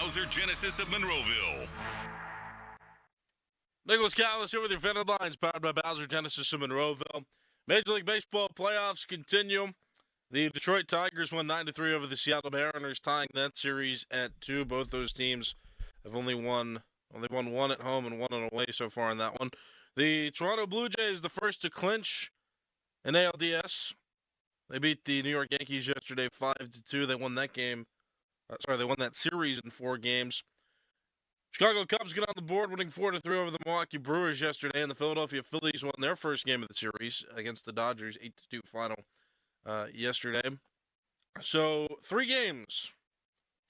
Bowser Genesis of Monroeville. Nicholas Callis here with your fan headlines, powered by Bowser Genesis of Monroeville. Major League Baseball playoffs continue. The Detroit Tigers won 9-3 over the Seattle Mariners, tying that series at 2. Both those teams have only won one at home and one on away so far in that one. The Toronto Blue Jays, the first to clinch an ALDS. They beat the New York Yankees yesterday 5-2. They won that game. They won that series in 4 games. Chicago Cubs get on the board, winning 4-3 over the Milwaukee Brewers yesterday, and the Philadelphia Phillies won their first game of the series against the Dodgers, 8-2 final yesterday. So 3 games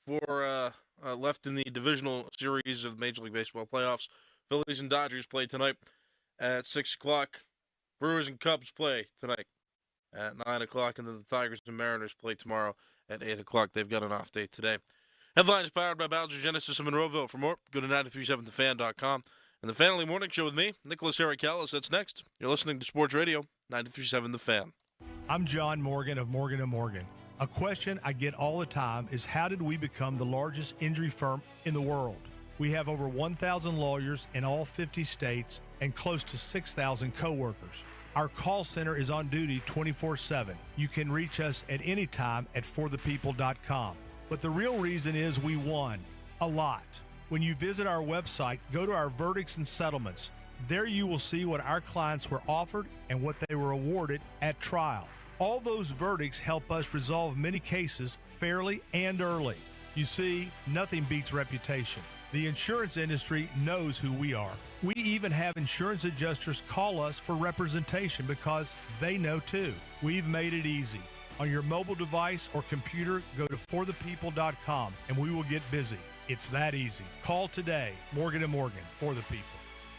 for left in the divisional series of the Major League Baseball playoffs. Phillies and Dodgers play tonight at 6 o'clock. Brewers and Cubs play tonight at 9 o'clock, and then the Tigers and Mariners play tomorrow at 8 o'clock. They've got an off day today. Headlines powered by Bowser Genesis of Monroeville. For more, go to 937thefan.com. And the Family Morning Show with me, Nicholas Harry-Callis. That's next. You're listening to Sports Radio 93.7 The Fan. I'm John Morgan of Morgan & Morgan. A question I get all the time is, how did we become the largest injury firm in the world? We have over 1,000 lawyers in all 50 states and close to 6,000 coworkers. Our call center is on duty 24/7. You can reach us at any time at forthepeople.com. But the real reason is we won a lot. When you visit our website, go to our verdicts and settlements. There you will see what our clients were offered and what they were awarded at trial. All those verdicts help us resolve many cases fairly and early. You see, nothing beats reputation. The insurance industry knows who we are. We even have insurance adjusters call us for representation because they know too. We've made it easy. On your mobile device or computer, go to forthepeople.com and we will get busy. It's that easy. Call today. Morgan & Morgan, for the people.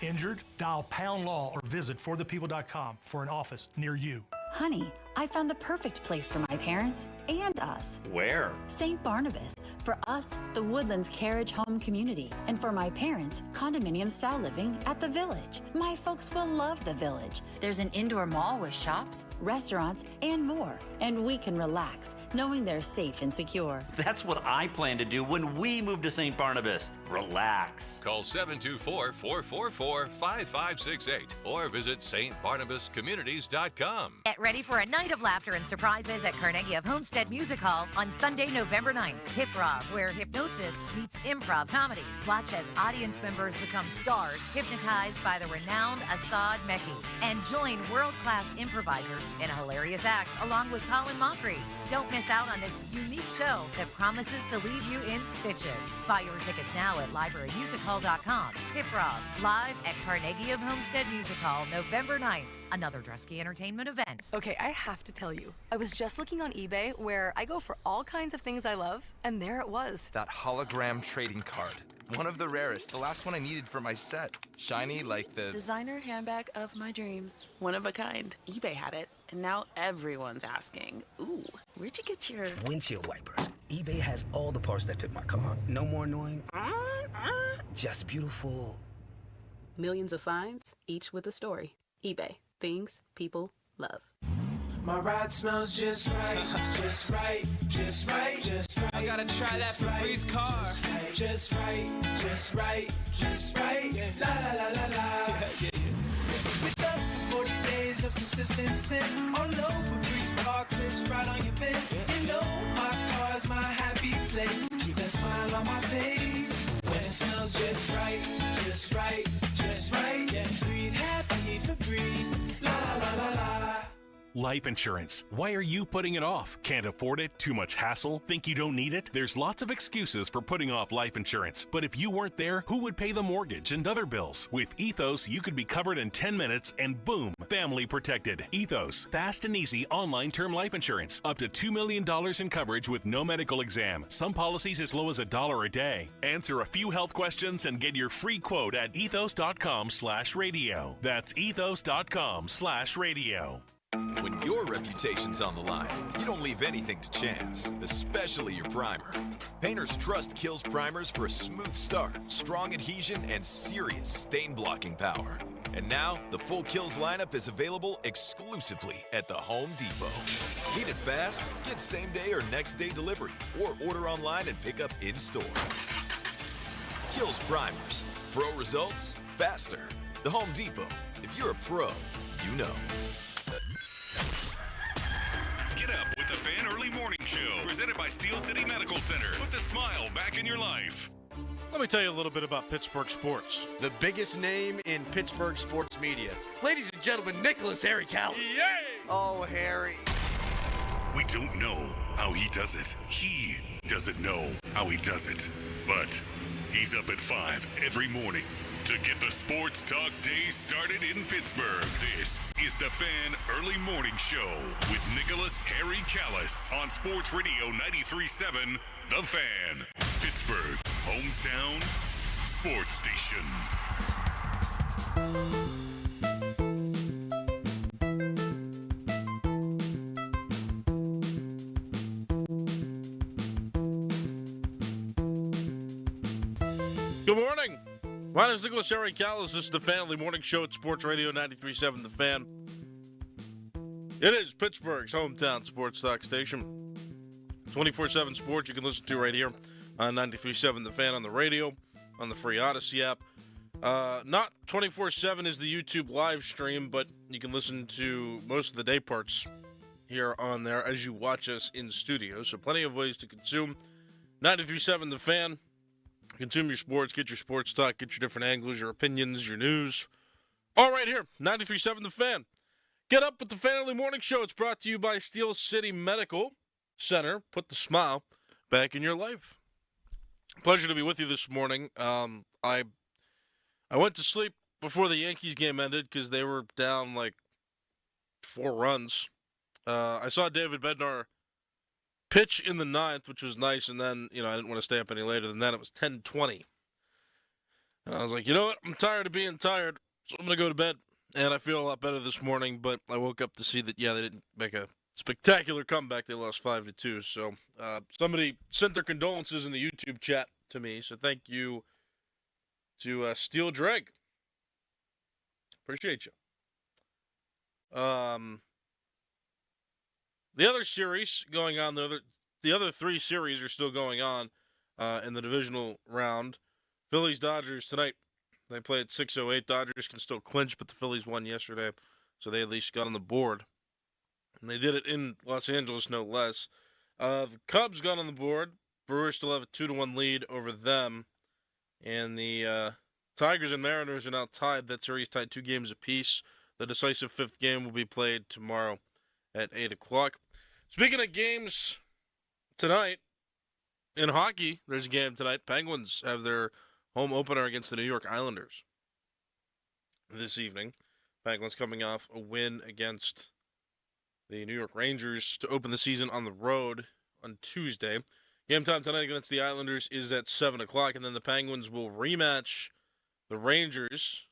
Injured? Dial pound law or visit forthepeople.com for an office near you. Honey, I found the perfect place for my parents and us. Where? St. Barnabas. For us, the Woodlands Carriage Home Community. And for my parents, condominium-style living at the Village. My folks will love the Village. There's an indoor mall with shops, restaurants, and more. And we can relax, knowing they're safe and secure. That's what I plan to do when we move to St. Barnabas. Relax. Call 724-444-5568 or visit stbarnabascommunities.com. Get ready for a night of laughter and surprises at Carnegie of Homestead Music Hall on Sunday, November 9th. Hip Rob, where hypnosis meets improv comedy. Watch as audience members become stars, hypnotized by the renowned Assad Mekki. And join world-class improvisers in hilarious acts along with Colin Moncrief. Don't miss out on this unique show that promises to leave you in stitches. Buy your tickets now at librarymusichall.com. Hip Rob, live at Carnegie of Homestead Music Hall, November 9th. Another Drusky Entertainment event. Okay, I have to tell you, I was just looking on eBay where I go for all kinds of things I love, and there it was. That hologram trading card. One of the rarest, the last one I needed for my set. Shiny like the designer handbag of my dreams. One of a kind. eBay had it, and now everyone's asking, ooh, where'd you get your windshield wipers? eBay has all the parts that fit my car. No more annoying, just beautiful. Millions of finds, each with a story. eBay. Things people love. My ride smells just right, just right, just right, just right. I gotta try that Febreze car. Just right, just right, just right. La la la la la. With up to 40 days of consistency. All over Febreze car clips right on your fit. You know my car's my happy place. Keep that smile on my face. When it smells just right, just right, just right. Yeah, breathe happy Febreze. La la la la la. Life insurance. Why are you putting it off? Can't afford it? Too much hassle? Think you don't need it? There's lots of excuses for putting off life insurance. But if you weren't there, who would pay the mortgage and other bills? With Ethos, you could be covered in 10 minutes and boom, family protected. Ethos, fast and easy online term life insurance. Up to $2 million in coverage with no medical exam. Some policies as low as $1 a day. Answer a few health questions and get your free quote at ethos.com/radio. That's ethos.com/radio. When your reputation's on the line, you don't leave anything to chance, especially your primer. Painter's Trust Kills primers for a smooth start, strong adhesion, and serious stain-blocking power. And now, the full Kills lineup is available exclusively at the Home Depot. Need it fast? Get same-day or next-day delivery, or order online and pick up in-store. kills primers. Pro results faster. The Home Depot. If you're a pro, you know. Get up with the Fan Early Morning Show, presented by Steel City Medical Center. Put the smile back in your life. Let me tell you a little bit about Pittsburgh sports. The biggest name in Pittsburgh sports media. Ladies and gentlemen, Nicholas Harry Callis. Yay! Oh, Harry. We don't know how he does it. He doesn't know how he does it. But he's up at 5 every morning to get the sports talk day started in Pittsburgh. This is the Fan Early Morning Show with Nicholas Harry Callis on Sports Radio 93.7 The Fan, Pittsburgh's hometown sports station. Good morning. My name is Nicholas Harry Callis. This is the Family Morning Show at Sports Radio 93.7 The Fan. It is Pittsburgh's hometown sports talk station. 24/7 sports you can listen to right here on 93.7 The Fan on the radio, on the free Odyssey app. Not 24/7 is the YouTube live stream, but you can listen to most of the day parts here on there as you watch us in studio. So plenty of ways to consume 93.7 The Fan. Consume your sports, get your sports talk, get your different angles, your opinions, your news. All right here, 93.7 The Fan. Get up with the Fan Early Morning Show. It's brought to you by Steel City Medical Center. Put the smile back in your life. Pleasure to be with you this morning. I went to sleep before the Yankees game ended because they were down like 4 runs. I saw David Bednar pitch in the 9th, which was nice, and then, I didn't want to stay up any later than that. It was 10:20. And I was like, you know what? I'm tired of being tired, so I'm going to go to bed. And I feel a lot better this morning, but I woke up to see that, they didn't make a spectacular comeback. They lost 5-2. So somebody sent their condolences in the YouTube chat to me, so thank you to Steel Dreg. Appreciate you. The other series going on, the other 3 series are still going on in the divisional round. Phillies-Dodgers tonight. They play at 6:08. Dodgers can still clinch, but the Phillies won yesterday, so they at least got on the board. And they did it in Los Angeles, no less. The Cubs got on the board. Brewers still have a 2-1 lead over them. And the Tigers and Mariners are now tied. That series tied 2 games apiece. The decisive 5th game will be played tomorrow at 8 o'clock. Speaking of games tonight, in hockey, there's a game tonight. Penguins have their home opener against the New York Islanders this evening. Penguins coming off a win against the New York Rangers to open the season on the road on Tuesday. Game time tonight against the Islanders is at 7 o'clock, and then the Penguins will rematch the Rangers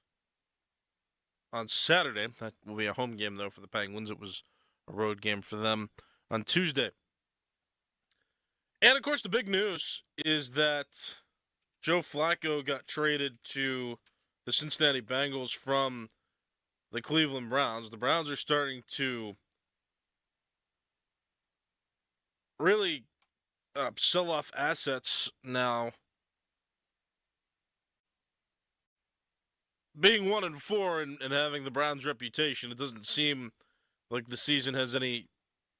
on Saturday. That will be a home game, though, for the Penguins. It was a road game for them on Tuesday. And, of course, the big news is that Joe Flacco got traded to the Cincinnati Bengals from the Cleveland Browns. The Browns are starting to really sell off assets now. Being 1-4 and having the Browns' reputation, it doesn't seem like the season has any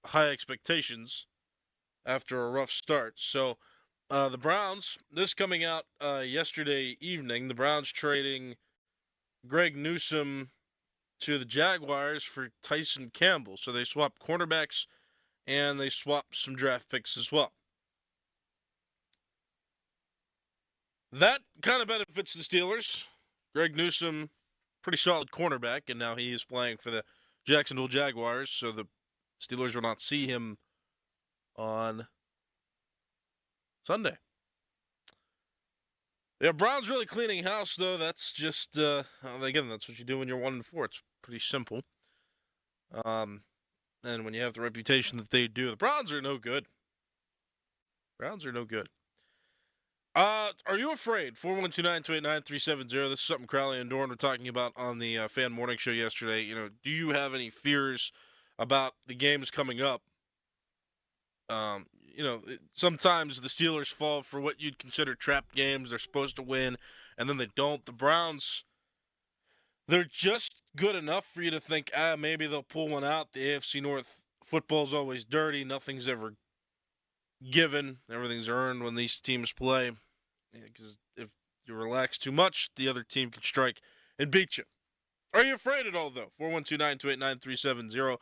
high expectations after a rough start. So the Browns, this coming out yesterday evening, the Browns trading Greg Newsome to the Jaguars for Tyson Campbell. So they swapped cornerbacks and they swapped some draft picks as well. That kind of benefits the Steelers. Greg Newsome, pretty solid cornerback, and now he is playing for the Jacksonville Jaguars, so the Steelers will not see him on Sunday. Yeah, Browns really cleaning house, though. That's just, again, that's what you do when you're 1-4. It's pretty simple. And when you have the reputation that they do, the Browns are no good. Browns are no good. Are you afraid? 412-928-9370. This is something Crowley and Dorn were talking about on the Fan Morning Show yesterday. Do you have any fears about the games coming up Sometimes the Steelers fall for what you'd consider trap games. They're supposed to win, and then they don't. The Browns, they're just good enough for you to think, maybe they'll pull one out. The AFC North football's always dirty. Nothing's ever given. Everything's earned when these teams play. Because if you relax too much, the other team can strike and beat you. Are you afraid at all, though? 412-928-9370.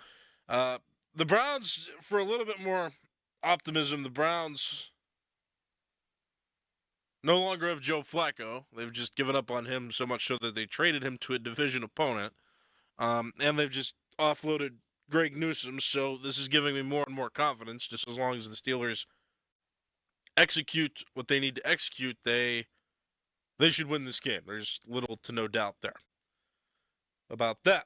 The Browns, for a little bit more optimism, the Browns no longer have Joe Flacco. They've just given up on him so much so that they traded him to a division opponent. And they've just offloaded Greg Newsome, so this is giving me more and more confidence. Just as long as the Steelers execute what they need to execute, they should win this game. There's little to no doubt there about that.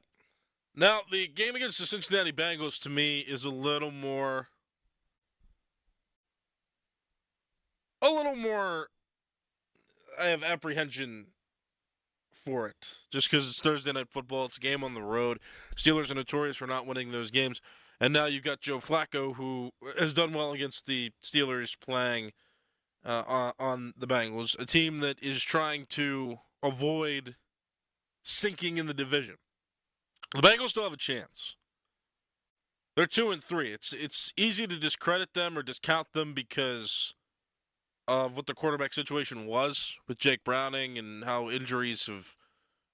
Now, the game against the Cincinnati Bengals, to me, is a little more, I have apprehension for it. Just because it's Thursday Night Football, it's a game on the road. Steelers are notorious for not winning those games. And now you've got Joe Flacco, who has done well against the Steelers playing on the Bengals, a team that is trying to avoid sinking in the division. The Bengals still have a chance. They're 2-3. It's easy to discredit them or discount them because of what the quarterback situation was with Jake Browning and how injuries have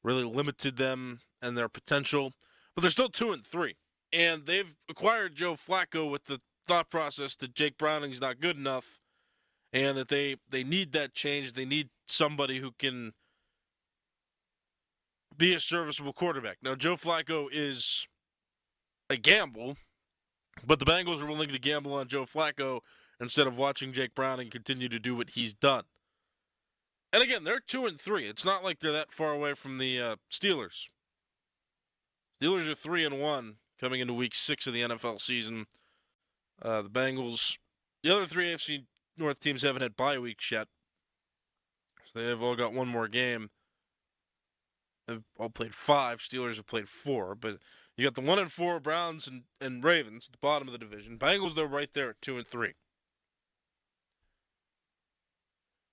really limited them and their potential. But they're still 2-3. And they've acquired Joe Flacco with the thought process that Jake Browning's not good enough and that they need that change. They need somebody who can be a serviceable quarterback. Now, Joe Flacco is a gamble, but the Bengals are willing to gamble on Joe Flacco instead of watching Jake Browning continue to do what he's done. And again, they're 2-3. It's not like they're that far away from the Steelers. Steelers are 3-1 coming into Week 6 of the NFL season. The Bengals, the other three AFC North teams haven't had bye weeks yet, so they've all got one more game. They've all played 5. Steelers have played 4, but you got the 1-4 Browns and Ravens at the bottom of the division. Bengals, they're right there at 2-3.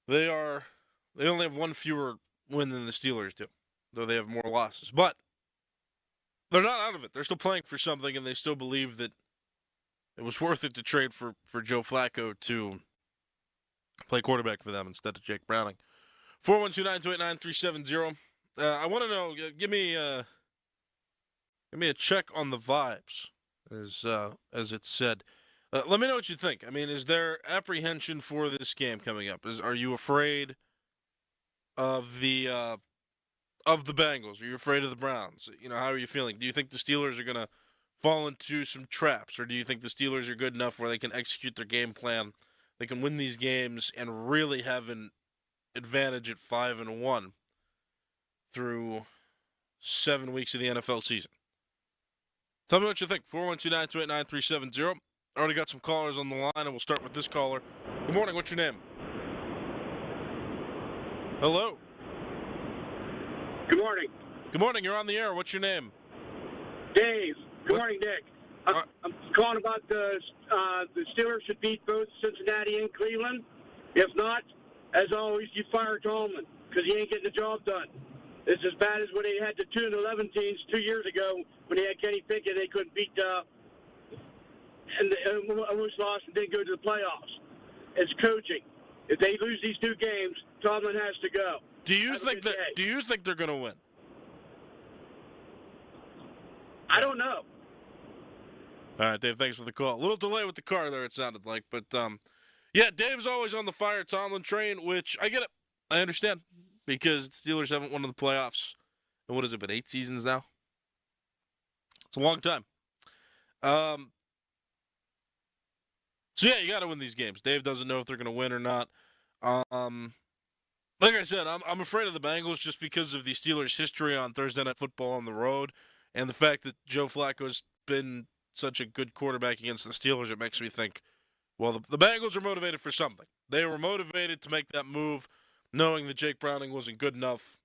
They only have one fewer win than the Steelers do, though they have more losses. But they're not out of it. They're still playing for something, and they still believe that it was worth it to trade for Joe Flacco to play quarterback for them instead of Jake Browning. 412-928-9370. I want to know, give me a check on the vibes, as it said. Let me know what you think. I mean, is there apprehension for this game coming up? Are you afraid of the Bengals? Are you afraid of the Browns? How are you feeling? Do you think the Steelers are going to fall into some traps, or do you think the Steelers are good enough where they can execute their game plan, they can win these games, and really have an advantage at 5-1 through 7 weeks of the NFL season? Tell me what you think. 412-928-9370. Already got some callers on the line, and we'll start with this caller. Good morning. What's your name? Hello. Good morning. Good morning. You're on the air. What's your name? Dave. Good morning, Nick. I'm calling about the Steelers should beat both Cincinnati and Cleveland. If not, as always, you fire Tolman because he ain't getting the job done. It's as bad as when they had the 2-11 teams 2 years ago when they had Kenny Pickett. They couldn't beat and almost lost and didn't go to the playoffs. It's coaching. If they lose these 2 games, Tomlin has to go. Do you think they're going to win? I don't know. All right, Dave, thanks for the call. A little delay with the car there, it sounded like. But, yeah, Dave's always on the fire Tomlin train, which I get it. I understand because the Steelers haven't won in the playoffs. And what has it been, 8 seasons now? It's a long time. So, yeah, you got to win these games. Dave doesn't know if they're going to win or not. Like I said, I'm afraid of the Bengals just because of the Steelers' history on Thursday Night Football on the road and the fact that Joe Flacco's been such a good quarterback against the Steelers. It makes me think, well, the Bengals are motivated for something. They were motivated to make that move knowing that Jake Browning wasn't good enough.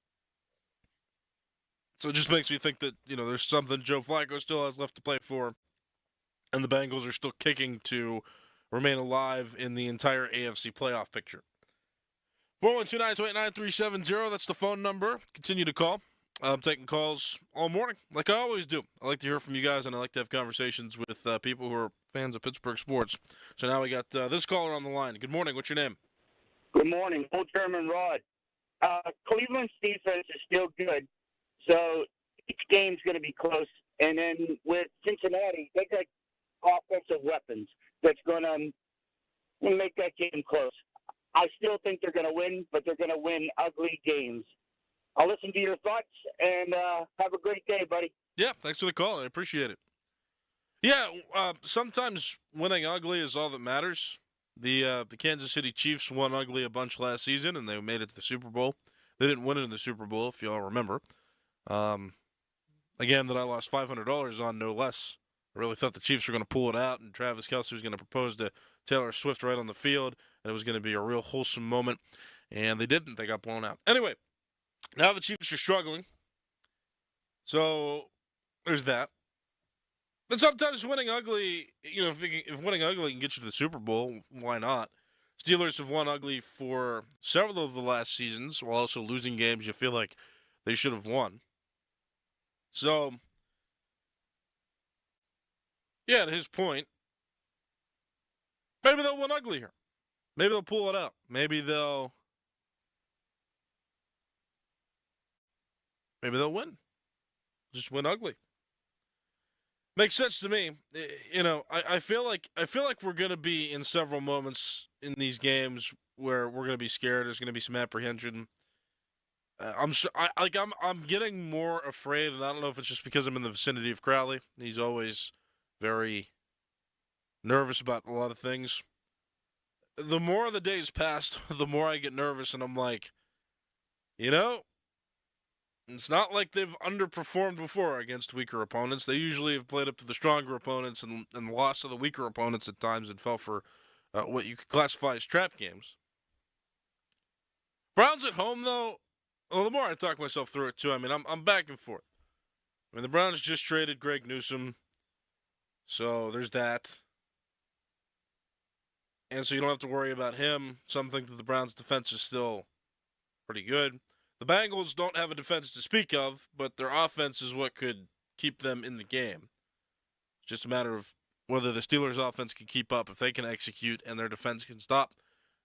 So it just makes me think that, there's something Joe Flacco still has left to play for, and the Bengals are still kicking to remain alive in the entire AFC playoff picture. 412-928-9370, that's the phone number. Continue to call. I'm taking calls all morning, like I always do. I like to hear from you guys, and I like to have conversations with people who are fans of Pittsburgh sports. So now we got this caller on the line. Good morning. What's your name? Good morning. Old German Rod. Cleveland's defense is still good, so each game's going to be close. And then with Cincinnati, they got offensive weapons that's going to make that game close. I still think they're going to win, but they're going to win ugly games. I'll listen to your thoughts, and have a great day, buddy. Yeah, thanks for the call. I appreciate it. Yeah, sometimes winning ugly is all that matters. The Kansas City Chiefs won ugly a bunch last season, and they made it to the Super Bowl. They didn't win it in the Super Bowl, if you all remember. A game that I lost $500 on, no less. I really thought the Chiefs were going to pull it out, and Travis Kelce was going to propose to Taylor Swift right on the field, and it was going to be a real wholesome moment. And they didn't. They got blown out. Anyway, now the Chiefs are struggling. So there's that. But sometimes winning ugly, if winning ugly can get you to the Super Bowl, why not? Steelers have won ugly for several of the last seasons, while also losing games you feel like they should have won. So, yeah, to his point, maybe they'll win ugly here. Maybe they'll pull it out. Maybe they'll win. Just win ugly. Makes sense to me. I feel like we're gonna be in several moments in these games where we're gonna be scared. There's gonna be some apprehension. I'm getting more afraid, and I don't know if it's just because I'm in the vicinity of Crowley. He's always very nervous about a lot of things. The more the days pass, the more I get nervous, and I'm like, it's not like they've underperformed before against weaker opponents. They usually have played up to the stronger opponents and lost to the weaker opponents at times and fell for what you could classify as trap games. Browns at home, though, well, the more I talk myself through it, too, I'm back and forth. The Browns just traded Greg Newsome, so there's that. And so you don't have to worry about him. Some think that the Browns' defense is still pretty good. The Bengals don't have a defense to speak of, but their offense is what could keep them in the game. It's just a matter of whether the Steelers' offense can keep up, if they can execute, and their defense can stop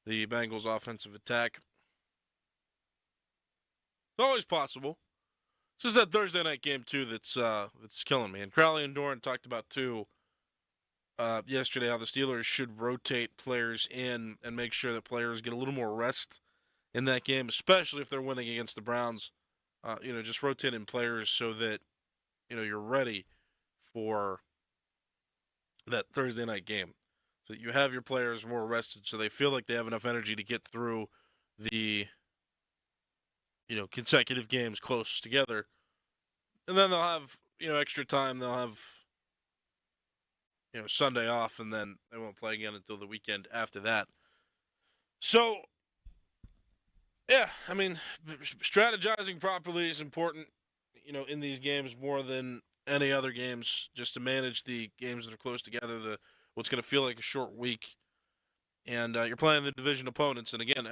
the Bengals' offensive attack. It's always possible. It's just that Thursday night game, too, that's killing me. And Crowley and Doran talked about, too, yesterday, how the Steelers should rotate players in and make sure that players get a little more rest in that game, especially if they're winning against the Browns. Just rotate in players so that, you're ready for that Thursday night game. So that you have your players more rested so they feel like they have enough energy to get through the, consecutive games close together. And then they'll have, extra time. They'll have, Sunday off, and then they won't play again until the weekend after that. So, yeah, strategizing properly is important, in these games more than any other games, just to manage the games that are close together, what's going to feel like a short week. And you're playing the division opponents. And again,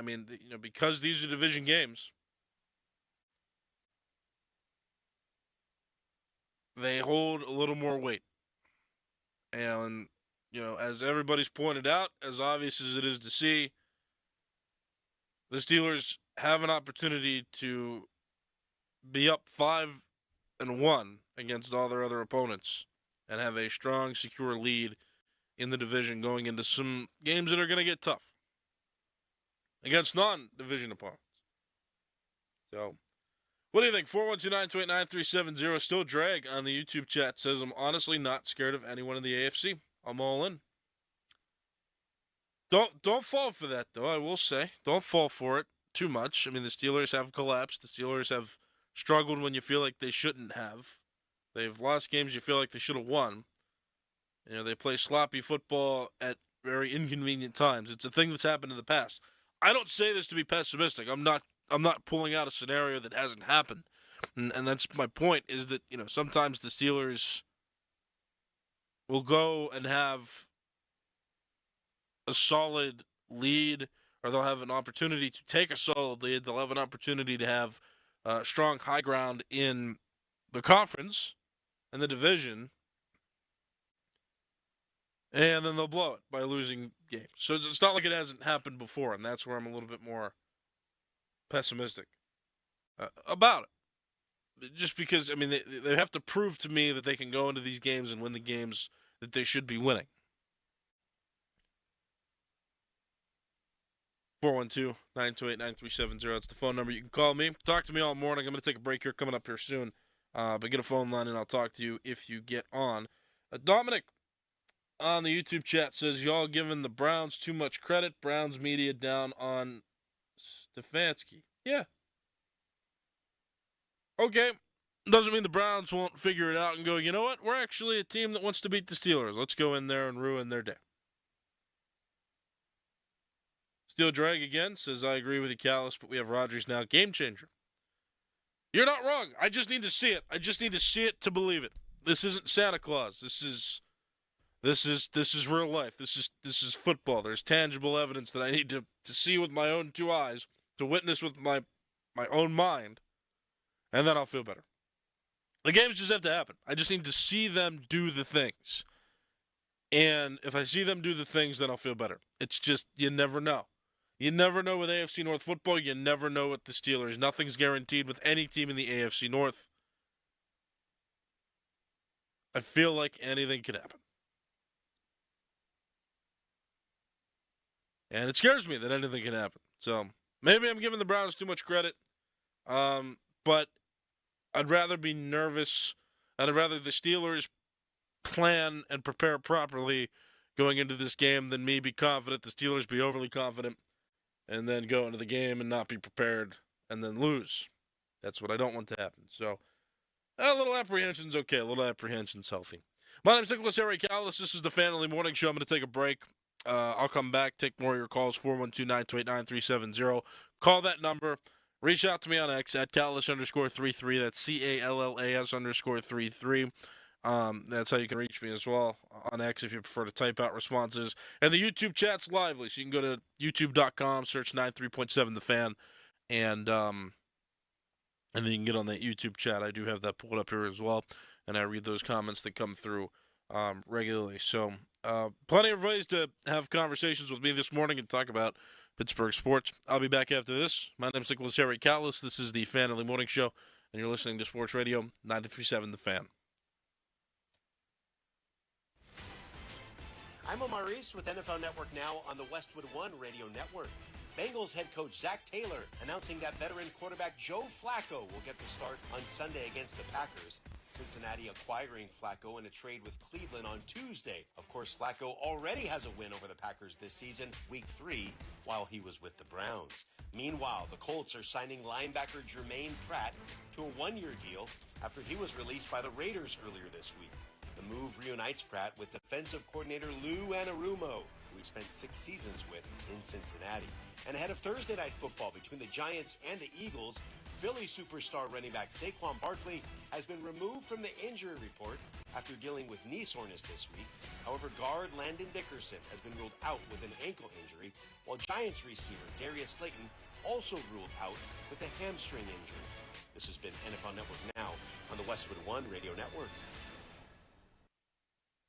because these are division games, they hold a little more weight. And, as everybody's pointed out, as obvious as it is to see, the Steelers have an opportunity to be up 5-1 against all their other opponents and have a strong, secure lead in the division going into some games that are going to get tough against non-division opponents. So, what do you think? 412-928-9370. Still Drag on the YouTube chat says, I'm honestly not scared of anyone in the AFC. I'm all in. Don't fall for that, though, I will say. Don't fall for it too much. The Steelers have collapsed. The Steelers have struggled when you feel like they shouldn't have. They've lost games you feel like they should have won. They play sloppy football at very inconvenient times. It's a thing that's happened in the past. I don't say this to be pessimistic. I'm not pulling out a scenario that hasn't happened. And that's my point, is that, sometimes the Steelers will go and have a solid lead, or they'll have an opportunity to take a solid lead. They'll have an opportunity to have strong high ground in the conference and the division, and then they'll blow it by losing games. So it's not like it hasn't happened before, and that's where I'm a little bit more pessimistic about it. Just because, I mean, they have to prove to me that they can go into these games and win the games that they should be winning. 412-928-9370. That's the phone number. You can call me. Talk to me all morning. I'm going to take a break here coming up here soon. But get a phone line, and I'll talk to you if you get on. Dominic on the YouTube chat says, y'all giving the Browns too much credit. Browns media down on Stefanski. Yeah. Okay. Doesn't mean the Browns won't figure it out and go, you know what? We're actually a team that wants to beat the Steelers. Let's go in there and ruin their day. Steel Drag again says, I agree with you, Callis, but we have Rodgers now. Game changer. You're not wrong. I just need to see it. I just need to see it to believe it. This isn't Santa Claus. This is real life. This is football. There's tangible evidence that I need to see with my own two eyes, to witness with my own mind, and then I'll feel better. The games just have to happen. I just need to see them do the things. And if I see them do the things, then I'll feel better. It's just, you never know. You never know with AFC North football. You never know with the Steelers. Nothing's guaranteed with any team in the AFC North. I feel like anything could happen. And it scares me that anything can happen. So maybe I'm giving the Browns too much credit. But I'd rather be nervous, and I'd rather the Steelers plan and prepare properly going into this game than me be confident, the Steelers be overly confident, and then go into the game and not be prepared and then lose. That's what I don't want to happen. So a little apprehension's okay. A little apprehension's healthy. My name's Nicholas Harry Callis. This is the Family Morning Show. I'm going to take a break. I'll come back, take more of your calls, 412-928-9370. Call that number. Reach out to me on X at Callis_33. That's CALLAS_33. That's how you can reach me as well on X if you prefer to type out responses. And the YouTube chat's lively, so you can go to youtube.com, search 93.7 The Fan, and then you can get on that YouTube chat. I do have that pulled up here as well, and I read those comments that come through regularly. So plenty of ways to have conversations with me this morning and talk about Pittsburgh sports. I'll be back after this. My name is Nicholas Harry Callis. This is the Family Morning Show, and you're listening to Sports Radio 93.7 The Fan. I'm Omar Reese with NFL Network Now on the Westwood One Radio Network. Bengals head coach Zach Taylor announcing that veteran quarterback Joe Flacco will get the start on Sunday against the Packers. Cincinnati acquiring Flacco in a trade with Cleveland on Tuesday. Of course, Flacco already has a win over the Packers this season, Week 3, while he was with the Browns. Meanwhile, the Colts are signing linebacker Jermaine Pratt to a one-year deal after he was released by the Raiders earlier this week. The move reunites Pratt with defensive coordinator Lou Anarumo, who he spent 6 seasons with in Cincinnati. And ahead of Thursday Night Football between the Giants and the Eagles, Philly superstar running back Saquon Barkley has been removed from the injury report after dealing with knee soreness this week. However, guard Landon Dickerson has been ruled out with an ankle injury, while Giants receiver Darius Slayton also ruled out with a hamstring injury. This has been NFL Network Now on the Westwood One Radio Network.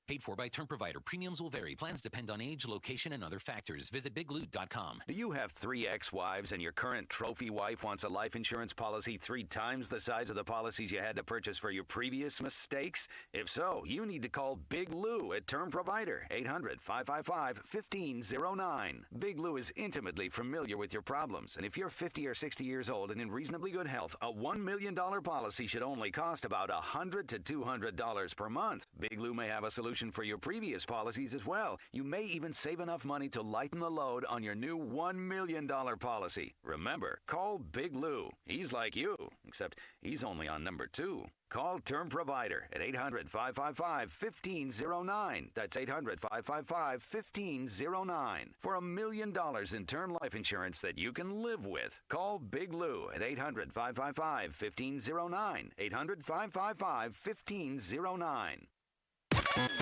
Paid for by term provider. Premiums will vary. Plans depend on age, location, and other factors. Visit BigLoot.com. Do you have 3 ex-wives and your current trophy wife wants a life insurance policy 3 times the size of the policies you had to purchase for your previous mistakes? If so, you need to call Big Lou at Term Provider, 800-555-1509. Big Lou is intimately familiar with your problems, and if you're 50 or 60 years old and in reasonably good health, a $1 million policy should only cost about $100 to $200 per month. Big Lou may have a solution for your previous policies as well. You may even save enough money to lighten the load on your new $1 million policy. Remember, call Big Lou. He's like you, except he's only on number 2. Call Term Provider at 800-555-1509. That's 800-555-1509. For $1 million in term life insurance that you can live with. Call Big Lou at 800-555-1509. 800-555-1509.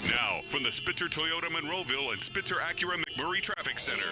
Now, from the Spitzer Toyota Monroeville and Spitzer Acura McMurray Traffic Center.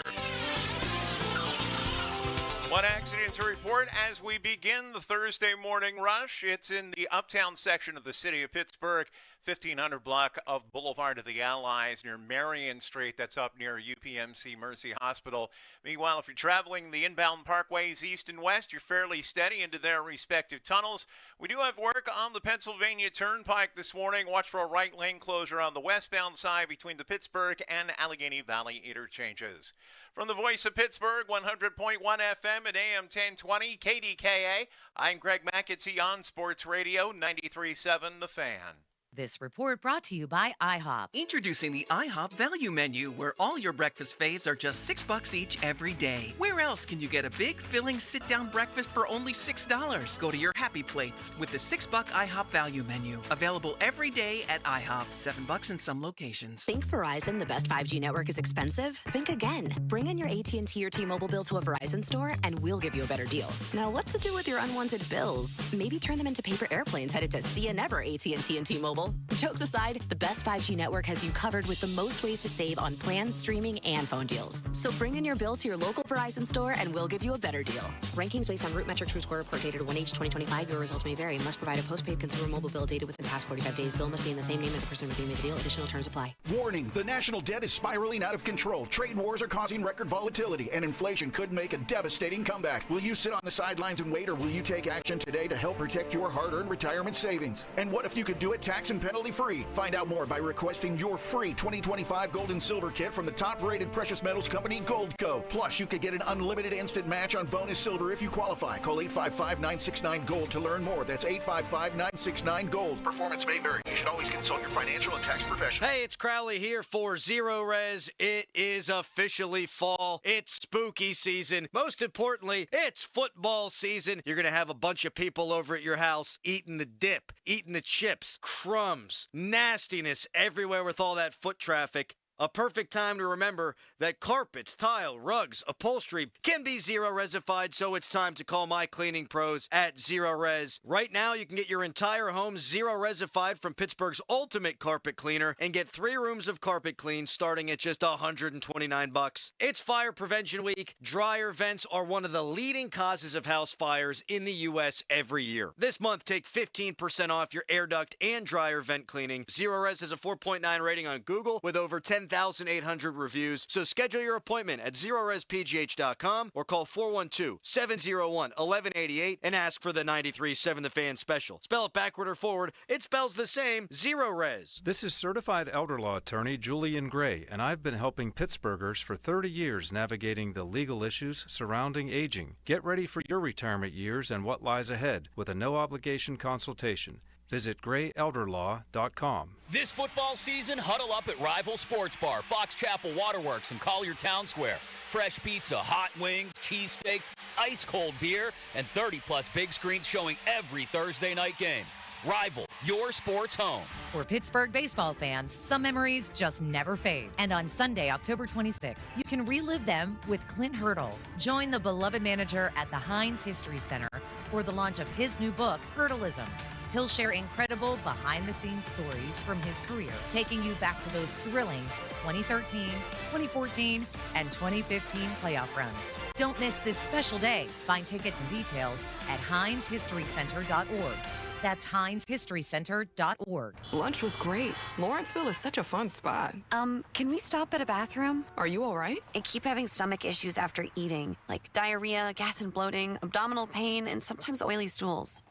One accident to report as we begin the Thursday morning rush. It's in the uptown section of the city of Pittsburgh, 1500 block of Boulevard of the Allies near Marion Street. That's up near UPMC Mercy Hospital. Meanwhile, if you're traveling the inbound parkways east and west, you're fairly steady into their respective tunnels. We do have work on the Pennsylvania Turnpike this morning. Watch for a right lane closure on the westbound side between the Pittsburgh and Allegheny Valley interchanges. From the voice of Pittsburgh, 100.1 FM at AM 1020, KDKA, I'm Greg McAtee on Sports Radio 93.7 The Fan. This report brought to you by IHOP. Introducing the IHOP Value Menu, where all your breakfast faves are just $6 each every day. Where else can you get a big, filling, sit-down breakfast for only $6? Go to your Happy Plates with the $6 IHOP Value Menu. Available every day at IHOP. $7 in some locations. Think Verizon, the best 5G network, is expensive? Think again. Bring in your AT&T or T-Mobile bill to a Verizon store, and we'll give you a better deal. Now, what to do with your unwanted bills? Maybe turn them into paper airplanes headed to See Ya Never AT&T and T-Mobile. Jokes aside, the best 5G network has you covered with the most ways to save on plans, streaming, and phone deals. So bring in your bill to your local Verizon store and we'll give you a better deal. Rankings based on Root Metrics from Score Report dated 1H 2025. Your results may vary. Must provide a postpaid consumer mobile bill dated within the past 45 days. Bill must be in the same name as the person redeeming the deal. Additional terms apply. Warning, the national debt is spiraling out of control. Trade wars are causing record volatility, and inflation could make a devastating comeback. Will you sit on the sidelines and wait, or will you take action today to help protect your hard-earned retirement savings? And what if you could do it tax and penalty free? Find out more by requesting your free 2025 gold and silver kit from the top-rated precious metals company, Goldco. Plus, you could get an unlimited instant match on bonus silver if you qualify. Call 855-969-GOLD to learn more. That's 855-969-GOLD. Performance may vary. You should always consult your financial and tax professional. Hey, it's Crowley here for Zero Res. It is officially fall. It's spooky season. Most importantly, it's football season. You're going to have a bunch of people over at your house eating the dip, eating the chips, crumbs, nastiness everywhere with all that foot traffic. A perfect time to remember that carpets, tile, rugs, upholstery can be Zero Resified, so it's time to call my cleaning pros at Zero Res. Right now, you can get your entire home Zero Resified from Pittsburgh's ultimate carpet cleaner and get 3 rooms of carpet clean starting at just $129. It's Fire Prevention Week. Dryer vents are one of the leading causes of house fires in the U.S. every year. This month, take 15% off your air duct and dryer vent cleaning. Zero Res has a 4.9 rating on Google with over 10,800 reviews. So schedule your appointment at ZeroResPGH.com or call 412-701-1188 and ask for the 93.7 The Fan special. Spell it backward or forward, it spells the same, Zero Res. This is certified elder law attorney Julian Gray, and I've been helping Pittsburghers for 30 years navigating the legal issues surrounding aging. Get ready for your retirement years and what lies ahead with a no-obligation consultation. Visit grayelderlaw.com. This football season, huddle up at Rival Sports Bar, Fox Chapel Waterworks, and Collier Town Square. Fresh pizza, hot wings, cheesesteaks, ice-cold beer, and 30-plus big screens showing every Thursday night game. Rival, your sports home. For Pittsburgh baseball fans, some memories just never fade. And on Sunday, October 26th, you can relive them with Clint Hurdle. Join the beloved manager at the Heinz History Center for the launch of his new book, Hurdleisms. He'll share incredible behind-the-scenes stories from his career, taking you back to those thrilling 2013, 2014, and 2015 playoff runs. Don't miss this special day. Find tickets and details at HeinzHistoryCenter.org. That's HeinzHistoryCenter.org. Lunch was great. Lawrenceville is such a fun spot. Can we stop at a bathroom? Are you all right? I keep having stomach issues after eating, like diarrhea, gas and bloating, abdominal pain, and sometimes oily stools.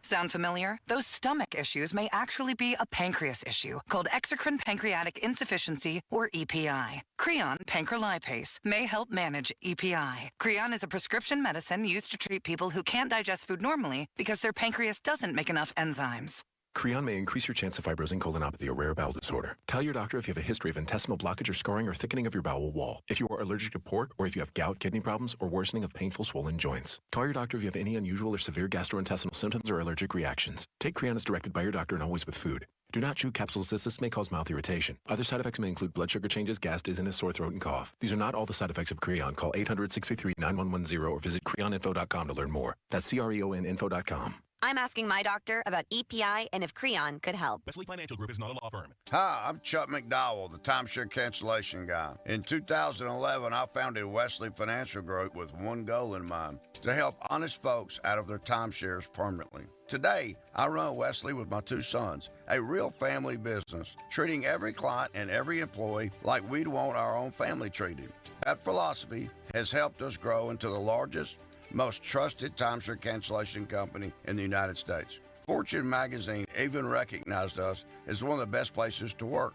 Sound familiar? Those stomach issues may actually be a pancreas issue called exocrine pancreatic insufficiency, or EPI. Creon pancrelipase may help manage EPI. Creon is a prescription medicine used to treat people who can't digest food normally because their pancreas doesn't make enough enzymes. Creon may increase your chance of fibrosing colonopathy, a rare bowel disorder. Tell your doctor if you have a history of intestinal blockage or scarring or thickening of your bowel wall, if you are allergic to pork, or if you have gout, kidney problems, or worsening of painful swollen joints. Call your doctor if you have any unusual or severe gastrointestinal symptoms or allergic reactions. Take Creon as directed by your doctor and always with food. Do not chew capsules as this may cause mouth irritation. Other side effects may include blood sugar changes, gas, dizziness, sore throat, and cough. These are not all the side effects of Creon. Call 800-633-9110 or visit creoninfo.com to learn more. That's CREON info.com. I'm asking my doctor about EPI and if Creon could help. Wesley Financial Group is not a law firm. Hi, I'm Chuck McDowell, the timeshare cancellation guy. In 2011, I founded Wesley Financial Group with one goal in mind, to help honest folks out of their timeshares permanently. Today, I run Wesley with my two sons, a real family business, treating every client and every employee like we'd want our own family treated. That philosophy has helped us grow into the largest, most trusted timeshare cancellation company in the United States. Fortune magazine even recognized us as one of the best places to work.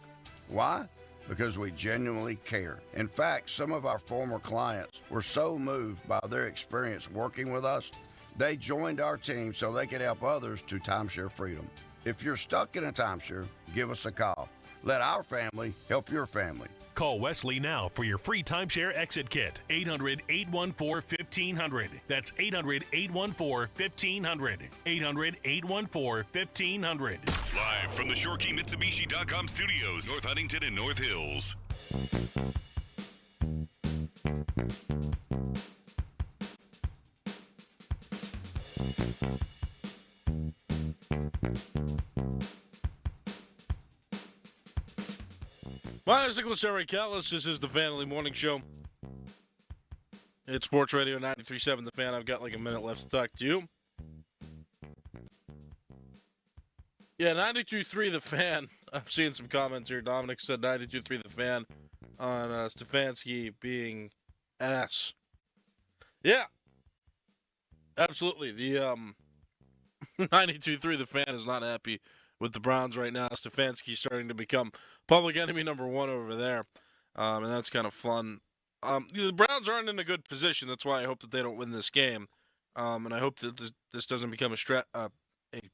Why? Because we genuinely care. In fact, some of our former clients were so moved by their experience working with us, they joined our team so they could help others to timeshare freedom. If you're stuck in a timeshare, give us a call. Let our family help your family. Call Wesley now for your free timeshare exit kit. 800-814-1500. That's 800-814-1500. 800-814-1500. Live from the ShoreKeyMitsubishi.com studios, North Huntington and North Hills. My name is Nicholas Eric Callis. This is the Family Morning Show. It's Sports Radio 93.7 The Fan. I've got like a minute left to talk to you. Yeah, 92.3 The Fan. I'm seeing some comments here. Dominic said 92.3 The Fan on Stefanski being ass. Yeah. Absolutely. The 92.3 The Fan is not happy with the Browns right now. Stefanski's starting to become public enemy number one over there, and that's kind of fun. The Browns aren't in a good position. That's why I hope that they don't win this game, and I hope that this doesn't become a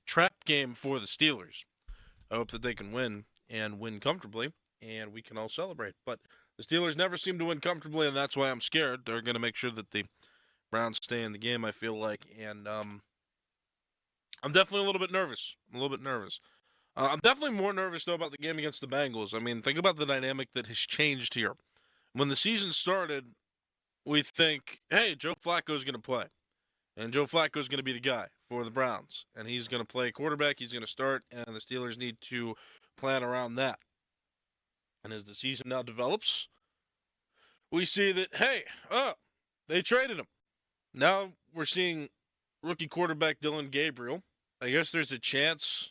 trap game for the Steelers. I hope that they can win and win comfortably, and we can all celebrate. But the Steelers never seem to win comfortably, and that's why I'm scared. They're going to make sure that the Browns stay in the game, I feel like, and I'm definitely a little bit nervous. I'm definitely more nervous, though, about the game against the Bengals. I mean, think about the dynamic that has changed here. When the season started, we think, hey, Joe Flacco is going to play. And Joe Flacco is going to be the guy for the Browns. And he's going to play quarterback, he's going to start, and the Steelers need to plan around that. And as the season now develops, we see that, hey, they traded him. Now we're seeing rookie quarterback Dylan Gabriel. I guess there's a chance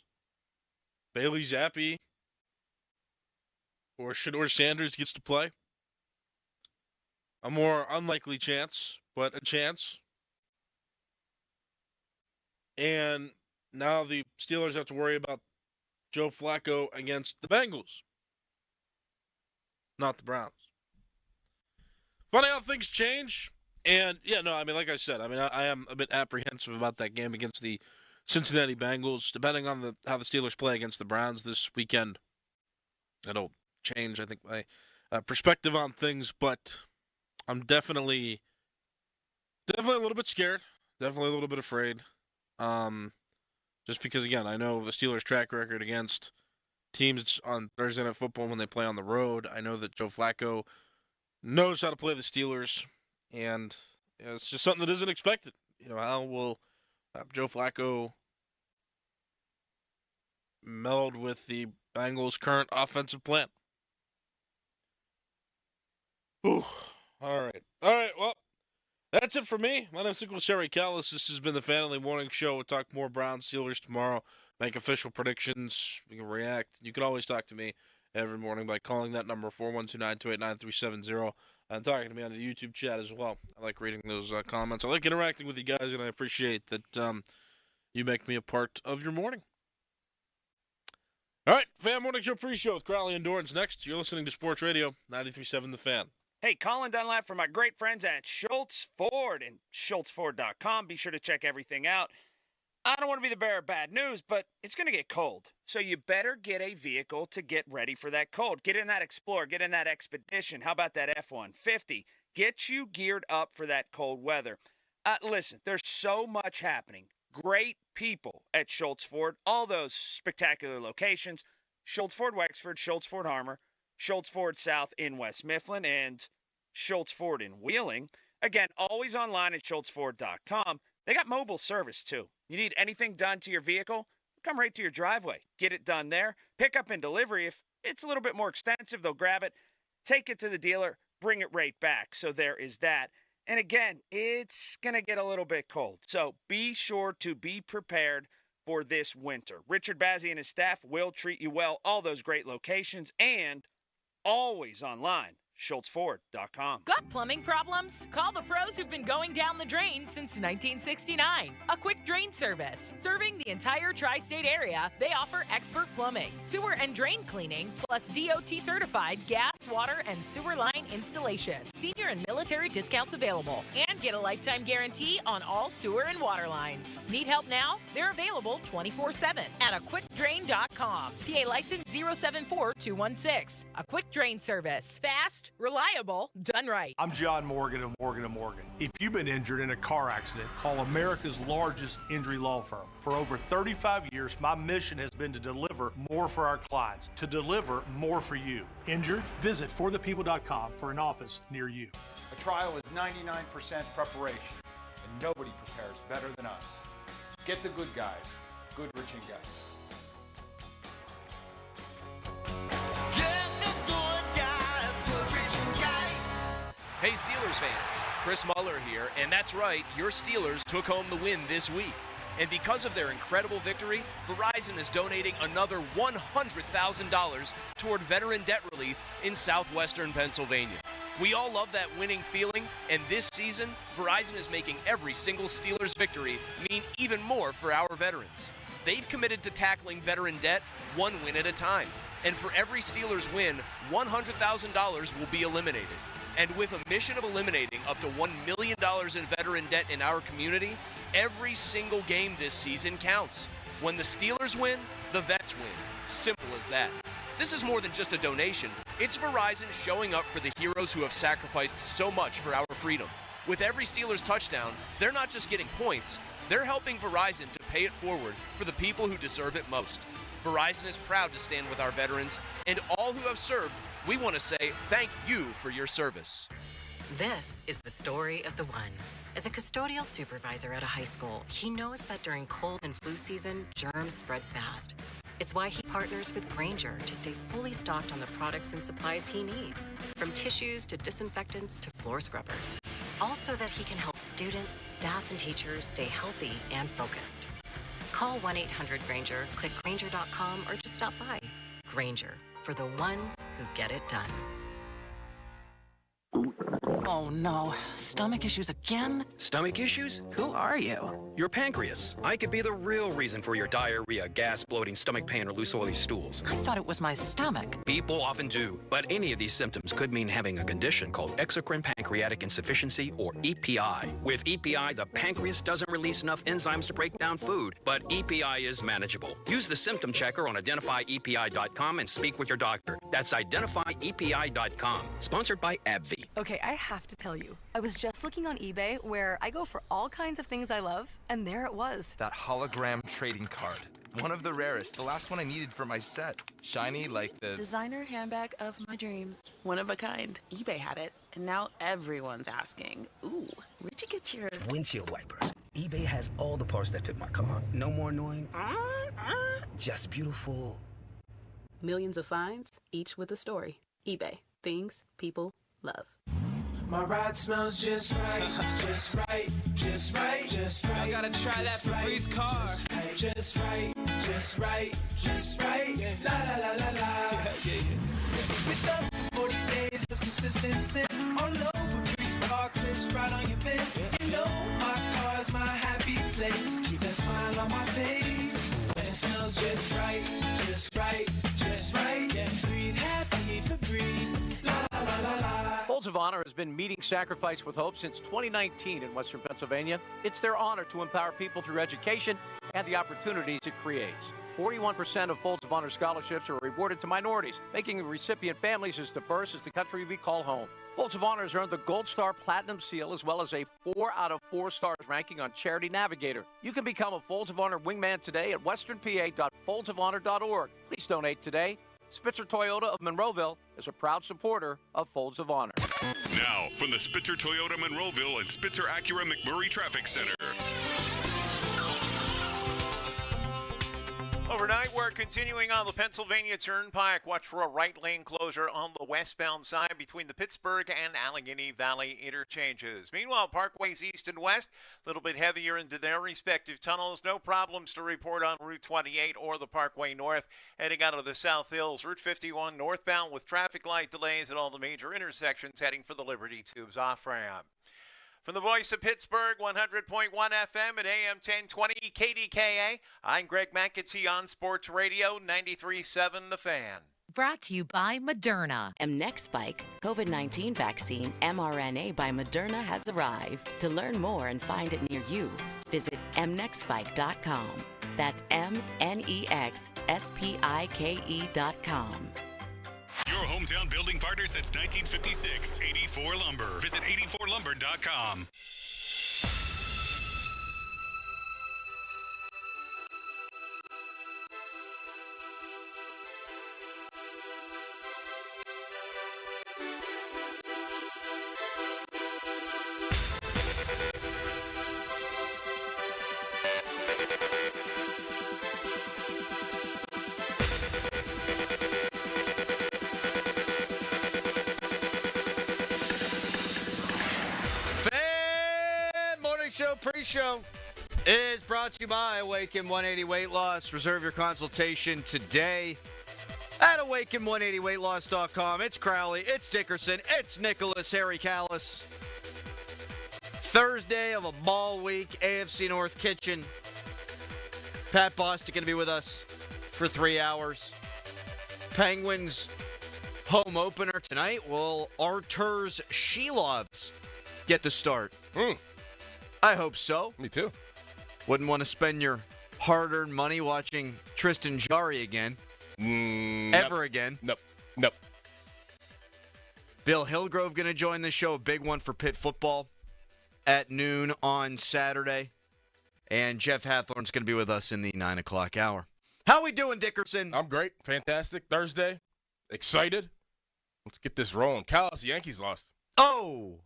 Bailey Zappi or Shedeur Sanders gets to play. A more unlikely chance, but a chance. And now the Steelers have to worry about Joe Flacco against the Bengals, not the Browns. Funny how things change. And, yeah, no, I mean, like I said, I am a bit apprehensive about that game against the Cincinnati Bengals. Depending on how the Steelers play against the Browns this weekend, it'll change, I think, my perspective on things. But I'm definitely a little bit scared, definitely a little bit afraid. Just because, again, I know the Steelers' track record against teams on Thursday Night Football when they play on the road. I know that Joe Flacco knows how to play the Steelers, and it's just something that isn't expected. How will Joe Flacco meld with the Bengals' current offensive plan? Whew. All right. Well, that's it for me. My name is Nicholas Harry Callis. This has been the Family Morning Show. We'll talk more Browns Steelers tomorrow. Make official predictions. We can react. You can always talk to me every morning by calling that number 412-928-9370 and talking to me on the YouTube chat as well. I like reading those comments. I like interacting with you guys, and I appreciate that you make me a part of your morning. All right, Fan Morning Show pre-show with Crowley and Dorrance next. You're listening to Sports Radio 93.7 The Fan. Hey, Colin Dunlap from my great friends at Schultz Ford and SchultzFord.com. Be sure to check everything out. I don't want to be the bearer of bad news, but it's going to get cold. So you better get a vehicle to get ready for that cold. Get in that Explorer. Get in that Expedition. How about that F-150? Get you geared up for that cold weather. Listen, there's so much happening. Great people at Schultz Ford. All those spectacular locations. Schultz Ford Wexford, Schultz Ford Harmer, Schultz Ford South in West Mifflin, and Schultz Ford in Wheeling. Again, always online at SchultzFord.com. They got mobile service, too. You need anything done to your vehicle? Come right to your driveway. Get it done there. Pick up and delivery. If it's a little bit more extensive, they'll grab it, take it to the dealer, bring it right back. So there is that. And again, it's going to get a little bit cold. So be sure to be prepared for this winter. Richard Bazzi and his staff will treat you well. All those great locations and always online. SchultzFord.com. Got plumbing problems? Call the pros who've been going down the drain since 1969. A quick drain service. Serving the entire tri-state area, they offer expert plumbing, sewer and drain cleaning, plus DOT certified gas, water, and sewer line installation. Senior and military discounts available. And get a lifetime guarantee on all sewer and water lines. Need help now? They're available 24/7 at aquickdrain.com. PA license 074216. A quick drain service. Fast, reliable, done right. I'm John Morgan of Morgan & Morgan. If you've been injured in a car accident, call America's largest injury law firm. For over 35 years, my mission has been to deliver more for our clients, to deliver more for you. Injured? Visit forthepeople.com for an office near you. A trial is 99% preparation, and nobody prepares better than us. Get the good guys, Goodrich and Geist. Hey Steelers fans, Chris Muller here, and that's right, your Steelers took home the win this week. And because of their incredible victory, Verizon is donating another $100,000 toward veteran debt relief in southwestern Pennsylvania. We all love that winning feeling, and this season, Verizon is making every single Steelers victory mean even more for our veterans. They've committed to tackling veteran debt one win at a time. And for every Steelers win, $100,000 will be eliminated. And with a mission of eliminating up to $1 million in veteran debt in our community, every single game this season counts. When the Steelers win, the vets win. Simple as that. This is more than just a donation. It's Verizon showing up for the heroes who have sacrificed so much for our freedom. With every Steelers touchdown, they're not just getting points, they're helping Verizon to pay it forward for the people who deserve it most. Verizon is proud to stand with our veterans, and all who have served. We want to say thank you for your service. This is the story of the one. As a custodial supervisor at a high school, he knows that during cold and flu season, germs spread fast. It's why he partners with Grainger to stay fully stocked on the products and supplies he needs, from tissues to disinfectants to floor scrubbers. All so that he can help students, staff, and teachers stay healthy and focused. Call 1-800-GRAINGER, click Grainger.com, or just stop by. Grainger, for the ones who get it done. Oh no, stomach issues again? Stomach issues? Who are you? Your pancreas. I could be the real reason for your diarrhea, gas, bloating, stomach pain, or loose oily stools. I thought it was my stomach. People often do, but any of these symptoms could mean having a condition called exocrine pancreatic insufficiency, or EPI. With EPI, the pancreas doesn't release enough enzymes to break down food, but EPI is manageable. Use the symptom checker on identifyepi.com and speak with your doctor. That's identifyepi.com. Sponsored by AbbVie. Okay, I have to tell you, I was just looking on eBay where I go for all kinds of things I love, and there it was. That hologram trading card. One of the rarest, the last one I needed for my set. Shiny like the Designer handbag of my dreams. One of a kind. eBay had it, and now everyone's asking, ooh, where'd you get your windshield wipers? eBay has all the parts that fit my car. No more annoying, just beautiful. Millions of finds, each with a story. eBay. Things people love. My ride smells just right, just right, just right, just right. I gotta try that Febreze car. Just right, just right, just right. La la la la la. With us, 40 days of consistency. All over Febreze car clips right on your bed. You know my car's my happy place. Keep that smile on my face. When it smells just right, just right, just right. Yeah, breathe happy Febreze. La la la la la. Folds of Honor has been meeting Sacrifice with Hope since 2019 in Western Pennsylvania. It's their honor to empower people through education and the opportunities it creates. 41% of Folds of Honor scholarships are awarded to minorities, making recipient families as diverse as the country we call home. Folds of Honor has earned the Gold Star Platinum Seal as well as a 4 out of 4 stars ranking on Charity Navigator. You can become a Folds of Honor wingman today at westernpa.foldsofhonor.org. Please donate today. Spitzer Toyota of Monroeville is a proud supporter of Folds of Honor. Now, from the Spitzer Toyota Monroeville and Spitzer Acura McMurray Traffic Center, Overnight, we're continuing on the Pennsylvania Turnpike. Watch for a right lane closure on the westbound side between the Pittsburgh and Allegheny Valley interchanges. Meanwhile, parkways east and west, a little bit heavier into their respective tunnels. No problems to report on Route 28 or the Parkway North. Heading out of the South Hills, Route 51 northbound with traffic light delays at all the major intersections heading for the Liberty Tubes off-ramp. From the voice of Pittsburgh, 100.1 FM at AM 1020 KDKA, I'm Greg McAtee on Sports Radio 93.7 The Fan. Brought to you by Moderna. Mnexspike, COVID-19 vaccine mRNA by Moderna has arrived. To learn more and find it near you, visit mnexspike.com. That's MNEXSPIKE.com. Your hometown building partner since 1956, 84 Lumber. Visit 84lumber.com. Pre-show is brought to you by Awaken 180 Weight Loss. Reserve your consultation today at awaken180weightloss.com. It's Crowley, it's Dickerson, it's Nicholas, Harry Callis. Thursday of a ball week, AFC North Kitchen. Pat Bostic going to be with us for 3 hours. Penguins home opener tonight. Will Arturs Shilovs get the start? I hope so. Me too. Wouldn't want to spend your hard-earned money watching Tristan Jarry again. Ever again. Nope. Bill Hillgrove going to join the show. A big one for Pitt football at noon on Saturday. And Jeff Hathorn's going to be with us in the 9 o'clock hour. How we doing, Dickerson? I'm great. Fantastic. Thursday. Excited. Let's get this rolling. Callis, the Yankees lost. Oh!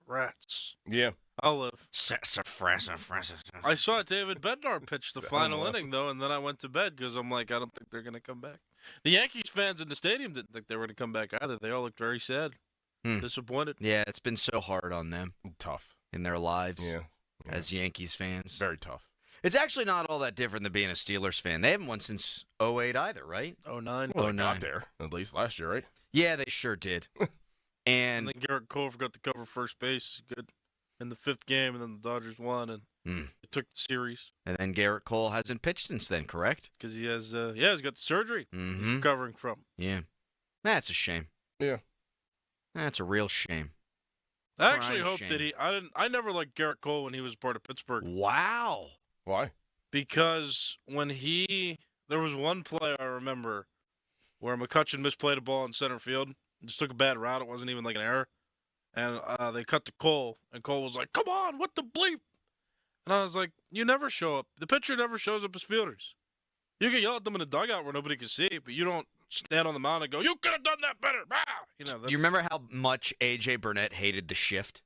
Rats. Yeah. I'll live. I saw David Bednar pitch the final inning, though, and then I went to bed because I'm like, I don't think they're going to come back. The Yankees fans in the stadium didn't think they were going to come back either. They all looked very sad. Disappointed. Yeah, it's been so hard on them. Tough. In their lives as Yankees fans. Very tough. It's actually not all that different than being a Steelers fan. They haven't won since 2008 either, right? 2009. Well, they got there, at least last year, right? Yeah, they sure did. And then Garrett Cole forgot to cover first base. Good in the fifth game, and then the Dodgers won, and it took the series. And then Garrett Cole hasn't pitched since then, correct? Because he has, he's got the surgery he's recovering from. Yeah. That's a shame. Yeah. That's a real shame. I actually hope that I never liked Garrett Cole when he was part of Pittsburgh. Wow. Why? Because when there was one play I remember where McCutchen misplayed a ball in center field. Just took a bad route. It wasn't even like an error. And they cut to Cole, and Cole was like, come on, what the bleep? And I was like, you never show up. The pitcher never shows up as fielders. You can yell at them in the dugout where nobody can see, but you don't stand on the mound and go, you could have done that better. You know, do you remember how much A.J. Burnett hated the shift?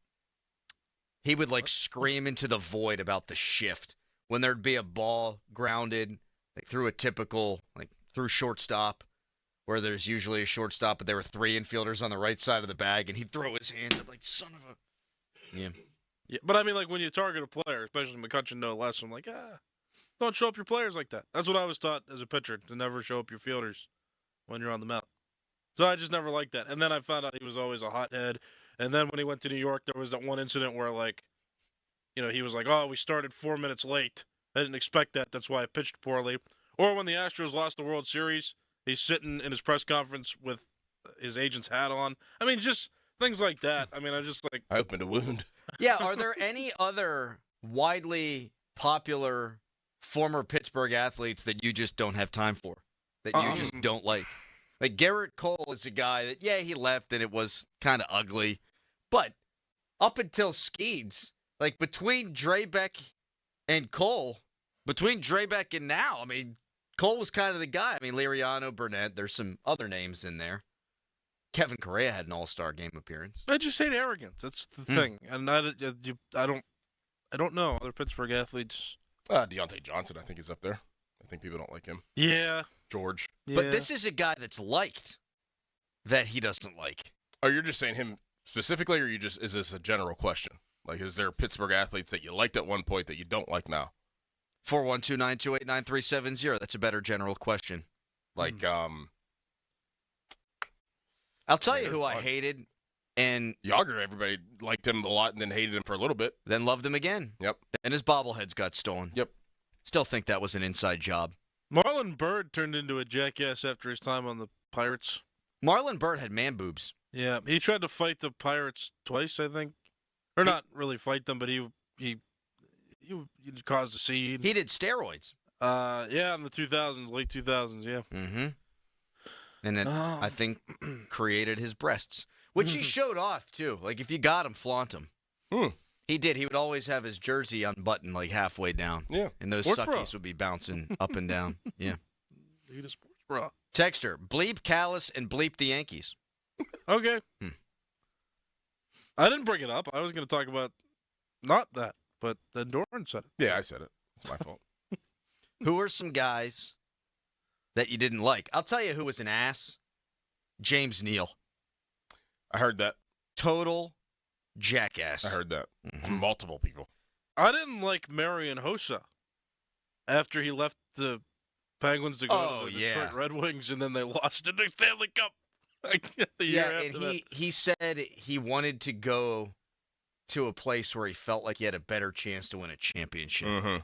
He would, scream into the void about the shift when there'd be a ball grounded, through a typical, through shortstop, where there's usually a shortstop, but there were 3 infielders on the right side of the bag, and he'd throw his hands up like, son of a... Yeah. Yeah, but I mean, when you target a player, especially McCutchen no less, I'm like, don't show up your players like that. That's what I was taught as a pitcher, to never show up your fielders when you're on the mound. So I just never liked that. And then I found out he was always a hothead. And then when he went to New York, there was that one incident where, he was like, oh, we started 4 minutes late. I didn't expect that. That's why I pitched poorly. Or when the Astros lost the World Series, he's sitting in his press conference with his agent's hat on. I mean, just things like that. I mean, I opened a wound. Yeah, are there any other widely popular former Pittsburgh athletes that you just don't have time for? That you just don't like? Like Garrett Cole is a guy that, he left and it was kind of ugly. But up until Skeens, between Drabek and Cole, between Drabek and now, I mean, Cole was kind of the guy. I mean, Liriano, Burnett, there's some other names in there. Kevin Correa had an all-star game appearance. I just hate arrogance. That's the thing. And I don't I don't know. Other Pittsburgh athletes. Deontay Johnson, I think, is up there. I think people don't like him. Yeah. George. Yeah. But this is a guy that's liked that he doesn't like. Oh, you're just saying him specifically, or is this a general question? Like, is there Pittsburgh athletes that you liked at one point that you don't like now? 412-928-9370. That's a better general question. Like, I'll tell you who I hated. And Yager, everybody liked him a lot and then hated him for a little bit. Then loved him again. Yep. And his bobbleheads got stolen. Yep. Still think that was an inside job. Marlon Byrd turned into a jackass after his time on the Pirates. Marlon Byrd had man boobs. Yeah, he tried to fight the Pirates twice, I think. Or not really fight them, but he caused a scene. He did steroids. Yeah, in the 2000s, late 2000s, yeah. Mm-hmm. And it, I think, created his breasts. Which he showed off, too. Like, if you got him, flaunt him. He did. He would always have his jersey unbuttoned, like, halfway down. Yeah. And those Sports suckies bra. would be bouncing up and down. Yeah. Need a sports bra. Texter, bleep Callis and bleep the Yankees. Okay. I didn't bring it up. I was going to talk about not that, but then Doran said it. Yeah, I said it. It's my fault. Who are some guys that you didn't like? I'll tell you who was an ass. James Neal. I heard that. Total jackass. I heard that. Multiple people. I didn't like Marian Hossa after he left the Penguins to go to the Detroit Red Wings, and then they lost in the Stanley Cup the year after that. He said he wanted to go to a place where he felt like he had a better chance to win a championship. Mm-hmm.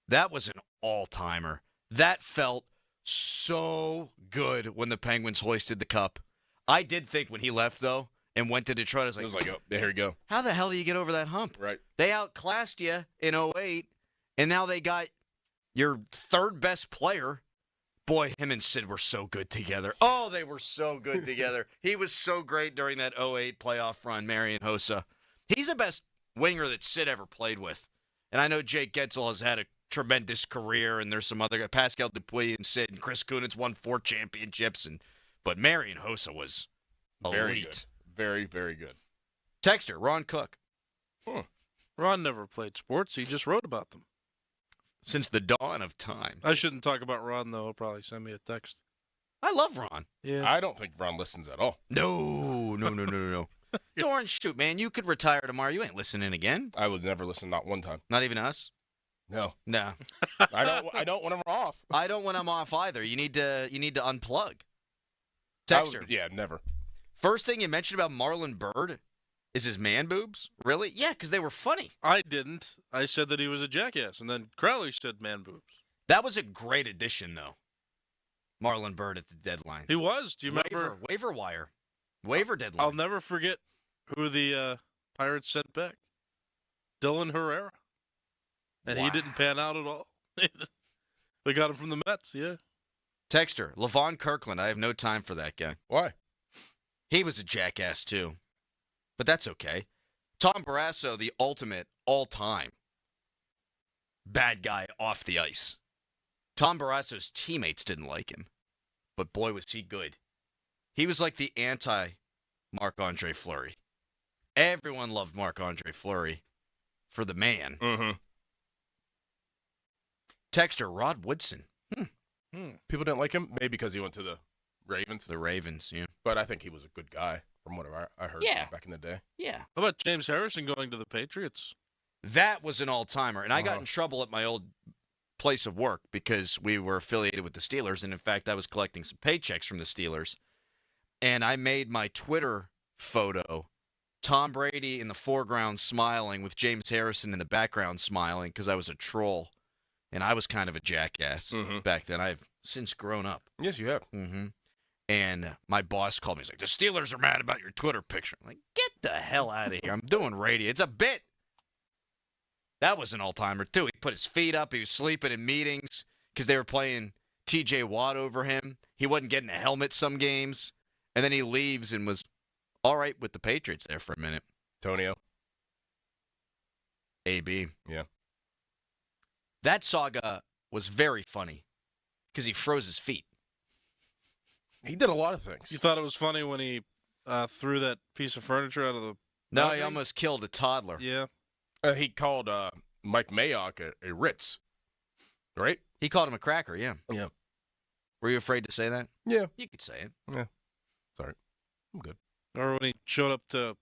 That was an all-timer. That felt so good when the Penguins hoisted the cup. I did think when he left, though, and went to Detroit, I was like, oh, here you go. How the hell do you get over that hump? Right. They outclassed you in 2008, and now they got your third best player. Boy, him and Sid were so good together. Oh, they were so good together. He was so great during that 2008 playoff run, Marian Hossa. He's the best winger that Sid ever played with. And I know Jake Getzel has had a tremendous career, and there's some other guys, Pascal Dupuis and Sid, and Chris Kunitz won 4 championships, but Marian Hossa was elite. Very good. Very, very good. Texter, Ron Cook. Ron never played sports. He just wrote about them. Since the dawn of time. I shouldn't talk about Ron, though. He'll probably send me a text. I love Ron. Yeah. I don't think Ron listens at all. No. Doran, shoot, man, you could retire tomorrow. You ain't listening again. I would never listen, not one time. Not even us? No. No. I don't when I'm off. I don't when I'm off either. You need to unplug. Texter. Yeah, never. First thing you mentioned about Marlon Byrd is his man boobs. Really? Yeah, because they were funny. I didn't. I said that he was a jackass, and then Crowley said man boobs. That was a great addition, though. Marlon Byrd at the deadline. He was. Do you remember? Waiver wire. Waiver deadline. I'll never forget who the Pirates sent back. Dylan Herrera. And he didn't pan out at all. They got him from the Mets, yeah. Texter, Levon Kirkland. I have no time for that guy. Why? He was a jackass, too. But that's okay. Tom Barrasso, the ultimate all-time bad guy off the ice. Tom Barrasso's teammates didn't like him. But boy, was he good. He was like the anti-Marc-Andre Fleury. Everyone loved Marc-Andre Fleury for the man. Mm-hmm. Texter, Rod Woodson. People didn't like him, maybe because he went to the Ravens. The Ravens, yeah. But I think he was a good guy, from what I heard back in the day. Yeah. How about James Harrison going to the Patriots? That was an all-timer. And I got in trouble at my old place of work because we were affiliated with the Steelers. And, in fact, I was collecting some paychecks from the Steelers. And I made my Twitter photo Tom Brady in the foreground smiling with James Harrison in the background smiling because I was a troll. And I was kind of a jackass back then. I've since grown up. Yes, you have. Mm-hmm. And my boss called me. He's like, the Steelers are mad about your Twitter picture. I'm like, get the hell out of here. I'm doing radio. It's a bit. That was an all-timer, too. He put his feet up. He was sleeping in meetings because they were playing T.J. Watt over him. He wasn't getting a helmet some games. And then he leaves and was all right with the Patriots there for a minute. Tonio. A.B. Yeah. That saga was very funny because he froze his feet. He did a lot of things. You thought it was funny when he threw that piece of furniture out of the No, balcony? he almost killed a toddler. Yeah. He called Mike Mayock a Ritz, right? He called him a cracker, yeah. Yeah. Were you afraid to say that? Yeah. You could say it. Yeah. Sorry. I'm good. Or when he showed up to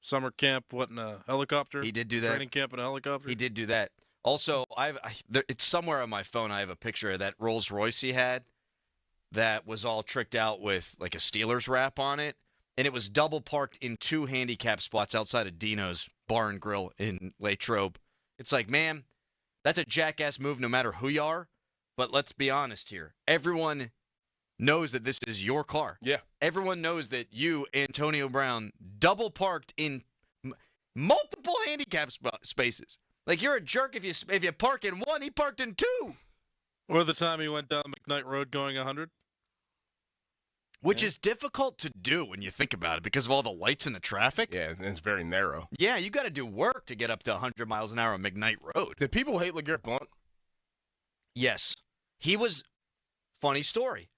summer camp, in a helicopter? He did do that. Training camp in a helicopter? He did do that. Also, it's somewhere on my phone. I have a picture of that Rolls Royce he had that was all tricked out with like a Steelers wrap on it. And it was double parked in 2 handicap spots outside of Dino's Bar and Grill in Latrobe. It's like, man, that's a jackass move no matter who you are. But let's be honest here. Everyone knows that this is your car. Yeah. Everyone knows that you, Antonio Brown, double parked in multiple handicap spaces. Like, you're a jerk if you park in 1, he parked in 2. Or the time he went down McKnight Road going 100. Which is difficult to do when you think about it because of all the lights and the traffic. Yeah, and it's very narrow. Yeah, you got to do work to get up to 100 miles an hour on McKnight Road. Did people hate LeGarrette Blount? Yes. He was, funny story,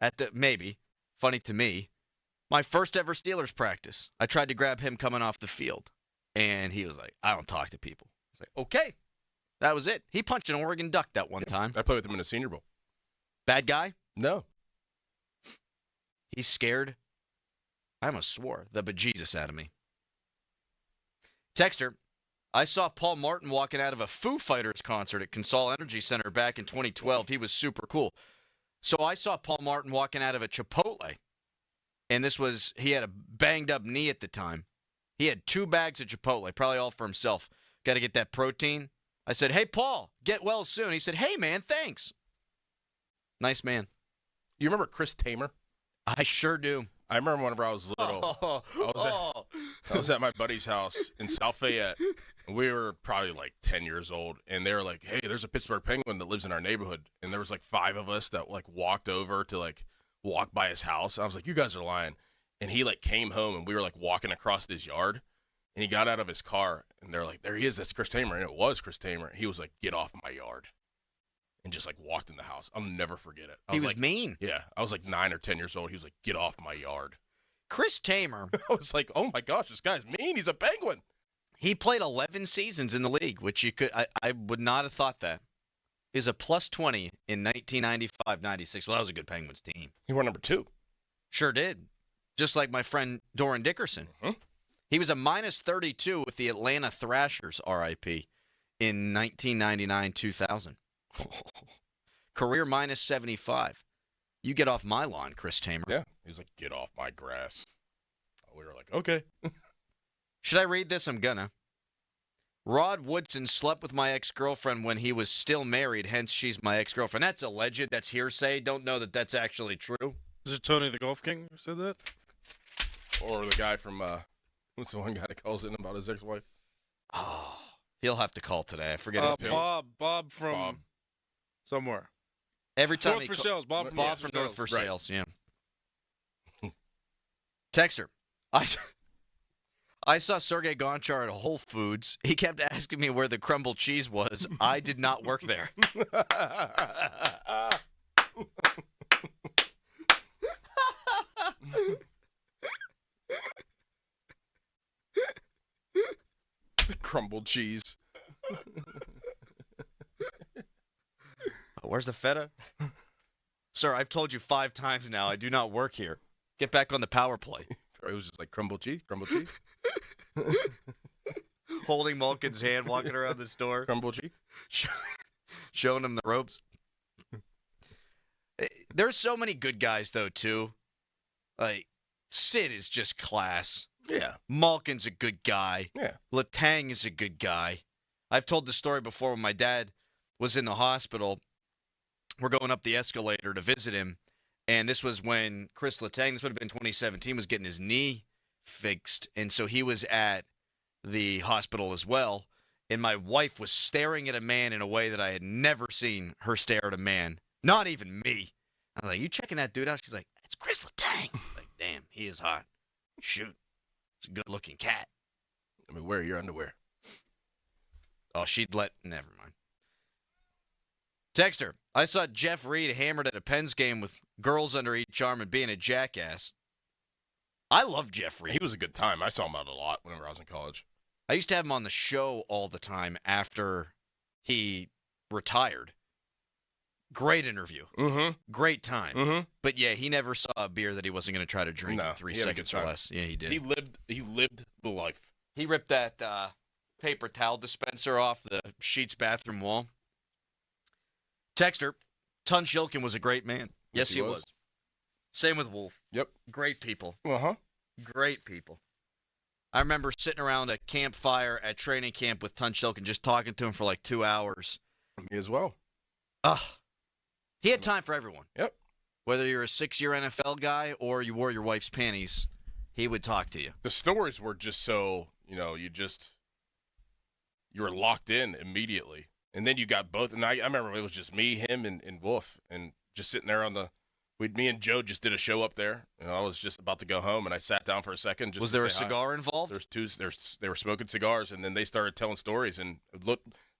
funny to me, my first ever Steelers practice. I tried to grab him coming off the field, and he was like, I don't talk to people. I was like, okay. That was it. He punched an Oregon Duck that one time. I played with him in a Senior Bowl. Bad guy? No. He's scared. I almost swore the bejesus out of me. Texter, I saw Paul Martin walking out of a Foo Fighters concert at Consol Energy Center back in 2012. He was super cool. So I saw Paul Martin walking out of a Chipotle. And he had a banged up knee at the time. He had 2 bags of Chipotle, probably all for himself. Got to get that protein. I said, hey, Paul, get well soon. He said, hey, man, thanks. Nice man. You remember Chris Tamer? I sure do. I remember whenever I was little, I was at my buddy's house in South Fayette. And we were probably like 10 years old, and they were like, hey, there's a Pittsburgh Penguin that lives in our neighborhood. And there was like 5 of us that like walked over to like walk by his house. I was like, you guys are lying. And he like came home, and we were like walking across his yard, and he got out of his car, and they're like, there he is, that's Chris Tamer. And it was Chris Tamer. He was like, get off my yard. And just like walked in the house. I'll never forget it. He was like, mean. Yeah. I was like 9 or 10 years old. He was like, get off my yard. Chris Tamer. I was like, oh my gosh, this guy's mean. He's a Penguin. He played 11 seasons in the league, which I would not have thought that. Is a plus 20 in 1995-96. Well, that was a good Penguins team. He wore number 2. Sure did. Just like my friend Doran Dickerson. Uh-huh. He was a minus 32 with the Atlanta Thrashers, RIP, in 1999-2000. Career minus 75. You get off my lawn, Chris Tamer. Yeah. He was like, get off my grass. We were like, okay. Should I read this? I'm gonna. Rod Woodson slept with my ex-girlfriend when he was still married, hence she's my ex-girlfriend. That's alleged. That's hearsay. Don't know that that's actually true. Is it Tony the Golf King who said that? Or the guy from, what's the one guy that calls in about his ex-wife? Oh, he'll have to call today. I forget his name. Bob from somewhere. Every time North for Sales. Bob from North for Sales. Sales, yeah. Texter, I saw Sergey Gonchar at Whole Foods. He kept asking me where the crumbled cheese was. I did not work there. The crumbled cheese. Where's the feta? Sir, I've told you 5 times now. I do not work here. Get back on the power play. It was just like crumbled cheese, crumbled cheese. Holding Malkin's hand, walking around the store. Crumbled cheese. Showing him the ropes. There's so many good guys, though, too. Like, Sid is just class. Yeah. Malkin's a good guy. Yeah. Letang is a good guy. I've told the story before when my dad was in the hospital. We're going up the escalator to visit him. And this was when Chris Letang, this would have been 2017, was getting his knee fixed. And so he was at the hospital as well. And my wife was staring at a man in a way that I had never seen her stare at a man. Not even me. I was like, you checking that dude out? She's like, it's Chris Letang. Like, damn, he is hot. Shoot. It's a good-looking cat. I mean, wear your underwear. Oh, never mind. Texter, I saw Jeff Reed hammered at a Pens game with girls under each arm and being a jackass. I love Jeff Reed. He was a good time. I saw him out a lot whenever I was in college. I used to have him on the show all the time after he retired. Great interview. Great time. But yeah, he never saw a beer that he wasn't going to try to drink in 3 seconds or less. Yeah, he did. He lived the life. He ripped that paper towel dispenser off the Sheets bathroom wall. Texter, Tun Shilkin was a great man. Yes, he was. Same with Wolf. Yep. Great people. Uh-huh. Great people. I remember sitting around a campfire at training camp with Tun Shilkin, just talking to him for like 2 hours. Me as well. He had time for everyone. Yep. Whether you're a 6-year NFL guy or you wore your wife's panties, he would talk to you. The stories were just so, you were locked in immediately. And then you got both. And I remember it was just me, him, and Wolf. And just sitting there me and Joe just did a show up there. I was just about to go home, and I sat down for a second. Was there a cigar involved? They were smoking cigars, and then they started telling stories. And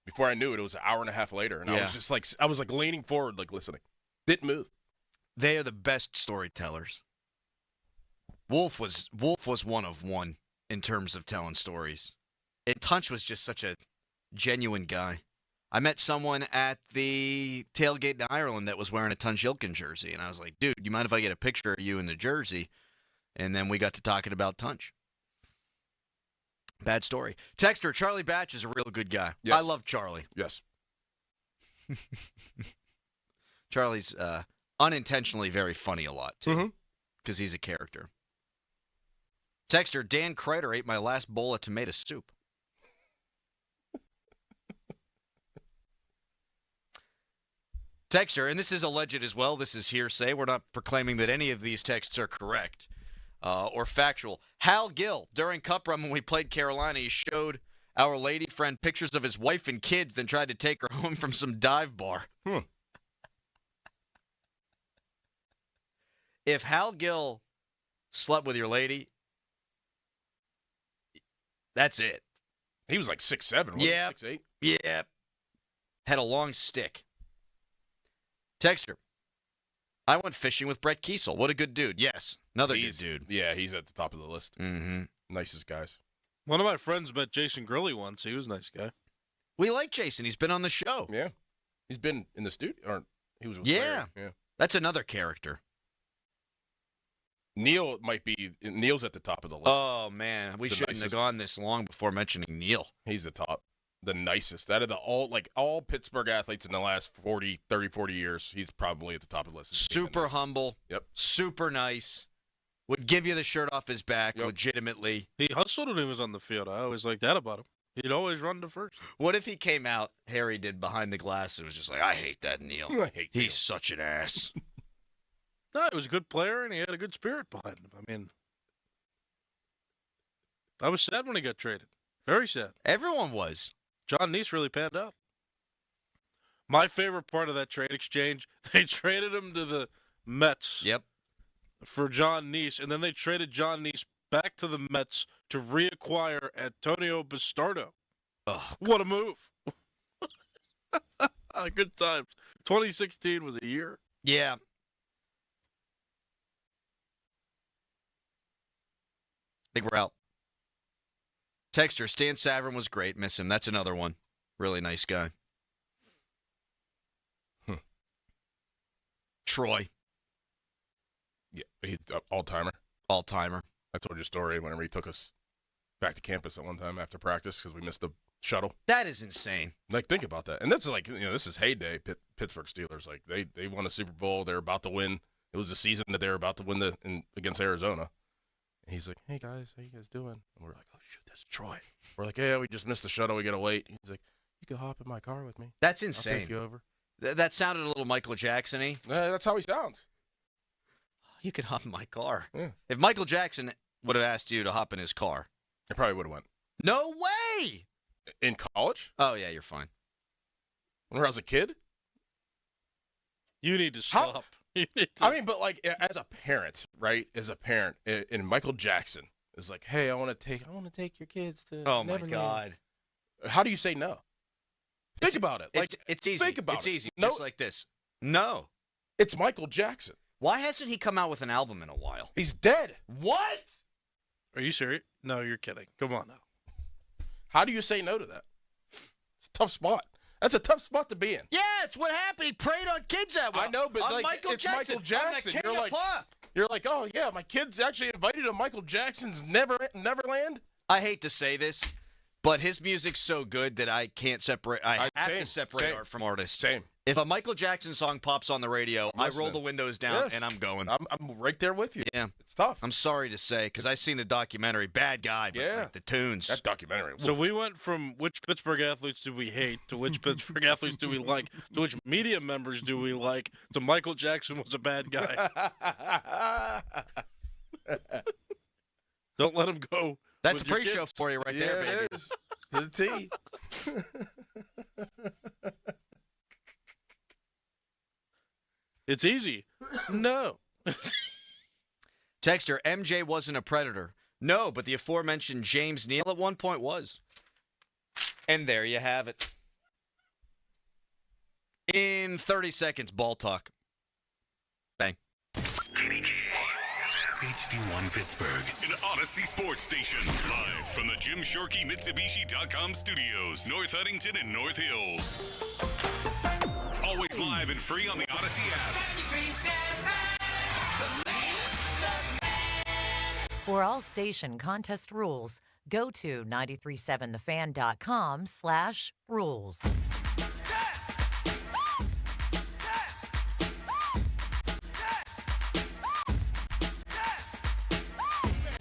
before I knew it, it was an hour and a half later. And I was just like, leaning forward, like listening. Didn't move. They are the best storytellers. Wolf was one of one in terms of telling stories. And Tunch was just such a genuine guy. I met someone at the tailgate in Ireland that was wearing a Tun Shilkin jersey, and I was like, dude, you mind if I get a picture of you in the jersey? And then we got to talking about Tunch. Bad story. Texter, Charlie Batch is a real good guy. Yes. I love Charlie. Yes. Charlie's unintentionally very funny a lot, too, because he's a character. Texter, Dan Kreider ate my last bowl of tomato soup. Texter, and this is alleged as well. This is hearsay. We're not proclaiming that any of these texts are correct or factual. Hal Gill, during Cup Run when we played Carolina, he showed our lady friend pictures of his wife and kids, then tried to take her home from some dive bar. If Hal Gill slept with your lady, that's it. He was like 6'7", wasn't he? 6'8"? Yeah. Had a long stick. Texter, I went fishing with Brett Kiesel. What a good dude. Yes, another good dude. Yeah, he's at the top of the list. Mm-hmm. Nicest guys. One of my friends met Jason Grilly once. He was a nice guy. We like Jason. He's been on the show. Yeah. He's been in the studio. Or he was with yeah. Larry. Yeah. That's another character. Neil's at the top of the list. Oh, man. We shouldn't have gone this long before mentioning Neil. He's the top. The nicest. Out of all Pittsburgh athletes in the last 40 years, he's probably at the top of the list. Super humble. Yep. Super nice. Would give you the shirt off his back legitimately. He hustled when he was on the field. I always liked that about him. He'd always run to first. What if he came out, Harry did, behind the glass, and was just like, I hate that Neil. He's such an ass. No, he was a good player, and he had a good spirit behind him. I mean, I was sad when he got traded. Very sad. Everyone was. John Neese really panned out. My favorite part of that trade exchange, they traded him to the Mets. Yep. For John Neese, and then they traded John Neese back to the Mets to reacquire Antonio Bastardo. Oh, what a move. Good times. 2016 was a year. Yeah. I think we're out. Texter, Stan Savran was great. Miss him. That's another one. Really nice guy. Troy. Yeah, he's an all-timer. All-timer. I told you a story whenever he took us back to campus at one time after practice because we missed the shuttle. That is insane. Like, think about that. And that's like, this is heyday Pittsburgh Steelers. Like, they won a Super Bowl. They're about to win. It was the season that they were about to win against Arizona. And he's like, hey, guys, how you guys doing? And we're like, oh, shoot, that's Troy. We're like, yeah, we just missed the shuttle. We got to wait. He's like, you can hop in my car with me. That's insane. I'll take you over. That sounded a little Michael Jackson-y. That's how he sounds. You could hop in my car. Yeah. If Michael Jackson would have asked you to hop in his car. I probably would have went. No way! In college? Oh, yeah, you're fine. When I was a kid? You need to stop. I mean, but like as a parent, right? As a parent, and Michael Jackson is like, "Hey, I want to take your kids to." Oh my God! How do you say no? Think about it. Like it's easy. Think about it's it. easy. No, just like this. No, it's Michael Jackson. Why hasn't he come out with an album in a while? He's dead. What? Are you serious? No, you're kidding. Come on now. How do you say no to that? It's a tough spot. That's a tough spot to be in. Yeah, it's what happened. He preyed on kids that way. I know, but on like, Michael it's Jackson. Michael Jackson. I'm the king of pop. You're like, oh, yeah, my kid's actually invited to Michael Jackson's Neverland. I hate to say this, but his music's so good that I can't separate. I have to separate art from artist. Same. If a Michael Jackson song pops on the radio, I roll the windows down Yes. and I'm going. I'm right there with you. Yeah. It's tough. I'm sorry to say, because I seen the documentary, bad guy, but like the tunes. That documentary. So we went from which Pittsburgh athletes do we hate to which Pittsburgh athletes do we like to which media members do we like to Michael Jackson was a bad guy. Don't let him go. That's a with your pre-show kids. for you right Yeah, there, baby. it is. To the T. It's easy. No. Texter, MJ wasn't a predator. No, but the aforementioned James Neal at one point was. And there you have it. In 30 seconds, ball talk. Bang. HD1 Pittsburgh, an Odyssey Sports Station. Live from the Jim Shorkey Mitsubishi.com studios, North Huntington and North Hills. Always live and free on the Odyssey app. For all station contest rules, go to 937thefan.com/rules.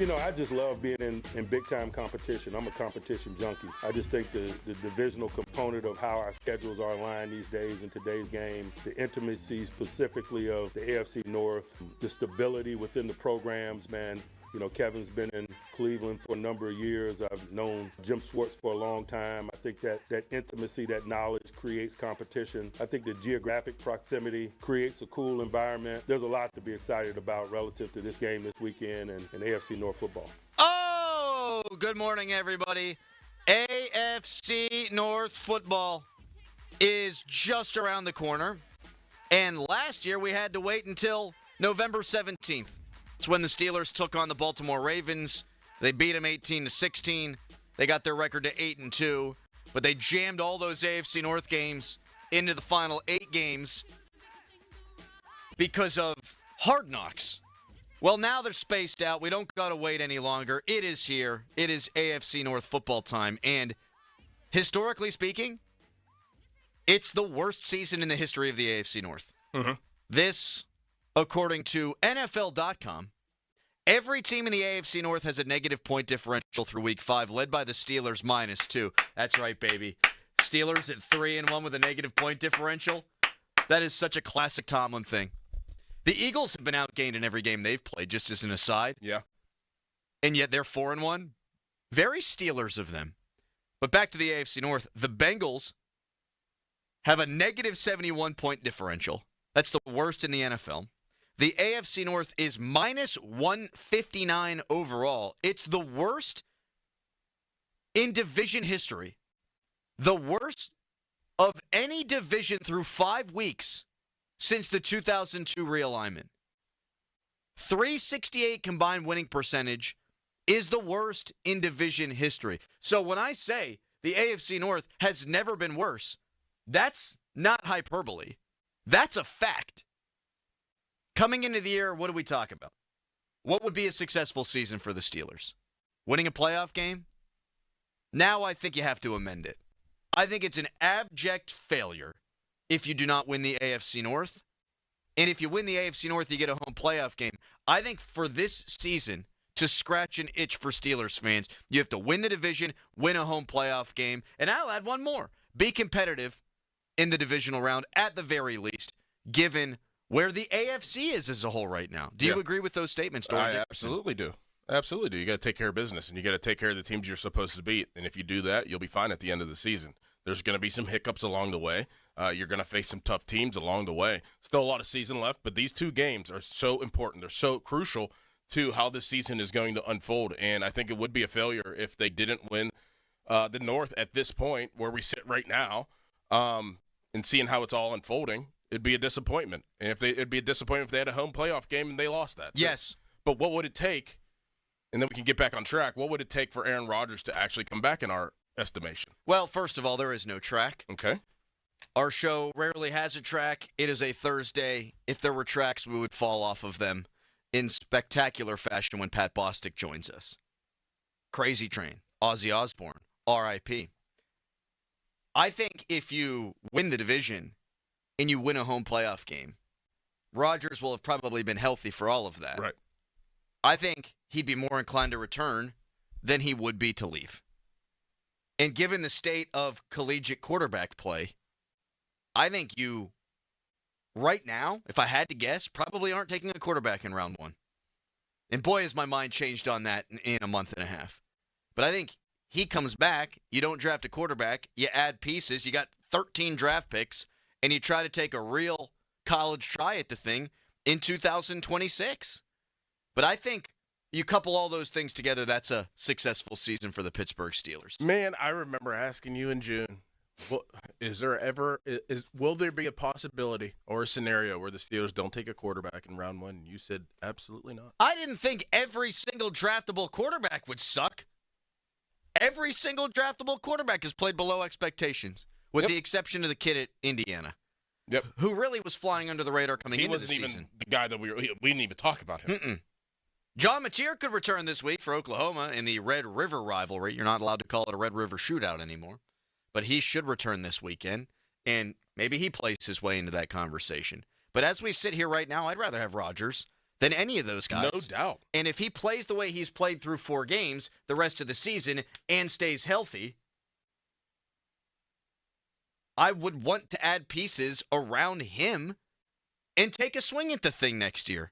You know, I just love being in big-time competition. I'm a competition junkie. I just think the divisional component of how our schedules are aligned these days in today's game, the intimacy specifically of the AFC North, the stability within the programs, man. You know, Kevin's been in Cleveland for a number of years. I've known Jim Schwartz for a long time. I think that intimacy, that knowledge creates competition. I think the geographic proximity creates a cool environment. There's a lot to be excited about relative to this game this weekend and AFC North football. Oh, good morning, everybody. AFC North football is just around the corner. And last year we had to wait until November 17th. It's when the Steelers took on the Baltimore Ravens. They beat them 18-16. They got their record to 8-2, but they jammed all those AFC North games into the final 8 games because of Hard Knocks. Well, now they're spaced out. We don't got to wait any longer. It is here. It is AFC North football time, and historically speaking, it's the worst season in the history of the AFC North. Mm-hmm. This, according to NFL.com, every team in the AFC North has a negative point differential through Week 5, led by the Steelers -2. That's right, baby. Steelers at 3-1 with a negative point differential. That is such a classic Tomlin thing. The Eagles have been outgained in every game they've played, just as an aside. Yeah. And yet they're 4-1. Very Steelers of them. But back to the AFC North, the Bengals have a negative 71-point differential. That's the worst in the NFL. The AFC North is -159 overall. It's the worst in division history. The worst of any division through 5 weeks since the 2002 realignment. 368 combined winning percentage is the worst in division history. So when I say the AFC North has never been worse, that's not hyperbole. That's a fact. Coming into the year, what do we talk about? What would be a successful season for the Steelers? Winning a playoff game? Now I think you have to amend it. I think it's an abject failure if you do not win the AFC North. And if you win the AFC North, you get a home playoff game. I think for this season, to scratch an itch for Steelers fans, you have to win the division, win a home playoff game, and I'll add one more. Be competitive in the divisional round at the very least, given where the AFC is as a whole right now. Do you agree with those statements, Dorian I Dickerson? absolutely do. Absolutely do. You got to take care of business, and you got to take care of the teams you're supposed to beat. And if you do that, you'll be fine at the end of the season. There's going to be some hiccups along the way. You're going to face some tough teams along the way. Still a lot of season left, but these 2 games are so important. They're so crucial to how this season is going to unfold. And I think it would be a failure if they didn't win the North at this point where we sit right now, and seeing how it's all unfolding. It'd be a disappointment. And it'd be a disappointment if they had a home playoff game and they lost that. Yes. But what would it take, and then we can get back on track, what would it take for Aaron Rodgers to actually come back in our estimation? Well, first of all, there is no track. Okay. Our show rarely has a track. It is a Thursday. If there were tracks, we would fall off of them in spectacular fashion when Pat Bostic joins us. Crazy Train, Ozzy Osbourne, R.I.P. I think if you win the division and you win a home playoff game, Rodgers will have probably been healthy for all of that. Right. I think he'd be more inclined to return than he would be to leave. And given the state of collegiate quarterback play, I think you, right now, if I had to guess, probably aren't taking a quarterback in round one. And boy, has my mind changed on that in a month and a half. But I think he comes back, you don't draft a quarterback, you add pieces, you got 13 draft picks, and you try to take a real college try at the thing in 2026. But I think you couple all those things together, that's a successful season for the Pittsburgh Steelers. Man, I remember asking you in June, will there be a possibility or a scenario where the Steelers don't take a quarterback in round one? And you said absolutely not. I didn't think every single draftable quarterback would suck. Every single draftable quarterback has played below expectations, with the exception of the kid at Indiana. Yep. Who really was flying under the radar coming into the season. He wasn't even the guy that we didn't even talk about him. Mm-mm. John Matier could return this week for Oklahoma in the Red River rivalry. You're not allowed to call it a Red River shootout anymore. But he should return this weekend, and maybe he plays his way into that conversation. But as we sit here right now, I'd rather have Rodgers than any of those guys. No doubt. And if he plays the way he's played through 4 games the rest of the season and stays healthy, I would want to add pieces around him and take a swing at the thing next year.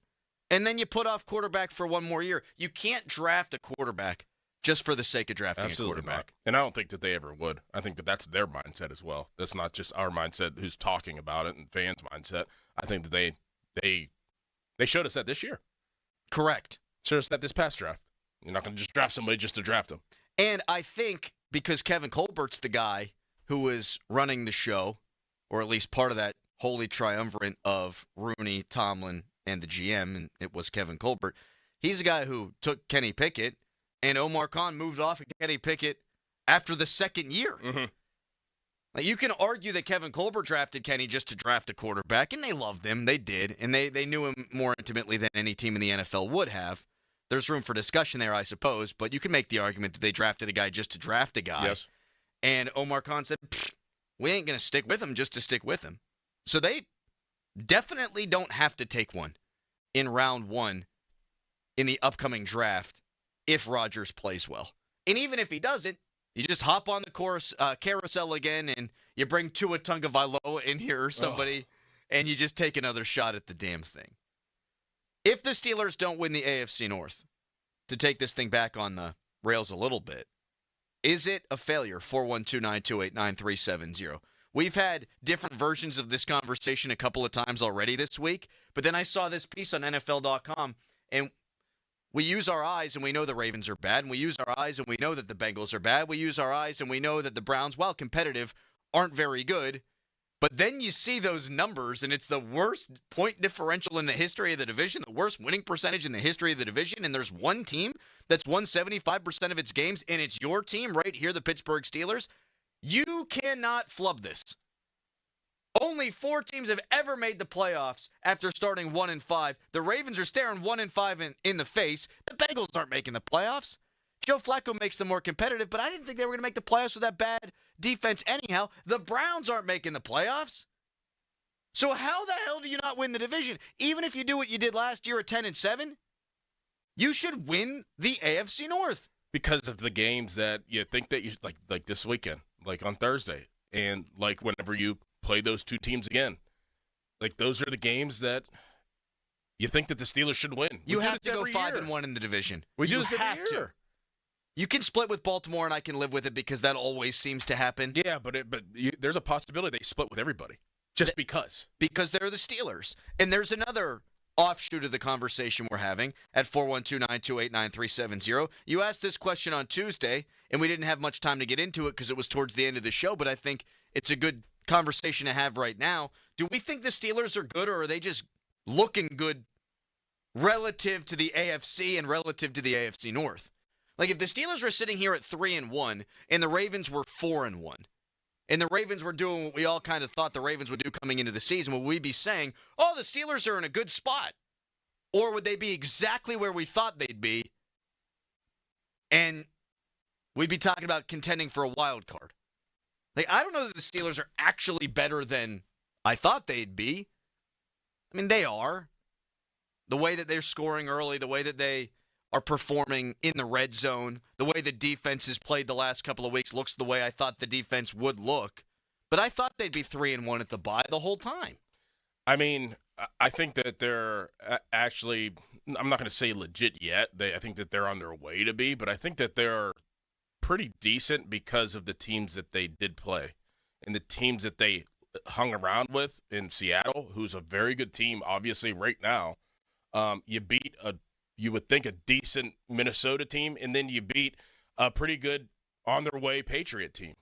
And then you put off quarterback for one more year. You can't draft a quarterback just for the sake of drafting Absolutely a quarterback. Not. And I don't think that they ever would. I think that that's their mindset as well. That's not just our mindset who's talking about it and fans' mindset. I think that they showed us that this year. Correct. Showed us that this past draft. You're not going to just draft somebody just to draft them. And I think because Kevin Colbert's the guy who is running the show, or at least part of that holy triumvirate of Rooney, Tomlin, and the GM, and it was Kevin Colbert, he's the guy who took Kenny Pickett, and Omar Khan moved off of Kenny Pickett after the second year. Mm-hmm. Like, you can argue that Kevin Colbert drafted Kenny just to draft a quarterback, and they loved him. They did, and they knew him more intimately than any team in the NFL would have. There's room for discussion there, I suppose, but you can make the argument that they drafted a guy just to draft a guy. Yes. And Omar Khan said, we ain't going to stick with him just to stick with him. So they definitely don't have to take one in round one in the upcoming draft if Rodgers plays well. And even if he doesn't, you just hop on the carousel again and you bring Tua Tagovailoa in here or somebody, and you just take another shot at the damn thing. If the Steelers don't win the AFC North, to take this thing back on the rails a little bit, is it a failure? 412-928-9370. We've had different versions of this conversation a couple of times already this week, but then I saw this piece on NFL.com, and we use our eyes and we know the Ravens are bad, and we use our eyes and we know that the Bengals are bad. We use our eyes and we know that the Browns, while competitive, aren't very good. But then you see those numbers, and it's the worst point differential in the history of the division, the worst winning percentage in the history of the division, and there's one team that's won 75% of its games, and it's your team right here, the Pittsburgh Steelers. You cannot flub this. Only 4 teams have ever made the playoffs after starting 1-5. The Ravens are staring 1-5 in the face. The Bengals aren't making the playoffs. Joe Flacco makes them more competitive, but I didn't think they were going to make the playoffs with that bad defense anyhow. The Browns aren't making the playoffs. So how the hell do you not win the division? Even if you do what you did last year at 10-7, you should win the AFC North. Because of the games that you think that you like this weekend, like on Thursday, and like whenever you play those 2 teams again. Like, those are the games that you think that the Steelers should win. You have to go 5-1 in the division. We do this every year. You can split with Baltimore, and I can live with it because that always seems to happen. Yeah, but there's a possibility they split with everybody just because. Because they're the Steelers. And there's another offshoot of the conversation we're having at 412-928-9370. You asked this question on Tuesday, and we didn't have much time to get into it because it was towards the end of the show, but I think it's a good conversation to have right now. Do we think the Steelers are good, or are they just looking good relative to the AFC and relative to the AFC North? Like, if the Steelers were sitting here at 3-1 and the Ravens were 4-1, and the Ravens were doing what we all kind of thought the Ravens would do coming into the season, would we be saying, oh, the Steelers are in a good spot? Or would they be exactly where we thought they'd be, and we'd be talking about contending for a wild card? Like, I don't know that the Steelers are actually better than I thought they'd be. I mean, they are. The way that they're scoring early, the way that they are performing in the red zone, the way the defense has played the last couple of weeks looks the way I thought the defense would look. But I thought they'd be 3-1 at the bye the whole time. I mean, I think that they're actually, I'm not going to say legit yet. I think that they're on their way to be, but I think that they're pretty decent because of the teams that they did play and the teams that they hung around with in Seattle, who's a very good team, obviously, right now. You beat you would think a decent Minnesota team, and then you beat a pretty good on-their-way Patriot team.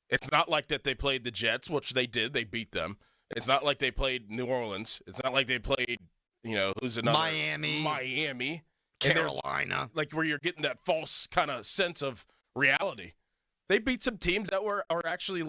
It's not like that they played the Jets, which they did. They beat them. It's not like they played New Orleans. It's not like they played, who's another? Miami. Carolina. Like where you're getting that false kind of sense of reality. They beat some teams that are actually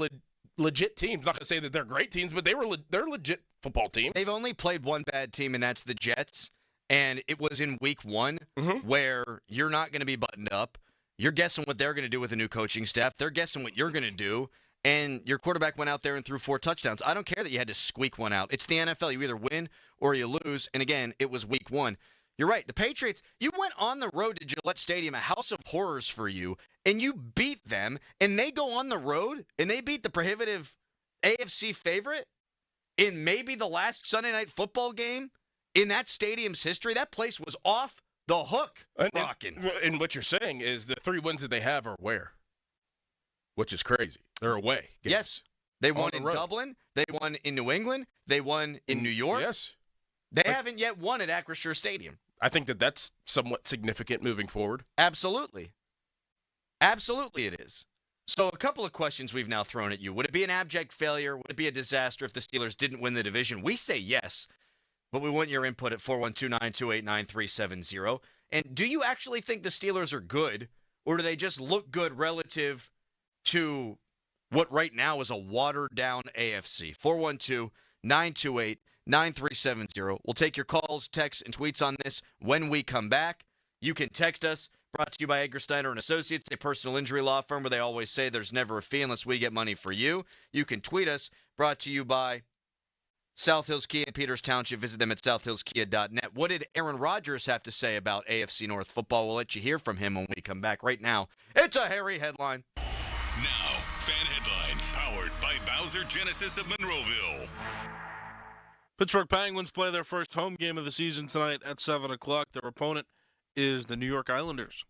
legit teams. Not going to say that they're great teams, but they're legit football teams. They've only played one bad team, and that's the Jets. And it was in week 1 where you're not going to be buttoned up. You're guessing what they're going to do with the new coaching staff. They're guessing what you're going to do. And your quarterback went out there and threw 4 touchdowns. I don't care that you had to squeak one out. It's the NFL. You either win or you lose. And again, it was week 1. You're right. The Patriots, you went on the road to Gillette Stadium, a house of horrors for you, and you beat them. And they go on the road and they beat the prohibitive AFC favorite in maybe the last Sunday night football game in that stadium's history. That place was off the hook rocking. And what you're saying is the 3 wins that they have are where? Which is crazy. They're away. Yes. They won in Dublin. They won in New England. They won in New York. Yes. They haven't yet won at Acrisure Stadium. I think that that's somewhat significant moving forward. Absolutely. Absolutely it is. So a couple of questions we've now thrown at you. Would it be an abject failure? Would it be a disaster if the Steelers didn't win the division? We say yes, but we want your input at 412-928-9370. And do you actually think the Steelers are good, or do they just look good relative to what right now is a watered-down AFC? 412-928-9370. We'll take your calls, texts, and tweets on this when we come back. You can text us. Brought to you by Edgar Steiner & Associates, a personal injury law firm where they always say there's never a fee unless we get money for you. You can tweet us. Brought to you by South Hills Kia in Peters Township. Visit them at southhillskia.net. What did Aaron Rodgers have to say about AFC North football? We'll let you hear from him when we come back. Right now, it's a Harry headline. Now, fan headlines powered by Bowser Genesis of Monroeville. Pittsburgh Penguins play their first home game of the season tonight at 7 o'clock. Their opponent is the New York Islanders.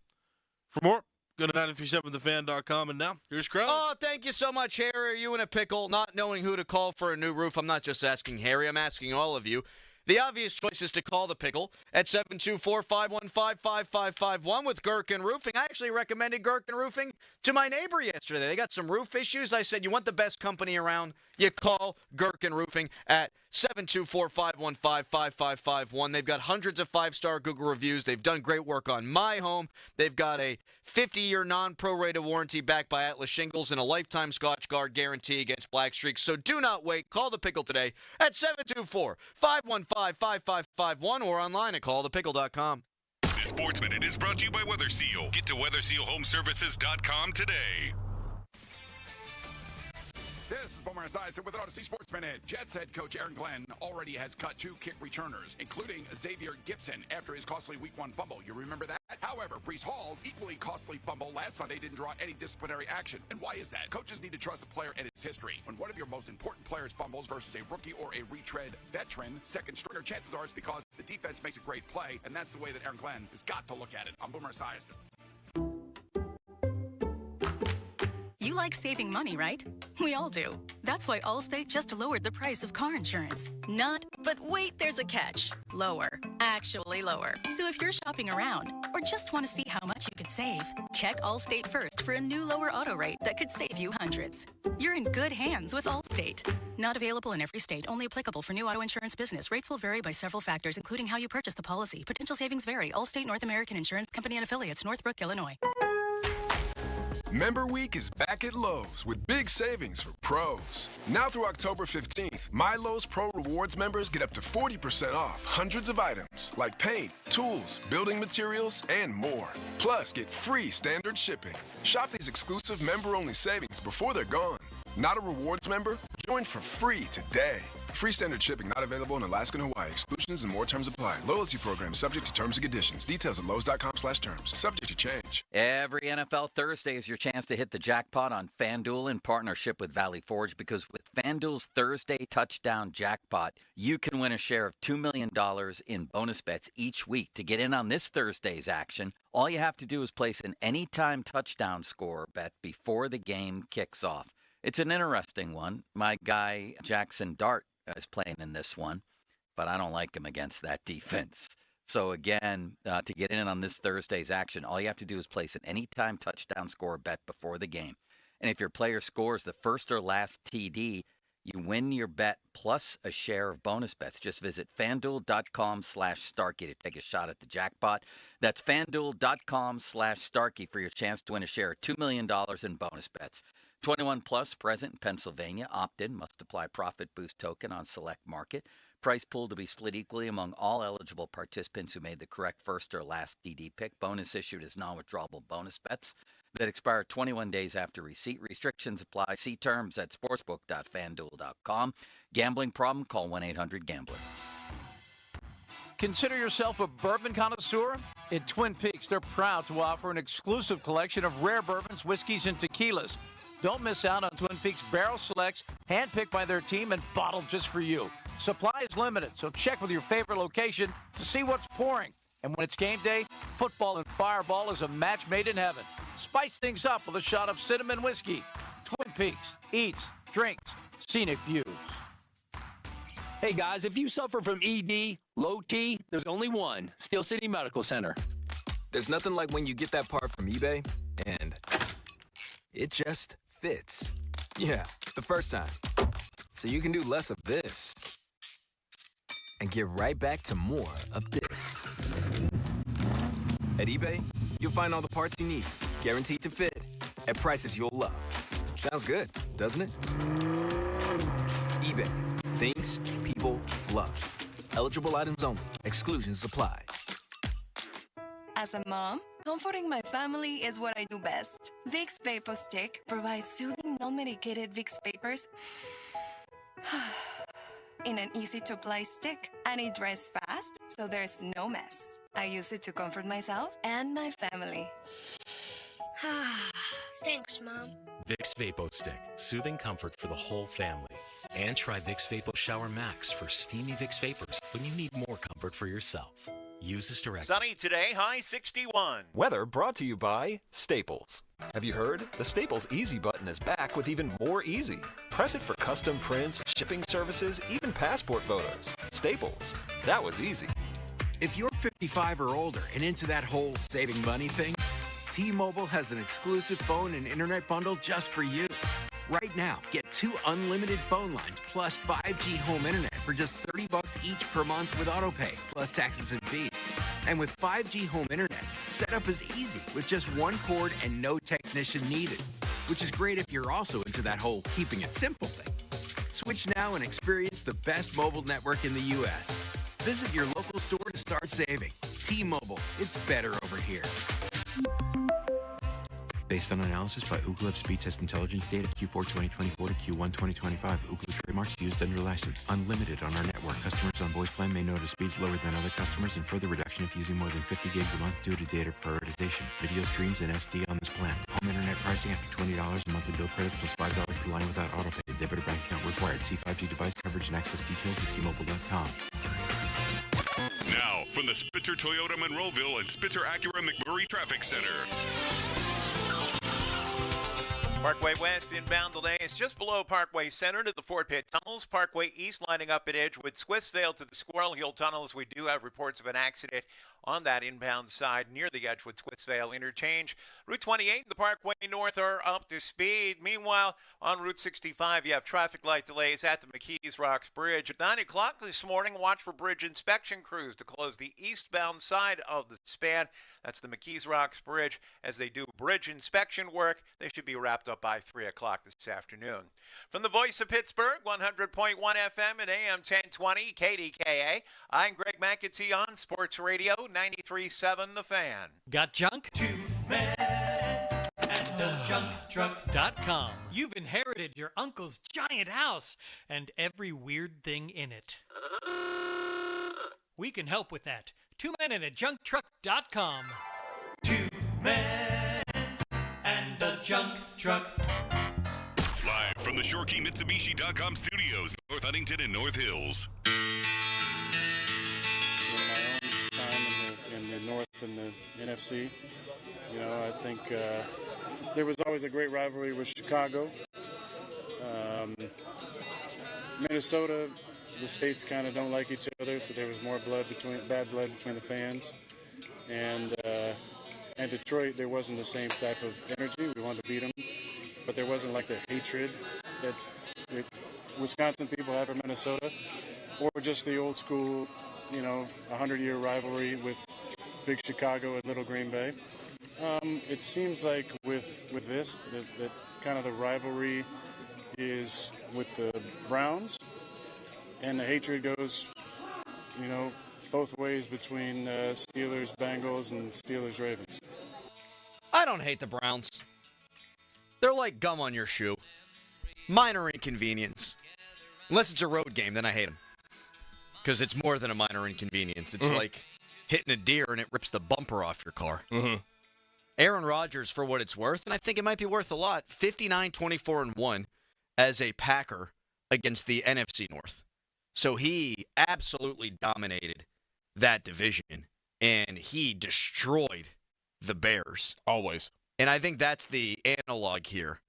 For more, go to 937thefan.com. And now, here's Crowder. Oh, thank you so much, Harry. Are you in a pickle not knowing who to call for a new roof? I'm not just asking Harry. I'm asking all of you. The obvious choice is to call the pickle at 724-515-5551 with Gherkin Roofing. I actually recommended Gherkin Roofing to my neighbor yesterday. They got some roof issues. I said, you want the best company around? You call Gherkin Roofing at 724-515-5551. They've got hundreds of 5-star Google reviews. They've done great work on my home. They've got a 50-year non-prorated warranty backed by Atlas Shingles and a lifetime Scotch Guard guarantee against black streaks. So do not wait. Call the pickle today at 724-515-5551 or online at callthepickle.com. The Sports Minute is brought to you by Weather Seal. Get to WeatherSealHomeservices.com today. This is Boomer Esiason with an Odyssey Sports Minute. Jets head coach Aaron Glenn already has cut 2 kick returners, including Xavier Gibson after his costly Week 1 fumble. You remember that? However, Breece Hall's equally costly fumble last Sunday didn't draw any disciplinary action. And why is that? Coaches need to trust the player and his history. When one of your most important players fumbles versus a rookie or a retread veteran, second stringer, chances are it's because the defense makes a great play, and that's the way that Aaron Glenn has got to look at it. I'm Boomer Esiason. You like saving money, right? We all do. That's why Allstate just lowered the price of car insurance. Not, but wait, there's a catch. Lower. Actually lower. So if you're shopping around or just want to see how much you could save, check Allstate first for a new lower auto rate that could save you hundreds. You're in good hands with Allstate. Not available in every state. Only applicable for new auto insurance business. Rates will vary by several factors, including how you purchase the policy. Potential savings vary. Allstate North American Insurance Company and Affiliates, Northbrook, Illinois. Member Week is back at Lowe's with big savings for pros. Now through October 15th, My Lowe's Pro Rewards members get up to 40% off hundreds of items like paint, tools, building materials, and more. Plus, get free standard shipping. Shop these exclusive member-only savings before they're gone. Not a rewards member? Join for free today. Free standard shipping not available in Alaska and Hawaii. Exclusions and more terms apply. Loyalty program subject to terms and conditions. Details at Lowe's.com/terms. Subject to change. Every NFL Thursday is your chance to hit the jackpot on FanDuel in partnership with Valley Forge, because with FanDuel's Thursday touchdown jackpot, you can win a share of $2 million in bonus bets each week. To get in on this Thursday's action, all you have to do is place an anytime touchdown score bet before the game kicks off. It's an interesting one. My guy, Jackson Dart, is playing in this one, but I don't like him against that defense. So again, to get in on this Thursday's action, all you have to do is place an anytime touchdown score bet before the game. And if your player scores the first or last TD, you win your bet plus a share of bonus bets. Just visit FanDuel.com/Starkey to take a shot at the jackpot. That's FanDuel.com/Starkey for your chance to win a share of $2 million in bonus bets. 21 plus, present in Pennsylvania. Opt-in, must apply profit boost token on select market. Price pool to be split equally among all eligible participants who made the correct first or last DD pick. Bonus issued as non-withdrawable bonus bets that expire 21 days after receipt. Restrictions apply. See terms at sportsbook.fanduel.com. Gambling problem? Call 1-800-GAMBLER. Consider yourself a bourbon connoisseur? In Twin Peaks, they're proud to offer an exclusive collection of rare bourbons, whiskeys, and tequilas. Don't miss out on Twin Peaks Barrel Selects, handpicked by their team and bottled just for you. Supply is limited, so check with your favorite location to see what's pouring. And when it's game day, football and Fireball is a match made in heaven. Spice things up with a shot of cinnamon whiskey. Twin Peaks, eats, drinks, scenic views. Hey guys, if you suffer from ED, low T, there's only one, Steel City Medical Center. There's nothing like when you get that part from eBay and it just fits. Yeah, the first time. So you can do less of this and get right back to more of this. At eBay, you'll find all the parts you need, guaranteed to fit, at prices you'll love. Sounds good, doesn't it? eBay. Things people love. Eligible items only. Exclusions apply. As a mom, comforting my family is what I do best. Vicks Vapor Stick provides soothing, non-medicated Vicks Vapors in an easy-to-apply stick, and it dries fast, so there's no mess. I use it to comfort myself and my family. Thanks, Mom. Vicks Vapo Stick, soothing comfort for the whole family. And try Vicks Vapo Shower Max for steamy Vicks Vapors when you need more comfort for yourself. Use this directly. Sunny today, high 61. Weather brought to you by Staples. Have you heard? The Staples Easy button is back with even more easy. Press it for custom prints, shipping services, even passport photos. Staples. That was easy. If you're 55 or older and into that whole saving money thing, T-Mobile has an exclusive phone and internet bundle just for you. Right now, get 2 unlimited phone lines plus 5G home internet for just $30 each per month with AutoPay, plus taxes and fees. And with 5G home internet, setup is easy with just 1 cord and no technician needed, which is great if you're also into that whole keeping it simple thing. Switch now and experience the best mobile network in the U.S. Visit your local store to start saving. T-Mobile, it's better over here. Based on analysis by Ookla of speed test intelligence data Q4 2024 to Q1 2025, Ookla trademarks used under license. Unlimited on our network. Customers on voice plan may notice speeds lower than other customers and further reduction if using more than 50 gigs a month due to data prioritization. Video streams and SD on this plan. Home internet pricing after $20 a monthly bill credit plus $5 per line without autopay. Debit or bank account required. See 5G device coverage and access details at T-Mobile.com. Now, from the Spitzer Toyota Monroeville and Spitzer Acura McMurray Traffic Center. Parkway West inbound delay is just below Parkway Center to the Fort Pitt Tunnels. Parkway East lining up at Edgewood Swissvale to the Squirrel Hill Tunnels. We do have reports of an accident on that inbound side near the Edgewood-Swissvale interchange. Route 28 and the Parkway North are up to speed. Meanwhile, on Route 65, you have traffic light delays at the McKees Rocks Bridge. At 9 o'clock this morning, watch for bridge inspection crews to close the eastbound side of the span. That's the McKees Rocks Bridge. As they do bridge inspection work, they should be wrapped up by 3 o'clock this afternoon. From the voice of Pittsburgh, 100.1 FM and AM 1020, KDKA, I'm Greg McAtee on Sports Radio 93.7 The Fan. Got junk? Two men and a junk truck.com. You've inherited your uncle's giant house and every weird thing in it. We can help with that. Two men and a junk truck.com. Two men and a junk truck. Live from the ShoreKeyMitsubishi.com studios, North Huntington and North Hills. In my own time in the North and the NFC, I think there was always a great rivalry with Chicago. Minnesota, the states kind of don't like each other, so there was more bad blood between the fans. And Detroit, there wasn't the same type of energy. We wanted to beat them, but there wasn't like the hatred that the Wisconsin people have for Minnesota, or just the old school, 100-year rivalry with big Chicago and little Green Bay. It seems like with this, that kind of the rivalry is with the Browns, and the hatred goes, both ways between Steelers, Bengals, and Steelers, Ravens. I don't hate the Browns. They're like gum on your shoe. Minor inconvenience. Unless it's a road game, then I hate them. Because it's more than a minor inconvenience. It's like hitting a deer and it rips the bumper off your car. Aaron Rodgers, for what it's worth, and I think it might be worth a lot, 59-24-1 as a Packer against the NFC North. So he absolutely dominated that division, and he destroyed the Bears. Always. And I think that's the analog here.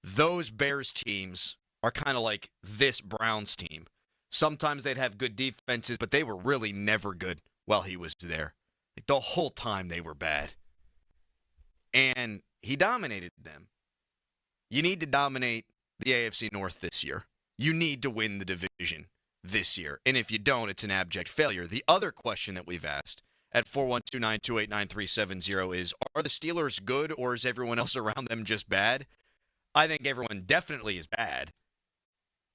Those Bears teams are kind of like this Browns team. Sometimes they'd have good defenses, but they were really never good while he was there. Like the whole time they were bad. And he dominated them. You need to dominate the AFC North this year. You need to win the division this year. And if you don't, it's an abject failure. The other question that we've asked at 412-928-9370 is, are the Steelers good or is everyone else around them just bad? I think everyone definitely is bad.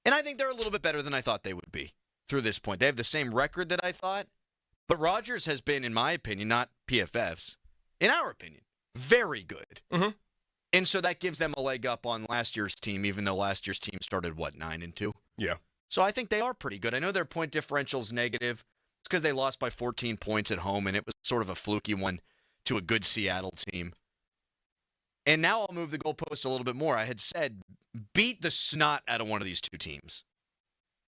And I think they're a little bit better than I thought they would be through this point. They have the same record that I thought. But Rodgers has been, in my opinion, not PFF's, in our opinion, very good. And so that gives them a leg up on last year's team, even though last year's team started, 9-2? Yeah. So I think they are pretty good. I know their point differential's negative. It's because they lost by 14 points at home, and it was sort of a fluky one to a good Seattle team. And now I'll move the goalpost a little bit more. I had said, beat the snot out of one of these two teams.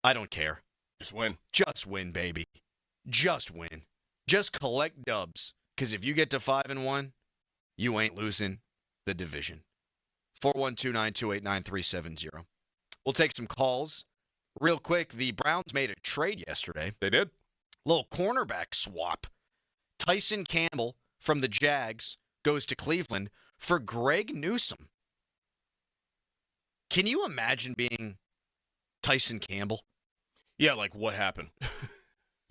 I don't care. Just win. Just win, baby. Just win. Just collect dubs. Because if you get to 5-1, you ain't losing the division. 412-928-9370. We'll take some calls. Real quick, the Browns made a trade yesterday. They did. Little cornerback swap. Tyson Campbell from the Jags goes to Cleveland for Greg Newsome. Can you imagine being Tyson Campbell? Yeah, like what happened?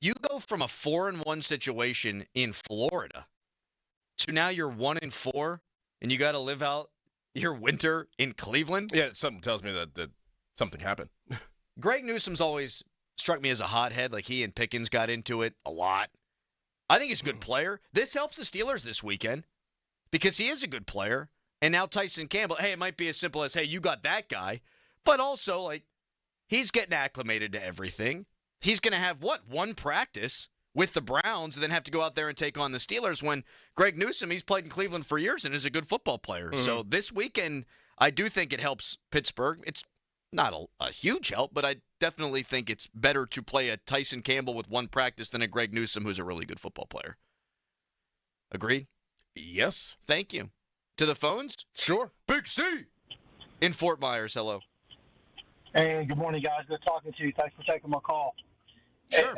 You go from a 4-1 situation in Florida to now you're 1-4 and you got to live out your winter in Cleveland? Yeah, something tells me that something happened. Greg Newsome's always struck me as a hothead. Like he and Pickens got into it a lot. I think he's a good player. This helps the Steelers this weekend because he is a good player. And now Tyson Campbell, hey, it might be as simple as, hey, you got that guy. But also, like, he's getting acclimated to everything. He's going to have, one practice with the Browns and then have to go out there and take on the Steelers when Greg Newsome, he's played in Cleveland for years and is a good football player. So this weekend, I do think it helps Pittsburgh. It's not a huge help, but I definitely think it's better to play a Tyson Campbell with one practice than a Greg Newsome who's a really good football player. Agreed? Yes. Thank you. To the phones? Sure. Big C in Fort Myers. Hello. Hey, good morning, guys. Good talking to you. Thanks for taking my call. Sure.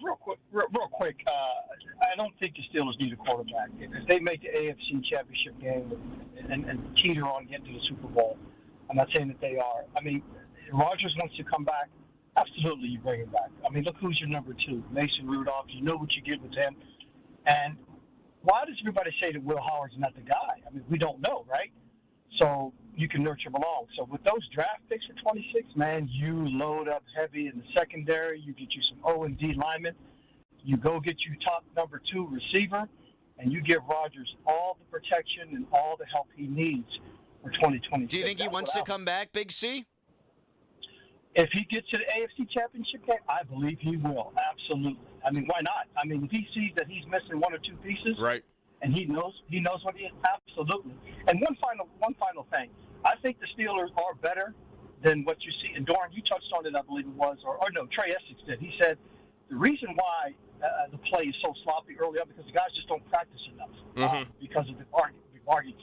Real quick. I don't think the Steelers need a quarterback. If they make the AFC Championship game and teeter on getting to the Super Bowl, I'm not saying that they are. I mean, Rodgers wants to come back. Absolutely, you bring him back. I mean, look who's your number 2, Mason Rudolph. You know what you get with him. And why does everybody say that Will Howard's not the guy? I mean, we don't know, right? So you can nurture him along. So with those draft picks for 26, man, you load up heavy in the secondary. You get you some O&D linemen. You go get you top number 2 receiver, and you give Rodgers all the protection and all the help he needs for 2026. Do you think he wants to come back, Big C? If he gets to the AFC Championship game, I believe he will. Absolutely. I mean, why not? I mean, if he sees that he's missing 1 or 2 pieces, right, and he knows what he is, absolutely. And one final thing. I think the Steelers are better than what you see. And Doran, you touched on it, I believe it was, or no, Trey Essex did. He said the reason why the play is so sloppy early on because the guys just don't practice enough because of the bargaining.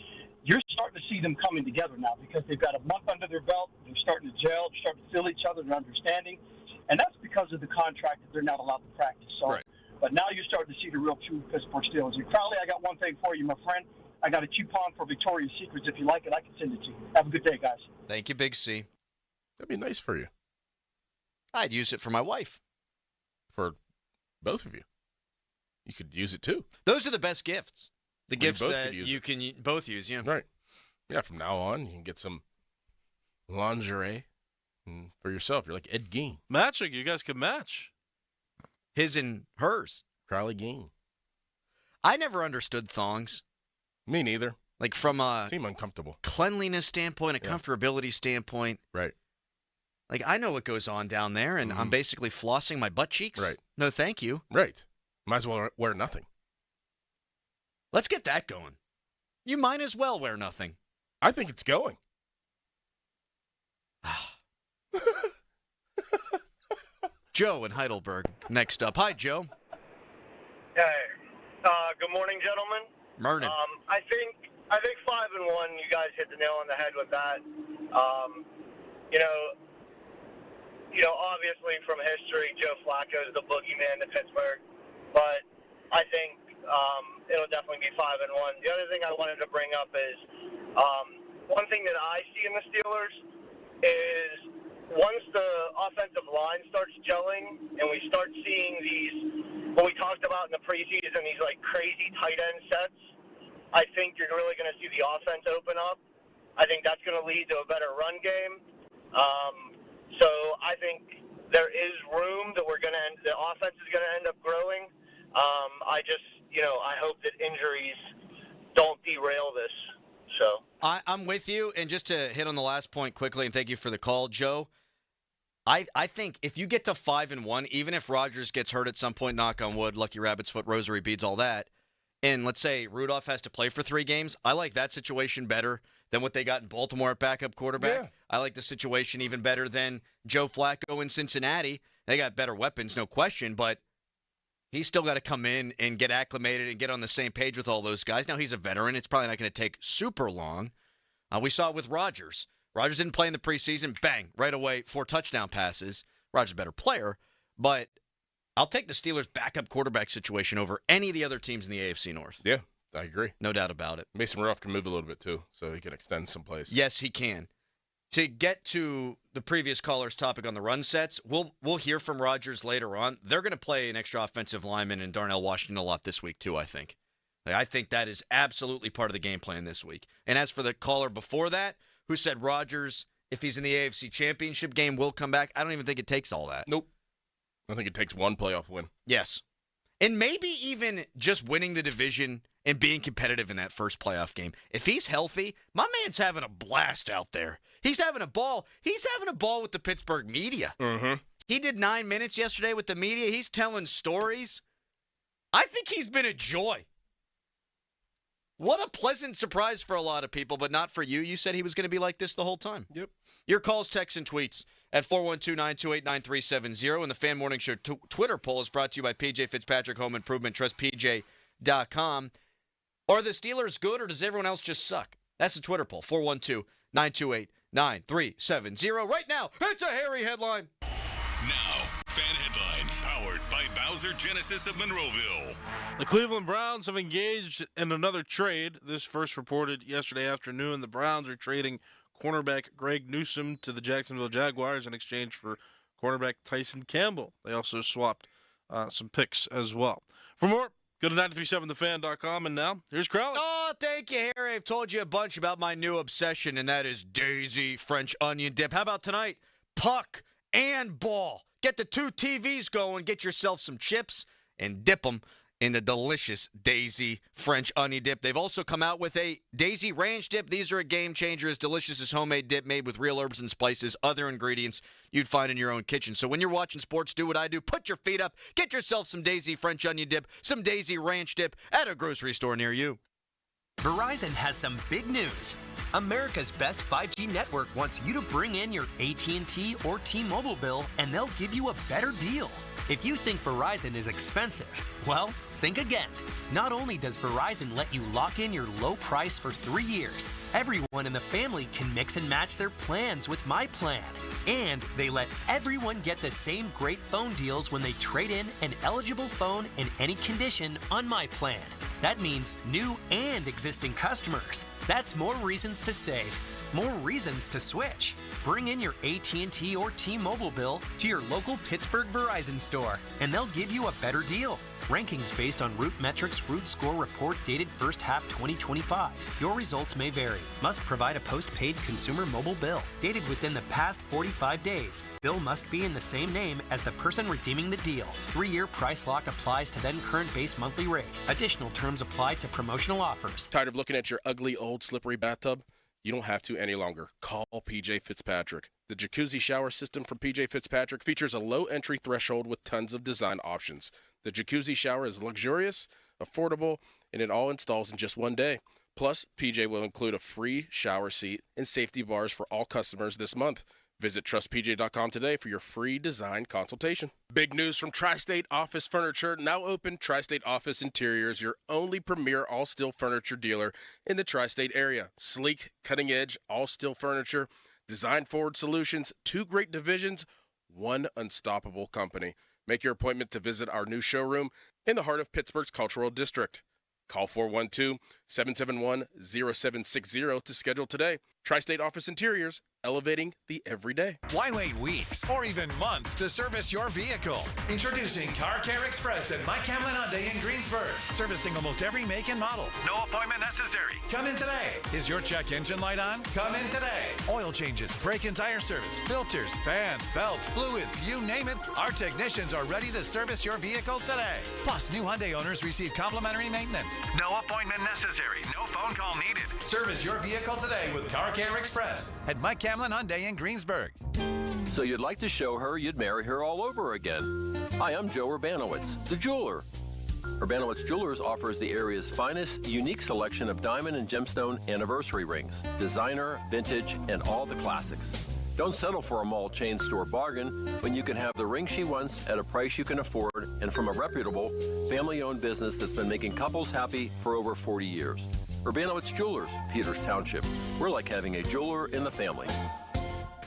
You're starting to see them coming together now because they've got a month under their belt. They're starting to gel. They're starting to feel each other. They're understanding. And that's because of the contract that they're not allowed to practice. So, But now you're starting to see the real true Pittsburgh Steelers. And Crowley, I got one thing for you, my friend. I got a coupon for Victoria's Secrets. If you like it, I can send it to you. Have a good day, guys. Thank you, Big C. That'd be nice for you. I'd use it for my wife. For both of you. You could use it too. Those are the best gifts. The gifts both that could use you it. can both use, yeah. Right. Yeah, from now on, you can get some lingerie for yourself. You're like Ed Gein. Matching. You guys can match. His and hers. Crowley Gein. I never understood thongs. Me neither. Like from a seem uncomfortable cleanliness standpoint, a comfortability standpoint. Right. Like I know what goes on down there, and I'm basically flossing my butt cheeks. Right. No, thank you. Right. Might as well wear nothing. Let's get that going. You might as well wear nothing. I think it's going. Joe in Heidelberg, next up. Hi, Joe. Hey. Good morning, gentlemen. Morning. I think 5-1. You guys hit the nail on the head with that. Obviously from history, Joe Flacco is the boogeyman to Pittsburgh, but I think it'll definitely be 5-1. The other thing I wanted to bring up is one thing that I see in the Steelers is once the offensive line starts gelling and we start seeing these, what we talked about in the preseason, these like crazy tight end sets, I think you're really going to see the offense open up. I think that's going to lead to a better run game. So I think there is room that the offense is going to end up growing. I hope that injuries don't derail this. So I'm with you. And just to hit on the last point quickly, and thank you for the call, Joe. I think if you get to 5-1, even if Rodgers gets hurt at some point, knock on wood, lucky rabbit's foot, rosary beads, all that, and let's say Rudolph has to play for 3 games, I like that situation better than what they got in Baltimore at backup quarterback. Yeah. I like the situation even better than Joe Flacco in Cincinnati. They got better weapons, no question, but he's still got to come in and get acclimated and get on the same page with all those guys. Now, he's a veteran. It's probably not going to take super long. We saw it with Rodgers. Rodgers didn't play in the preseason. Bang, right away, 4 touchdown passes. Rodgers a better player, but I'll take the Steelers' backup quarterback situation over any of the other teams in the AFC North. Yeah, I agree. No doubt about it. Mason Rudolph can move a little bit, too, so he can extend some plays. Yes, he can. To get to the previous caller's topic on the run sets, we'll hear from Rodgers later on. They're going to play an extra offensive lineman in Darnell Washington a lot this week, too, I think. I think that is absolutely part of the game plan this week. And as for the caller before that, who said Rodgers, if he's in the AFC Championship game, will come back, I don't even think it takes all that. Nope. I think it takes one playoff win. Yes. And maybe even just winning the division and being competitive in that first playoff game. If he's healthy, my man's having a blast out there. He's having a ball. He's having a ball with the Pittsburgh media. Mm-hmm. He did 9 minutes yesterday with the media. He's telling stories. I think he's been a joy. What a pleasant surprise for a lot of people, but not for you. You said he was going to be like this the whole time. Yep. Your calls, texts, and tweets at 412-928-9370. And the Fan Morning Show Twitter poll is brought to you by PJ Fitzpatrick Home Improvement. Trust PJ.com. Are the Steelers good, or does everyone else just suck? That's the Twitter poll, 412-928-9370. Right now, it's a hairy headline. Now, Fan headlines powered by Bowser Genesis of Monroeville. The Cleveland Browns have engaged in another trade. This first reported yesterday afternoon. The Browns are trading cornerback Greg Newsome to the Jacksonville Jaguars in exchange for cornerback Tyson Campbell. They also swapped some picks as well. For more, go to 937thefan.com. And now, here's Crowley. Oh, thank you, Harry. I've told you a bunch about my new obsession, and that is Daisy French onion dip. How about tonight? Puck and ball. Get the two TVs going. Get yourself some chips and dip them in the delicious Daisy French onion dip. They've also come out with a Daisy Ranch dip. These are a game changer, as delicious as homemade dip made with real herbs and spices, other ingredients you'd find in your own kitchen. So when you're watching sports, do what I do. Put your feet up. Get yourself some Daisy French onion dip, some Daisy Ranch dip at a grocery store near you. Verizon has some big news. America's best 5G network wants you to bring in your AT&T or T-Mobile bill, and they'll give you a better deal. If you think Verizon is expensive, well, think again. Not only does Verizon let you lock in your low price for 3 years, everyone in the family can mix and match their plans with My Plan. And they let everyone get the same great phone deals when they trade in an eligible phone in any condition on My Plan. That means new and existing customers. That's more reasons to save. More reasons to switch. Bring in your AT&T or T-Mobile bill to your local Pittsburgh Verizon store, and they'll give you a better deal. Rankings based on Root Metrics Root Score report dated first half 2025. Your results may vary. Must provide a postpaid consumer mobile bill dated within the past 45 days. Bill must be in the same name as the person redeeming the deal. 3-year price lock applies to then current base monthly rate. Additional terms apply to promotional offers. Tired of looking at your ugly, old, slippery bathtub? You don't have to any longer. Call PJ Fitzpatrick. The jacuzzi shower system from PJ Fitzpatrick features a low entry threshold with tons of design options. The jacuzzi shower is luxurious, affordable, and it all installs in just 1 day. Plus, PJ will include a free shower seat and safety bars for all customers this month. Visit trustpj.com today for your free design consultation. Big news from Tri-State Office Furniture. Now open, Tri-State Office Interiors, your only premier all-steel furniture dealer in the Tri-State area. Sleek, cutting-edge, all-steel furniture, design-forward solutions, 2 great divisions, 1 unstoppable company. Make your appointment to visit our new showroom in the heart of Pittsburgh's Cultural District. Call 412-771-0760 to schedule today. Tri-State Office Interiors, elevating the everyday. Why wait weeks or even months to service your vehicle? Introducing Car Care Express at Mike Hamlin Hyundai in Greensburg. Servicing almost every make and model. No appointment necessary. Come in today. Is your check engine light on? Come in today. Oil changes, brake and tire service, filters, fans, belts, fluids, you name it. Our technicians are ready to service your vehicle today. Plus, new Hyundai owners receive complimentary maintenance. No appointment necessary. No phone call needed. Service your vehicle today with Car Care Express at Mike Hamlin Hyundai in Greensburg. So you'd like to show her you'd marry her all over again. Hi, I'm Joe Urbanowitz, the jeweler. Urbanowitz Jewelers offers the area's finest, unique selection of diamond and gemstone anniversary rings, designer, vintage, and all the classics. Don't settle for a mall chain store bargain when you can have the ring she wants at a price you can afford and from a reputable, family-owned business that's been making couples happy for over 40 years. Urbanowitz Jewelers, Peters Township. We're like having a jeweler in the family.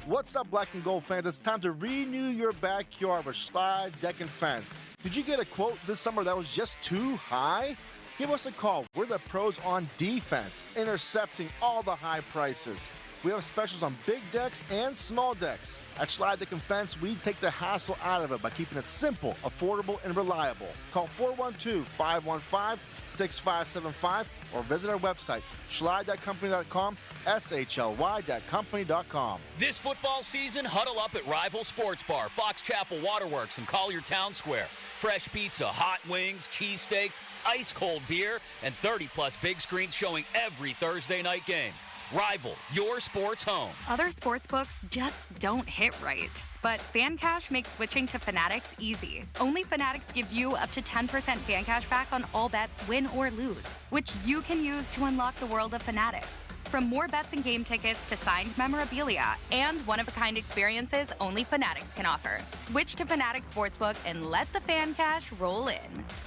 What's up, Black and Gold fans? It's time to renew your backyard with Slide Deck and Fence. Did you get a quote this summer that was just too high? Give us a call. We're the pros on defense, intercepting all the high prices. We have specials on big decks and small decks. At Slide Deck and Fence, we take the hassle out of it by keeping it simple, affordable, and reliable. Call 412-515-6575 or visit our website, schly.company.com, shly.company.com. This football season, huddle up at Rival Sports Bar, Fox Chapel Waterworks, and Collier Town Square. Fresh pizza, hot wings, cheesesteaks, ice-cold beer, and 30-plus big screens showing every Thursday night game. Rival, your sports home. Other sports books just don't hit right. But FanCash makes switching to Fanatics easy. Only Fanatics gives you up to 10% FanCash back on all bets, win or lose, which you can use to unlock the world of Fanatics. From more bets and game tickets to signed memorabilia and one-of-a-kind experiences only Fanatics can offer. Switch to Fanatics Sportsbook and let the FanCash roll in.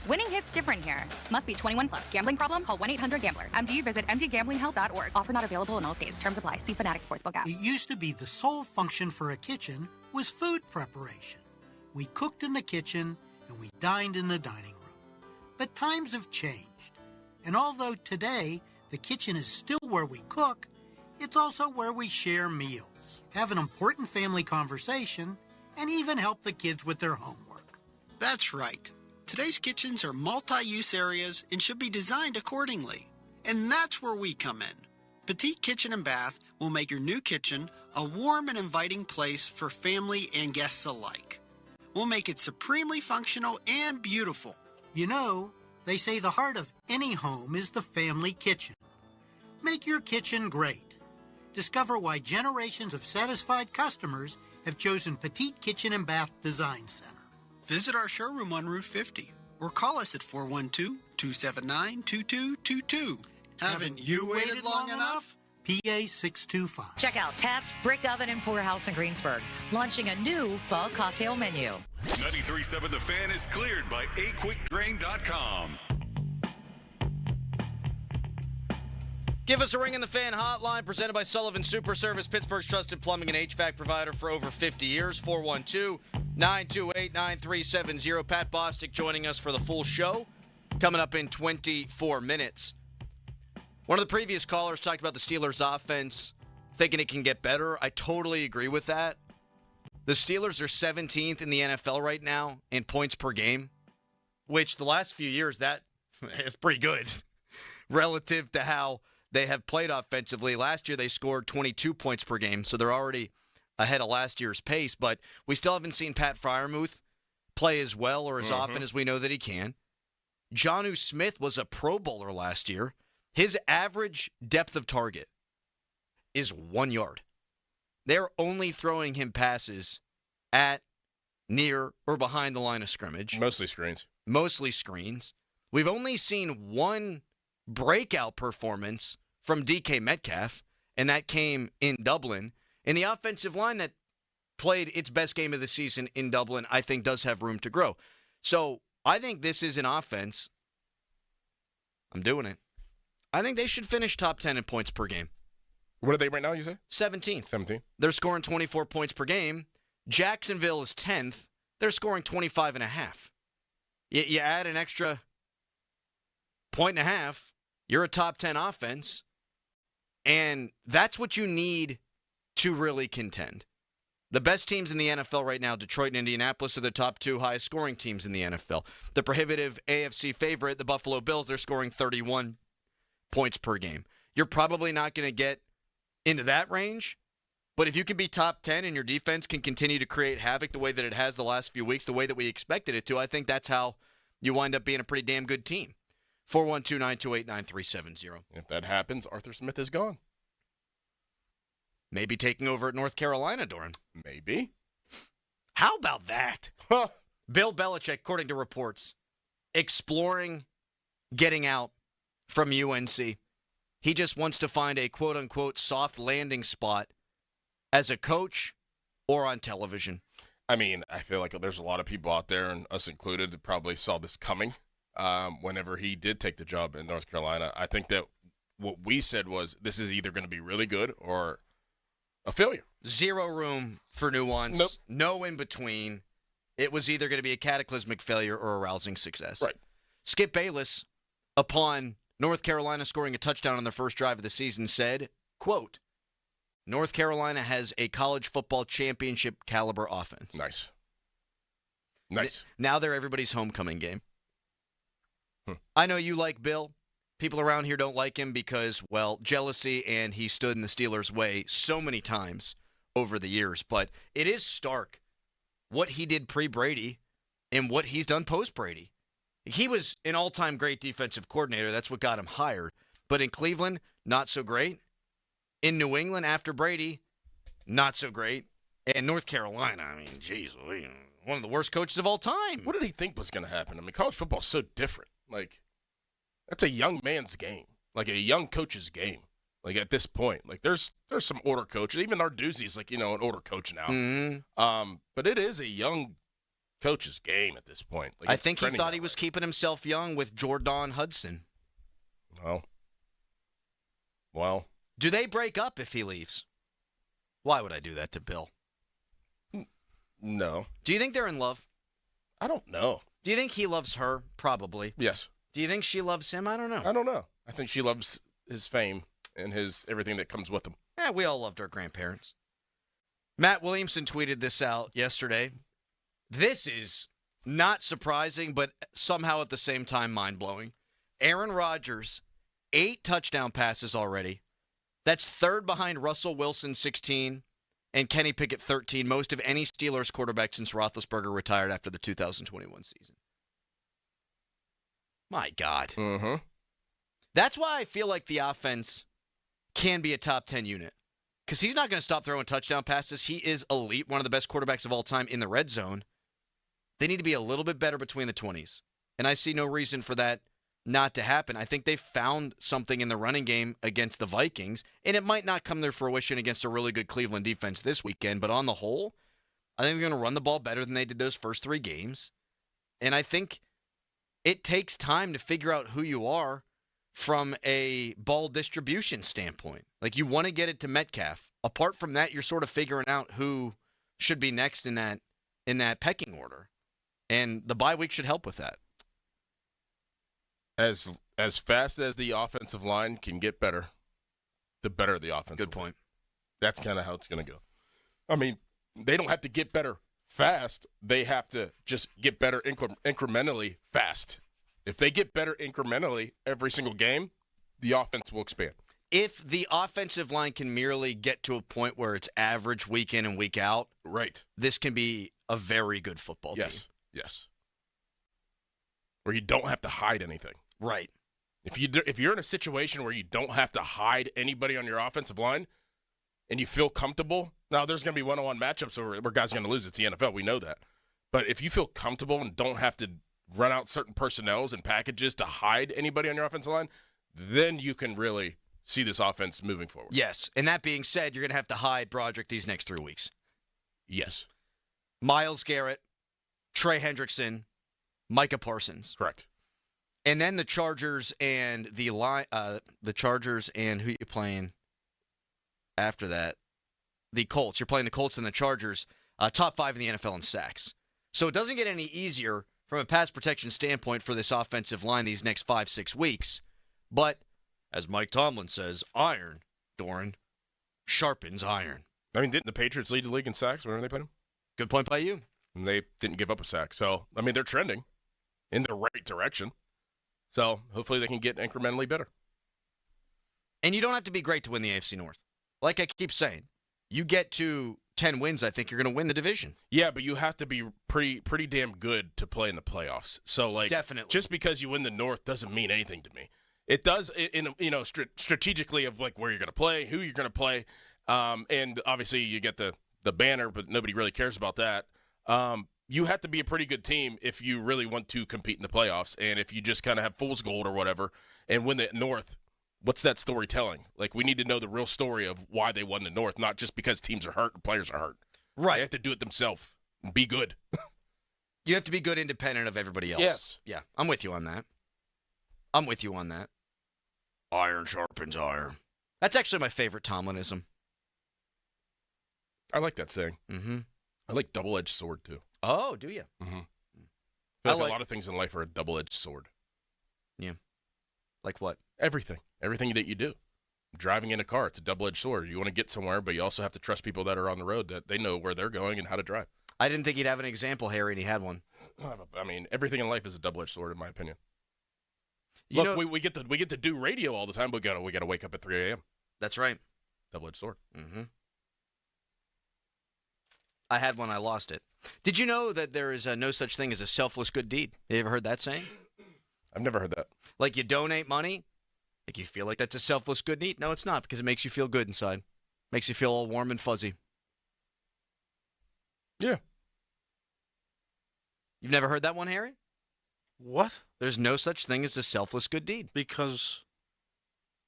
Winning hits different here. Must be 21 plus. Gambling problem? Call 1-800-GAMBLER. MD, visit mdgamblinghelp.org. Offer not available in all states. Terms apply. See Fanatics Sportsbook app. It used to be the sole function for a kitchen was food preparation. we cooked in the kitchen, and we dined in the dining room. But times have changed. And although today the kitchen is still where we cook, it's also where we share meals, have an important family conversation, and even help the kids with their homework. That's right. Today's kitchens are multi-use areas and should be designed accordingly. And that's where we come in. Petite Kitchen and Bath will make your new kitchen a warm and inviting place for family and guests alike. We'll make it supremely functional and beautiful. You know, they say the heart of any home is the family kitchen. Make your kitchen great. Discover why generations of satisfied customers have chosen Petite Kitchen and Bath Design Center. Visit our showroom on Route 50 or call us at 412-279-2222. Haven't you waited long enough? PA 625. Check out Taft Brick Oven and Poorhouse in Greensburg, launching a new fall cocktail menu. 93.7 The Fan is cleared by aquickdrain.com. Give us a ring in the Fan hotline, presented by Sullivan Super Service, Pittsburgh's trusted plumbing and HVAC provider for over 50 years. 412-928-9370. Pat Bostic joining us for the full show, coming up in 24 minutes. One of the previous callers talked about the Steelers' offense, thinking it can get better. I totally agree with that. The Steelers are 17th in the NFL right now in points per game, which the last few years, that is pretty good relative to how they have played offensively. Last year, they scored 22 points per game, so they're already ahead of last year's pace. But we still haven't seen Pat Freiermuth play as well or as often as we know that he can. Jonnu Smith was a Pro Bowler last year. His average depth of target is 1 yard. They're only throwing him passes at, near, or behind the line of scrimmage. Mostly screens. Mostly screens. We've only seen one breakout performance from DK Metcalf, and that came in Dublin. And the offensive line that played its best game of the season in Dublin, I think, does have room to grow. So I think this is an offense. I'm doing it. I think they should finish top 10 in points per game. What are they right now, you say? 17th. 17th. They're scoring 24 points per game. Jacksonville is 10th. They're scoring 25.5. You add an extra 1.5, you're a top 10 offense, and that's what you need to really contend. The best teams in the NFL right now, Detroit and Indianapolis, are the top two highest scoring teams in the NFL. The prohibitive AFC favorite, the Buffalo Bills, they're scoring 31 points per game. You're probably not going to get into that range, but if you can be top 10 and your defense can continue to create havoc the way that it has the last few weeks, the way that we expected it to, I think that's how you wind up being a pretty damn good team. 412-928-9370. If that happens, Arthur Smith is gone. Maybe taking over at North Carolina, Doran. Maybe. How about that? Bill Belichick, according to reports, exploring getting out from UNC. He just wants to find a quote-unquote soft landing spot as a coach or on television. I mean, I feel like there's a lot of people out there, and us included, that probably saw this coming whenever he did take the job in North Carolina. I think that what we said was this is either going to be really good or a failure. Zero room for nuance. Nope. No in between. It was either going to be a cataclysmic failure or a rousing success. Right. Skip Bayless, upon North Carolina scoring a touchdown on their first drive of the season, said, quote, North Carolina has a college football championship caliber offense. Nice. Nice. Now they're everybody's homecoming game. I know you like Bill. People around here don't like him because, well, jealousy, and he stood in the Steelers' way so many times over the years. But it is stark what he did pre-Brady and what he's done post-Brady. He was an all-time great defensive coordinator. That's what got him hired. But in Cleveland, not so great. In New England, after Brady, not so great. And North Carolina, I mean, geez, one of the worst coaches of all time. What did he think was going to happen? I mean, college football is so different. Like, that's a young man's game, like a young coach's game. Like, at this point, like there's some older coaches. Even Narduzzi's like, an older coach now. Mm-hmm. But it is a young coach's game at this point. Like, I think he thought he was keeping himself young with Jordan Hudson. Well. Do they break up if he leaves? Why would I do that to Bill? No. Do you think they're in love? I don't know. Do you think he loves her? Probably. Yes. Do you think she loves him? I don't know. I don't know. I think she loves his fame and his everything that comes with him. Yeah, we all loved our grandparents. Matt Williamson tweeted this out yesterday. This is not surprising, but somehow at the same time mind-blowing. Aaron Rodgers, 8 touchdown passes already. That's third behind Russell Wilson, 16, and Kenny Pickett, 13, most of any Steelers quarterback since Roethlisberger retired after the 2021 season. My God. Mm-hmm. That's why I feel like the offense can be a top 10 unit. Because he's not going to stop throwing touchdown passes. He is elite, one of the best quarterbacks of all time in the red zone. They need to be a little bit better between the 20s. And I see no reason for that not to happen. I think they found something in the running game against the Vikings, and it might not come to fruition against a really good Cleveland defense this weekend, but on the whole, I think they're going to run the ball better than they did those first 3 games. And I think it takes time to figure out who you are from a ball distribution standpoint. Like, you want to get it to Metcalf. Apart from that, you're sort of figuring out who should be next in that pecking order. And the bye week should help with that. As fast as the offensive line can get better, the better the offense. Good point. That's kind of how it's going to go. I mean, they don't have to get better fast. They have to just get better incrementally fast. If they get better incrementally every single game, the offense will expand. If the offensive line can merely get to a point where it's average week in and week out, right, this can be a very good football team. Yes. Where you don't have to hide anything. Right. If you're in a situation where you don't have to hide anybody on your offensive line and you feel comfortable, now there's going to be one-on-one matchups where guys are going to lose. It's the NFL. We know that. But if you feel comfortable and don't have to run out certain personnels and packages to hide anybody on your offensive line, then you can really see this offense moving forward. Yes. And that being said, you're going to have to hide Broderick these next 3 weeks. Yes. Myles Garrett, Trey Hendrickson, Micah Parsons. Correct. And then the Chargers and the Chargers and who you playing after that? The Colts. You're playing the Colts and the Chargers, top 5 in the NFL in sacks. So it doesn't get any easier from a pass protection standpoint for this offensive line these next 5-6 weeks. But as Mike Tomlin says, iron, Doran, sharpens iron. I mean, didn't the Patriots lead the league in sacks whenever they played them? Good point by you. And they didn't give up a sack. So, I mean, they're trending in the right direction. So, hopefully they can get incrementally better. And you don't have to be great to win the AFC North. Like I keep saying, you get to 10 wins, I think you're going to win the division. Yeah, but you have to be pretty damn good to play in the playoffs. So, like, definitely, just because you win the North doesn't mean anything to me. It does, strategically of like where you're going to play, who you're going to play, and obviously you get the banner, but nobody really cares about that. You have to be a pretty good team if you really want to compete in the playoffs, and if you just kind of have fool's gold or whatever and win the North, what's that story telling? Like, we need to know the real story of why they won the North, not just because teams are hurt and players are hurt. Right. They have to do it themselves and be good. You have to be good independent of everybody else. Yes. Yeah, I'm with you on that. Iron sharpens iron. That's actually my favorite Tomlinism. I like that saying. Mm-hmm. I like double-edged sword, too. Oh, do you? Mm-hmm. I feel like a lot of things in life are a double-edged sword. Yeah. Like what? Everything. Everything that you do. Driving in a car, it's a double-edged sword. You want to get somewhere, but you also have to trust people that are on the road, that they know where they're going and how to drive. I didn't think he'd have an example, Harry, and he had one. I mean, everything in life is a double-edged sword, in my opinion. You Look, we get to do radio all the time, but we got to wake up at 3 a.m. That's right. Double-edged sword. Mm-hmm. I had one, I lost it. Did you know that there is no such thing as a selfless good deed? Have you ever heard that saying? I've never heard that. Like, you donate money, like you feel like that's a selfless good deed? No, it's not, because it makes you feel good inside. Makes you feel all warm and fuzzy. Yeah. You've never heard that one, Harry? What? There's no such thing as a selfless good deed. Because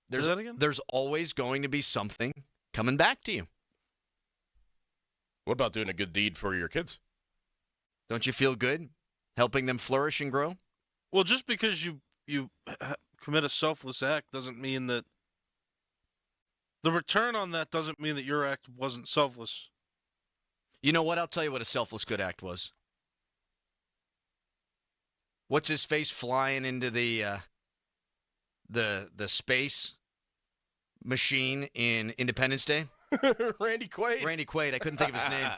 there's that again? There's always going to be something coming back to you. What about doing a good deed for your kids? Don't you feel good helping them flourish and grow? Well, just because you commit a selfless act doesn't mean that the return on that doesn't mean that your act wasn't selfless. You know what? I'll tell you what a selfless good act was. What's his face flying into the space machine in Independence Day? Randy Quaid. Randy Quaid. I couldn't think of his name.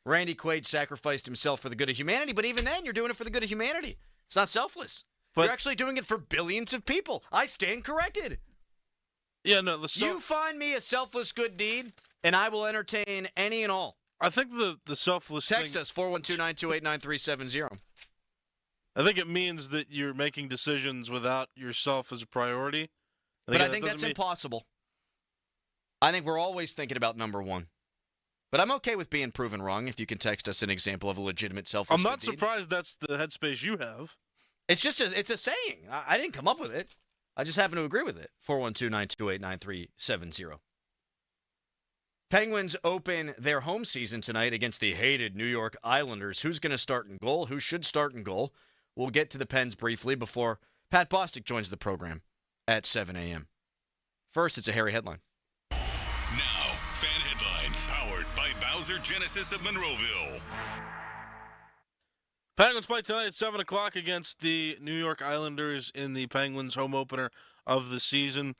Randy Quaid sacrificed himself for the good of humanity, but even then, you're doing it for the good of humanity. It's not selfless. But you're actually doing it for billions of people. I stand corrected. Yeah, no. You find me a selfless good deed, and I will entertain any and all. I think the selfless Text us, 412-928-9370. I think it means that you're making decisions without yourself as a priority. But I think that's impossible. I think we're always thinking about number one. But I'm okay with being proven wrong if you can text us an example of a legitimate selfless I'm not good deed. surprised that's the headspace you have. It's just it's a saying. I didn't come up with it. I just happen to agree with it. 412-928-9370. Penguins open their home season tonight against the hated New York Islanders. Who's going to start in goal? Who should start in goal? We'll get to the Pens briefly before Pat Bostic joins the program at 7 a.m. First, it's a hairy headline. Now, fan headlines powered by Bowser Genesis of Monroeville. Penguins play tonight at 7 o'clock against the New York Islanders in the Penguins home opener of the season.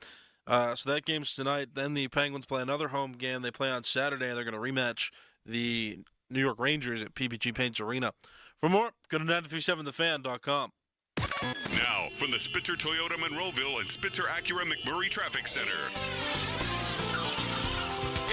So that game's tonight. Then the Penguins play another home game. They play on Saturday, and they're going to rematch the New York Rangers at PPG Paints Arena. For more, go to 937thefan.com. Now, from the Spitzer Toyota Monroeville and Spitzer Acura McMurray Traffic Center.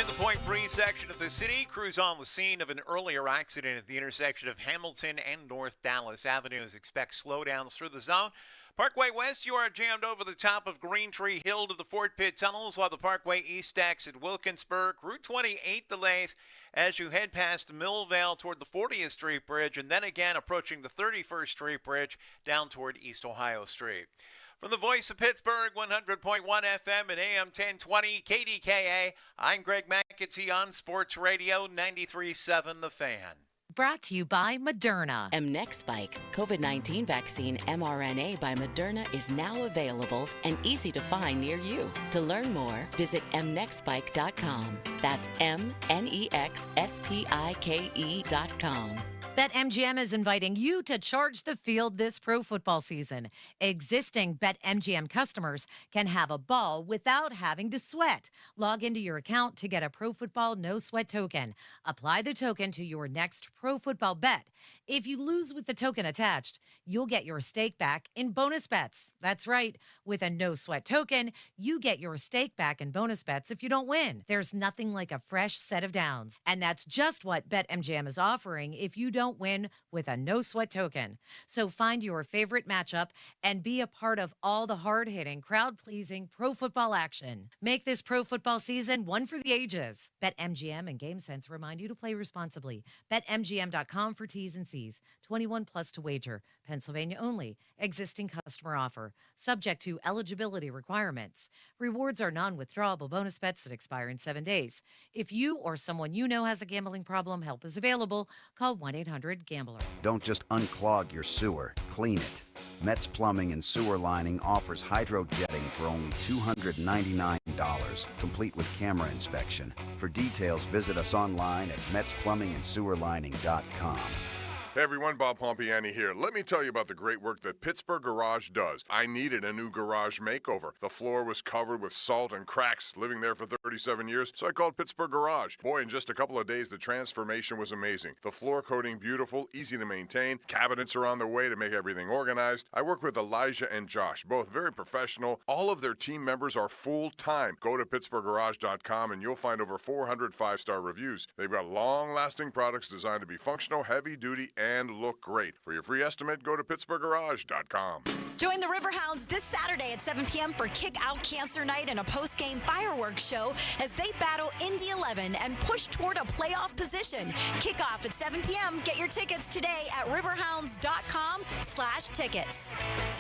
In the Point Breeze section of the city, crews on the scene of an earlier accident at the intersection of Hamilton and North Dallas Avenues. Expect slowdowns through the zone. Parkway West, you are jammed over the top of Green Tree Hill to the Fort Pitt tunnels, while the Parkway East exit Wilkinsburg. Route 28 delays as you head past Millvale toward the 40th Street Bridge, and then again approaching the 31st Street Bridge down toward East Ohio Street. From the voice of Pittsburgh, 100.1 FM and AM 1020, KDKA, I'm Greg McAtee on Sports Radio 93.7 The Fan. Brought to you by Moderna. Mnexspike, COVID-19 vaccine mRNA by Moderna is now available and easy to find near you. To learn more, visit mnexspike.com. That's MNEXSPIKE.com. BetMGM is inviting you to charge the field this pro football season. Existing BetMGM customers can have a ball without having to sweat. Log into your account to get a Pro Football No Sweat token. Apply the token to your next pro football bet. If you lose with the token attached, you'll get your stake back in bonus bets. That's right. With a No Sweat token, you get your stake back in bonus bets if you don't win. There's nothing like a fresh set of downs. And that's just what BetMGM is offering if you don't win with a No Sweat token. So find your favorite matchup and be a part of all the hard-hitting, crowd-pleasing pro football action. Make this pro football season one for the ages. BetMGM and GameSense remind you to play responsibly. BetMGM.com for T's and C's. 21 plus to wager. Pennsylvania only. Existing customer offer. Subject to eligibility requirements. Rewards are non-withdrawable bonus bets that expire in 7 days. If you or someone you know has a gambling problem, help is available. Call 1-800-GAMBLER. Don't just unclog your sewer, clean it. Metz Plumbing and Sewer Lining offers hydrojetting for only $299, complete with camera inspection. For details, visit us online at metzplumbingandsewerlining.com. Hey everyone, Bob Pompiani here. Let me tell you about the great work that Pittsburgh Garage does. I needed a new garage makeover. The floor was covered with salt and cracks, living there for 37 years, so I called Pittsburgh Garage. Boy, in just a couple of days, the transformation was amazing. The floor coating beautiful, easy to maintain. Cabinets are on their way to make everything organized. I work with Elijah and Josh, both very professional. All of their team members are full-time. Go to PittsburghGarage.com and you'll find over 400 five-star reviews. They've got long-lasting products designed to be functional, heavy-duty, and look great. For your free estimate, go to PittsburghGarage.com. Join the Riverhounds this Saturday at 7 p.m. for Kick Out Cancer Night and a post-game fireworks show as they battle Indy 11 and push toward a playoff position. Kickoff at 7 p.m. Get your tickets today at riverhounds.com/tickets.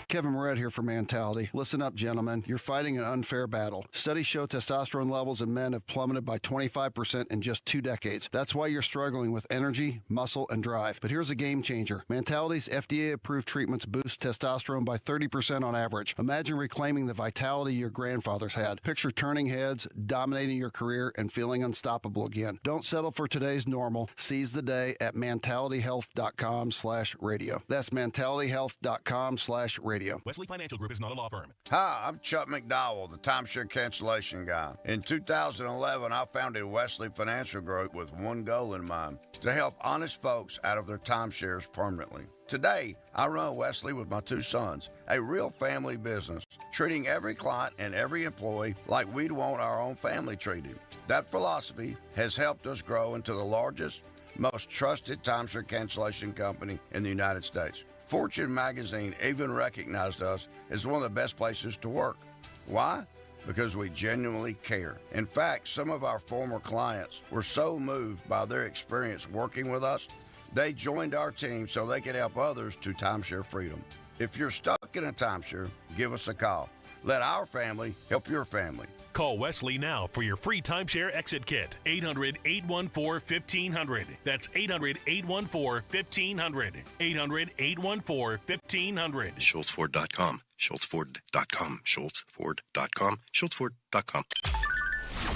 Kevin Moret here for Mentality. Listen up, gentlemen. You're fighting an unfair battle. Studies show testosterone levels in men have plummeted by 25% in just 2 decades. That's why you're struggling with energy, muscle, and drive. But here's a game changer. Mentality's FDA-approved treatments boost testosterone by 30% on average. Imagine reclaiming the vitality your grandfathers had. Picture turning heads, dominating your career, and feeling unstoppable again. Don't settle for today's normal. Seize the day at mentalityhealth.com/radio. That's mentalityhealth.com/radio. Wesley Financial Group is not a law firm. Hi, I'm Chuck McDowell, the timeshare cancellation guy. In 2011, I founded Wesley Financial Group with one goal in mind: to help honest folks out of their timeshares permanently. Today, I run Wesley with my two sons, a real family business, treating every client and every employee like we'd want our own family treated. That philosophy has helped us grow into the largest, most trusted timeshare cancellation company in the United States. Fortune magazine even recognized us as one of the best places to work. Why? Because we genuinely care. In fact, some of our former clients were so moved by their experience working with us, they joined our team so they could help others to timeshare freedom. If you're stuck in a timeshare, give us a call. Let our family help your family. Call Wesley now for your free timeshare exit kit. 800-814-1500. That's 800-814-1500. 800-814-1500. SchultzFord.com. SchultzFord.com. SchultzFord.com. SchultzFord.com.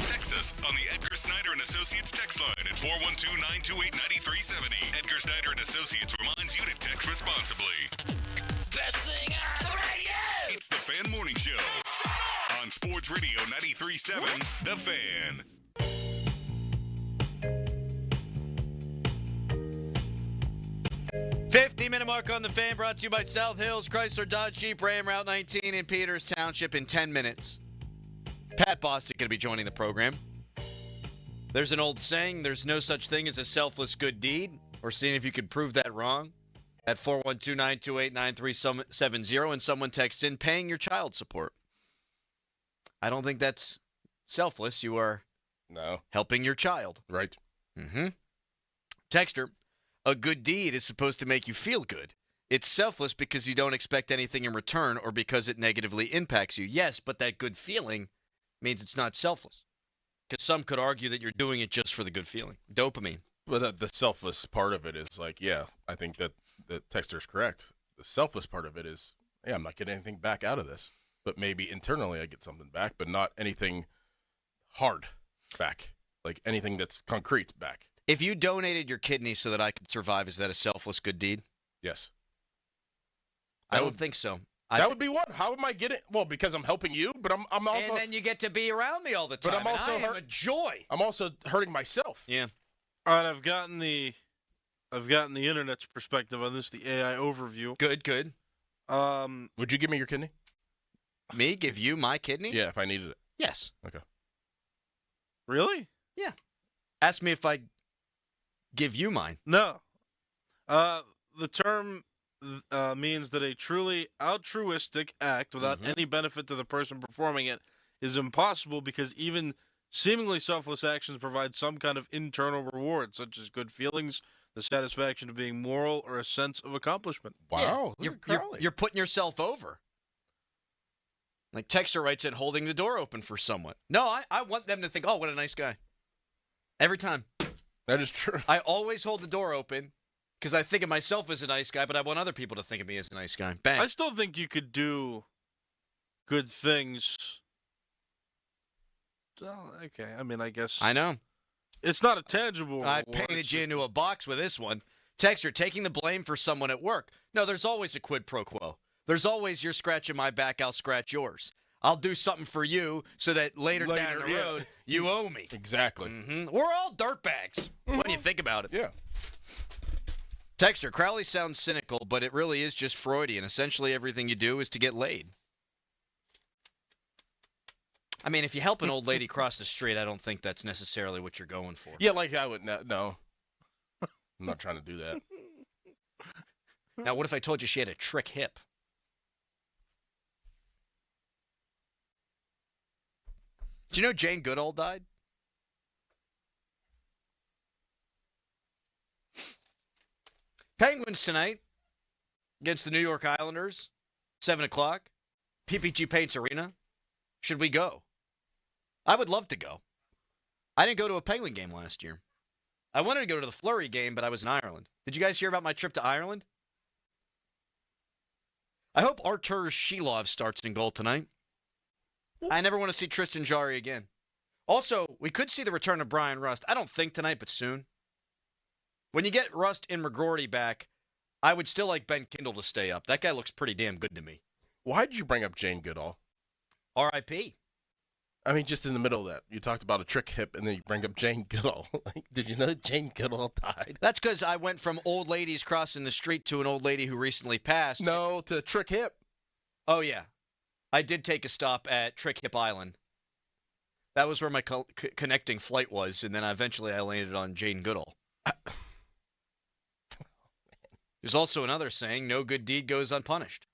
Text us on the Edgar Snyder and Associates text line at 412-928-9370. Edgar Snyder and Associates reminds you to text responsibly. Best thing on the radio! It's the Fan Morning Show on Sports Radio 93.7, The Fan. $50-minute mark on the Fan, brought to you by South Hills Chrysler Dodge Jeep Ram Route 19 in Peters Township in 10 minutes. Pat Bostic going to be joining the program. There's an old saying, there's no such thing as a selfless good deed. We're seeing if you can prove that wrong at 412-928-9370, and someone texts in paying your child support. I don't think that's selfless. You are helping your child. Right. Mm-hmm. Texter, a good deed is supposed to make you feel good. It's selfless because you don't expect anything in return or because it negatively impacts you. Yes, but that good feeling means it's not selfless. Because some could argue that you're doing it just for the good feeling. Dopamine. Well, the selfless part of it is like, yeah, I think that the texter's correct. The selfless part of it is, yeah, I'm not getting anything back out of this. But maybe internally I get something back, but not anything hard back. Like anything that's concrete back. If you donated your kidney so that I could survive, is that a selfless good deed? Yes. I don't think so. That would be what? How am I getting? Well, because I'm helping you, but I'm also. And then you get to be around me all the time. But I'm also and I am a joy. I'm also hurting myself. Yeah. All right, I've gotten the internet's perspective on this, the AI overview. Good. Would you give me your kidney? Me give you my kidney? Yeah, if I needed it. Yes. Okay. Really? Yeah. Ask me if I give you mine. No. The term means that a truly altruistic act without any benefit to the person performing it is impossible because even seemingly selfless actions provide some kind of internal reward, such as good feelings, the satisfaction of being moral, or a sense of accomplishment. Wow. Yeah. You're putting yourself over. Like Texter writes in, holding the door open for someone. No, I want them to think, oh, what a nice guy. Every time. That is true. I always hold the door open because I think of myself as a nice guy, but I want other people to think of me as a nice guy. Bang. I still think you could do good things. Well, okay, I mean, I guess. I know. It's not a tangible I reward, painted you into a box with this one. Texter, taking the blame for someone at work. No, there's always a quid pro quo. There's always you're scratching my back, I'll scratch yours. I'll do something for you so that later down the road, you owe me. Exactly. We're all dirtbags when you think about it. Yeah. Texter, Crowley sounds cynical, but it really is just Freudian. Essentially, everything you do is to get laid. I mean, if you help an old lady cross the street, I don't think that's necessarily what you're going for. Yeah, like I would no. I'm not trying to do that. Now, what if I told you she had a trick hip? Do you know Jane Goodall died? Penguins tonight against the New York Islanders, 7 o'clock, PPG Paints Arena. Should we go? I would love to go. I didn't go to a Penguin game last year. I wanted to go to the Fleury game, but I was in Ireland. Did you guys hear about my trip to Ireland? I hope Artur Shilov starts in goal tonight. I never want to see Tristan Jarry again. Also, we could see the return of Brian Rust. I don't think tonight, but soon. When you get Rust and McGroarty back, I would still like Ben Kindle to stay up. That guy looks pretty damn good to me. Why did you bring up Jane Goodall? R.I.P. I mean, just in the middle of that. You talked about a trick hip, and then you bring up Jane Goodall. Did you know Jane Goodall died? That's because I went from old ladies crossing the street to an old lady who recently passed. No, to Trick Hip. Oh, yeah. I did take a stop at Trick Hip Island. That was where my connecting flight was, and then eventually I landed on Jane Goodall. There's also another saying, no good deed goes unpunished.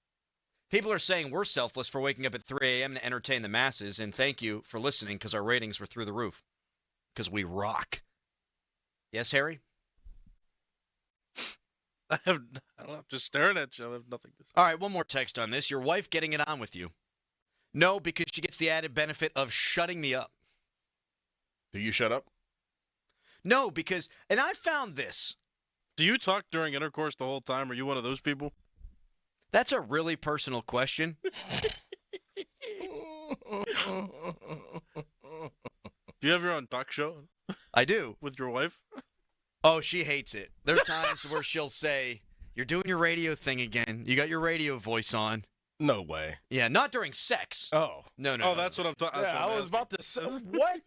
People are saying we're selfless for waking up at 3 a.m. to entertain the masses, and thank you for listening because our ratings were through the roof. Because we rock. Yes, Harry? I'm just staring at you. I have nothing to say. All right, one more text on this. Your wife getting it on with you. No, because she gets the added benefit of shutting me up. Do you shut up? No, because, and I found this. Do you talk during intercourse the whole time? Are you one of those people? That's a really personal question. Do you have your own talk show? I do. With your wife? Oh, she hates it. There are times where she'll say, you're doing your radio thing again. You got your radio voice on. No way. Yeah, not during sex. Oh. No. Oh, that's what I'm talking about. Yeah, I was about to say, what?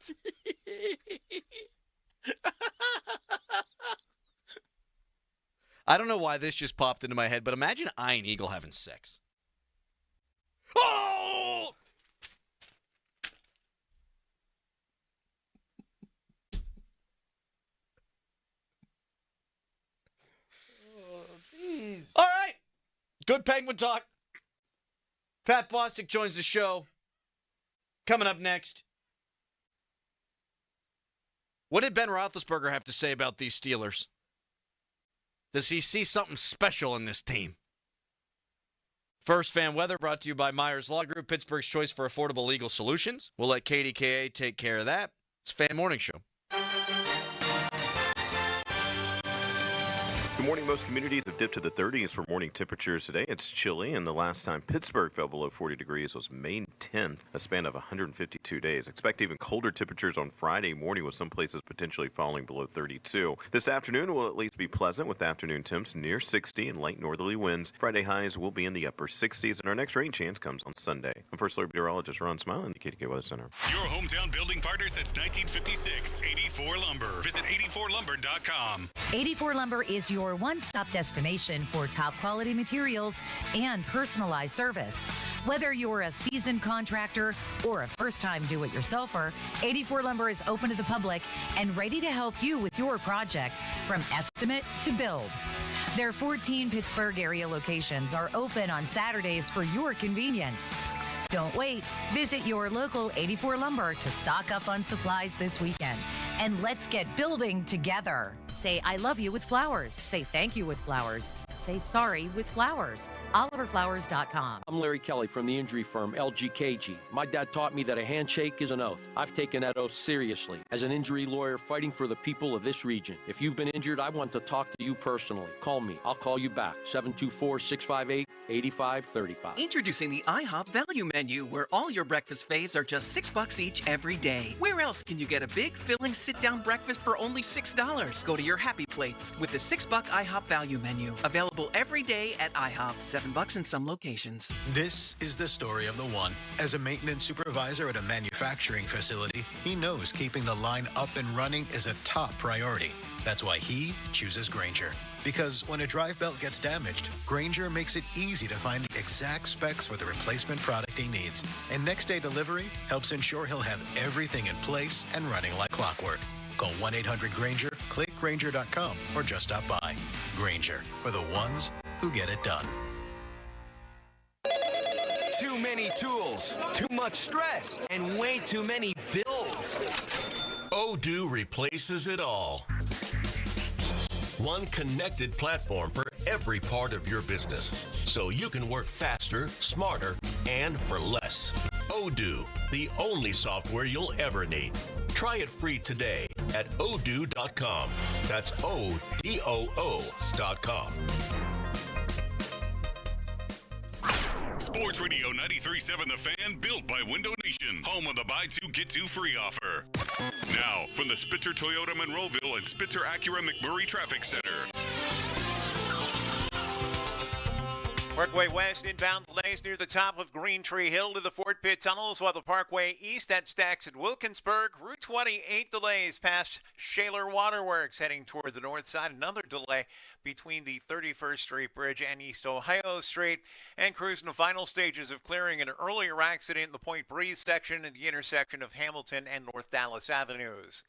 I don't know why this just popped into my head, but imagine Iron Eagle having sex. Oh! All right. Good Penguin talk. Pat Bostic joins the show. Coming up next. What did Ben Roethlisberger have to say about these Steelers? Does he see something special in this team? First, fan weather brought to you by Myers Law Group, Pittsburgh's choice for affordable legal solutions. We'll let KDKA take care of that. It's Fan Morning Show. Good morning. Most communities have dipped to the 30s for morning temperatures today. It's chilly, and the last time Pittsburgh fell below 40 degrees was May 10th, a span of 152 days. Expect even colder temperatures on Friday morning, with some places potentially falling below 32. This afternoon will at least be pleasant, with afternoon temps near 60 and light northerly winds. Friday highs will be in the upper 60s, and our next rain chance comes on Sunday. I'm First Alert Meteorologist Ron Smile in the KDK Weather Center. Your hometown building partner since 1956, 84 Lumber. Visit 84lumber.com. 84 Lumber is your one-stop destination for top quality materials and personalized service. Whether you're a seasoned contractor or a first-time do-it-yourselfer, 84 Lumber is open to the public and ready to help you with your project from estimate to build. Their 14 Pittsburgh area locations are open on Saturdays for your convenience. Don't wait. Visit your local 84 Lumber to stock up on supplies this weekend. And let's get building together. Say I love you with flowers. Say thank you with flowers. Say sorry with flowers. OliverFlowers.com. I'm Larry Kelly from the injury firm LGKG. My dad taught me that a handshake is an oath. I've taken that oath seriously as an injury lawyer fighting for the people of this region. If you've been injured, I want to talk to you personally. Call me. I'll call you back. 724-658-8535. Introducing the IHOP Value Menu, where all your breakfast faves are just $6 each every day. Where else can you get a big, filling sit-down breakfast for only $6? Go to your Happy Plates with the $6 IHOP Value Menu. Available every day at IHOP. $7 in some locations. This is the story of the one. As a maintenance supervisor at a manufacturing facility, he knows keeping the line up and running is a top priority. That's why he chooses Grainger. Because when a drive belt gets damaged, Grainger makes it easy to find the exact specs for the replacement product he needs. And next day delivery helps ensure he'll have everything in place and running like clockwork. Call 1-800-GRAINGER, click Grainger.com, or just stop by. Grainger, for the ones who get it done. Too many tools, too much stress, and way too many bills. Odoo replaces it all. One connected platform for every part of your business, so you can work faster, smarter, and for less. Odoo, the only software you'll ever need. Try it free today at odoo.com. That's ODOO.com. Sports Radio 93.7 The Fan, built by Window Nation, home of the buy two, get two free offer. Now, from the Spitzer Toyota Monroeville and Spitzer Acura McMurray Traffic Center. Parkway West inbound delays near the top of Green Tree Hill to the Fort Pitt tunnels, while the Parkway East at Stacks at Wilkinsburg. Route 28 delays past Shaler Waterworks heading toward the north side. Another delay between the 31st Street Bridge and East Ohio Street. And cruising the final stages of clearing an earlier accident in the Point Breeze section at the intersection of Hamilton and North Dallas Avenues.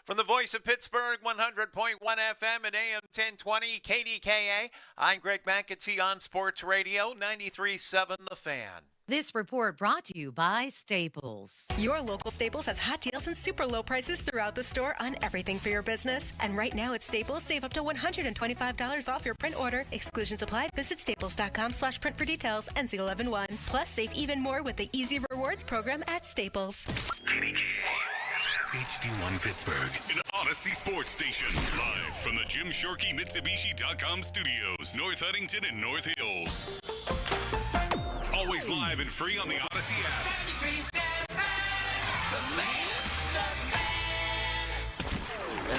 From the voice of Pittsburgh, 100.1 FM and AM 1020 KDKA, I'm Greg McAtee on Sports Radio 93.7 The Fan. This report brought to you by Staples. Your local Staples has hot deals and super low prices throughout the store on everything for your business. And right now at Staples, save up to $125 off your print order. Exclusions apply. Visit staples.com/print for details. NC11-1. Plus, save even more with the Easy Rewards program at Staples. HD1 Pittsburgh, an Odyssey Sports Station. Live from the Jim Shorkey Mitsubishi.com studios, North Huntington and North Hills. Always live and free on the Odyssey app.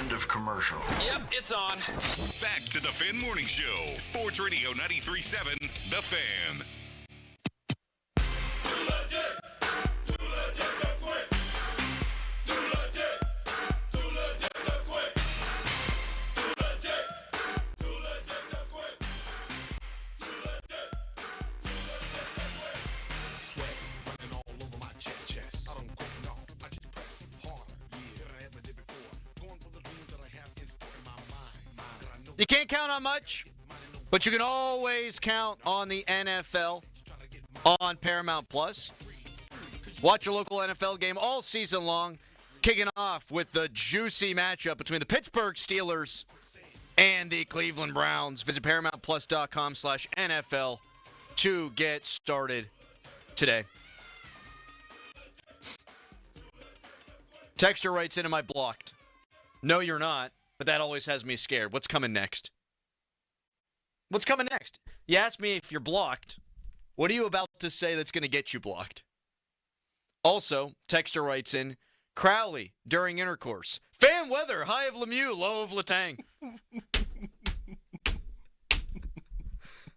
End of commercial. Yep, it's on. Back to the Fan Morning Show. Sports Radio 93.7, The Fan. You can't count on much, but you can always count on the NFL on Paramount Plus. Watch your local NFL game all season long, kicking off with the juicy matchup between the Pittsburgh Steelers and the Cleveland Browns. Visit ParamountPlus.com/NFL to get started today. Texter writes in, am I blocked? No, you're not. But that always has me scared. What's coming next? What's coming next? You ask me if you're blocked. What are you about to say that's going to get you blocked? Also, Texter writes in, Crowley during intercourse. Fan weather, high of Lemieux, low of Letang.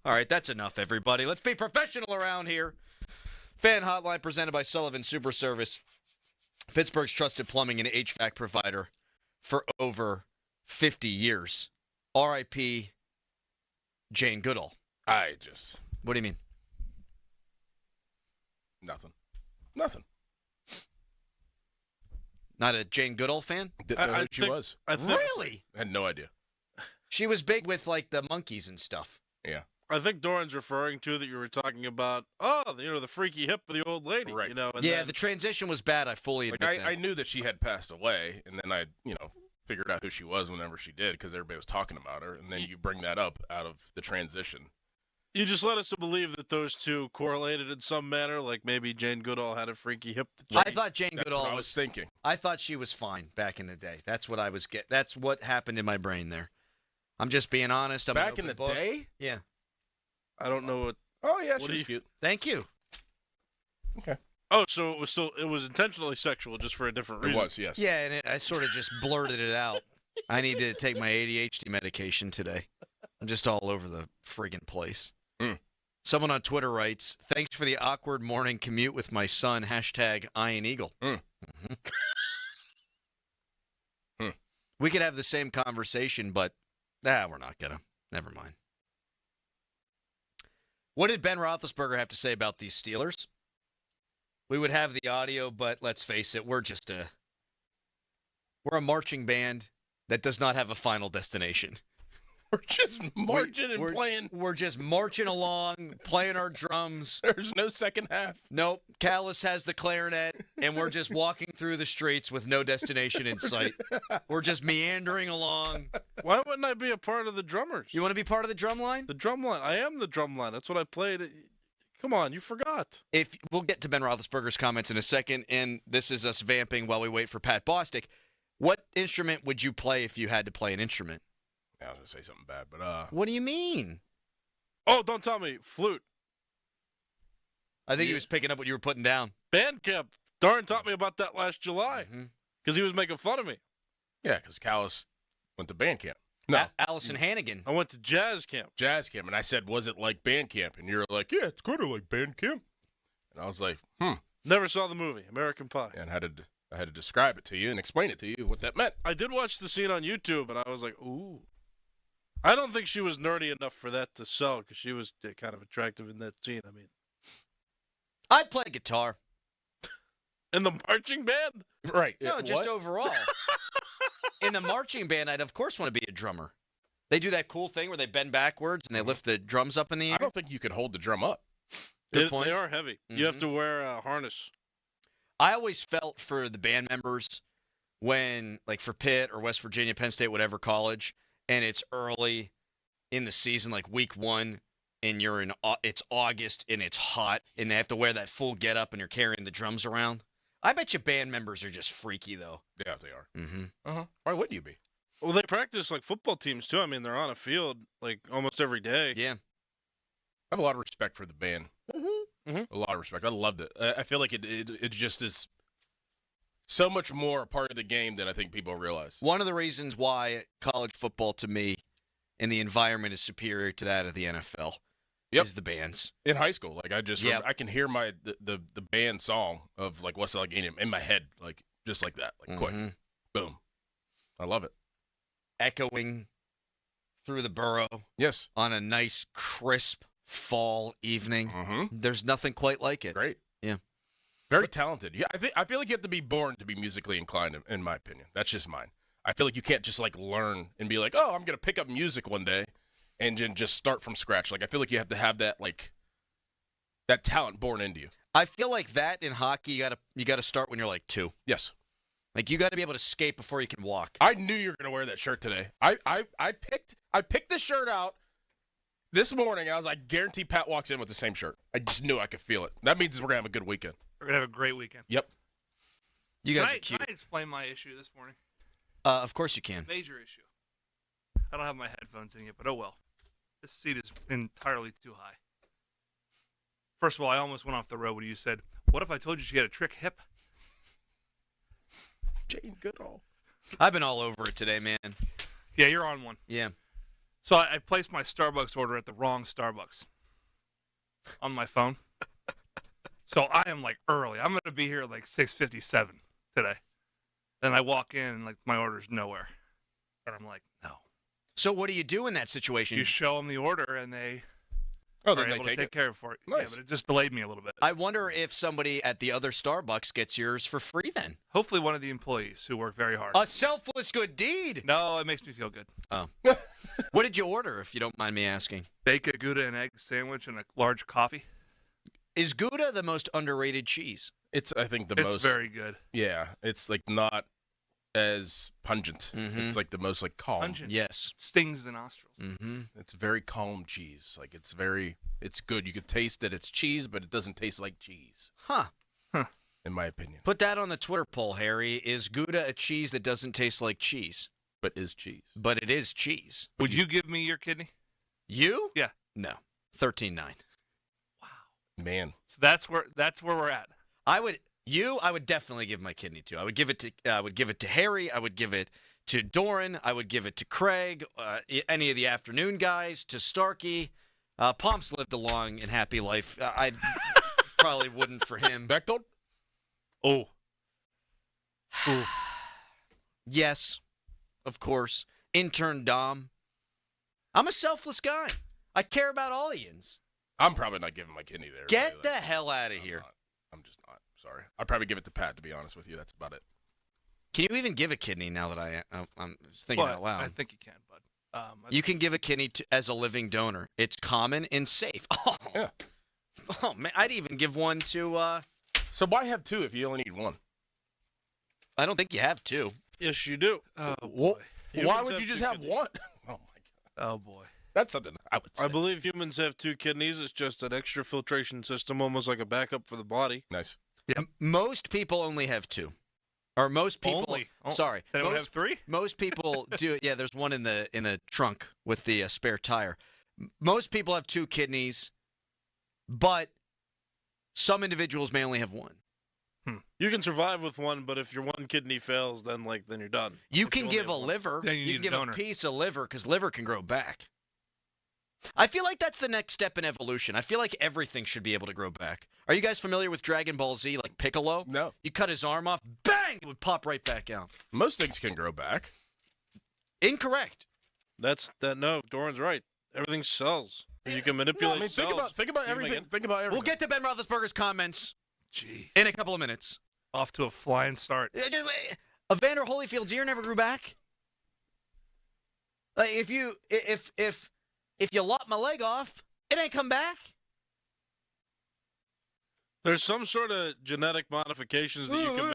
All right, that's enough, everybody. Let's be professional around here. Fan hotline presented by Sullivan Super Service, Pittsburgh's trusted plumbing and HVAC provider for over 50 years. R.I.P. Jane Goodall. What do you mean? Nothing. Not a Jane Goodall fan? Didn't know who she was. Really? I had no idea. She was big with, like, the monkeys and stuff. Yeah. I think Doran's referring to that you were talking about, the freaky hip of the old lady. Right. And the transition was bad. I fully admit that. I knew that she had passed away, and then I, figured out who she was whenever she did because everybody was talking about her, and then you bring that up out of the transition. You just led us to believe that those two correlated in some manner, like maybe Jane Goodall had a freaky hip. I thought Jane Goodall I was thinking. I thought she was fine back in the day. That's what I was That's what happened in my brain there. I'm just being honest. I'm back in the day? Yeah. I don't know what. Oh yeah, she was cute. Thank you. Okay. Oh, so it was intentionally sexual, just for a different reason. It was, yes. Yeah, and I sort of just blurted it out. I need to take my ADHD medication today. I'm just all over the friggin' place. Someone on Twitter writes, thanks for the awkward morning commute with my son, #Iron Eagle. We could have the same conversation, but we're not going to. Never mind. What did Ben Roethlisberger have to say about these Steelers? We would have the audio, but let's face it, we're a marching band that does not have a final destination. We're just marching and playing. We're just marching along, playing our drums. There's no second half. Nope. Callis has the clarinet, and we're just walking through the streets with no destination in sight. We're just meandering along. Why wouldn't I be a part of the drummers? You want to be part of the drum line? The drum line. I am the drum line. That's what I played Come on, you forgot. If we'll get to Ben Roethlisberger's comments in a second, and this is us vamping while we wait for Pat Bostic. What instrument would you play if you had to play an instrument? Yeah, I was gonna say something bad, but What do you mean? Oh, don't tell me. Flute. I think he was picking up what you were putting down. Bandcamp. Darren taught me about that last July Mm-hmm. because he was making fun of me. yeah, because Callis went to band camp. No, Allison Hannigan. I went to jazz camp. Jazz camp, and I said, "Was it like band camp?" And you're like, "Yeah, it's kind of like band camp." And I was like, Never saw the movie American Pie. And I had to describe it to you and explain it to you what that meant. I did watch the scene on YouTube, and I was like, ooh. I don't think she was nerdy enough for that to sell because she was kind of attractive in that scene. I mean, I'd play guitar. In the marching band? Right. No, just overall. In the marching band, I'd of course want to be a drummer. They do that cool thing where they bend backwards and they lift the drums up in the air. I don't think you could hold the drum up. Good point. They are heavy. You have to wear a harness. I always felt for the band members when, like for Pitt or West Virginia, Penn State, whatever college, and it's early in the season, like week 1, and it's August and it's hot, and they have to wear that full getup and you're carrying the drums around. I bet you band members are just freaky, though. Yeah, they are. Mm-hmm. Why wouldn't you be? Well, they practice like football teams, too. I mean, they're on a field like almost every day. Yeah. I have a lot of respect for the band. A lot of respect. I loved it. I feel like it just is so much more a part of the game than I think people realize. One of the reasons why college football, to me, and the environment is superior to that of the NFL is the bands. In high school, like I can hear the band song of like West Allegheny in my head, like just like that, like quick, boom. I love it. Echoing through the borough. Yes. On a nice, crisp fall evening. There's nothing quite like it. Great. Yeah. Very talented. Yeah, I feel like you have to be born to be musically inclined, in my opinion. That's just mine. I feel like you can't just like learn and be like, oh, I'm gonna pick up music one day and then just start from scratch. Like I feel like you have to have that that talent born into you. I feel like that in hockey, you gotta start when you're like 2. Yes. Like you got to be able to skate before you can walk. I knew you were gonna wear that shirt today. I picked this shirt out this morning. I was like, guarantee Pat walks in with the same shirt. I just knew I could feel it. That means we're gonna have a good weekend. We're gonna have a great weekend. Yep. You guys are cute. Can I explain my issue this morning? Of course you can. Major issue. I don't have my headphones in yet, but oh well. This seat is entirely too high. First of all, I almost went off the road when you said, "What if I told you she had a trick hip?" Jane Goodall. I've been all over it today, man. Yeah, you're on one. Yeah. So I placed my Starbucks order at the wrong Starbucks on my phone. So I am like early. I'm going to be here at like 6:57 today. Then I walk in and like my order's nowhere. And I'm like, no. So what do you do in that situation? You show them the order and they Oh, are then they able take to take it. care of it for it. Nice. Yeah, but it just delayed me a little bit. I wonder if somebody at the other Starbucks gets yours for free then. Hopefully one of the employees who work very hard. A selfless good deed. No, it makes me feel good. Oh. What did you order, if you don't mind me asking? Bacon, Gouda, and egg sandwich and a large coffee. Is Gouda the most underrated cheese? It's, I think, It's very good. Yeah, it's like not as pungent. Mm-hmm. It's like the most like calm. Pungent. Yes. Stings the nostrils. Mm-hmm. It's very calm cheese. Like it's good. You could taste that it's cheese, but it doesn't taste like cheese. Huh. In my opinion. Put that on the Twitter poll, Harry. Is Gouda a cheese that doesn't taste like cheese? But is cheese. But it is cheese. Would you give me your kidney? You? Yeah. No. 13-9. Man. So that's where we're at. I would definitely give my kidney to. I would give it to Harry. I would give it to Doran. I would give it to Craig. Any of the afternoon guys. To Starkey. Pomps lived a long and happy life. I probably wouldn't for him. Bechtold? Oh. Yes, of course. Intern Dom. I'm a selfless guy. I care about all Ians. I'm probably not giving my kidney there. Get the hell out of here. I'm just not. Sorry. I'd probably give it to Pat, to be honest with you. That's about it. Can you even give a kidney now that I'm thinking out loud? I think you can, bud. You can give a kidney as a living donor. It's common and safe. Oh, yeah. Oh man, I'd even give one to. So why have two if you only need one? I don't think you have two. Yes, you do. Oh, boy. Why Humans would have you just two have kidneys. one? Oh, my God. Oh, boy. That's something I would say. I believe humans have 2 kidneys. It's just an extra filtration system, almost like a backup for the body. Nice. Most people only have 2. Or most people. Only? Oh, Sorry. they don't have 3? Most people do. Yeah, there's one in the trunk with the spare tire. Most people have 2 kidneys, but some individuals may only have 1. You can survive with 1, but if your 1 kidney fails, then you're done. You If can only give a have one. liver. Then you You need can a give a donor. piece of liver because liver can grow back. I feel like that's the next step in evolution. I feel like everything should be able to grow back. Are you guys familiar with Dragon Ball Z, like Piccolo? No. You cut his arm off, bang, it would pop right back out. Most things can grow back. Incorrect. No, Doran's right. Everything cells. You can manipulate I mean, cells. think about You can make everything. it- Think about everything. We'll get to Ben Roethlisberger's comments in a couple of minutes. Off to a flying start. Evander Holyfield's ear never grew back. Like if you lop my leg off, it ain't come back. There's some sort of genetic modifications that you can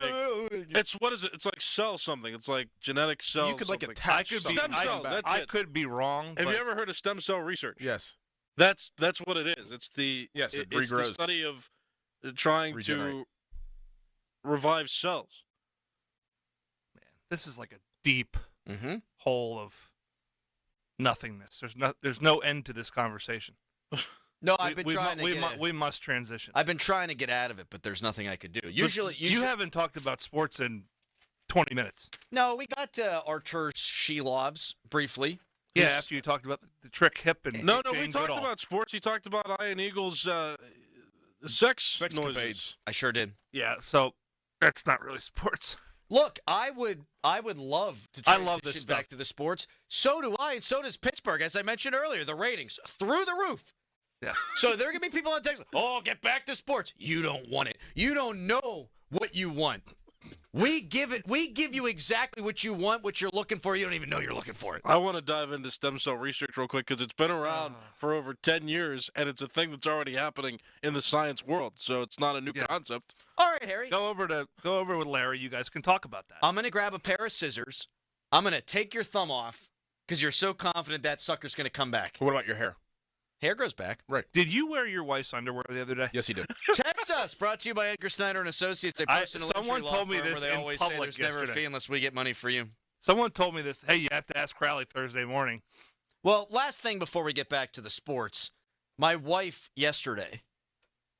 make. It's what is it? It's like cell something. It's like genetic cell. You could like something. attach stem something cells. back. That's I it. could be wrong. Have but you ever heard of stem cell research? Yes. That's what it is. It's the Yes, it it's the regrows. study of trying Regenerate. to revive cells. This is like a deep Mm-hmm. hole of nothingness. There's no end to this conversation. No, I've been trying to get we must transition. I've been trying to get out of it, but there's nothing I could do. Usually, you haven't talked about sports in 20 minutes. No, we got Artur Shilovs briefly. Yeah, after you talked about the trick hip and No, Jane we talked Goodall. about sports. He talked about Ian Eagles' sex noises. Sexcapades. I sure did. Yeah, so that's not really sports. Look, I would love to I transition love this back stuff. to the sports. So do I, and so does Pittsburgh. As I mentioned earlier, the ratings through the roof. Yeah. So there are gonna be people on text. Oh, get back to sports. You don't want it. You don't know what you want. We give you exactly what you want, what you're looking for. You don't even know you're looking for it. I want to dive into stem cell research real quick because it's been around for over 10 years, and it's a thing that's already happening in the science world. So it's not a new concept. All right, Harry. Go over with Larry. You guys can talk about that. I'm gonna grab a pair of scissors. I'm gonna take your thumb off because you're so confident that sucker's gonna come back. What about your hair? Hair grows back. Right. Did you wear your wife's underwear the other day? Yes, he did. Text us. Brought to you by Edgar Snyder and Associates. A personal someone injury law told me firm this where they in always say public there's never a yesterday. fee unless we get money for you. Someone told me this. Hey, you have to ask Crowley Thursday morning. Well, last thing before we get back to the sports, my wife yesterday,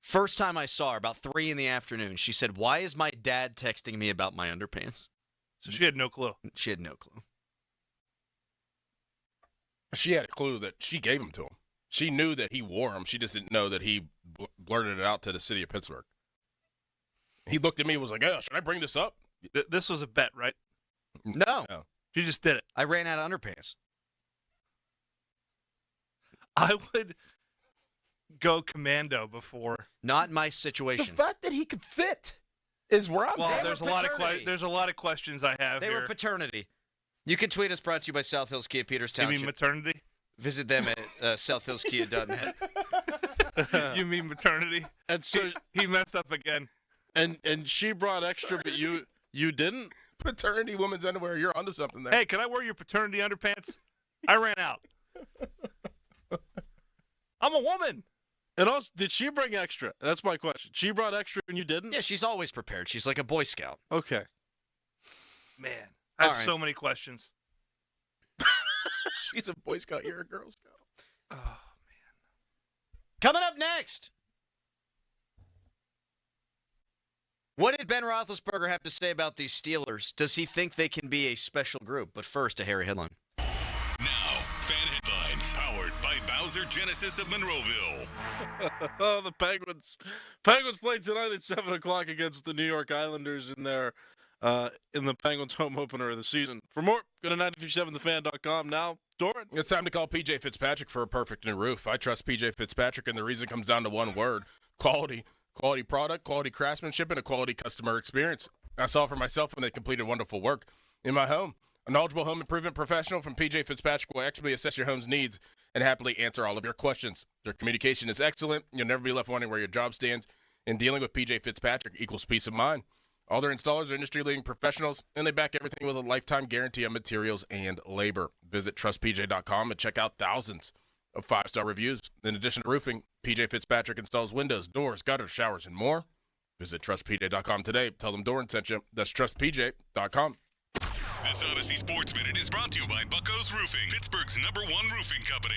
first time I saw her, about 3 in the afternoon, she said, "Why is my dad texting me about my underpants?" So she had no clue. She had no clue. She had a clue that she gave them to him. She knew that he wore them. She just didn't know that he blurted it out to the city of Pittsburgh. He looked at me and was like, "Oh, should I bring this up?" This was a bet, right? No. She just did it. I ran out of underpants. I would go commando before. Not my The situation. fact that he could fit is where I'm Well, at. there's a lot of questions I have They here. were paternity. You can tweet us, brought to you by South Hills Kia Peters You Township. mean maternity? Visit them at southhillskia.net. You mean maternity? And so he messed up again. And she brought extra, but you didn't? Paternity women's underwear. You're onto something there. Hey, can I wear your paternity underpants? I ran out. I'm a woman. And also, did she bring extra? That's my question. She brought extra and you didn't? Yeah, she's always prepared. She's like a Boy Scout. Okay. Man, I have All right. so many questions. She's a Boy Scout. You're a Girl Scout. Oh, Coming up next. What did Ben Roethlisberger have to say about these Steelers? Does he think they can be a special group? But first, a Harry headline. Now, fan headlines powered by Bowser Genesis of Monroeville. Oh, the Penguins. Penguins play tonight at 7 o'clock against the New York Islanders in their in the Penguins home opener of the season. For more, go to 937thefan.com now. Doran. It's time to call PJ Fitzpatrick for a perfect new roof. I trust PJ Fitzpatrick, and the reason comes down to one word: quality. Quality product, quality craftsmanship, and a quality customer experience. I saw it for myself when they completed wonderful work in my home. A knowledgeable home improvement professional from PJ Fitzpatrick will actually assess your home's needs and happily answer all of your questions. Their communication is excellent. You'll never be left wondering where your job stands. And dealing with PJ Fitzpatrick equals peace of mind. All their installers are industry-leading professionals, and they back everything with a lifetime guarantee on materials and labor. Visit trustpj.com and check out thousands of 5-star reviews. In addition to roofing, PJ Fitzpatrick installs windows, doors, gutters, showers, and more. Visit trustpj.com today. Tell them Doran sent you. That's trustpj.com. This Odyssey Sports Minute is brought to you by Bucko's Roofing, Pittsburgh's #1 roofing company.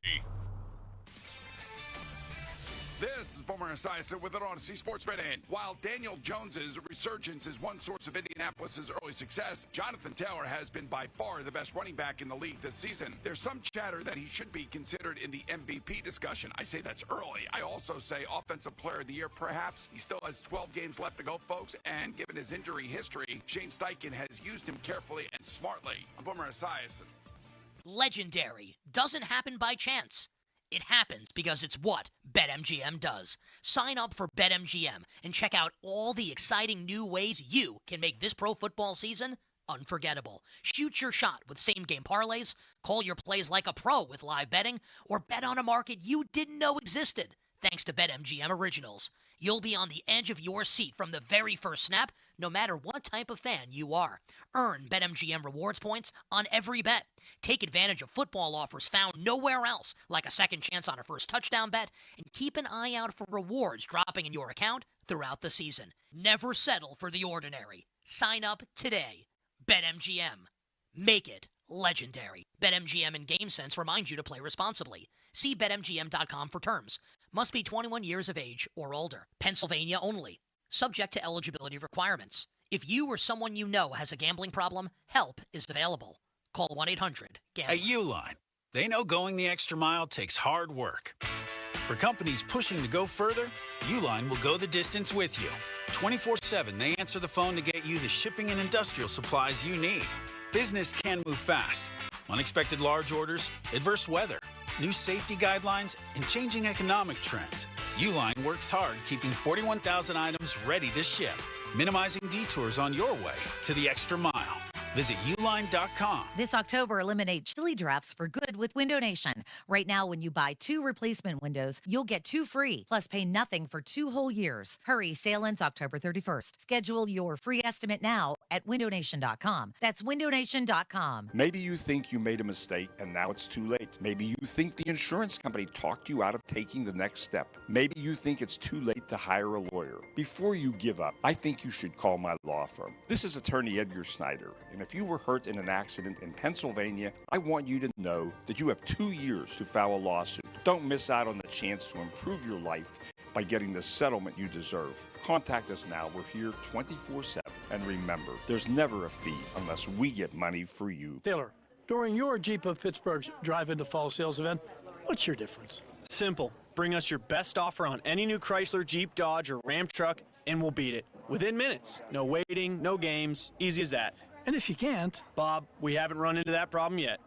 This is Boomer Esiason with an Odyssey Sports Minute. While Daniel Jones's resurgence is one source of Indianapolis' early success, Jonathan Taylor has been by far the best running back in the league this season. There's some chatter that he should be considered in the MVP discussion. I say that's early. I also say Offensive Player of the Year, perhaps. He still has 12 games left to go, folks, and given his injury history, Shane Steichen has used him carefully and smartly. I'm Boomer Esiason. Legendary doesn't happen by chance. It happens because it's what BetMGM does. Sign up for BetMGM and check out all the exciting new ways you can make this pro football season unforgettable. Shoot your shot with same-game parlays, call your plays like a pro with live betting, or bet on a market you didn't know existed. Thanks to BetMGM Originals, you'll be on the edge of your seat from the very first snap, no matter what type of fan you are. Earn BetMGM rewards points on every bet. Take advantage of football offers found nowhere else, like a second chance on a first touchdown bet, and keep an eye out for rewards dropping in your account throughout the season. Never settle for the ordinary. Sign up today. BetMGM. Make it legendary. BetMGM and GameSense remind you to play responsibly. See BetMGM.com for terms. Must be 21 years of age or older. Pennsylvania only. Subject to eligibility requirements. If you or someone you know has a gambling problem, help is available. Call 1-800-GAMBLER. At Uline, they know going the extra mile takes hard work. For companies pushing to go further, Uline will go the distance with you. 24/7, they answer the phone to get you the shipping and industrial supplies you need. Business can move fast. Unexpected large orders, adverse weather, new safety guidelines, and changing economic trends. Uline works hard keeping 41,000 items ready to ship, minimizing detours on your way to the extra mile. Visit uline.com. This October, eliminate chili drafts for good with Window Nation. Right now, when you buy 2 replacement windows, you'll get 2 free, plus pay nothing for 2 whole years. Hurry, sale ends October 31st. Schedule your free estimate now at windownation.com. That's windownation.com. Maybe you think you made a mistake and now it's too late. Maybe you think the insurance company talked you out of taking the next step. Maybe you think it's too late to hire a lawyer. Before you give up, I think you should call my law firm. This is attorney Edgar Snyder, and if you were hurt in an accident in Pennsylvania, I want you to know that you have 2 years to file a lawsuit. Don't miss out on the chance to improve your life by getting the settlement you deserve. Contact us now. We're here 24/7. And remember, there's never a fee unless we get money for you. Taylor, during your Jeep of Pittsburgh's Drive into Fall sales event, what's your difference? Simple. Bring us your best offer on any new Chrysler, Jeep, Dodge, or Ram truck, and we'll beat it. Within minutes. No waiting, no games. Easy as that. And if you can't, Bob, we haven't run into that problem yet.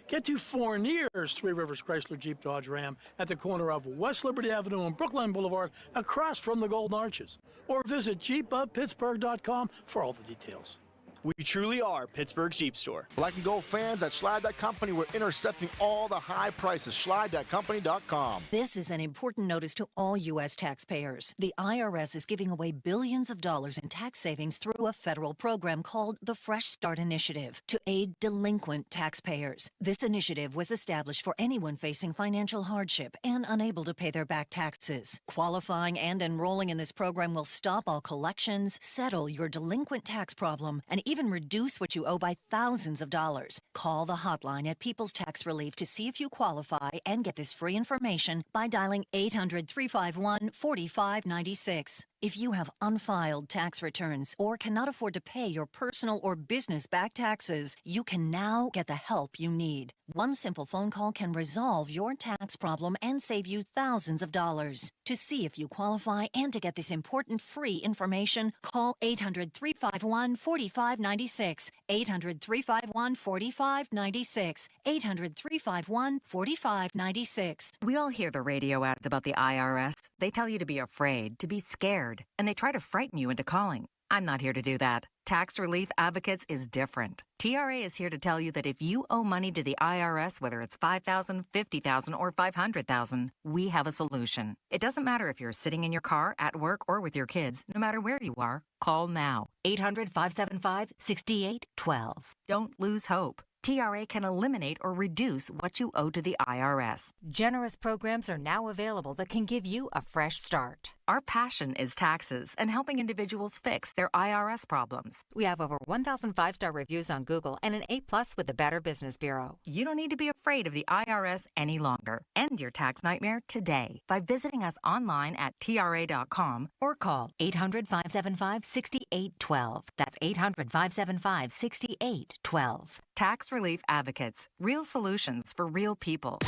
Get to Fournier's Three Rivers Chrysler Jeep Dodge Ram at the corner of West Liberty Avenue and Brookline Boulevard across from the Golden Arches. Or visit jeepofpittsburgh.com for all the details. We truly are Pittsburgh's Jeep store. Black and gold fans at Schley Company, we're intercepting all the high prices. Schley.company.com. This is an important notice to all U.S. taxpayers. The IRS is giving away billions of dollars in tax savings through a federal program called the Fresh Start Initiative to aid delinquent taxpayers. This initiative was established for anyone facing financial hardship and unable to pay their back taxes. Qualifying and enrolling in this program will stop all collections, settle your delinquent tax problem, and even reduce what you owe by thousands of dollars. Call the hotline at People's Tax Relief to see if you qualify and get this free information by dialing 800-351-4596. If you have unfiled tax returns or cannot afford to pay your personal or business back taxes, you can now get the help you need. One simple phone call can resolve your tax problem and save you thousands of dollars. To see if you qualify and to get this important free information, call 800-351-4596. 800-351-4596. 800-351-4596. We all hear the radio ads about the IRS. They tell you to be afraid, to be scared, and they try to frighten you into calling. I'm not here to do that. Tax Relief Advocates is different. TRA is here to tell you that if you owe money to the IRS, whether it's $5,000, $50,000, or $500,000, we have a solution. It doesn't matter if you're sitting in your car, at work, or with your kids. No matter where you are, call now. 800-575-6812. Don't lose hope. TRA can eliminate or reduce what you owe to the IRS. Generous programs are now available that can give you a fresh start. Our passion is taxes and helping individuals fix their IRS problems. We have over 1,000 5-star reviews on Google and an A+ with the Better Business Bureau. You don't need to be afraid of the IRS any longer. End your tax nightmare today by visiting us online at TRA.com or call 800-575-6812. That's 800-575-6812. Tax Relief Advocates. Real solutions for real people.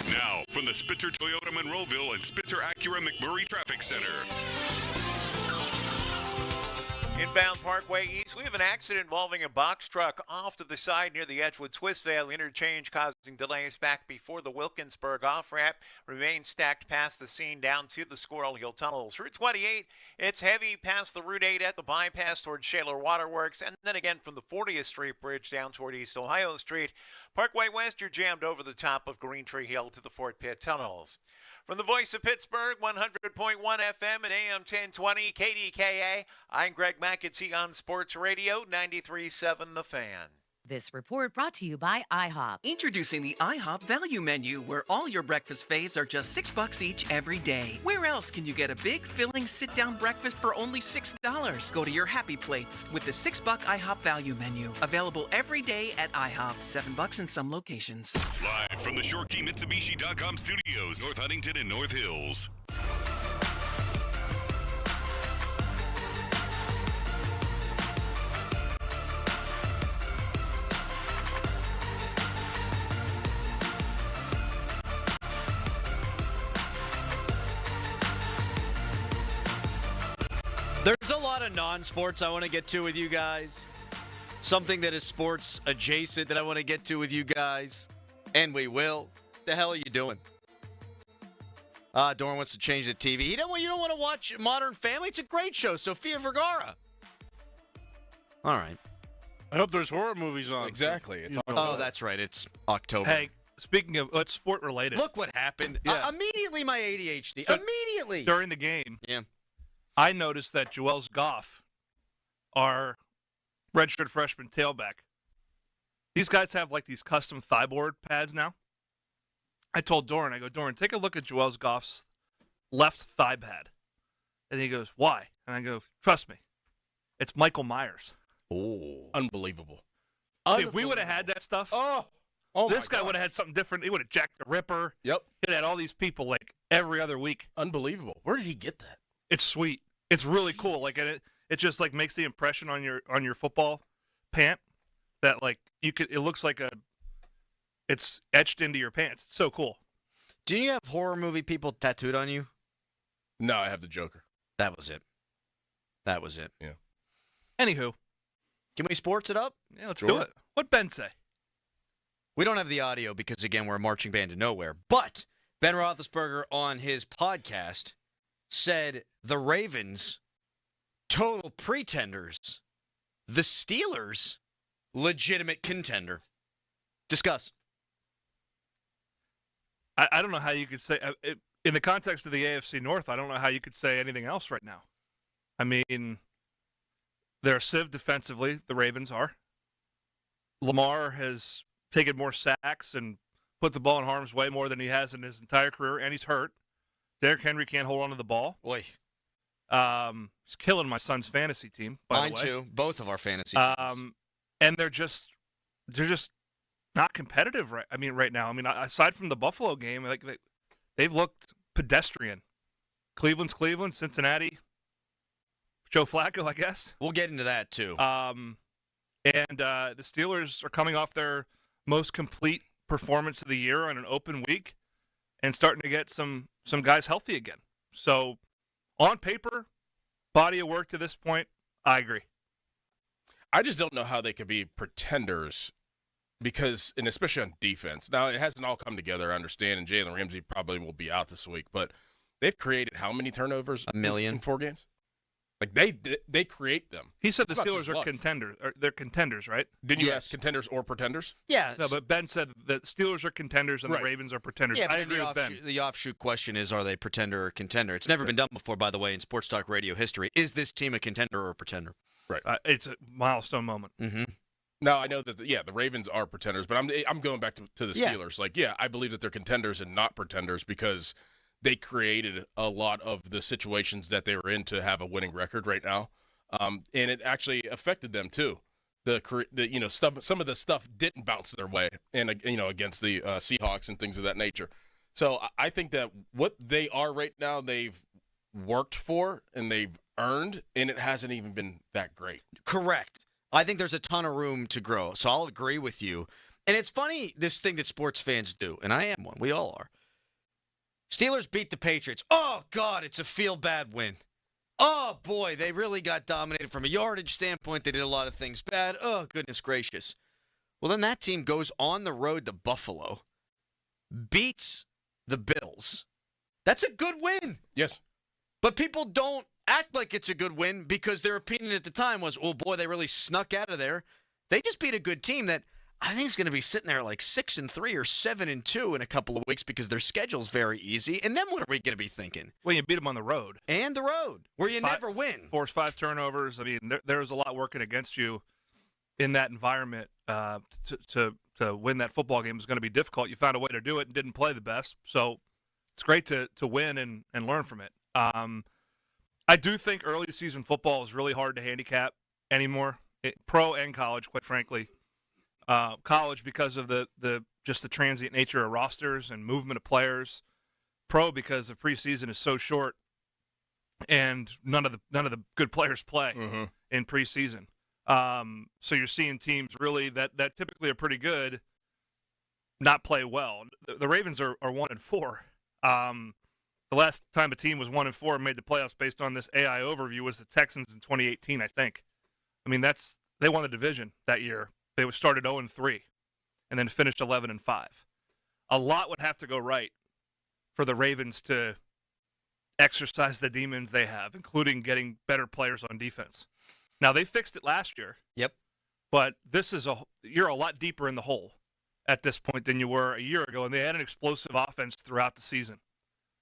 Now, from the Spitzer Toyota Monroeville and Spitzer Acura McMurray Traffic Center. Inbound Parkway East, we have an accident involving a box truck off to the side near the Edgewood-Swissvale interchange, causing delays back before the Wilkinsburg off-ramp. Remains stacked past the scene down to the Squirrel Hill Tunnels. Route 28, it's heavy past the Route 8 at the bypass towards Shaler Waterworks, and then again from the 40th Street Bridge down toward East Ohio Street. Parkway West, you're jammed over the top of Green Tree Hill to the Fort Pitt Tunnels. From the voice of Pittsburgh, 100.1 FM and AM 1020 KDKA, I'm Greg McAtee on Sports Radio 93.7 The Fan. This report brought to you by IHOP. Introducing the IHOP Value Menu, where all your breakfast faves are just $6 each every day. Where else can you get a big, filling, sit-down breakfast for only $6? Go to your Happy Plates with the $6 IHOP Value Menu. Available every day at IHOP. $7 in some locations. Live from the ShoreKeyMitsubishi.com studios, North Huntington and North Hills. There's a lot of non-sports I want to get to with you guys. Something that is sports adjacent that I want to get to with you guys. And we will. The hell are you doing? Doran wants to change the TV. You don't want to watch Modern Family? It's a great show. Sofia Vergara. All right. I hope there's horror movies on. Exactly. It's oh, that's right. It's October. Hey, speaking of what's sport related. Look what happened. Yeah. Immediately my ADHD. So, immediately. During the game. Yeah. I noticed that Joel Goff, our redshirt freshman tailback, these guys have like these custom thigh board pads now. I told Doran, I go, Doran, take a look at Joel Goff's left thigh pad. And he goes, why? And I go, trust me, it's Michael Myers. Oh, unbelievable. See, if we would have had that stuff, this guy would have had something different. He would have jacked the Ripper. Yep. He'd had all these people like every other week. Unbelievable. Where did he get that? It's sweet. It's really cool. Like it just like makes the impression on your football pant that like it looks like it's etched into your pants. It's so cool. Do you have horror movie people tattooed on you? No, I have the Joker. That was it. Yeah. Anywho, can we sports it up? Yeah, let's do it. What'd Ben say? We don't have the audio because again we're a marching band to nowhere. But Ben Roethlisberger on his podcast said the Ravens, total pretenders. The Steelers, legitimate contender. Discuss. I don't know how you could say, in the context of the AFC North, I don't know how you could say anything else right now. I mean, they're a sieve defensively, the Ravens are. Lamar has taken more sacks and put the ball in harm's way more than he has in his entire career, and he's hurt. Derrick Henry can't hold on to the ball. Boy. He's killing my son's fantasy team, by Mine the way. too. Both of our fantasy teams. And they're just not competitive right now. I mean, aside from the Buffalo game, like they've looked pedestrian. Cleveland's Cleveland, Cincinnati, Joe Flacco, I guess. We'll get into that too. And the Steelers are coming off their most complete performance of the year on an open week and starting to get some guys healthy again. So on paper, body of work to this point, I agree. I just don't know how they could be pretenders because, and especially on defense. Now, it hasn't all come together, I understand, and Jalen Ramsey probably will be out this week, but they've created how many turnovers? 1 million. In 4 games? Like, they create them. He said the It's not Steelers just are luck. contenders. They're contenders, right? Didn't you ask contenders or pretenders? Yeah. No, but Ben said that Steelers are contenders and Right. the Ravens are pretenders. Yeah, I but agree with Ben. the offshoot question is, are they pretender or contender? It's never been done before, by the way, in Sports Talk Radio history. Is this team a contender or a pretender? Right. It's a milestone moment. Mm-hmm. No, I know that. The Ravens are pretenders, but I'm going back to the Steelers. I believe that they're contenders and not pretenders because they created a lot of the situations that they were in to have a winning record right now, and it actually affected them too. Some of the stuff didn't bounce their way, and against the Seahawks and things of that nature. So I think that what they are right now, they've worked for and they've earned, and it hasn't even been that great. Correct. I think there's a ton of room to grow, so I'll agree with you. And it's funny, this thing that sports fans do, and I am one. We all are. Steelers beat the Patriots. Oh, God, it's a feel-bad win. Oh, boy, they really got dominated from a yardage standpoint. They did a lot of things bad. Oh, goodness gracious. Well, then that team goes on the road to Buffalo, beats the Bills. That's a good win. Yes. But people don't act like it's a good win because their opinion at the time was, oh, boy, they really snuck out of there. They just beat a good team that I think is going to be sitting there like 6-3 or 7-2 in a couple of weeks because their schedule's very easy. And then what are we going to be thinking? Well, you beat them on the road. And the road, where you never win. Force 5 turnovers. I mean, there was a lot working against you in that environment. To win that football game was going to be difficult. You found a way to do it and didn't play the best. So it's great to win and learn from it. I do think early season football is really hard to handicap anymore, pro and college, quite frankly. College because of the transient nature of rosters and movement of players. Pro because the preseason is so short, and none of the good players play in preseason. So you're seeing teams really that typically are pretty good not play well. The Ravens are 1-4. The last time a team was 1-4 and made the playoffs based on this AI overview was the Texans in 2018, I think. I mean, they won the division that year. They started 0-3 and then finished 11-5. A lot would have to go right for the Ravens to exercise the demons they have, including getting better players on defense. Now, they fixed it last year. Yep. But you're a lot deeper in the hole at this point than you were a year ago, and they had an explosive offense throughout the season.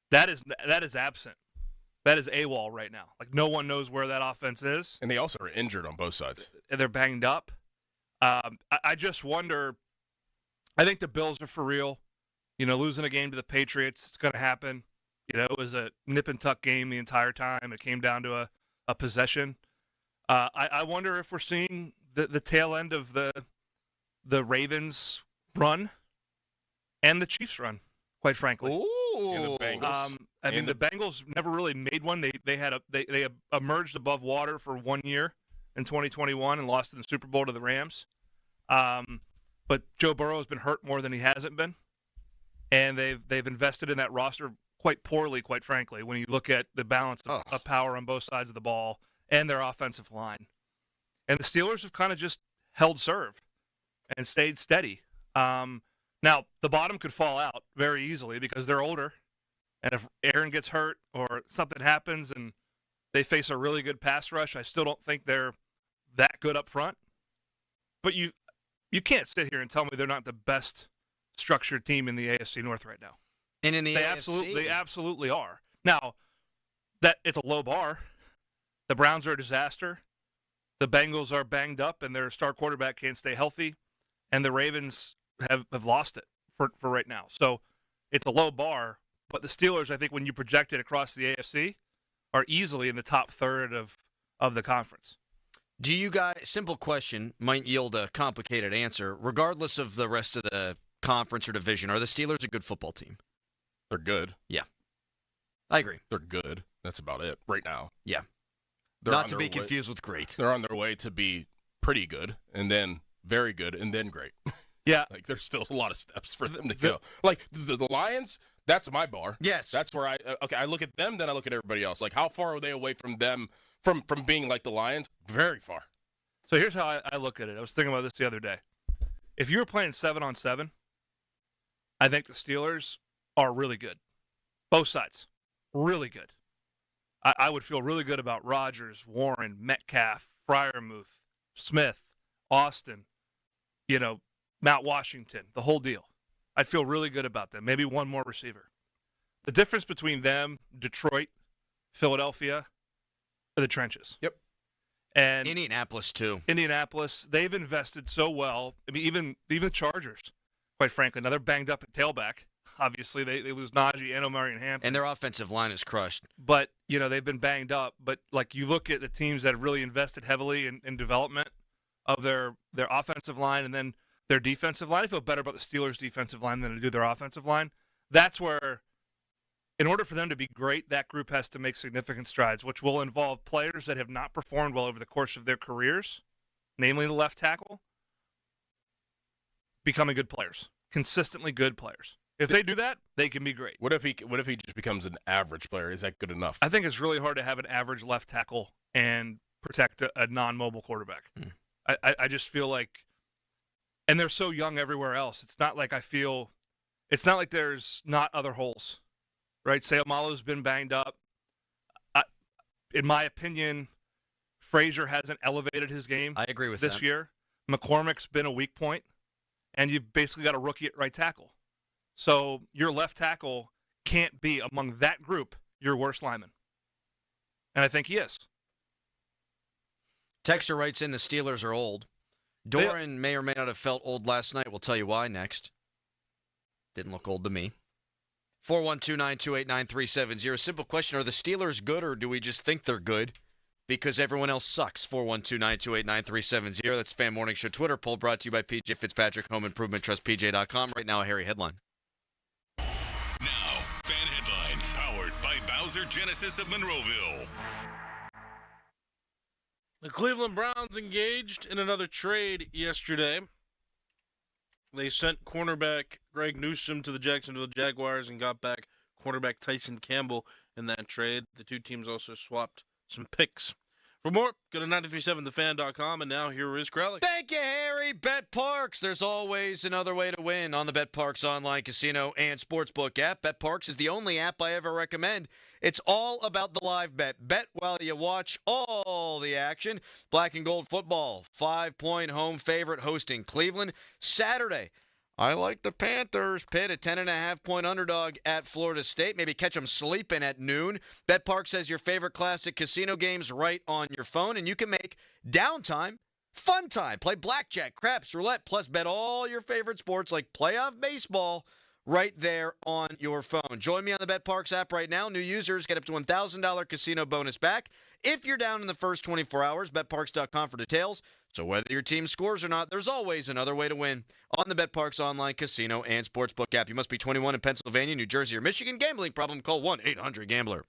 That is absent. That is AWOL right now. Like, no one knows where that offense is. And they also are injured on both sides. And they're banged up. I just wonder. I think the Bills are for real. Losing a game to the Patriots, it's going to happen. It was a nip-and-tuck game the entire time. It came down to a possession. I wonder if we're seeing the tail end of the Ravens run and the Chiefs run, quite frankly. Ooh. And the Bengals. The Bengals never really made one. They emerged above water for 1 year in 2021 and lost in the Super Bowl to the Rams. But Joe Burrow has been hurt more than he hasn't been, and they've invested in that roster quite poorly, quite frankly. When you look at the balance of power on both sides of the ball and their offensive line, and the Steelers have kind of just held serve and stayed steady. Now, the bottom could fall out very easily because they're older. And if Aaron gets hurt or something happens and they face a really good pass rush, I still don't think they're that good up front. But you can't sit here and tell me they're not the best structured team in the AFC North right now. And in the AFC? They absolutely are. Now, that it's a low bar. The Browns are a disaster. The Bengals are banged up and their star quarterback can't stay healthy. And the Ravens have lost it for right now. So it's a low bar, but the Steelers, I think when you project it across the AFC, are easily in the top third of the conference. Do you guys, simple question, might yield a complicated answer, regardless of the rest of the conference or division, are the Steelers a good football team? They're good. Yeah. I agree. They're good. That's about it right now. Yeah. They're not to be confused with great. They're on their way to be pretty good, and then very good, and then great. Yeah. Like, there's still a lot of steps for them to go. Like, the Lions, that's my bar. Yes. That's where I look at them, then I look at everybody else. Like, how far are they away from them, from being like the Lions? Very far. So here's how I look at it. I was thinking about this the other day. If you were playing 7-on-7, I think the Steelers are really good. Both sides. Really good. I would feel really good about Rodgers, Warren, Metcalf, Freiermuth, Smith, Austin, Mount Washington, the whole deal. I'd feel really good about them. Maybe one more receiver. The difference between them, Detroit, Philadelphia, are the trenches. Yep. And Indianapolis, too. Indianapolis, they've invested so well. I mean, even Chargers, quite frankly. Now, they're banged up at tailback. Obviously, they lose Najee and Omarion Hampton. And their offensive line is crushed. But, they've been banged up. But, you look at the teams that have really invested heavily in development of their offensive line and then their defensive line. I feel better about the Steelers' defensive line than to do their offensive line. That's where, in order for them to be great, that group has to make significant strides, which will involve players that have not performed well over the course of their careers, namely the left tackle, becoming good players, consistently good players. If they do that, they can be great. What if he just becomes an average player? Is that good enough? I think it's really hard to have an average left tackle and protect a non-mobile quarterback. I just feel like, and they're so young everywhere else. It's not like there's not other holes, right? Seumalo's been banged up. In my opinion, Frazier hasn't elevated his game. I agree with this that. year. McCormick's been a weak point, and you've basically got a rookie at right tackle. So your left tackle can't be, among that group, your worst lineman. And I think he is. Texter writes in, the Steelers are old. Doran may or may not have felt old last night. We'll tell you why next. Didn't look old to me. 412-928-9370. Simple question, are the Steelers good or do we just think they're good because everyone else sucks? 412-928-9370. That's Fan Morning Show Twitter poll brought to you by PJ Fitzpatrick, Home Improvement Trust, PJ.com. Right now, a hairy headline. Now, Fan Headlines, powered by Bowser Genesis of Monroeville. The Cleveland Browns engaged in another trade yesterday. They sent cornerback Greg Newsome to the Jacksonville Jaguars and got back cornerback Tyson Campbell in that trade. The two teams also swapped some picks. For more, go to 937thefan.com, and now here is Crowley. Thank you, Harry. Bet Parks. There's always another way to win on the Bet Parks online casino and sportsbook app. Bet Parks is the only app I ever recommend. It's all about the live bet. Bet while you watch all the action. Black and gold football, 5-point home favorite hosting Cleveland Saturday. I like the Panthers. Pitt, a 10.5-point underdog at Florida State. Maybe catch them sleeping at noon. BetParks has your favorite classic casino games right on your phone, and you can make downtime fun time. Play blackjack, craps, roulette, plus bet all your favorite sports like playoff baseball right there on your phone. Join me on the BetParks app right now. New users get up to $1,000 casino bonus back if you're down in the first 24 hours. BetParks.com for details. So whether your team scores or not, there's always another way to win on the BetParks online casino and sportsbook app. You must be 21 in Pennsylvania, New Jersey, or Michigan. Gambling problem? Call 1-800-GAMBLER.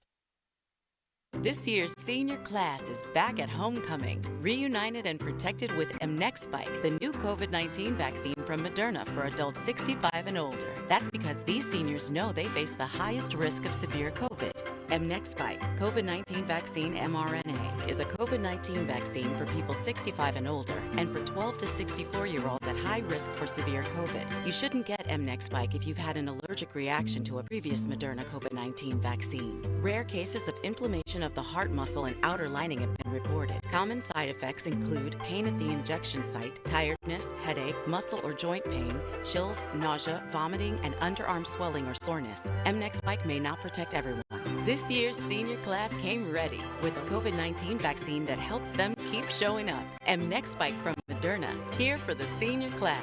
This year's senior class is back at homecoming, reunited and protected with mNEXSpike, the new COVID-19 vaccine from Moderna for adults 65 and older. That's because these seniors know they face the highest risk of severe COVID. mNEXSpike, COVID-19 vaccine mRNA, is a COVID-19 vaccine for people 65 and older and for 12 to 64-year-olds at high risk for severe COVID. You shouldn't get mNEXSpike if you've had an allergic reaction to a previous Moderna COVID-19 vaccine. Rare cases of inflammation of the heart muscle and outer lining have been reported. Common side effects include pain at the injection site, tiredness, headache, muscle or joint pain, chills, nausea, vomiting, and underarm swelling or soreness. mNEXSpike may not protect everyone. This year's senior class came ready with a COVID-19 vaccine that helps them keep showing up. mNEXSpike from Moderna, here for the senior class.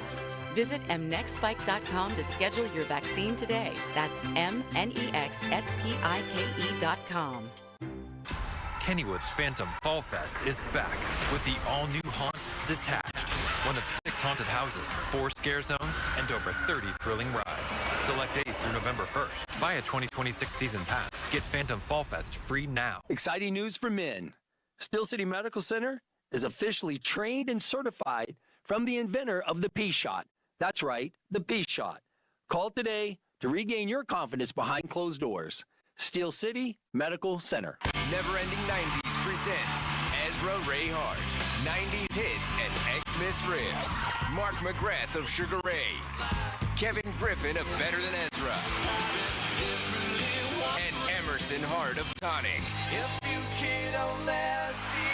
Visit mnexspike.com to schedule your vaccine today. That's mnexspike.com. Kennywood's Phantom Fall Fest is back with the all-new Haunt Detached. One of 6 haunted houses, 4 scare zones, and over 30 thrilling rides. Select days through November 1st. Buy a 2026 season pass. Get Phantom Fall Fest free now. Exciting news for men. Steel City Medical Center is officially trained and certified from the inventor of the P-Shot. That's right, the P-Shot. Call today to regain your confidence behind closed doors. Steel City Medical Center. Never Ending 90s presents Ezra Ray Hart. 90s hits and Xmas riffs. Mark McGrath of Sugar Ray. Kevin Griffin of Better Than Ezra. And Emerson Hart of Tonic.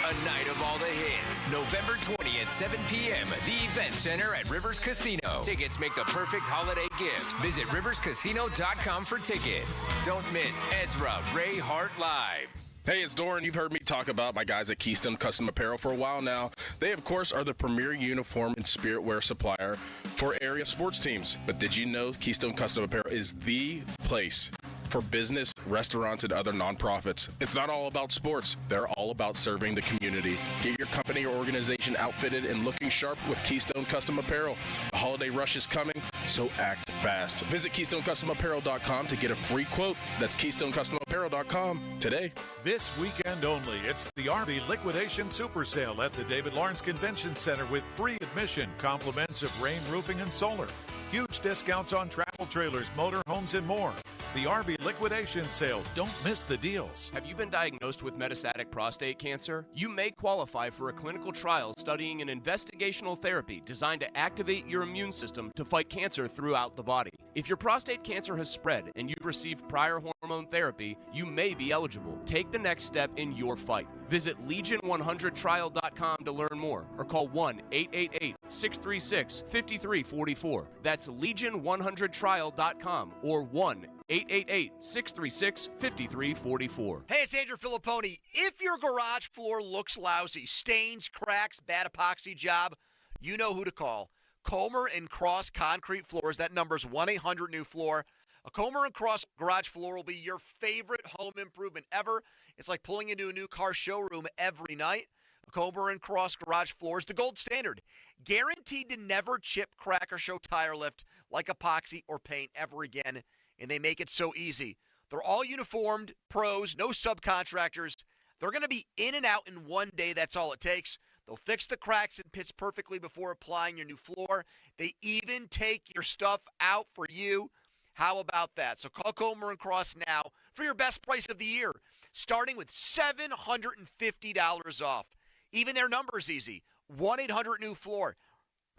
A night of all the hits. November 20th, 7 p.m. The Event Center at Rivers Casino. Tickets make the perfect holiday gift. Visit riverscasino.com for tickets. Don't miss Ezra Ray Hart Live. Hey, it's Doran. You've heard me talk about my guys at Keystone Custom Apparel for a while now. They, of course, are the premier uniform and spirit wear supplier for area sports teams. But did you know Keystone Custom Apparel is the place for business, restaurants, and other nonprofits? It's not all about sports. They're all about serving the community. Get your company or organization outfitted and looking sharp with Keystone Custom Apparel. The holiday rush is coming, so act fast. Visit KeystoneCustomApparel.com to get a free quote. That's KeystoneCustomApparel.com today. This weekend only, it's the RV Liquidation Super Sale at the David Lawrence Convention Center with free admission, compliments of rain, roofing, and solar. Huge discounts on travel trailers, motor homes, and more. The RV Liquidation Sale. Don't miss the deals. Have you been diagnosed with metastatic prostate cancer? You may qualify for a clinical trial studying an investigational therapy designed to activate your immune system to fight cancer throughout the body. If your prostate cancer has spread and you've received prior hormone therapy, you may be eligible. Take the next step in your fight. Visit Legion100trial.com to learn more or call 1-888-636-5344. That's Legion100trial.com or 1-888-636-5344. Hey, it's Andrew Filipponi. If your garage floor looks lousy, stains, cracks, bad epoxy job, you know who to call. Comer and Cross Concrete Floors. That number's 1-800-NEW-FLOOR. A Comer and Cross garage floor will be your favorite home improvement ever. It's like pulling into a new car showroom every night. A Comer and Cross garage floor is the gold standard. Guaranteed to never chip, crack, or show tire lift like epoxy or paint ever again. And they make it so easy. They're all uniformed, pros, no subcontractors. They're going to be in and out in one day. That's all it takes. They'll fix the cracks and pits perfectly before applying your new floor. They even take your stuff out for you. How about that? So call Comer and Cross now for your best price of the year, starting with $750 off. Even their number's easy. 1-800-NEW-FLOOR.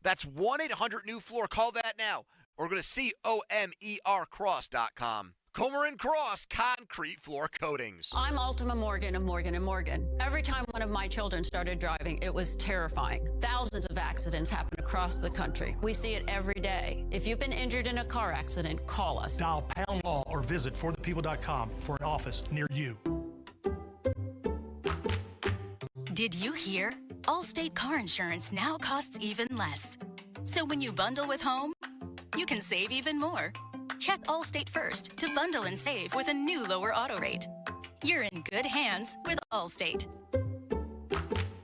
That's 1-800-NEW-FLOOR. Call that now. Or go to COMERcross.com. Comer and Cross Concrete Floor Coatings. I'm Ultima Morgan of Morgan & Morgan. Every time one of my children started driving, it was terrifying. Thousands of accidents happen across the country. We see it every day. If you've been injured in a car accident, call us. Dial pound law or visit forthepeople.com for an office near you. Did you hear? Allstate car insurance now costs even less. So when you bundle with home, you can save even more. Check Allstate first to bundle and save with a new lower auto rate. You're in good hands with Allstate.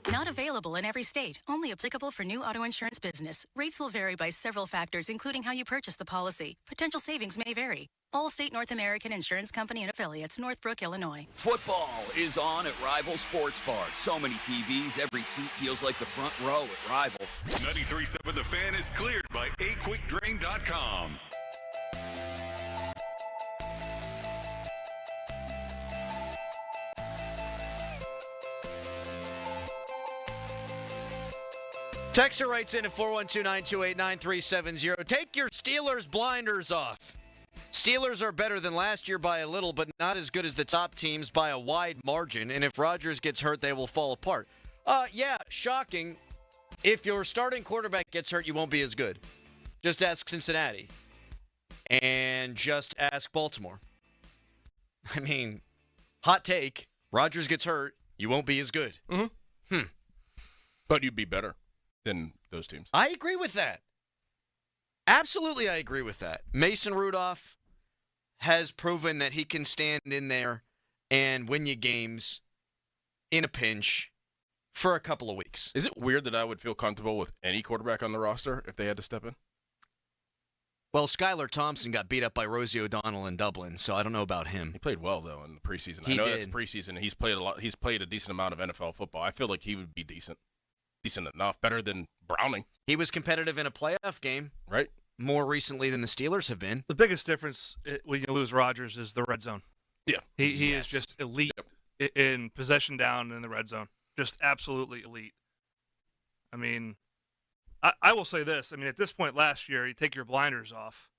Not available in every state. Only applicable for new auto insurance business. Rates will vary by several factors, including how you purchase the policy. Potential savings may vary. Allstate North American Insurance Company and Affiliates, Northbrook, Illinois. Football is on at Rival Sports Bar. So many TVs, every seat feels like the front row at Rival. 93.7 The Fan is cleared by aquickdrain.com. Texter writes in at 412-928-9370. Take your Steelers blinders off. Steelers are better than last year by a little, but not as good as the top teams by a wide margin. And if Rodgers gets hurt, they will fall apart. Yeah, shocking. If your starting quarterback gets hurt, you won't be as good. Just ask Cincinnati. And just ask Baltimore. I mean, hot take. Rodgers gets hurt, you won't be as good. Mm-hmm. But you'd be better than those teams. I agree with that. Absolutely, I agree with that. Mason Rudolph has proven that he can stand in there and win you games in a pinch for a couple of weeks. Is it weird that I would feel comfortable with any quarterback on the roster if they had to step in? Well, Skylar Thompson got beat up by Rosie O'Donnell in Dublin, so I don't know about him. He played well, though, in the preseason. He I know did. that's preseason. He's played a lot. He's played a decent amount of NFL football. I feel like he would be decent enough, better than Browning. He was competitive in a playoff game, right? More recently than the Steelers have been. The biggest difference when you lose Rodgers is the red zone. Yeah, he is just elite in possession down in the red zone. Just absolutely elite. I mean, I will say this. I mean, at this point last year, you take your blinders off.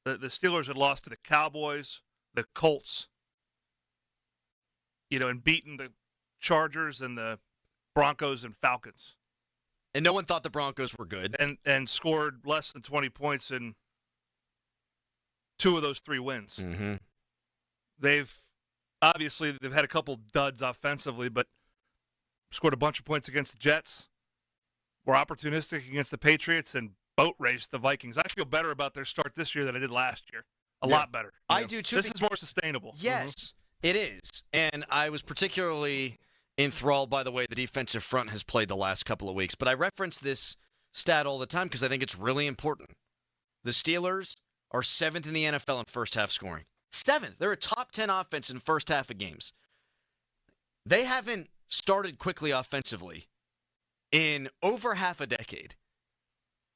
The Steelers had lost to the Cowboys, the Colts, and beaten the Chargers and the Broncos and Falcons. And no one thought the Broncos were good. And scored less than 20 points in 2 of those 3 wins. Mm-hmm. They've Obviously, they've had a couple duds offensively, but scored a bunch of points against the Jets. Were opportunistic against the Patriots and boat raced the Vikings. I feel better about their start this year than I did last year. A lot better. I do too. This is more sustainable. Yes, it is. And I was particularly enthralled by the way the defensive front has played the last couple of weeks. But I reference this stat all the time because I think it's really important. The Steelers are 7th in the NFL in first half scoring. 7th. They're a top 10 offense in the first half of games. They haven't started quickly offensively in over half a decade.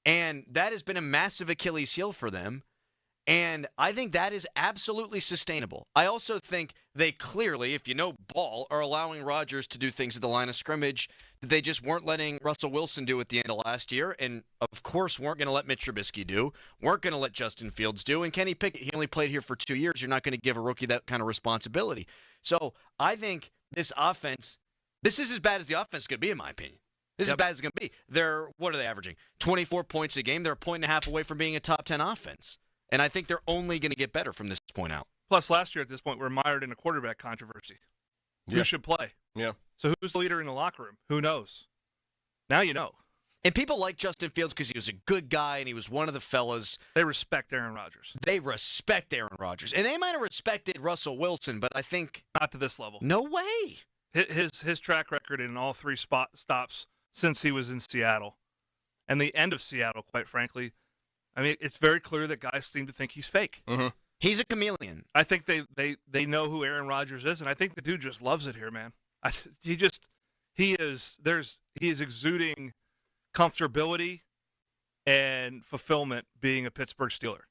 And that has been a massive Achilles heel for them. And I think that is absolutely sustainable. I also think they clearly, if you know ball, are allowing Rodgers to do things at the line of scrimmage that they just weren't letting Russell Wilson do at the end of last year. And, of course, weren't going to let Mitch Trubisky do, weren't going to let Justin Fields do. And Kenny Pickett, he only played here for 2 years. You're not going to give a rookie that kind of responsibility. So I think this offense, this is as bad as the offense could be, in my opinion. This is as bad as it's going to be. What are they averaging? 24 points a game. They're a point and a half away from being a top 10 offense. And I think they're only going to get better from this point out. Plus, last year at this point, we're mired in a quarterback controversy. Who should play? Yeah. So who's the leader in the locker room? Who knows? Now you know. And people like Justin Fields because he was a good guy and he was one of the fellas. They respect Aaron Rodgers. They respect Aaron Rodgers. And they might have respected Russell Wilson, but I think... Not to this level. No way. His track record in all three stops since he was in Seattle. And the end of Seattle, quite frankly. I mean, it's very clear that guys seem to think he's fake. Mm-hmm. He's a chameleon. I think they know who Aaron Rodgers is, and I think the dude just loves it here, man. He is exuding comfortability and fulfillment being a Pittsburgh Steeler,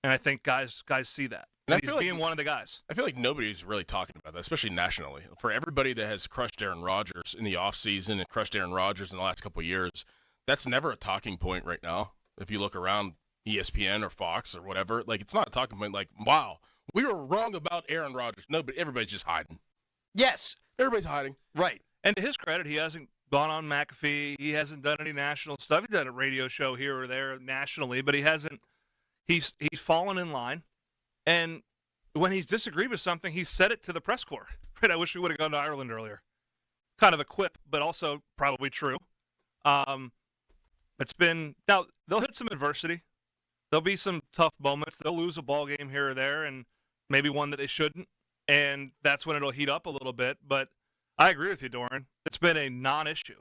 and I think guys see that. And he's being one of the guys. I feel like nobody's really talking about that, especially nationally. For everybody that has crushed Aaron Rodgers in the offseason and crushed Aaron Rodgers in the last couple of years, that's never a talking point right now. If you look around ESPN or Fox or whatever, like it's not a talking point like, wow, we were wrong about Aaron Rodgers. No, but everybody's just hiding. Yes. Everybody's hiding. Right. And to his credit, he hasn't gone on McAfee. He hasn't done any national stuff. He's done a radio show here or there nationally, but he hasn't. He's fallen in line. And when he's disagreed with something, he's said it to the press corps. Right? I wish we would have gone to Ireland earlier. Kind of a quip, but also probably true. It's been now they'll hit some adversity. There'll be some tough moments. They'll lose a ball game here or there, and maybe one that they shouldn't. And that's when it'll heat up a little bit. But I agree with you, Doran. It's been a non-issue.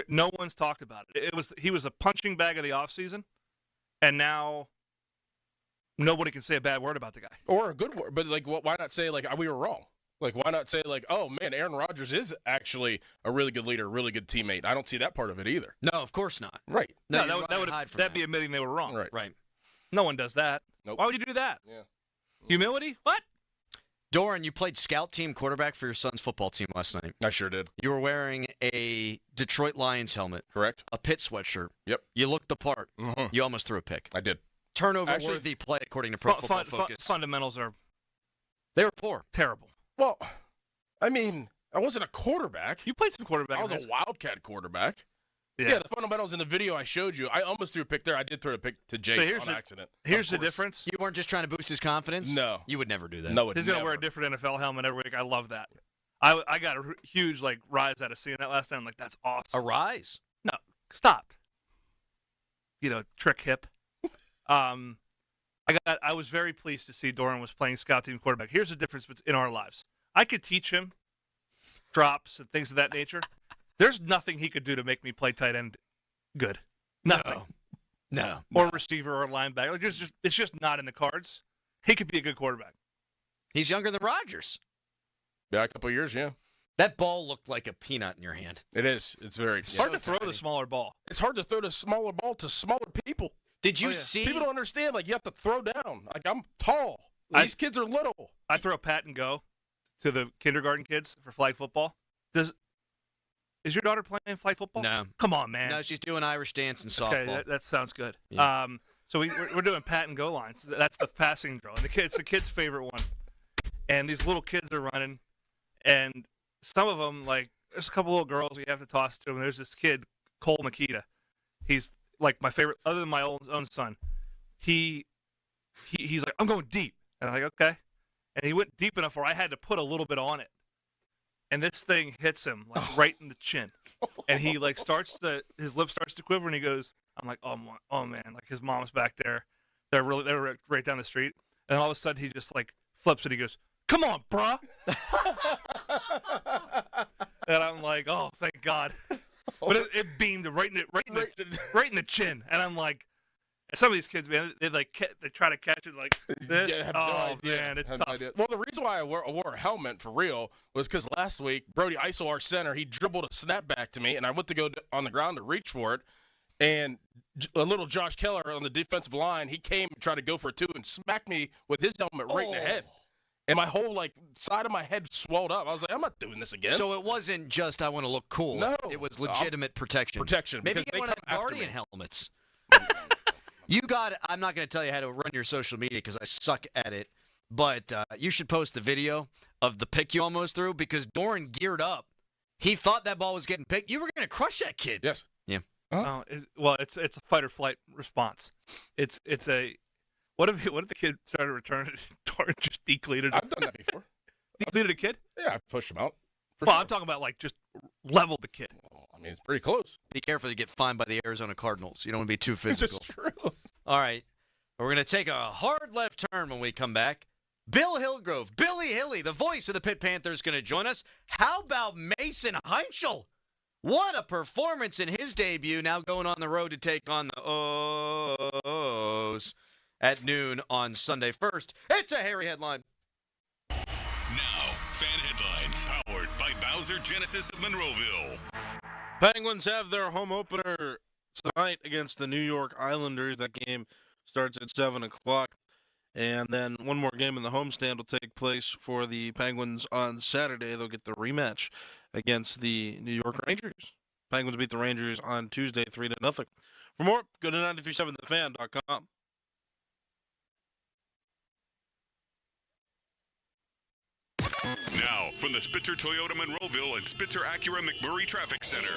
No one's talked about it. He was a punching bag of the offseason, and now nobody can say a bad word about the guy. Or a good word. But, like, why not say, like, we were wrong? Like, why not say, like, oh, man, Aaron Rodgers is actually a really good leader, a really good teammate. I don't see that part of it either. No, of course not. Right. No, that'd be admitting they were wrong. Right. No one does that. Nope. Why would you do that? Yeah. Humility? What? Doran, you played scout team quarterback for your son's football team last night. I sure did. You were wearing a Detroit Lions helmet. Correct. A Pitt sweatshirt. Yep. You looked the part. Mm-hmm. You almost threw a pick. I did. Turnover-worthy play, according to Pro Football Focus. Fundamentals are... They were poor. Terrible. Well, I mean, I wasn't a quarterback. You played some quarterback. I was a wildcat quarterback. Yeah, the fundamentals in the video I showed you. I almost threw a pick there. I did throw a pick to Jake on accident. Here's the difference. You weren't just trying to boost his confidence? No. You would never do that. No, he's going to wear a different NFL helmet every week. I love that. I got a huge rise out of seeing that last time. I'm like, that's awesome. A rise? No, stop. Trick hip. I was very pleased to see Doran was playing scout team quarterback. Here's the difference in our lives. I could teach him drops and things of that nature. There's nothing he could do to make me play tight end good. Nothing. No. Or receiver or linebacker. Like it's just not in the cards. He could be a good quarterback. He's younger than Rodgers. Yeah, a couple of years, yeah. That ball looked like a peanut in your hand. It is. It's very It's hard to throw the smaller ball. It's hard to throw the smaller ball to smaller people. Did you see? People don't understand. Like, you have to throw down. Like, I'm tall. These kids are little. I throw pat and go to the kindergarten kids for flag football. Is your daughter playing flag football? No. Come on, man. No, she's doing Irish dance and softball. Okay, that sounds good. Yeah. So we're doing pat and go lines. That's the passing drill. And it's the kid's favorite one. And these little kids are running, and some of them, like, there's a couple little girls we have to toss to, and there's this kid, Cole Makita. He's like my favorite, other than my own son. He's like, I'm going deep, and I'm like, okay. and he went deep enough where I had to put a little bit on it. And this thing hits him like right in the chin, and he like his lip starts to quiver, and he goes, "I'm like, oh man, like his mom's back there, they were right down the street." And all of a sudden, he just like flips it. He goes, "Come on, bruh." And I'm like, "Oh, thank God." But it beamed right in the chin. And I'm like, some of these kids, man, they try to catch it like this. Yeah, man, it's tough. Well, the reason why I wore a helmet for real was because last week, Brody Isel, our center, he dribbled a snapback to me, and I went to go on the ground to reach for it. And a little Josh Keller on the defensive line, he came and tried to go for it too and smacked me with his helmet right in the head. And my whole side of my head swelled up. I was like, I'm not doing this again. So it wasn't just I want to look cool. No. It was legitimate protection. because Maybe get they one of come the after Guardian me. helmets. I'm not going to tell you how to run your social media because I suck at it, but you should post the video of the pick you almost threw because Doran geared up. He thought that ball was getting picked. You were going to crush that kid. Yes. Yeah. Well, it's a fight or flight response. It's a what if the kid started returning it? Doran just decleated it. I've done that before. Decleated a kid? Yeah, I pushed him out. Well, I'm talking about like just leveled the kid. I mean, it's pretty close. Be careful to get fined by the Arizona Cardinals. You don't want to be too physical. It's true. All right. We're going to take a hard left turn when we come back. Bill Hillgrove, Billy Hilly, the voice of the Pitt Panthers, going to join us. How about Mason Heinschel? What a performance in his debut, now going on the road to take on the O's at noon on Sunday. First, it's a hairy headline. Now, fan headlines powered by Bowser Genesis of Monroeville. Penguins have their home opener tonight against the New York Islanders. That game starts at 7 o'clock. And then one more game in the homestand will take place for the Penguins on Saturday. They'll get the rematch against the New York Rangers. Penguins beat the Rangers on Tuesday 3-0. For more, go to 937thefan.com. Now, from the Spitzer Toyota Monroeville and Spitzer Acura McMurray Traffic Center.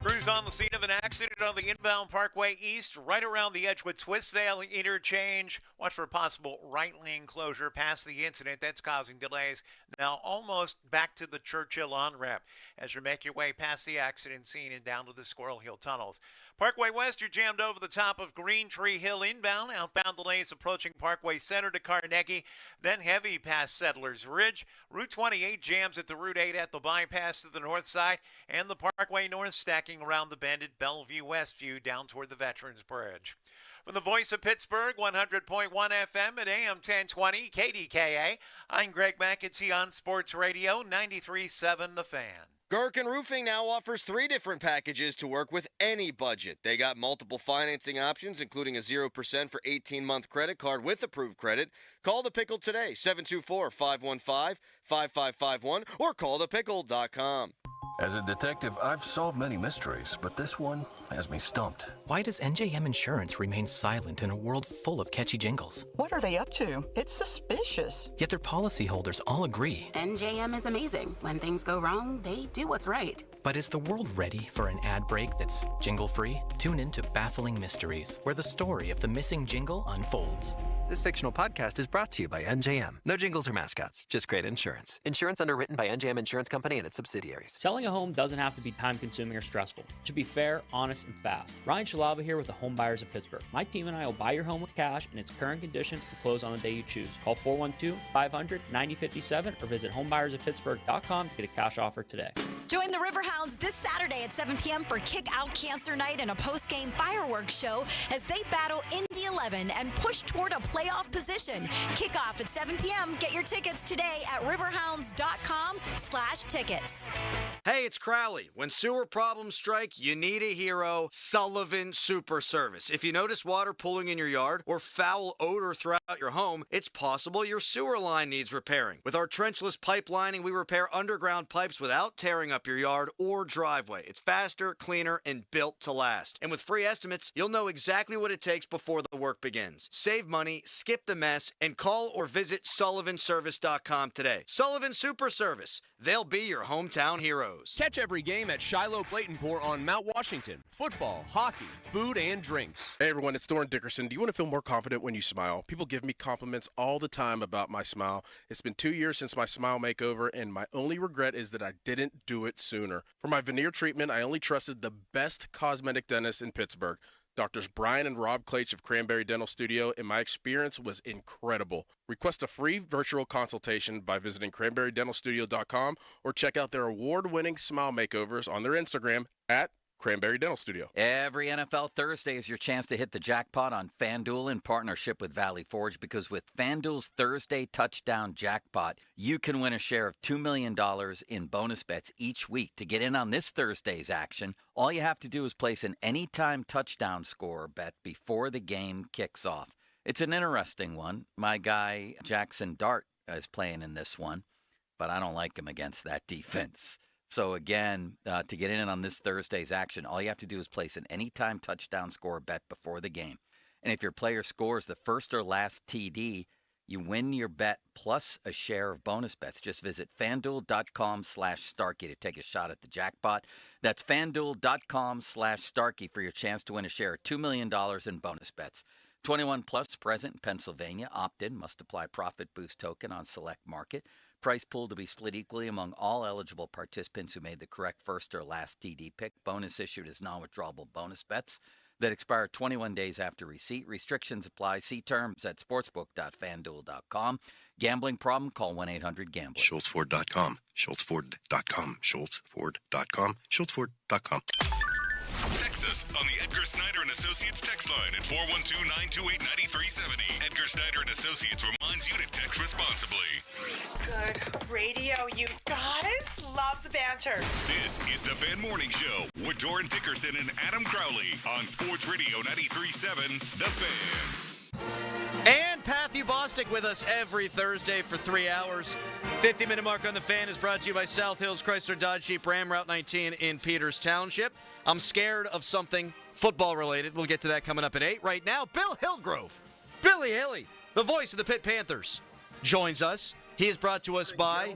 Crews on the scene of an accident on the inbound Parkway East, right around the Edgewood Twist-Vale interchange. Watch for a possible right lane closure past the incident. That's causing delays. Now almost back to the Churchill on-ramp as you make your way past the accident scene and down to the Squirrel Hill tunnels. Parkway West, you're jammed over the top of Green Tree Hill inbound. Outbound delays approaching Parkway Center to Carnegie. Then heavy past Settlers Ridge. Route 28 jams at the Route 8 at the bypass to the north side. And the Parkway North stacking around the bend at Bellevue Westview down toward the Veterans Bridge. From the voice of Pittsburgh, 100.1 FM at AM 1020 KDKA, I'm Greg McAtee on Sports Radio 93.7 The Fan. Gherkin Roofing now offers 3 different packages to work with any budget. They got multiple financing options, including a 0% for 18-month credit card with approved credit. Call The Pickle today, 724-515-5551, or call thepickle.com. As a detective, I've solved many mysteries, but this one has me stumped. Why does NJM Insurance remain silent in a world full of catchy jingles? What are they up to? It's suspicious. Yet their policyholders all agree. NJM is amazing. When things go wrong, they do what's right. But is the world ready for an ad break that's jingle-free? Tune in to Baffling Mysteries, where the story of the missing jingle unfolds. This fictional podcast is brought to you by NJM. No jingles or mascots, just great insurance. Insurance underwritten by NJM Insurance Company and its subsidiaries. Selling a home doesn't have to be time-consuming or stressful. It should be fair, honest, and fast. Ryan Shalava here with the Home Buyers of Pittsburgh. My team and I will buy your home with cash in its current condition and close on the day you choose. Call 412-500-9057 or visit homebuyersoftpittsburgh.com to get a cash offer today. Join the Riverhounds this Saturday at 7 p.m. for Kick Out Cancer Night and a post-game fireworks show as they battle Indy 11 and push toward a playoff position. Kickoff at 7 p.m. Get your tickets today at riverhounds.com/tickets. Hey, it's Crowley. When sewer problems strike, you need a hero, Sullivan Super Service. If you notice water pooling in your yard or foul odor throughout your home, it's possible your sewer line needs repairing. With our trenchless pipe lining, we repair underground pipes without tearing up your yard or driveway. It's faster, cleaner, and built to last. And with free estimates, you'll know exactly what it takes before the work begins. Save money, skip the mess, and call or visit SullivanService.com today. Sullivan Super Service. They'll be your hometown heroes. Catch every game at Shiloh Claytonport on Mount Washington. Football, hockey, food, and drinks. Hey everyone, it's Doran Dickerson. Do you want to feel more confident when you smile? People give me compliments all the time about my smile. It's been 2 years since my smile makeover, and my only regret is that I didn't do it sooner. For my veneer treatment, I only trusted the best cosmetic dentist in Pittsburgh. Doctors Brian and Rob Klaich of Cranberry Dental Studio, and my experience was incredible. Request a free virtual consultation by visiting cranberrydentalstudio.com or check out their award-winning smile makeovers on their Instagram at Cranberry Dental Studio. Every NFL Thursday is your chance to hit the jackpot on FanDuel in partnership with Valley Forge, because with FanDuel's Thursday Touchdown Jackpot, you can win a share of $2 million in bonus bets each week. To get in on this Thursday's action, all you have to do is place an anytime touchdown score bet before the game kicks off. It's an interesting one. My guy Jackson Dart is playing in this one, but I don't like him against that defense. So again, to get in on this Thursday's action, all you have to do is place an anytime touchdown score bet before the game. And if your player scores the first or last TD, you win your bet plus a share of bonus bets. Just visit FanDuel.com/Starkey to take a shot at the jackpot. That's FanDuel.com/Starkey for your chance to win a share of $2 million in bonus bets. 21 plus, present in Pennsylvania. Opt-in, must apply profit boost token on select market. Price pool to be split equally among all eligible participants who made the correct first or last TD pick. Bonus issued as non-withdrawable bonus bets that expire 21 days after receipt. Restrictions apply. See terms at sportsbook.fanduel.com. Gambling problem? Call 1-800-GAMBLER. SchultzFord.com. SchultzFord.com. SchultzFord.com. SchultzFord.com. Text us on the Edgar Snyder and Associates text line at 412-928-9370. Edgar Snyder and Associates reminds you to text responsibly. Good radio, you guys. Love the banter. This is the Fan Morning Show with Doran Dickerson and Adam Crowley on Sports Radio 93.7 The Fan. And Matthew Bostic with us every Thursday for 3 hours. 50-minute mark on the Fan is brought to you by South Hills Chrysler Dodge Jeep Ram Route 19 in Peters Township. I'm scared of something football related. We'll get to that coming up at 8. Right now, Bill Hillgrove, Billy Hilly, the voice of the Pitt Panthers, joins us. He is brought to us by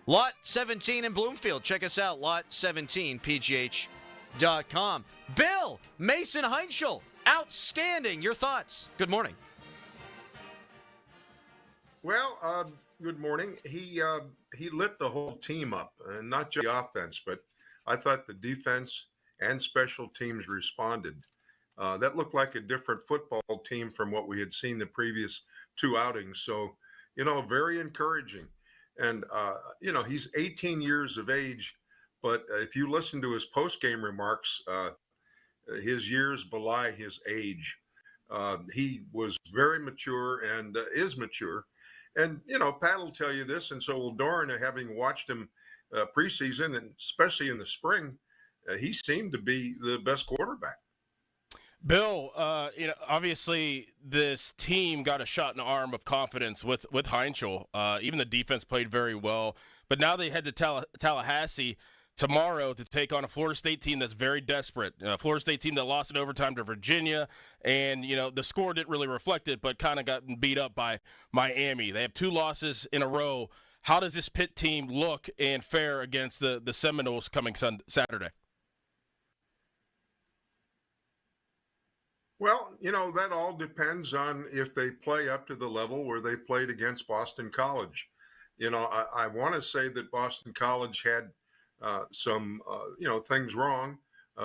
Lot 17 in Bloomfield. Check us out, lot17pgh.com. Bill, Mason Heinschel, outstanding. Your thoughts? Good morning. Well, good morning. He lit the whole team up, and not just the offense, but I thought the defense and special teams responded. That looked like a different football team from what we had seen the previous 2 outings. So, very encouraging. And, he's 18 years of age, but if you listen to his post-game remarks, his years belie his age. He was very mature and is mature. And, Pat will tell you this, and so will Doran, having watched him preseason, and especially in the spring, he seemed to be the best quarterback. Bill, obviously this team got a shot in the arm of confidence with Heinschel. Even the defense played very well. But now they head to Tallahassee tomorrow to take on a Florida State team that's very desperate. Florida State team that lost in overtime to Virginia. And, the score didn't really reflect it, but kind of got beat up by Miami. They have 2 losses in a row. How does this Pitt team look and fare against the Seminoles coming Saturday? Well, that all depends on if they play up to the level where they played against Boston College. I want to say that Boston College had some, things wrong.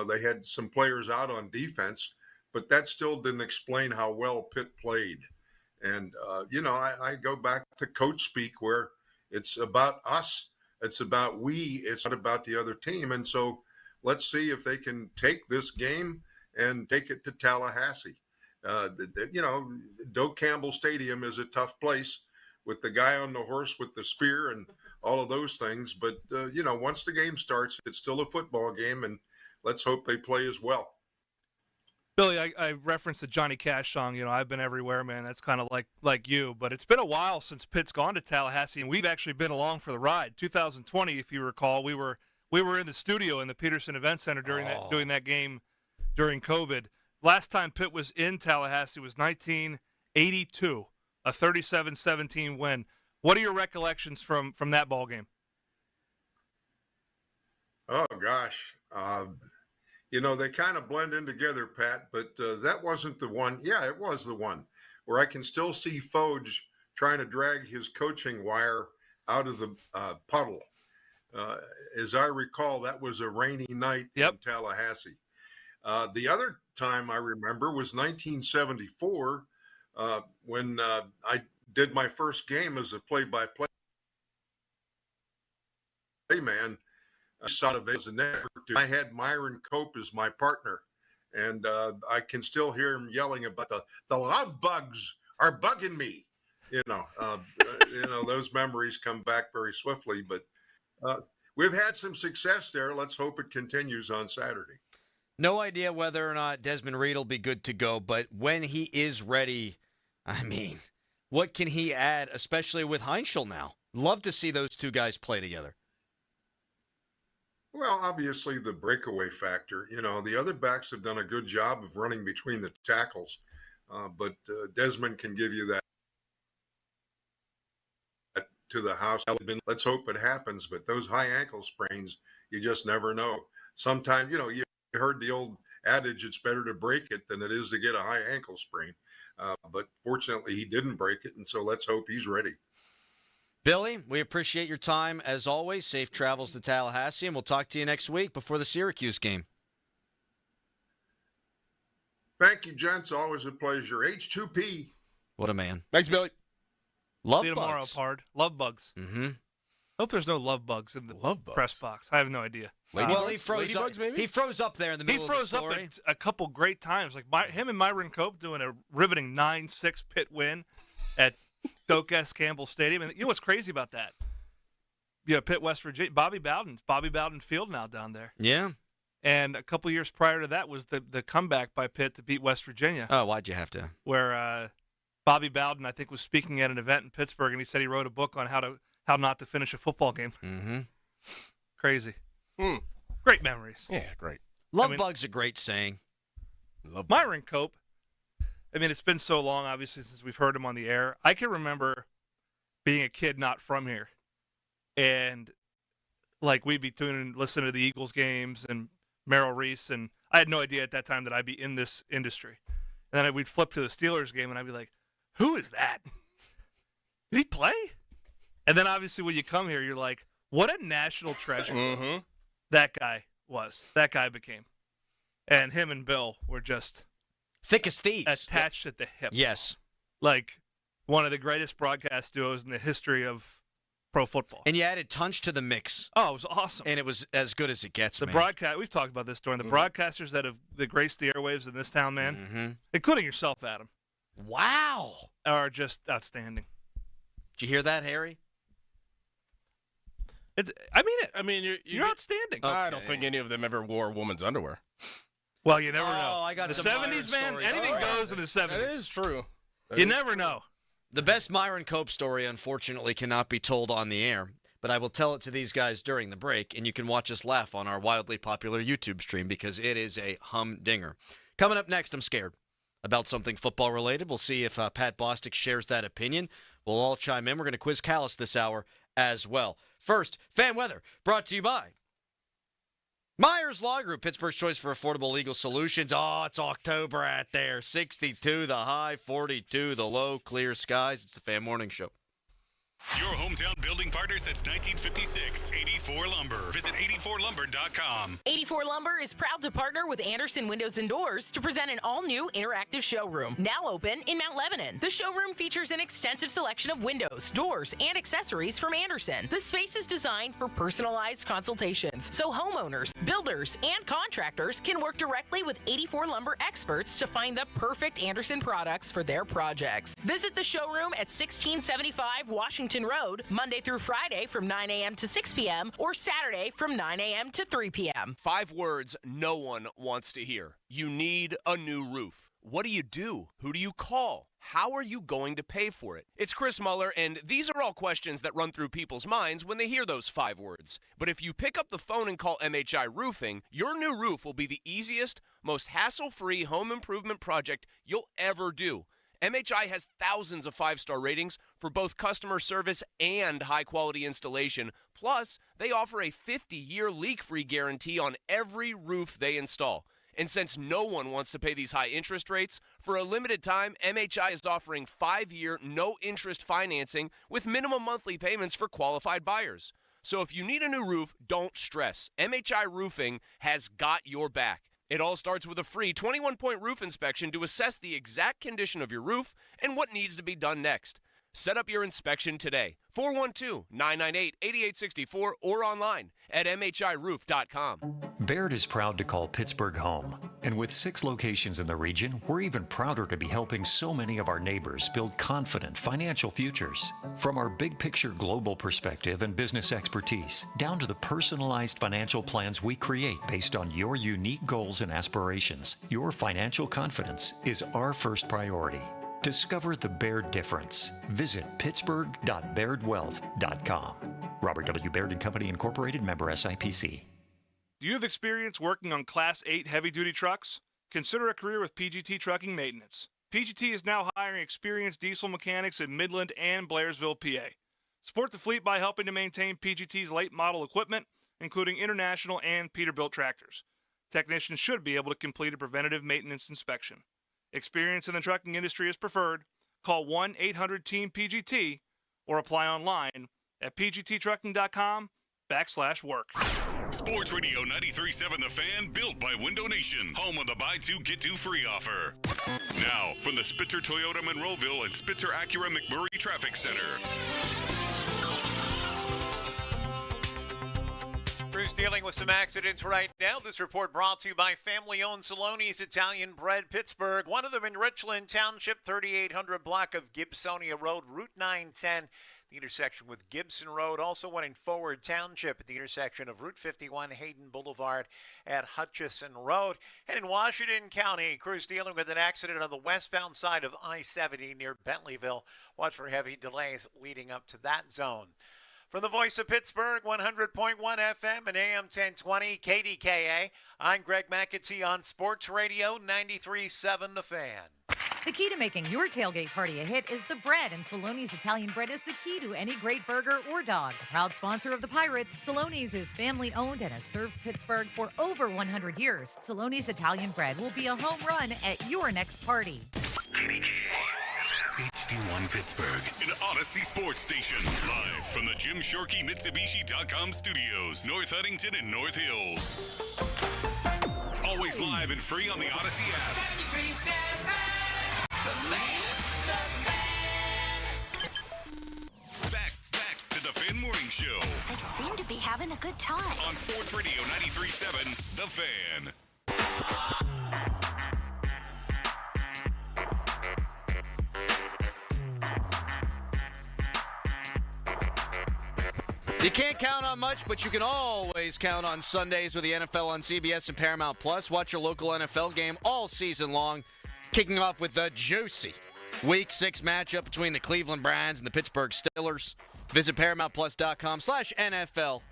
They had some players out on defense, but that still didn't explain how well Pitt played. And, I go back to coach speak where it's about us. It's about we. It's not about the other team. And so let's see if they can take this game and take it to Tallahassee. Doak Campbell Stadium is a tough place with the guy on the horse with the spear and all of those things. But, once the game starts, it's still a football game, and let's hope they play as well. Billy, I referenced the Johnny Cash song, I've been everywhere, man. That's kind of like you. But it's been a while since Pitt's gone to Tallahassee, and we've actually been along for the ride. 2020, if you recall, we were We were in the studio in the Peterson Event Center doing that game during COVID. Last time Pitt was in Tallahassee was 1982, a 37-17 win. What are your recollections from that ball game? Oh, gosh. They kind of blend in together, Pat, but that wasn't the one. Yeah, it was the one where I can still see Foge trying to drag his coaching wire out of the puddle. As I recall, that was a rainy night in Tallahassee. The other time I remember was 1974 when I did my first game as a play-by-play man. I had Myron Cope as my partner, and I can still hear him yelling about the love bugs are bugging me. Those memories come back very swiftly, but we've had some success there. Let's hope it continues on Saturday. No idea whether or not Desmond Reed will be good to go, but when he is ready, what can he add, especially with Heinschel now? Love to see those two guys play together. Well, obviously the breakaway factor. The other backs have done a good job of running between the tackles, but Desmond can give you that to the house. Let's hope it happens, but those high ankle sprains, you just never know. Sometimes, you heard the old adage, it's better to break it than it is to get a high ankle sprain. But fortunately, he didn't break it, and so let's hope he's ready. Billy, we appreciate your time as always. Safe travels to Tallahassee, and we'll talk to you next week before the Syracuse game. Thank you, gents. Always a pleasure. H2P. What a man. Thanks, Billy. See you tomorrow, Pard. Love bugs. Mm-hmm. Hope there's no love bugs in the press box. I have no idea. Well, he froze up. Maybe? He froze up there in the middle of the story. He froze up a couple great times. Like him and Myron Cope doing a riveting 9-6 Pitt win at Doak S. Campbell Stadium. And you know what's crazy about that? Pitt, West Virginia. Bobby Bowden Field now down there. Yeah. And a couple years prior to that was the comeback by Pitt to beat West Virginia. Oh, why'd you have to? Where Bobby Bowden, I think, was speaking at an event in Pittsburgh, and he said he wrote a book on how not to finish a football game. Mm-hmm. Crazy. Great memories. Yeah, great. Love bug's a great saying. Myron Cope. It's been so long, obviously, since we've heard him on the air. I can remember being a kid not from here, and we'd be listening to the Eagles games and Merrill Reese, and I had no idea at that time that I'd be in this industry. And then we'd flip to the Steelers game, and I'd be like, "Who is that? Did he play?" And then obviously when you come here, you're like, "What a national treasure that guy was. That guy became." And him and Bill were just thick as thieves, attached at the hip. Yes, like one of the greatest broadcast duos in the history of pro football. And you added Tunch to the mix. Oh, it was awesome. And it was as good as it gets, man. We've talked about this during the broadcasters that graced the airwaves in this town, man, including yourself, Adam. Wow. Are just outstanding. Did you hear that, Harry? You're outstanding. Okay. I don't think any of them ever wore a woman's underwear. Well, you never know. I got the some 70s, man. Anything goes in the 70s. That is true. You never know. The best Myron Cope story, unfortunately, cannot be told on the air, but I will tell it to these guys during the break, and you can watch us laugh on our wildly popular YouTube stream because it is a humdinger. Coming up next, I'm scared about something football-related. We'll see if Pat Bostic shares that opinion. We'll all chime in. We're going to quiz Callis this hour as well. First, fan weather brought to you by Myers Law Group, Pittsburgh's choice for affordable legal solutions. Oh, it's October out there. 62 the high, 42 the low, clear skies. It's the Fan Morning Show. Your hometown building partner since 1956. 84 Lumber. Visit 84lumber.com. 84 Lumber is proud to partner with Anderson Windows and Doors to present an all-new interactive showroom. Now open in Mount Lebanon. The showroom features an extensive selection of windows, doors, and accessories from Anderson. The space is designed for personalized consultations, so homeowners, builders, and contractors can work directly with 84 Lumber experts to find the perfect Anderson products for their projects. Visit the showroom at 1675 Washington Road, Monday through Friday from 9 a.m. to 6 p.m. or Saturday from 9 a.m. to 3 p.m. 5 words no one wants to hear. You need a new roof. What do you do? Who do you call? How are you going to pay for it? It's Chris Muller, and these are all questions that run through people's minds when they hear those 5 words. But if you pick up the phone and call MHI Roofing, your new roof will be the easiest, most hassle-free home improvement project you'll ever do. MHI has thousands of 5-star ratings for both customer service and high-quality installation. Plus, they offer a 50-year leak-free guarantee on every roof they install. And since no one wants to pay these high interest rates, for a limited time, MHI is offering 5-year no-interest financing with minimum monthly payments for qualified buyers. So if you need a new roof, don't stress. MHI Roofing has got your back. It all starts with a free 21-point roof inspection to assess the exact condition of your roof and what needs to be done next. Set up your inspection today. 412-998-8864 or online at MHIRoof.com. Baird is proud to call Pittsburgh home. And with 6 locations in the region, we're even prouder to be helping so many of our neighbors build confident financial futures. From our big picture global perspective and business expertise, down to the personalized financial plans we create based on your unique goals and aspirations, your financial confidence is our first priority. Discover the Baird difference. Visit pittsburgh.bairdwealth.com. Robert W. Baird & Company, Incorporated, member SIPC. Do you have experience working on Class 8 heavy-duty trucks? Consider a career with PGT Trucking Maintenance. PGT is now hiring experienced diesel mechanics in Midland and Blairsville, PA. Support the fleet by helping to maintain PGT's late-model equipment, including international and Peterbilt tractors. Technicians should be able to complete a preventative maintenance inspection. Experience in the trucking industry is preferred. Call 1-800-TEAM-PGT or apply online at pgttrucking.com/work. Sports Radio 93.7 The Fan, built by Window Nation, home of the buy 2 get 2 free offer. Now, from the Spitzer Toyota Monroeville and Spitzer Acura McMurray Traffic Center. Crews dealing with some accidents right now. This report brought to you by family-owned Saloni's Italian Bread Pittsburgh. One of them in Richland Township, 3800 block of Gibsonia Road, Route 910, the intersection with Gibson Road. Also one in Forward Township at the intersection of Route 51, Hayden Boulevard at Hutchison Road. And in Washington County, crews dealing with an accident on the westbound side of I-70 near Bentleyville. Watch for heavy delays leading up to that zone. From the voice of Pittsburgh, 100.1 FM and AM 1020 KDKA, I'm Greg McAtee on Sports Radio 93.7 The Fan. The key to making your tailgate party a hit is the bread, and Saloni's Italian Bread is the key to any great burger or dog. A proud sponsor of the Pirates, Saloni's is family-owned and has served Pittsburgh for over 100 years. Saloni's Italian Bread will be a home run at your next party. HD1 Pittsburgh, an Odyssey Sports Station. Live from the Jim Shorkey Mitsubishi.com studios, North Huntington and North Hills. Always live and free on the Odyssey app. Back to the Fan Morning Show. They seem to be having a good time. On Sports Radio 93.7, The Fan. You can't count on much, but you can always count on Sundays with the NFL on CBS and Paramount Plus. Watch your local NFL game all season long, kicking off with the juicy Week 6 matchup between the Cleveland Browns and the Pittsburgh Steelers. Visit ParamountPlus.com/NFL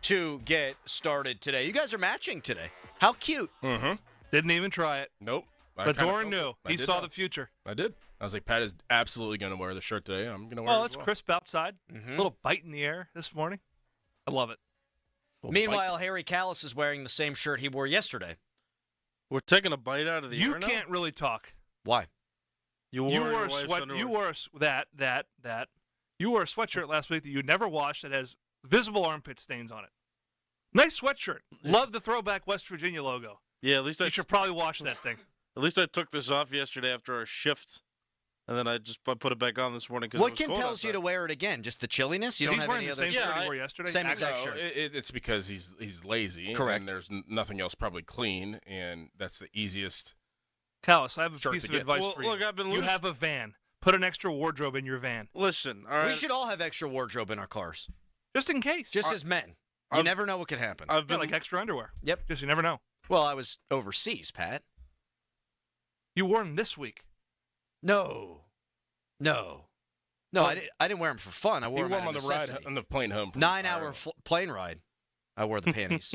to get started today. You guys are matching today. How cute. Mm-hmm. Didn't even try it. Nope. But Doran knew. He saw the future. I did. I was like, Pat is absolutely going to wear the shirt today. I'm going to wear it. Oh, it's crisp outside. A little bite in the air this morning. I love it. Meanwhile, Harry Callis is wearing the same shirt he wore yesterday. We're taking a bite out of the You air now? can't really talk. Why? You wore a sweatshirt last week that you never washed that has visible armpit stains on it. Nice sweatshirt. Love the throwback West Virginia logo. Yeah, at least you should probably wash that thing. At least I took this off yesterday after our shift, and then I put it back on this morning. What compels you to wear it again? Just the chilliness? You don't have any other. He's wearing the same shirt he wore yesterday. Same exact shirt. It's because he's lazy. Correct. And there's nothing else probably clean, and that's the easiest. Callis, I have a shirt piece to of get. advice Well, for you. look, I've been You have a van. Put an extra wardrobe in your van. Listen, all right. We should all have extra wardrobe in our cars. Just in case. Just as men. You never know what could happen. I've been like extra underwear. Yep. Just you never know. Well, I was overseas, Pat. You wore them this week. No. I didn't wear them for fun. I wore them on the ride on the plane home. 9-hour plane ride. I wore the panties.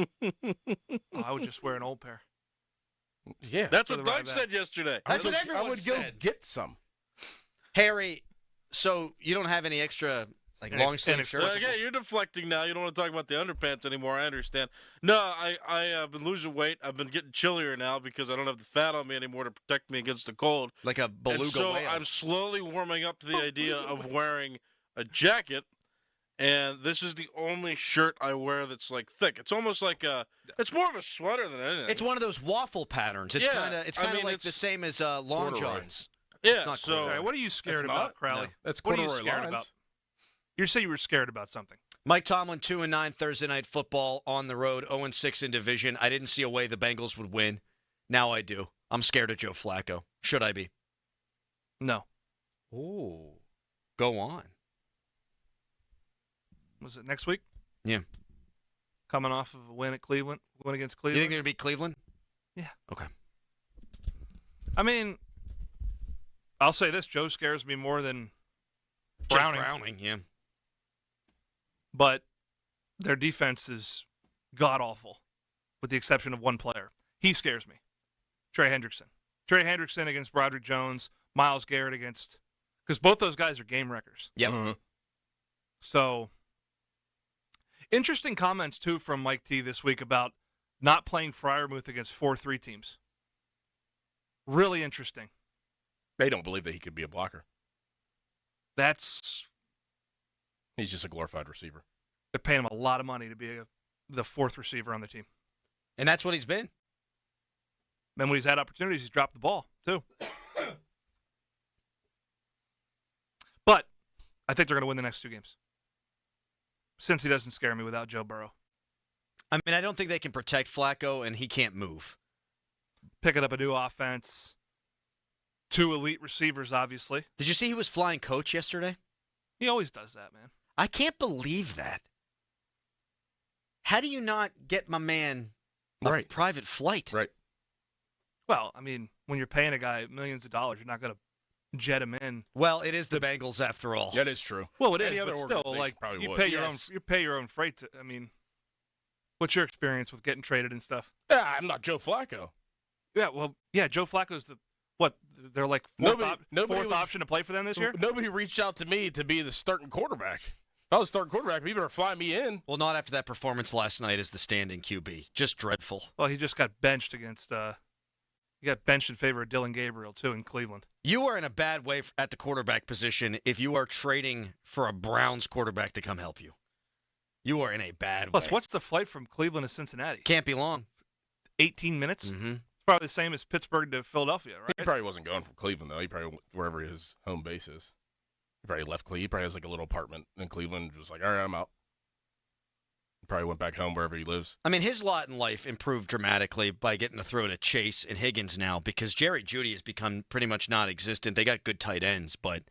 I would just wear an old pair. Yeah, that's what Doug said yesterday. That's what everyone I would said. go get some. Harry, so you don't have any extra long sleeve shirts? Okay, you're deflecting now. You don't want to talk about the underpants anymore. I understand. No, I have been losing weight. I've been getting chillier now because I don't have the fat on me anymore to protect me against the cold. Like a beluga and so whale. I'm slowly warming up to the idea of wearing a jacket. And this is the only shirt I wear that's like thick. It's almost like it's more of a sweater than anything. It's one of those waffle patterns. It's kind of like the same as long corduroy. johns. Yeah. It's not So corduroy. What are you scared about, Crowley? No, that's what are you corduroy scared lines. about? You said you were scared about something. Mike Tomlin 2-9 Thursday Night Football on the road, 0-6 in division. I didn't see a way the Bengals would win. Now I do. I'm scared of Joe Flacco. Should I be? No. Ooh. Go on. Was it next week? Yeah. Coming off of a win at Cleveland, win against You Cleveland. think they're going to beat Cleveland? Yeah. Okay. I mean, I'll say this: Joe scares me more than Jeff Browning. Browning, yeah. But their defense is god awful, with the exception of one player. He scares me. Trey Hendrickson. Trey Hendrickson against Broderick Jones. Myles Garrett against, because both those guys are game wreckers. Yep. Mm-hmm. So, interesting comments, too, from Mike T this week about not playing Freiermuth against 4-3 teams. Really interesting. They don't believe that he could be a blocker. He's just a glorified receiver. They're paying him a lot of money to be the fourth receiver on the team. And that's what he's been. Then when he's had opportunities, he's dropped the ball, too. But I think they're going to win the next two games. Since he doesn't scare me without Joe Burrow. I mean, I don't think they can protect Flacco, and he can't move. Picking up a new offense. Two elite receivers, obviously. Did you see he was flying coach yesterday? He always does that, man. I can't believe that. How do you not get my man a private flight? Right. Well, I mean, when you're paying a guy millions of dollars, you're not going to jet him in. Well, it is the Bengals after all. That is true. Well, it Any is, other but still, organization like probably you would. pay you pay your own freight. I mean, what's your experience with getting traded and stuff? I'm not Joe Flacco. Yeah, well, yeah, Joe Flacco's they're like fourth option to play for them this year? Nobody reached out to me to be the starting quarterback. If I was starting quarterback, you better fly me in. Well, not after that performance last night as the standing QB. Just dreadful. Well, he just got benched against he got benched in favor of Dylan Gabriel, too, in Cleveland. You are in a bad way at the quarterback position if you are trading for a Browns quarterback to come help you. You are in a bad Plus, way. what's the flight from Cleveland to Cincinnati? Can't be long. 18 minutes? Mm-hmm. It's probably the same as Pittsburgh to Philadelphia, right? He probably wasn't going from Cleveland, though. He probably went wherever his home base is. He probably left Cleveland. He probably has like a little apartment in Cleveland. Just like, all right, I'm out. He probably went back home wherever he lives. I mean, his lot in life improved dramatically by getting to throw to Chase and Higgins now because Jerry Jeudy has become pretty much non-existent. They got good tight ends, but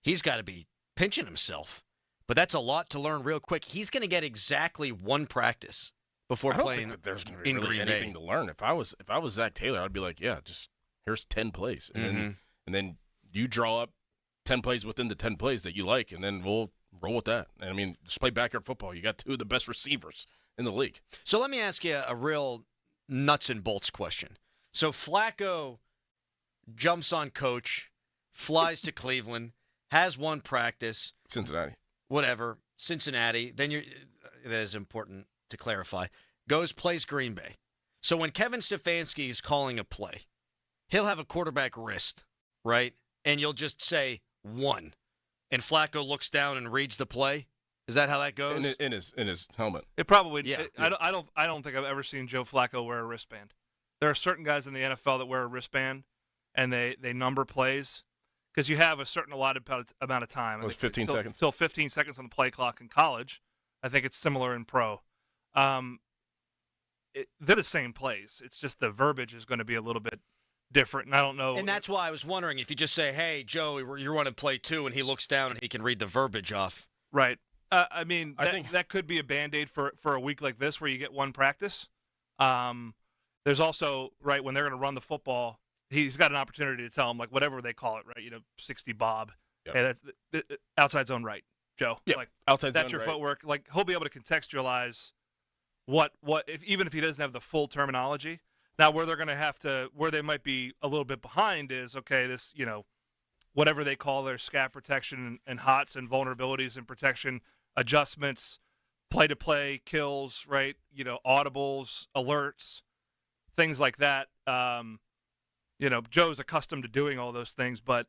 he's got to be pinching himself. But that's a lot to learn real quick. He's going to get exactly one practice before I don't playing think that there's going to be in really Green anything Bay. to learn. If I was Zach Taylor, I'd be like, yeah, just here's 10 plays, and then you draw up 10 plays within the 10 plays that you like, and then we'll roll with that. And I mean, just play backyard football. You got two of the best receivers in the league. So let me ask you a real nuts and bolts question. So Flacco jumps on coach, flies to Cleveland, has one practice. Cincinnati. Whatever. Cincinnati. Then that is important to clarify. Goes, plays Green Bay. So when Kevin Stefanski is calling a play, he'll have a quarterback wrist, right? And you'll just say one. And Flacco looks down and reads the play. Is that how that goes? In his helmet. It probably. Yeah. I don't think I've ever seen Joe Flacco wear a wristband. There are certain guys in the NFL that wear a wristband, and they number plays because you have a certain allotted amount of time. It was 15 seconds. Still 15 seconds on the play clock in college. I think it's similar in pro. They're the same plays. It's just the verbiage is going to be a little bit different, and I don't know. And that's why I was wondering if you just say, hey, Joe, you're running play 2, and he looks down and he can read the verbiage off. Right. I mean, that could be a Band-Aid for a week like this where you get one practice. There's also, right, when they're going to run the football, he's got an opportunity to tell him, like, whatever they call it, right? 60 Bob. Yep. Hey, that's the outside zone right, Joe. Yeah, like outside that's zone your right. footwork. Like, he'll be able to contextualize what even if he doesn't have the full terminology. Now, where they might be a little bit behind is, okay, this, whatever they call their scat protection and hots and vulnerabilities and protection adjustments, play-to-play kills, right? Audibles, alerts, things like that. Joe's accustomed to doing all those things, but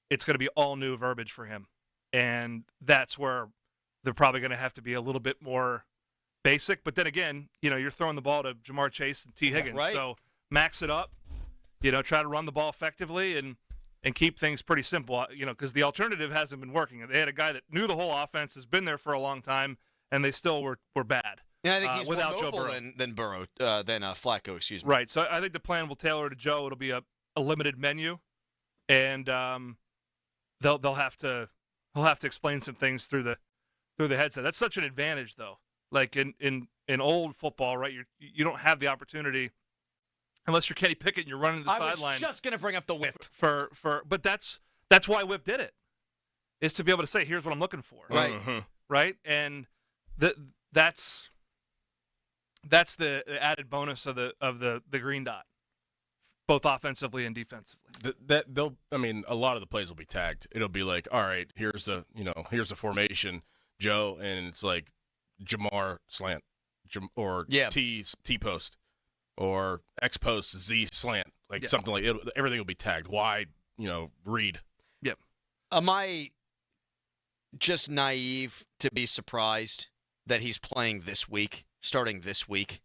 it's going to be all new verbiage for him. And that's where they're probably going to have to be a little bit more basic. But then again, you're throwing the ball to Jamar Chase and T. Higgins. Right. So max it up, try to run the ball effectively and keep things pretty simple, because the alternative hasn't been working. They had a guy that knew the whole offense, has been there for a long time, and they still were bad. Yeah, I think he's without more Joe mobile Burrow. than Flacco, excuse me. Right. So I think the plan will tailor to Joe. It'll be a limited menu, and he'll have to explain some things through the headset. That's such an advantage, though. Like in old football, right? You don't have the opportunity unless you're Kenny Pickett and you're running the sideline. I was just going to bring up the whip. But that's why Whip did it, is to be able to say, here's what I'm looking for. Right. Mm-hmm. Right? And that's the added bonus of the green dot, both offensively and defensively. A lot of the plays will be tagged. It'll be like, all right, here's the formation, Joe, and it's like Jamar slant, or T post, or X post Z slant, something like it. Everything will be tagged. Wide, read. Yep. Am I just naive to be surprised that he's playing this week, starting this week?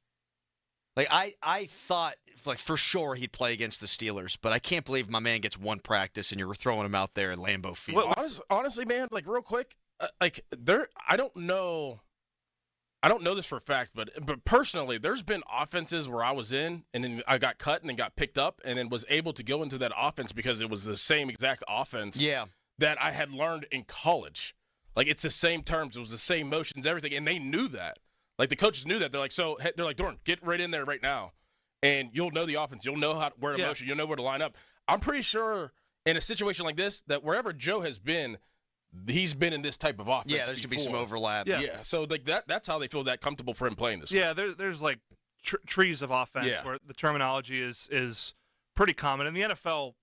Like I thought, like, for sure he'd play against the Steelers, but I can't believe my man gets one practice and you're throwing him out there in Lambeau Field. Well, honestly, man, like, real quick, I don't know this for a fact, but personally, there's been offenses where I was in and then I got cut and then got picked up and then was able to go into that offense because it was the same exact offense that I had learned in college. Like, it's the same terms, it was the same motions, everything, and they knew that. Like, the coaches knew that. They're like, Dorn, get right in there right now, and you'll know the offense. You'll know where to motion. You'll know where to line up. I'm pretty sure in a situation like this that wherever Joe has been, he's been in this type of offense. Yeah, there's going to be some overlap. Yeah. So like that's how they feel that comfortable for him playing this. Yeah, there's like trees of offense where the terminology is pretty common. In the NFL,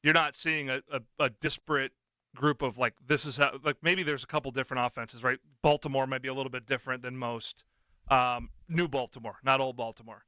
you're not seeing a disparate group of, like, this is how, like, maybe there's a couple different offenses, right? Baltimore might be a little bit different than most. New Baltimore, not old Baltimore.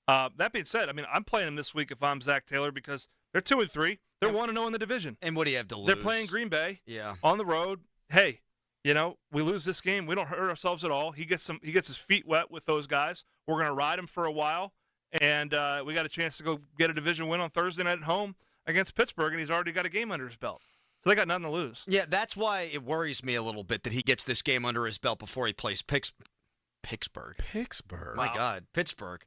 That being said, I mean, I'm playing them this week if I'm Zach Taylor because they're 2-3. They're 1-0 in the division. And what do you have to lose? They're playing Green Bay. Yeah. On the road. Hey, we lose this game. We don't hurt ourselves at all. He gets his feet wet with those guys. We're going to ride him for a while, and we got a chance to go get a division win on Thursday night at home against Pittsburgh, and he's already got a game under his belt. So they got nothing to lose. Yeah, that's why it worries me a little bit that he gets this game under his belt before he plays Pittsburgh. My God, Pittsburgh.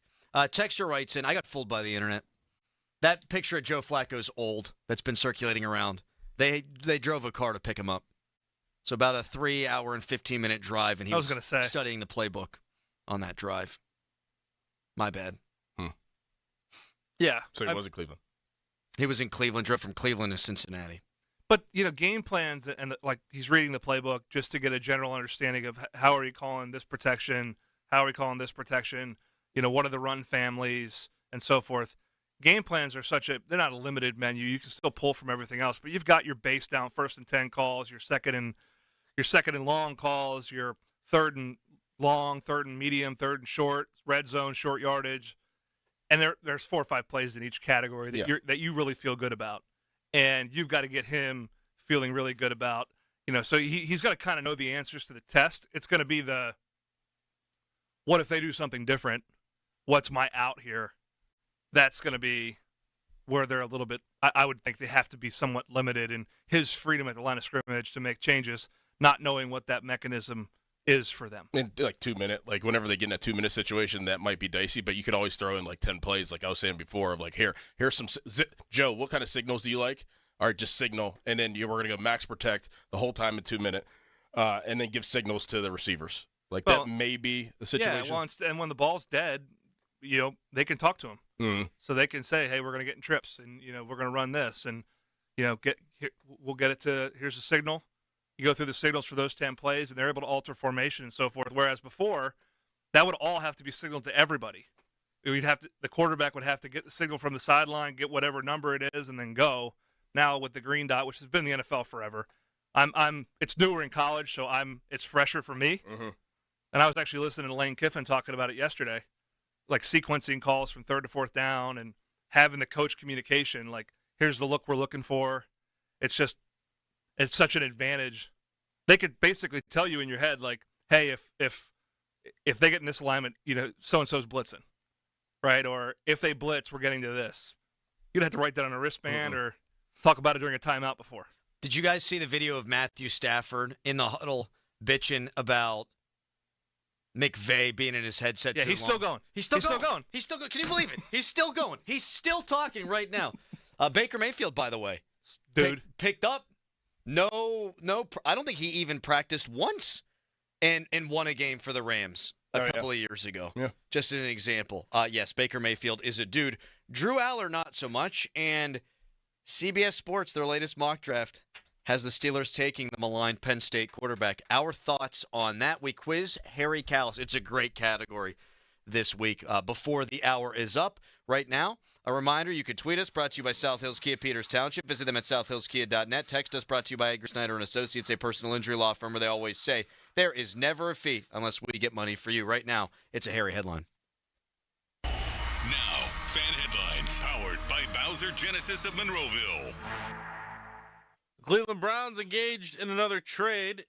Texture writes in, I got fooled by the internet. That picture of Joe Flacco's old that's been circulating around. They drove a car to pick him up. So about a 3-hour and 15-minute drive, and he was studying the playbook on that drive. My bad. Yeah. So he was in Cleveland. He was in Cleveland, drove from Cleveland to Cincinnati. But, game plans, and like, he's reading the playbook just to get a general understanding of how are you calling this protection, how are we calling this protection, what are the run families, and so forth. Game plans are they're not a limited menu. You can still pull from everything else, but you've got your base down 1st and 10 calls, your second and long calls, your third and long, third and medium, third and short, red zone, short yardage. And there's 4 or 5 plays in each category that you really feel good about. And you've got to get him feeling really good about, so he's got to kind of know the answers to the test. It's going to be what if they do something different? What's my out here? That's going to be where they're a little bit, I would think they have to be somewhat limited in his freedom at the line of scrimmage to make changes, not knowing what that mechanism is for them. In like 2 minute, like whenever they get in a 2 minute situation, that might be dicey, but you could always throw in like 10 plays, like I was saying before, of like, here's some, Joe, what kind of signals do you like? All right, just signal, and then we're going to go max protect the whole time in 2 minute, and then give signals to the receivers. Like, that may be the situation. Yeah, and when the ball's dead, they can talk to him. So they can say, hey, we're going to get in trips, and, we're going to run this, and, we'll get it to, here's the signal. You go through the signals for those 10 plays, and they're able to alter formation and so forth. Whereas before, that would all have to be signaled to everybody. The quarterback would have to get the signal from the sideline, get whatever number it is, and then go. Now with the green dot, which has been in the NFL forever, it's newer in college, so it's fresher for me. And I was actually listening to Lane Kiffin talking about it yesterday, like sequencing calls from 3rd to 4th down and having the coach communication, like, here's the look we're looking for. It's such an advantage. They could basically tell you in your head, like, hey, if they get in this alignment, so-and-so's blitzing, right? Or if they blitz, we're getting to this. You'd have to write that on a wristband or talk about it during a timeout before. Did you guys see the video of Matthew Stafford in the huddle bitching about McVay being in his headset too long? He's still going. He's still going. He's still going. Can you believe it? He's still going. He's still talking right now. Baker Mayfield, by the way. Dude. Picked up. No, I don't think he even practiced once and won a game for the Rams a couple of years ago. Yeah. Just as an example. Yes, Baker Mayfield is a dude. Drew Aller, not so much. And CBS Sports, their latest mock draft, has the Steelers taking the maligned Penn State quarterback. Our thoughts on that. We quiz Harry Kalas. It's a great category this week. Before the hour is up right now, a reminder, you can tweet us, brought to you by South Hills Kia Peters Township. Visit them at southhillskia.net. Text us, brought to you by Edgar Snyder and Associates, a personal injury law firm where they always say there is never a fee unless we get money for you. Right now, it's a Harry headline. Now, fan headlines powered by Bowser Genesis of Monroeville. Cleveland Browns engaged in another trade.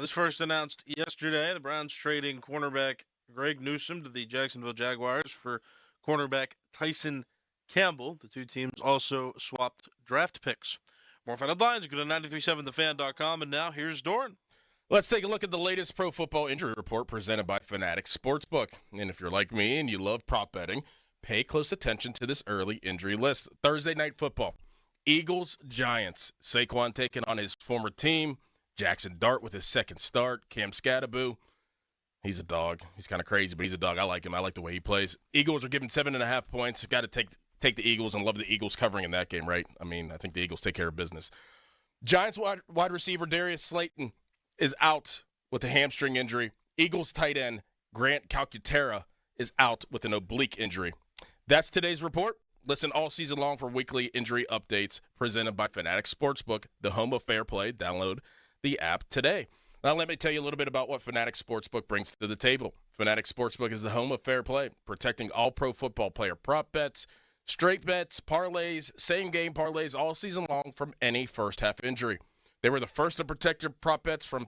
This first announced yesterday. The Browns trading cornerback Greg Newsome to the Jacksonville Jaguars for cornerback Tyson Campbell. The two teams also swapped draft picks. More fan headlines, go to 937thefan.com. And now here's Doran. Let's take a look at the latest Pro Football Injury Report presented by Fanatics Sportsbook. And if you're like me and you love prop betting, pay close attention to this early injury list. Thursday Night Football. Eagles, Giants. Saquon taking on his former team. Jackson Dart with his second start. Cam Scatteraboo. He's a dog. He's kind of crazy, but he's a dog. I like him. I like the way he plays. Eagles are given 7.5 points. Got to take the Eagles, and love the Eagles covering in that game, right? I mean, I think the Eagles take care of business. Giants wide receiver Darius Slayton is out with a hamstring injury. Eagles tight end Grant Calcaterra is out with an oblique injury. That's today's report. Listen all season long for weekly injury updates presented by Fanatics Sportsbook, the home of fair play. Download the app today. Now, let me tell you a little bit about what Fanatics Sportsbook brings to the table. Fanatics Sportsbook is the home of fair play, protecting all pro football player prop bets, straight bets, parlays, same-game parlays all season long from any first-half injury. They were the first to protect your prop bets from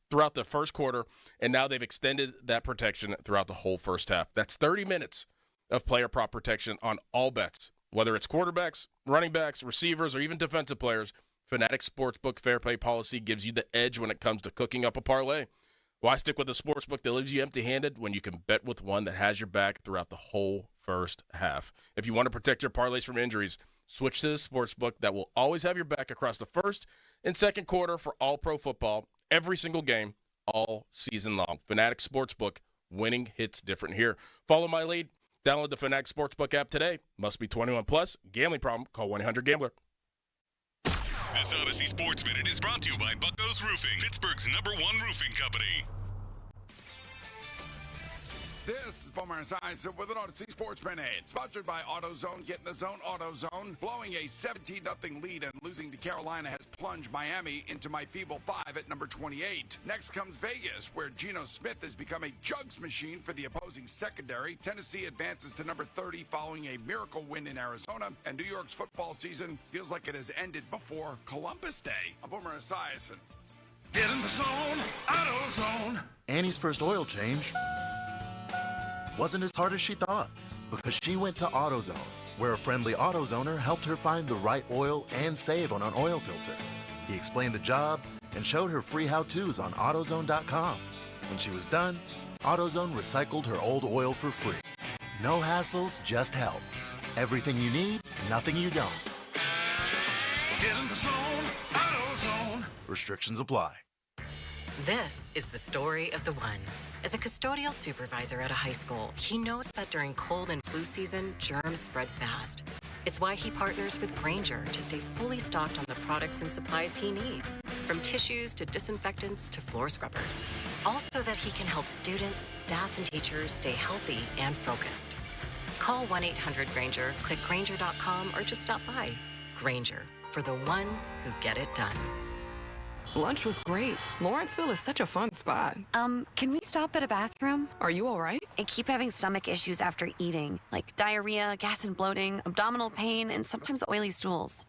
throughout the first quarter, and now they've extended that protection throughout the whole first half. That's 30 minutes of player prop protection on all bets, whether it's quarterbacks, running backs, receivers, or even defensive players. Fanatics Sportsbook Fair Play policy gives you the edge when it comes to cooking up a parlay. Why stick with a sportsbook that leaves you empty-handed when you can bet with one that has your back throughout the whole first half? If you want to protect your parlays from injuries, switch to the sportsbook that will always have your back across the first and second quarter for all pro football, every single game, all season long. Fanatics Sportsbook, winning hits different here. Follow my lead. Download the Fanatics Sportsbook app today. Must be 21 plus. Gambling problem? Call 1-800-GAMBLER. This Odyssey Sports Minute is brought to you by Bucko's Roofing, Pittsburgh's #1 roofing company. This is Boomer Esiason with an Odyssey Sports Minute, sponsored by AutoZone. Get in the zone, AutoZone. Blowing a 17-0 lead and losing to Carolina has plunged Miami into my feeble 5 at number 28. Next comes Vegas, where Geno Smith has become a jugs machine for the opposing secondary. Tennessee advances to number 30 following a miracle win in Arizona. And New York's football season feels like it has ended before Columbus Day. I'm Boomer Esiason. Get in the zone, AutoZone. Annie's first oil change wasn't as hard as she thought because she went to AutoZone, where a friendly AutoZoner helped her find the right oil and save on an oil filter. He explained the job and showed her free how-tos on AutoZone.com. When she was done, AutoZone recycled her old oil for free. No hassles, just help. Everything you need, nothing you don't. Get in the zone, AutoZone. Restrictions apply. This is the story of the one. As a custodial supervisor at a high school, he knows that during cold and flu season, germs spread fast. It's why he partners with Grainger to stay fully stocked on the products and supplies he needs, from tissues to disinfectants to floor scrubbers. Also that he can help students, staff, and teachers stay healthy and focused. Call 1-800-GRAINGER, click Grainger.com, or just stop by. Grainger, for the ones who get it done. Lunch was great. Lawrenceville is such a fun spot. Can we stop at a bathroom? Are you all right? I keep having stomach issues after eating, like diarrhea, gas and bloating, abdominal pain, and sometimes oily stools.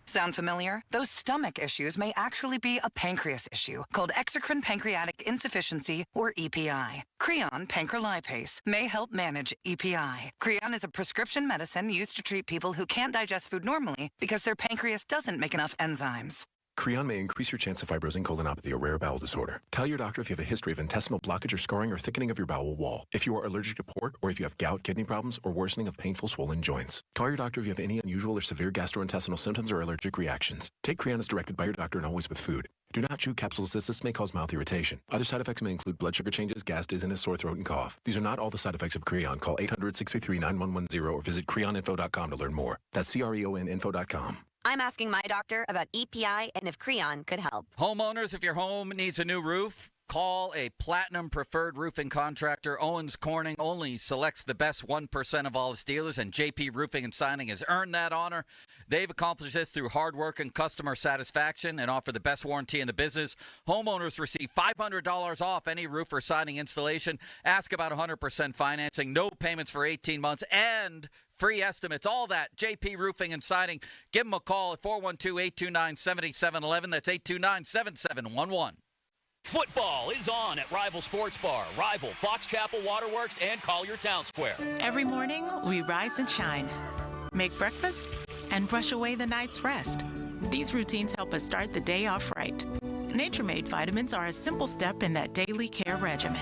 Sound familiar? Those stomach issues may actually be a pancreas issue called exocrine pancreatic insufficiency, or EPI. Creon pancrelipase may help manage EPI. Creon is a prescription medicine used to treat people who can't digest food normally because their pancreas doesn't make enough enzymes. Creon may increase your chance of fibrosing colonopathy, a rare bowel disorder. Tell your doctor if you have a history of intestinal blockage or scarring or thickening of your bowel wall, if you are allergic to pork, or if you have gout, kidney problems, or worsening of painful swollen joints. Call your doctor if you have any unusual or severe gastrointestinal symptoms or allergic reactions. Take Creon as directed by your doctor and always with food. Do not chew capsules as this may cause mouth irritation. Other side effects may include blood sugar changes, gas, dizziness, sore throat, and cough. These are not all the side effects of Creon. Call 800-633-9110 or visit creoninfo.com to learn more. That's CREONinfo.com. I'm asking my doctor about EPI and if Creon could help. Homeowners, if your home needs a new roof, call a Platinum Preferred Roofing Contractor. Owens Corning only selects the best 1% of all its dealers, and JP Roofing and Siding has earned that honor. They've accomplished this through hard work and customer satisfaction and offer the best warranty in the business. Homeowners receive $500 off any roof or siding installation. Ask about 100% financing, no payments for 18 months, and free estimates, all that. JP Roofing and Siding. Give them a call at 412-829-7711. That's 829-7711. Football is on at Rival Sports Bar, Rival, Fox Chapel Waterworks, and Collier Town Square. Every morning, we rise and shine, make breakfast, and brush away the night's rest. These routines help us start the day off right. Nature-Made vitamins are a simple step in that daily care regimen.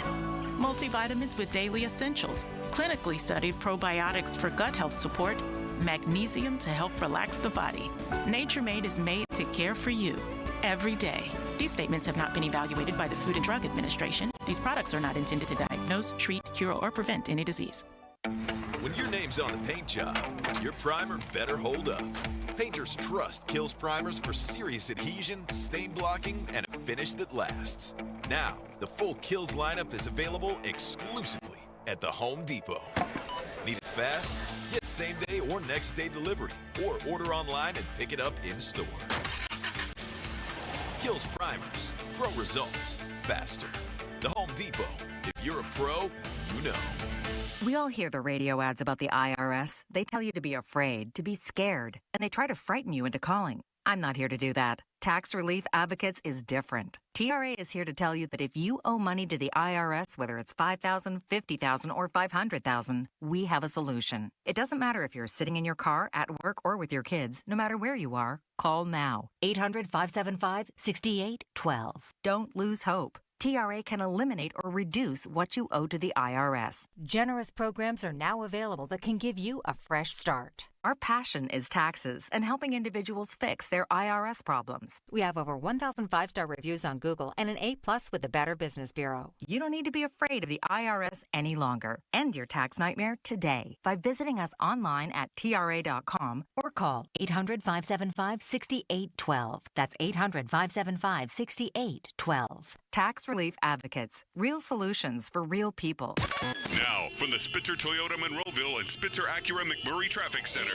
Multivitamins with daily essentials, clinically studied probiotics for gut health support, magnesium to help relax the body. Nature-Made is made to care for you every day. These statements have not been evaluated by the Food and Drug Administration. These products are not intended to diagnose, treat, cure, or prevent any disease. When your name's on the paint job, your primer better hold up. Painters trust Kills primers for serious adhesion, stain blocking, and a finish that lasts. Now, the full Kills lineup is available exclusively at the Home Depot. Need it fast? Get same-day or next-day delivery, or order online and pick it up in-store. Kills primers. Pro results. Faster. The Home Depot. If you're a pro, you know. We all hear the radio ads about the IRS. They tell you to be afraid, to be scared, and they try to frighten you into calling. I'm not here to do that. Tax Relief Advocates is different. TRA is here to tell you that if you owe money to the IRS, whether it's $5,000, $50,000, or $500,000, we have a solution. It doesn't matter if you're sitting in your car, at work, or with your kids. No matter where you are, call now. 800-575-6812. Don't lose hope. TRA can eliminate or reduce what you owe to the IRS. Generous programs are now available that can give you a fresh start. Our passion is taxes and helping individuals fix their IRS problems. We have over 1,000 5-star reviews on Google and an A+ with the Better Business Bureau. You don't need to be afraid of the IRS any longer. End your tax nightmare today by visiting us online at TRA.com or call 800-575-6812. That's 800-575-6812. Tax Relief Advocates. Real solutions for real people. Now, from the Spitzer Toyota Monroeville and Spitzer Acura McMurray Traffic Center.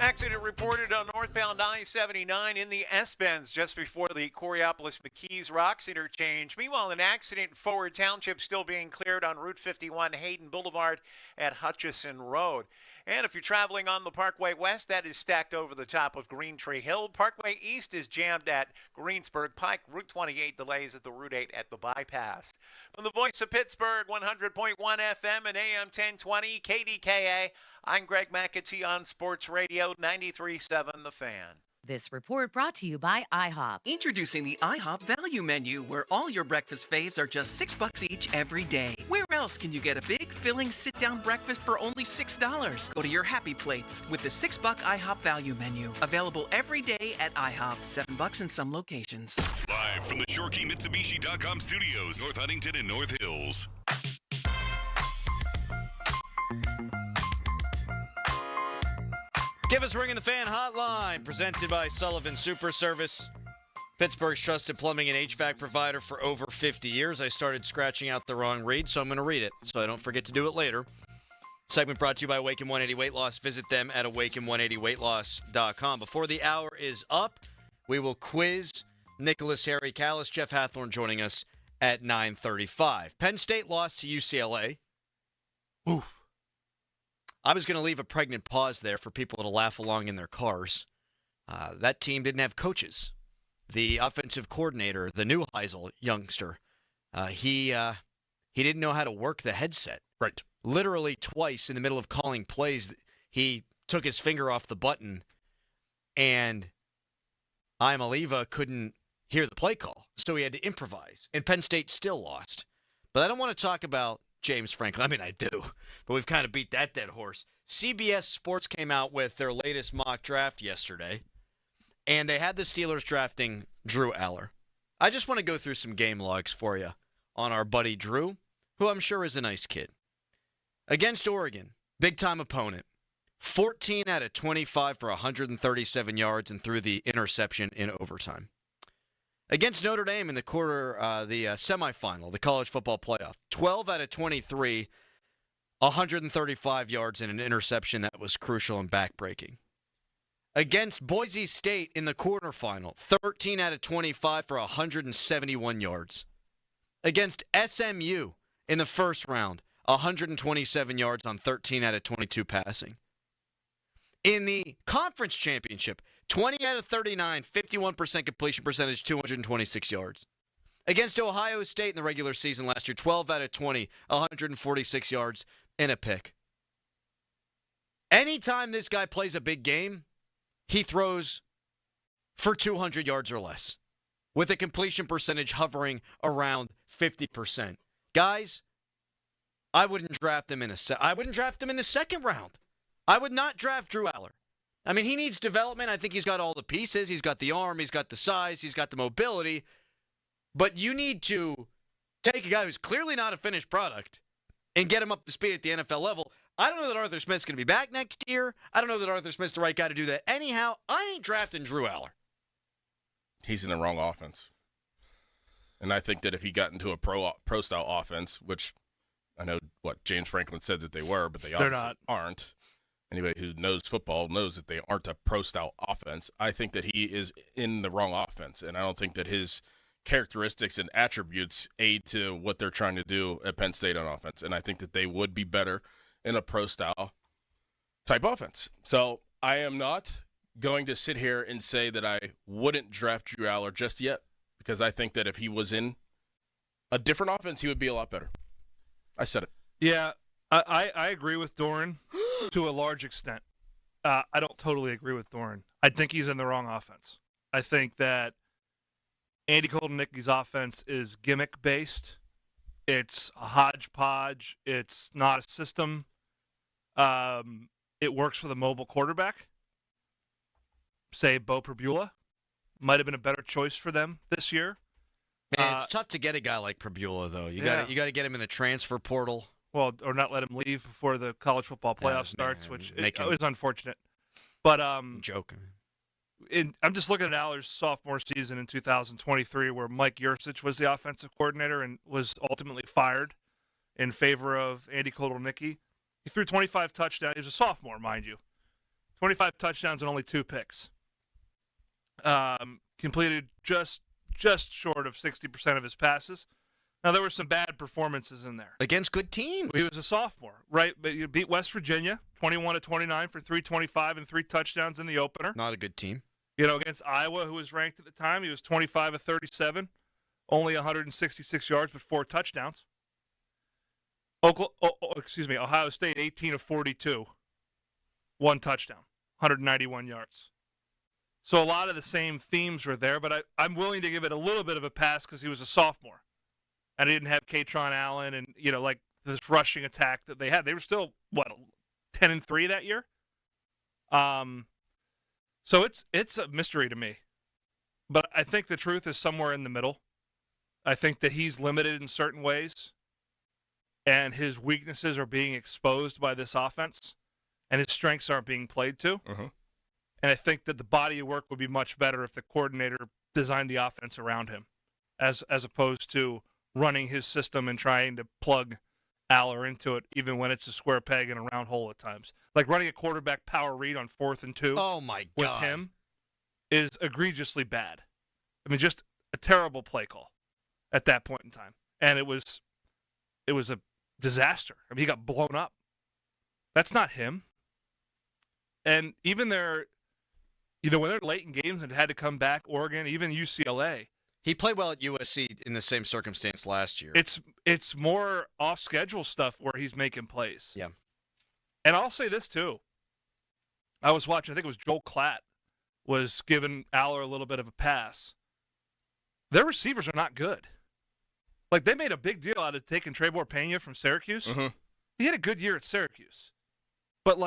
Accident reported on northbound I-79 in the S-Bends just before the Coriopolis-McKees Rocks interchange. Meanwhile, an accident in Forward Township still being cleared on Route 51 Hayden Boulevard at Hutchison Road. And if you're traveling on the Parkway West, that is stacked over the top of Green Tree Hill. Parkway East is jammed at Greensburg Pike. Route 28 delays at the Route 8 at the bypass. From the voice of Pittsburgh, 100.1 FM and AM 1020, KDKA, I'm Greg McAtee on Sports Radio 93.7 The Fan. This report brought to you by IHOP. Introducing the IHOP Value Menu, where all your breakfast faves are just $6 each every day. Where else can you get a big, filling, sit-down breakfast for only $6? Go to your happy plates with the $6 IHOP Value Menu. Available every day at IHOP. $7 in some locations. Live from the ShoreKeyMitsubishi.com studios, North Huntington and North Hills. Give us a ring in the fan hotline, presented by Sullivan Super Service, Pittsburgh's trusted plumbing and HVAC provider for over 50 years. I started scratching out the wrong read, so I'm going to read it so I don't forget to do it later. Segment brought to you by Awaken 180 Weight Loss. Visit them at awaken180weightloss.com. Before the hour is up, we will quiz Nicholas Harry Callis. Jeff Hathorn joining us at 9:35. Penn State lost to UCLA. Oof. I was going to leave a pregnant pause there for people to laugh along in their cars. That team didn't have coaches. The offensive coordinator, the new Heisel youngster, he didn't know how to work the headset. Right. Literally twice in the middle of calling plays, he took his finger off the button, and Iamaliva couldn't hear the play call, so he had to improvise. And Penn State still lost. But I don't want to talk about James Franklin. I mean, I do, but we've kind of beat that dead horse. CBS Sports came out with their latest mock draft yesterday, and they had the Steelers drafting Drew Aller. I just want to go through some game logs for you on our buddy Drew, who I'm sure is a nice kid. Against Oregon, big-time opponent, 14 out of 25 for 137 yards and threw the interception in overtime. Against Notre Dame in the semifinal, the college football playoff, 12 out of 23, 135 yards and an interception that was crucial and backbreaking. Against Boise State in the quarterfinal, 13 out of 25 for 171 yards. Against SMU in the first round, 127 yards on 13 out of 22 passing. In the conference championship, 20 out of 39, 51% completion percentage, 226 yards. Against Ohio State in the regular season last year, 12 out of 20, 146 yards and a pick. Anytime this guy plays a big game, he throws for 200 yards or less, with a completion percentage hovering around 50%. Guys, I wouldn't draft him in the second round. I would not draft Drew Aller. I mean, he needs development. I think he's got all the pieces. He's got the arm. He's got the size. He's got the mobility. But you need to take a guy who's clearly not a finished product and get him up to speed at the NFL level. I don't know that Arthur Smith's going to be back next year. I don't know that Arthur Smith's the right guy to do that. Anyhow, I ain't drafting Drew Aller. He's in the wrong offense. And I think that if he got into a pro-style offense, which I know what James Franklin said that they were, but they obviously aren't. Anybody who knows football knows that they aren't a pro-style offense. I think that he is in the wrong offense, and I don't think that his characteristics and attributes aid to what they're trying to do at Penn State on offense, and I think that they would be better in a pro-style type offense. So I am not going to sit here and say that I wouldn't draft Drew Aller just yet, because I think that if he was in a different offense, he would be a lot better. I said it. Yeah, I agree with Doran to a large extent. I don't totally agree with Doran. I think he's in the wrong offense. I think that Andy Koldenicki's offense is gimmick-based. It's a hodgepodge. It's not a system. It works for the mobile quarterback. Say Bo Pribula might have been a better choice for them this year. Man, it's tough to get a guy like Pribula, though. You got to get him in the transfer portal. Well, or not let him leave before the college football playoff starts, which is unfortunate. But joking. I'm just looking at Aller's sophomore season in 2023, where Mike Yurcich was the offensive coordinator and was ultimately fired in favor of Andy Koldenicki. He threw 25 touchdowns. He was a sophomore, mind you. 25 touchdowns and only 2 picks. Completed just short of 60% of his passes. Now, there were some bad performances in there. Against good teams. He was a sophomore, right? But you beat West Virginia, 21-29 for 325 and 3 touchdowns in the opener. Not a good team. You know, against Iowa, who was ranked at the time, he was 25-37, only 166 yards, but 4 touchdowns. Ohio State, 18-42, 1 touchdown, 191 yards. So a lot of the same themes were there, but I'm willing to give it a little bit of a pass because he was a sophomore. And I didn't have Katron Allen and, like this rushing attack that they had. They were still, 10-3 that year? So it's a mystery to me. But I think the truth is somewhere in the middle. I think that he's limited in certain ways, and his weaknesses are being exposed by this offense, and his strengths aren't being played to. Mm-hmm. And I think that the body of work would be much better if the coordinator designed the offense around him, as opposed to running his system and trying to plug Aller into it, even when it's a square peg in a round hole at times. Like running a quarterback power read on 4th and 2 Oh, my with God. him is egregiously bad. I mean, just a terrible play call at that point in time. And it was a disaster. I mean, he got blown up. That's not him. And even when they're late in games and had to come back, Oregon, even UCLA. He played well at USC in the same circumstance last year. It's more off-schedule stuff where he's making plays. Yeah. And I'll say this, too. I was watching, I think it was Joel Klatt was giving Aller a little bit of a pass. Their receivers are not good. Like, they made a big deal out of taking Trebor Pena from Syracuse. Mm-hmm. He had a good year at Syracuse. But,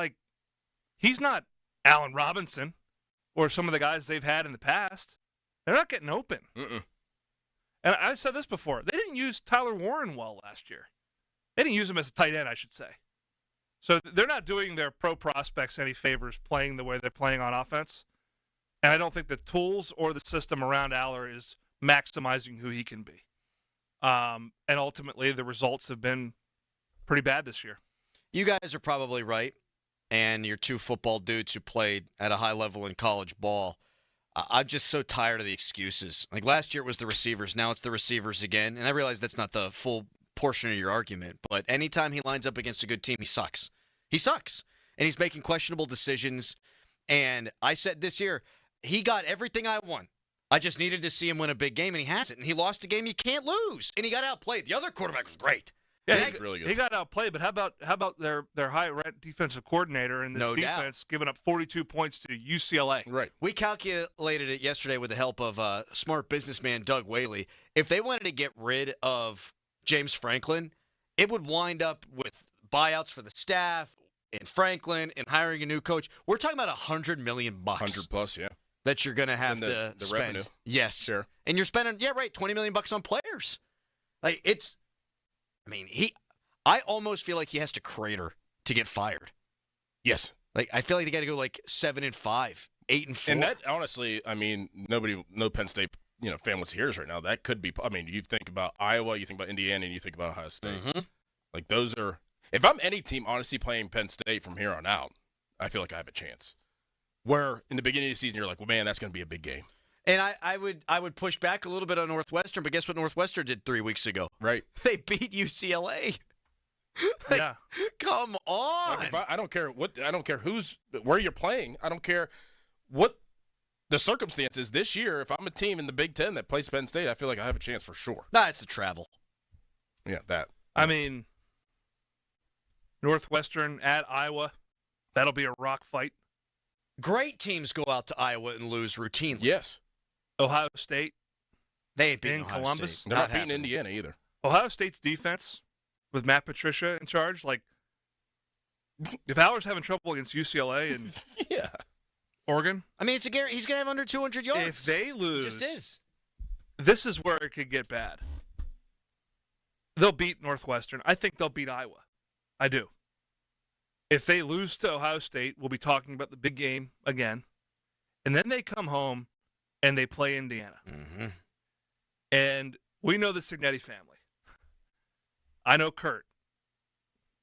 he's not Allen Robinson or some of the guys they've had in the past. They're not getting open. Mm-mm. And I've said this before. They didn't use Tyler Warren well last year. They didn't use him as a tight end, I should say. So they're not doing their pro prospects any favors playing the way they're playing on offense. And I don't think the tools or the system around Aller is maximizing who he can be. And ultimately, the results have been pretty bad this year. You guys are probably right. And you're two football dudes who played at a high level in college ball. I'm just so tired of the excuses. Like last year it was the receivers. Now it's the receivers again. And I realize that's not the full portion of your argument. But anytime he lines up against a good team, he sucks. He sucks. And he's making questionable decisions. And I said this year, he got everything I want. I just needed to see him win a big game, and he hasn't. And he lost a game you can't lose. And he got outplayed. The other quarterback was great. Yeah, really good. He got outplayed, but how about their high-ranked defensive coordinator in this defense giving up 42 points to UCLA? Right. We calculated it yesterday with the help of smart businessman Doug Whaley. If they wanted to get rid of James Franklin, it would wind up with buyouts for the staff and Franklin and hiring a new coach. We're talking about $100 million. 100 plus, yeah. That you're going to have the to spend. Revenue. Yes. Sure. And you're spending, $20 million on players. I almost feel like he has to crater to get fired. Yes. I feel like they got to go 7-5, 8-4. And that, honestly, no Penn State, fan wants to hear this right now. That could be, you think about Iowa, you think about Indiana, and you think about Ohio State. Mm-hmm. Those are, if I'm any team, honestly, playing Penn State from here on out, I feel like I have a chance. Where in the beginning of the season, you're like, well, man, that's going to be a big game. And I would push back a little bit on Northwestern, but guess what Northwestern did 3 weeks ago? Right. They beat UCLA. Yeah. Come on. I don't care where you're playing. I don't care what the circumstances this year. If I'm a team in the Big Ten that plays Penn State, I feel like I have a chance for sure. It's the travel. Yeah, that. Northwestern at Iowa, that'll be a rock fight. Great teams go out to Iowa and lose routinely. Yes. Ohio State. They ain't beating in Ohio Columbus. State. They're not beating Indiana either. Ohio State's defense with Matt Patricia in charge, if Aller's having trouble against UCLA and yeah, Oregon, it's a guarantee. He's gonna have under 200 yards. If they lose, it just is. This is where it could get bad. They'll beat Northwestern. I think they'll beat Iowa. I do. If they lose to Ohio State, we'll be talking about the big game again. And then they come home and they play Indiana. Mm-hmm. And we know the Signetti family. I know Kurt.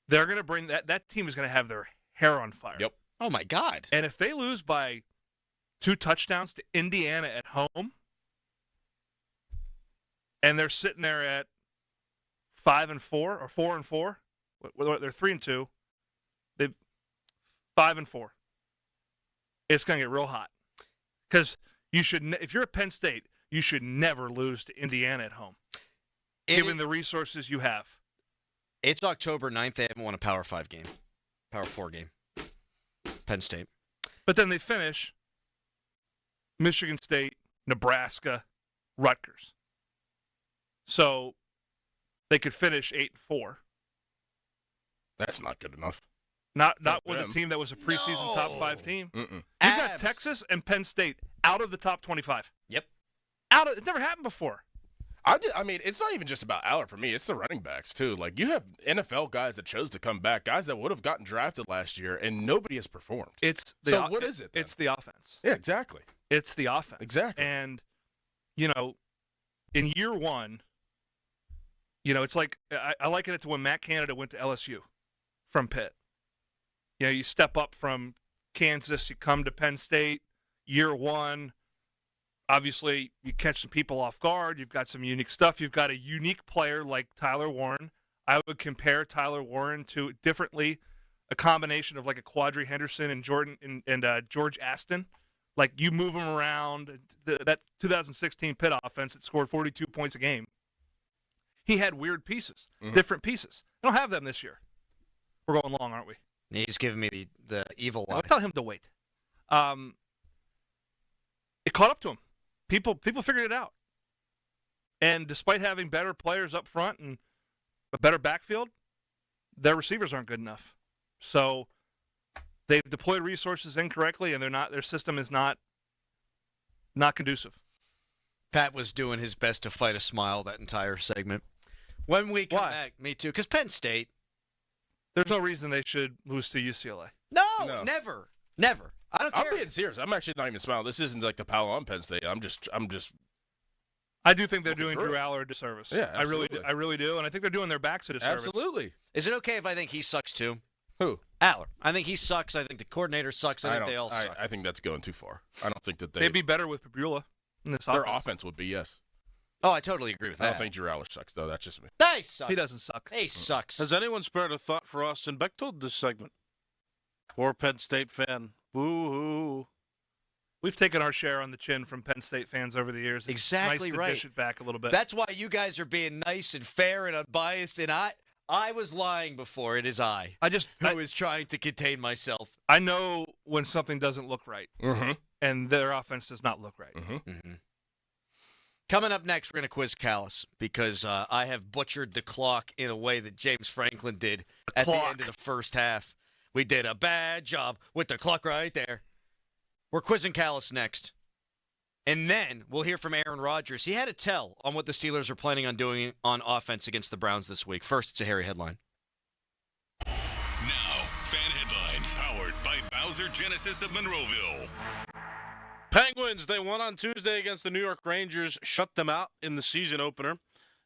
They're going to bring that team is going to have their hair on fire. Yep. Oh, my God. And if they lose by 2 touchdowns to Indiana at home, and they're sitting there at 5-4 or 4-4, they're 3-2. They 5-4. It's going to get real hot because if you're at Penn State, you should never lose to Indiana at home, given the resources you have. It's October 9th. They haven't won a Power 5 game, Power 4 game. Penn State. But then they finish Michigan State, Nebraska, Rutgers. So they could finish 8-4. That's not good enough. Not with a team that was a preseason top 5 team. Mm-mm. You've got Texas and Penn State out of the top 25. Yep. It never happened before. I mean, it's not even just about Aller for me. It's the running backs, too. Like, you have NFL guys that chose to come back, guys that would have gotten drafted last year, and nobody has performed. What is it then? It's the offense. Yeah, exactly. It's the offense. Exactly. And, in year one, it's like I liken it to when Matt Canada went to LSU from Pitt. You step up from Kansas, you come to Penn State, year one. Obviously, you catch some people off guard. You've got some unique stuff. You've got a unique player like Tyler Warren. I would compare Tyler Warren to differently a combination of like a Quadri Henderson and George Aston. Like you move him around. That 2016 Pitt offense that scored 42 points a game. He had weird pieces, different pieces. I don't have them this year. We're going long, aren't we? He's giving me the evil eye. I'll tell him to wait. It caught up to him. People figured it out. And despite having better players up front and a better backfield, their receivers aren't good enough. So they've deployed resources incorrectly, and their system is not conducive. Pat was doing his best to fight a smile that entire segment. When we come back, me too, because Penn State. There's no reason they should lose to UCLA. No. Never. I don't care. I'm being serious. I'm actually not even smiling. This isn't like the Palo on Penn State. I'm just. I do think they're doing Drew Aller a disservice. Yeah, absolutely. I really do, and I think they're doing their backs a disservice. Absolutely. Is it okay if I think he sucks too? Who? Aller. I think he sucks. I think the coordinator sucks. I think they all suck. I think that's going too far. I don't think that they'd be better with Pabula in this Their offense. offense would be, yes. Oh, I totally agree with that. I don't think Drew Aller sucks, though. That's just me. He sucks. He doesn't suck. He sucks. Has anyone spared a thought for Austin Bechtold this segment? Poor Penn State fan. Boo-hoo. We've taken our share on the chin from Penn State fans over the years. It's Exactly nice to right. dish it back a little bit. That's why you guys are being nice and fair and unbiased, and I was lying before. It is I who is trying to contain myself. I know when something doesn't look right, and their offense does not look right. Coming up next, we're going to quiz Callis because I have butchered the clock in a way that James Franklin did at the end of the first half. We did a bad job with the clock right there. We're quizzing Callis next. And then we'll hear from Aaron Rodgers. He had a tell on what the Steelers are planning on doing on offense against the Browns this week. First, it's a Harry headline. Now, fan headlines powered by Bowser Genesis of Monroeville. Penguins, they won on Tuesday against the New York Rangers, shut them out in the season opener.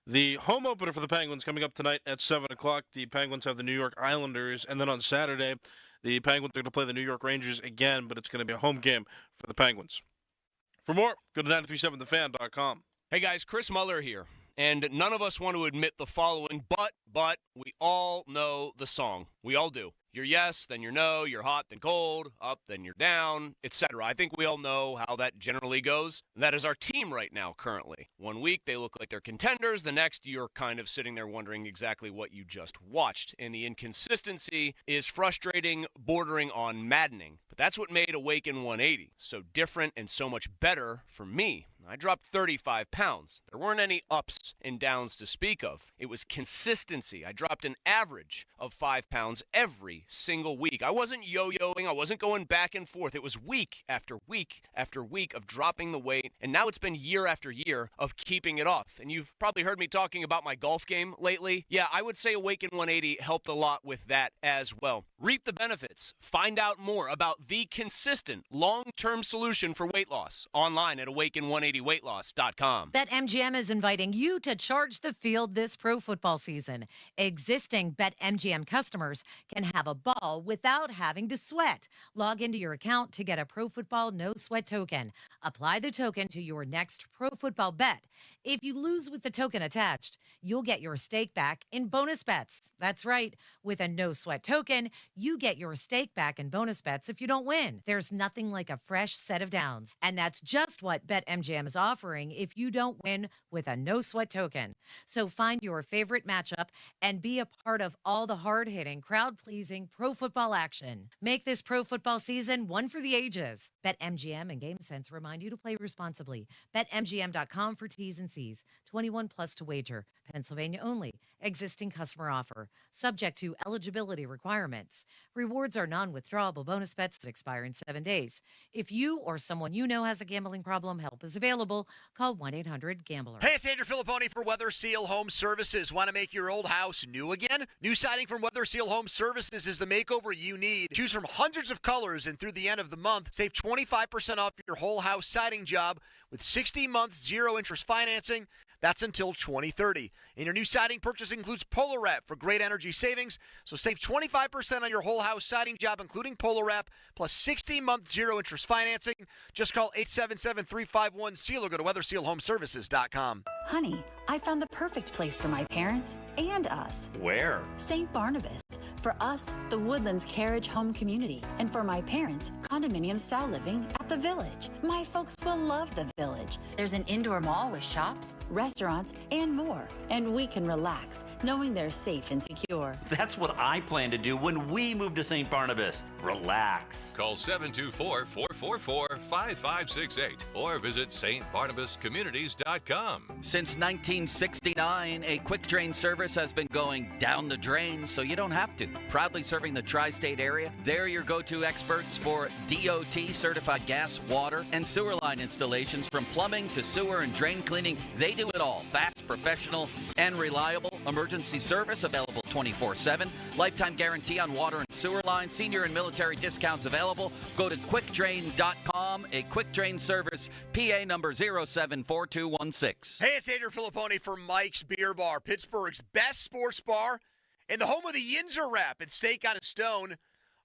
The home opener for the Penguins coming up tonight at 7 o'clock. The Penguins have the New York Islanders, and then on Saturday, the Penguins are going to play the New York Rangers again, but it's going to be a home game for the Penguins. For more, go to 937thefan.com. Hey guys, Chris Muller here. And none of us want to admit the following, but we all know the song. We all do. You're yes, then you're no, you're hot, then cold, up, then you're down, etc. I think we all know how that generally goes. That is our team right now, currently. One week, they look like they're contenders. The next, you're kind of sitting there wondering exactly what you just watched. And the inconsistency is frustrating, bordering on maddening. But that's what made Awaken 180 so different and so much better for me. I dropped 35 pounds. There weren't any ups and downs to speak of. It was consistency. I dropped an average of 5 pounds every single week. I wasn't yo-yoing. I wasn't going back and forth. It was week after week after week of dropping the weight, and now it's been year after year of keeping it off. And you've probably heard me talking about my golf game lately. Yeah, I would say Awaken 180 helped a lot with that as well. Reap the benefits. Find out more about the consistent long-term solution for weight loss online at awaken180weightloss.com. BetMGM is inviting you to charge the field this pro football season. Existing BetMGM customers can have a ball without having to sweat. Log into your account to get a Pro Football No Sweat token. Apply the token to your next Pro Football bet. If you lose with the token attached, you'll get your stake back in bonus bets. That's right. With a No Sweat token, you get your stake back in bonus bets if you don't win. There's nothing like a fresh set of downs, and that's just what BetMGM MGM's offering if you don't win with a no-sweat token. So find your favorite matchup and be a part of all the hard-hitting, crowd-pleasing pro football action. Make this pro football season one for the ages. BetMGM and GameSense remind you to play responsibly. BetMGM.com for T's and C's. 21 plus to wager. Pennsylvania only. Existing customer offer. Subject to eligibility requirements. Rewards are non-withdrawable bonus bets that expire in 7 days. If you or someone you know has a gambling problem, help is available. Call 1-800-GAMBLER. Hey, it's Andrew Filipponi for Weather Seal Home Services. Want to make your old house new again? New siding from Weather Seal Home Services is the makeover you need. Choose from hundreds of colors, and through the end of the month, save 25% off your whole house siding job with 60 months zero-interest financing. That's until 2030. And your new siding purchase includes Polar Wrap for great energy savings. So save 25% on your whole house siding job, including Polar Wrap, plus 60-month zero-interest financing. Just call 877-351-SEAL or go to weathersealhomeservices.com. Honey, I found the perfect place for my parents and us. Where? St. Barnabas. For us, the Woodlands Carriage Home Community. And for my parents, condominium-style living at the Village. My folks will love the Village. There's an indoor mall with shops, restaurants, and more. And we can relax, knowing they're safe and secure. That's what I plan to do when we move to St. Barnabas. Relax. Call 724-444-5568 or visit stbarnabascommunities.com. Since 1969, a quick drain service has been going down the drain so you don't have to. Proudly serving the tri-state area, they're your go-to experts for DOT certified gas, water, and sewer line installations. From plumbing to sewer and drain cleaning, they do it all. Fast, professional, and reliable. Emergency service available 24/7. Lifetime guarantee on water and sewer lines. Senior and military discounts available. Go to quickdrain.com. A quick drain service, PA number 074216. Hey, it's Andrew Filipponi for Mike's Beer Bar, Pittsburgh's best sports bar and the home of the Yinzer Wrap and Steak on a Stone.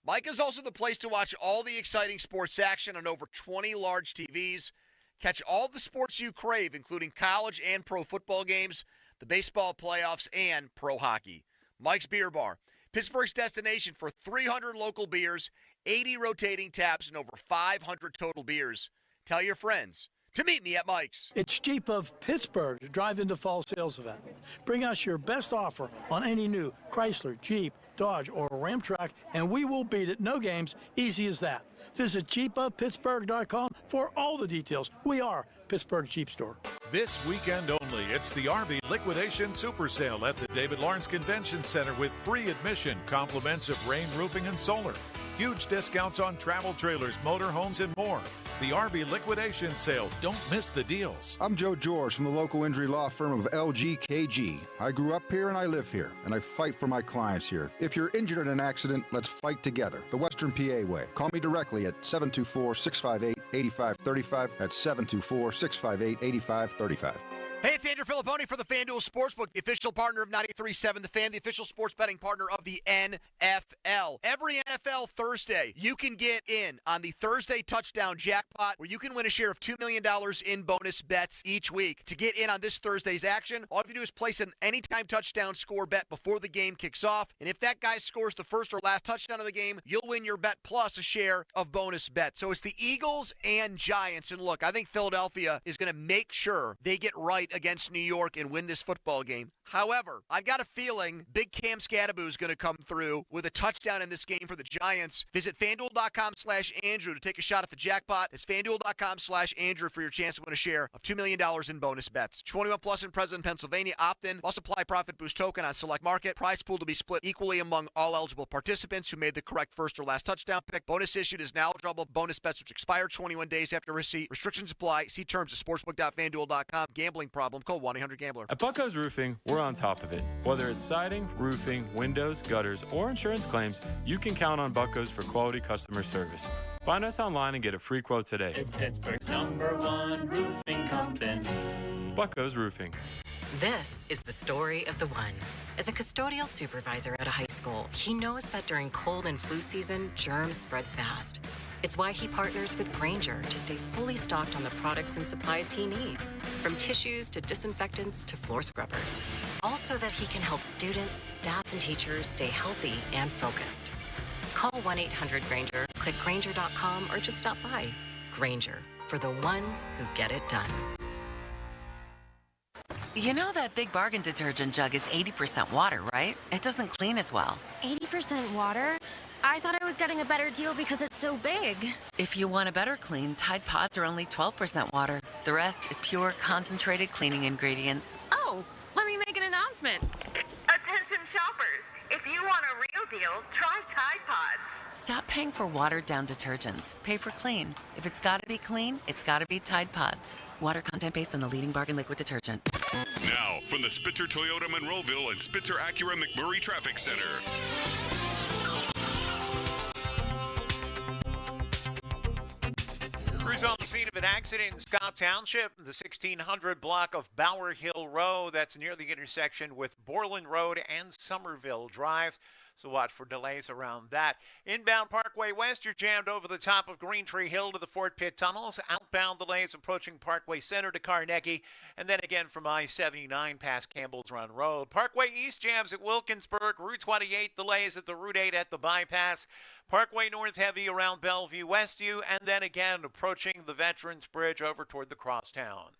Mike is also the place to watch all the exciting sports action on over 20 large TVs. Catch all the sports you crave, including college and pro football games, the baseball playoffs, and pro hockey. Mike's Beer Bar, Pittsburgh's destination for 300 local beers, 80 rotating taps, and over 500 total beers. Tell your friends to meet me at Mike's. It's Jeep of Pittsburgh to drive into fall sales event. Bring us your best offer on any new Chrysler, Jeep, Dodge, or Ram truck, and we will beat it. No games, easy as that. Visit jeepofpittsburgh.com for all the details. We are Pittsburgh Jeep Store. This weekend only, it's the RV Liquidation Super Sale at the David Lawrence Convention Center with free admission, compliments of rain, roofing, and solar. Huge discounts on travel trailers, motorhomes, and more. The RV Liquidation Sale. Don't miss the deals. I'm Joe George from the local injury law firm of LGKG. I grew up here and I live here, and I fight for my clients here. If you're injured in an accident, let's fight together. The Western PA way. Call me directly at 724-658-8535. That's 724-658-8535. Hey, it's Andrew Filipponi for the FanDuel Sportsbook, the official partner of 93.7 The Fan, the official sports betting partner of the NFL. Every NFL Thursday, you can get in on the Thursday touchdown jackpot, where you can win a share of $2 million in bonus bets each week. To get in on this Thursday's action, all you have to do is place an anytime touchdown score bet before the game kicks off. And if that guy scores the first or last touchdown of the game, you'll win your bet plus a share of bonus bets. So it's the Eagles and Giants. And look, I think Philadelphia is going to make sure they get right against New York and win this football game. However, I've got a feeling Big Cam Scadaboo is going to come through with a touchdown in this game for the Giants. Visit FanDuel.com/Andrew to take a shot at the jackpot. It's FanDuel.com/Andrew for your chance to win a share of $2 million in bonus bets. 21 plus and present in Pennsylvania. Opt-in. Must apply profit boost token on select market. Prize pool to be split equally among all eligible participants who made the correct first or last touchdown pick. Bonus issued is now eligible. Bonus bets which expire 21 days after receipt. Restrictions apply. See terms at sportsbook.fanduel.com. Gambling problem? Call 1-800-GAMBLER. At Bucko's Roofing, we're on top of it. Whether it's siding, roofing, windows, gutters, or insurance claims, you can count on Bucko's for quality customer service. Find us online and get a free quote today. It's Pittsburgh's #1 roofing company. Bucko's Roofing. This is the story of the one. As a custodial supervisor at a high school, he knows that during cold and flu season, germs spread fast. It's why he partners with Grainger to stay fully stocked on the products and supplies he needs, from tissues to disinfectants to floor scrubbers. All so that he can help students, staff, and teachers stay healthy and focused. Call 1-800-GRAINGER, click Grainger.com, or just stop by. Grainger, for the ones who get it done. You know that Big Bargain detergent jug is 80% water, right? It doesn't clean as well. 80% water? I thought I was getting a better deal because it's so big. If you want a better clean, Tide Pods are only 12% water. The rest is pure, concentrated cleaning ingredients. Oh, let me make an announcement. Attention shoppers, if you want a real deal, try Tide Pods. Stop paying for watered-down detergents. Pay for clean. If it's gotta be clean, it's gotta be Tide Pods. Water content based on the leading bargain liquid detergent. Now, from the Spitzer Toyota Monroeville and Spitzer Acura McMurray Traffic Center. Crews on the scene of an accident in Scott Township, the 1600 block of Bower Hill Road. That's near the intersection with Borland Road and Somerville Drive. So watch for delays around that. Inbound Parkway West, you're jammed over the top of Green Tree Hill to the Fort Pitt tunnels. Outbound delays approaching Parkway Center to Carnegie. And then again from I-79 past Campbell's Run Road. Parkway East jams at Wilkinsburg. Route 28 delays at the Route 8 at the bypass. Parkway North heavy around Bellevue Westview. And then again approaching the Veterans Bridge over toward the Crosstown.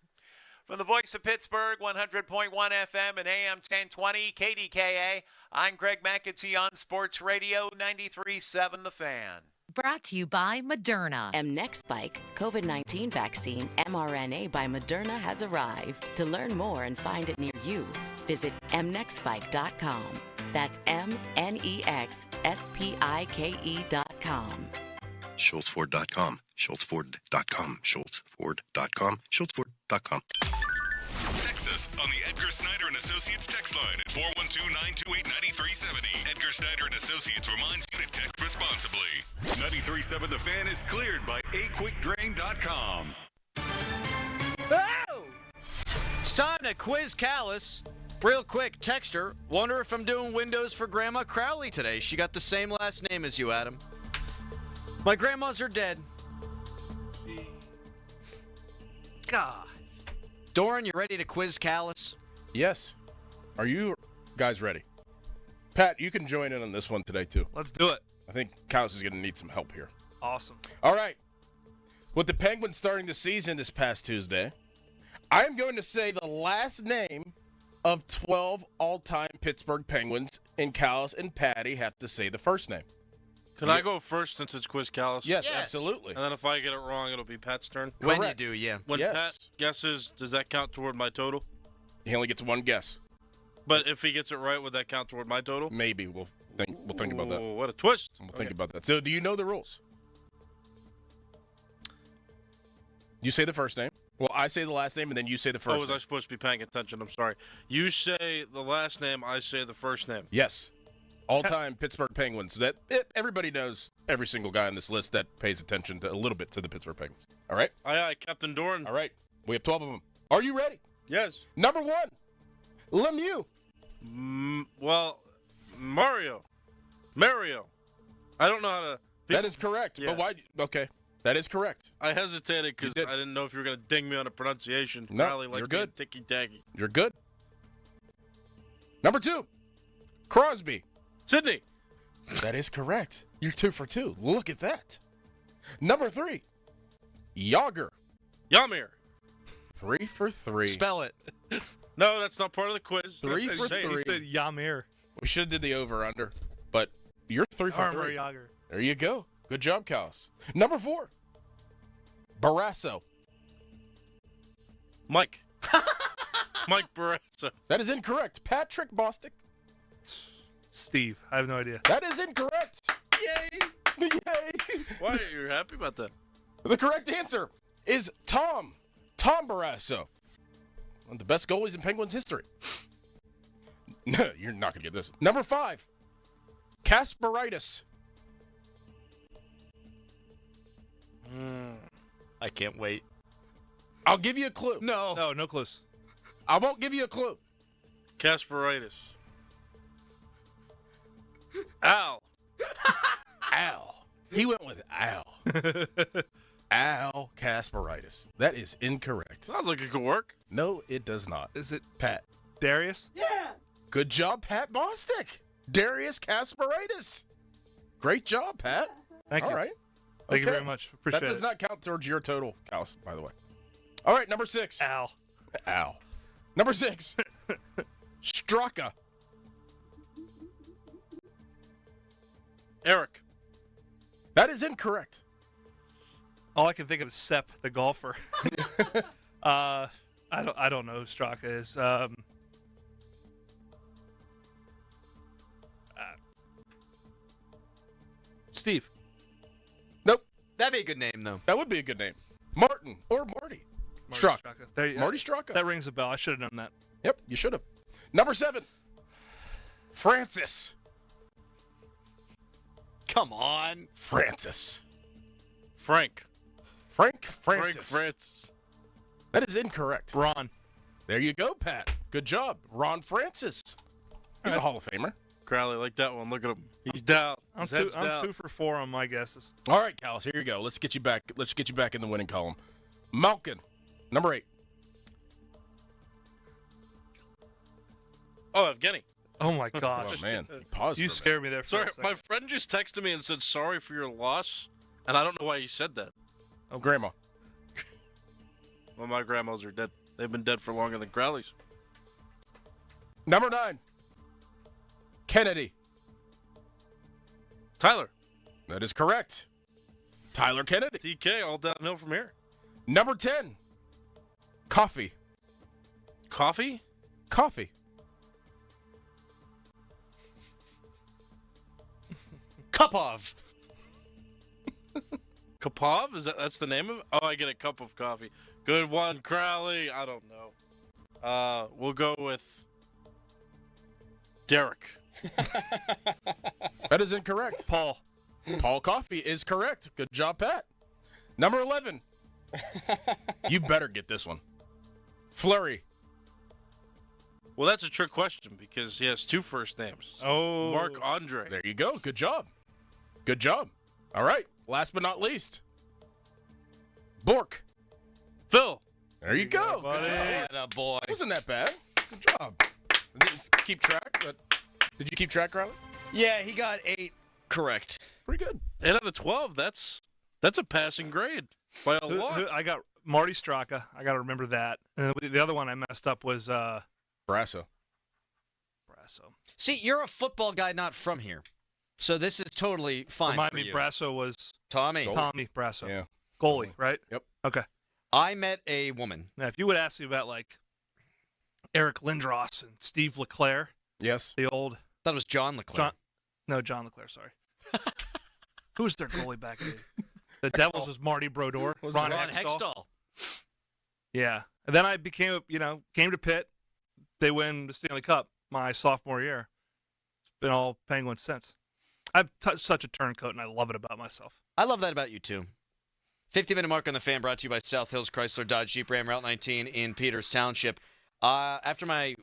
From the voice of Pittsburgh, 100.1 FM and AM 1020, KDKA, I'm Greg McAtee on Sports Radio 93.7 The Fan. Brought to you by Moderna. mNEXSpike COVID-19 vaccine mRNA by Moderna has arrived. To learn more and find it near you, visit mnexspike.com. That's mnexspike.com. SchultzFord.com, SchultzFord.com, SchultzFord.com, SchultzFord.com. Text us on the Edgar Snyder and Associates text line at 412-928-9370. Edgar Snyder and Associates reminds you to text responsibly. 93.7 The Fan is cleared by aquickdrain.com. Oh! It's time to quiz Callis. Real quick, texter. Wonder if I'm doing windows for Grandma Crowley today. She got the same last name as you, Adam. My grandmas are dead. God. Doran, you ready to quiz Callis? Yes. Are you guys ready? Pat, you can join in on this one today, too. Let's do it. I think Callis is going to need some help here. Awesome. All right. With the Penguins starting the season this past Tuesday, I'm going to say the last name of 12 all-time Pittsburgh Penguins, and Callis and Patty have to say the first name. Can I go first since it's Quiz Callis? Yes, absolutely. And then if I get it wrong, it'll be Pat's turn? When you do, yeah. When Yes. Pat guesses, does that count toward my total? He only gets one guess. But if he gets it right, would that count toward my total? Maybe. We'll think about that. Oh, what a twist. We'll think about that. So do you know the rules? You say the first name. Well, I say the last name, and then you say the first Oh, was name. I supposed to be paying attention? I'm sorry. You say the last name, I say the first name. Yes. All-time Pittsburgh Penguins. Everybody knows every single guy on this list that pays attention to a little bit to the Pittsburgh Penguins. All right? Aye, aye, Captain Doran. All right. We have 12 of them. Are you ready? Yes. Number 1, Lemieux. Well, Mario. I don't know how to... That is correct. Yeah. But why? Okay. That is correct. I hesitated because I didn't know if you were going to ding me on a pronunciation. No, Probably like you're good. Ticky-tacky. You're good. Number 2, Crosby. Sydney. That is correct. You're 2 for 2. Look at that. Number 3, Yager. Yamir. 3 for 3. Spell it. No, that's not part of the quiz. 3 for 3. He said Yamir. We should have did the over/under, but you're 3 for Armor 3. Yager. There you go. Good job, Callis. Number 4, Barrasso. Mike. Mike Barrasso. That is incorrect. Patrick Bostic. Steve. I have no idea. That is incorrect. Yay! Yay! Why are you happy about that? The correct answer is Tom Barrasso. One of the best goalies in Penguins history. No, you're not going to get this. Number 5, Kasparaitis. I can't wait. I'll give you a clue. No, no clues. I won't give you a clue. Kasparaitis. Al. Al. He went with Al. Al Kasparaitis. That is incorrect. Sounds like it could work. No, it does not. Is it Pat? Darius? Yeah. Good job, Pat Bostic. Darius Kasparaitis. Great job, Pat. Thank All you. right. Thank you Okay. very much. Appreciate That does it. not count towards your total, Callus, by the way. All right, number 6. Ow. Ow. Number 6. Straka. Eric. That is incorrect. All I can think of is Sepp, the golfer. I don't know who Straka is. Steve. Nope. That'd be a good name, though. That would be a good name. Martin or Marty. Straka. There you- Marty Straka. That rings a bell. I should have known that. Yep, you should have. Number 7. Francis. Come on. Francis. Frank. Frank Francis. Frank Francis. That is incorrect. Ron. There you go, Pat. Good job. Ron Francis. He's a Hall of Famer. Crowley, like that one. Look at him. He's down. I'm His head's 2 for 4 on my guesses. All right, Callus, here you go. Let's get you back. Let's get you back in the winning column. Malkin, number 8. Oh, Evgeny. Oh my gosh. Oh man, you paused. You for a scared me there for Sorry, a second. my friend just texted me and said sorry for your loss, and I don't know why he said that. Oh, Grandma. Well, my grandmas are dead. They've been dead for longer than Crowley's. Number 9. Kennedy. Tyler. That is correct. Tyler Kennedy. TK, all downhill from here. Number 10. Coffee. Coffee? Coffee. Kupov. Kapov? That's the name of it? Oh, I get a cup of coffee. Good one, Crowley. I don't know. We'll go with Derek. That is incorrect. Paul. Paul Coffey is correct. Good job, Pat. Number 11. You better get this one. Flurry. Well, that's a trick question because he has 2 first names. Oh. Mark Andre. There you go. Good job. Good job. All right. Last but not least. Bork. Phil. There you go. buddy. Good job. Boy. Wasn't that bad. Good job. I didn't keep track, but did you keep track, Crowley? Yeah, he got 8 correct. Pretty good. 8 out of 12. That's a passing grade by a lot. I got Marty Straka. I got to remember that. And the other one I messed up was Brasso. See, you're a football guy not from here. So this is totally fine Remind for me, you. Brasso was Tommy. Tommy Brasso. Yeah. Goalie, right? Yep. Okay. I met a woman. Now, if you would ask me about like Eric Lindros and Steve LeClaire, Yes. the old That was John LeClaire. John LeClaire, sorry. Who was their goalie back then? The Devils was Marty Brodeur. Ron Hextall. Yeah. And then I became, came to Pitt. They win the Stanley Cup my sophomore year. It's been all Penguins since. I'm such a turncoat, and I love it about myself. I love that about you, too. 50-minute mark on the fan brought to you by South Hills Chrysler Dodge Jeep Ram Route 19 in Peters Township. After my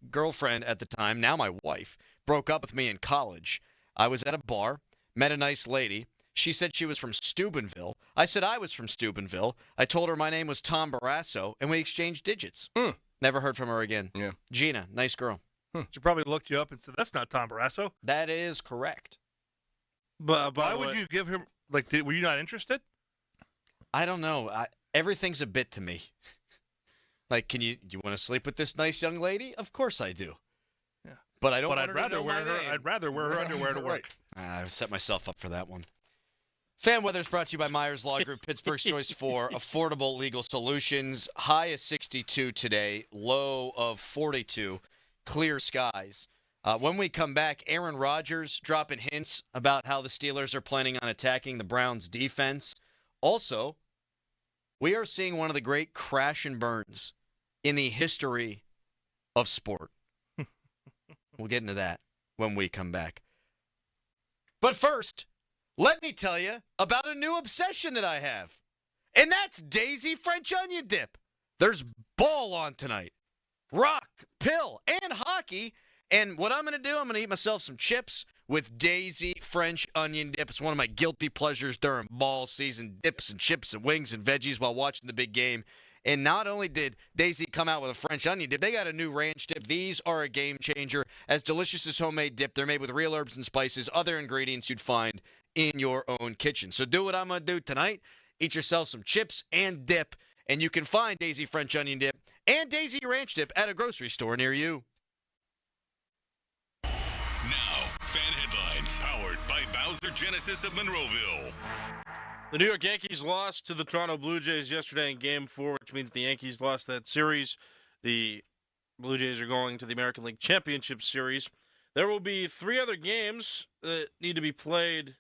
girlfriend at the time, now my wife, broke up with me in college, I was at a bar, met a nice lady. She said she was from Steubenville. I said I was from Steubenville. I told her my name was Tom Barrasso, and we exchanged digits. Never heard from her again. Yeah. Gina, nice girl. She probably looked you up and said, "That's not Tom Barrasso." That is correct. But Why would you give him, were you not interested? I don't know. Everything's a bit to me. Like, do you want to sleep with this nice young lady? Of course I do. Yeah. But I don't But want I'd her to rather know wear my her. name. I'd rather wear her underwear to work. I set myself up for that one. Fan Weather is brought to you by Myers Law Group, Pittsburgh's choice for affordable legal solutions. High of 62 today, low of 42, clear skies. When we come back, Aaron Rodgers dropping hints about how the Steelers are planning on attacking the Browns' defense. Also, we are seeing one of the great crash and burns in the history of sport. We'll get into that when we come back. But first, let me tell you about a new obsession that I have. And that's Daisy French onion dip. There's ball on tonight. Rock, pill, and hockey. And what I'm going to do, I'm going to eat myself some chips with Daisy French onion dip. It's one of my guilty pleasures during ball season. Dips and chips and wings and veggies while watching the big game. And not only did Daisy come out with a French onion dip, they got a new ranch dip. These are a game changer. As delicious as homemade dip, they're made with real herbs and spices, other ingredients you'd find in your own kitchen. So do what I'm going to do tonight. Eat yourself some chips and dip, and you can find Daisy French onion dip and Daisy ranch dip at a grocery store near you. Now, fan headlines powered by Bowser Genesis of Monroeville. The New York Yankees lost to the Toronto Blue Jays yesterday in Game 4, which means the Yankees lost that series. The Blue Jays are going to the American League Championship Series. There will be 3 other games that need to be played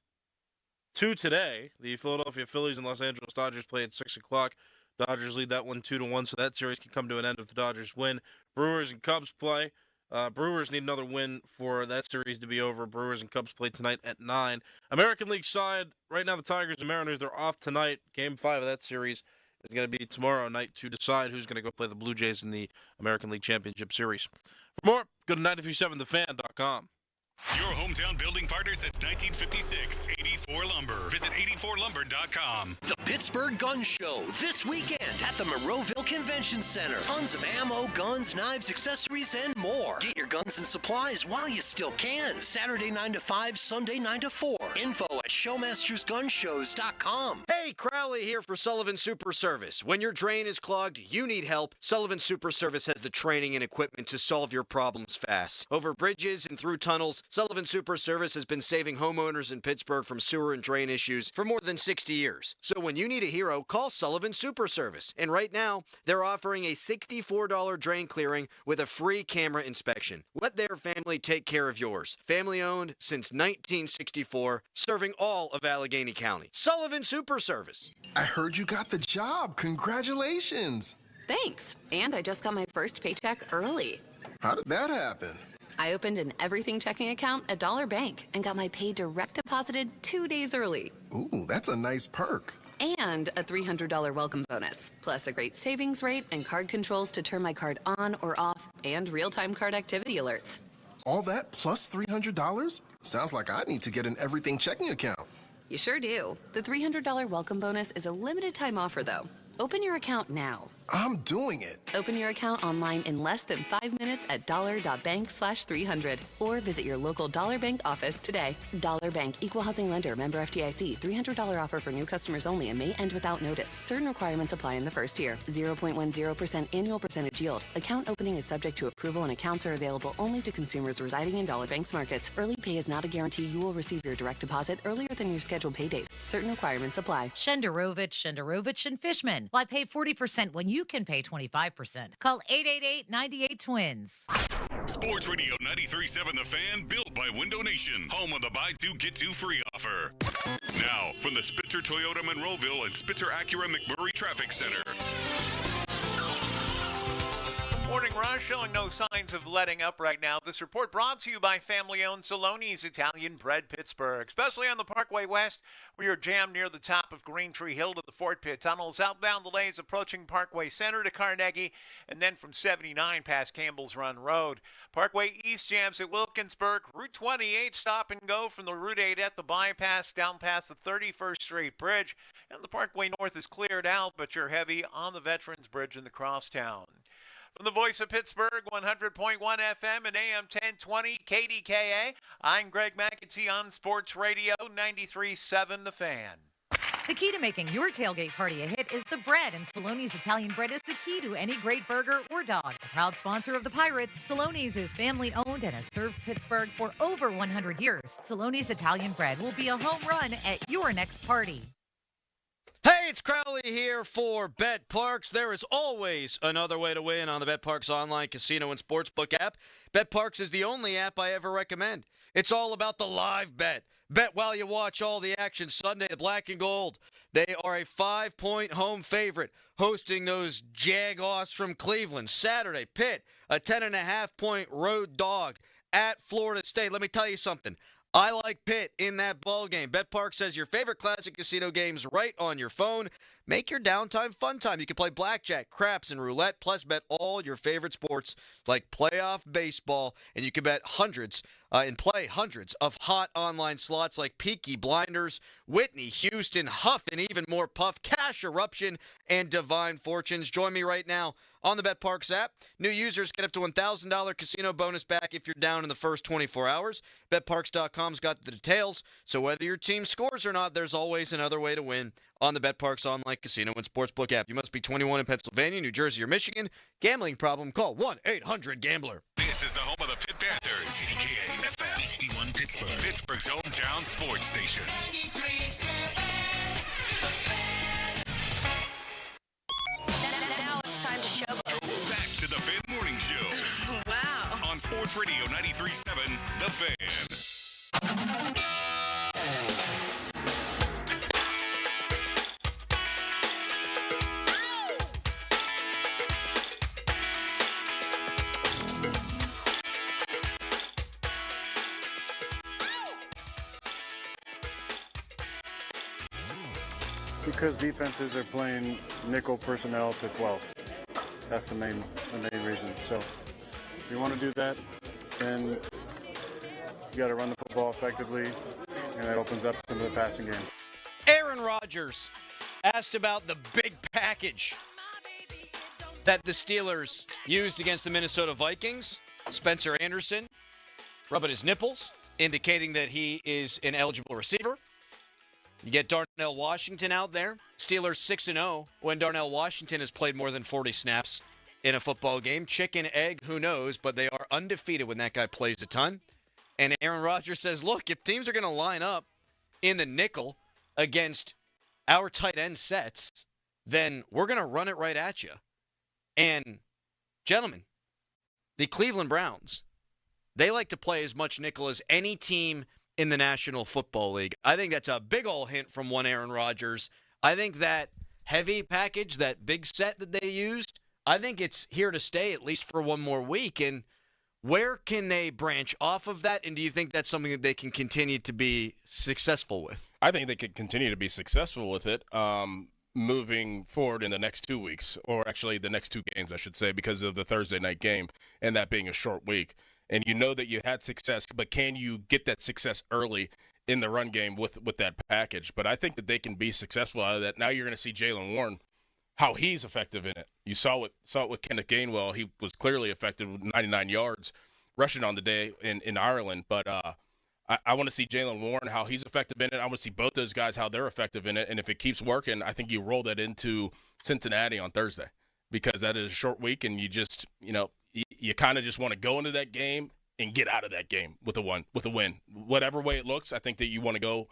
today. The Philadelphia Phillies and Los Angeles Dodgers play at 6 o'clock. Dodgers lead that one 2-1, so that series can come to an end if the Dodgers win. Brewers and Cubs play. Brewers need another win for that series to be over. Brewers and Cubs play tonight at 9. American League side, right now the Tigers and Mariners, they're off tonight. Game 5 of that series is going to be tomorrow night to decide who's going to go play the Blue Jays in the American League Championship Series. For more, go to 937thefan.com. Your hometown building partner since 1956, 84 Lumber. Visit 84lumber.com. The Pittsburgh Gun Show this weekend at the Monroeville Convention Center. Tons of ammo, guns, knives, accessories, and more. Get your guns and supplies while you still can. Saturday 9 to 5, Sunday 9 to 4. Info at showmastersgunshows.com. Hey, Crowley here for Sullivan Super Service. When your drain is clogged, you need help. Sullivan Super Service has the training and equipment to solve your problems fast. Over bridges and through tunnels, Sullivan Super Service has been saving homeowners in Pittsburgh from sewer and drain issues for more than 60 years. So when you need a hero, call Sullivan Super Service. And right now, they're offering a $64 drain clearing with a free camera inspection. Let their family take care of yours. Family owned since 1964, serving all of Allegheny County. Sullivan Super Service. I heard you got the job. Congratulations. Thanks. And I just got my first paycheck early. How did that happen? I opened an everything checking account at Dollar Bank and got my pay direct deposited 2 days early. Ooh, that's a nice perk. And a $300 welcome bonus, plus a great savings rate and card controls to turn my card on or off, and real-time card activity alerts. All that plus $300? Sounds like I need to get an everything checking account. You sure do. The $300 welcome bonus is a limited time offer, though. Open your account now. I'm doing it. Open your account online in less than 5 minutes at dollar.bank/300 or visit your local Dollar Bank office today. Dollar Bank, Equal Housing Lender, member FDIC. $300 offer for new customers only and may end without notice. Certain requirements apply in the first year. 0.10% annual percentage yield. Account opening is subject to approval and accounts are available only to consumers residing in Dollar Bank's markets. Early pay is not a guarantee you will receive your direct deposit earlier than your scheduled pay date. Certain requirements apply. Shenderovich and Fishman. Why pay 40% when you can pay 25%? Call 888-98-TWINS. Sports Radio 93.7 The Fan, built by Window Nation, home of the buy two, get two free offer. Now, from the Spitzer Toyota Monroeville and Spitzer Acura McMurray Traffic Center. Morning rush showing no signs of letting up right now. This report brought to you by family-owned Saloni's Italian Bread Pittsburgh, especially on the Parkway West, where you're jammed near the top of Green Tree Hill to the Fort Pitt Tunnels, outbound delays approaching Parkway Center to Carnegie, and then from 79 past Campbell's Run Road. Parkway East jams at Wilkinsburg, Route 28 stop and go from the Route 8 at the bypass down past the 31st Street Bridge, and the Parkway North is cleared out, but you're heavy on the Veterans Bridge in the Crosstown. From the voice of Pittsburgh, 100.1 FM and AM 1020 KDKA, I'm Greg McAtee on Sports Radio 93.7 The Fan. The key to making your tailgate party a hit is the bread, and Saloni's Italian Bread is the key to any great burger or dog. A proud sponsor of the Pirates, Saloni's is family-owned and has served Pittsburgh for over 100 years. Saloni's Italian Bread will be a home run at your next party. Hey, it's Crowley here for Bet Parks. There is always another way to win on the Bet Parks online casino and sportsbook app. Bet Parks is the only app I ever recommend. It's all about the live bet. Bet while you watch all the action. Sunday, the Black and Gold. They are a 5-point home favorite, hosting those Jaguars from Cleveland. Saturday, Pitt, a 10.5-point road dog at Florida State. Let me tell you something. I like Pitt in that ball game. Bet Parks has your favorite classic casino games right on your phone. Make your downtime fun time. You can play blackjack, craps, and roulette, plus bet all your favorite sports like playoff baseball, and you can bet hundreds and play hundreds of hot online slots like Peaky Blinders, Whitney Houston, Huff, and even more Puff, Cash Eruption, and Divine Fortunes. Join me right now on the BetParx app. New users get up to $1,000 casino bonus back if you're down in the first 24 hours. BetParx.com's got the details, so whether your team scores or not, there's always another way to win on the BetParx online casino and sportsbook app. You must be 21 in Pennsylvania, New Jersey, or Michigan. Gambling problem? Call 1-800-GAMBLER. This is the home of the Pitt Panthers, KFM 61 Pittsburgh, Pittsburgh's hometown sports station. Now it's time to showboat. Back to the Fan Morning Show. Wow. On Sports Radio 93.7, The Fan. Because defenses are playing nickel personnel to 12. That's the main reason. So if you want to do that, then you got to run the football effectively, and that opens up some of the passing game. Aaron Rodgers asked about the big package that the Steelers used against the Minnesota Vikings. Spencer Anderson rubbing his nipples, indicating that he is an eligible receiver. You get Darnell Washington out there. Steelers 6-0 when Darnell Washington has played more than 40 snaps in a football game. Chicken, egg, who knows, but they are undefeated when that guy plays a ton. And Aaron Rodgers says, look, if teams are going to line up in the nickel against our tight end sets, then we're going to run it right at you. And, gentlemen, the Cleveland Browns, they like to play as much nickel as any team in the National Football League. I think that's a big ol' hint from one Aaron Rodgers. I think that heavy package, that big set that they used, I think it's here to stay at least for one more week. And where can they branch off of that? And do you think that's something that they can continue to be successful with? I think they could continue to be successful with it moving forward in the next 2 weeks, or actually the next two games, I should say, because of the Thursday night game and that being a short week. And you know that you had success, but can you get that success early in the run game with that package? But I think that they can be successful out of that. Now you're going to see Jaylen Warren, how he's effective in it. You saw it with Kenneth Gainwell. He was clearly effective with 99 yards rushing on the day in Ireland. But I want to see Jaylen Warren, how he's effective in it. I want to see both those guys, how they're effective in it. And if it keeps working, I think you roll that into Cincinnati on Thursday, because that is a short week, and you just, you kind of just want to go into that game and get out of that game with a win. Whatever way it looks, I think that you want to go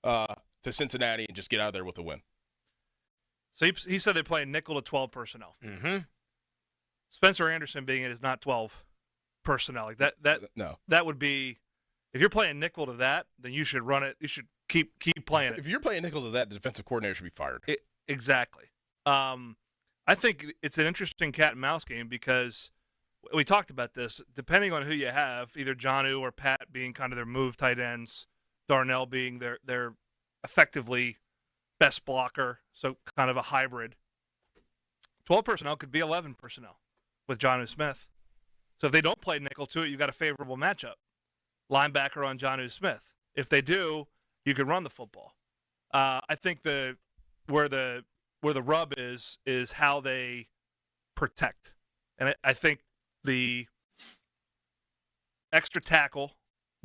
to Cincinnati and just get out of there with a win. So he said they play nickel to 12 personnel. Mm-hmm. Spencer Anderson being it is not 12 personnel. Like no. That would be, if you're playing nickel to that, then you should run it. You should keep playing it. If you're playing nickel to that, the defensive coordinator should be fired. Exactly. I think it's an interesting cat and mouse game because we talked about this. Depending on who you have, either Jonnu or Pat being kind of their move tight ends, Darnell being their effectively best blocker, so kind of a hybrid. 12 personnel could be 11 personnel with Jonnu Smith. So if they don't play nickel to it, you've got a favorable matchup. Linebacker on Jonnu Smith. If they do, you can run the football. I think where the rub is how they protect. And I think the extra tackle,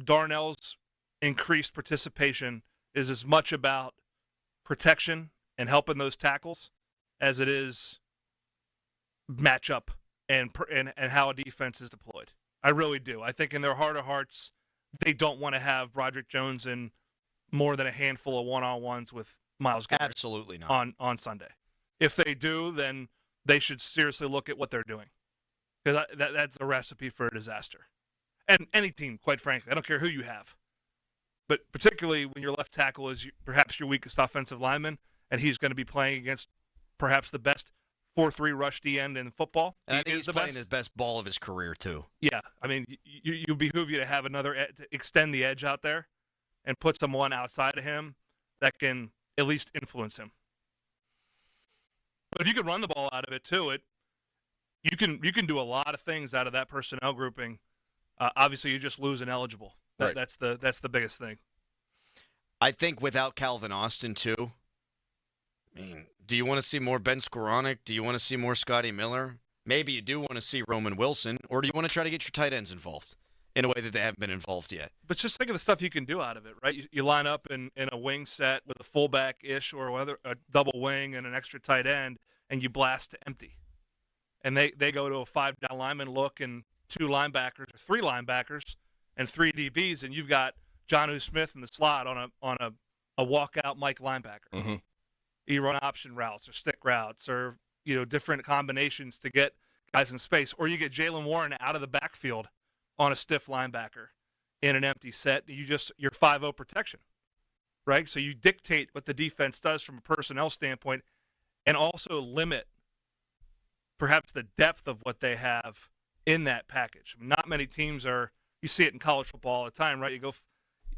Darnell's increased participation is as much about protection and helping those tackles as it is matchup and how a defense is deployed. I really do. I think in their heart of hearts, they don't want to have Broderick Jones in more than a handful of one-on-ones with Myles Garrett. Absolutely not. On Sunday. If they do, then they should seriously look at what they're doing, because that's a recipe for a disaster. And any team, quite frankly, I don't care who you have, but particularly when your left tackle is perhaps your weakest offensive lineman, and he's going to be playing against perhaps the best 4-3 rush D end in football. And I think he's playing his best ball of his career too. Yeah, I mean, you behoove you to have to extend the edge out there and put someone outside of him that can at least influence him. But if you can run the ball out of it too, you can do a lot of things out of that personnel grouping. Obviously, you just lose ineligible. Right. That's the biggest thing. I think without Calvin Austin too. I mean, do you want to see more Ben Skoranek? Do you want to see more Scotty Miller? Maybe you do want to see Roman Wilson, or do you want to try to get your tight ends involved in a way that they haven't been involved yet? But just think of the stuff you can do out of it, right? You line up in a wing set with a fullback-ish or whether a double wing and an extra tight end, and you blast to empty. And they go to a 5-down lineman look and 2 linebackers or 3 linebackers and 3 DBs, and you've got Jonnu Smith in the slot on a walkout Mike linebacker. Mm-hmm. You run option routes or stick routes or different combinations to get guys in space, or you get Jaylen Warren out of the backfield on a stiff linebacker in an empty set. You're 5-0 protection, right? So you dictate what the defense does from a personnel standpoint, and also limit perhaps the depth of what they have in that package. Not many teams are. You see it in college football all the time, right? You go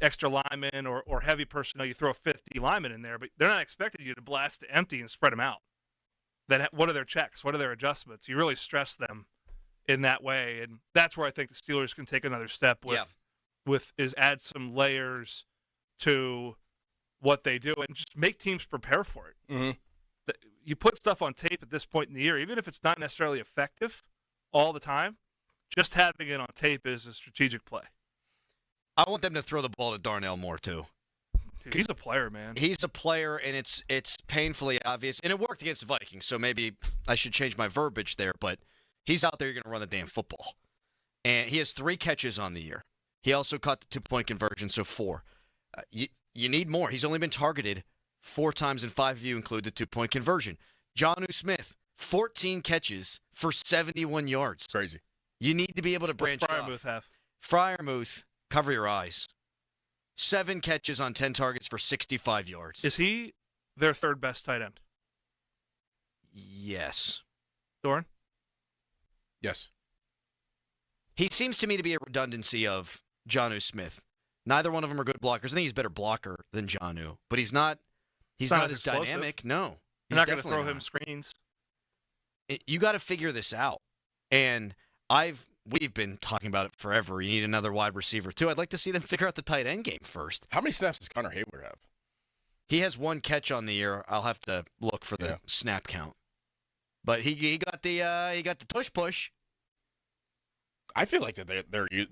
extra linemen or heavy personnel, you throw a 50 lineman in there, but they're not expecting you to blast to empty and spread them out. Then what are their checks? What are their adjustments? You really stress them in that way, and that's where I think the Steelers can take another step with add some layers to what they do and just make teams prepare for it. Mm-hmm. You put stuff on tape at this point in the year, even if it's not necessarily effective all the time, just having it on tape is a strategic play. I want them to throw the ball to Darnell Moore too. Dude, he's a player, man. He's a player, and it's painfully obvious. And it worked against the Vikings, so maybe I should change my verbiage there. But he's out there, you're going to run the damn football. And he has 3 catches on the year. He also caught the 2-point conversion, so 4. You need more. He's only been targeted 4 times, and 5 of you include the 2-point conversion. Jonnu Smith, 14 catches for 71 yards. Crazy. You need to be able to branch off. What's Freiermuth have? Freiermuth, cover your eyes. 7 catches on 10 targets for 65 yards. Is he their 3rd best tight end? Yes. Doran? Yes. He seems to me to be a redundancy of Jonnu Smith. Neither one of them are good blockers. I think he's a better blocker than Jonnu, but he's not as explosive. dynamic. No. You're not going to throw him screens. You got to figure this out. And we've been talking about it forever. You need another wide receiver, too. I'd like to see them figure out the tight end game first. How many snaps does Connor Hayward have? He has 1 catch on the year. I'll have to look for the snap count. But he got the tush push. I feel like that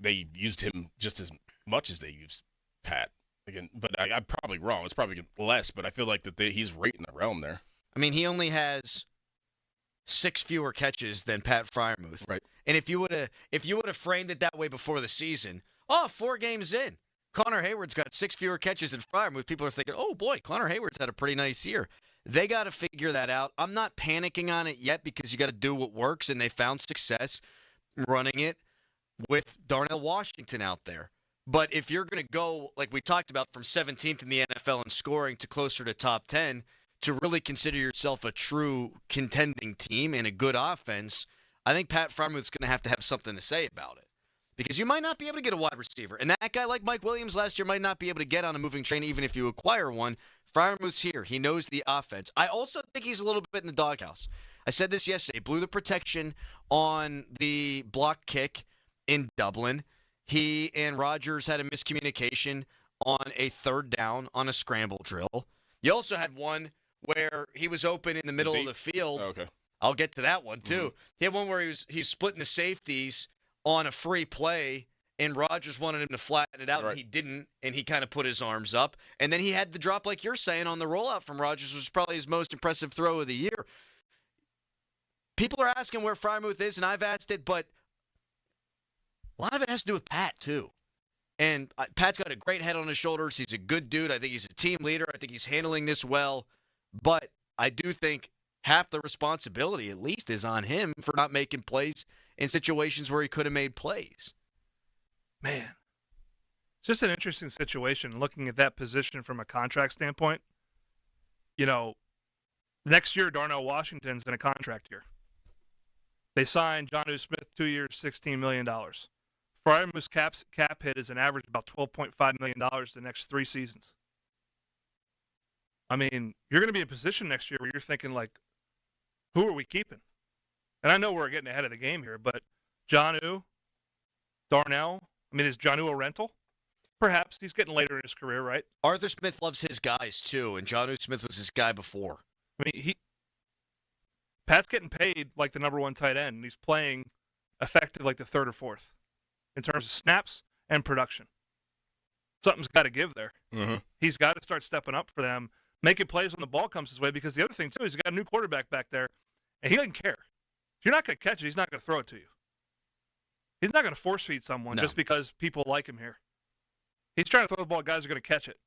they used him just as much as they used Pat. Again, but I'm probably wrong. It's probably less, but I feel like that he's right in the realm there. I mean, he only has 6 fewer catches than Pat Freiermuth. Right. And if you would have framed it that way before the season, 4 games in, Connor Hayward's got 6 fewer catches than Freiermuth. People are thinking, oh boy, Connor Hayward's had a pretty nice year. They got to figure that out. I'm not panicking on it yet because you got to do what works, and they found success running it with Darnell Washington out there. But if you're going to go, like we talked about, from 17th in the NFL in scoring to closer to top 10, to really consider yourself a true contending team and a good offense, I think Pat Freiermuth's going to have something to say about it. Because you might not be able to get a wide receiver. And that guy like Mike Williams last year might not be able to get on a moving train even if you acquire one. Freiermuth's here. He knows the offense. I also think he's a little bit in the doghouse. I said this yesterday. Blew the protection on the block kick in Dublin. He and Rodgers had a miscommunication on a 3rd down on a scramble drill. You also had one where he was open in the middle of the field. Oh, okay. I'll get to that one, too. Mm-hmm. He had one where he's splitting the safeties on a free play, and Rodgers wanted him to flatten it out, and he didn't, and he kind of put his arms up. And then he had the drop, like you're saying, on the rollout from Rodgers, which was probably his most impressive throw of the year. People are asking where Freiermuth is, and I've asked it, but a lot of it has to do with Pat, too. And Pat's got a great head on his shoulders. He's a good dude. I think he's a team leader. I think he's handling this well. But I do think half the responsibility, at least, is on him for not making plays in situations where he could have made plays. Man, it's just an interesting situation looking at that position from a contract standpoint. Next year, Darnell Washington's in a contract year. They signed Jonnu Smith 2 years, $16 million. Freiermuth's cap hit is an average about $12.5 million the next 3 seasons. I mean, you're going to be in a position next year where you're thinking, like, who are we keeping? And I know we're getting ahead of the game here, but Jonnu, Darnell, is Jonnu a rental? Perhaps. He's getting later in his career, right? Arthur Smith loves his guys, too, and Jonnu Smith was his guy before. Pat's getting paid like the number one tight end, and he's playing effective like the third or fourth in terms of snaps and production. Something's got to give there. Mm-hmm. He's got to start stepping up for them, making plays when the ball comes his way, because the other thing, too, is he's got a new quarterback back there, and he doesn't care. If you're not going to catch it, he's not going to throw it to you. He's not going to force feed someone just because people like him here. He's trying to throw the ball, guys are going to catch it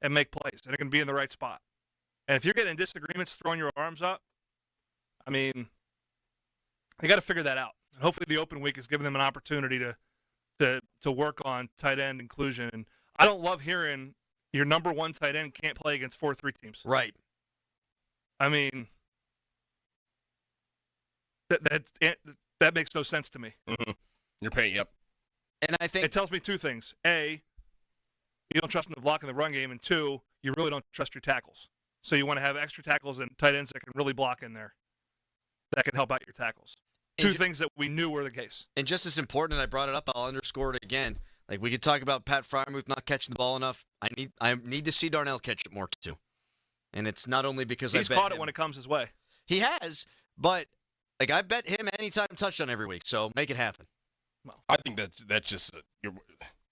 and make plays, and they're going to be in the right spot. And if you're getting disagreements, throwing your arms up, they got to figure that out. And hopefully the open week is giving them an opportunity to work on tight end inclusion. And I don't love hearing your number one tight end can't play against 4-3 teams. Right. That makes no sense to me. Mm-hmm. You're paying, yep. And I think it tells me two things. A, you don't trust them to block in the run game, and two, you really don't trust your tackles. So you want to have extra tackles and tight ends that can really block in there, that can help out your tackles. Two things that we knew were the case. And just as important, and I brought it up, I'll underscore it again. Like, we could talk about Pat Freiermuth not catching the ball enough. I need to see Darnell catch it more too. And it's not only because he's caught it when it comes his way. He has, but I bet him anytime touchdown every week. So make it happen. Well, I think that's just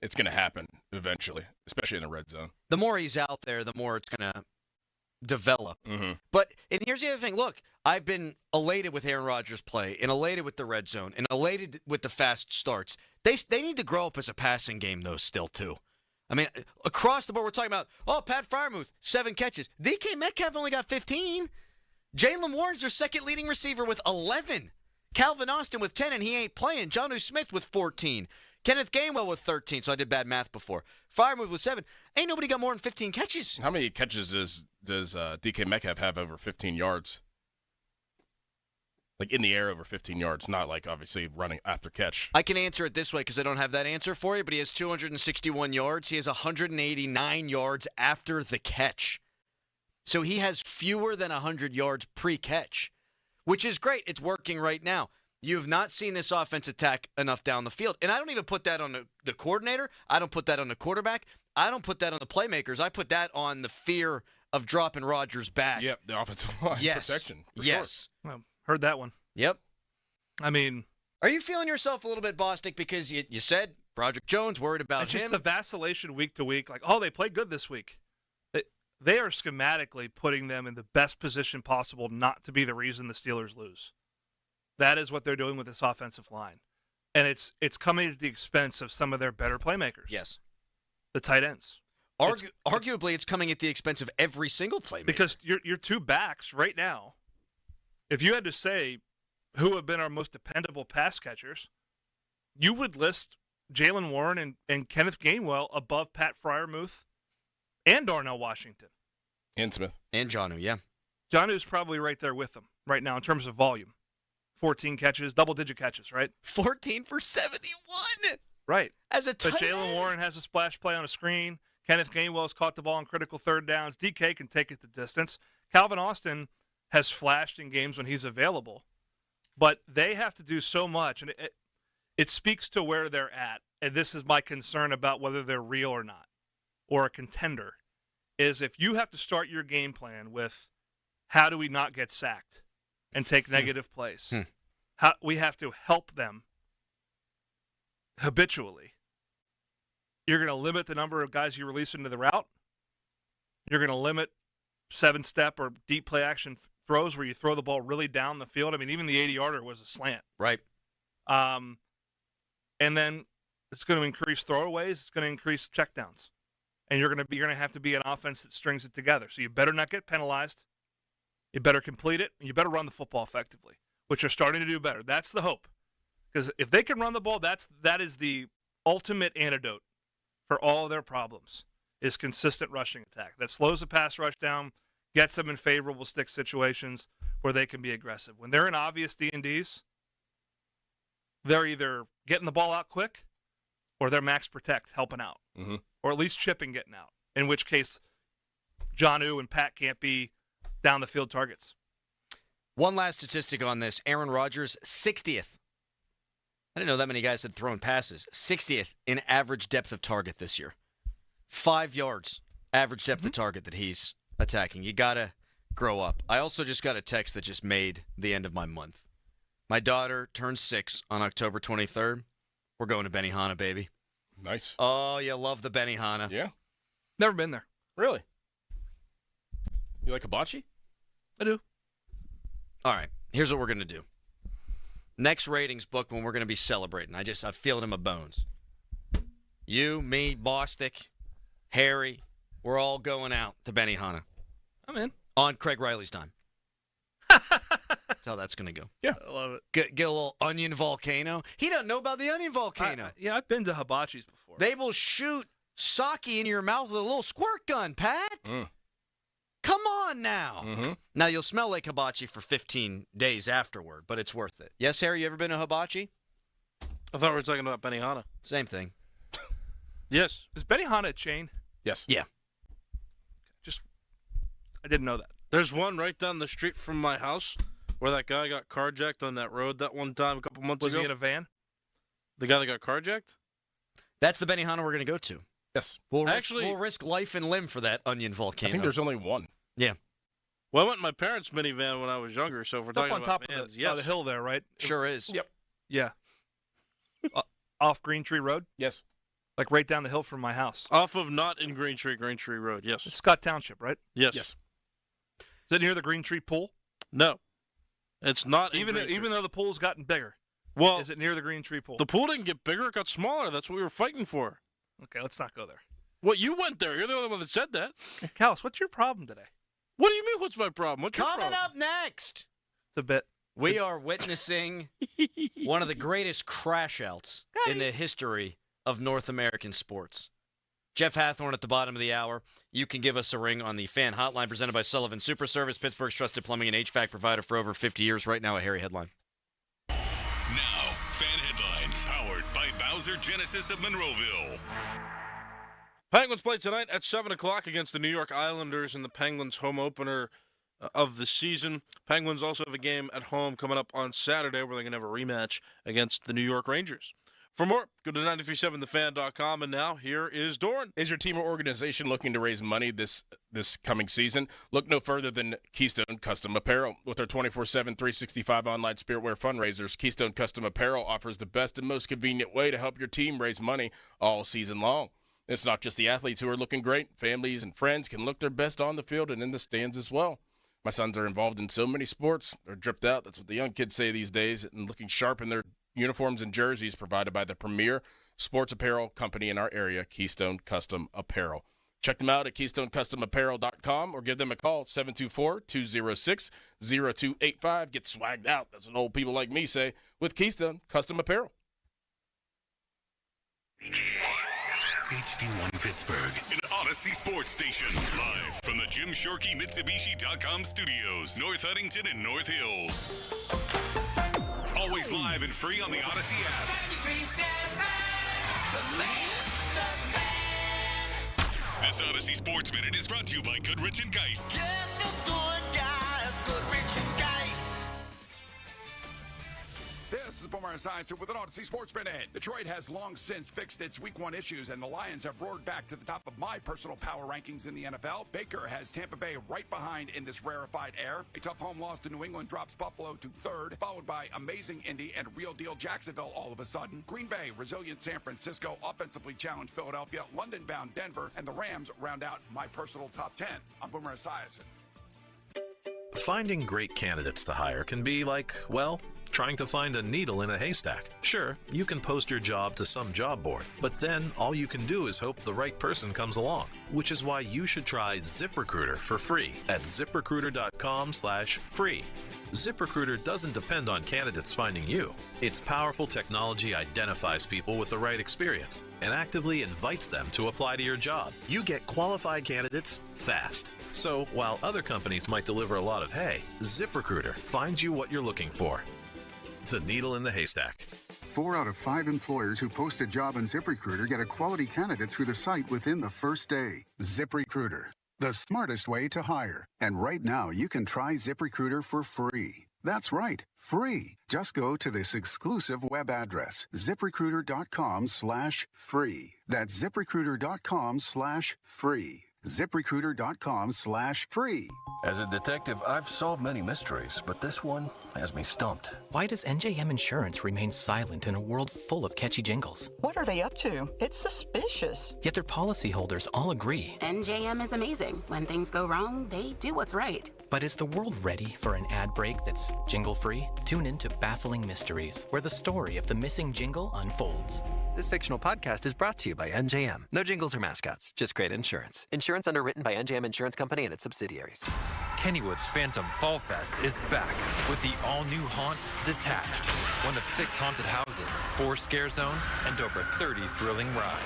it's going to happen eventually, especially in the red zone. The more he's out there, the more it's going to develop. Mm-hmm. But and here's the other thing. Look, I've been elated with Aaron Rodgers' play, and elated with the red zone, and elated with the fast starts. They need to grow up as a passing game, though, still, too. Across the board, we're talking about, Pat Freiermuth, 7 catches. DK Metcalf only got 15. Jalen Warren's their second leading receiver with 11. Calvin Austin with 10, and he ain't playing. Jonnu Smith with 14. Kenneth Gainwell with 13, so I did bad math before. Freiermuth with 7. Ain't nobody got more than 15 catches. How many catches does DK Metcalf have over 15 yards? Like in the air over 15 yards, not like obviously running after catch. I can answer it this way because I don't have that answer for you, but he has 261 yards. He has 189 yards after the catch. So he has fewer than 100 yards pre-catch, which is great. It's working right now. You have not seen this offense attack enough down the field. And I don't even put that on the coordinator. I don't put that on the quarterback. I don't put that on the playmakers. I put that on the fear of dropping Rodgers back. Yep, the offensive line protection. Yes. Sure. Well, heard that one. Yep. Are you feeling yourself a little bit Bostic because you said Broderick Jones worried about it's him? Just the vacillation week to week. Like, they played good this week. They are schematically putting them in the best position possible not to be the reason the Steelers lose. That is what they're doing with this offensive line. And it's coming at the expense of some of their better playmakers. Yes. The tight ends. Arguably, it's coming at the expense of every single playmaker. Because your two backs right now, if you had to say who have been our most dependable pass catchers, you would list Jalen Warren and Kenneth Gainwell above Pat Freiermuth and Darnell Washington. And Smith. And Jonnu, yeah. Jonnu's probably right there with them right now in terms of volume. 14 catches, double-digit catches, right? 14 for 71. Right. As a tight But Jalen Warren has a splash play on a screen. Kenneth Gainwell's caught the ball in critical third downs. DK can take it the distance. Calvin Austin has flashed in games when he's available. But they have to do so much, and it speaks to where they're at. And this is my concern about whether they're real or not, or a contender, is if you have to start your game plan with how do we not get sacked and take negative plays, how we have to help them habitually. You're going to limit the number of guys you release into the route. You're going to limit 7-step or deep play action throws where you throw the ball really down the field. Even the 80-yarder was a slant. Right. And then it's going to increase throwaways. It's going to increase checkdowns. And you're going to have to be an offense that strings it together. So you better not get penalized. You better complete it. And you better run the football effectively, which you're starting to do better. That's the hope. Because if they can run the ball, that is the ultimate antidote for all of their problems, is consistent rushing attack. That slows the pass rush down, gets them in favorable stick situations where they can be aggressive. When they're in obvious D&Ds, they're either getting the ball out quick or they're max protect, helping out. Mm-hmm. Or at least chipping getting out, in which case Jonnu and Pat can't be down the field targets. One last statistic on this. Aaron Rodgers, 60th. I didn't know that many guys had thrown passes. 60th in average depth of target this year. 5 yards average depth of target that he's attacking. You got to grow up. I also just got a text that just made the end of my month. My daughter turns 6 on October 23rd. We're going to Benihana, baby. Nice. Oh, you love the Benihana. Yeah. Never been there. Really? You like hibachi? I do. All right, here's what we're going to do. Next ratings book when we're going to be celebrating. I feel it in my bones. You, me, Bostic, Harry, we're all going out to Benihana. I'm in. On Craig Riley's time. That's how that's going to go. Yeah. I love it. Get a little onion volcano. He doesn't know about the onion volcano. Yeah, I've been to hibachis before. They will shoot sake in your mouth with a little squirt gun, Pat. Come on now. Now, you'll smell like hibachi for 15 days afterward, but it's worth it. Yes, Harry, you ever been to hibachi? I thought we were talking about Benihana. Same thing. Yes. Is Benihana a chain? Yes. Yeah. I didn't know that. There's one right down the street from my house where that guy got carjacked on that road that one time a couple months ago. Was he in a van? The guy that got carjacked? That's the Benihana we're going to go to. Yes. We'll risk life and limb for that onion volcano. I think there's only one. Yeah. Well, I went in my parents' minivan when I was younger, so if we're talking on about top vans, of the hill there, right? Sure is. Yep. Yeah. Off Green Tree Road? Yes. Like right down the hill from my house. Off of not in Green Tree Road, yes. It's Scott Township, right? Yes. Yes. Is it near the Green Tree Pool? No. It's not in Even Green Tree. though the pool's gotten bigger. Well, is it near the Green Tree Pool? The pool didn't get bigger, it got smaller. That's what we were fighting for. Okay, let's not go there. Well, you went there. You're the only one that said that. Callis, what's your problem today? What do you mean, what's my problem? What's your Coming problem? up next. It's a bit. We are witnessing one of the greatest crash outs in the history of North American sports. Jeff Hathorn at the bottom of the hour. You can give us a ring on the fan hotline presented by Sullivan Super Service, Pittsburgh's trusted plumbing and HVAC provider for over 50 years. Right now, a Harry headline. Now, fan headlines powered by Bowser Genesis of Monroeville. Penguins play tonight at 7 o'clock against the New York Islanders in the Penguins' home opener of the season. Penguins also have a game at home coming up on Saturday where they're going to have a rematch against the New York Rangers. For more, go to 937thefan.com, and now here is Doran. Is your team or organization looking to raise money this coming season? Look no further than Keystone Custom Apparel. With their 24/7, 365 online spiritwear fundraisers, Keystone Custom Apparel offers the best and most convenient way to help your team raise money all season long. It's not just the athletes who are looking great. Families and friends can look their best on the field and in the stands as well. My sons are involved in so many sports. They're dripped out. That's what the young kids say these days, and looking sharp in their uniforms and jerseys provided by the premier sports apparel company in our area, Keystone Custom Apparel. Check them out at KeystoneCustomApparel.com or give them a call, 724-206-0285. Get swagged out, that's what old people like me say, with Keystone Custom Apparel. HD1 Pittsburgh, an Odyssey Sports Station. Live from the Jim Shorkey Mitsubishi.com studios, North Huntington and North Hills. Always live and free on the Odyssey app. This Odyssey Sports Minute is brought to you by Goodrich & Geist. Get the good guys, Goodrich & Geist. This is Boomer Esiason with an Odyssey Sports Minute. Detroit has long since fixed its Week 1 issues, and the Lions have roared back to the top of my personal power rankings in the NFL. Baker has Tampa Bay right behind in this rarefied air. A tough home loss to New England drops Buffalo to 3rd, followed by amazing Indy and real deal Jacksonville all of a sudden. Green Bay, resilient San Francisco, offensively challenged Philadelphia, London-bound Denver, and the Rams round out my personal top 10. I'm Boomer Esiason. Finding great candidates to hire can be like, well, trying to find a needle in a haystack. Sure, you can post your job to some job board, but then all you can do is hope the right person comes along, which is why you should try ZipRecruiter for free at ZipRecruiter.com/free. ZipRecruiter doesn't depend on candidates finding you. Its powerful technology identifies people with the right experience and actively invites them to apply to your job. You get qualified candidates fast. So while other companies might deliver a lot of hay, ZipRecruiter finds you what you're looking for. The needle in the haystack. 4 out of 5 employers who post a job on ZipRecruiter get a quality candidate through the site within the first day. ZipRecruiter. the smartest way to hire. And right now, you can try ZipRecruiter for free. That's right, free. Just go to this exclusive web address, ZipRecruiter.com/free. That's ZipRecruiter.com/free. ZipRecruiter.com/free. As a detective, I've solved many mysteries, but this one has me stumped. Why does NJM Insurance remain silent in a world full of catchy jingles? What are they up to? It's suspicious. Yet their policyholders all agree. NJM is amazing. When things go wrong, they do what's right. But is the world ready for an ad break that's jingle-free? Tune in to Baffling Mysteries, where the story of the missing jingle unfolds. This fictional podcast is brought to you by NJM. No jingles or mascots, just great insurance. Insurance underwritten by NJM Insurance Company and its subsidiaries. Kennywood's Phantom Fall Fest is back with the all-new haunt, Detached. One of 6 haunted houses, 4 scare zones, and over 30 thrilling rides.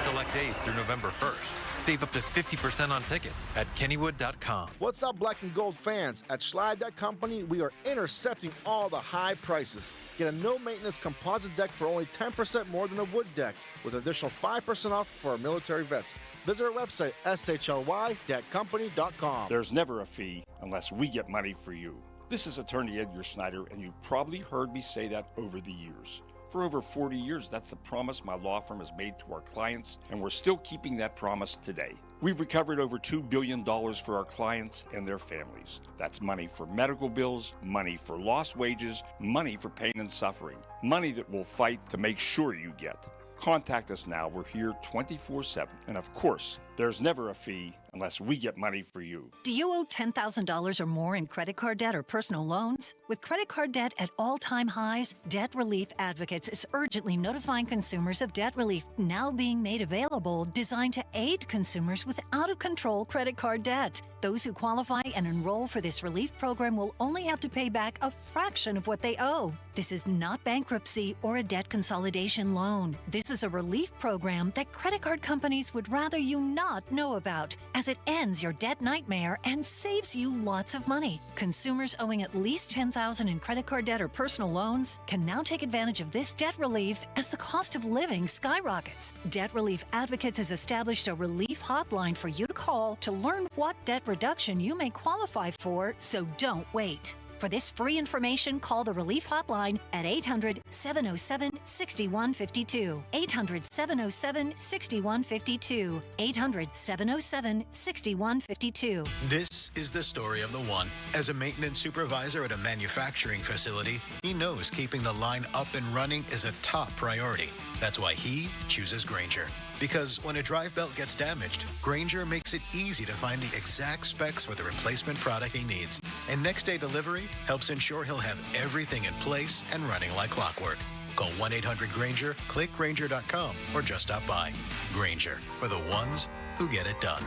Select days through November 1st. Save up to 50% on tickets at kennywood.com. What's up, Black and Gold fans? At Schlage Deck Company, we are intercepting all the high prices. Get a no-maintenance composite deck for only 10% more than a wood deck, with an additional 5% off for our military vets. Visit our website, shly-company.com. There's never a fee unless we get money for you. This is attorney Edgar Snyder, and you've probably heard me say that over the years. For over 40 years, that's the promise my law firm has made to our clients, and we're still keeping that promise today. We've recovered over $2 billion for our clients and their families. That's money for medical bills, money for lost wages, money for pain and suffering, money that we'll fight to make sure you get. Contact us now. We're here 24/7. And of course, there's never a fee unless we get money for you. Do you owe $10,000 or more in credit card debt or personal loans? With credit card debt at all-time highs, Debt Relief Advocates is urgently notifying consumers of debt relief now being made available, designed to aid consumers with out-of-control credit card debt. Those who qualify and enroll for this relief program will only have to pay back a fraction of what they owe. This is not bankruptcy or a debt consolidation loan. This is a relief program that credit card companies would rather you not know about, as it ends your debt nightmare and saves you lots of money. Consumers owing at least $10,000 in credit card debt or personal loans can now take advantage of this debt relief as the cost of living skyrockets. Debt Relief Advocates has established a relief hotline for you to call to learn what debt reduction you may qualify for, so don't wait. For this free information, call the Relief Hotline at 800-707-6152. 800-707-6152. 800-707-6152. This is the story of the one. As a maintenance supervisor at a manufacturing facility, he knows keeping the line up and running is a top priority. That's why he chooses Grainger. Because when a drive belt gets damaged, Grainger makes it easy to find the exact specs for the replacement product he needs. And next day delivery helps ensure he'll have everything in place and running like clockwork. Call 1-800-GRAINGER, click Grainger.com, or just stop by. Grainger, for the ones who get it done.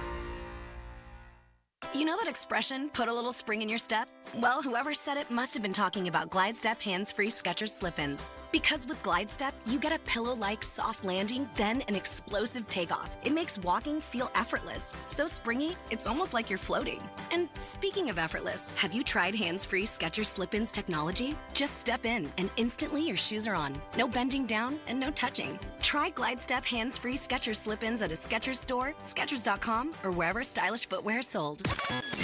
You know that expression, put a little spring in your step? Well, whoever said it must have been talking about Glide Step hands-free Skechers slip-ins. Because with Glide Step, you get a pillow-like soft landing, then an explosive takeoff. It makes walking feel effortless. So springy, it's almost like you're floating. And speaking of effortless, have you tried hands-free Skechers slip-ins technology? Just step in, and instantly your shoes are on. No bending down and no touching. Try Glide Step hands-free Skechers slip-ins at a Skechers store, Skechers.com, or wherever stylish footwear is sold.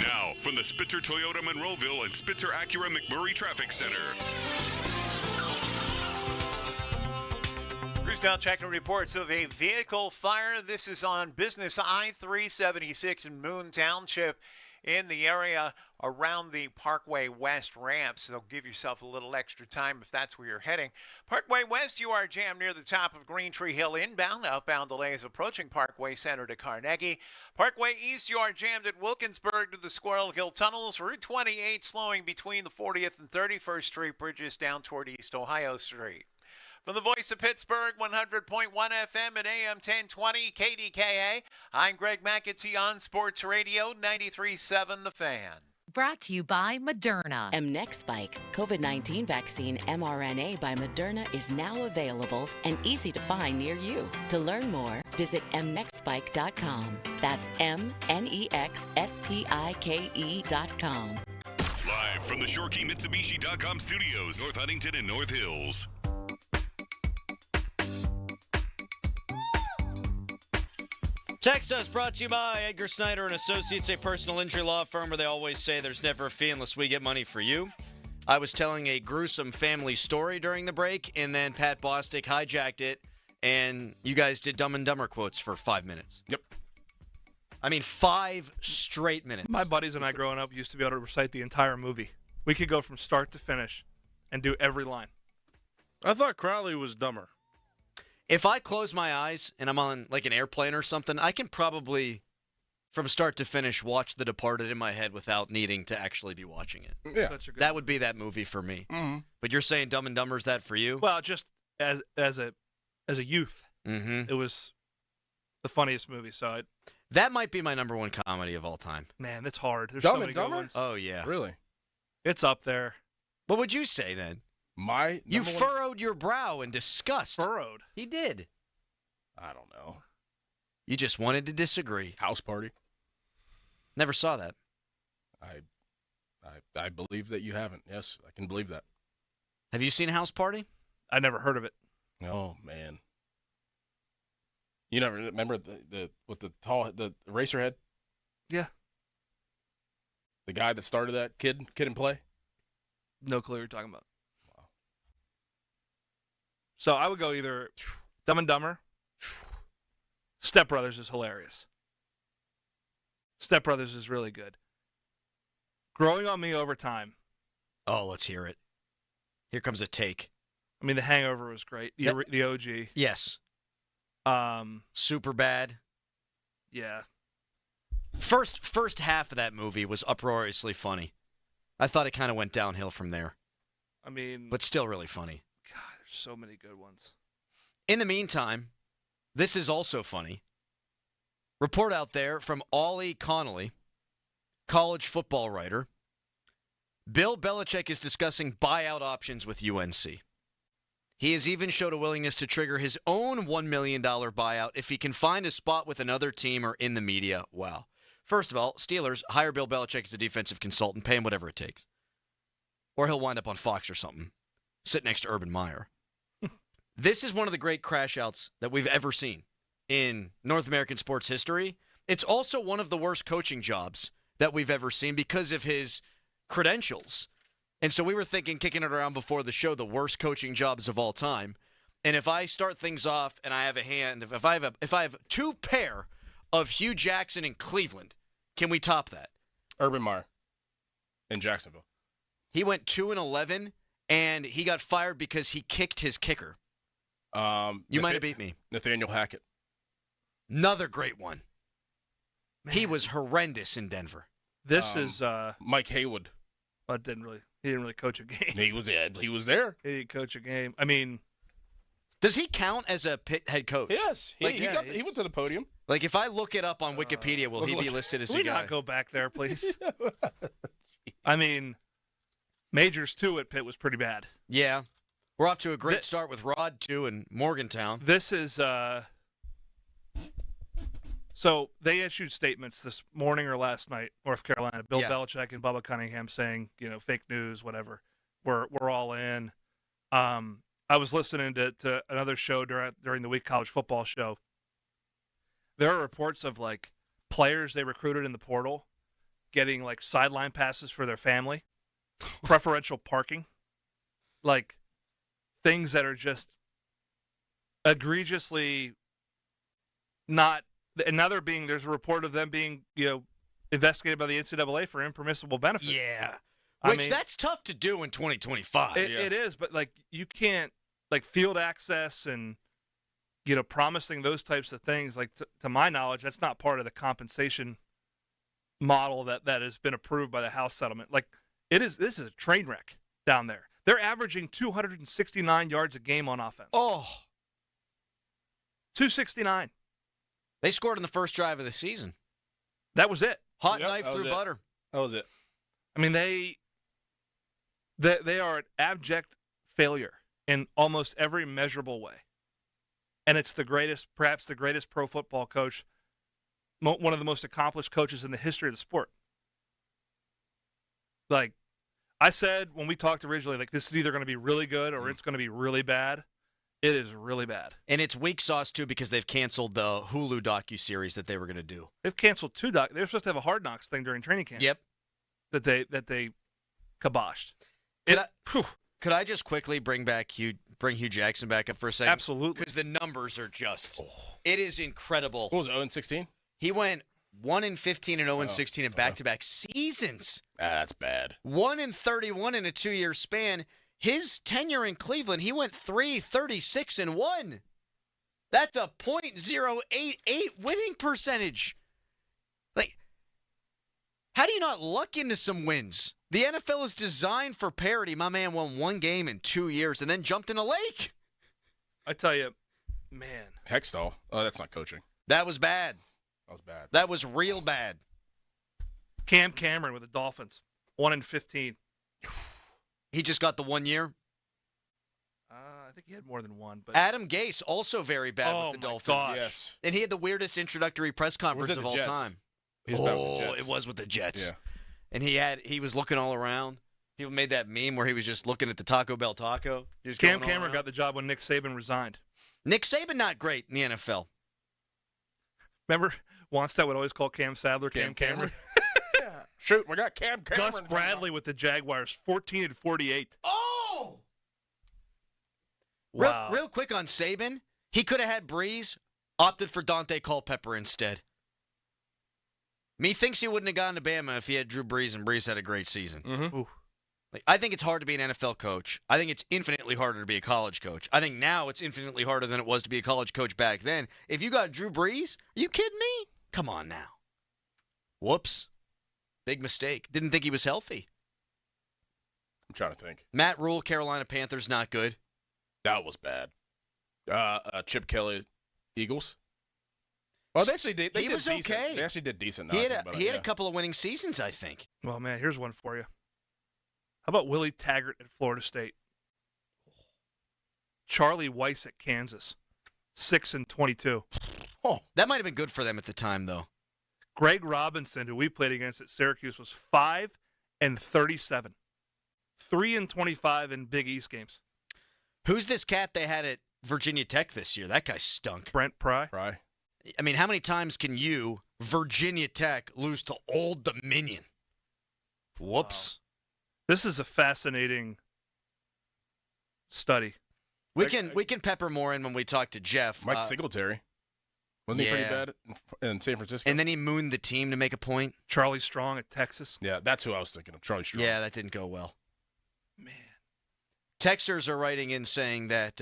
Now, from the Spitzer Toyota Monroeville and Spitzer Acura McMurray Traffic Center. Cruise now checking reports of a vehicle fire. This is on Business I-376 in Moon Township in the area around the Parkway West ramp. So give yourself a little extra time if that's where you're heading. Parkway West, you are jammed near the top of Green Tree Hill inbound. Outbound delays approaching Parkway Center to Carnegie. Parkway East, you are jammed at Wilkinsburg to the Squirrel Hill Tunnels. Route 28 slowing between the 40th and 31st Street bridges down toward East Ohio Street. From the Voice of Pittsburgh, 100.1 FM and AM 1020 KDKA, I'm Greg McAtee on Sports Radio 93.7 The Fan. Brought to you by Moderna. Mnexspike, COVID-19 vaccine mRNA by Moderna, is now available and easy to find near you. To learn more, visit mnexspike.com. That's MNEXSPIKE.com. Live from the ShoreKeyMitsubishi.com studios, North Huntington and North Hills. Text Us brought to you by Edgar Snyder and Associates, a personal injury law firm where they always say there's never a fee unless we get money for you. I was telling a gruesome family story during the break, and then Pat Bostic hijacked it, and you guys did Dumb and Dumber quotes for 5 minutes. Yep. I mean, 5 straight minutes. My buddies and I growing up used to be able to recite the entire movie. We could go from start to finish and do every line. I thought Crowley was dumber. If I close my eyes and I'm on like an airplane or something, I can probably, from start to finish, watch The Departed in my head without needing to actually be watching it. Yeah. That would be that movie for me. Mm-hmm. But you're saying Dumb and Dumber's that for you? Well, just as a youth, it was the funniest movie. So that might be my number one comedy of all time. Man, it's hard. There's Dumb so many and good Dumber? ones. Oh yeah, Really? It's up there. What would you say then? You furrowed your brow in disgust. Furrowed? He did. I don't know. You just wanted to disagree. House Party? Never saw that. I believe that you haven't. Yes, I can believe that. Have you seen House Party? I never heard of it. Oh man. You never remember the with the racer head? Yeah. The guy that started that Kid and Play? No clue what you're talking about. Wow. So I would go either Dumb and Dumber. Step Brothers is hilarious. Step Brothers is really good. Growing on Me over time. Oh, let's hear it. Here comes a take. I mean, The Hangover was great. The OG. Yes. Super bad. Yeah. First half of that movie was uproariously funny. I thought it kind of went downhill from there. I mean, but still really funny. God, there's so many good ones. In the meantime, this is also funny. Report out there from Ollie Connolly, college football writer. Bill Belichick is discussing buyout options with UNC. He has even showed a willingness to trigger his own $1 million buyout if he can find a spot with another team or in the media. Wow. First of all, Steelers, hire Bill Belichick as a defensive consultant, pay him whatever it takes. Or he'll wind up on Fox or something. Sit next to Urban Meyer. This is one of the great crash outs that we've ever seen in North American sports history. It's also one of the worst coaching jobs that we've ever seen because of his credentials. And so we were thinking, kicking it around before the show, the worst coaching jobs of all time. And if I start things off and I have a hand, if I have 2 pair of Hugh Jackson in Cleveland, can we top that? Urban Meyer in Jacksonville. He went 2-11, and he got fired because he kicked his kicker. You might have beat me. Nathaniel Hackett. Another great one. Man. He was horrendous in Denver. This is Mike Haywood. He didn't really coach a game. He was there. He didn't coach a game. I mean, does he count as a Pitt head coach? Yes. He went to the podium. Like, if I look it up on Wikipedia, will he be listed as a guy? Can we not go back there, please? I mean, Majors 2 at Pitt was pretty bad. Yeah. We're off to a great start with Rod 2 in Morgantown. This is so they issued statements this morning or last night, North Carolina. Bill Belichick and Bubba Cunningham saying, fake news, whatever. We're all in. I was listening to another show during the week, college football show. There are reports of like players they recruited in the portal getting like sideline passes for their family, preferential parking, like things that are just egregiously not. Another being, there's a report of them being, investigated by the NCAA for impermissible benefits. Yeah. Which that's tough to do in 2025. It is, but like you can't, like field access and, promising those types of things, like to my knowledge, that's not part of the compensation model that has been approved by the House settlement. Like this is a train wreck down there. They're averaging 269 yards a game on offense. Oh. 269. They scored in the first drive of the season. That was it. Hot knife through butter. That was it. I mean, they are an abject failure in almost every measurable way. And it's perhaps the greatest pro football coach, one of the most accomplished coaches in the history of the sport. Like I said when we talked originally, like this is either going to be really good or it's going to be really bad. It is really bad. And it's weak sauce, too, because they've canceled the Hulu docuseries that they were going to do. They've canceled 2 They were supposed to have a Hard Knocks thing during training camp. Yep. That they kiboshed. Could I just quickly bring Hugh Jackson back up for a second? Absolutely. Because the numbers are just it is incredible. What was it, 0-16? He went 1-15 and 0-16 in back-to-back seasons. That's bad. 1-31 in a 2-year span. His tenure in Cleveland, he went 3-36-1. That's a .088 winning percentage. Like, how do you not luck into some wins? The NFL is designed for parity. My man won 1 game in 2 years and then jumped in a lake. I tell you, man. Hextall. Oh, that's not coaching. That was bad. That was bad. That was real bad. Cam Cameron with the Dolphins, 1-15. He just got the 1 year? I think he had more than one. But Adam Gase, also very bad with the Dolphins. Gosh. Yes. And he had the weirdest introductory press conference of all Jets? time. He was bad with the Jets. It was with the Jets. Yeah. And he was looking all around. People made that meme where he was just looking at the Taco Bell taco. Cam Cameron got the job when Nick Saban resigned. Nick Saban not great in the NFL. Remember, Wannstedt would always call Cam Sadler Cam Cameron. Yeah. Shoot, we got Cam Cameron. Gus Bradley with the Jaguars, 14-48. Oh! Wow. Real quick on Saban, he could have had Breeze, opted for Dante Culpepper instead. Me thinks he wouldn't have gone to Bama if he had Drew Brees and Brees had a great season. Mm-hmm. Like, I think it's hard to be an NFL coach. I think it's infinitely harder to be a college coach. I think now it's infinitely harder than it was to be a college coach back then. If you got Drew Brees, are you kidding me? Come on now. Whoops. Big mistake. Didn't think he was healthy. I'm trying to think. Matt Rule, Carolina Panthers, not good. That was bad. Chip Kelly, Eagles. Well, they actually did. He was decent. okay. They actually did decent. He had a couple of winning seasons, I think. Well, man, here's one for you. How about Willie Taggart at Florida State? Charlie Weiss at Kansas, 6-22. Oh, that might have been good for them at the time, though. Greg Robinson, who we played against at Syracuse, was 5-37, 3-25 in Big East games. Who's this cat they had at Virginia Tech this year? That guy stunk. Brent Pry. I mean, how many times can you, Virginia Tech, lose to Old Dominion? Whoops. Wow. This is a fascinating study. We can pepper more in when we talk to Jeff. Mike Singletary. Wasn't he pretty bad in San Francisco? And then he mooned the team to make a point. Charlie Strong at Texas. Yeah, that's who I was thinking of, Charlie Strong. Yeah, that didn't go well. Man. Texters are writing in saying that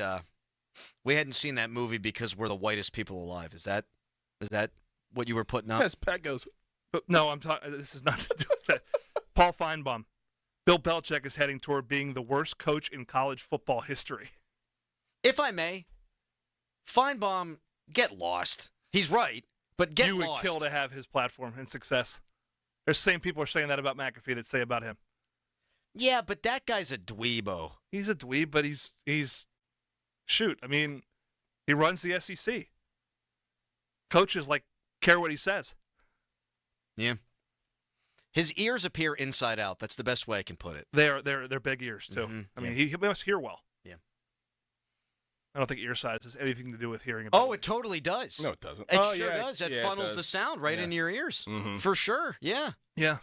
we hadn't seen that movie because we're the whitest people alive. Is that what you were putting up? Yes, Pat goes. But no, I'm talking. This is not to do with that. Paul Feinbaum. Bill Belichick is heading toward being the worst coach in college football history. If I may, Feinbaum, get lost. He's right, but get lost. You lost. would kill to have his platform and success. There's the same people are saying that about McAfee that say about him. Yeah, but that guy's a dweebo. He's a dweeb, but he's shoot. I mean, he runs the SEC. Coaches care what he says. Yeah. His ears appear inside out. That's the best way I can put it. They're big ears too. Mm-hmm. I mean, he must hear well. Yeah. I don't think ear size has anything to do with hearing. Oh, it totally does. No, it doesn't. It sure does. It funnels the sound right into your ears. Mm-hmm. For sure. Yeah. Yeah.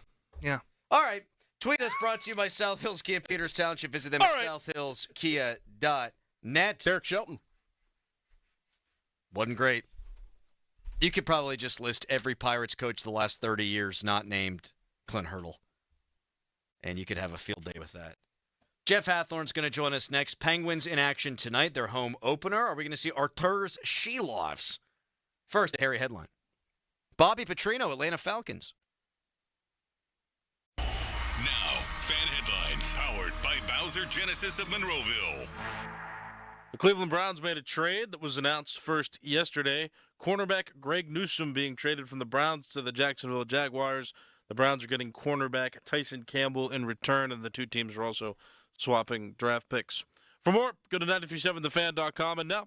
All right. Tweet us, brought to you by South Hills Kia Peters Township. Visit them at southhillskia.net. Derek Shelton. Wasn't great. You could probably just list every Pirates coach the last 30 years not named Clint Hurdle. And you could have a field day with that. Jeff Hathorn's going to join us next. Penguins in action tonight. Their home opener. Are we going to see Arturs Shilovs? First, a hairy headline. Bobby Petrino, Atlanta Falcons. Now, fan headlines powered by Bowser Genesis of Monroeville. The Cleveland Browns made a trade that was announced first yesterday. Cornerback Greg Newsome being traded from the Browns to the Jacksonville Jaguars. The Browns are getting cornerback Tyson Campbell in return, and the two teams are also swapping draft picks. For more, go to 937thefan.com. And now,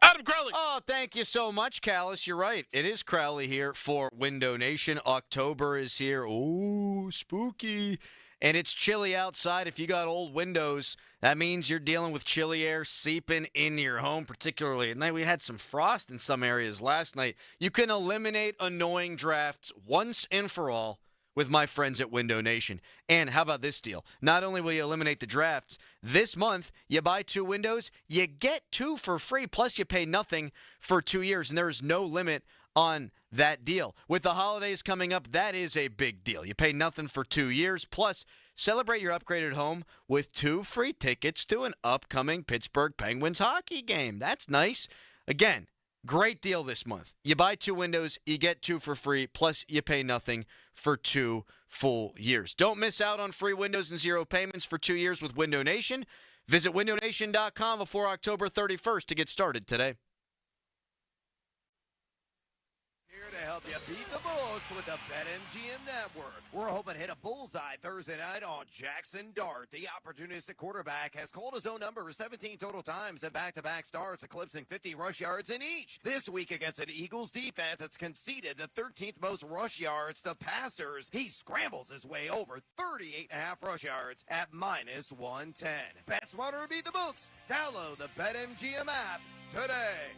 Adam Crowley. Oh, thank you so much, Callis. You're right. It is Crowley here for Window Nation. October is here. Ooh, spooky. and it's chilly outside, if you got old windows, that means you're dealing with chilly air seeping into your home, particularly at night. We had some frost in some areas last night. You can eliminate annoying drafts once and for all with my friends at Window Nation. And how about this deal? Not only will you eliminate the drafts, this month you buy 2 windows, you get 2 for free, plus you pay nothing for 2 years, and there is no limit on that deal. With the holidays coming up, that is a big deal. You pay nothing for 2 years, plus celebrate your upgraded home with 2 free tickets to an upcoming Pittsburgh Penguins hockey game. That's nice. Again, great deal this month. You buy 2 windows, you get 2 for free, plus you pay nothing for 2 full years. Don't miss out on free windows and 0 payments for 2 years with Window Nation. Visit windownation.com before October 31st to get started today. To help you beat the books with the BetMGM Network. We're hoping to hit a bullseye Thursday night on Jackson Dart. The opportunistic quarterback has called his own number 17 total times in back-to-back starts, eclipsing 50 rush yards in each. This week against an Eagles defense that's conceded the 13th most rush yards to passers, he scrambles his way over 38.5 rush yards at -110. Bet smarter to beat the books. Download the BetMGM app today.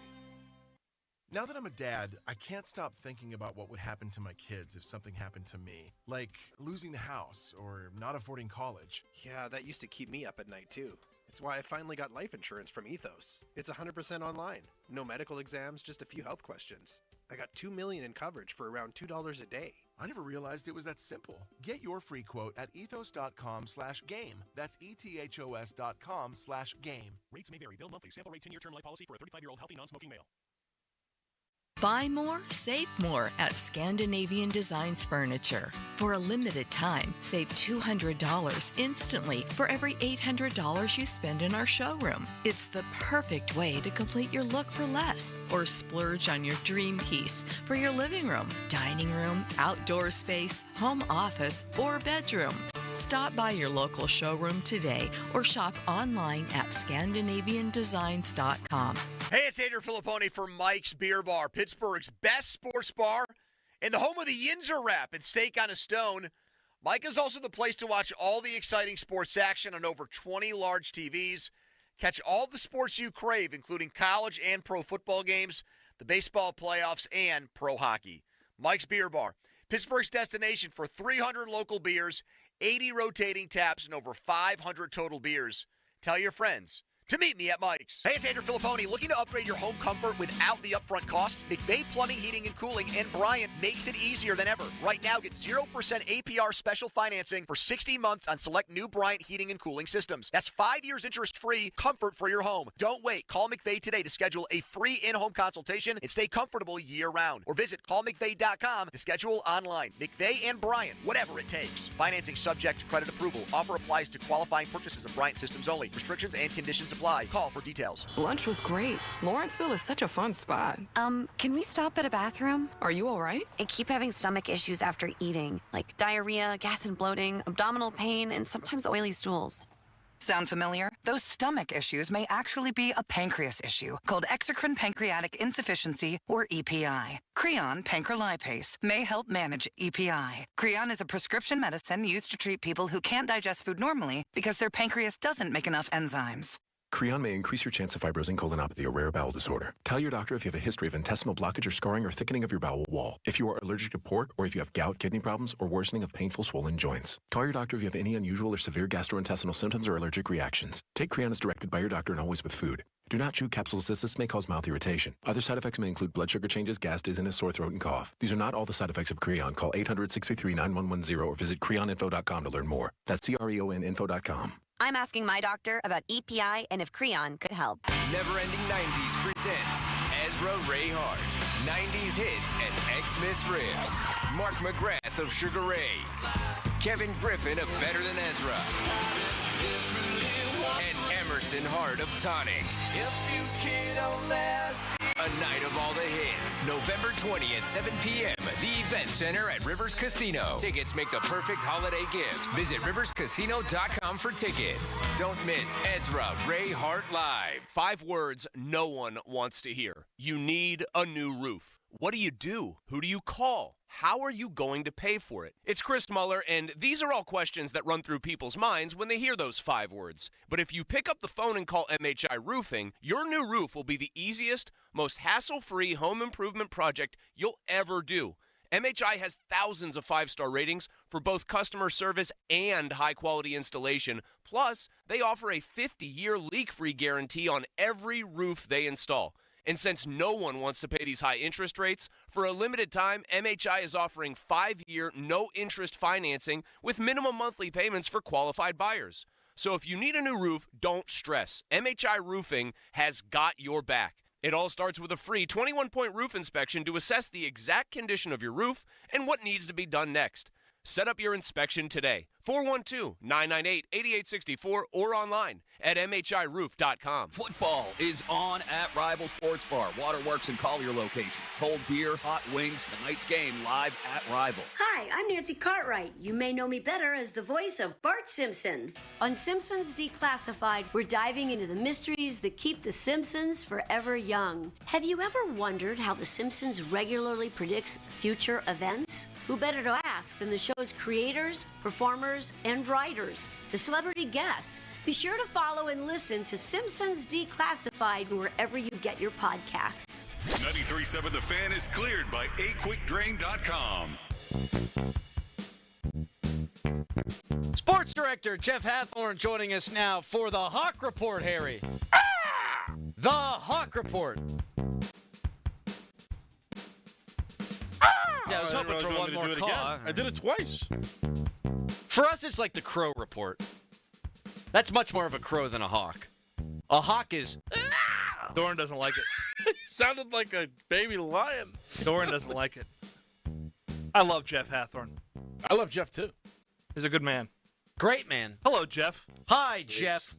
Now that I'm a dad, I can't stop thinking about what would happen to my kids if something happened to me. Like losing the house or not affording college. Yeah, that used to keep me up at night too. It's why I finally got life insurance from Ethos. It's 100% online. No medical exams, just a few health questions. I got $2 million in coverage for around $2 a day. I never realized it was that simple. Get your free quote at ethos.com/game. That's ethos.com/game. Rates may vary. Bill monthly. Sample rate 10-year term life policy for a 35-year-old healthy non-smoking male. Buy more, save more at Scandinavian Designs Furniture. For a limited time, save $200 instantly for every $800 you spend in our showroom. It's the perfect way to complete your look for less or splurge on your dream piece for your living room, dining room, outdoor space, home office, or bedroom. Stop by your local showroom today or shop online at ScandinavianDesigns.com. Hey, it's Andrew Filipponi for Mike's Beer Bar, Pittsburgh's best sports bar and the home of the Yinzer Wrap and Steak on a Stone. Mike is also the place to watch all the exciting sports action on over 20 large TVs. Catch all the sports you crave, including college and pro football games, the baseball playoffs, and pro hockey. Mike's Beer Bar, Pittsburgh's destination for 300 local beers, 80 rotating taps, and over 500 total beers. Tell your friends to meet me at Mike's. Hey, it's Andrew Filipponi. Looking to upgrade your home comfort without the upfront cost? McVay Plumbing, Heating, and Cooling and Bryant makes it easier than ever. Right now, get 0% APR special financing for 60 months on select new Bryant Heating and Cooling systems. That's 5 years interest-free comfort for your home. Don't wait. Call McVay today to schedule a free in-home consultation and stay comfortable year-round. Or visit callmcvay.com to schedule online. McVay and Bryant, whatever it takes. Financing subject to credit approval. Offer applies to qualifying purchases of Bryant systems only. Restrictions and conditions apply. Call for details. Lunch was great. Lawrenceville is such a fun spot. Can we stop at a bathroom? Are you all right? I keep having stomach issues after eating, like diarrhea, gas and bloating, abdominal pain, and sometimes oily stools. Sound familiar? Those stomach issues may actually be a pancreas issue called exocrine pancreatic insufficiency, or EPI. Creon pancrelipase may help manage EPI. Creon is a prescription medicine used to treat people who can't digest food normally because their pancreas doesn't make enough enzymes. Creon may increase your chance of fibrosing colonopathy, a rare bowel disorder. Tell your doctor if you have a history of intestinal blockage or scarring or thickening of your bowel wall, if you are allergic to pork, or if you have gout, kidney problems, or worsening of painful swollen joints. Call your doctor if you have any unusual or severe gastrointestinal symptoms or allergic reactions. Take Creon as directed by your doctor and always with food. Do not chew capsules as this may cause mouth irritation. Other side effects may include blood sugar changes, gas, dizziness, sore throat, and cough. These are not all the side effects of Creon. Call 800-633-9110 or visit creoninfo.com to learn more. That's CREONinfo.com. I'm asking my doctor about EPI and if Creon could help. Never-Ending 90s presents Ezra Ray Hart. 90s hits and Xmas riffs. Mark McGrath of Sugar Ray. Kevin Griffin of Better Than Ezra. And Emerson Hart of Tonic. If you kid on that. A night of all the hits. November 20th, 7 p.m. The Event Center at Rivers Casino. Tickets make the perfect holiday gift. Visit riverscasino.com for tickets. Don't miss Ezra Ray Hart Live. 5 words no one wants to hear. You need a new roof. What do? Who do you call? How are you going to pay for it? It's Chris Muller, and these are all questions that run through people's minds when they hear those 5 words. But if you pick up the phone and call MHI Roofing, your new roof will be the easiest, most hassle-free home improvement project you'll ever do. MHI has thousands of 5-star ratings for both customer service and high-quality installation. Plus, they offer a 50-year leak-free guarantee on every roof they install. And since no one wants to pay these high interest rates, for a limited time, MHI is offering 5-year no-interest financing with minimum monthly payments for qualified buyers. So if you need a new roof, don't stress. MHI Roofing has got your back. It all starts with a free 21-point roof inspection to assess the exact condition of your roof and what needs to be done next. Set up your inspection today. 412-998-8864 or online at MHIRoof.com. Football is on at Rival Sports Bar, Waterworks, and Collier locations. Cold beer, hot wings, tonight's game live at Rival. Hi, I'm Nancy Cartwright. You may know me better as the voice of Bart Simpson. On Simpsons Declassified, we're diving into the mysteries that keep the Simpsons forever young. Have you ever wondered how the Simpsons regularly predicts future events? Who better to ask than the show's creators, performers, and writers, the celebrity guests. Be sure to follow and listen to Simpsons Declassified wherever you get your podcasts. 93.7 The Fan is cleared by aquickdrain.com. Sports Director Jeff Hathhorn joining us now for the Hawk Report, Harry. The Hawk Report. Yeah, I was hoping for one more call. I did it twice. For us, it's like the Crow Report. That's much more of a crow than a hawk. A hawk is... Doran doesn't like it. Sounded like a baby lion. Doran doesn't like it. I love Jeff Hathhorn. I love Jeff, too. He's a good man. Great man. Hello, Jeff. Hi, Jeff.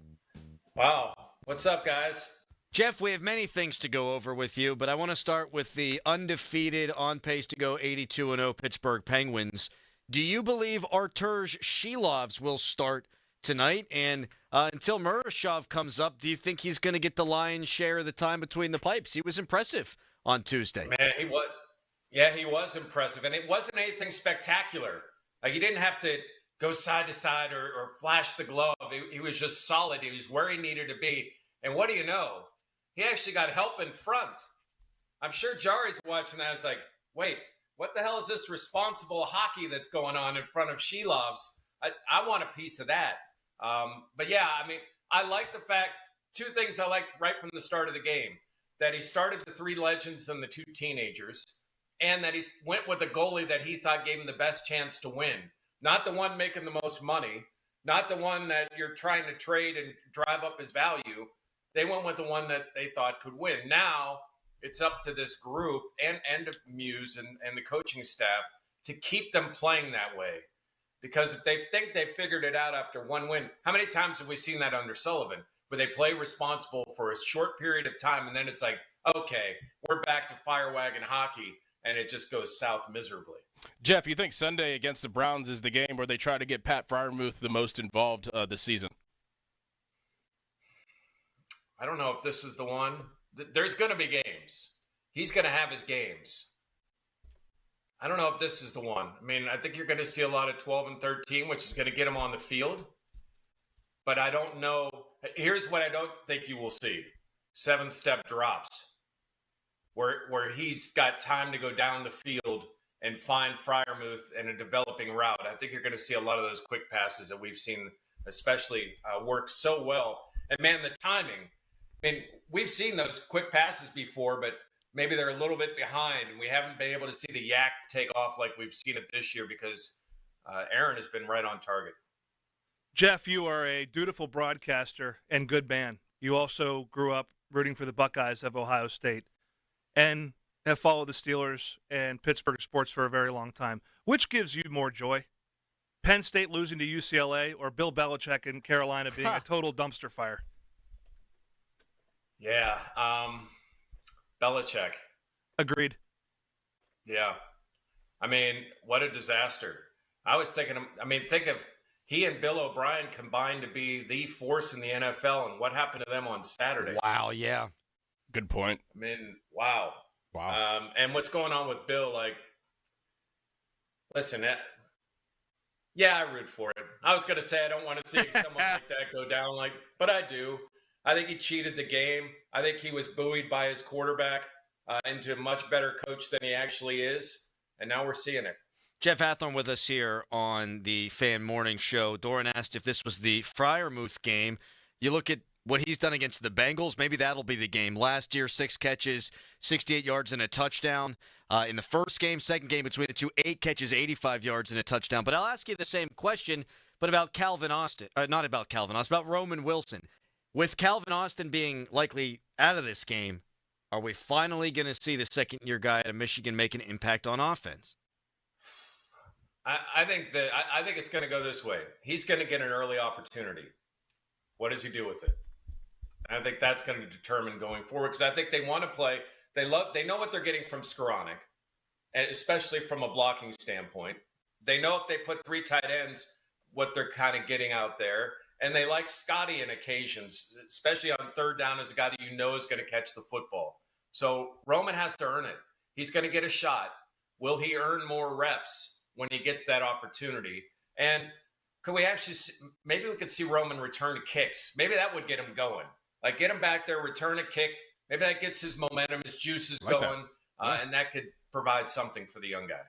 Wow. What's up, guys? Jeff, we have many things to go over with you, but I want to start with the undefeated, on pace to go 82-0 Pittsburgh Penguins. Do you believe Arturas Shilovs will start tonight? And until Murashov comes up, do you think he's going to get the lion's share of the time between the pipes? He was impressive on Tuesday. Man, he was. Yeah, he was impressive, and it wasn't anything spectacular. Like, he didn't have to go side to side or flash the glove. He was just solid. He was where he needed to be. And what do you know? He actually got help in front. I'm sure Jari's watching that. I was like, wait, what the hell is this responsible hockey that's going on in front of Shilovs? I want a piece of that. But yeah, I mean, I like the fact, 2 things I liked right from the start of the game, that he started the 3 legends and the 2 teenagers, and that he went with the goalie that he thought gave him the best chance to win. Not the one making the most money, not the one that you're trying to trade and drive up his value. They went with the one that they thought could win. Now it's up to this group and Muse and the coaching staff to keep them playing that way. Because if they think they figured it out after 1 win, how many times have we seen that under Sullivan, where they play responsible for a short period of time and then it's like, okay, we're back to fire wagon hockey, and it just goes south miserably. Jeff, you think Sunday against the Browns is the game where they try to get Pat Freiermuth the most involved this season? I don't know if this is the one. There's going to be games. He's going to have his games. I don't know if this is the one. I mean, I think you're going to see a lot of 12 and 13, which is going to get him on the field. But I don't know. Here's what I don't think you will see. 7-step drops where he's got time to go down the field and find Freiermuth in a developing route. I think you're going to see a lot of those quick passes that we've seen especially work so well. And, man, the timing. I mean, we've seen those quick passes before, but maybe they're a little bit behind, and we haven't been able to see the yak take off like we've seen it this year because Aaron has been right on target. Jeff, you are a dutiful broadcaster and good man. You also grew up rooting for the Buckeyes of Ohio State and have followed the Steelers and Pittsburgh sports for a very long time. Which gives you more joy? Penn State losing to UCLA or Bill Belichick in Carolina being a total dumpster fire? Yeah, Belichick. Agreed. Yeah. I mean, what a disaster. I was thinking, think of he and Bill O'Brien combined to be the force in the NFL, and what happened to them on Saturday? Wow, yeah. Good point. I mean, wow. Wow. And what's going on with Bill, like, listen, yeah, I root for it. I was going to say I don't want to see someone like that go down, but I do. I think he cheated the game. I think he was buoyed by his quarterback into a much better coach than he actually is, and now we're seeing it. Jeff Hathorn with us here on the Fan Morning Show. Doran asked if this was the Freiermuth game. You look at what he's done against the Bengals, maybe that'll be the game. Last year, 6 catches, 68 yards and a touchdown. In the first game, second game between the two, 8 catches, 85 yards and a touchdown. But I'll ask you the same question, but about Calvin Austin. Not about Calvin Austin, about Roman Wilson. With Calvin Austin being likely out of this game, are we finally going to see the second-year guy out of Michigan make an impact on offense? I think it's going to go this way. He's going to get an early opportunity. What does he do with it? I think that's going to determine going forward, because I think they want to play. They know what they're getting from Skoranek, and especially from a blocking standpoint. They know if they put 3 tight ends, what they're kind of getting out there. And they like Scotty in occasions, especially on third down, as a guy that you know is going to catch the football. So Roman has to earn it. He's going to get a shot. Will he earn more reps when he gets that opportunity? And could we actually maybe we could see Roman return kicks. Maybe that would get him going. Like, get him back there, return a kick. Maybe that gets his momentum, his juices going, and that could provide something for the young guy.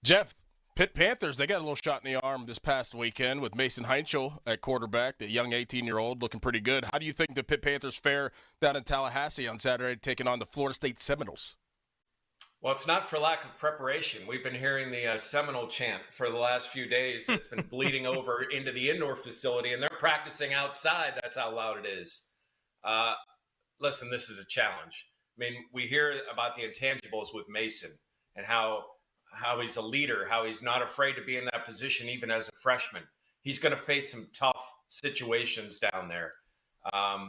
Jeff, Pitt Panthers, they got a little shot in the arm this past weekend with Mason Heinchel at quarterback, the young 18-year-old, looking pretty good. How do you think the Pitt Panthers fare down in Tallahassee on Saturday, taking on the Florida State Seminoles? Well, it's not for lack of preparation. We've been hearing the Seminole chant for the last few days. That's been bleeding over into the indoor facility, and they're practicing outside. That's how loud it is. Listen, this is a challenge. I mean, we hear about the intangibles with Mason and how he's a leader, how he's not afraid to be in that position even as a freshman. He's going to face some tough situations down there. I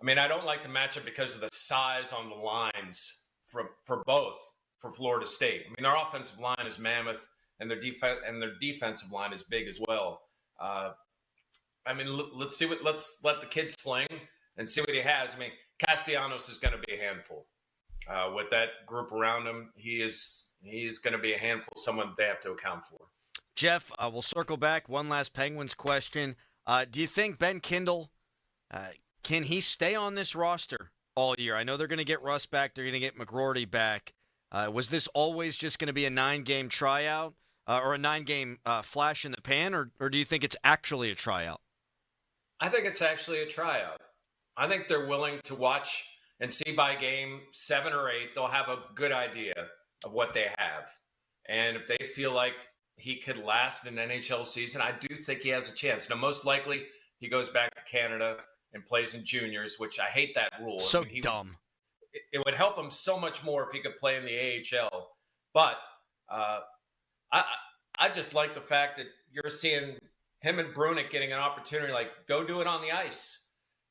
mean, I don't like the matchup because of the size on the lines for both, for Florida State. I mean, our offensive line is mammoth, and their defensive line is big as well. I mean, let's let the kid sling and see what he has. I mean, Castellanos is going to be a handful. With that group around him, he is going to be a handful, someone they have to account for. Jeff, we'll circle back. One last Penguins question. Do you think Ben Kindle, can he stay on this roster all year? I know they're going to get Russ back. They're going to get McGroarty back. Was this always just going to be a 9-game tryout or a 9-game flash in the pan, or do you think it's actually a tryout? I think it's actually a tryout. I think they're willing to watch and see by game 7 or 8, they'll have a good idea of what they have. And if they feel like he could last an NHL season, I do think he has a chance. Now, most likely he goes back to Canada and plays in juniors, which I hate that rule. So dumb. It would help him so much more if he could play in the AHL. But I just like the fact that you're seeing him and Brunick getting an opportunity, like, go do it on the ice.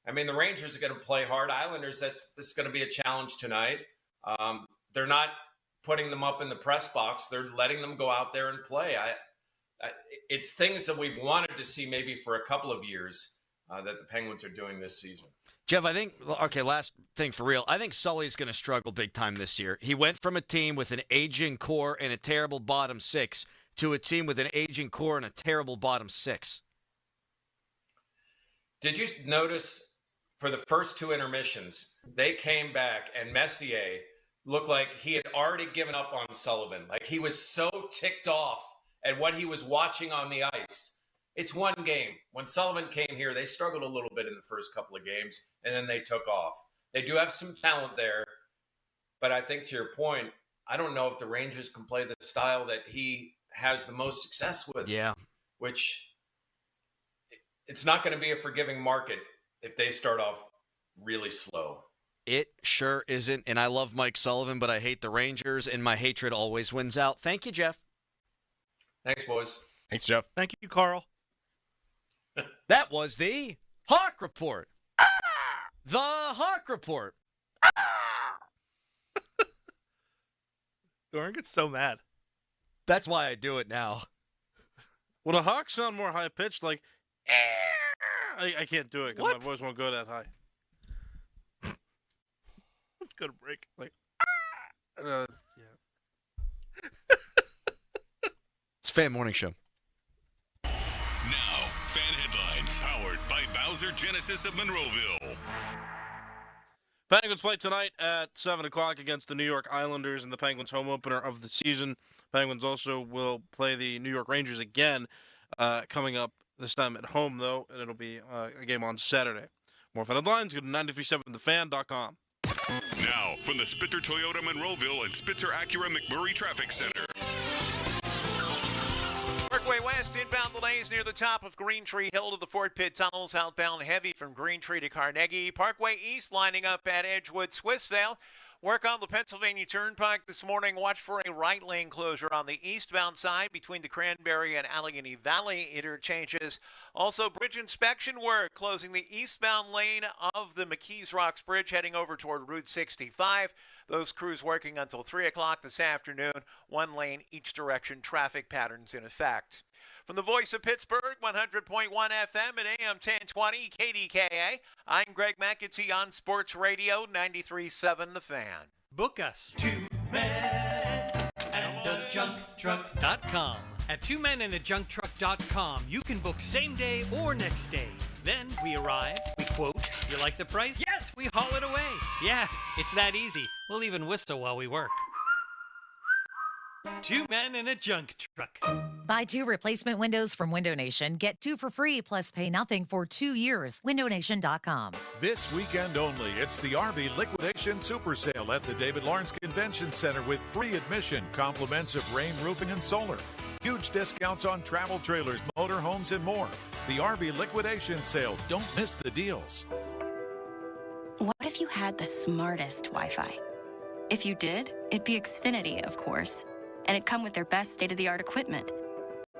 I mean, the Rangers are going to play hard. Islanders, this is going to be a challenge tonight. They're not putting them up in the press box. They're letting them go out there and play. It's things that we've wanted to see maybe for a couple of years that the Penguins are doing this season. Jeff, I think, okay, last thing for real. I think Sully's going to struggle big time this year. He went from a team with an aging core and a terrible bottom 6 to a team with an aging core and a terrible bottom 6. Did you notice for the first 2 intermissions, they came back and Messier looked like he had already given up on Sullivan. Like, he was so ticked off at what he was watching on the ice. It's one game. When Sullivan came here, they struggled a little bit in the first couple of games, and then they took off. They do have some talent there, but I think to your point, I don't know if the Rangers can play the style that he has the most success with. Yeah. Which, it's not going to be a forgiving market if they start off really slow. It sure isn't, and I love Mike Sullivan, but I hate the Rangers, and my hatred always wins out. Thank you, Jeff. Thanks, boys. Thanks, Jeff. Thank you, Carl. That was the Hawk Report. The Hawk Report. Doran gets so mad. That's why I do it now. Well, the Hawks sound more high-pitched, like, I can't do it because my voice won't go that high. Let's go to break. Like, It's Fan Morning Show. Now, fan headlines powered by Bowser Genesis of Monroeville. Penguins play tonight at 7 o'clock against the New York Islanders in the Penguins' home opener of the season. Penguins also will play the New York Rangers again coming up this time at home, though, and it'll be a game on Saturday. More fan headlines, go to 937thefan.com. Now, from the Spitzer Toyota Monroeville and Spitzer Acura McMurray Traffic Center. Parkway West, inbound delays near the top of Green Tree Hill to the Fort Pitt tunnels. Outbound heavy from Green Tree to Carnegie. Parkway East lining up at Edgewood, Swissvale. Work on the Pennsylvania Turnpike this morning. Watch for a right lane closure on the eastbound side between the Cranberry and Allegheny Valley interchanges. Also, bridge inspection work closing the eastbound lane of the McKees Rocks Bridge heading over toward Route 65. Those crews working until 3 o'clock this afternoon. One lane each direction, traffic patterns in effect. From the voice of Pittsburgh, 100.1 FM and AM 1020 KDKA, I'm Greg McAtee on Sports Radio 93.7 The Fan. Book us. twomenandajuncktruck.com. At twomenandajuncktruck.com, you can book same day or next day. Then we arrive, we quote, you like the price? Yes! We haul it away. Yeah, it's that easy. We'll even whistle while we work. 2 men in a junk truck. Buy 2 replacement windows from Window Nation. Get 2 for free, plus pay nothing for 2 years. WindowNation.com. This weekend only, it's the RV Liquidation Super Sale at the David Lawrence Convention Center with free admission, compliments of rain, roofing, and solar. Huge discounts on travel trailers, motorhomes, and more. The RV Liquidation Sale. Don't miss the deals. What if you had the smartest Wi-Fi? If you did, it'd be Xfinity, of course. And it'd come with their best state-of-the-art equipment.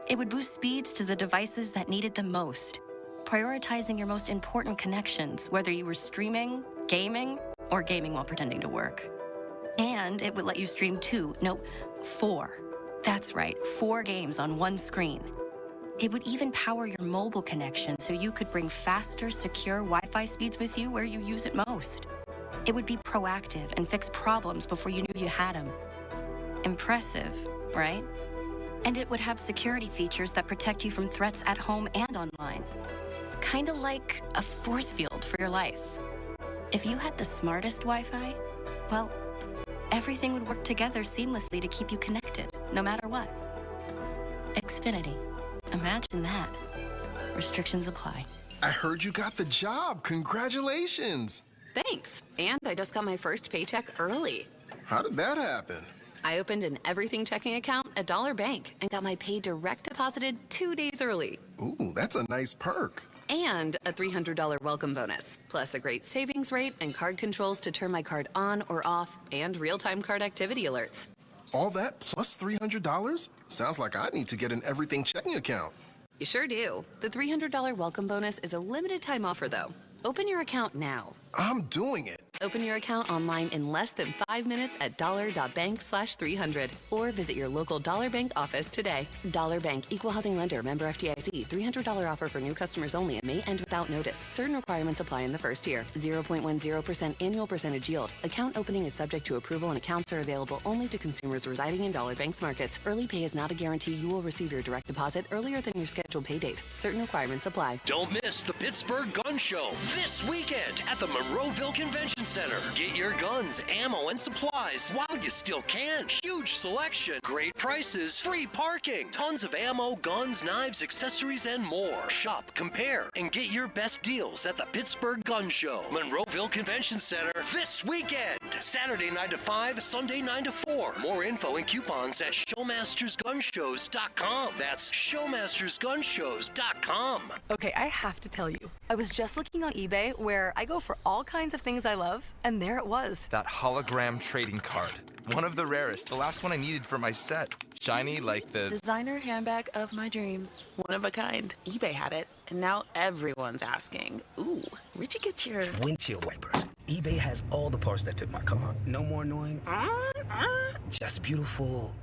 It would boost speeds to the devices that needed them most, prioritizing your most important connections, whether you were streaming, gaming, or gaming while pretending to work. And it would let you stream 4. That's right, 4 games on one screen. It would even power your mobile connection so you could bring faster, secure Wi-Fi speeds with you where you use it most. It would be proactive and fix problems before you knew you had them. Impressive, right? And it would have security features that protect you from threats at home and online. Kinda like a force field for your life. If you had the smartest Wi-Fi, well, everything would work together seamlessly to keep you connected, no matter what. Xfinity. Imagine that. Restrictions apply. I heard you got the job. Congratulations. Thanks. And I just got my first paycheck early. How did that happen? I opened an everything checking account at Dollar Bank and got my pay direct deposited 2 days early. Ooh, that's a nice perk. And a $300 welcome bonus, plus a great savings rate and card controls to turn my card on or off, and real-time card activity alerts. All that plus $300? Sounds like I need to get an everything checking account. You sure do. The $300 welcome bonus is a limited time offer, though. Open your account now. I'm doing it. Open your account online in less than 5 minutes at dollar.bank/300 or visit your local Dollar Bank office today. Dollar Bank, Equal Housing Lender, member FDIC. $300 offer for new customers only and may end without notice. Certain requirements apply in the first year. 0.10% annual percentage yield. Account opening is subject to approval and accounts are available only to consumers residing in Dollar Bank's markets. Early pay is not a guarantee you will receive your direct deposit earlier than your scheduled pay date. Certain requirements apply. Don't miss the Pittsburgh Gun Show this weekend at the Monroeville Convention Center. Get your guns, ammo, and supplies while you still can. Huge selection, great prices, free parking, tons of ammo, guns, knives, accessories, and more. Shop, compare, and get your best deals at the Pittsburgh Gun Show, Monroeville Convention Center this weekend. Saturday 9 to 5, Sunday 9 to 4. More info and coupons at showmastersgunshows.com. That's showmastersgunshows.com. Okay, I have to tell you, I was just looking on eBay where I go for all kinds of things I love, and there it was. That hologram trading card. One of the rarest. The last one I needed for my set. Shiny like the designer handbag of my dreams. One of a kind. eBay had it, and now everyone's asking, ooh, where'd you get your windshield wipers? eBay has all the parts that fit my car. No more annoying. Just beautiful.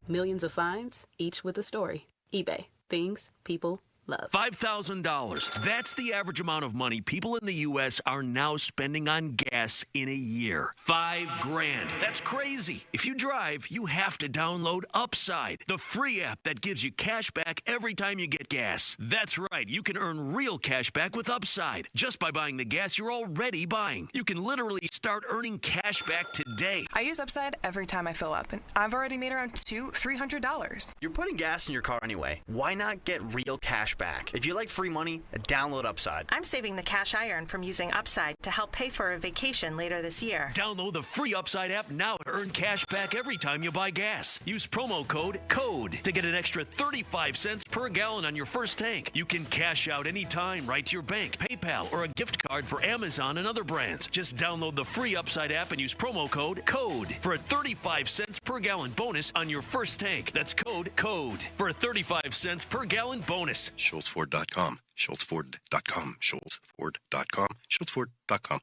Millions of finds, each with a story. eBay. Things, people, love. $5,000. That's the average amount of money people in the U.S. are now spending on gas in a year. $5,000. That's crazy. If you drive, you have to download Upside, the free app that gives you cash back every time you get gas. That's right. You can earn real cash back with Upside just by buying the gas you're already buying. You can literally start earning cash back today. I use Upside every time I fill up, and I've already made around $200-$300. You're putting gas in your car anyway. Why not get real cash back? If you like free money, download Upside. I'm saving the cash I earn from using Upside to help pay for a vacation later this year. Download the free Upside app now to earn cash back every time you buy gas. Use promo code CODE to get an extra 35 cents per gallon on your first tank. You can cash out anytime right to your bank, PayPal, or a gift card for Amazon and other brands. Just download the free Upside app and use promo code CODE for a 35 cents per gallon bonus on your first tank. That's code CODE for a 35 cents per gallon bonus. SchultzFord.com. SchultzFord.com. SchultzFord.com. SchultzFord.com.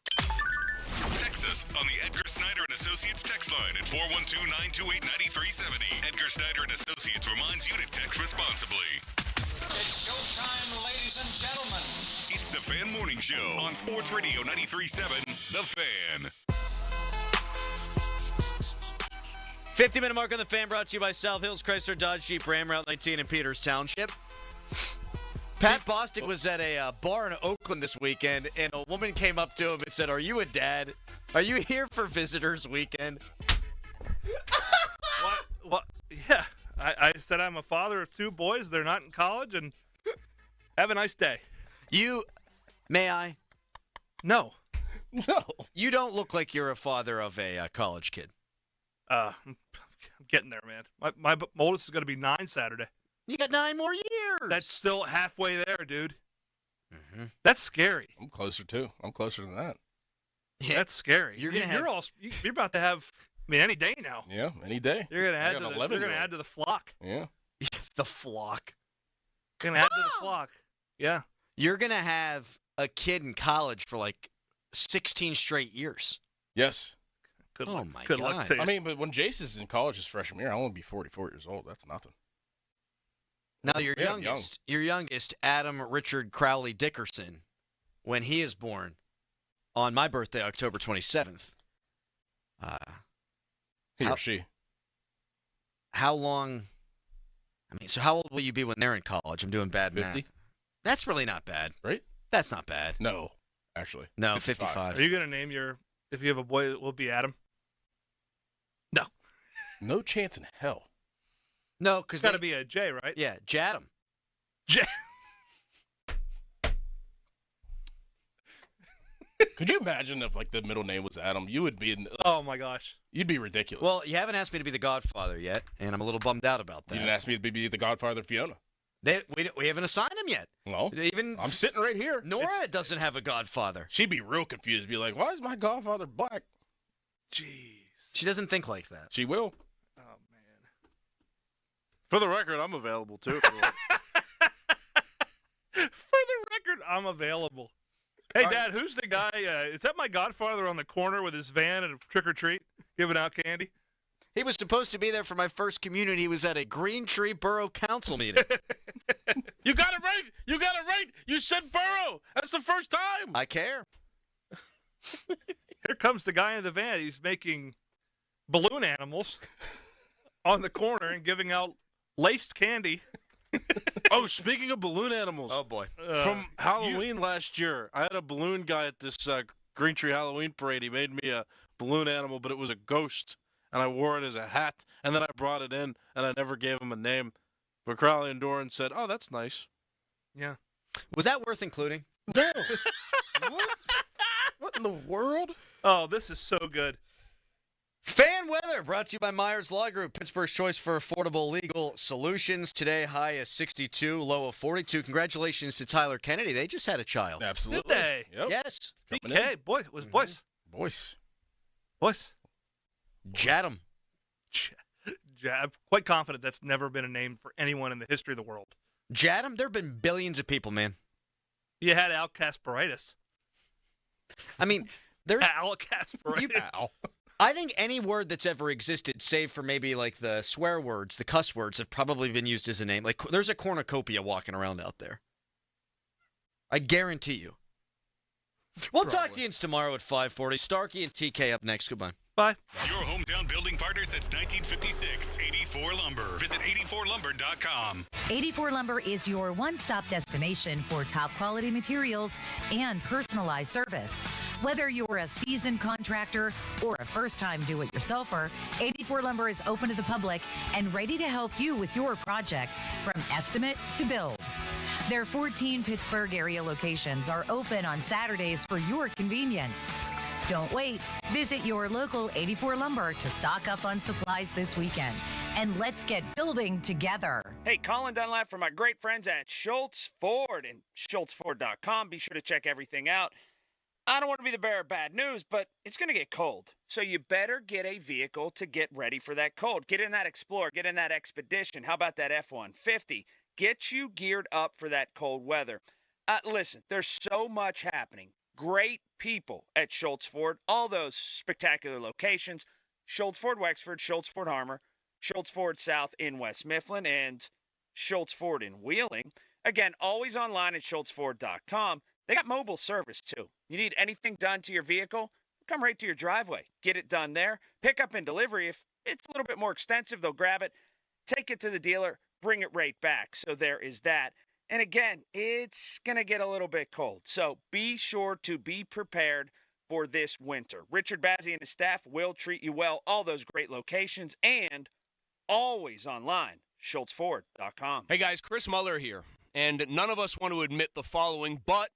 Text us on the Edgar Snyder and Associates text line at 412-928-9370. Edgar Snyder and Associates reminds you to text responsibly. It's showtime, ladies and gentlemen. It's the Fan Morning Show on Sports Radio 93.7, The Fan. 50-minute mark on the Fan, brought to you by South Hills Chrysler Dodge Jeep Ram, Route 19 in Peters Township. Pat Bostic was at a bar in Oakland this weekend, and a woman came up to him and said, "Are you a dad? Are you here for visitors weekend?" What? Yeah. I said I'm a father of 2 boys. They're not in college, and have a nice day. May I? No. No. You don't look like you're a father of a college kid. I'm getting there, man. My oldest is going to be 9 Saturday. You got 9 more years. That's still halfway there, dude. Mm-hmm. That's scary. I'm closer too. I'm closer than that. Yeah. That's scary. You're about to have. I mean, any day now. Yeah, any day. You're gonna add to the flock. Yeah. The flock. Gonna add to the flock. Yeah. You're gonna have a kid in college for like 16 straight years. Yes. Good luck. My Good God. luck to you. I mean, but when Jace is in college his freshman year, I'll only be 44 years old. That's nothing. Now your youngest, Adam Richard Crowley Dickerson, when he is born on my birthday, October 27th. He or she. How long? I mean, so how old will you be when they're in college? I'm doing bad math. 50. That's really not bad. Right? That's not bad. No, actually. No, 55. Are you gonna name if you have a boy, it will be Adam? No. No chance in hell. No, because it's got to be a J, right? Yeah, Jadam. Could you imagine if like the middle name was Adam? You would be. Oh my gosh. You'd be ridiculous. Well, you haven't asked me to be the godfather yet, and I'm a little bummed out about that. You didn't ask me to be the godfather of Fiona. We haven't assigned him yet. Well, I'm sitting right here. Nora doesn't have a godfather. She'd be real confused. Be like, why is my godfather black? Jeez. She doesn't think like that. She will. Oh man. For the record, I'm available too. For the record, I'm available. Hey, Dad, who's the guy? Is that my godfather on the corner with his van and a trick or treat giving out candy? He was supposed to be there for my first communion. He was at a Green Tree Borough Council meeting. You got it right. You got it right. You said Borough. That's the first time. I care. Here comes the guy in the van. He's making balloon animals on the corner and giving out laced candy. Oh, speaking of balloon animals. Oh, boy. From Halloween last year, I had a balloon guy at this Green Tree Halloween parade. He made me a balloon animal, but it was a ghost, and I wore it as a hat, and then I brought it in, and I never gave him a name. But Crowley and Doran said, oh, that's nice. Yeah. Was that worth including? No. What in the world? Oh, this is so good. Fan weather brought to you by Myers Law Group, Pittsburgh's choice for affordable legal solutions. Today, high is 62, low of 42. Congratulations to Tyler Kennedy. They just had a child. Absolutely. Did they? Yep. Yes. BK, boy, it was boys. Boys. Jadam. I'm quite confident that's never been a name for anyone in the history of the world. Jadam? There have been billions of people, man. You had Al Kasparitis. I mean, there's Al Kasparitis. I think any word that's ever existed, save for maybe like the swear words, the cuss words, have probably been used as a name. Like there's a cornucopia walking around out there. I guarantee you. We'll talk to you tomorrow at 5:40. Starkey and TK up next. Goodbye. Bye. Your hometown building partner since 1956, 84 Lumber. Visit 84lumber.com. 84 Lumber is your one-stop destination for top quality materials and personalized service. Whether you're a seasoned contractor or a first-time do-it-yourselfer, 84 Lumber is open to the public and ready to help you with your project from estimate to build. Their 14 Pittsburgh area locations are open on Saturdays for your convenience. Don't wait. Visit your local 84 Lumber to stock up on supplies this weekend. And let's get building together. Hey, Colin Dunlap from my great friends at Schultz Ford and SchultzFord.com. Be sure to check everything out. I don't want to be the bearer of bad news, but it's going to get cold. So you better get a vehicle to get ready for that cold. Get in that Explorer. Get in that Expedition. How about that F-150? Get you geared up for that cold weather. Listen, there's so much happening. Great people at Schultz Ford, all those spectacular locations. Schultz Ford Wexford, Schultz Ford Harmer, Schultz Ford South in West Mifflin, and Schultz Ford in Wheeling. Again, always online at SchultzFord.com. They got mobile service, too. You need anything done to your vehicle? Come right to your driveway. Get it done there. Pick up and delivery. If it's a little bit more extensive, they'll grab it, take it to the dealer, bring it right back. So there is that. And again, it's going to get a little bit cold. So be sure to be prepared for this winter. Richard Bazzi and his staff will treat you well. All those great locations and always online, SchultzFord.com. Hey guys, Chris Muller here. And none of us want to admit the following, but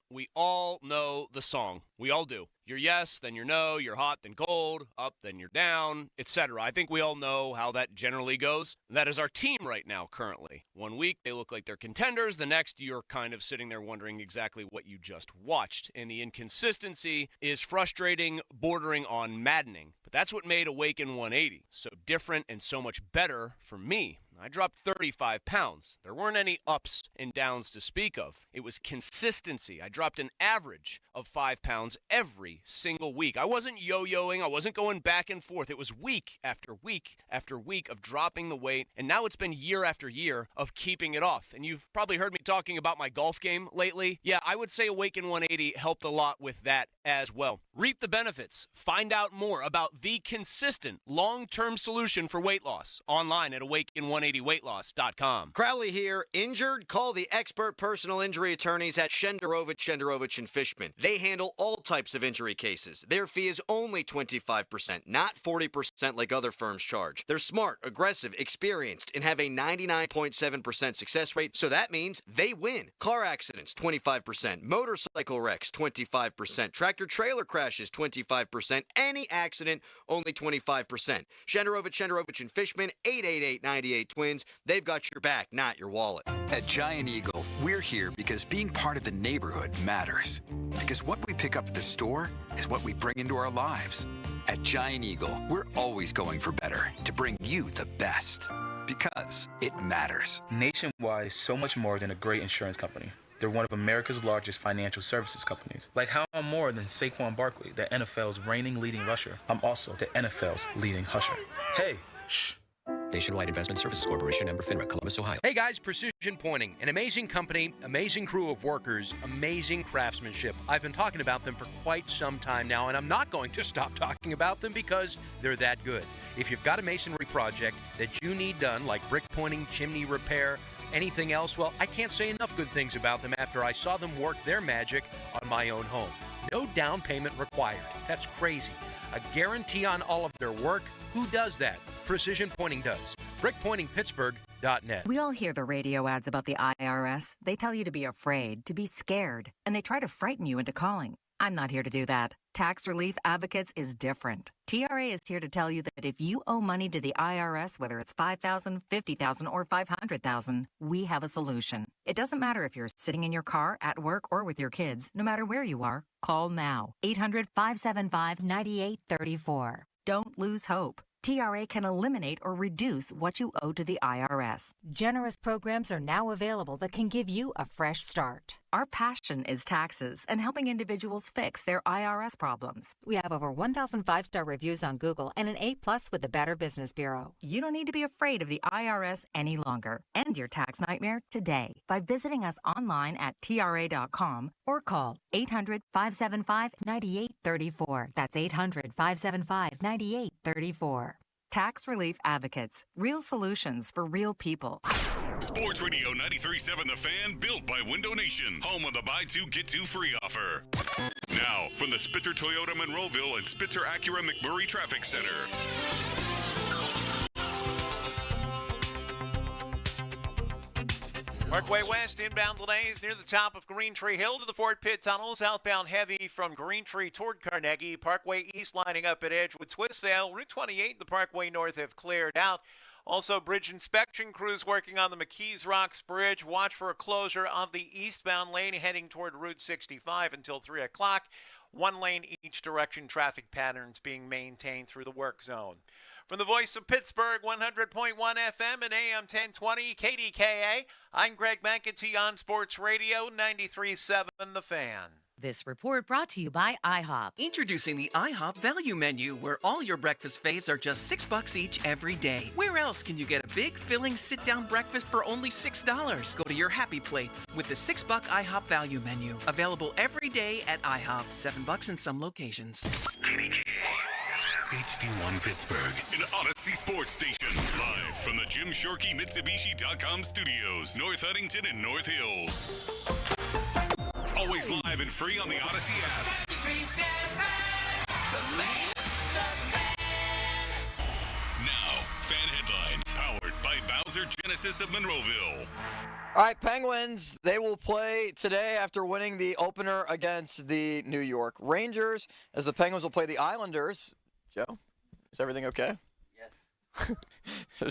we all know the song. We all do. You're yes, then you're no, you're hot, then cold, up, then you're down, etc. I think we all know how that generally goes. That is our team right now, currently. 1 week, they look like they're contenders. The next, you're kind of sitting there wondering exactly what you just watched. And the inconsistency is frustrating, bordering on maddening. But that's what made Awaken 180 so different and so much better for me. I dropped 35 pounds. There weren't any ups and downs to speak of. It was consistency. I dropped an average of 5 pounds every single week. I wasn't yo-yoing. I wasn't going back and forth. It was week after week after week of dropping the weight. And now it's been year after year of keeping it off. And you've probably heard me talking about my golf game lately. Yeah, I would say Awaken 180 helped a lot with that as well. Reap the benefits. Find out more about the consistent long-term solution for weight loss online at Awaken180weightloss.com. Crowley here. Injured? Call the expert personal injury attorneys at Shenderovich and Fishman. They handle all types of injury cases. Their fee is only 25%, not 40% like other firms charge. They're smart, aggressive, experienced, and have a 99.7% success rate, so that means they win. Car accidents, 25%. Motorcycle wrecks, 25%. Tractor-trailer crashes, 25%. Any accident, only 25%. Shenderovich and Fishman, 888-98-TWINS. They've got your back, not your wallet. At Giant Eagle, we're here because being part of the neighborhood matters. Because what we pick up at the store is what we bring into our lives. At Giant Eagle, we're always going for better to bring you the best. Because it matters. Nationwide is so much more than a great insurance company. They're one of America's largest financial services companies. Like how I'm more than Saquon Barkley, the NFL's reigning leading rusher. I'm also the NFL's leading husher. Hey, shh. Nationwide Investment Services Corporation, member FINRA, Columbus, Ohio. Hey guys, Precision Pointing, an amazing company, amazing crew of workers, amazing craftsmanship. I've been talking about them for quite some time now, and I'm not going to stop talking about them because they're that good. If you've got a masonry project that you need done, like brick pointing, chimney repair, anything else, well, I can't say enough good things about them after I saw them work their magic on my own home. No down payment required. That's crazy. A guarantee on all of their work. Who does that? Precision Pointing does. BrickPointingPittsburgh.net. We all hear the radio ads about the IRS. They tell you to be afraid, to be scared, and they try to frighten you into calling. I'm not here to do that. Tax Relief Advocates is different. TRA is here to tell you that if you owe money to the IRS, whether it's $5,000, $50,000, or $500,000, we have a solution. It doesn't matter if you're sitting in your car, at work, or with your kids. No matter where you are, call now. 800-575-9834. Don't lose hope. TRA can eliminate or reduce what you owe to the IRS. Generous programs are now available that can give you a fresh start. Our passion is taxes and helping individuals fix their IRS problems. We have over 1,000 5-star reviews on Google and an A+ with the Better Business Bureau. You don't need to be afraid of the IRS any longer. End your tax nightmare today by visiting us online at TRA.com or call 800-575-9834. That's 800-575-9834. Tax Relief Advocates. Real solutions for real people. Sports Radio 93.7 The Fan, built by Window Nation, home of the buy two, get two free offer. Now, from the Spitzer Toyota Monroeville and Spitzer Acura McMurray Traffic Center. Parkway West inbound delays near the top of Green Tree Hill to the Fort Pitt Tunnel. Southbound heavy from Green Tree toward Carnegie. Parkway East lining up at Edgewood Swissvale. Route 28 and the Parkway North have cleared out. Also, bridge inspection crews working on the McKees Rocks Bridge. Watch for a closure of the eastbound lane heading toward Route 65 until 3 o'clock. One lane each direction, traffic patterns being maintained through the work zone. From the voice of Pittsburgh, 100.1 FM and AM 1020 KDKA, I'm Greg McEntee on Sports Radio 93.7 The Fan. This report brought to you by IHOP. Introducing the IHOP Value Menu, where all your breakfast faves are just $6 each every day. Where else can you get a big, filling, sit-down breakfast for only $6? Go to your Happy Plates with the $6 IHOP Value Menu. Available every day at IHOP. $7 in some locations. HD1 Pittsburgh, an Odyssey Sports Station. Live from the Jim Shorkey Mitsubishi.com studios, North Huntington and North Hills. Always live and free on the Odyssey app. Now, fan headlines powered by Bowser Genesis of Monroeville. All right, Penguins, they will play today after winning the opener against the New York Rangers, as the Penguins will play the Islanders. Joe, is everything okay? Yes.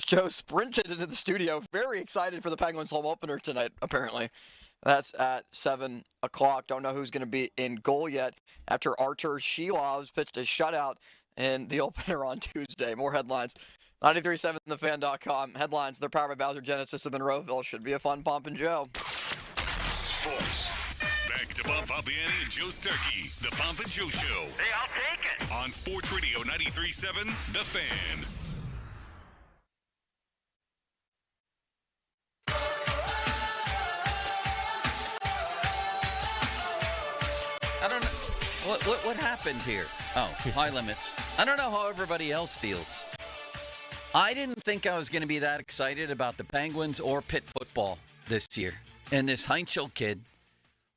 Joe sprinted into the studio, very excited for the Penguins home opener tonight, apparently. That's at 7 o'clock. Don't know who's going to be in goal yet after Artur Shilovs pitched a shutout in the opener on Tuesday. More headlines. 93.7thefan.com. Headlines, they're powered by Bowser Genesis of Monroeville. Should be a fun Pomp and Joe. Sports. Back to Bob Fabiani and Joe Starkey, the Pomp and Joe Show. Hey, I'll take it. On Sports Radio 93.7 The Fan. I don't know. What happened here? Oh, high limits. I don't know how everybody else feels. I didn't think I was going to be that excited about the Penguins or Pitt football this year. And this Heinzel kid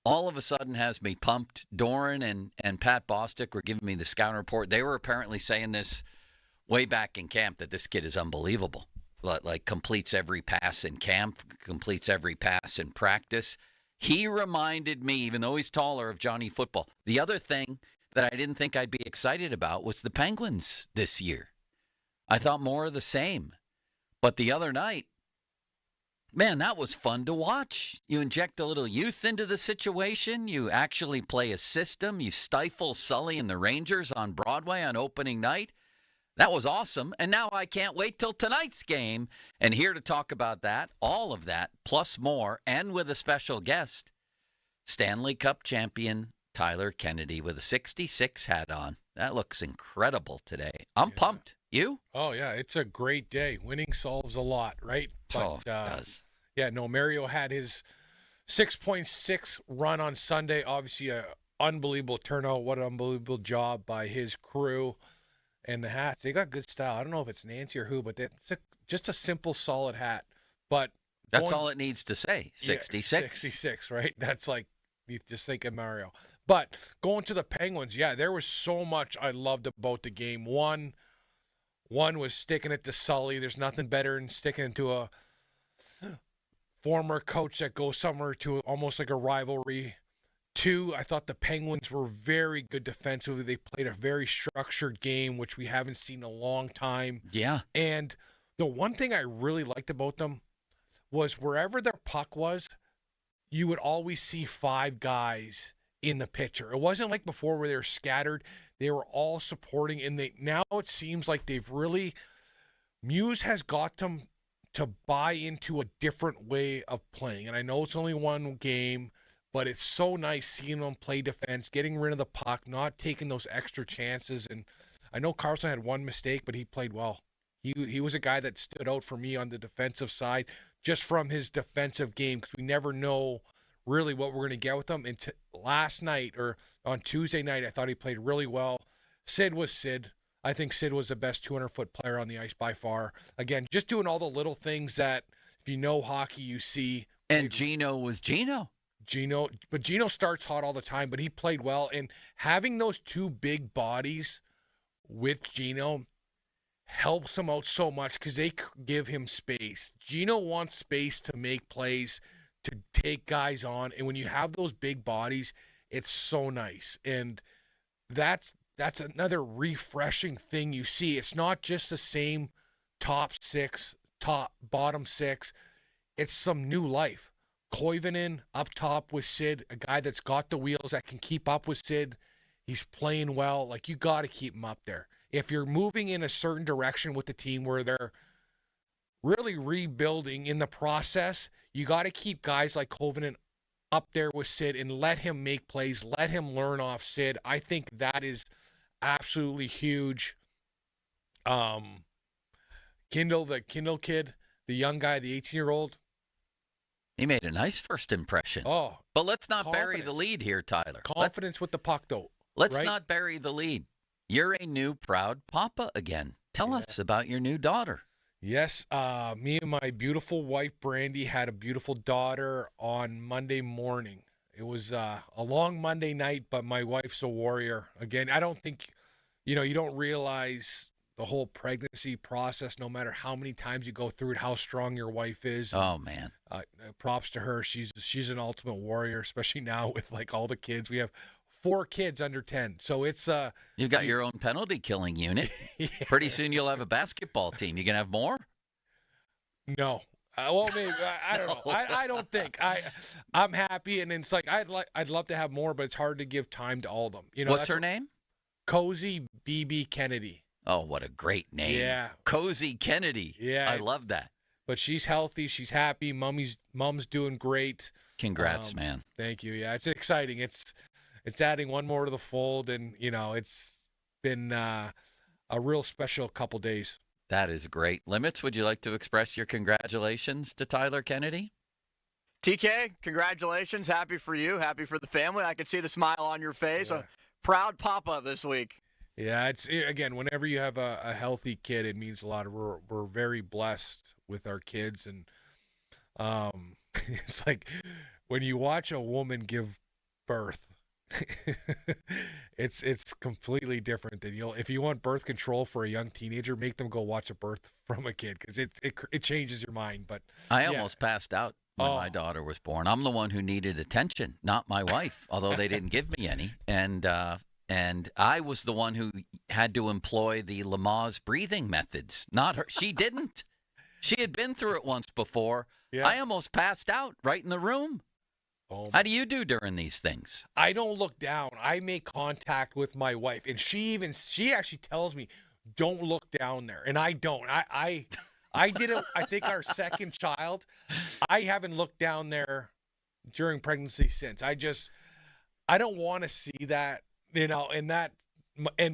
all of a sudden has me pumped. Doran and Pat Bostic were giving me the scouting report. They were apparently saying this way back in camp, that this kid is unbelievable. Like completes every pass in camp, completes every pass in practice. He reminded me, even though he's taller, of Johnny Football. The other thing that I didn't think I'd be excited about was the Penguins this year. I thought more of the same. But the other night, man, that was fun to watch. You inject a little youth into the situation. You actually play a system. You stifle Sully and the Rangers on Broadway on opening night. That was awesome. And now I can't wait till tonight's game. And here to talk about that, all of that, plus more, and with a special guest, Stanley Cup champion Tyler Kennedy with a 66 hat on. That looks incredible today. I'm pumped. You? Oh, yeah. It's a great day. Winning solves a lot, right? But, it does. Yeah, no, Mario had his 6.6 run on Sunday. Obviously, an unbelievable turnout. What an unbelievable job by his crew. And the hats, they got good style. I don't know if it's Nancy or who, but it's just a simple, solid hat. But that's all it needs to say, 66. Yeah, 66, right? That's like, you just think of Mario. But going to the Penguins, yeah, there was so much I loved about the game. One was sticking it to Sully. There's nothing better than sticking it to a former coach that goes somewhere to almost like a rivalry. Two, I thought the Penguins were very good defensively. They played a very structured game, which we haven't seen in a long time. Yeah. And the one thing I really liked about them was wherever their puck was, you would always see five guys in the picture. It wasn't like before where they were scattered. They were all supporting, and now it seems like they've really – Muse has got them to buy into a different way of playing. And I know it's only one game, But it's so nice seeing him play defense, getting rid of the puck, not taking those extra chances. And I know Carlson had one mistake, but he played well. He was a guy that stood out for me on the defensive side just from his defensive game, because we never know really what we're going to get with him. And last night, or on Tuesday night, I thought he played really well. Sid was Sid. I think Sid was the best 200-foot player on the ice by far. Again, just doing all the little things that, if you know hockey, you see. And Gino was Gino. But Gino starts hot all the time, but he played well. And having those two big bodies with Gino helps him out so much because they give him space. Gino wants space to make plays, to take guys on. And when you have those big bodies, it's so nice. And that's another refreshing thing you see. It's not just the same bottom six. It's some new life. Koivunen up top with Sid, a guy that's got the wheels, that can keep up with Sid. He's playing well. Like, you got to keep him up there. If you're moving in a certain direction with the team where they're really rebuilding in the process, you got to keep guys like Koivunen up there with Sid and let him make plays, let him learn off Sid. I think that is absolutely huge. Kindle, the Kindle kid, the young guy, the 18-year-old. He made a nice first impression. Oh, but let's not bury the lead here, Tyler. Confidence with the puck, though. Let's right? not bury the lead. You're a new proud papa again. Tell us about your new daughter. Yes, me and my beautiful wife, Brandy, had a beautiful daughter on Monday morning. It was a long Monday night, but my wife's a warrior. Again, I don't think, you don't realize the whole pregnancy process, no matter how many times you go through it, how strong your wife is. Oh, man. Props to her. She's an ultimate warrior, especially now with, like, all the kids. We have 4 kids under 10. So it's you've got your own penalty killing unit. Yeah. Pretty soon you'll have a basketball team. You gonna have more? No. Well, maybe I don't know. I don't think I'm happy, and it's like I'd love to have more, but it's hard to give time to all of them. What's her name? Cozy BB Kennedy. Oh, what a great name! Yeah, Cozy Kennedy. Yeah, I love that. But she's healthy. She's happy. Mom's doing great. Congrats, man. Thank you. Yeah, it's exciting. It's adding one more to the fold, and it's been a real special couple days. That is great. Limits, would you like to express your congratulations to Tyler Kennedy? TK, congratulations. Happy for you. Happy for the family. I can see the smile on your face. Yeah. A proud papa this week. Yeah, it's again, whenever you have a healthy kid, it means a lot. We're very blessed with our kids, and it's like when you watch a woman give birth, it's completely different than if you want birth control for a young teenager, make them go watch a birth from a kid, because it changes your mind. But I almost passed out when my daughter was born. I'm the one who needed attention, not my wife, although they didn't give me any. And I was the one who had to employ the Lamaze breathing methods, not her. She didn't. She had been through it once before. Yeah. I almost passed out right in the room. How do you do during these things? I don't look down. I make contact with my wife, and she actually tells me, "Don't look down there," and I don't. I did it. I think our second child, I haven't looked down there during pregnancy since. I don't want to see that, and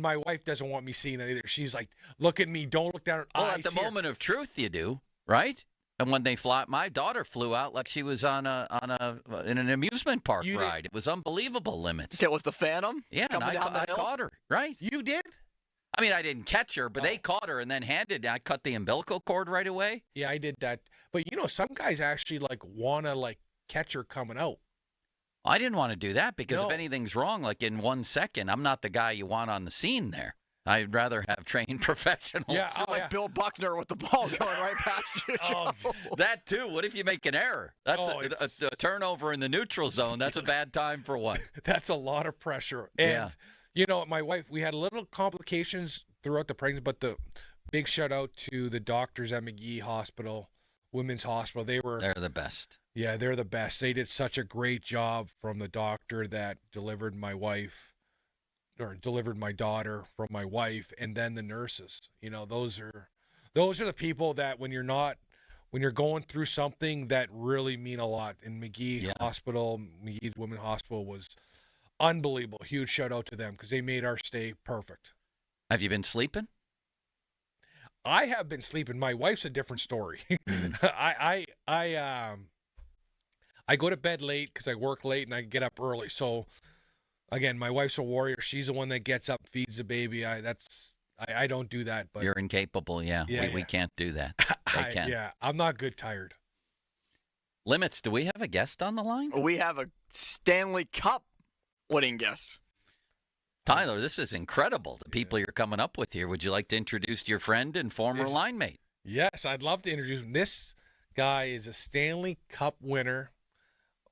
my wife doesn't want me seeing it either. She's like, "Look at me. Don't look down." Well, at the moment of truth, you do, right? And when they fly, my daughter flew out like she was in an amusement park ride. It was unbelievable, Limits. It was the Phantom? Yeah, and I caught her. Right. You did? I mean, I didn't catch her, but they caught her and then I cut the umbilical cord right away. Yeah, I did that. But some guys actually want to catch her coming out. I didn't want to do that because if anything's wrong, like in 1 second, I'm not the guy you want on the scene there. I'd rather have trained professionals. Yeah, Bill Buckner with the ball going right past you. That too. What if you make an error? That's a turnover in the neutral zone. That's a bad time for one. That's a lot of pressure. And, my wife, we had little complications throughout the pregnancy, but the big shout out to the doctors at McGee Hospital, Women's Hospital. They're the best. Yeah, they're the best. They did such a great job from the doctor that delivered my daughter from my wife, and then the nurses. Those are the people that when you're not when you're going through something that really mean a lot. And McGee Hospital, McGee's Women's Hospital was unbelievable. Huge shout out to them because they made our stay perfect. Have you been sleeping? I have been sleeping. My wife's a different story. I go to bed late because I work late and I get up early. So again, my wife's a warrior. She's the one that gets up, feeds the baby. I don't do that. But you're incapable. Yeah, we can't do that. They can. Yeah, I'm not good tired. Limits. Do we have a guest on the line? We have a Stanley Cup winning guest. Tyler, this is incredible. The people you're coming up with here. Would you like to introduce your friend and former line mate? Yes, I'd love to introduce him. This guy is a Stanley Cup winner.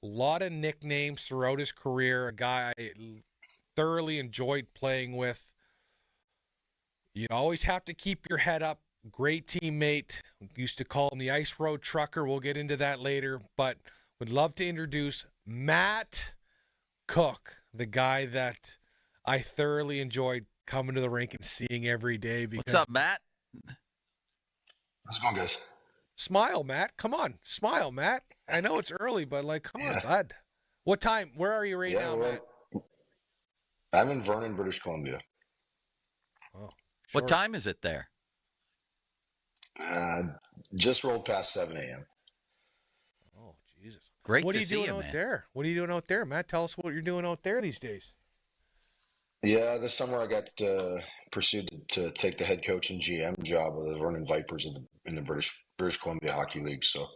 A lot of nicknames throughout his career. A guy I thoroughly enjoyed playing with. You'd always have to keep your head up. Great teammate. Used to call him the Ice Road Trucker. We'll get into that later. But would love to introduce Matt Cooke, the guy that I thoroughly enjoyed coming to the rink and seeing every day. What's up, Matt? How's it going, guys? Smile, Matt. Come on. Smile, Matt. I know it's early, but come on, bud. What time? Where are you right now, Matt? I'm in Vernon, British Columbia. Oh, what time is it there? Just rolled past 7 a.m. Oh, Jesus. Great What to are you see doing you, out man. there? What are you doing out there, Matt? Tell us what you're doing out there these days. Yeah, this summer I got pursued to take the head coach and GM job of the Vernon Vipers in the British Columbia Hockey League. So,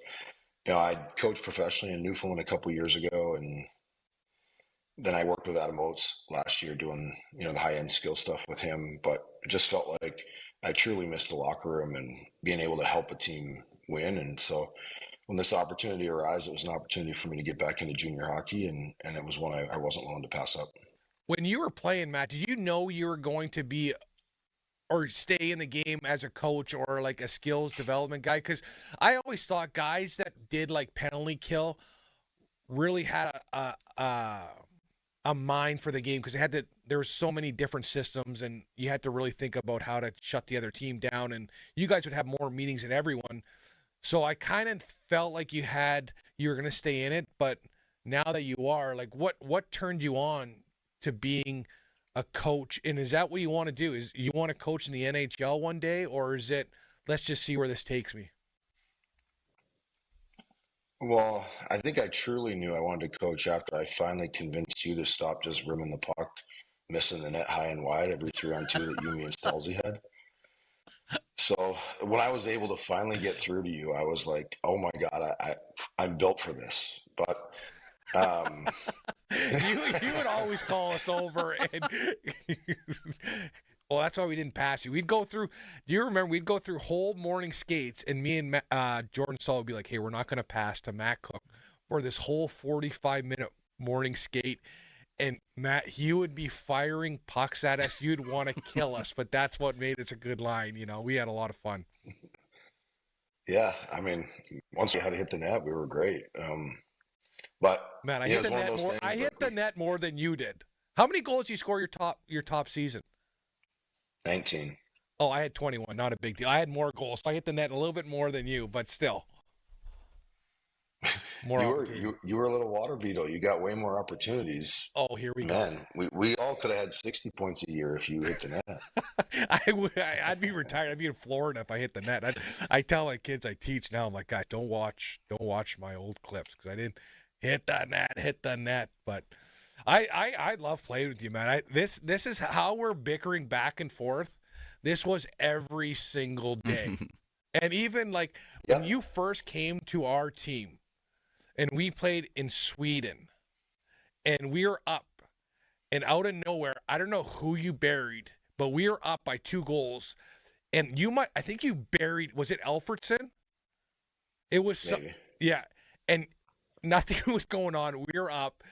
I coached professionally in Newfoundland a couple years ago, and then I worked with Adam Oates last year doing the high end skill stuff with him. But it just felt like I truly missed the locker room and being able to help a team win. And so when this opportunity arose, it was an opportunity for me to get back into junior hockey, and it was one I wasn't willing to pass up. When you were playing, Matt, did you know you were going to be or stay in the game as a coach or like a skills development guy? Because I always thought guys that did like penalty kill really had a mind for the game because there were so many different systems and you had to really think about how to shut the other team down, and you guys would have more meetings than everyone. So I kind of felt like you were going to stay in it, but now that you are, like what turned you on to being a coach? And is that what you want to do? Is you want to coach in the NHL one day, or is it, let's just see where this takes me? Well, I think I truly knew I wanted to coach after I finally convinced you to stop just rimming the puck, missing the net high and wide every 3-on-2 that you, me, and Stalzy had. So when I was able to finally get through to you, I was like, oh my God, I'm built for this. But you would always call us over, and well, that's why we didn't pass you. We'd go through. Do you remember? We'd go through whole morning skates, and me and Jordan Saul would be like, "Hey, we're not going to pass to Matt Cooke for this whole 45-minute morning skate." And Matt, he would be firing pucks at us. You'd want to kill us, but that's what made us a good line. We had a lot of fun. Yeah, I mean, once we had to hit the net, we were great. But Matt, I hit the net more. I hit the net more than you did. How many goals did you score your top season? 19. Oh, I had 21. Not a big deal. I had more goals. So I hit the net a little bit more than you, but still. You were a little water beetle. You got way more opportunities. Oh, here we go. Man, we all could have had 60 points a year if you hit the net. I'd be retired. I'd be in Florida if I hit the net. I tell my kids I teach now, I'm like, guys, don't watch my old clips because I didn't hit the net. But I love playing with you, man. This is how we're bickering back and forth. This was every single day. And even when you first came to our team and we played in Sweden and we were up and out of nowhere, I don't know who you buried, but we were up by 2 goals. And I think you buried, was it Alfredson? It was, yeah. And nothing was going on. We were up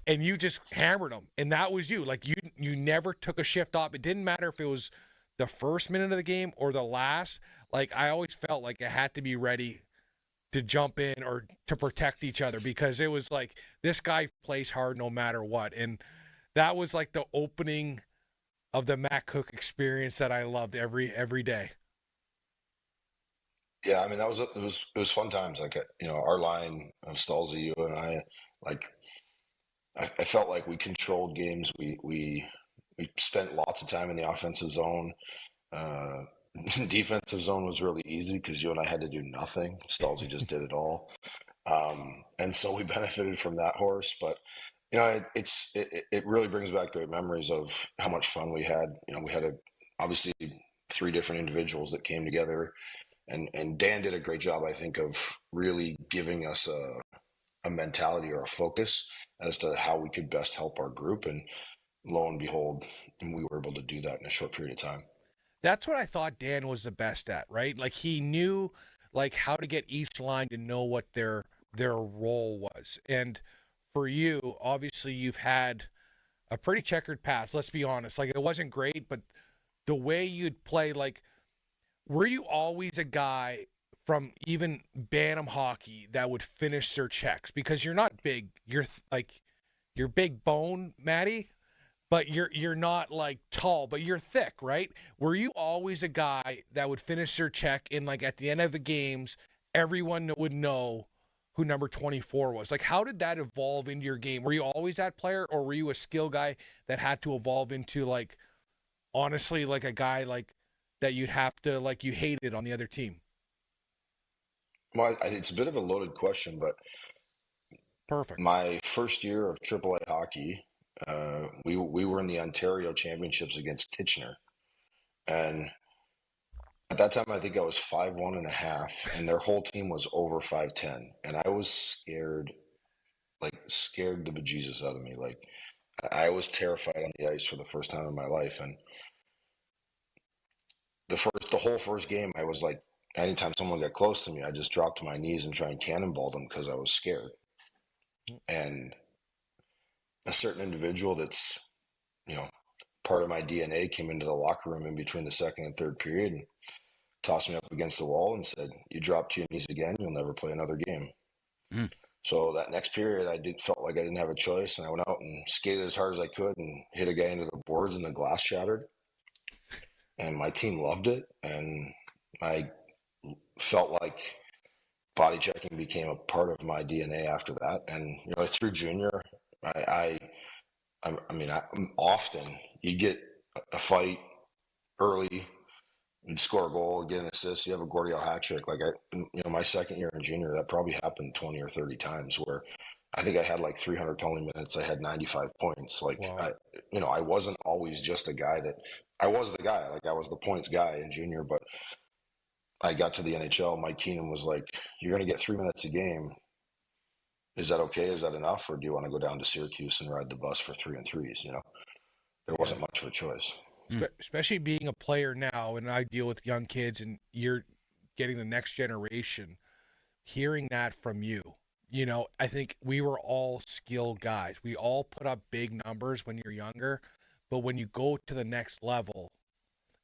and you just hammered them. And that was you. Like you never took a shift off. It didn't matter if it was the first minute of the game or the last. Like I always felt like I had to be ready to jump in or to protect each other because it was like, this guy plays hard no matter what. And that was like the opening of the Matt Cooke experience that I loved every day. Yeah, I mean it was fun times. Like our line of Stalzy, you and I, like I felt like we controlled games. We spent lots of time in the offensive zone. Defensive zone was really easy because you and I had to do nothing. Stalzy just did it all, and so we benefited from that horse. But it really brings back great memories of how much fun we had. We had obviously 3 different individuals that came together. And Dan did a great job, I think, of really giving us a mentality or a focus as to how we could best help our group. And lo and behold, we were able to do that in a short period of time. That's what I thought Dan was the best at, right? Like he knew like how to get each line to know what their role was. And for you, obviously you've had a pretty checkered past, let's be honest. Like it wasn't great, but the way you'd play, like, were you always a guy from even Bantam hockey that would finish their checks? Because you're not big. You're you're big bone, Matty, but you're not like tall, but you're thick, right? Were you always a guy that would finish their check and like at the end of the games, everyone would know who number 24 was? Like, how did that evolve into your game? Were you always that player, or were you a skill guy that had to evolve into like, honestly, like a guy like that you'd have to, like, you hated on the other team? Well, it's a bit of a loaded question, but perfect. My first year of AAA hockey, we were in the Ontario Championships against Kitchener, and at that time I think I was 5'1.5", and their whole team was over 5'10", and I was scared the bejesus out of me. Like I was terrified on the ice for the first time in my life, and the whole first game, I was like, anytime someone got close to me, I just dropped to my knees and try and cannonball them because I was scared. And a certain individual that's, part of my DNA came into the locker room in between the second and third period and tossed me up against the wall and said, "You drop to your knees again, you'll never play another game." So that next period, felt like I didn't have a choice, and I went out and skated as hard as I could and hit a guy into the boards, and the glass shattered. And my team loved it, and I felt like body checking became a part of my DNA after that. And through junior, I mean, often you get a fight early, you'd score a goal, get an assist, you have a Gordie hat trick. Like my second year in junior, that probably happened 20 or 30 times where I think I had like 300 penalty minutes. I had 95 points. Like, wow. I wasn't always just a guy I was the guy. Like I was the points guy in junior, but I got to the NHL. Mike Keenan was like, "You're going to get 3 minutes a game. Is that okay? Is that enough? Or do you want to go down to Syracuse and ride the bus for 3 and 3s?" There wasn't much of a choice. Especially being a player now, and I deal with young kids, and you're getting the next generation. Hearing that from you, I think we were all skilled guys. We all put up big numbers when you're younger, but when you go to the next level,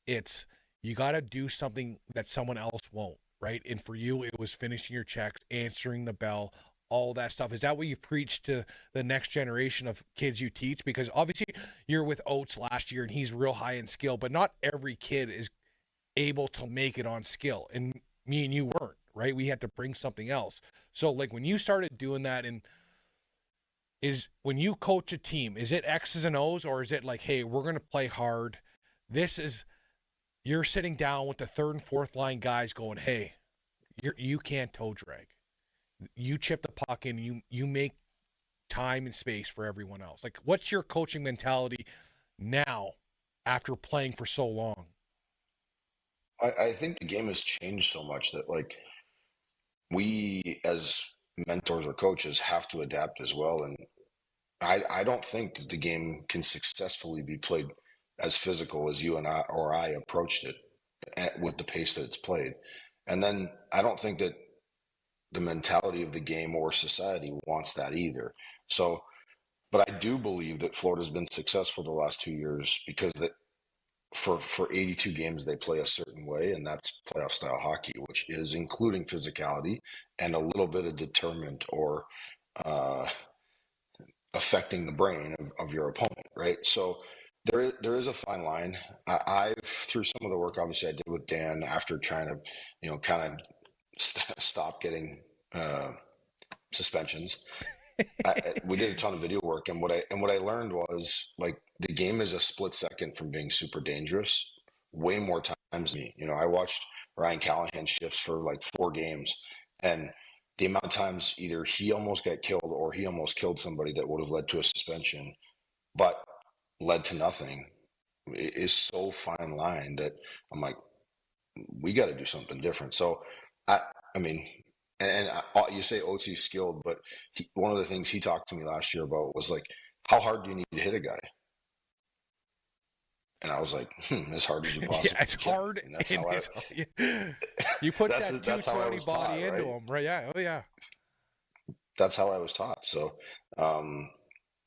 it's you got to do something that someone else won't, right? And for you, it was finishing your checks, answering the bell, all that stuff. Is that what you preach to the next generation of kids you teach? Because obviously you're with Oates last year and he's real high in skill, but not every kid is able to make it on skill. And me and you weren't, right? We had to bring something else. So like when you started doing that, and when you coach a team, is it X's and O's, or is it like, hey, we're going to play hard? You're sitting down with the third and fourth line guys going, hey, you can't toe drag. You chip the puck in, you make time and space for everyone else. Like, what's your coaching mentality now after playing for so long? I think the game has changed so much that, like, we as mentors or coaches have to adapt as well. And I don't think that the game can successfully be played as physical as you and I approached it with the pace that it's played. And then I don't think that the mentality of the game or society wants that either. So, but I do believe that Florida's been successful the last 2 years because for 82 games they play a certain way, and that's playoff style hockey, which is including physicality and a little bit of determined or affecting the brain of your opponent, right? So there is a fine line. I've through some of the work obviously I did with Dan after trying to kind of stop getting suspensions. We did a ton of video work, and what I learned was, like, the game is a split second from being super dangerous. Way more times than me. You know, I watched Ryan Callahan shifts for like 4 games, and the amount of times either he almost got killed or he almost killed somebody that would have led to a suspension, but led to nothing, is so fine line that I'm like, we got to do something different. So I mean, and you say Otzi's skilled, but one of the things he talked to me last year about was like, how hard do you need to hit a guy? And I was like, as hard as you possibly it's can. hard. And that's how you put that's that that's how I 220 was body taught, into right? him, right? Yeah. Oh, yeah. That's how I was taught. So, and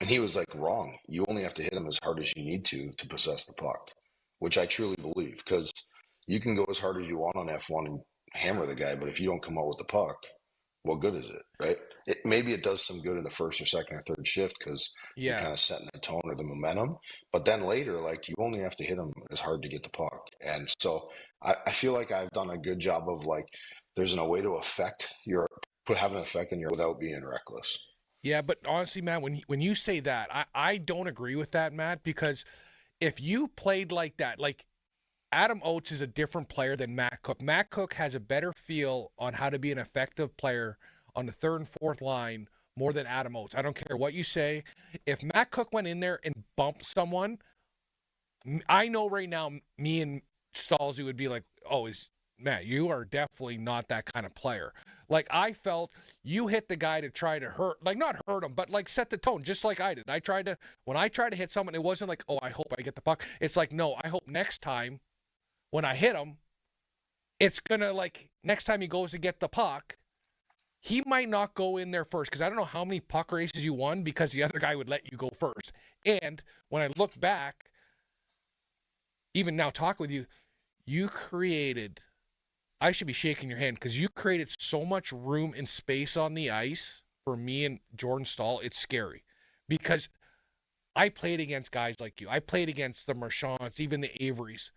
he was like, wrong. You only have to hit him as hard as you need to possess the puck, which I truly believe, because you can go as hard as you want on F1 and hammer the guy, but if you don't come out with the puck, what good is it, right? Maybe it does some good in the first or second or third shift because you're kind of setting the tone or the momentum. But then later, like, you only have to hit them as hard to get the puck. And so I feel like I've done a good job of, like, there's a way to have an effect on your without being reckless. Yeah, but honestly, Matt, when you say that, I don't agree with that, Matt, because if you played like that, like, Adam Oates is a different player than Matt Cook. Matt Cook has a better feel on how to be an effective player on the third and fourth line more than Adam Oates. I don't care what you say. If Matt Cook went in there and bumped someone, I know right now me and Stalzy would be like, oh, Matt, you are definitely not that kind of player. Like, I felt you hit the guy to try to hurt, like, not hurt him, but like set the tone, just like I did. When I tried to hit someone, it wasn't like, oh, I hope I get the puck. It's like, no, I hope next time when I hit him, it's going to, like, next time he goes to get the puck, he might not go in there first, because I don't know how many puck races you won because the other guy would let you go first. And when I look back, even now talking with you, you created, I should be shaking your hand, because you created so much room and space on the ice for me and Jordan Staal. It's scary, because I played against guys like you. I played against the Marchands, even the Averys.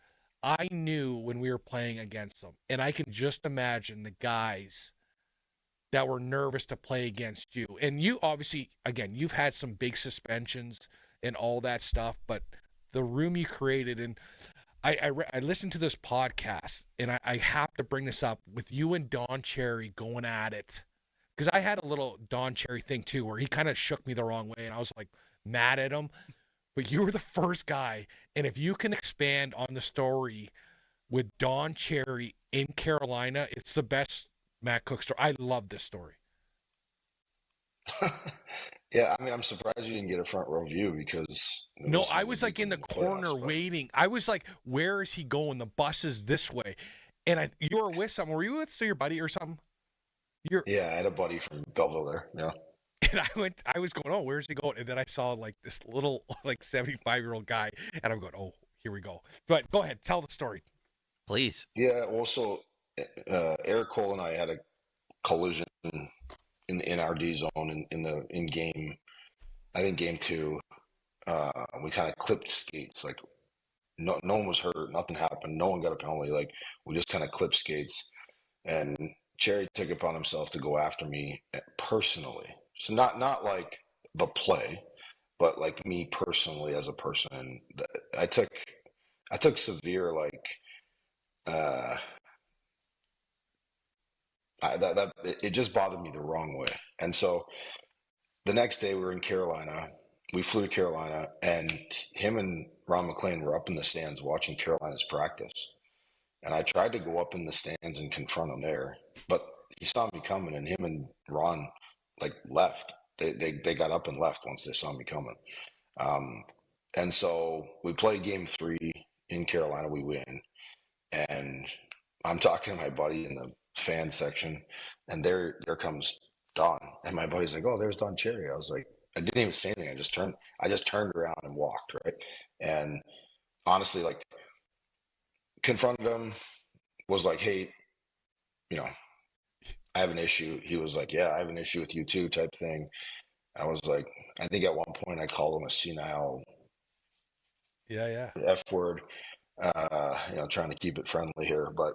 I knew when we were playing against them, and I can just imagine the guys that were nervous to play against you. And you obviously, again, you've had some big suspensions and all that stuff, but the room you created, and I listened to this podcast, and I have to bring this up with you and Don Cherry going at it, because I had a little Don Cherry thing too, where he kind of shook me the wrong way, and I was like mad at him. But you were the first guy, and if you can expand on the story with Don Cherry in Carolina, it's the best Matt Cook story. I love this story. Yeah, I mean, I'm surprised you didn't get a front row view, because no, I was like in the corner waiting. I was like, where is he going? The bus is this way. And you were with someone. Were you with your buddy or something? Yeah, I had a buddy from Belleville there. Yeah. And I was going, oh, where's he going? And then I saw like this little, like, 75-year-old guy, and I'm going, oh, here we go. But go ahead, tell the story. Please. Yeah, also, Eric Cole and I had a collision in our D zone in game, I think game 2. We kind of clipped skates. Like, no one was hurt, nothing happened, no one got a penalty. Like, we just kind of clipped skates, and Cherry took it upon himself to go after me personally. So not like the play, but like me personally as a person. And I took severe, like, it just bothered me the wrong way. And so the next day we were in Carolina. We flew to Carolina, and him and Ron McLean were up in the stands watching Carolina's practice. And I tried to go up in the stands and confront him there, but he saw me coming, and him and Ron, like, left. They got up and left once they saw me coming. And so we played game 3 in Carolina. We win. And I'm talking to my buddy in the fan section, and there comes Don. And my buddy's like, oh, there's Don Cherry. I was like, I didn't even say anything. I just turned around and walked, right? And honestly, like, confronted him, was like, hey, you know, I have an issue. He was like, yeah, I have an issue with you too, type thing. I was like, I think at one point I called him a senile F word, trying to keep it friendly here. But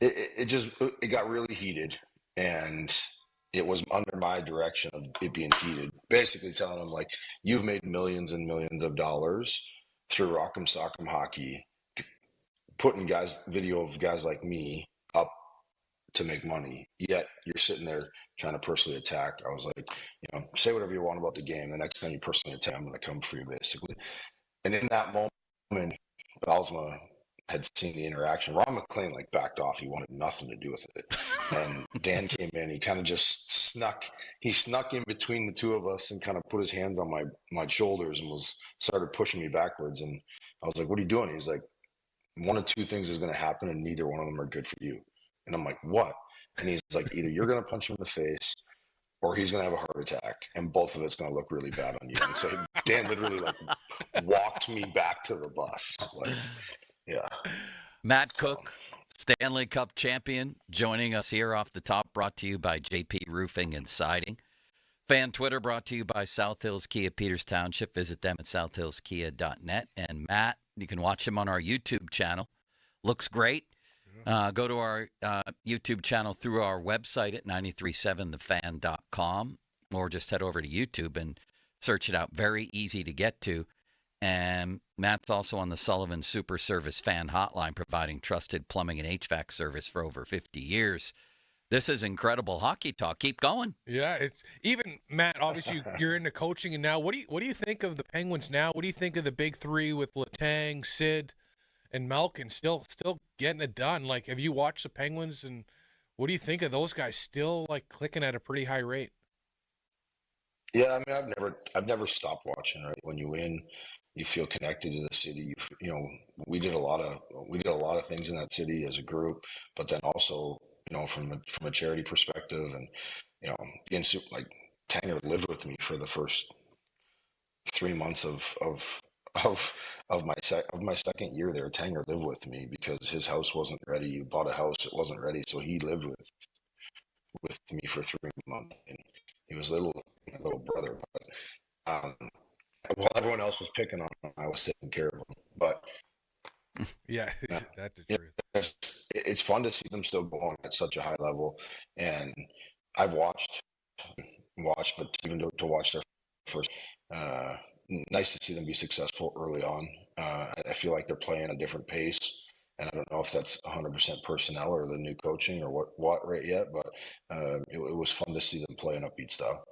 it got really heated, and it was under my direction of it being heated. Basically telling him like, you've made millions and millions of dollars through Rock'em Sock'em Hockey, putting video of guys like me up to make money, yet you're sitting there trying to personally attack. I was like, say whatever you want about the game. The next time you personally attack, I'm going to come for you, basically. And in that moment, Bylsma had seen the interaction. Ron McLean backed off. He wanted nothing to do with it. And Dan came in. He kind of just snuck in between the two of us and kind of put his hands on my shoulders and started pushing me backwards. And I was like, what are you doing? He's like, one of two things is going to happen, and neither one of them are good for you. And I'm like, what? And he's like, either you're going to punch him in the face or he's going to have a heart attack, and both of it's going to look really bad on you. And so Dan literally walked me back to the bus. Yeah. Matt Cook, Stanley Cup champion, joining us here off the top, brought to you by JP Roofing and Siding. Fan Twitter brought to you by South Hills Kia Peters Township. Visit them at southhillskia.net. And Matt, you can watch him on our YouTube channel. Looks great. Go to our YouTube channel through our website at 937thefan.com, or just head over to YouTube and search it out. Very easy to get to. And Matt's also on the Sullivan Super Service Fan Hotline, providing trusted plumbing and HVAC service for over 50 years. This is incredible hockey talk. Keep going. Yeah, it's even Matt. Obviously, you're into coaching, and now what do you think of the Penguins now? What do you think of the big three with Letang, Sid, and Malkin still getting it done? Have you watched the Penguins, and what do you think of those guys still clicking at a pretty high rate? Yeah, I mean, I've never stopped watching. Right, when you win, you feel connected to the city. We did a lot of things in that city as a group, but then also, from a charity perspective, and being Tanger lived with me for the first 3 months of my second year there. Tanger lived with me because his house wasn't ready. He bought a house, it wasn't ready, so he lived with me for 3 months. And he was little brother, but while everyone else was picking on him, I was taking care of him. But yeah, that's the truth. It's fun to see them still going at such a high level, and I've watched, but even to watch their first, nice to see them be successful early on. I feel like they're playing a different pace, and I don't know if that's 100% personnel or the new coaching or what right yet, but it was fun to see them play an upbeat style.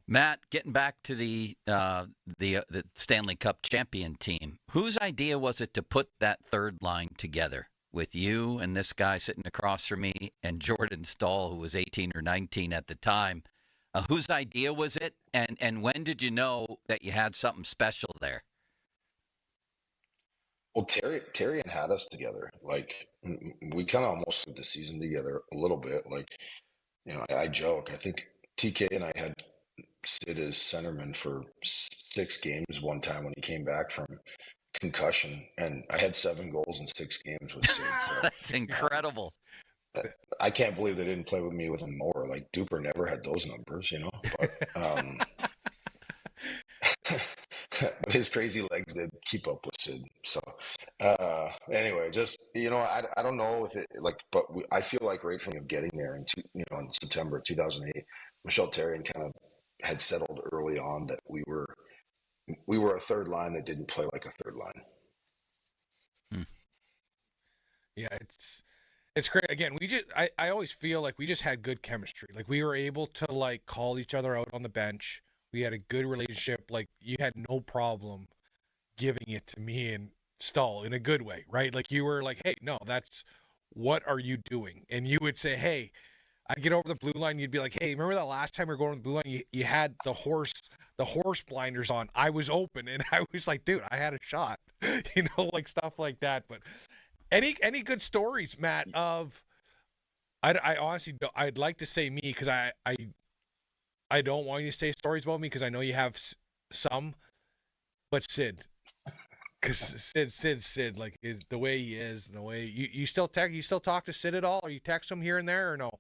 Matt, getting back to the Stanley Cup champion team, whose idea was it to put that third line together with you and this guy sitting across from me and Jordan Staal, who was 18 or 19 at the time? Whose idea was it, and when did you know that you had something special there? Well, Terry had us together. We kind of almost put the season together a little bit. I joke. I think TK and I had Sid as centerman for 6 games one time when he came back from concussion, and I had 7 goals in 6 games with Sid. So, that's incredible. I can't believe they didn't play with me with him more. Duper never had those numbers, But but his crazy legs did keep up with Sid. So anyway, just I don't know if it but I feel like right from getting there in September 2008, Michel Therrien kind of had settled early on that we were a third line that didn't play like a third line. Yeah, it's great. Again, I always feel like we just had good chemistry. We were able to call each other out on the bench. We had a good relationship. You had no problem giving it to me and Staal in a good way, right? You were hey, no, what are you doing? And you would say, hey, I'd get over the blue line. You'd be like, hey, remember that last time we were going to the blue line? You had the horse blinders on. I was open, and I was like, dude, I had a shot, stuff like that. But any good stories, Matt? I honestly don't, I'd like to say me because I don't want you to say stories about me because I know you have some, but Sid. Because Sid, is the way he is, and the way you still talk to Sid at all? Or you text him here and there, or no?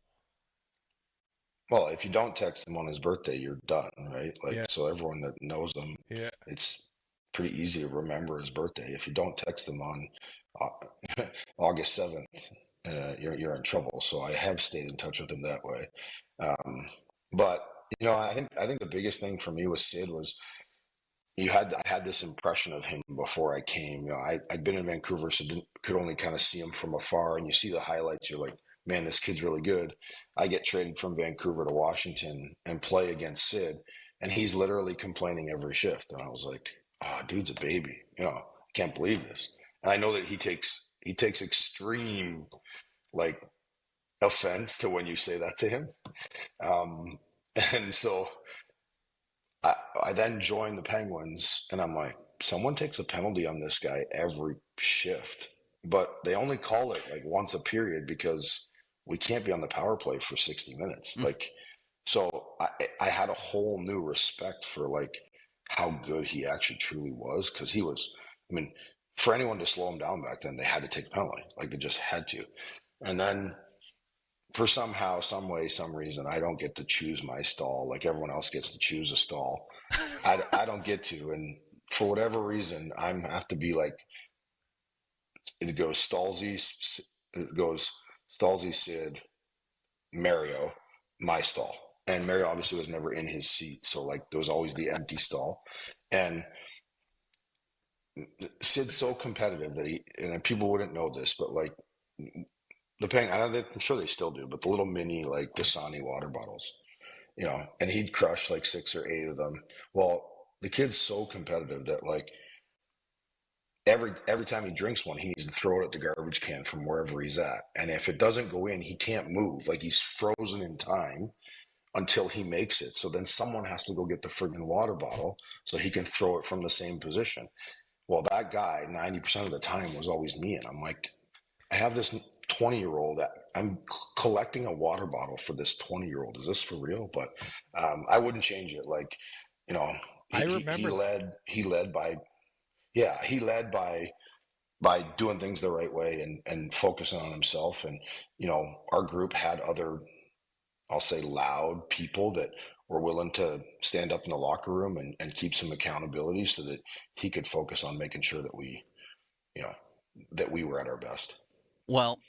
Well, if you don't text him on his birthday, you're done, right? Yeah. So everyone that knows him, yeah, it's pretty easy to remember his birthday. If you don't text him on August 7th, you're in trouble. So I have stayed in touch with him that way. But I think the biggest thing for me with Sid was I had this impression of him before I came. I'd been in Vancouver, so could only kind of see him from afar. And you see the highlights, you're like, man, this kid's really good. I get traded from Vancouver to Washington and play against Sid, and he's literally complaining every shift. And I was like, dude's a baby. I can't believe this. And I know that he takes extreme offense to when you say that to him. And so I then joined the Penguins, and I'm like, someone takes a penalty on this guy every shift, but they only call it once a period because we can't be on the power play for 60 minutes. So I had a whole new respect for how good he actually truly was, because he was, for anyone to slow him down back then, they had to take a penalty. They just had to. And then for somehow, some way, some reason, I don't get to choose my stall like everyone else gets to choose a stall. I don't get to. And for whatever reason, I have to be it goes Stalzy, Sid, Mario, my stall. And Mario obviously was never in his seat. So there was always the empty stall. And Sid's so competitive that and people wouldn't know this, but the Penguins, I'm sure they still do, but the little mini Dasani water bottles, and he'd crush 6 or 8 of them. Well, the kid's so competitive that every time he drinks one, he needs to throw it at the garbage can from wherever he's at. And if it doesn't go in, he can't move. He's frozen in time until he makes it. So then someone has to go get the friggin' water bottle so he can throw it from the same position. Well, that guy, 90% of the time, was always me. And I'm like, I have this 20-year-old. I'm collecting a water bottle for this 20-year-old. Is this for real? But I wouldn't change it. I remember he led by doing things the right way and focusing on himself. And our group had other, I'll say, loud people that were willing to stand up in the locker room and keep some accountability so that he could focus on making sure that we were at our best. Well,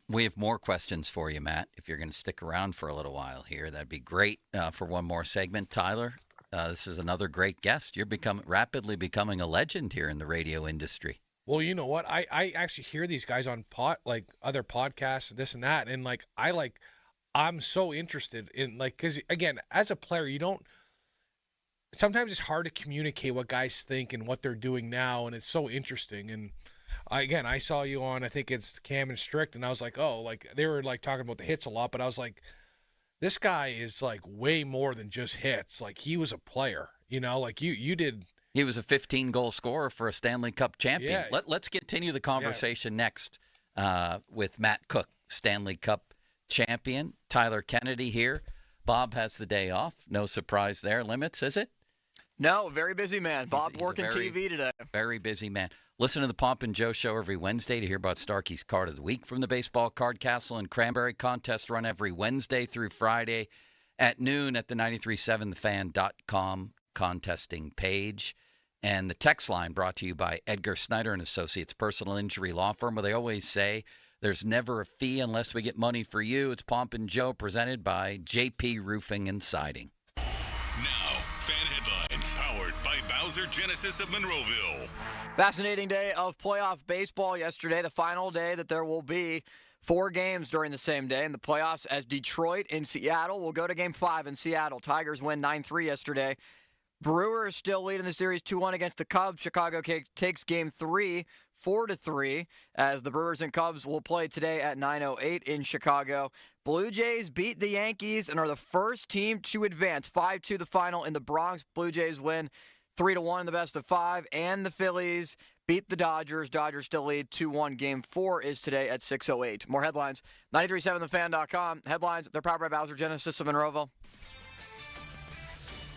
we have more questions for you, Matt. If you're going to stick around for a little while here, that'd be great for one more segment. Tyler, this is another great guest. You're rapidly becoming a legend here in the radio industry. Well, you know what? I actually hear these guys on other podcasts, this and that, and I'm so interested in because again, as a player, sometimes it's hard to communicate what guys think and what they're doing now, and it's so interesting. And I saw you on, I think it's Cam and Strict, and I was like, they were talking about the hits a lot, but I was like, this guy is way more than just hits. He was a player, you did. He was a 15-goal scorer for a Stanley Cup champion. Yeah. Let's continue the conversation next with Matt Cook, Stanley Cup champion. Tyler Kennedy here. Bob has the day off. No surprise there. Limits, is it? No, very busy man. Bob working TV today. Very busy man. Listen to the Pomp and Joe Show every Wednesday to hear about Starkey's Card of the Week from the Baseball Card Castle and Cranberry Contest run every Wednesday through Friday at noon at the 937thefan.com contesting page. And the text line brought to you by Edgar Snyder and Associates Personal Injury Law Firm, where they always say there's never a fee unless we get money for you. It's Pomp and Joe presented by JP Roofing and Siding. Now, fan headlines powered by Bowser Genesis of Monroeville. Fascinating day of playoff baseball yesterday, the final day that there will be 4 games during the same day in the playoffs, as Detroit and Seattle will go to Game 5 in Seattle. Tigers win 9-3 yesterday. Brewers still leading the series 2-1 against the Cubs. Chicago takes Game 3 4-3, as the Brewers and Cubs will play today at 9:08 in Chicago. Blue Jays beat the Yankees and are the first team to advance 5-2 the final in the Bronx. Blue Jays win 3-1 in the best of 5, and the Phillies beat the Dodgers. Dodgers still lead 2-1. Game 4 is today at 6:08. More headlines, 937thefan.com. Headlines, they're powered by Bowser Genesis of Monroeville.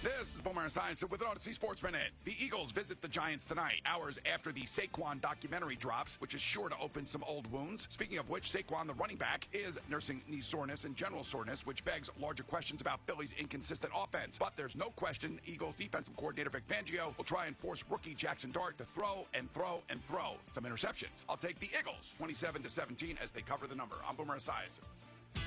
This is Boomer Esiason with an Odyssey Sports Minute. The Eagles visit the Giants tonight, hours after the Saquon documentary drops, which is sure to open some old wounds. Speaking of which, Saquon, the running back, is nursing knee soreness and general soreness, which begs larger questions about Philly's inconsistent offense. But there's no question Eagles defensive coordinator Vic Fangio will try and force rookie Jackson Dart to throw and throw and throw some interceptions. I'll take the Eagles 27-17 as they cover the number. I'm Boomer Esiason.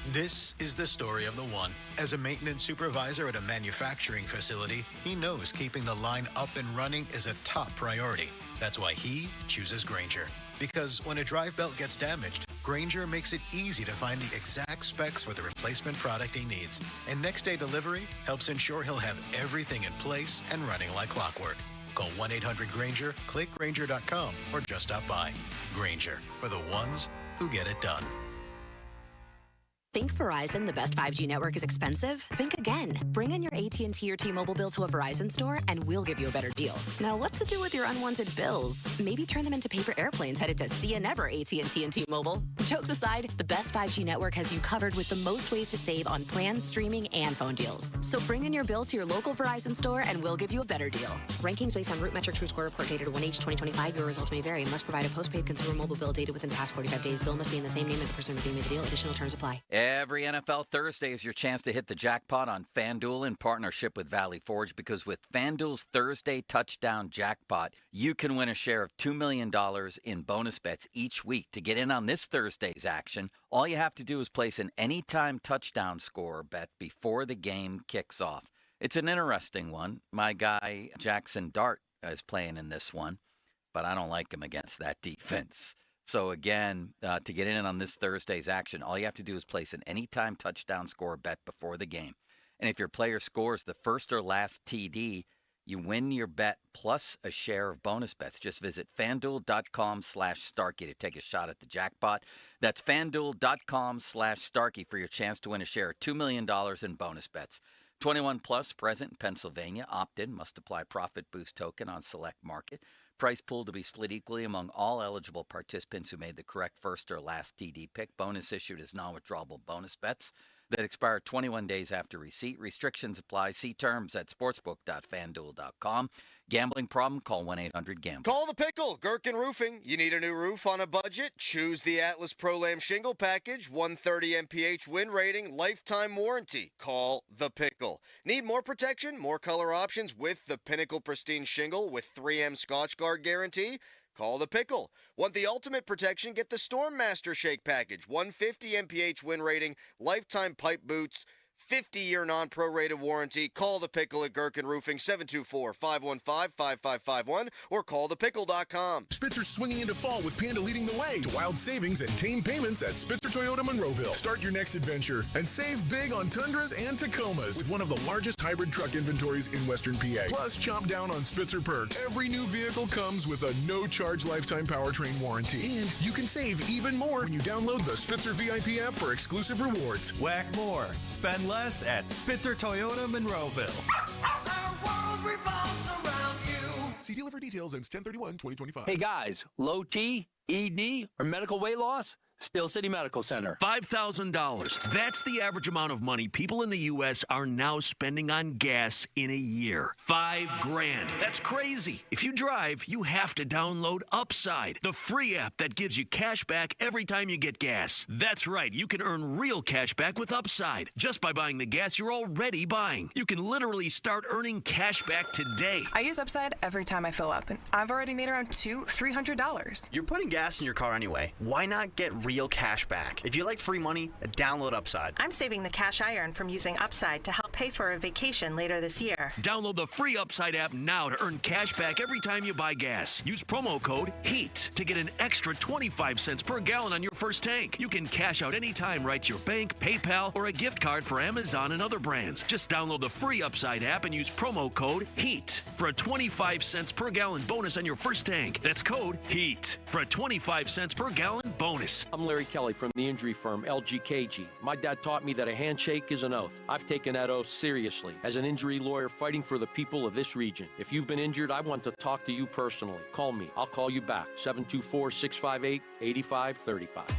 This is the story of the one. As a maintenance supervisor at a manufacturing facility, he knows keeping the line up and running is a top priority. That's why he chooses Grainger. Because when a drive belt gets damaged, Grainger makes it easy to find the exact specs for the replacement product he needs. And next day delivery helps ensure he'll have everything in place and running like clockwork. Call 1-800-GRAINGER, click Grainger.com, or just stop by. Grainger, for the ones who get it done. Think Verizon, the best 5G network, is expensive? Think again. Bring in your AT&T or T-Mobile bill to a Verizon store and we'll give you a better deal. Now, what to do with your unwanted bills? Maybe turn them into paper airplanes headed to See You Never AT&T and T-Mobile. Jokes aside, the best 5G network has you covered with the most ways to save on plans, streaming, and phone deals. So bring in your bill to your local Verizon store and we'll give you a better deal. Rankings based on Root Metric True Score report dated 1H2025. Your results may vary. Must provide a postpaid consumer mobile bill dated within the past 45 days. Bill must be in the same name as the person redeeming the deal. Additional terms apply. Every NFL Thursday is your chance to hit the jackpot on FanDuel in partnership with Valley Forge, because with FanDuel's Thursday Touchdown Jackpot, you can win a share of $2 million in bonus bets each week. To get in on this Thursday's action, all you have to do is place an anytime touchdown scorer bet before the game kicks off. It's an interesting one. My guy Jackson Dart is playing in this one, but I don't like him against that defense. So again, to get in on this Thursday's action, all you have to do is place an anytime touchdown score bet before the game. And if your player scores the first or last TD, you win your bet plus a share of bonus bets. Just visit FanDuel.com/Starkey to take a shot at the jackpot. That's FanDuel.com/Starkey for your chance to win a share of $2 million in bonus bets. 21 plus, present in Pennsylvania. Opt-in, must apply profit boost token on select market. Price pool to be split equally among all eligible participants who made the correct first or last TD pick. Bonus issued as non-withdrawable bonus bets that expire 21 days after receipt. Restrictions apply. See terms at sportsbook.fanduel.com. Gambling problem? Call 1-800-GAMBLER. Call the Pickle, Gherkin Roofing. You need a new roof on a budget? Choose the Atlas Pro-Lam Shingle Package, 130 MPH wind rating, lifetime warranty. Call the Pickle. Need more protection, more color options with the Pinnacle Pristine Shingle with 3M Scotch Guard guarantee? Call the Pickle. Want the ultimate protection? Get the Storm Master Shake Package, 150 MPH wind rating, lifetime pipe boots, 50-year non-prorated warranty. Call the Pickle at Gherkin Roofing, 724-515-5551, or call thepickle.com. Spitzer's swinging into fall with Panda leading the way to wild savings and tame payments at Spitzer Toyota Monroeville. Start your next adventure and save big on Tundras and Tacomas with one of the largest hybrid truck inventories in Western PA. Plus, chomp down on Spitzer perks. Every new vehicle comes with a no-charge lifetime powertrain warranty. And you can save even more when you download the Spitzer VIP app for exclusive rewards. Whack more. Spend less at Spitzer Toyota Monroeville. Our world revolves around you. See dealer for details ends 10/31/2025. Hey guys, low T, ED, or medical weight loss? Steel City Medical Center. $5,000. That's the average amount of money people in the U.S. are now spending on gas in a year. $5,000. That's crazy. If you drive, you have to download Upside, the free app that gives you cash back every time you get gas. That's right. You can earn real cash back with Upside just by buying the gas you're already buying. You can literally start earning cash back today. I use Upside every time I fill up, and I've already made around $200-$300. You're putting gas in your car anyway. Why not get real cash back? If you like free money, download Upside. I'm saving the cash I earn from using Upside to help pay for a vacation later this year. Download the free Upside app now to earn cash back every time you buy gas. Use promo code HEAT to get an extra 25 cents per gallon on your first tank. You can cash out anytime right to your bank, PayPal, or a gift card for Amazon and other brands. Just download the free Upside app and use promo code HEAT for a 25 cents per gallon bonus on your first tank. That's code HEAT for a 25 cents per gallon bonus. I'm Larry Kelly from the injury firm LGKG. My dad taught me that a handshake is an oath. I've taken that oath seriously as an injury lawyer fighting for the people of this region. If you've been injured, I want to talk to you personally. Call me. I'll call you back. 724-658-8535.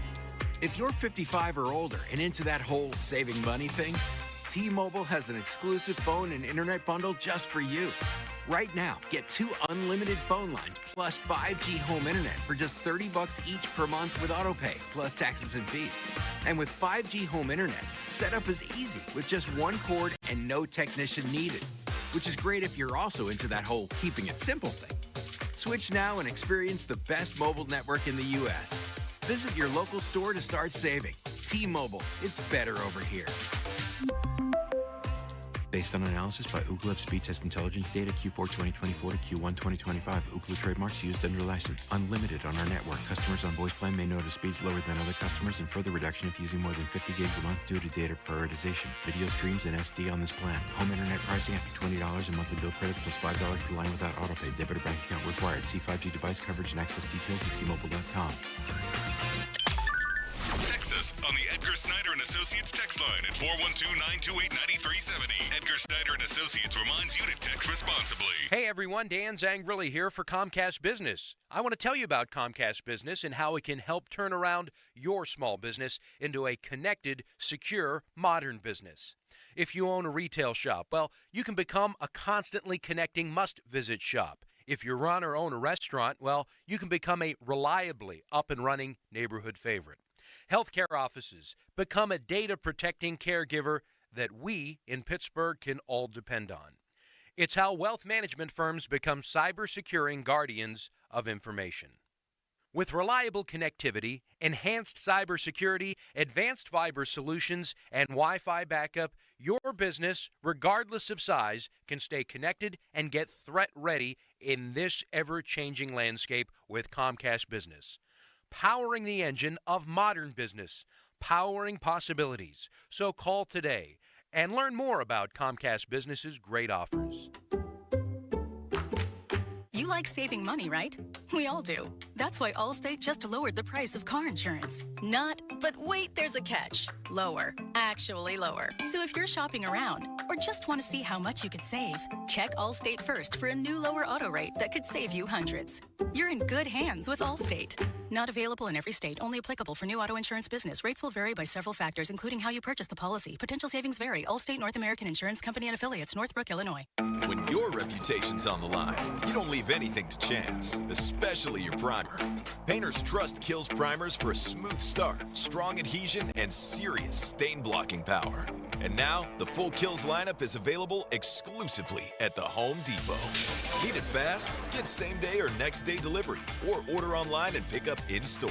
If you're 55 or older and into that whole saving money thing, T-Mobile has an exclusive phone and internet bundle just for you. Right now, get 2 unlimited phone lines plus 5G home internet for just $30 each per month with AutoPay, plus taxes and fees. And with 5G home internet, setup is easy with just 1 cord and no technician needed, which is great if you're also into that whole keeping it simple thing. Switch now and experience the best mobile network in the U.S. Visit your local store to start saving. T-Mobile, it's better over here. Based on analysis by Ookla of speed test intelligence data Q4 2024 to Q1 2025. Ookla trademarks used under license. Unlimited on our network. Customers on voice plan may notice speeds lower than other customers and further reduction if using more than 50 gigs a month due to data prioritization. Video streams and SD on this plan. Home internet pricing after $20 a monthly bill credit plus $5 per line without autopay. Debit or bank account required. See 5G device coverage and access details at T-Mobile.com. Text us on the Edgar Snyder and Associates text line at 412-928-9370. Edgar Snyder and Associates reminds you to text responsibly. Hey everyone, Dan Zangrilli here for Comcast Business. I want to tell you about Comcast Business and how it can help turn around your small business into a connected, secure, modern business. If you own a retail shop, well, you can become a constantly connecting must-visit shop. If you run or own a restaurant, well, you can become a reliably up-and-running neighborhood favorite. Healthcare offices, become a data-protecting caregiver that we in Pittsburgh can all depend on. It's how wealth management firms become cyber-securing guardians of information. With reliable connectivity, enhanced cybersecurity, advanced fiber solutions, and Wi-Fi backup, your business, regardless of size, can stay connected and get threat-ready in this ever-changing landscape with Comcast Business. Powering the engine of modern business, powering possibilities. So call today and learn more about Comcast Business's great offers. You like saving money, right? We all do. That's why Allstate just lowered the price of car insurance. Not, but wait, there's a catch. Lower. Actually lower. So if you're shopping around or just want to see how much you could save, check Allstate first for a new lower auto rate that could save you hundreds. You're in good hands with Allstate. Not available in every state. Only applicable for new auto insurance business. Rates will vary by several factors, including how you purchase the policy. Potential savings vary. Allstate North American Insurance Company and Affiliates, Northbrook, Illinois. When your reputation's on the line, you don't leave anything to chance, especially your primer. Painters trust Kills primers for a smooth start, strong adhesion, and serious stain-blocking power. And now, the full Kills lineup is available exclusively at the Home Depot. Need it fast? Get same-day or next-day delivery, or order online and pick up in-store.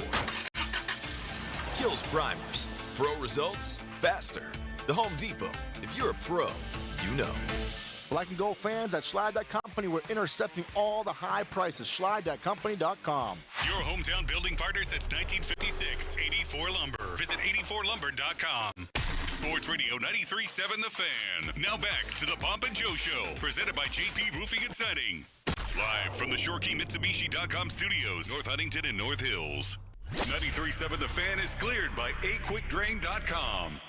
Kills primers. Pro results, faster. The Home Depot. If you're a pro, you know. Black and gold fans at Schley Company, we're intercepting all the high prices. Schley.company.com. Your hometown building partner since 1956. 84 Lumber. Visit 84lumber.com. Sports Radio 93.7 The Fan. Now back to the Pomp and Joe Show, presented by JP Roofing and Siding. Live from the ShoreKeyMitsubishi.com studios, North Huntington and North Hills. 93.7 The Fan is cleared by AQuickDrain.com.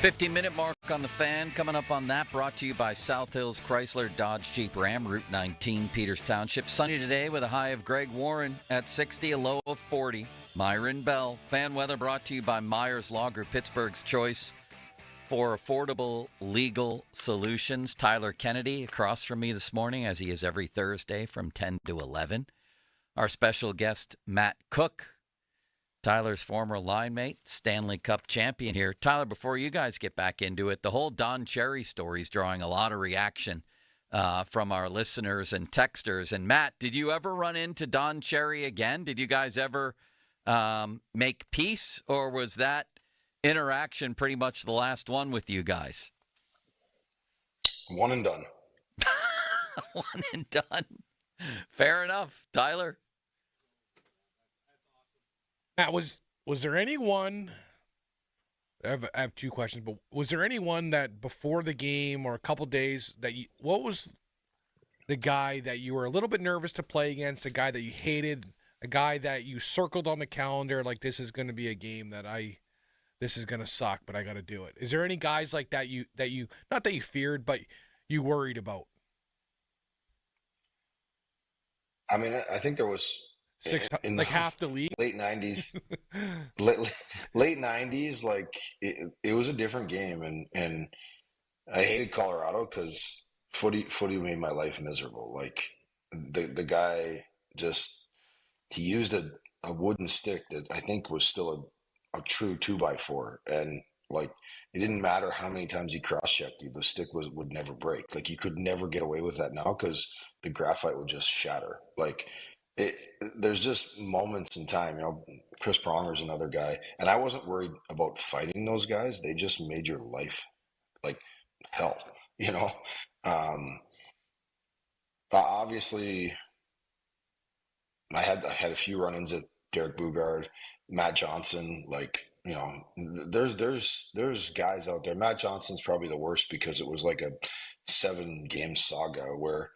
15-minute mark on the Fan. Coming up on that, brought to you by South Hills Chrysler Dodge Jeep Ram, Route 19, Peters Township. Sunny today with a high of Greg Warren at 60, a low of 40. Myron Bell. Fan weather brought to you by Myers Lager, Pittsburgh's choice for affordable legal solutions. Tyler Kennedy across from me this morning, as he is every Thursday from 10 to 11. Our special guest, Matt Cook, Tyler's former line mate, Stanley Cup champion here. Tyler, before you guys get back into it, the whole Don Cherry story is drawing a lot of reaction from our listeners and texters. And Matt, did you ever run into Don Cherry again? Did you guys ever make peace, or was that interaction pretty much the last one with you guys? One and done. One and done. Fair enough. Tyler? Matt, was there anyone, I have two questions, but was there anyone that before the game or a couple days that what was the guy that you were a little bit nervous to play against, a guy that you hated, a guy that you circled on the calendar like this is going to be a game that this is going to suck, but I got to do it? Is there any guys like that you not that you feared, but you worried about? I mean, I think there was in like half the league. Late 90s. late 90s, like it was a different game, and I hated Colorado because footy made my life miserable. Like the guy he used a wooden stick that I think was still a true 2x4, and like it didn't matter how many times he cross-checked you, the stick would never break. Like you could never get away with that now because the graphite would just shatter. Like there's just moments in time, Chris Pronger's another guy, and I wasn't worried about fighting those guys. They just made your life like hell, Obviously, I had a few run-ins at Derek Bugard, Matt Johnson. Like, there's guys out there. Matt Johnson's probably the worst because it was like a 7-game saga where,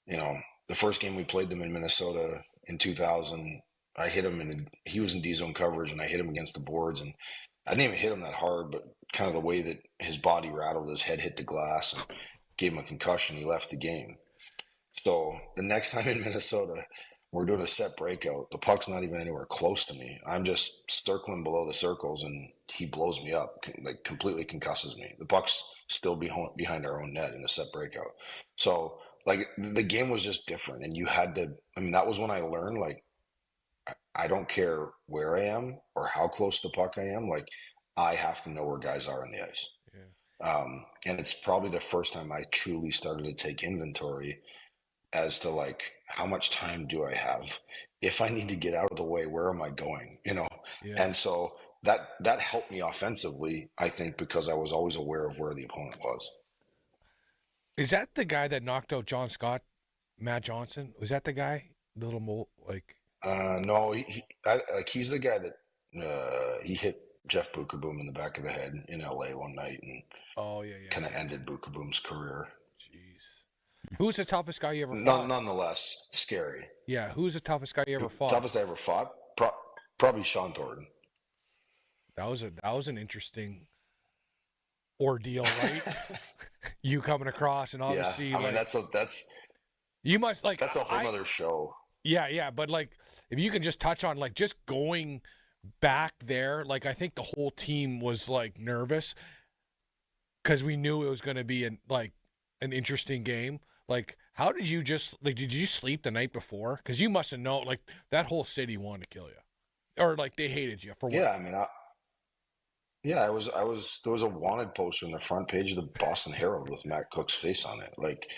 the first game we played them in Minnesota in 2000, I hit him and he was in D-zone coverage and I hit him against the boards, and I didn't even hit him that hard, but kind of the way that his body rattled, his head hit the glass and gave him a concussion, he left the game. So the next time in Minnesota, we're doing a set breakout. The puck's not even anywhere close to me. I'm just circling below the circles, and he blows me up, like completely concusses me. The puck's still behind our own net in a set breakout. So, like, the game was just different, and you had to – that was when I learned, like, I don't care where I am or how close to the puck I am. Like, I have to know where guys are on the ice. Yeah. And it's probably the first time I truly started to take inventory as to, like, how much time do I have? If I need to get out of the way, where am I going? Yeah. And so that helped me offensively, I think, because I was always aware of where the opponent was. Is that the guy that knocked out John Scott, Matt Johnson? Was that the guy? The little mole, like? No, he's the guy that he hit Jeff Bukaboom in the back of the head in LA one night, and kind of ended Bukaboom's career. Jeez. Who's the toughest guy you ever fought? Nonetheless, scary. Yeah, who's the toughest guy you ever fought? Toughest I ever fought? Probably Sean Thornton. That was an interesting ordeal, right? You coming across and obviously, yeah. That's you must like that's a whole other show. Yeah, but like if you can just touch on like just going back there, like I think the whole team was like nervous because we knew it was going to be an interesting game. Like, how did you did you sleep the night before? Because you must have known, like, that whole city wanted to kill you, or like they hated you for what? Yeah, there was a wanted poster on the front page of the Boston Herald with Matt Cook's face on it. Like,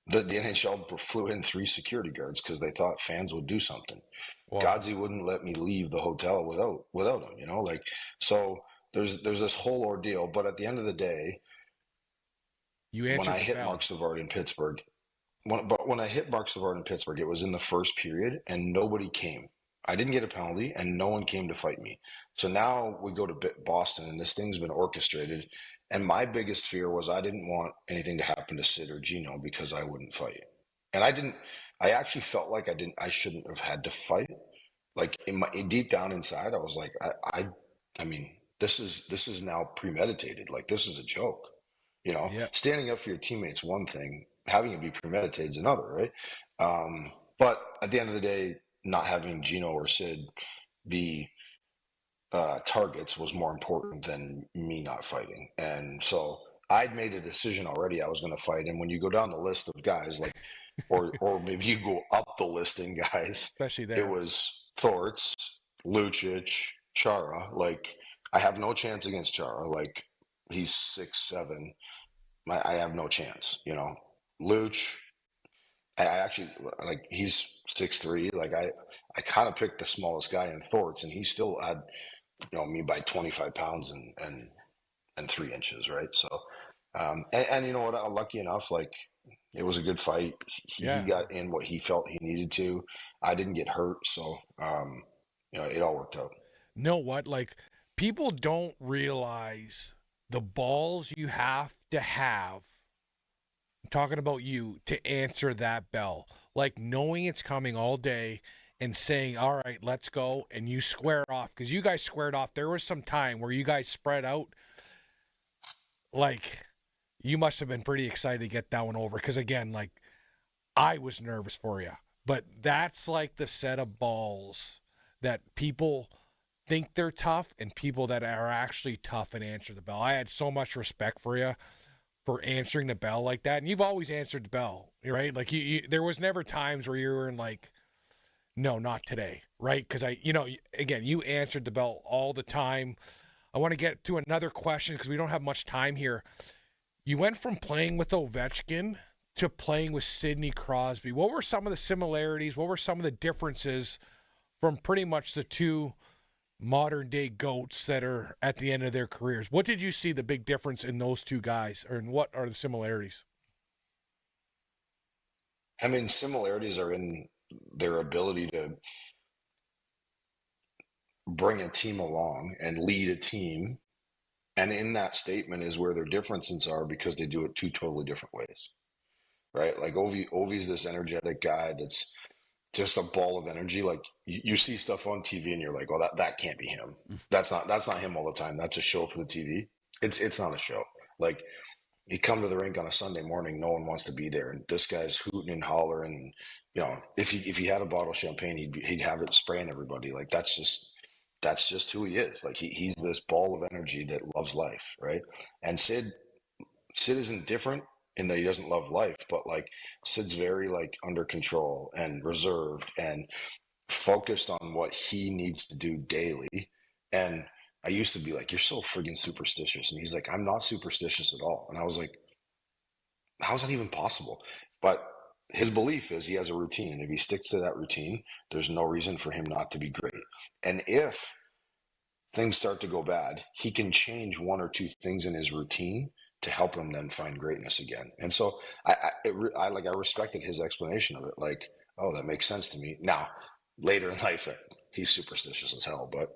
the NHL flew in 3 security guards because they thought fans would do something. Wow. Godsey wouldn't let me leave the hotel without him. Like, so there's this whole ordeal. But at the end of the day, when I hit Mark Savard in Pittsburgh, it was in the first period and nobody came. I didn't get a penalty and no one came to fight me. So now we go to Boston and this thing's been orchestrated. And my biggest fear was I didn't want anything to happen to Sid or Gino because I wouldn't fight. And I actually felt like I shouldn't have had to fight. Like deep down inside, I was like, I mean, this is now premeditated. Like, this is a joke, Standing up for your teammates, one thing, having it be premeditated is another, right? But at the end of the day, not having Gino or Sid be targets was more important than me not fighting. And so I'd made a decision already I was going to fight. And when you go down the list of guys, like, or maybe you go up the list in guys, especially there, it was Thorts, Lucic, Chara. Like, I have no chance against Chara. Like, he's 6'7". I have no chance, Luch, I actually, like, he's 6'3". Like, I kind of picked the smallest guy in Thorts, and he still had, me by 25 pounds and 3 inches, right? So, and you know what? I'm lucky enough, like, it was a good fight. He got in what he felt he needed to. I didn't get hurt, so, it all worked out. Know what? Like, people don't realize the balls you have to have, I'm talking about you, to answer that bell. Like, knowing it's coming all day and saying, all right, let's go, and you square off. Because you guys squared off. There was some time where you guys spread out. Like, you must have been pretty excited to get that one over. Because, again, like, I was nervous for you. But that's like the set of balls that people think they're tough and people that are actually tough and answer the bell. I had so much respect for you for answering the bell like that. And you've always answered the bell, right? Like there was never times where you were in like, no, not today, right? Because again, you answered the bell all the time. I want to get to another question because we don't have much time here. You went from playing with Ovechkin to playing with Sidney Crosby. What were some of the similarities? What were some of the differences from pretty much the two modern-day GOATs that are at the end of their careers? What did you see the big difference in those two guys, or in what are the similarities? I mean, similarities are in their ability to bring a team along and lead a team. And in that statement is where their differences are, because they do it two totally different ways, right? Like Ovi's this energetic guy that's just a ball of energy. Like you see stuff on TV and you're like, oh, that can't be him. That's not him all the time. That's a show for the TV. It's not a show. Like, you come to the rink on a Sunday morning, no one wants to be there, and this guy's hooting and hollering. And, if he had a bottle of champagne, he'd have it spraying everybody. Like, that's just who he is. Like, he's this ball of energy that loves life, right? And Sid isn't different in that he doesn't love life, but like Sid's very like under control and reserved and focused on what he needs to do daily. And I used to be like, you're so friggin' superstitious. And he's like, I'm not superstitious at all. And I was like, how's that even possible? But his belief is he has a routine. And if he sticks to that routine, there's no reason for him not to be great. And if things start to go bad, he can change one or two things in his routine to help him then find greatness again. And so I respected his explanation of it. Like, oh, that makes sense to me. Now, later in life, he's superstitious as hell, but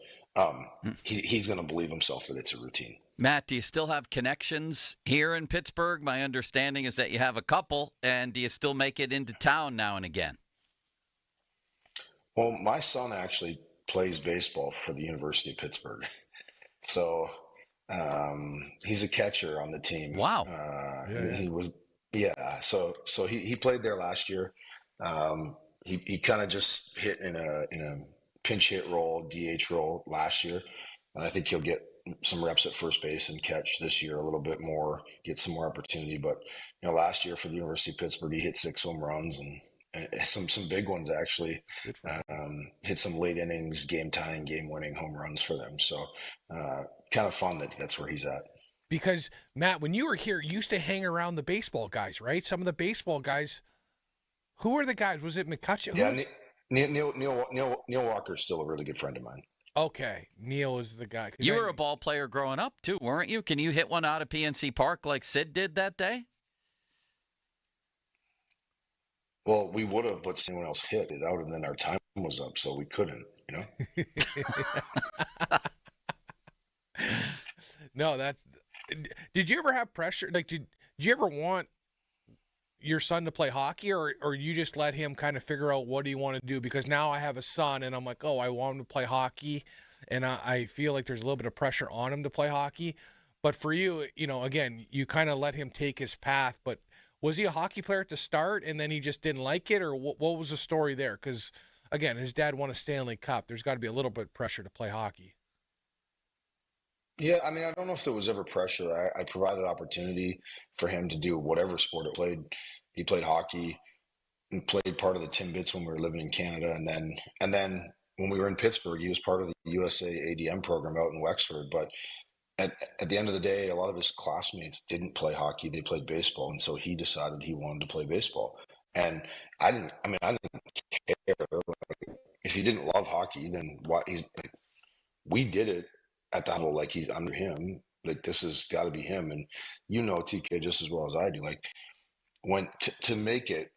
he's going to believe himself that it's a routine. Matt, do you still have connections here in Pittsburgh? My understanding is that you have a couple, and do you still make it into town now and again? Well, my son actually plays baseball for the University of Pittsburgh. So he's a catcher on the team. Wow. He was, yeah. So he played there last year. He kind of just hit in a pinch hit role, DH role last year. And I think he'll get some reps at first base and catch this year a little bit more, get some more opportunity. But, last year for the University of Pittsburgh, he hit 6 home runs and some big ones actually. Hit some late innings, game tying, game winning home runs for them. So kind of fun that's where he's at. Because Matt, when you were here, you used to hang around the baseball guys, right? Some of the baseball guys. Who were the guys? Was it McCutcheon? Yeah, Neil Walker's still a really good friend of mine. Okay, Neil is the guy. You were a ball player growing up too, weren't you? Can you hit one out of PNC Park like Sid did that day? Well, we would have, but someone else hit it out, and then our time was up, so we couldn't, No, did you ever have pressure? Like, did you ever want your son to play hockey, or you just let him kind of figure out what do you want to do? Because now I have a son, and I'm like, oh, I want him to play hockey, and I feel like there's a little bit of pressure on him to play hockey. But for you, again, you kind of let him take his path, but was he a hockey player at the start, and then he just didn't like it, or what was the story there? Because, again, his dad won a Stanley Cup. There's got to be a little bit of pressure to play hockey. Yeah, I mean, I don't know if there was ever pressure. I provided opportunity for him to do whatever sport it played. He played hockey and played part of the Timbits when we were living in Canada. And then when we were in Pittsburgh, he was part of the USA ADM program out in Wexford. But at the end of the day, a lot of his classmates didn't play hockey. They played baseball. And so he decided he wanted to play baseball. And I didn't care. Like, if he didn't love hockey, then what? We did it at the level, like he's under him. Like, this has got to be him. And TK just as well as I do. Like, when to make it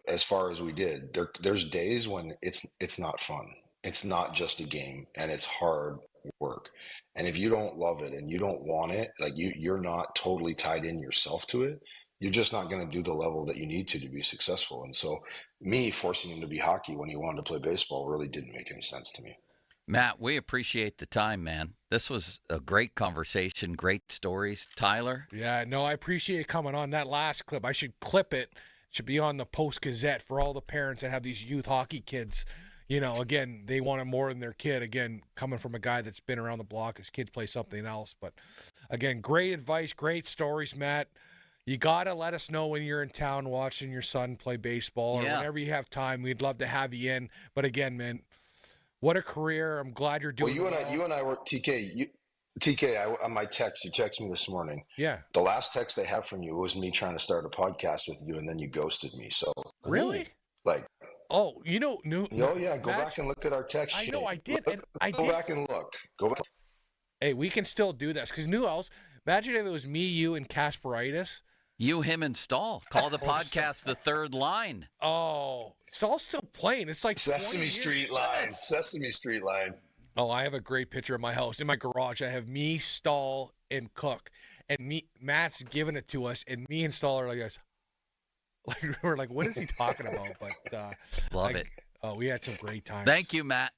as far as we did, there's days when it's not fun. It's not just a game, and it's hard work. And if you don't love it and you don't want it, like you're not totally tied in yourself to it, you're just not going to do the level that you need to be successful. And so me forcing him to be hockey when he wanted to play baseball really didn't make any sense to me. Matt, we appreciate the time, man. This was a great conversation, great stories. Tyler? Yeah, no, I appreciate you coming on. That last clip, I should clip it should be on the Post-Gazette for all the parents that have these youth hockey kids. You know, again, they want it more than their kid. Again, coming from a guy that's been around the block, his kids play something else. But, again, great advice, great stories, Matt. You got to let us know when you're in town watching your son play baseball or whenever you have time. We'd love to have you in. But, again, man, what a career. I'm glad you're doing well, you and I were, TK, on my text, you texted me this morning. Yeah. The last text I have from you was me trying to start a podcast with you, and then you ghosted me. So really? Like, oh, you know, go back and look at our text. I know, I did. Go back and look. Go back. Hey, we can still do this because Newells, imagine if it was me, you, and Kasperitis. You, him, and Stahl. Call the podcast The Third Line. Oh, Stahl's still playing. It's like Sesame Street line. Sesame Street line. Oh, I have a great picture of my house. In my garage, I have me, Stahl, and Cook. And Matt's giving it to us, and me and Stahl are like this. Like, we're like, what is he talking about? But love it. Oh, we had some great times. Thank you, Matt.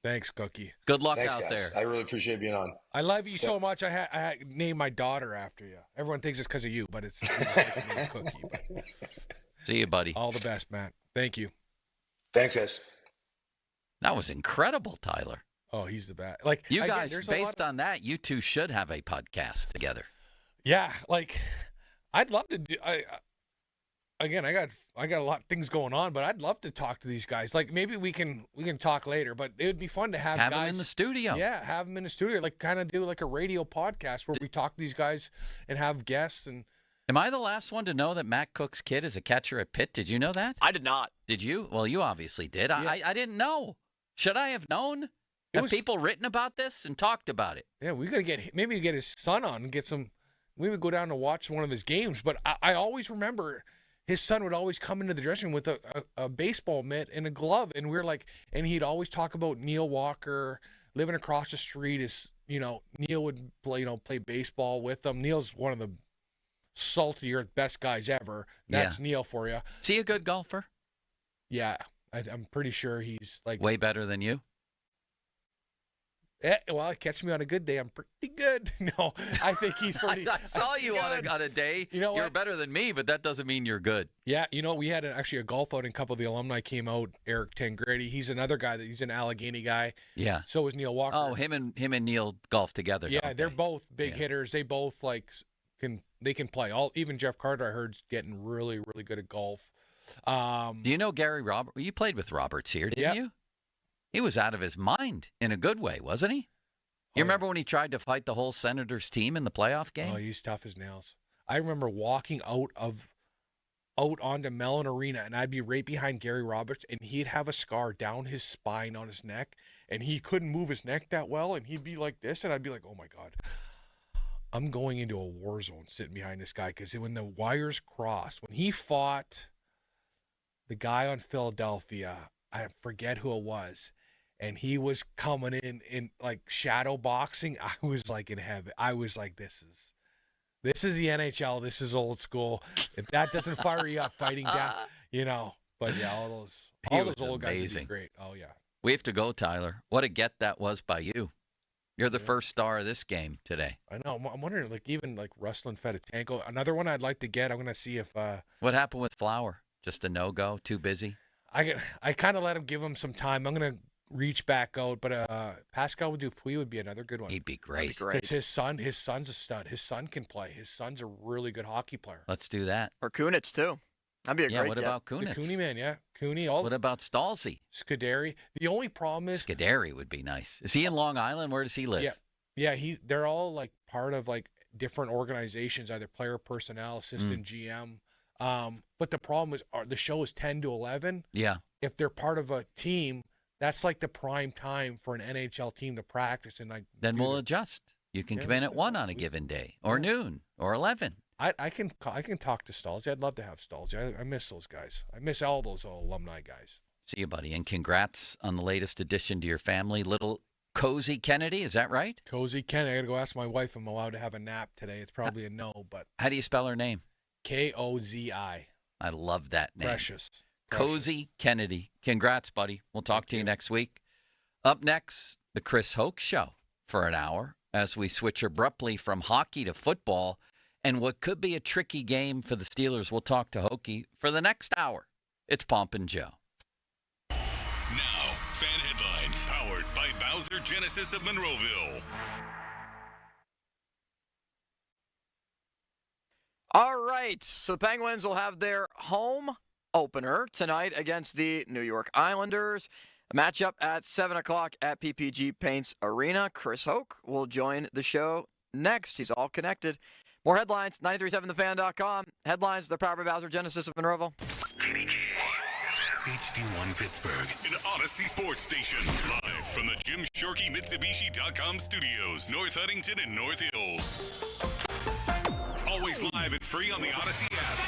Thanks, Cookie. Good luck Thanks, out guys. there. I really appreciate being on. I love you so much. I had named my daughter after you. Everyone thinks it's because of you, but it's Cookie. But see you, buddy. All the best, Matt. Thank you. Thanks, guys. That was incredible, Tyler. Oh, he's the best. Like you guys, based on that, you two should have a podcast together. Yeah, like I'd love to do. I got a lot of things going on, but I'd love to talk to these guys. Like maybe we can talk later, but it would be fun to have guys them in the studio. Yeah, have them in the studio, like kind of do like a radio podcast where we talk to these guys and have guests. And am I the last one to know that Matt Cook's kid is a catcher at Pitt? Did you know that? I did not. Did you? Well, you obviously did. Yeah. I didn't know. Should I have known? Have people written about this and talked about it? Yeah, we got to maybe get his son on and get some. We would go down to watch one of his games, but I always remember his son would always come into the dressing room with a baseball mitt and a glove, and we're like, and he'd always talk about Neil Walker living across the street. Neil would play baseball with them. Neil's one of the saltier, best guys ever. That's Neil for you. Is he a good golfer? Yeah, I'm pretty sure he's like way better than you. Well, catch me on a good day. I'm pretty good. No, I think he's pretty. I saw you on a day. You know what? You're better than me, but that doesn't mean you're good. Yeah, we had actually a golf outing. A couple of the alumni came out. Eric Tangradi. He's another guy he's an Allegheny guy. Yeah. So is Neil Walker. Oh, him and Neil golf together. Yeah, they're both big hitters. They both can play. Even Jeff Carter, I heard, is getting really, really good at golf. Do you know Gary Roberts? You played with Roberts here, didn't you? He was out of his mind in a good way, wasn't he? You remember when he tried to fight the whole Senators team in the playoff game? Oh, he's tough as nails. I remember walking out onto Mellon Arena, and I'd be right behind Gary Roberts, and he'd have a scar down his spine on his neck, and he couldn't move his neck that well, and he'd be like this, and I'd be like, oh, my God. I'm going into a war zone sitting behind this guy, because when the wires crossed, when he fought the guy on Philadelphia, I forget who it was, and he was coming in like shadow boxing, I was like in heaven. I was like, this is the NHL. This is old school. If that doesn't fire you up fighting down, But yeah, all those old guys would be great. Oh yeah. We have to go, Tyler. What a get that was by you. You're the first star of this game today. I know. I'm wondering, even Ruslan Fedotenko, another one I'd like to get. I'm gonna see if. What happened with Flower? Just a no-go? Too busy? I kind of let him give him some time. I'm gonna reach back out, but Pascal Dupuis would be another good one. He'd be great. It's his son. His son's a stud. His son can play. His son's a really good hockey player. Let's do that. Or Kunitz too. That'd be a great. What about Kunitz? The Cooney man, yeah. Cooney. What about Stalzy? Scuderi. The only problem is Scuderi would be nice. Is he in Long Island? Where does he live? Yeah. They're all part of different organizations, either player personnel, assistant GM. But the problem is the show is 10 to 11. Yeah. If they're part of a team, that's the prime time for an NHL team to practice and Then we'll adjust. You can come in at 1 on a given day, or noon, or 11. I can talk to Stalzy. I'd love to have Stalzy. I miss those guys. I miss all those alumni guys. See you, buddy, and congrats on the latest addition to your family, little Cozy Kennedy. Is that right? Cozy Kennedy. I got to go ask my wife if I'm allowed to have a nap today. It's probably a no, but how do you spell her name? Kozi. I love that name. Precious. Cozy Kennedy. Congrats, buddy. We'll talk to you next week. Up next, the Chris Hoke Show for an hour as we switch abruptly from hockey to football and what could be a tricky game for the Steelers. We'll talk to Hokie for the next hour. It's Pomp and Joe. Now, fan headlines powered by Bowser Genesis of Monroeville. All right, so the Penguins will have their home opener tonight against the New York Islanders. A matchup at 7 o'clock at PPG Paints Arena. Chris Hoke will join the show next. He's all connected. More headlines, 937thefan.com. Headlines, the powered by Bowser Genesis of Monroeville. HD1 Pittsburgh, an Odyssey sports station. Live from the Jim Shorkey Mitsubishi.com studios, North Huntington and North Hills. Always live and free on the Odyssey app.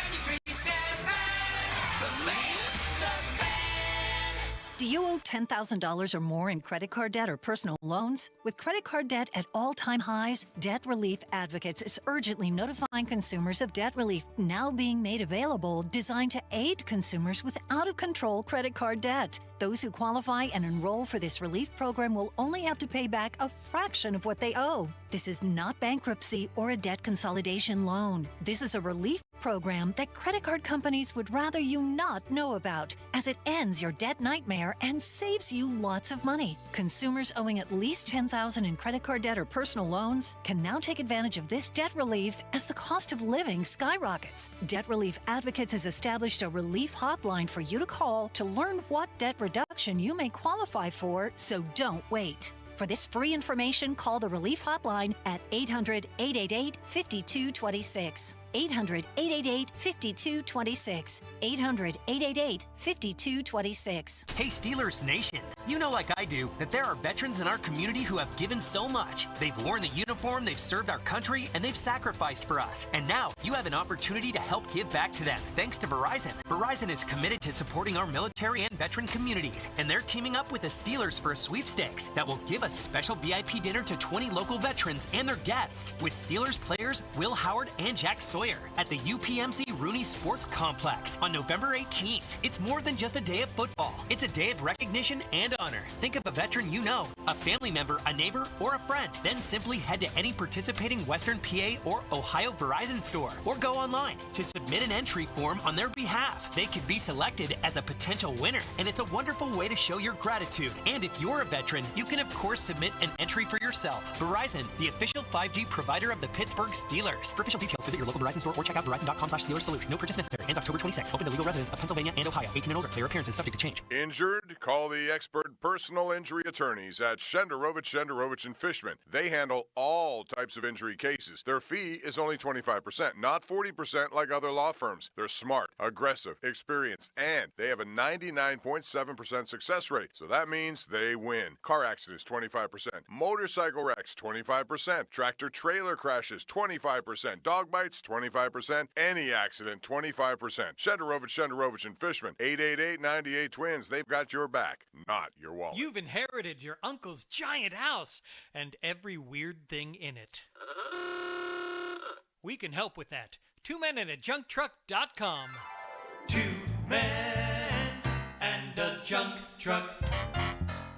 Do you owe $10,000 or more in credit card debt or personal loans? With credit card debt at all-time highs, Debt Relief Advocates is urgently notifying consumers of debt relief now being made available, designed to aid consumers with out-of-control credit card debt. Those who qualify and enroll for this relief program will only have to pay back a fraction of what they owe. This is not bankruptcy or a debt consolidation loan. This is a relief program that credit card companies would rather you not know about, as it ends your debt nightmare and saves you lots of money. Consumers owing at least $10,000 in credit card debt or personal loans can now take advantage of this debt relief as the cost of living skyrockets. Debt Relief Advocates has established a relief hotline for you to call to learn what debt reduction you may qualify for, so don't wait. For this free information, call the Relief Hotline at 800-888-5226. 800-888-5226. 800-888-5226. Hey, Steelers Nation. You know like I do that there are veterans in our community who have given so much. They've worn the uniform, they've served our country, and they've sacrificed for us. And now you have an opportunity to help give back to them. Thanks to Verizon. Verizon is committed to supporting our military and veteran communities, and they're teaming up with the Steelers for a sweepstakes that will give a special VIP dinner to 20 local veterans and their guests with Steelers players Will Howard and Jack Sawyer at the UPMC Rooney Sports Complex on November 18th. It's more than just a day of football. It's a day of recognition and honor. Think of a veteran you know, a family member, a neighbor, or a friend. Then simply head to any participating Western PA or Ohio Verizon store or go online to submit an entry form on their behalf. They could be selected as a potential winner, and it's a wonderful way to show your gratitude. And if you're a veteran, you can of course submit an entry for yourself. Verizon, the official 5G provider of the Pittsburgh Steelers. For official details, visit your local Verizon store or check out Verizon.com/Steelers Solution. No purchase necessary. Ends October 26th. Open to legal residents of Pennsylvania and Ohio. 18 and older. Their appearance is subject to change. Injured? Call the expert personal injury attorneys at Shenderovich and Fishman. They handle all types of injury cases. Their fee is only 25%, not 40% like other law firms. They're smart, aggressive, experienced, and they have a 99.7% success rate. So that means they win. Car accidents, 25%. Motorcycle wrecks, 25%. Tractor trailer crashes, 25%. Dog bites, 25%. Any accident, 25%. Shenderovich and Fishman. 888-98-TWINS. They've got your back, not your wallet. You've inherited your uncle's giant house and every weird thing in it. We can help with that. 2menandajunktruck.com. 2 men and a junk truck.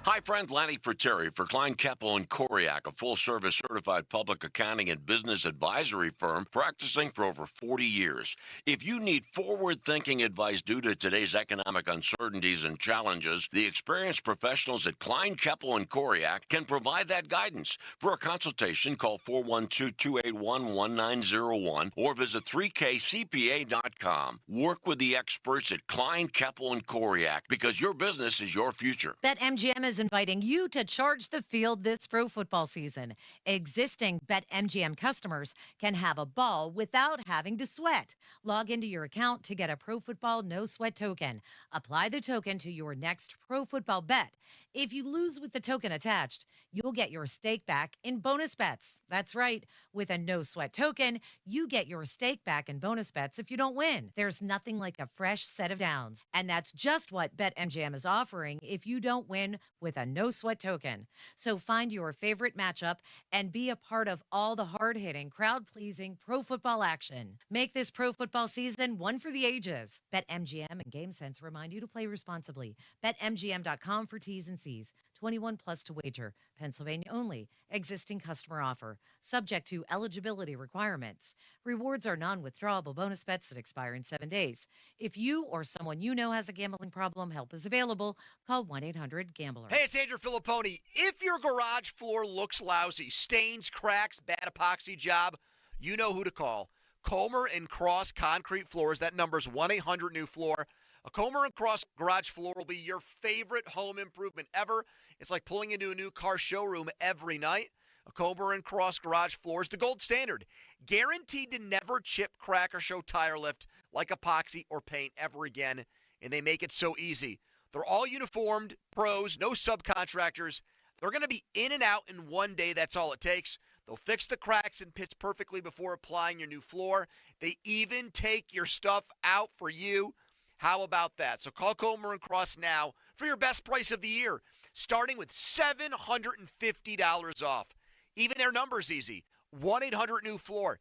Hi, friend. Lanny Fratteri for Klein, Keppel & Koriak, a full-service certified public accounting and business advisory firm practicing for over 40 years. If you need forward-thinking advice due to today's economic uncertainties and challenges, the experienced professionals at Klein, Keppel & Koriak can provide that guidance. For a consultation, call 412-281-1901 or visit 3kcpa.com. Work with the experts at Klein, Keppel & Koriak because your business is your future. BetMGM is inviting you to charge the field this pro football season. Existing BetMGM customers can have a ball without having to sweat. Log into your account to get a Pro Football No Sweat token. Apply the token to your next pro football bet. If you lose with the token attached, you'll get your stake back in bonus bets. That's right. With a No Sweat token, you get your stake back in bonus bets if you don't win. There's nothing like a fresh set of downs. And that's just what BetMGM is offering if you don't win with a No Sweat token. So find your favorite matchup and be a part of all the hard-hitting, crowd-pleasing pro football action. Make this pro football season one for the ages. BetMGM and GameSense remind you to play responsibly. BetMGM.com for T's and C's. 21 plus to wager. Pennsylvania only. Existing customer offer. Subject to eligibility requirements. Rewards are non-withdrawable bonus bets that expire in 7 days. If you or someone you know has a gambling problem, help is available. Call 1-800-GAMBLER. Hey, it's Andrew Filipponi. If your garage floor looks lousy, stains, cracks, bad epoxy job, you know who to call. Comer and Cross Concrete Floors. That number's 1-800-NEW-FLOOR. A Comer and Cross garage floor will be your favorite home improvement ever. It's like pulling into a new car showroom every night. A Comer and Cross garage floor is the gold standard. Guaranteed to never chip, crack, or show tire lift like epoxy or paint ever again. And they make it so easy. They're all uniformed, pros, no subcontractors. They're going to be in and out in one day. That's all it takes. They'll fix the cracks and pits perfectly before applying your new floor. They even take your stuff out for you. How about that? So call Comer and Cross now for your best price of the year, starting with $750 off. Even their number's easy. 1-800-NEW-FLOOR.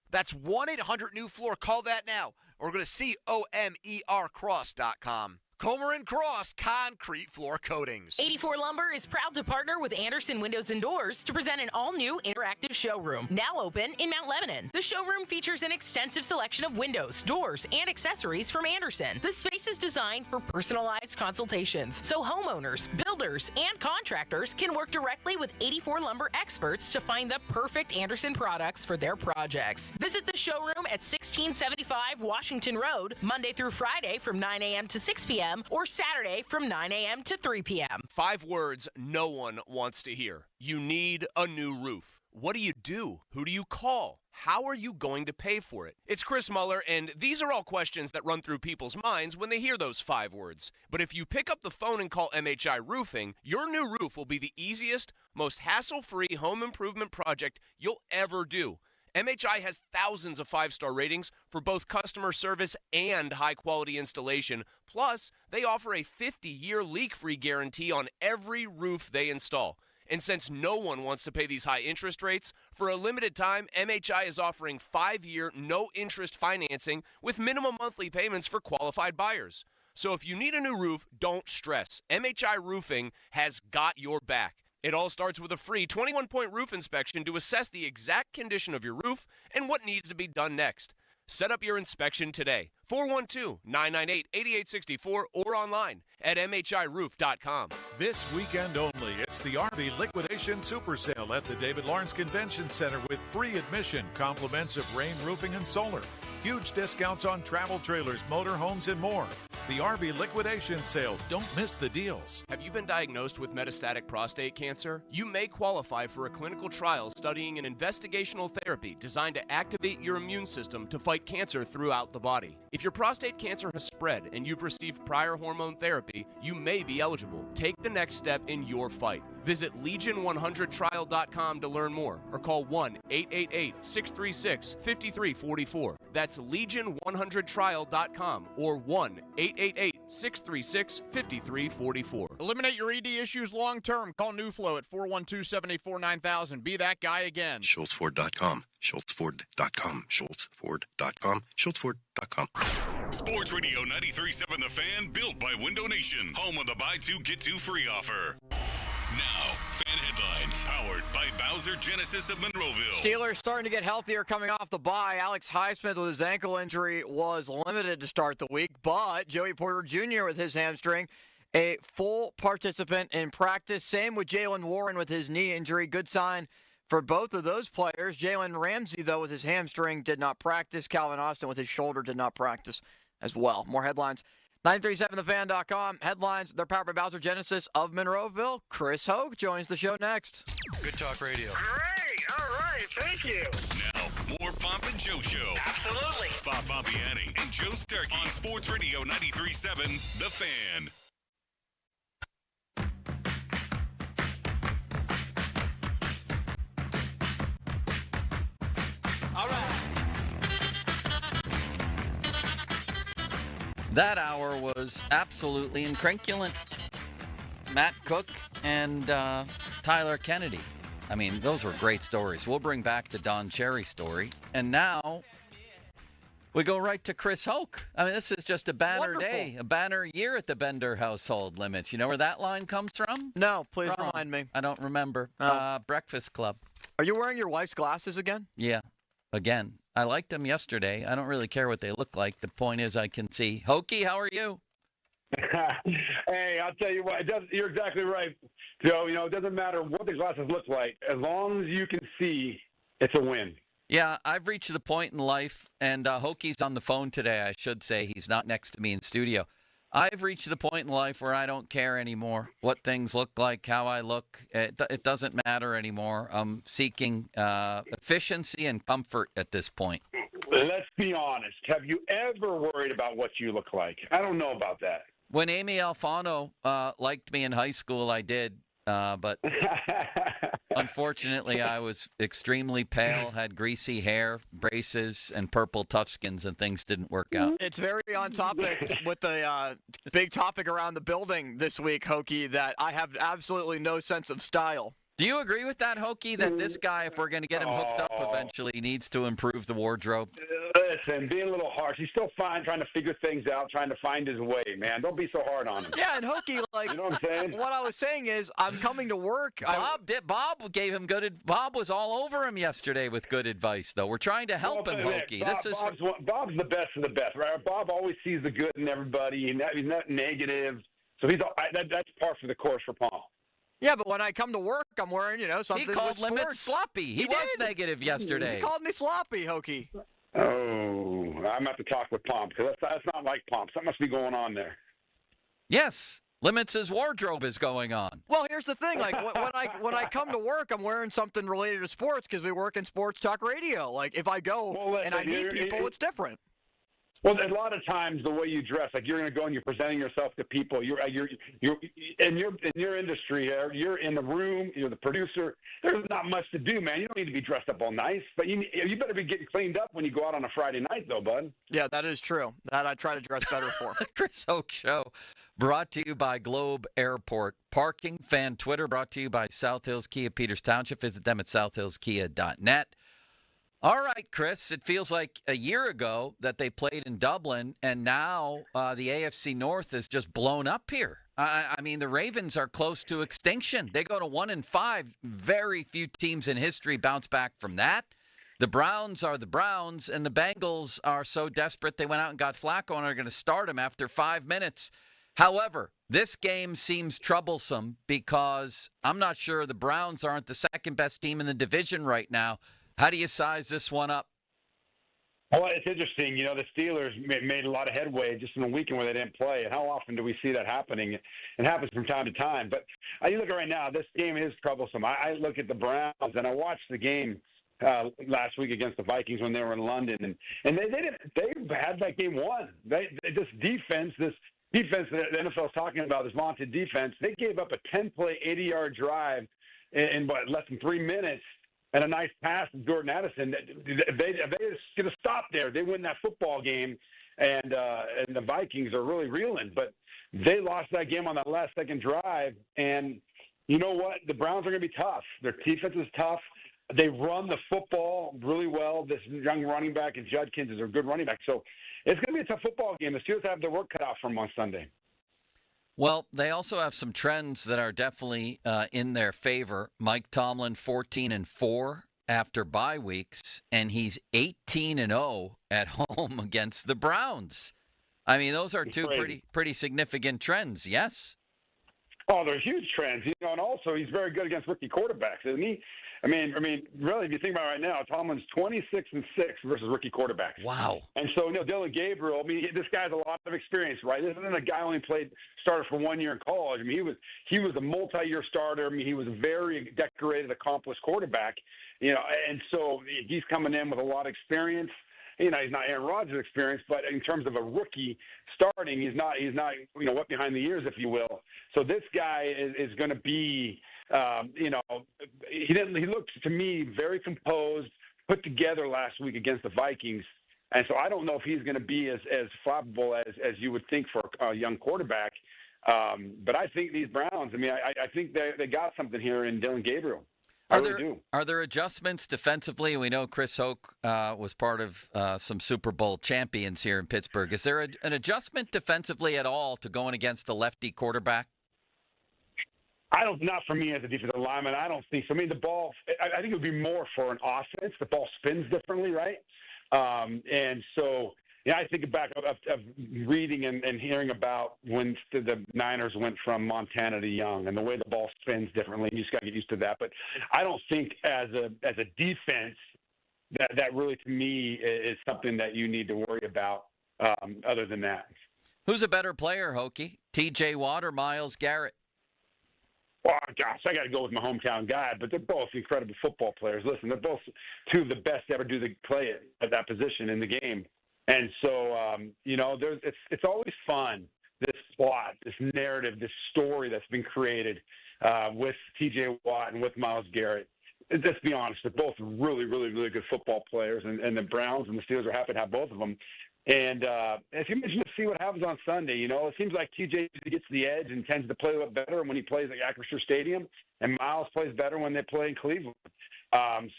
That's 1-800-NEW-FLOOR. Call that now. Or go to COMERcross.com. Comer and Cross Concrete Floor Coatings. 84 Lumber is proud to partner with Anderson Windows and Doors to present an all-new interactive showroom, now open in Mount Lebanon. The showroom features an extensive selection of windows, doors, and accessories from Anderson. The space is designed for personalized consultations, so homeowners, builders, and contractors can work directly with 84 Lumber experts to find the perfect Anderson products for their projects. Visit the showroom at 1675 Washington Road, Monday through Friday from 9 a.m. to 6 p.m. or Saturday from 9 a.m. to 3 p.m. 5 words no one wants to hear. You need a new roof. What do you do? Who do you call? How are you going to pay for it? It's Chris Muller, and these are all questions that run through people's minds when they hear those 5 words. But if you pick up the phone and call MHI Roofing, your new roof will be the easiest, most hassle-free home improvement project you'll ever do. MHI has thousands of 5-star ratings for both customer service and high-quality installation. Plus, they offer a 50-year leak-free guarantee on every roof they install. And since no one wants to pay these high interest rates, for a limited time, MHI is offering 5-year no-interest financing with minimum monthly payments for qualified buyers. So if you need a new roof, don't stress. MHI Roofing has got your back. It all starts with a free 21-point roof inspection to assess the exact condition of your roof and what needs to be done next. Set up your inspection today. 412-998-8864 or online at MHIRoof.com. This weekend only, it's the RV Liquidation Super Sale at the David Lawrence Convention Center with free admission, compliments of rain, roofing, and solar. Huge discounts on travel trailers, motorhomes, and more. The RV Liquidation Sale. Don't miss the deals. Have you been diagnosed with metastatic prostate cancer? You may qualify for a clinical trial studying an investigational therapy designed to activate your immune system to fight cancer throughout the body. If your prostate cancer has spread and you've received prior hormone therapy, you may be eligible. Take the next step in your fight. Visit Legion100trial.com to learn more or call 1-888-636-5344. That's Legion100trial.com or 1-888-636-5344. Eliminate your ED issues long term. Call NewFlow at 412-784-9000. Be that guy again. SchultzFord.com. SchultzFord.com. SchultzFord.com. SchultzFord.com. Sports Radio 93.7 The Fan, built by Window Nation. Home of the buy two, get two free offer. Now, fan headlines, powered by Bowser Genesis of Monroeville. Steelers starting to get healthier coming off the bye. Alex Highsmith with his ankle injury was limited to start the week, but Joey Porter Jr. with his hamstring, a full participant in practice. Same with Jalen Warren with his knee injury. Good sign for both of those players. Jalen Ramsey, though, with his hamstring did not practice. Calvin Austin with his shoulder did not practice as well. More headlines. 937thefan.com. Headlines, they're powered by Bowser Genesis of Monroeville. Chris Hogue joins the show next. Good Talk Radio. Great. All right. Thank you. Now, more Pomp and Joe Show. Absolutely. Bob Pompiani and Joe Starkey on Sports Radio 93.7 The Fan. All right. That hour was absolutely incredulent. Matt Cook and Tyler Kennedy. I mean, those were great stories. We'll bring back the Don Cherry story. And now, We go right to Chris Hoke. I mean, this is just a banner day, a banner year at the Bender household limits. You know where that line comes from? No, please remind me. I don't remember. Breakfast Club. Are you wearing your wife's glasses again? Yeah, again. I liked them yesterday. I don't really care what they look like. The point is I can see. Hokie, how are you? Hey, I'll tell you what. You're exactly right, Joe. You know, it doesn't matter what the glasses look like. As long as you can see, it's a win. Yeah, I've reached the point in life, and Hokie's on the phone today, I should say. He's not next to me in studio. I've reached the point in life where I don't care anymore what things look like, how I look. It doesn't matter anymore. I'm seeking efficiency and comfort at this point. Let's be honest. Have you ever worried about what you look like? I don't know about that. When Amy Alfano liked me in high school, I did. But unfortunately, I was extremely pale, had greasy hair, braces, and purple toughskins, and things didn't work out. It's very on topic with the big topic around the building this week, Hokie, that I have absolutely no sense of style. Do you agree with that, Hokie, that this guy, if we're going to get him hooked up eventually, needs to improve the wardrobe? Listen, being a little harsh. He's still fine, trying to figure things out, trying to find his way, man. Don't be so hard on him. Yeah, and Hokie, like, you know what I'm saying? What I was saying is, I'm coming to work. Bob gave him Bob was all over him yesterday with good advice, though. We're trying to help him, Hokie. Bob's the best of the best, right? Bob always sees the good in everybody. He's not negative. So that's par for the course for Paul. Yeah, but when I come to work, I'm wearing, something. He called Limits sloppy. He was negative yesterday. He called me sloppy, Hokie. Oh, I'm going to have to talk with Pomp because that's not like Pomp. Something must be going on there. Yes, Limits' wardrobe is going on. Well, here's the thing. Like when I come to work, I'm wearing something related to sports because we work in sports talk radio. Like if I go and I meet people, it's different. Well, a lot of times the way you dress, like you're going to go and you're presenting yourself to people. You're in your industry here. You're in the room. You're the producer. There's not much to do, man. You don't need to be dressed up all nice, but you better be getting cleaned up when you go out on a Friday night, though, bud. Yeah, that is true. That I try to dress better for. Chris Hoke Show, brought to you by Globe Airport. Parking Fan Twitter, brought to you by South Hills Kia Peters Township. Visit them at southhillskia.net. All right, Chris, it feels like a year ago that they played in Dublin, and now the AFC North is just blown up here. I mean, the Ravens are close to extinction. They go to 1-5. Very few teams in history bounce back from that. The Browns are the Browns, and the Bengals are so desperate they went out and got Flacco and are going to start him after 5 minutes. However, this game seems troublesome because I'm not sure the Browns aren't the second-best team in the division right now. How do you size this one up? Well, it's interesting. You know, the Steelers made a lot of headway just in a weekend where they didn't play. And how often do we see that happening? It happens from time to time. But you look at right now, this game is troublesome. I look at the Browns, and I watched the game last week against the Vikings when they were in London. And they had that game won. This defense that the NFL is talking about, this vaunted defense, they gave up a 10-play, 80-yard drive in less than 3 minutes. And a nice pass to Jordan Addison. If they should have stopped there, they win that football game, and the Vikings are really reeling. But they lost that game on that last second drive. And you know what? The Browns are going to be tough. Their defense is tough. They run the football really well. This young running back, and Judkins is a good running back. So it's going to be a tough football game. The Steelers have their work cut out for them on Sunday. Well, they also have some trends that are definitely in their favor. Mike Tomlin, 14-4 after bye weeks, and he's 18-0 at home against the Browns. I mean, those are two pretty significant trends. Yes. Oh, they're huge trends. You know, and also he's very good against rookie quarterbacks, isn't he? I mean, really, if you think about it right now, Tomlin's 26-6 versus rookie quarterbacks. Wow. And so, Dylan Gabriel, this guy has a lot of experience, right? This isn't a guy who only started for 1 year in college. I mean, he was a multi-year starter. I mean, he was a very decorated, accomplished quarterback, and so he's coming in with a lot of experience. He's not Aaron Rodgers' experience, but in terms of a rookie starting, he's not wet behind the ears, if you will. So this guy is going to be, he looked to me very composed, put together last week against the Vikings. And so I don't know if he's going to be as flappable as you would think for a young quarterback. But I think these Browns, I think they got something here in Dylan Gabriel. Are there adjustments defensively? We know Chris Hoke was part of some Super Bowl champions here in Pittsburgh. Is there an adjustment defensively at all to going against a lefty quarterback? Not for me as a defensive lineman. I don't think so. I mean, the ball, I think it would be more for an offense. The ball spins differently, right? And so, I think back of reading and hearing about when the Niners went from Montana to Young and the way the ball spins differently. You just got to get used to that. But I don't think as a defense that really, to me, is something that you need to worry about other than that. Who's a better player, Hokie? T.J. Watt or Myles Garrett? Oh, gosh, I got to go with my hometown guy, but they're both incredible football players. Listen, they're both two of the best to ever play it at that position in the game. And so, it's always fun, this plot, this narrative, this story that's been created with T.J. Watt and with Myles Garrett. Let's be honest, they're both really, really, really good football players, and the Browns and the Steelers are happy to have both of them. And as you mentioned, to see what happens on Sunday, it seems like TJ gets the edge and tends to play a little better when he plays at Acrisure Stadium, and Myles plays better when they play in Cleveland.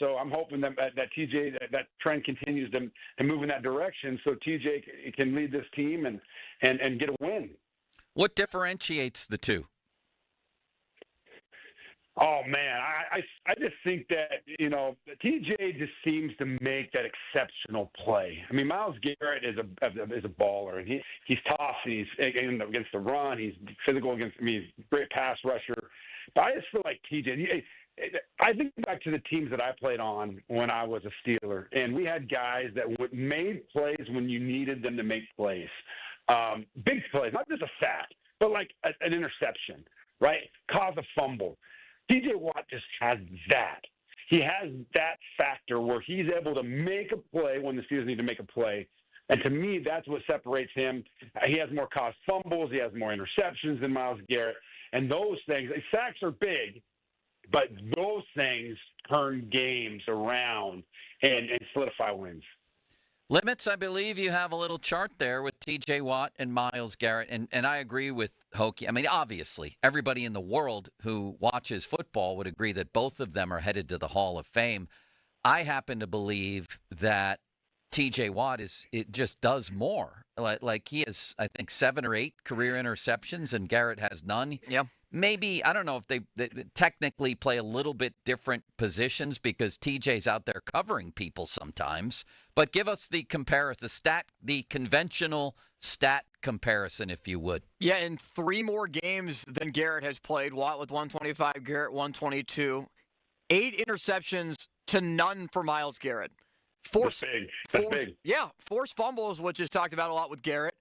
So I'm hoping that TJ, that trend continues to move in that direction, so TJ can lead this team and get a win. What differentiates the two? Oh, man, I just think that, TJ just seems to make that exceptional play. I mean, Myles Garrett is a baller, and he's tough, and he's against the run. He's physical he's a great pass rusher. But I just feel like TJ, I think back to the teams that I played on when I was a Steeler, and we had guys that made plays when you needed them to make plays. Big plays, not just a sack, but like an interception, right? Cause a fumble. T.J. Watt just has that. He has that factor where he's able to make a play when the Steelers need to make a play. And to me, that's what separates him. He has more caused fumbles. He has more interceptions than Myles Garrett. And those things, sacks are big, but those things turn games around and solidify wins. Limits, I believe you have a little chart there with T.J. Watt and Myles Garrett, and I agree with Hokie. I mean, obviously, everybody in the world who watches football would agree that both of them are headed to the Hall of Fame. I happen to believe that T.J. Watt just does more. Like he has, I think, 7 or 8 career interceptions, and Garrett has none. Yeah. Maybe, I don't know if they technically play a little bit different positions because TJ's out there covering people sometimes. But give us the comparison, the conventional stat comparison, if you would. Yeah, in 3 more games than Garrett has played. Watt with 125, Garrett 122. 8 interceptions to none for Myles Garrett. That's big. Yeah, forced fumbles, which is talked about a lot with Garrett.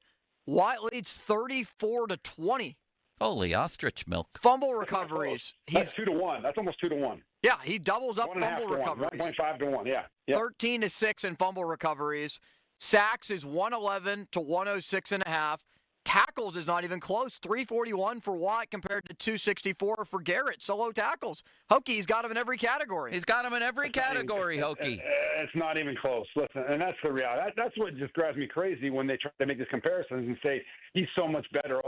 Watt leads 34-20. Holy ostrich milk. Fumble recoveries. That's 2-1. That's almost 2-1. Yeah, he doubles up 1.5 fumble to 1. recoveries. 1.5 to 1, yeah. Yep. 13-6 in fumble recoveries. Sacks is 111 to 106.5. Tackles is not even close. 341 for Watt compared to 264 for Garrett. Solo tackles. Hokie's got him in every category. He's got him in every category, Hokie. It's not even close. Listen, and that's the reality. That's what just drives me crazy when they try to make these comparisons and say he's so much better.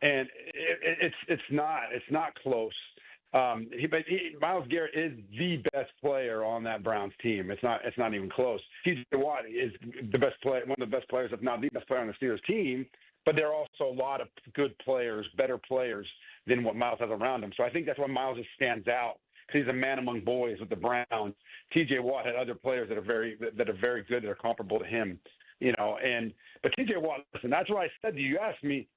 And it's not close. Myles Garrett is the best player on that Browns team. It's not even close. T.J. Watt is the best player, one of the best players, if not the best player on the Steelers team. But there are also a lot of good players, better players than what Myles has around him. So I think that's why Myles just stands out because he's a man among boys with the Browns. T.J. Watt had other players that are very good, that are comparable to him. But T.J. Watt, listen, that's why I said to you. You asked me.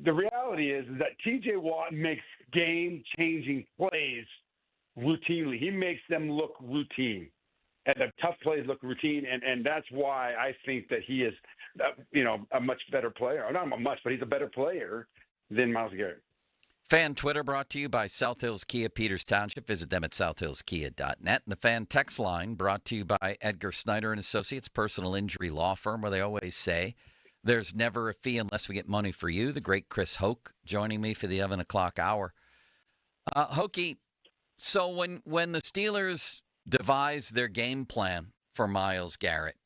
The reality is that T.J. Watt makes game-changing plays routinely. He makes them look routine, and the tough plays look routine, and that's why I think that he is, a much better player. Not much, but he's a better player than Myles Garrett. Fan Twitter brought to you by South Hills Kia, Peters Township. Visit them at southhillskia.net. And the fan text line brought to you by Edgar Snyder and Associates, personal injury law firm, where they always say, there's never a fee unless we get money for you. The great Chris Hoke joining me for the 11 o'clock hour. Hokie, so when the Steelers devised their game plan for Myles Garrett,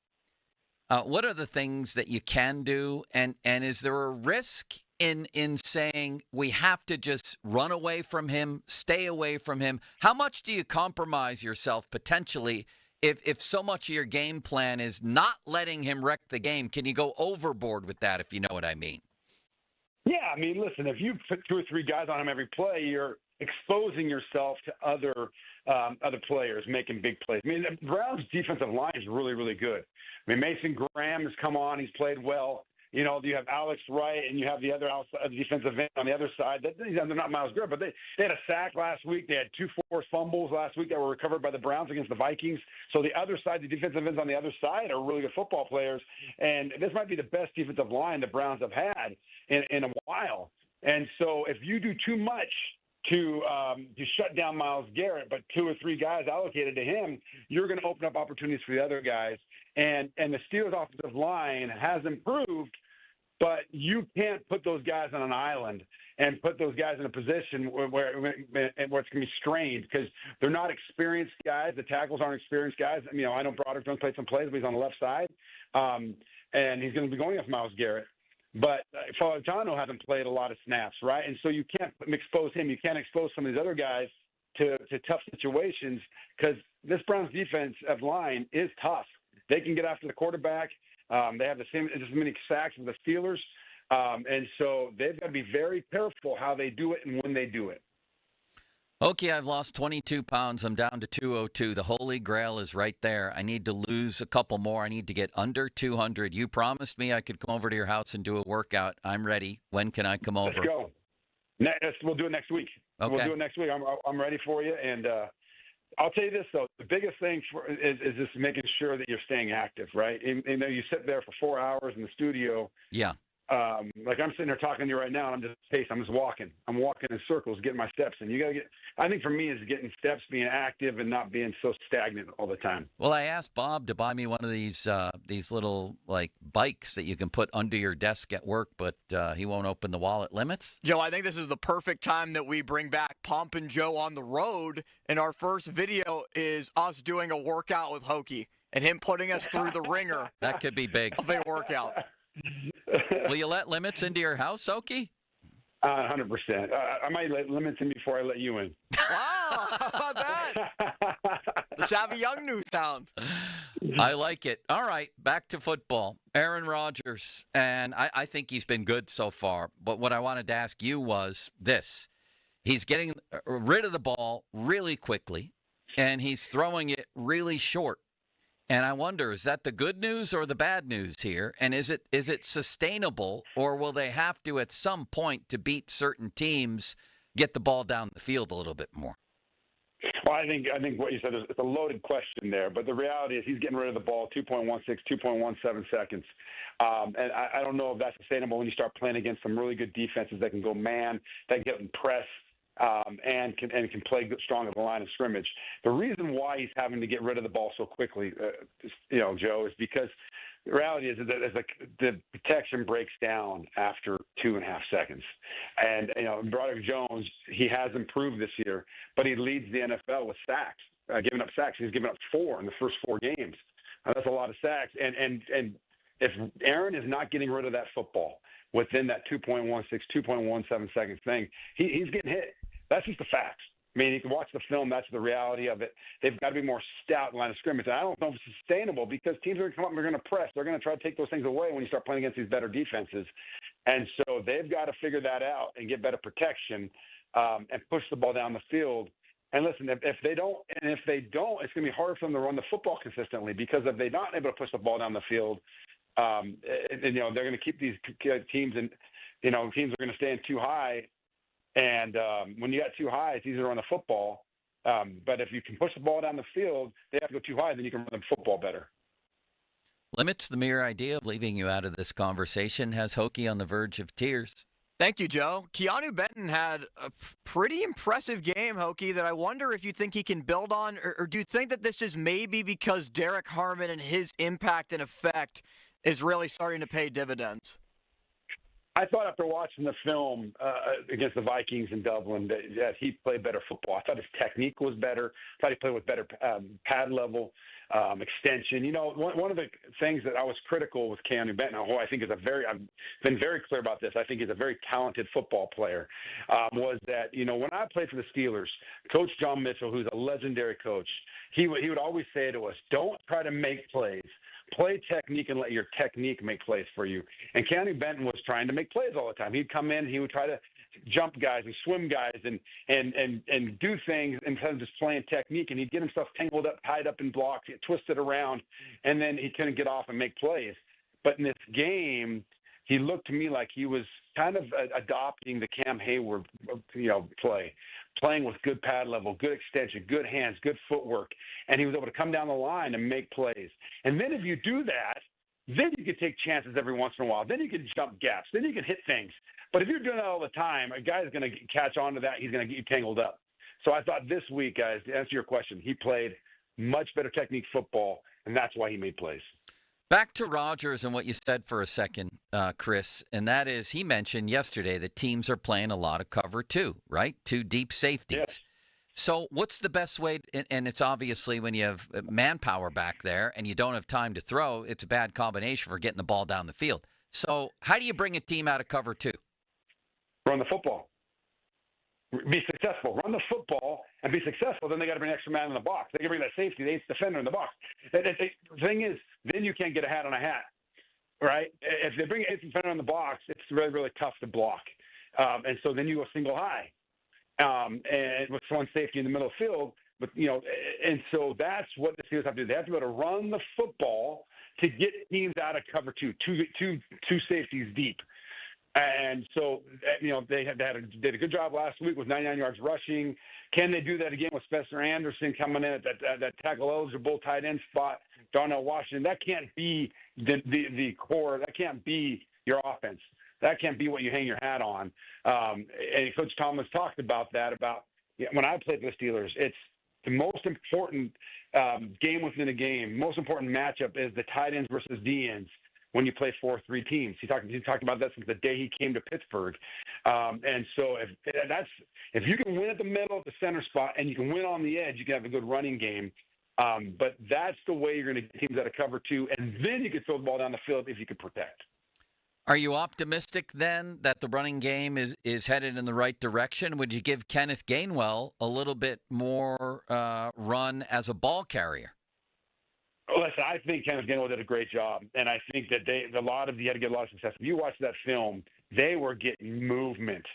what are the things that you can do? And is there a risk in saying we have to just run away from him, stay away from him? How much do you compromise yourself potentially if so much of your game plan is not letting him wreck the game? Can you go overboard with that, if you know what I mean? Yeah, I mean, listen, if you put 2 or 3 guys on him every play, you're exposing yourself to other players making big plays. I mean, the Browns' defensive line is really, really good. I mean, Mason Graham has come on. He's played well. You know, you have Alex Wright, and you have the other outside defensive end on the other side. They're not Myles Garrett, but they had a sack last week. They had 2 forced fumbles last week that were recovered by the Browns against the Vikings. So the other side, the defensive ends on the other side are really good football players. And this might be the best defensive line the Browns have had in a while. And so if you do too much to shut down Myles Garrett, but 2 or 3 guys allocated to him, you're going to open up opportunities for the other guys. And the Steelers' offensive line has improved, but you can't put those guys on an island and put those guys in a position where it's going to be strained because they're not experienced guys. The tackles aren't experienced guys. You know, I know Broderick Jones played some plays, but he's on the left side, and he's going to be going against Myles Garrett. But Falatano hasn't played a lot of snaps, right? And so you can't expose him. You can't expose some of these other guys to tough situations because this Browns defensive line is tough. They can get after the quarterback. They have just as many sacks as the Steelers. And so they've got to be very careful how they do it and when they do it. Okay, I've lost 22 pounds. I'm down to 202. The Holy Grail is right there. I need to lose a couple more. I need to get under 200. You promised me I could come over to your house and do a workout. I'm ready. When can I come over? Let's go. We'll do it next week. Okay. We'll do it next week. I'm ready for you. And I'll tell you this, though. The biggest thing is just making sure that you're staying active, right? And you sit there for 4 hours in the studio. Yeah. Like I'm sitting there talking to you right now, and I'm just walking. I'm walking in circles, getting my steps in. You got to I think for me is getting steps, being active, and not being so stagnant all the time. Well, I asked Bob to buy me one of these little like bikes that you can put under your desk at work, but he won't open the wallet limits. Joe, I think this is the perfect time that we bring back Pomp and Joe on the road, and our first video is us doing a workout with Hokie and him putting us through the ringer. That could be big. Of a workout. Will you let limits into your house, Hokie? 100%. I might let limits in before I let you in. Wow, how about that? The Savvy Young News sound. I like it. All right, back to football. Aaron Rodgers, and I think he's been good so far. But what I wanted to ask you was this. He's getting rid of the ball really quickly, and he's throwing it really short. And I wonder, is that the good news or the bad news here? And is it sustainable, or will they have to at some point to beat certain teams get the ball down the field a little bit more? Well, I think what you said is it's a loaded question there, but the reality is he's getting rid of the ball 2.16, 2.17 seconds. And I don't know if that's sustainable when you start playing against some really good defenses that can go man, that can get in press. And can play strong at the line of scrimmage. The reason why he's having to get rid of the ball so quickly, Joe, is because the reality is that the protection breaks down after 2.5 seconds. And, Broderick Jones, he has improved this year, but he leads the NFL with sacks, giving up sacks. He's given up 4 in the first 4 games. That's a lot of sacks. And if Aaron is not getting rid of that football within that 2.16, 2.17 second thing, he's getting hit. That's just the facts. I mean, you can watch the film. That's the reality of it. They've got to be more stout in line of scrimmage. And I don't know if it's sustainable because teams are going to come up and they're going to press. They're going to try to take those things away when you start playing against these better defenses. And so they've got to figure that out and get better protection and push the ball down the field. And listen, if they don't, it's going to be harder for them to run the football consistently because if they're not able to push the ball down the field, they're going to keep these teams and, teams are going to stand too high. And when you got too high, it's easier to run the football. But if you can push the ball down the field, they have to go too high, then you can run the football better. Limits, the mere idea of leaving you out of this conversation has Hokie on the verge of tears. Thank you, Joe. Keanu Benton had a pretty impressive game, Hokie, that I wonder if you think he can build on, or do you think that this is maybe because Derek Harmon and his impact and effect is really starting to pay dividends? I thought after watching the film against the Vikings in Dublin that he played better football. I thought his technique was better. I thought he played with better pad level, extension. You know, one of the things that I was critical with Keanu Benton, who I think is I've been very clear about this, I think he's a very talented football player, was that, you know, when I played for the Steelers, Coach John Mitchell, who's a legendary coach, he would always say to us, don't try to make plays. Play technique and let your technique make plays for you. And Keanu Benton was trying to make plays all the time. He'd come in, he would try to jump guys and swim guys and do things instead of just playing technique. And he'd get himself tangled up, tied up in blocks, get twisted around, and then he couldn't get off and make plays. But in this game, he looked to me like he was kind of adopting the Cam Hayward, playing with good pad level, good extension, good hands, good footwork, and he was able to come down the line and make plays. And then if you do that, then you can take chances every once in a while. Then you can jump gaps. Then you can hit things. But if you're doing that all the time, a guy's going to catch on to that. He's going to get you tangled up. So I thought this week, guys, to answer your question, he played much better technique football, and that's why he made plays. Back to Rodgers and what you said for a second, Chris, and that is he mentioned yesterday that teams are playing a lot of cover two, right? Two deep safeties. Yes. So what's the best way, and it's obviously when you have manpower back there and you don't have time to throw, it's a bad combination for getting the ball down the field. So how do you bring a team out of cover two? Run the football. Be successful. Run the football and be successful. Then they got to bring an extra man in the box. They can bring that safety, the eighth defender in the box. The thing is, then you can't get a hat on a hat, right? If they bring an eighth defender in the box, it's really, really tough to block. And so then you go single high, and with one safety in the middle of the field. But and so that's what the Steelers have to do. They have to be able to run the football to get teams out of cover two safeties deep. And so, they did a good job last week with 99 yards rushing. Can they do that again with Spencer Anderson coming in at that tackle eligible tight end spot? Darnell Washington. That can't be the core. That can't be your offense. That can't be what you hang your hat on. And Coach Thomas talked about that. When I played for the Steelers, it's the most important game within a game. Most important matchup is the tight ends versus D ends. When you play 4-3 teams, he talked about that since the day he came to Pittsburgh, and so if you can win at the middle, at the center spot, and you can win on the edge, you can have a good running game. But that's the way you're going to get teams out of cover two, and then you can throw the ball down the field if you can protect. Are you optimistic then that the running game is headed in the right direction? Would you give Kenneth Gainwell a little bit more run as a ball carrier? Listen, I think Kenneth Gainwell did a great job, and I think that he had to get a lot of success. If you watch that film, they were getting movement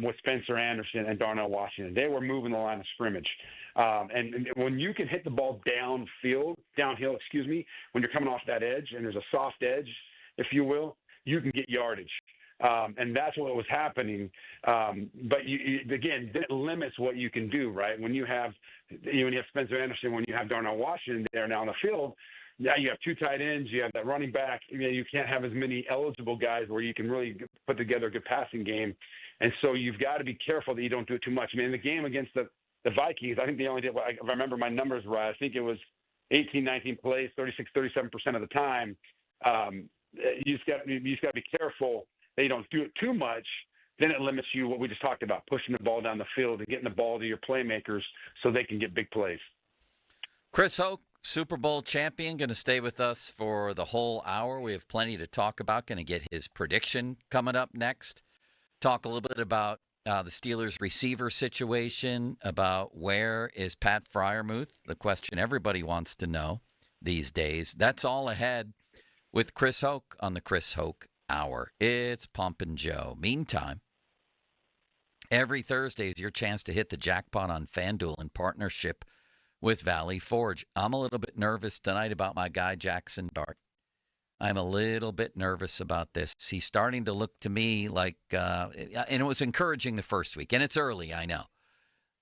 with Spencer Anderson and Darnell Washington. They were moving the line of scrimmage. And when you can hit the ball downhill, when you're coming off that edge, and there's a soft edge, if you will, you can get yardage. And that's what was happening. But again, that limits what you can do, right? When you have Spencer Anderson, when you have Darnell Washington there now on the field, now you have two tight ends, you have that running back. You can't have as many eligible guys where you can really put together a good passing game. And so you've got to be careful that you don't do it too much. In the game against the Vikings, I think they only did, if I remember my numbers right, I think it was 18, 19 plays, 36-37% of the time. You just got to be careful that you don't do it too much. Then it limits you, what we just talked about, pushing the ball down the field and getting the ball to your playmakers so they can get big plays. Chris Hoke, Super Bowl champion, going to stay with us for the whole hour. We have plenty to talk about. Going to get his prediction coming up next. Talk a little bit about the Steelers receiver situation, about where is Pat Freiermuth, the question everybody wants to know these days. That's all ahead with Chris Hoke on the Chris Hoke Hour. It's Pumpin' Joe. Meantime, every Thursday is your chance to hit the jackpot on FanDuel in partnership with Valley Forge. I'm a little bit nervous tonight about my guy, Jackson Dart. I'm a little bit nervous about this. He's starting to look to me like, and it was encouraging the first week, and it's early, I know.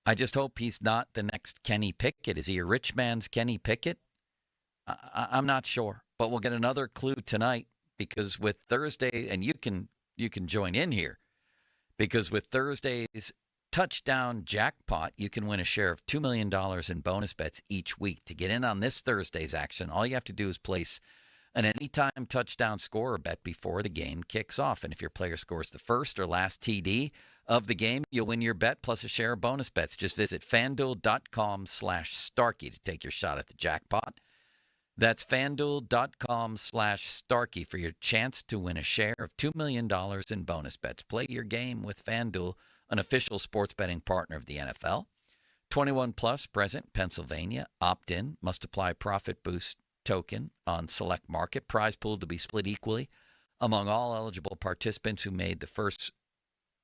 I just hope he's not the next Kenny Pickett. Is he a rich man's Kenny Pickett? I'm not sure, but we'll get another clue tonight. Because with Thursday, and you can join in here, because with Thursday's touchdown jackpot, you can win a share of $2 million in bonus bets each week. To get in on this Thursday's action, all you have to do is place An anytime touchdown scorer bet before the game kicks off. And if your player scores the first or last TD of the game, you'll win your bet plus a share of bonus bets. Just visit FanDuel.com/Starkey to take your shot at the jackpot. That's FanDuel.com/Starkey for your chance to win a share of $2 million in bonus bets. Play your game with FanDuel, an official sports betting partner of the NFL. 21 plus, present, Pennsylvania. Opt-in, must apply profit boost token on select market. Prize pool to be split equally among all eligible participants who made the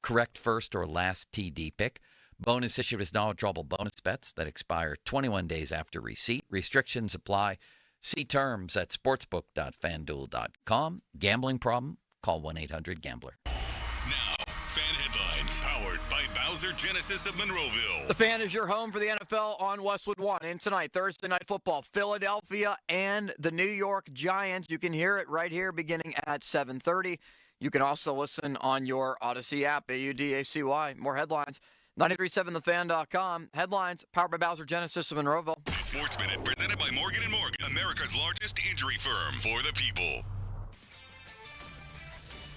correct first or last TD pick. Bonus issued is non-withdrawable bonus bets that expire 21 days after receipt. Restrictions apply. See terms at sportsbook.fanduel.com. Gambling problem? Call 1-800-GAMBLER. Now, fan headlines powered by Bowser Genesis of Monroeville. The Fan is your home for the NFL on Westwood One. And tonight, Thursday Night Football, Philadelphia and the New York Giants. You can hear it right here beginning at 7:30. You can also listen on your Odyssey app, AUDACY. More headlines. 937thefan.com. Headlines powered by Bowser Genesis of Monroeville. Sports Minute presented by Morgan & Morgan, America's largest injury firm for the people.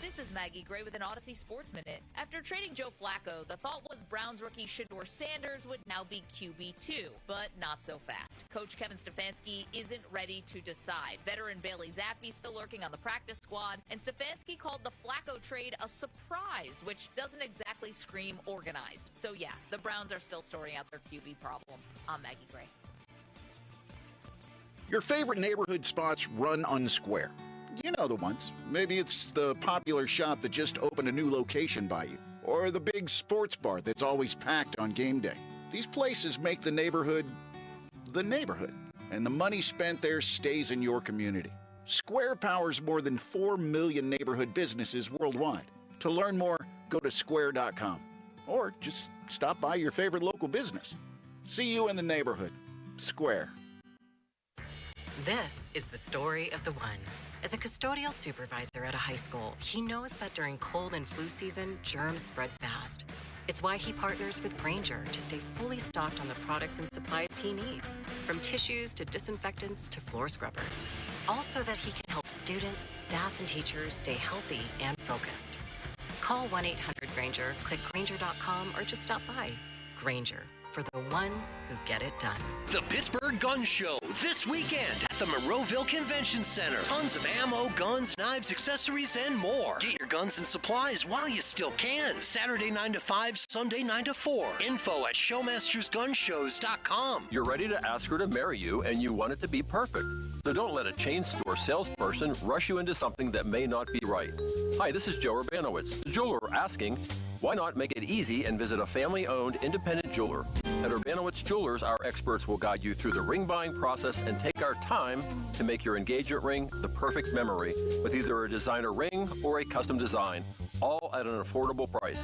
This is Maggie Gray with an Odyssey Sports Minute. After trading Joe Flacco, the thought was Browns rookie Shedeur Sanders would now be QB2, but not so fast. Coach Kevin Stefanski isn't ready to decide. Veteran Bailey Zappi still lurking on the practice squad, and Stefanski called the Flacco trade a surprise, which doesn't exactly scream organized. So yeah, the Browns are still sorting out their QB problems. I'm Maggie Gray. Your favorite neighborhood spots run unsquare. You know the ones. Maybe it's the popular shop that just opened a new location by you, or the big sports bar that's always packed on game day. These places make the neighborhood, and the money spent there stays in your community. Square powers more than 4 million neighborhood businesses worldwide. To learn more, go to square.com, or just stop by your favorite local business. See you in the neighborhood. Square. This is the story of the one. As a custodial supervisor at a high school, he knows that during cold and flu season, germs spread fast. It's why he partners with Grainger to stay fully stocked on the products and supplies he needs, from tissues to disinfectants to floor scrubbers. All so that he can help students, staff, and teachers stay healthy and focused. Call 1-800-GRAINGER, click Grainger.com, or just stop by. Grainger, for the ones who get it done. The Pittsburgh Gun Show this weekend at the Monroeville Convention Center. Tons of ammo, guns, knives, accessories, and more. Get your guns and supplies while you still can. Saturday 9 to 5, Sunday 9 to 4. Info at showmastersgunshows.com. You're ready to ask her to marry you, and you want it to be perfect. So don't let a chain store salesperson rush you into something that may not be right. Hi, this is Joe Urbanowitz, the jeweler, asking, why not make it easy and visit a family-owned independent jeweler? At Urbanowitz Jewelers, our experts will guide you through the ring buying process and take our time to make your engagement ring the perfect memory with either a designer ring or a custom design, all at an affordable price.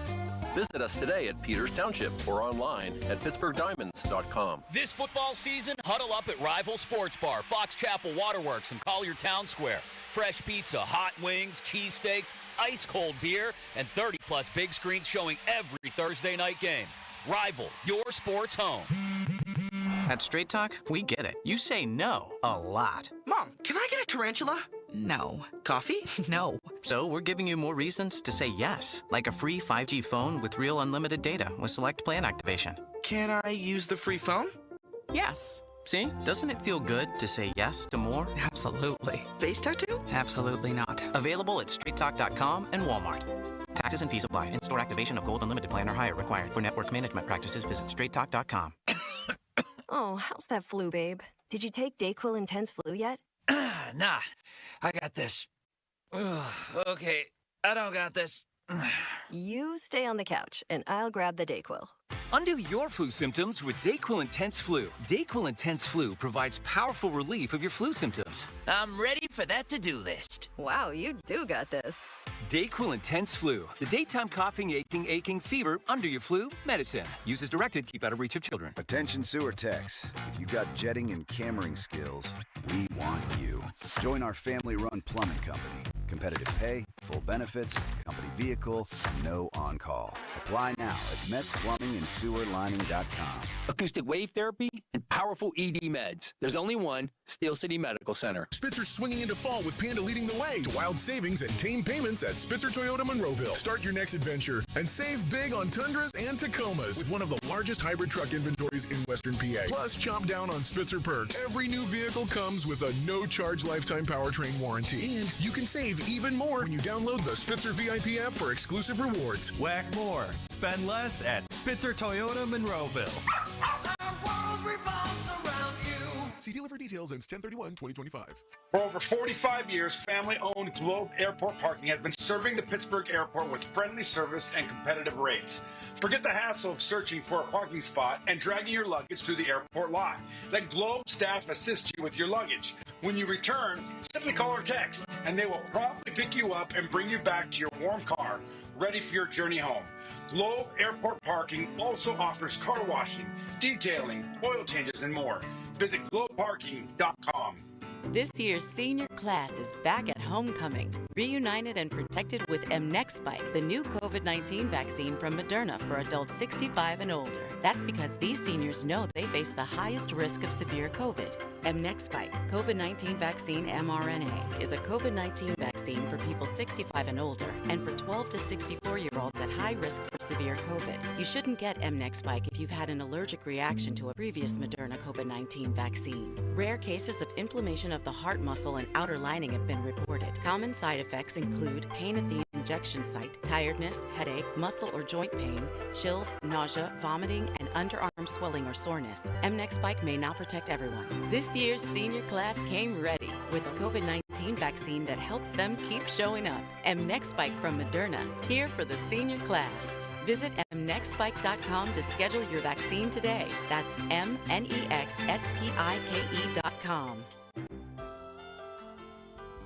Visit us today at Peters Township or online at PittsburghDiamonds.com. This football season, huddle up at Rival Sports Bar, Fox Chapel Waterworks, and Collier Town Square. Fresh pizza, hot wings, cheesesteaks, ice-cold beer, and 30-plus big screens showing every Thursday night game. Rival, your sports home. At Straight Talk, we get it. You say no a lot. Mom, can I get a tarantula? No. Coffee? No. So we're giving you more reasons to say yes, like a free 5G phone with real unlimited data with select plan activation. Can I use the free phone? Yes. See? Doesn't it feel good to say yes to more? Absolutely. Face tattoo? Absolutely not. Available at straighttalk.com and Walmart. Taxes and fees apply. In-store activation of Gold Unlimited plan or higher required. For network management practices, visit straighttalk.com. Oh, how's that flu, babe? Did you take DayQuil Intense Flu yet? Nah, I got this. Ugh, okay, I don't got this. You stay on the couch, and I'll grab the DayQuil. Undo your flu symptoms with DayQuil Intense Flu. DayQuil Intense Flu provides powerful relief of your flu symptoms. I'm ready for that to-do list. Wow, you do got this. DayQuil Intense Flu. The daytime coughing, aching, fever, under your flu, medicine. Use as directed, keep out of reach of children. Attention sewer techs. If you got jetting and cammering skills, we want you. Join our family-run plumbing company. Competitive pay, full benefits, company vehicle, no on-call. Apply now at metsplumbingandsewerlining.com. Acoustic wave therapy and powerful ED meds. There's only one, Steel City Medical Center. Spitzer's swinging into fall with Panda leading the way to wild savings and tame payments at Spitzer Toyota Monroeville. Start your next adventure and save big on Tundras and Tacomas with one of the largest hybrid truck inventories in Western PA. Plus, chomp down on Spitzer perks. Every new vehicle comes with a no-charge lifetime powertrain warranty. And you can save even more when you download the Spitzer VIP app for exclusive rewards. Whack more. Spend less at Spitzer Toyota Monroeville. See dealer for details since 10/31/2025. For over 45 years, family-owned Globe Airport Parking has been serving the Pittsburgh airport with friendly service and competitive rates. Forget the hassle of searching for a parking spot and dragging your luggage through the airport lot. Let Globe staff assist you with your luggage. When you return, simply call or text, and they will promptly pick you up and bring you back to your warm car, ready for your journey home. Globe Airport Parking also offers car washing, detailing, oil changes, and more. Visit globeparking.com. This year's senior class is back at homecoming, reunited and protected with mNEXSpike, the new COVID-19 vaccine from Moderna for adults 65 and older. That's because these seniors know they face the highest risk of severe COVID. mNEXSpike, COVID-19 vaccine mRNA, is a COVID-19 vaccine for people 65 and older and for 12 to 64-year-olds at high risk for severe COVID. You shouldn't get mNEXSpike if you've had an allergic reaction to a previous Moderna COVID-19 vaccine. Rare cases of inflammation of the heart muscle and outer lining have been reported. Common side effects include pain at the injection site, tiredness, headache, muscle or joint pain, chills, nausea, vomiting, and underarm swelling or soreness. mNEXSpike may not protect everyone. This year's senior class came ready with a COVID-19 vaccine that helps them keep showing up. mNEXSpike from Moderna, here for the senior class. Visit mnexspike.com to schedule your vaccine today. That's mnexspike.com.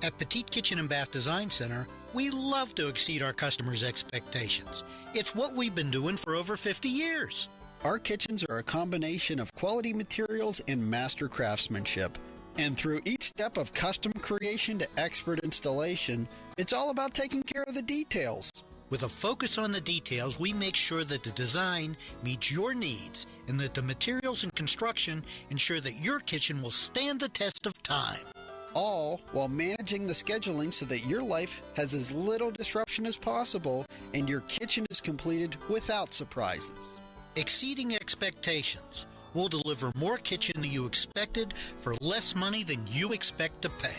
At Petite Kitchen and Bath Design Center, we love to exceed our customers' expectations. It's what we've been doing for over 50 years. Our kitchens are a combination of quality materials and master craftsmanship. And through each step of custom creation to expert installation, it's all about taking care of the details. With a focus on the details, we make sure that the design meets your needs and that the materials and construction ensure that your kitchen will stand the test of time. All while managing the scheduling so that your life has as little disruption as possible and your kitchen is completed without surprises. Exceeding expectations. We'll deliver more kitchen than you expected for less money than you expect to pay.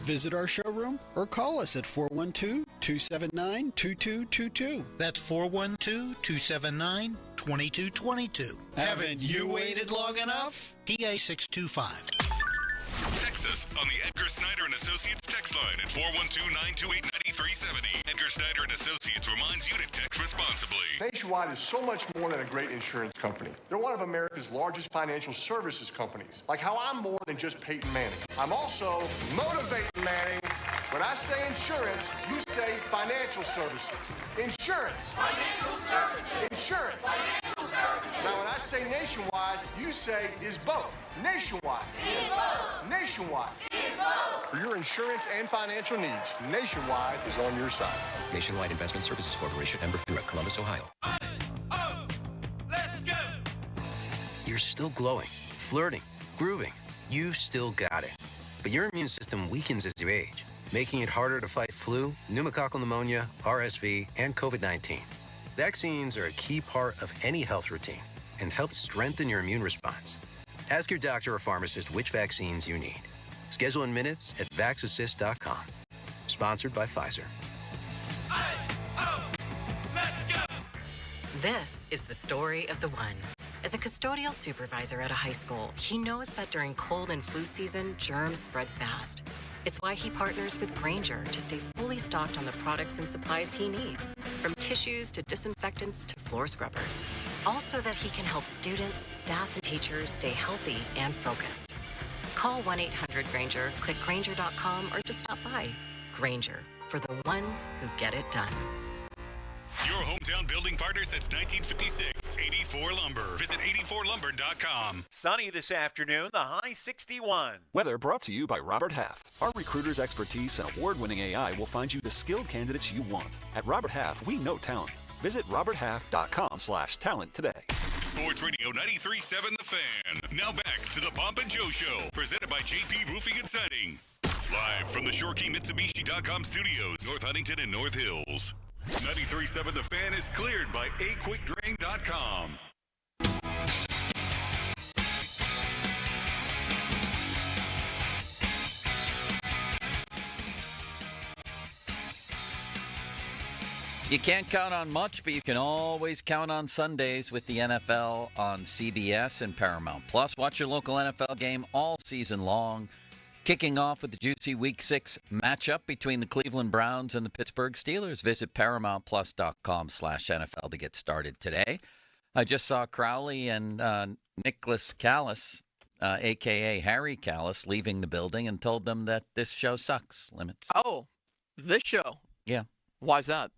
Visit our showroom or call us at 412-279-2222. That's 412-279-2222. Haven't you waited long enough? PA 625. Text us on the Edgar Snyder & Associates text line at 412-928-9370. Edgar Snyder & Associates reminds you to text responsibly. Nationwide is so much more than a great insurance company. They're one of America's largest financial services companies. Like how I'm more than just Peyton Manning. I'm also motivating Manning. When I say insurance, you say financial services. Insurance. Financial services. Insurance. Financial services. Now when I say nationwide, you say is both. Nationwide. Is both. Nationwide. Is both. For your insurance and financial needs, Nationwide is on your side. Nationwide Investment Services Corporation, member FINRA, Columbus, Ohio. Let's go! You're still glowing, flirting, grooving. You still got it. But your immune system weakens as you age, making it harder to fight flu, pneumococcal pneumonia, RSV, and COVID-19. Vaccines are a key part of any health routine and help strengthen your immune response. Ask your doctor or pharmacist which vaccines you need. Schedule in minutes at VaxAssist.com. Sponsored by Pfizer. This is the story of the one. As a custodial supervisor at a high school, he knows that during cold and flu season, germs spread fast. It's why he partners with Grainger to stay fully stocked on the products and supplies he needs, from tissues to disinfectants to floor scrubbers. Also that he can help students, staff, and teachers stay healthy and focused. Call 1-800-GRAINGER, click Grainger.com, or just stop by. Grainger, for the ones who get it done. Your hometown building partner since 1956. It's 84 Lumber. Visit 84lumber.com. Sunny this afternoon, the high 61. Weather brought to you by Robert Half. Our recruiters' expertise and award-winning AI will find you the skilled candidates you want. At Robert Half, we know talent. Visit roberthalf.com/talent today. Sports Radio 93.7 The Fan. Now back to the Pomp and Joe Show, presented by JP Roofing and Siding. Live from the ShoreKeyMitsubishi.com studios, North Huntington and North Hills. 93.7 The Fan is cleared by AQuickDrain.com. You can't count on much, but you can always count on Sundays with the NFL on CBS and Paramount Plus. Watch your local NFL game all season long, kicking off with the juicy Week 6 matchup between the Cleveland Browns and the Pittsburgh Steelers. Visit ParamountPlus.com/NFL to get started today. I just saw Crowley and Nicholas Callis, a.k.a. Harry Callis, leaving the building and told them that this show sucks. Limits. Oh, this show? Yeah. Why's that?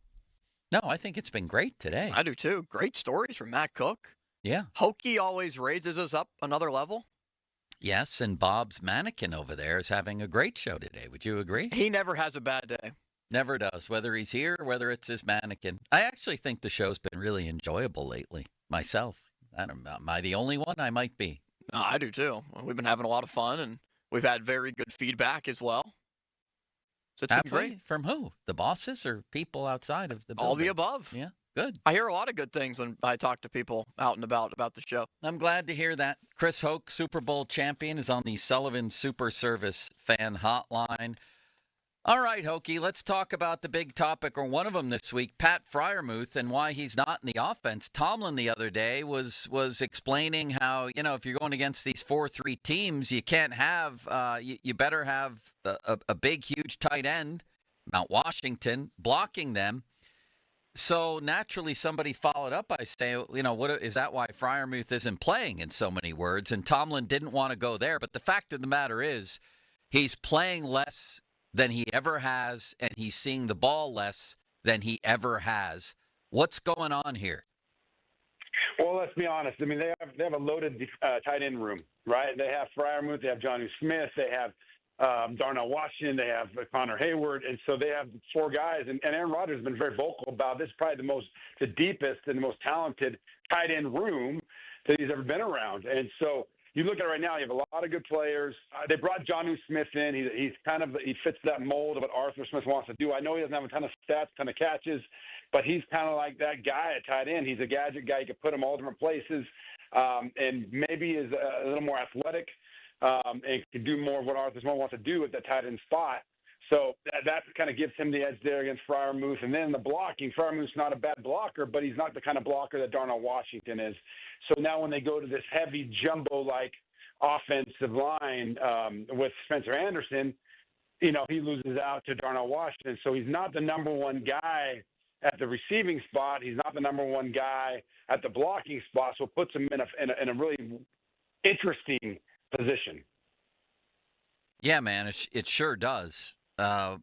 No, I think it's been great today. I do too. Great stories from Matt Cook. Yeah. Hokie always raises us up another level. Yes, and Bob's mannequin over there is having a great show today. Would you agree? He never has a bad day. Never does, whether he's here or whether it's his mannequin. I actually think the show's been really enjoyable lately, myself. I don't know. Am I the only one? I might be. No, I do too. We've been having a lot of fun, and we've had very good feedback as well. So it's been great. From who? The bosses or people outside of the building? All the above. Yeah, good. I hear a lot of good things when I talk to people out and about the show. I'm glad to hear that. Chris Hoke, Super Bowl champion, is on the Sullivan Super Service fan hotline. All right, Hokie, let's talk about the big topic, or one of them this week, Pat Freiermuth, and why he's not in the offense. Tomlin the other day was explaining how, if you're going against these 4-3 teams, you can't have, you better have a big, huge tight end, Mount Washington, blocking them. So naturally somebody followed up by saying, what is that why Freiermuth isn't playing, in so many words? And Tomlin didn't want to go there. But the fact of the matter is he's playing less than he ever has, and he's seeing the ball less than he ever has. What's going on here? Well, let's be honest. I mean, they have a loaded tight end room, right? They have Freiermuth, they have Jonnu Smith, they have Darnell Washington, they have Connor Hayward, and so they have 4 guys. And Aaron Rodgers has been very vocal about this. Probably the deepest and the most talented tight end room that he's ever been around. And so you look at it right now, you have a lot of good players. They brought Jonnu Smith in. He fits that mold of what Arthur Smith wants to do. I know he doesn't have a ton of stats, ton of catches, but he's kind of like that guy at tight end. He's a gadget guy. You can put him all different places, and maybe is a little more athletic and can do more of what Arthur Smith wants to do at that tight end spot. So that kind of gives him the edge there against Freiermuth. And then the blocking, Freiermuth's not a bad blocker, but he's not the kind of blocker that Darnell Washington is. So now when they go to this heavy jumbo-like offensive line with Spencer Anderson, he loses out to Darnell Washington. So he's not the number one guy at the receiving spot. He's not the number one guy at the blocking spot. So it puts him in a really interesting position. Yeah, man, it sure does. Do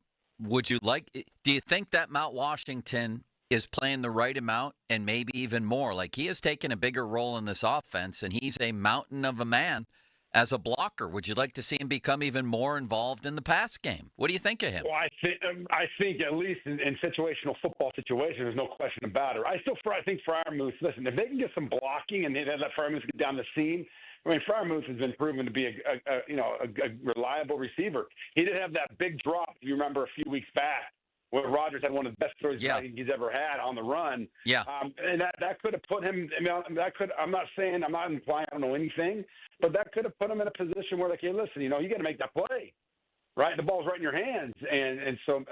you think that Mount Washington is playing the right amount and maybe even more? Like, he has taken a bigger role in this offense, and he's a mountain of a man as a blocker. Would you like to see him become even more involved in the pass game? What do you think of him? Well, I think at least in situational football situations, there's no question about it. I think Freiermuth, listen, if they can get some blocking and they let Freiermuth get down the seam, I mean, Freiermuth has been proven to be a reliable receiver. He did have that big drop, if you remember, a few weeks back, where Rodgers had one of the best throws he's ever had on the run. Yeah. And that could have put him. I'm not implying I don't know anything, but that could have put him in a position where, like, hey, listen, you got to make that play, right? The ball's right in your hands, and so,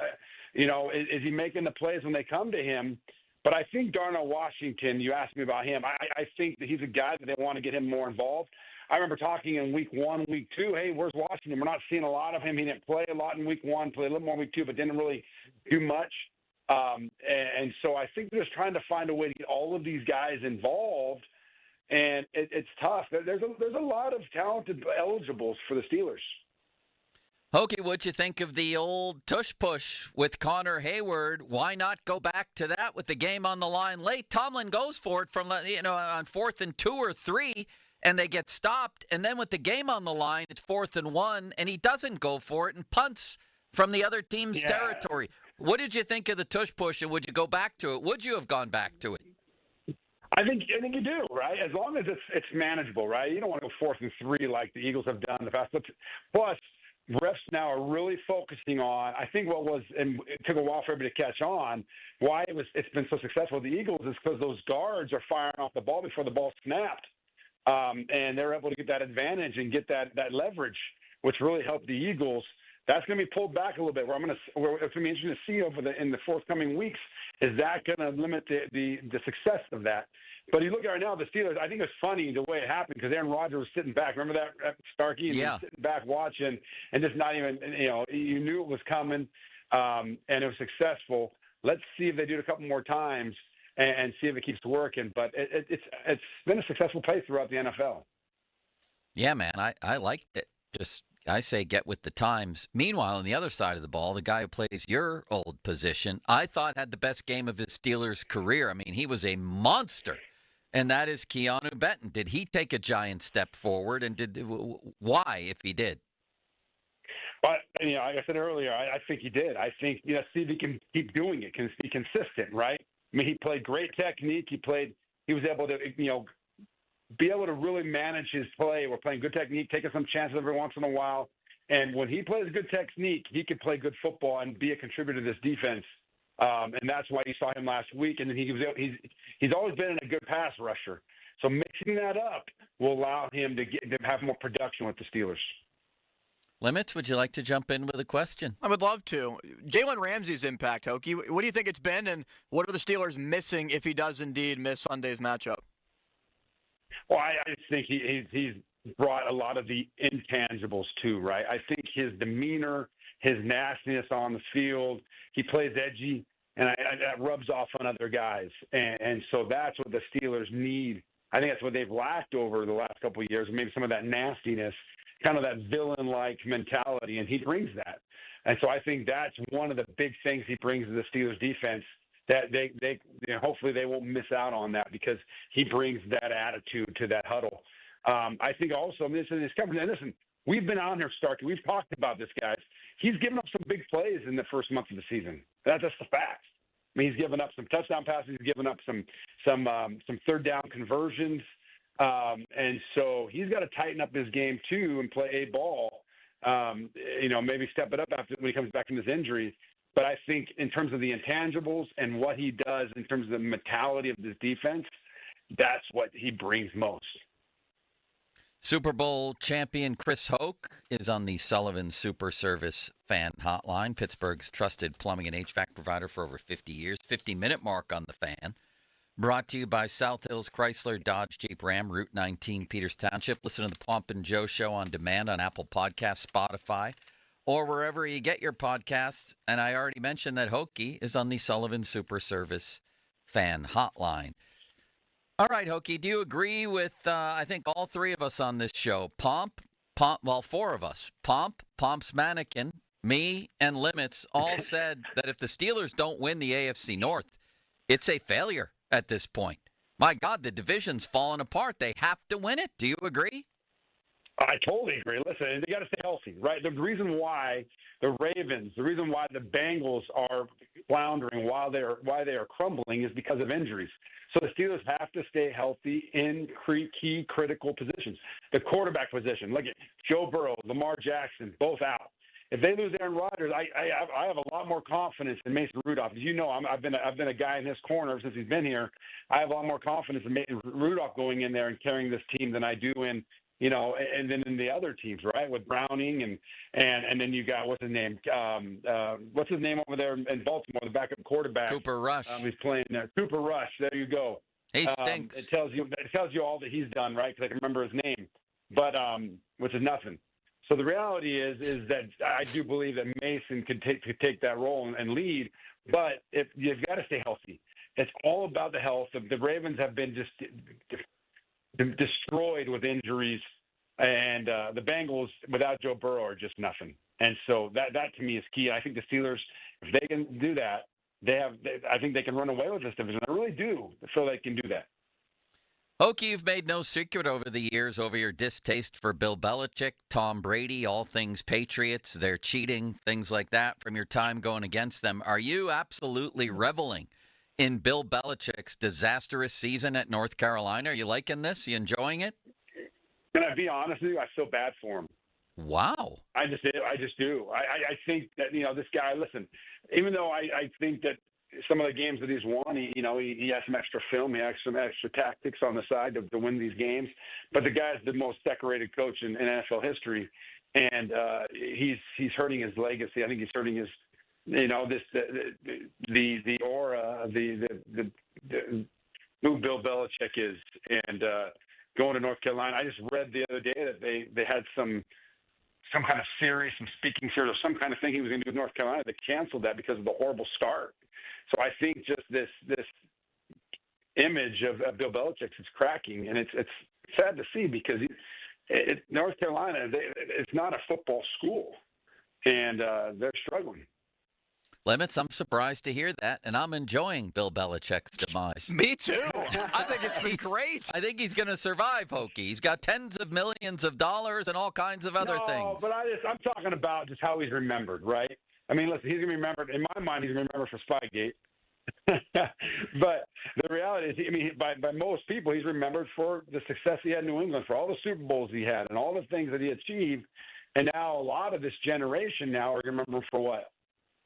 is he making the plays when they come to him? But I think Darnell Washington, you asked me about him, I think that he's a guy that they want to get him more involved. I remember talking in week 1, week 2, hey, where's Washington? We're not seeing a lot of him. He didn't play a lot in week 1, played a little more in week 2, but didn't really do much. And so I think they're just trying to find a way to get all of these guys involved, and it's tough. There's a lot of talented eligibles for the Steelers. Hokie, what'd you think of the old tush push with Connor Hayward? Why not go back to that with the game on the line late? Tomlin goes for it from on 4th and 2 or 3, and they get stopped. And then with the game on the line, it's 4th and 1, and he doesn't go for it and punts from the other team's territory. What did you think of the tush push, and would you go back to it? Would you have gone back to it? I think you do, right? As long as it's manageable, right? You don't want to go 4th and 3 like the Eagles have done in the past. Plus, refs now are really focusing on, I think what was, and it took a while for everybody to catch on, why it's been so successful with the Eagles is because those guards are firing off the ball before the ball snapped. And they're able to get that advantage and get that leverage, which really helped the Eagles. That's going to be pulled back a little bit. It's going to be interesting to see in the forthcoming weeks. Is that going to limit the success of that? But you look at right now, the Steelers, I think it's funny the way it happened because Aaron Rodgers was sitting back. Remember that, Starkey? And he was sitting back watching and just not even, you knew it was coming, and it was successful. Let's see if they do it a couple more times and see if it keeps working. But it's been a successful play throughout the NFL. Yeah, man, I liked it. I say get with the times. Meanwhile, on the other side of the ball, the guy who plays your old position, I thought had the best game of his Steelers career. I mean, he was a monster. And that is Keanu Benton. Did he take a giant step forward? And why, if he did? Well, like I said earlier, I think he did. I think, see if he can keep doing it, can be consistent, right? I mean, he played great technique. He was able to, be able to really manage his play. We're playing good technique, taking some chances every once in a while. And when he plays good technique, he can play good football and be a contributor to this defense. And that's why you saw him last week. And then he's always been a good pass rusher. So mixing that up will allow him to have more production with the Steelers. Limits, would you like to jump in with a question? I would love to. Jalen Ramsey's impact, Hokie. What do you think it's been, and what are the Steelers missing if he does indeed miss Sunday's matchup? Well, I think he's brought a lot of the intangibles too, right? I think his demeanor, his nastiness on the field, he plays edgy, and that rubs off on other guys. And so that's what the Steelers need. I think that's what they've lacked over the last couple of years, maybe some of that nastiness, kind of that villain-like mentality, and he brings that. And so I think that's one of the big things he brings to the Steelers defense, that they hopefully they won't miss out on that because he brings that attitude to that huddle. I think also, listen, we've been on here, Starkey. We've talked about this, guys. He's given up some big plays in the first month of the season. That's just the fact. I mean, he's given up some touchdown passes. He's given up some third down conversions. And so he's got to tighten up his game too and play a ball. Maybe step it up when he comes back from his injury. But I think in terms of the intangibles and what he does in terms of the mentality of this defense, that's what he brings most. Super Bowl champion Chris Hoke is on the Sullivan Super Service fan hotline, Pittsburgh's trusted plumbing and HVAC provider for over 50 years. 50-minute mark on the fan. Brought to you by South Hills Chrysler Dodge Jeep Ram, Route 19, Peters Township. Listen to the Pomp and Joe Show on demand on Apple Podcasts, Spotify, or wherever you get your podcasts. And I already mentioned that Hokie is on the Sullivan Super Service fan hotline. All right, Hokie, do you agree with, I think, all three of us on this show? Four of us. Pomp's Mannequin, me, and Limits all said that if the Steelers don't win the AFC North, it's a failure at this point. My God, the division's falling apart. They have to win it. Do you agree? I totally agree. Listen, they got to stay healthy, right? The reason why the Ravens, the reason why the Bengals are floundering, why they are crumbling, is because of injuries. So the Steelers have to stay healthy in key critical positions. The quarterback position, look at Joe Burrow, Lamar Jackson, both out. If they lose Aaron Rodgers, I have a lot more confidence in Mason Rudolph. As you know, I've been a guy in his corner since he's been here. I have a lot more confidence in Mason Rudolph going in there and carrying this team than I do in, and then in the other teams, right? With Browning and then you got what's his name over there in Baltimore, the backup quarterback, Cooper Rush. He's playing there. Cooper Rush. There you go. He stinks. It tells you all that he's done, right? Because I can remember his name, but which is nothing. So the reality is that I do believe that Mason could take that role and lead, but if you've got to stay healthy. It's all about the health. The Ravens have been just destroyed with injuries And the Bengals, without Joe Burrow, are just nothing. And so that to me is key. I think the Steelers, if they can do that, I think they can run away with this division. I really do feel they can do that. Hokie, you've made no secret over the years over your distaste for Bill Belichick, Tom Brady, all things Patriots, their cheating, things like that from your time going against them. Are you absolutely reveling in Bill Belichick's disastrous season at North Carolina? Are you liking this? You enjoying it? Can I be honest with you? I feel bad for him. Wow. I just do. I think that, this guy, listen, even though I think that some of the games that he's won, he has some extra film, he has some extra tactics on the side to win these games. But the guy's the most decorated coach in NFL history, and he's hurting his legacy. I think he's hurting his, the aura, the who Bill Belichick is, and going to North Carolina. I just read the other day that they had some kind of series, some speaking series, or some kind of thing he was going to do with North Carolina. They canceled that because of the horrible start. So I think just this image of Bill Belichick is cracking, and it's sad to see because North Carolina, it's not a football school, and they're struggling. Limits, I'm surprised to hear that, and I'm enjoying Bill Belichick's demise. Me too. I think it's been great. I think he's going to survive, Hokie. He's got tens of millions of dollars and all kinds of other things. But I'm talking about just how he's remembered, right? I mean, listen, he's going to be remembered. In my mind, he's going to be remembered for Spygate. But the reality is, by most people, he's remembered for the success he had in New England, for all the Super Bowls he had and all the things that he achieved. And now a lot of this generation now are going to remember him for what?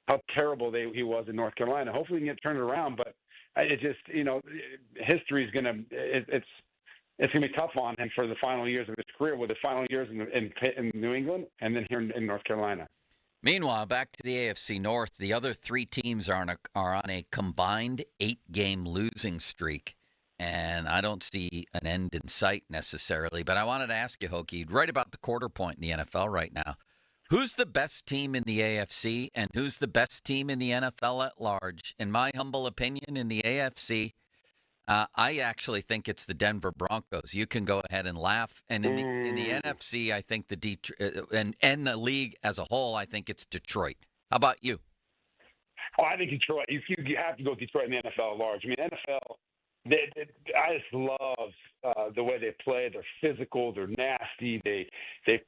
How terrible he was in North Carolina. Hopefully he can get turned around, but it just, history is going to it's going to be tough on him for the final years of his career, with the final years in New England and then here in North Carolina. Meanwhile, back to the AFC North, the other three teams are on a combined 8-game losing streak, and I don't see an end in sight necessarily. But I wanted to ask you, Hokie, right about the quarter point in the NFL right now. Who's the best team in the AFC, and who's the best team in the NFL at large? In my humble opinion, in the AFC, I actually think it's the Denver Broncos. You can go ahead and laugh. And in the NFC, I think and the league as a whole, I think it's Detroit. How about you? Oh, I think Detroit. You have to go Detroit in the NFL at large. I mean, NFL, I just love the way they play. They're physical. They're nasty. They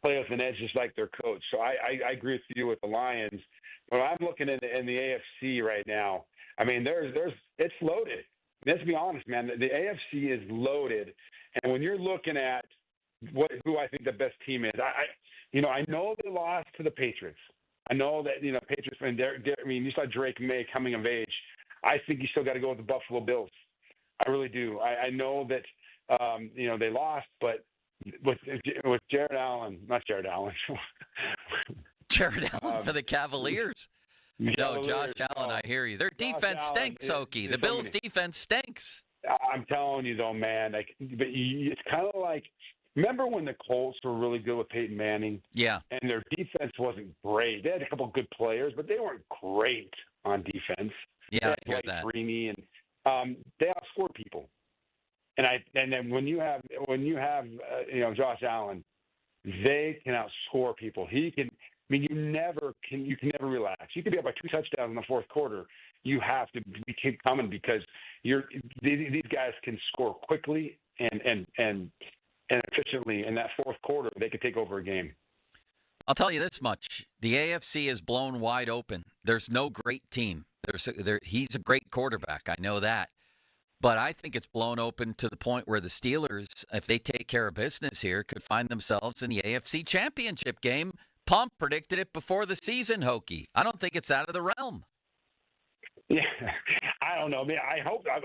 play with an edge just like their coach. So I agree with you with the Lions. When I'm looking in the AFC right now, I mean, it's loaded. Let's be honest, man. The AFC is loaded, and when you're looking at who I think the best team is, I know they lost to the Patriots. I know that Patriots. And you saw Drake May coming of age. I think you still got to go with the Buffalo Bills. I really do. I know that they lost, but with Jared Allen, not Jared Allen. Jared Allen for the Cavaliers. No, Josh Allen, I hear you. Their defense stinks, Hokie. The Bills' defense stinks. I'm telling you, though, man. But it's kind of like, remember when the Colts were really good with Peyton Manning? Yeah. And their defense wasn't great. They had a couple good players, but they weren't great on defense. Yeah, I hear that. Greeny and they outscored people. And then when you have Josh Allen, they can outscore people. He can. I mean, you can never relax. You could be up by 2 touchdowns in the fourth quarter. You have to keep coming because these guys can score quickly and efficiently. In that fourth quarter, they could take over a game. I'll tell you this much: the AFC is blown wide open. There's no great team. He's a great quarterback. I know that. But I think it's blown open to the point where the Steelers, if they take care of business here, could find themselves in the AFC Championship game. Pomp predicted it before the season, Hokie. I don't think it's out of the realm. Yeah, I don't know. I mean, I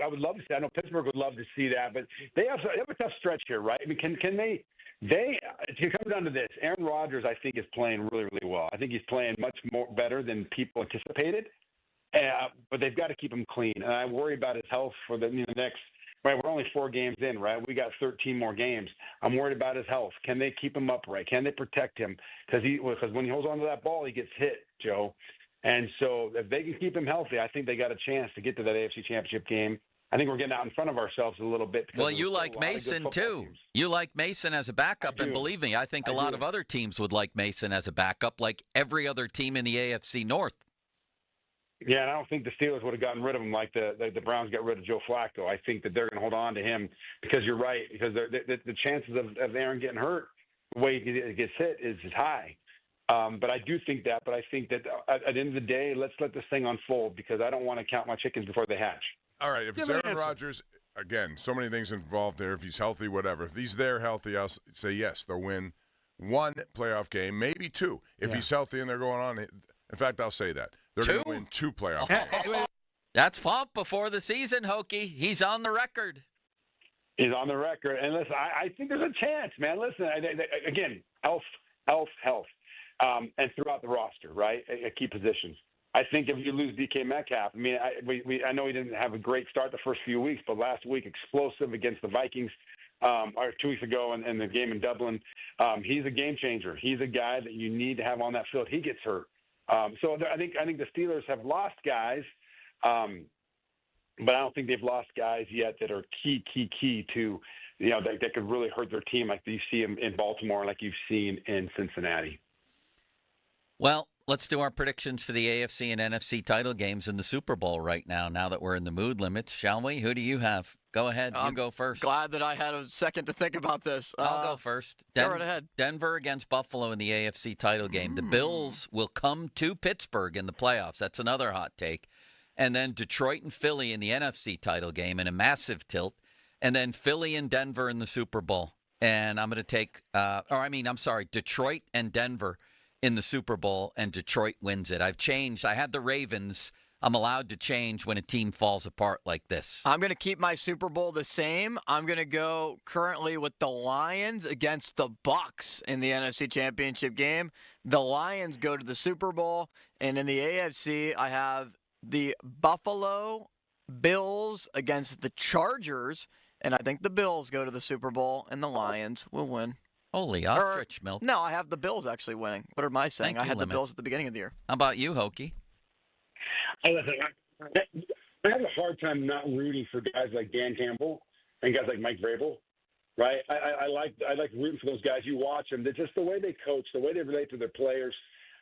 would love to see. I know Pittsburgh would love to see that, but they have a tough stretch here, right? I mean, can they? It comes down to this. Aaron Rodgers, I think, is playing really, really well. I think he's playing much more better than people anticipated. But they've got to keep him clean, and I worry about his health for the next. Right, we're only 4 games in, right? We got 13 more games. I'm worried about his health. Can they keep him upright? Can they protect him? Because when he holds onto that ball, he gets hit, Joe. And so if they can keep him healthy, I think they got a chance to get to that AFC Championship game. I think we're getting out in front of ourselves a little bit. Well, you like Mason, too. You like Mason as a backup, and believe me, I think a lot of other teams would like Mason as a backup, like every other team in the AFC North. Yeah, and I don't think the Steelers would have gotten rid of him like the Browns got rid of Joe Flacco. I think that they're going to hold on to him because you're right, because the chances of Aaron getting hurt, the way he gets hit, is high. But I do think that. But I think that at the end of the day, let's let this thing unfold because I don't want to count my chickens before they hatch. All right, if it's Aaron Rodgers, again, so many things involved there. If he's healthy, whatever. If he's there healthy, I'll say yes, they'll win one playoff game, maybe two. If he's healthy and they're going on, in fact, I'll say that. They're going to win 2 playoff games. That's pump before the season, Hokie. He's on the record. He's on the record. And listen, I think there's a chance, man. Listen, again, health, and throughout the roster, right, at key positions. I think if you lose DK Metcalf, I mean, I know he didn't have a great start the first few weeks, but last week, explosive against the Vikings, or 2 weeks ago in the game in Dublin. He's a game changer. He's a guy that you need to have on that field. He gets hurt. So I think the Steelers have lost guys, but I don't think they've lost guys yet that are key to, that could really hurt their team like you see them in Baltimore, like you've seen in Cincinnati. Well, let's do our predictions for the AFC and NFC title games in the Super Bowl right now that we're in the mood limits, shall we? Who do you have? Go ahead. You go first. Glad that I had a second to think about this. I'll go first. Go right ahead. Denver against Buffalo in the AFC title game. The Bills will come to Pittsburgh in the playoffs. That's another hot take. And then Detroit and Philly in the NFC title game in a massive tilt. And then Philly and Denver in the Super Bowl. And I'm going to take Detroit and Denver in the Super Bowl, and Detroit wins it. I've changed. I had the Ravens. I'm allowed to change when a team falls apart like this. I'm going to keep my Super Bowl the same. I'm going to go currently with the Lions against the Bucs in the NFC Championship game. The Lions go to the Super Bowl, and in the AFC, I have the Buffalo Bills against the Chargers, and I think the Bills go to the Super Bowl, and the Lions will win. Holy ostrich milk. No, I have the Bills actually winning. What am I saying? I had the Bills at the beginning of the year. How about you, Hokie? Hey, listen, I have a hard time not rooting for guys like Dan Campbell and guys like Mike Vrabel, right? I like rooting for those guys. You watch them. They're just the way they coach, the way they relate to their players.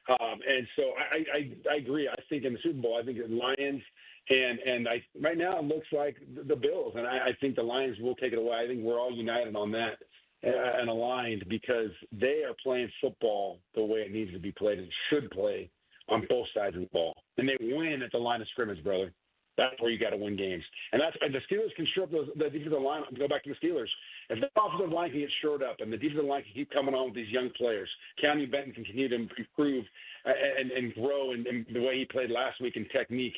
And so I agree. I think in the Super Bowl, I think the Lions and right now it looks like the Bills, and I think the Lions will take it away. I think we're all united on that. And aligned because they are playing football the way it needs to be played and should play on both sides of the ball. And they win at the line of scrimmage, brother. That's where you got to win games. And the Steelers can shore up the defensive line. Go back to the Steelers. If the offensive line can get shored up and the defensive line can keep coming on with these young players, Keanu Benton can continue to improve and grow in the way he played last week in technique.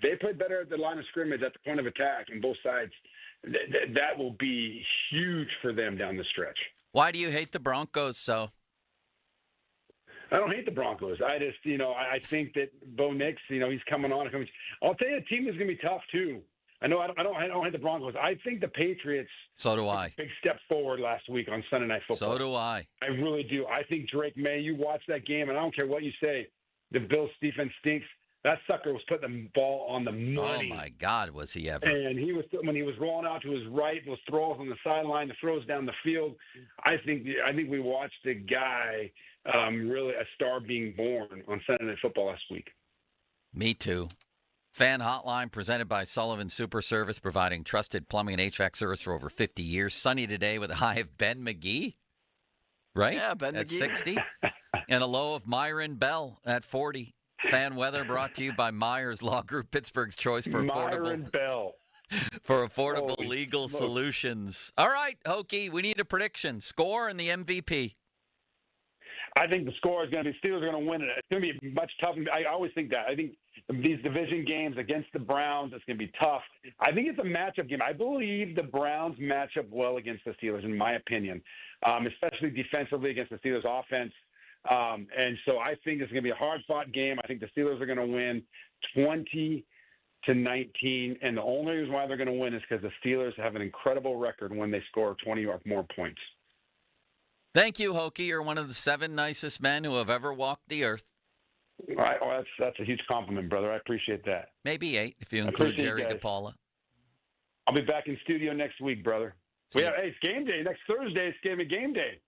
They played better at the line of scrimmage at the point of attack on both sides. That will be huge for them down the stretch. Why do you hate the Broncos so? I don't hate the Broncos. I just, I think that Bo Nix, he's coming on. I'll tell you, a team is going to be tough too. I know I don't hate the Broncos. I think the Patriots. So do I. Big step forward last week on Sunday Night Football. So do I. I really do. I think Drake May. You watch that game, and I don't care what you say. The Bills' defense stinks. That sucker was putting the ball on the money. Oh, my God, was he ever. And when he was rolling out to his right, those throws on the sideline, the throws down the field, I think we watched a guy, really a star being born on Sunday Night Football last week. Me too. Fan Hotline presented by Sullivan Super Service, providing trusted plumbing and HVAC service for over 50 years. Sunny today with a high of Ben McGee, right? Yeah, Ben at McGee. 60. And a low of Myron Bell at 40. Fan weather brought to you by Myers Law Group, Pittsburgh's choice for affordable legal solutions. All right, Hokie, we need a prediction. Score and the MVP. I think the score is going to be Steelers are going to win it. It's going to be much tougher. I always think that. I think these division games against the Browns, it's going to be tough. I think it's a matchup game. I believe the Browns match up well against the Steelers, in my opinion, especially defensively against the Steelers' offense. And so I think it's going to be a hard-fought game. I think the Steelers are going to win 20-19, and the only reason why they're going to win is because the Steelers have an incredible record when they score 20 or more points. Thank you, Hokie. You're one of the 7 nicest men who have ever walked the earth. All right. Well, that's a huge compliment, brother. I appreciate that. Maybe 8 if you include Jerry DePaula. I'll be back in studio next week, brother. Hey, it's game day. Next Thursday, it's game day.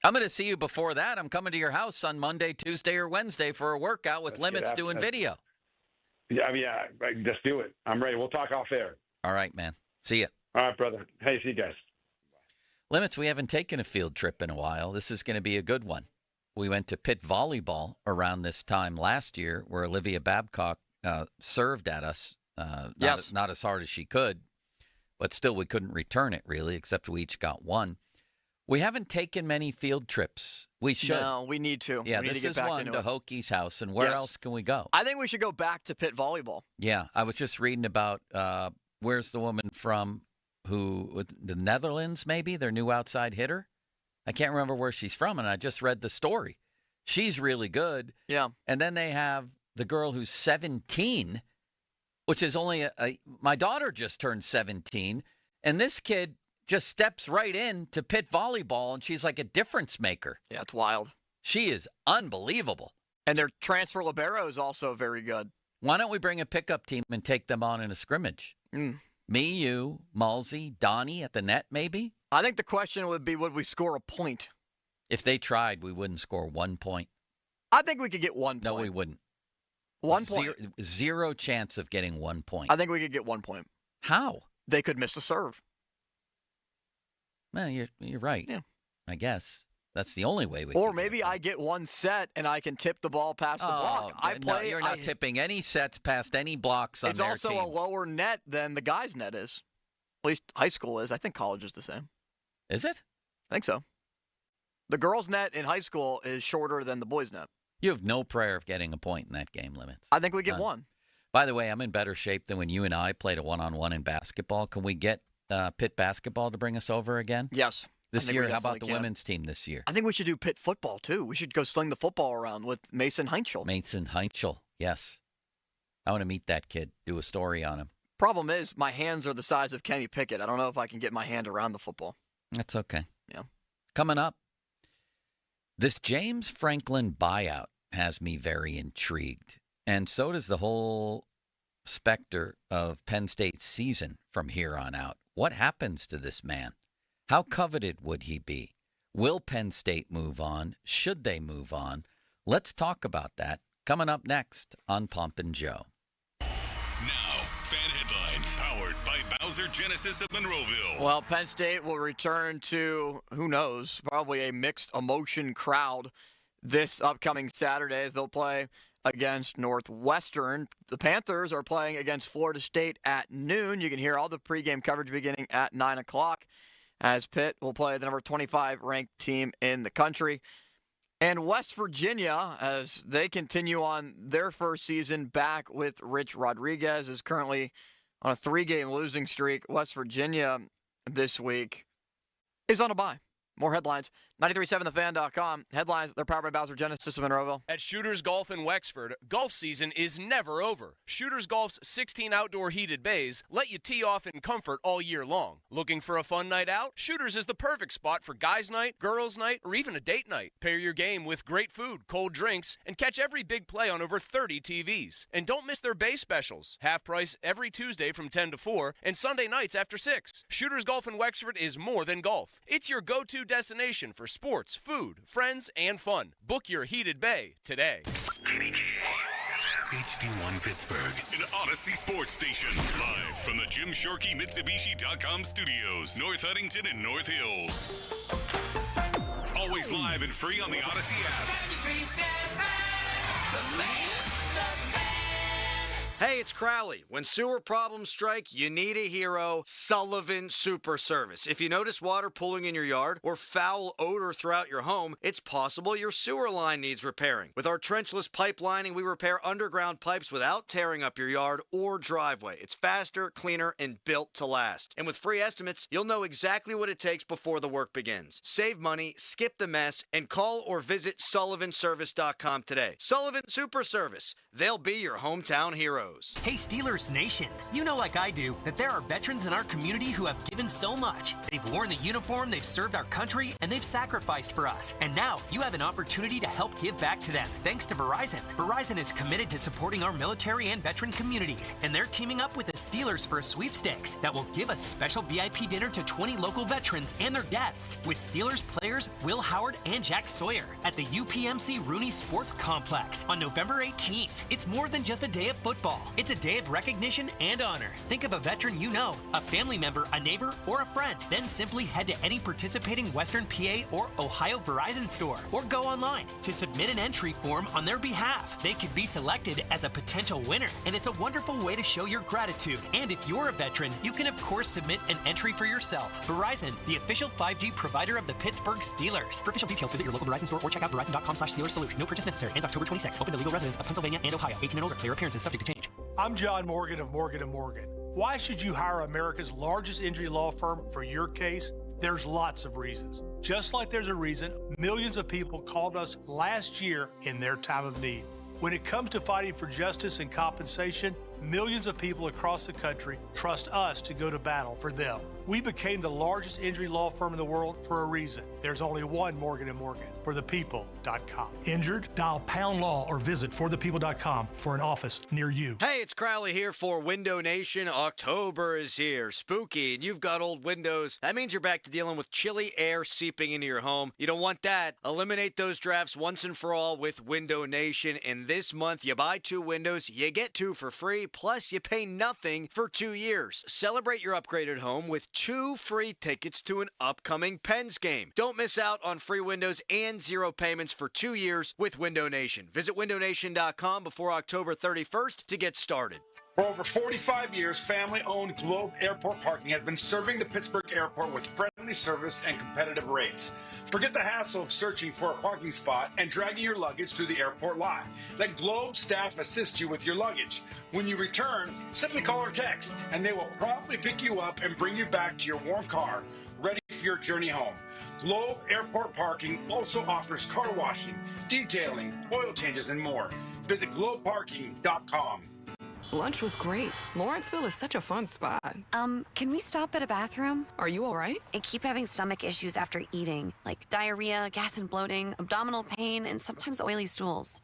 I'm going to see you before that. I'm coming to your house on Monday, Tuesday, or Wednesday for a workout with Limits doing video. Yeah, just do it. I'm ready. We'll talk off air. All right, man. See ya. All right, brother. Hey, see you guys. Limits, we haven't taken a field trip in a while. This is going to be a good one. We went to Pitt volleyball around this time last year where Olivia Babcock served at us. Not as hard as she could, but still we couldn't return it really, except we each got one. We haven't taken many field trips. We should. No, we need to. Yeah, we need this to get is back one to Hokie's house. And where else can we go? I think we should go back to Pitt volleyball. Yeah, I was just reading about where's the woman from the Netherlands, maybe, their new outside hitter. I can't remember where she's from, and I just read the story. She's really good. Yeah. And then they have the girl who's 17, which is only my daughter just turned 17, and this kid just steps right in to Pitt volleyball, and she's like a difference maker. Yeah, it's wild. She is unbelievable. And their transfer libero is also very good. Why don't we bring a pickup team and take them on in a scrimmage? Me, you, Malsey, Donnie at the net, maybe? I think the question would be, would we score a point? If they tried, we wouldn't score 1 point. I think we could get 1 point. No, we wouldn't. 1 point. Zero chance of getting 1 point. I think we could get 1 point. How? They could miss the serve. Well, you're right. Yeah. I guess. That's the only way we Or maybe I get one set and I can tip the ball past the block. You're not tipping any sets past any blocks on their team. It's also a lower net than the guy's net is. At least high school is. I think college is the same. Is it? I think so. The girls' net in high school is shorter than the boys' net. You have no prayer of getting a point in that game, Limits. I think we get one. By the way, I'm in better shape than when you and I played a one-on-one in basketball. Can we get Pitt basketball to bring us over again? Yes. This year, how about the women's team this year? I think we should do Pitt football, too. We should go sling the football around with Mason Heinschel. Mason Heinschel, yes. I want to meet that kid, do a story on him. Problem is, my hands are the size of Kenny Pickett. I don't know if I can get my hand around the football. That's okay. Yeah. Coming up, this James Franklin buyout has me very intrigued. And so does the whole specter of Penn State's season from here on out. What happens to this man? How coveted would he be? Will Penn State move on? Should they move on? Let's talk about that coming up next on Pomp and Joe. Now, fan headlines powered by Bowser Genesis of Monroeville. Well, Penn State will return to, who knows, probably a mixed emotion crowd this upcoming Saturday as they'll play against Northwestern. The Panthers are playing against Florida State at noon. You can hear all the pregame coverage beginning at 9 o'clock as Pitt will play the number 25 ranked team in the country. And West Virginia, as they continue on their first season back with Rich Rodriguez, is currently on a 3-game losing streak. West Virginia this week is on a bye. More headlines. 937thefan.com. Headlines, they're powered by Bowser Genesis of Monroeville. At Shooters Golf in Wexford, golf season is never over. Shooters Golf's 16 outdoor heated bays let you tee off in comfort all year long. Looking for a fun night out? Shooters is the perfect spot for guys' night, girls' night, or even a date night. Pair your game with great food, cold drinks, and catch every big play on over 30 TVs. And don't miss their bay specials. Half price every Tuesday from 10 to 4 and Sunday nights after 6. Shooters Golf in Wexford is more than golf. It's your go-to destination for sports, food, friends, and fun. Book your heated bay today. HD1 Pittsburgh, an Odyssey sports station. Live from the Jim Shorkey Mitsubishi.com studios, North Huntington and North Hills. Always live and free on the Odyssey app. Hey, it's Crowley. When sewer problems strike, you need a hero, Sullivan Super Service. If you notice water pooling in your yard or foul odor throughout your home, it's possible your sewer line needs repairing. With our trenchless pipelining, we repair underground pipes without tearing up your yard or driveway. It's faster, cleaner, and built to last. And with free estimates, you'll know exactly what it takes before the work begins. Save money, skip the mess, and call or visit SullivanService.com today. Sullivan Super Service. They'll be your hometown heroes. Heroes. Hey Steelers Nation, you know like I do that there are veterans in our community who have given so much. They've worn the uniform, they've served our country, and they've sacrificed for us. And now you have an opportunity to help give back to them thanks to Verizon. Verizon is committed to supporting our military and veteran communities, and they're teaming up with the Steelers for a sweepstakes that will give a special VIP dinner to 20 local veterans and their guests with Steelers players Will Howard and Jack Sawyer at the UPMC Rooney Sports Complex on November 18th. It's more than just a day of football. It's a day of recognition and honor. Think of a veteran you know, a family member, a neighbor, or a friend. Then simply head to any participating Western PA or Ohio Verizon store or go online to submit an entry form on their behalf. They could be selected as a potential winner, and it's a wonderful way to show your gratitude. And if you're a veteran, you can of course submit an entry for yourself. Verizon, the official 5G provider of the Pittsburgh Steelers. For official details, visit your local Verizon store or check out verizon.com/Steelers Solution. No purchase necessary. Ends October 26th. Open to legal residents of Pennsylvania and Ohio. 18 and older. Player appearances subject to change. I'm John Morgan of Morgan & Morgan. Why should you hire America's largest injury law firm for your case? There's lots of reasons. Just like there's a reason millions of people called us last year in their time of need. When it comes to fighting for justice and compensation, millions of people across the country trust us to go to battle for them. We became the largest injury law firm in the world for a reason. There's only one Morgan & Morgan, forthepeople.com. Injured? Dial pound law or visit forthepeople.com for an office near you. Hey, it's Crowley here for Window Nation. October is here. Spooky, and you've got old windows. That means you're back to dealing with chilly air seeping into your home. You don't want that. Eliminate those drafts once and for all with Window Nation. And this month, you buy 2 windows, you get 2 for free, plus you pay nothing for 2 years. Celebrate your upgraded home with 2 free tickets to an upcoming Pens game. Don't miss out on free windows and 0 payments for 2 years with Window Nation. Visit windownation.com before October 31st to get started. For over 45 years, family-owned Globe Airport Parking has been serving the Pittsburgh airport with friendly service and competitive rates. Forget the hassle of searching for a parking spot and dragging your luggage through the airport lot. Let Globe staff assist you with your luggage. When you return, simply call or text, and they will promptly pick you up and bring you back to your warm car, ready for your journey home. Globe Airport Parking also offers car washing, detailing, oil changes, and more. Visit globeparking.com. Lunch was great. Lawrenceville is such a fun spot. Can we stop at a bathroom? Are you all right? I keep having stomach issues after eating, like diarrhea, gas and bloating, abdominal pain, and sometimes oily stools.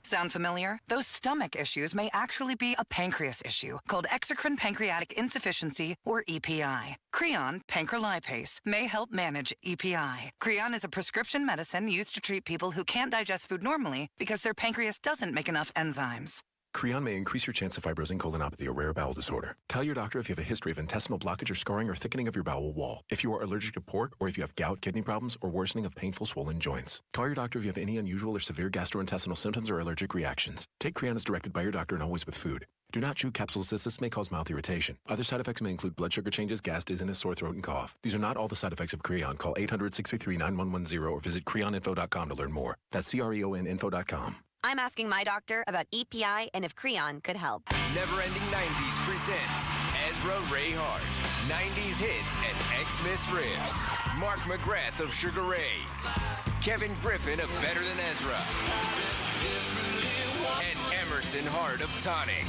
Sound familiar? Those stomach issues may actually be a pancreas issue called exocrine pancreatic insufficiency, or EPI. Creon, pancrelipase, may help manage EPI. Creon is a prescription medicine used to treat people who can't digest food normally because their pancreas doesn't make enough enzymes. Creon may increase your chance of fibrosing colonopathy, a rare bowel disorder. Tell your doctor if you have a history of intestinal blockage or scarring or thickening of your bowel wall, if you are allergic to pork, or if you have gout, kidney problems, or worsening of painful swollen joints. Call your doctor if you have any unusual or severe gastrointestinal symptoms or allergic reactions. Take Creon as directed by your doctor and always with food. Do not chew capsules as this may cause mouth irritation. Other side effects may include blood sugar changes, gas, dizziness, sore throat, and cough. These are not all the side effects of Creon. Call 800-633-9110 or visit creoninfo.com to learn more. That's CREONinfo.com. I'm asking my doctor about EPI and if Creon could help. Never Ending 90s presents Ezra Ray Hart, 90s hits and Xmas riffs. Mark McGrath of Sugar Ray, Kevin Griffin of Better Than Ezra, and Emerson Hart of Tonic.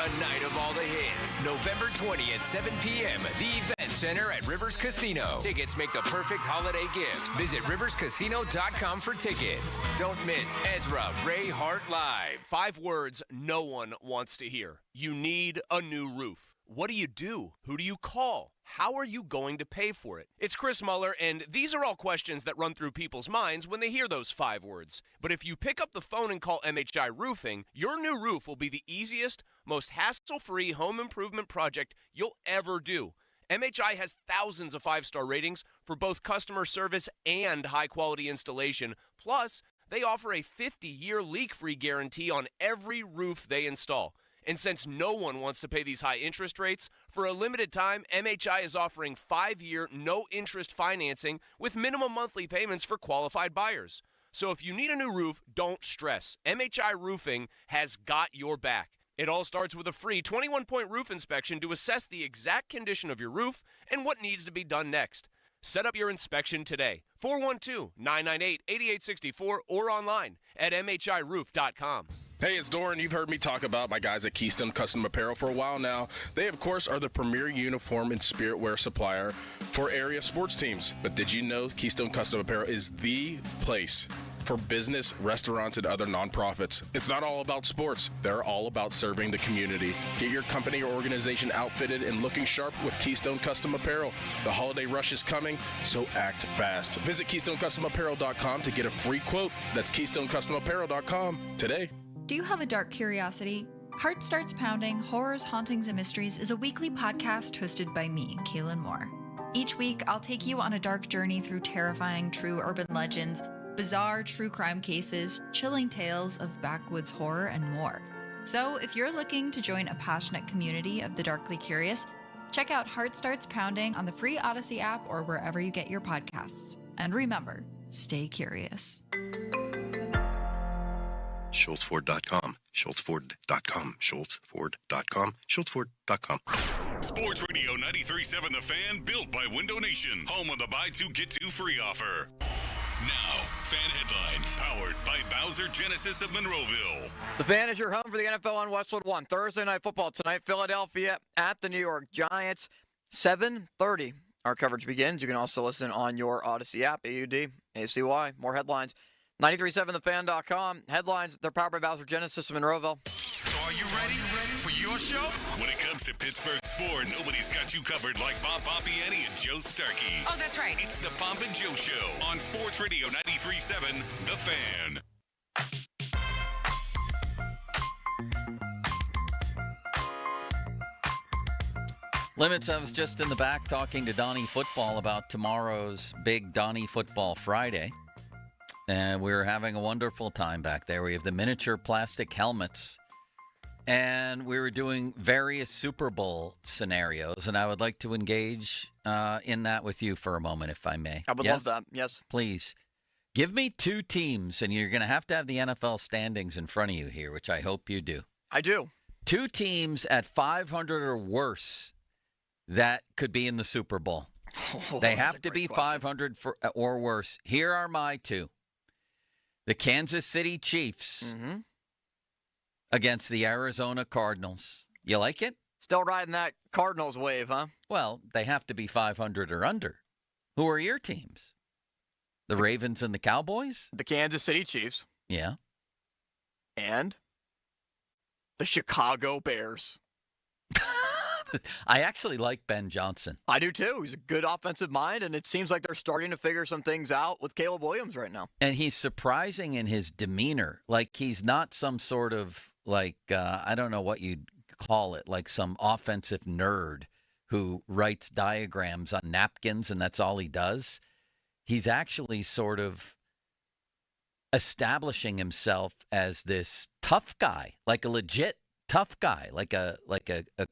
A night of all the hits. November 20th, 7 p.m. The Event Center at Rivers Casino. Tickets make the perfect holiday gift. Visit riverscasino.com for tickets. Don't miss Ezra Ray Hart Live. 5 words no one wants to hear. You need a new roof. What do you do? Who do you call? How are you going to pay for it? It's Chris Muller, and these are all questions that run through people's minds when they hear those 5 words. But if you pick up the phone and call MHI Roofing, your new roof will be the easiest, most hassle-free home improvement project you'll ever do. MHI has thousands of 5-star ratings for both customer service and high-quality installation. Plus, they offer a 50-year leak-free guarantee on every roof they install. And since no one wants to pay these high interest rates, for a limited time, MHI is offering 5-year no-interest financing with minimum monthly payments for qualified buyers. So if you need a new roof, don't stress. MHI Roofing has got your back. It all starts with a free 21-point roof inspection to assess the exact condition of your roof and what needs to be done next. Set up your inspection today. 412-998-8864 or online at mhiroof.com. Hey, it's Doran. You've heard me talk about my guys at Keystone Custom Apparel for a while now. They, of course, are the premier uniform and spirit wear supplier for area sports teams. But did you know Keystone Custom Apparel is the place for business, restaurants, and other nonprofits? It's not all about sports. They're all about serving the community. Get your company or organization outfitted and looking sharp with Keystone Custom Apparel. The holiday rush is coming, so act fast. Visit KeystoneCustomApparel.com to get a free quote. That's KeystoneCustomApparel.com today. Do you have a dark curiosity? Heart Starts Pounding, Horrors, Hauntings, and Mysteries is a weekly podcast hosted by me, Kaylin Moore. Each week, I'll take you on a dark journey through terrifying true urban legends, bizarre true crime cases, chilling tales of backwoods horror, and more. So if you're looking to join a passionate community of the darkly curious, check out Heart Starts Pounding on the free Odyssey app or wherever you get your podcasts. And remember, stay curious. SchultzFord.com, SchultzFord.com, SchultzFord.com, SchultzFord.com. Sports Radio 93.7 The Fan, built by Window Nation, home of the buy two, get two free offer. Now, fan headlines, powered by Bowser Genesis of Monroeville. The Fan is your home for the NFL on Westwood One. Thursday Night Football tonight, Philadelphia at the New York Giants, 7:30. Our coverage begins. You can also listen on your Odyssey app, AUD-ACY. More headlines. 93.7thefan.com. Headlines, they're powered by Bowser Genesis of Monroeville. So are you ready for your show? When it comes to Pittsburgh sports, nobody's got you covered like Bob Pompiani and Joe Starkey. Oh, that's right. It's the Pomp and Joe Show on Sports Radio 93.7 The Fan. Limits, I was just in the back talking to Donnie Football about tomorrow's big Donnie Football Friday. And we were having a wonderful time back there. We have the miniature plastic helmets. And we were doing various Super Bowl scenarios. And I would like to engage in that with you for a moment, if I may. I would love that. Yes. Please. Give me two teams, and you're going to have the NFL standings in front of you here, which I hope you do. I do. Two teams at 500 or worse that could be in the Super Bowl. They have to be 500 or worse. Here are my two. The Kansas City Chiefs against the Arizona Cardinals. You like it? Still riding that Cardinals wave, huh? Well, they have to be 500 or under. Who are your teams? The Ravens and the Cowboys? The Kansas City Chiefs. Yeah. And the Chicago Bears. I actually like Ben Johnson. I do too. He's a good offensive mind, and it seems like they're starting to figure some things out with Caleb Williams right now. And he's surprising in his demeanor. Like, he's not some sort of, like, I don't know what you'd call it, like some offensive nerd who writes diagrams on napkins and that's all he does. He's actually sort of establishing himself as this tough guy, like a legit tough guy, like a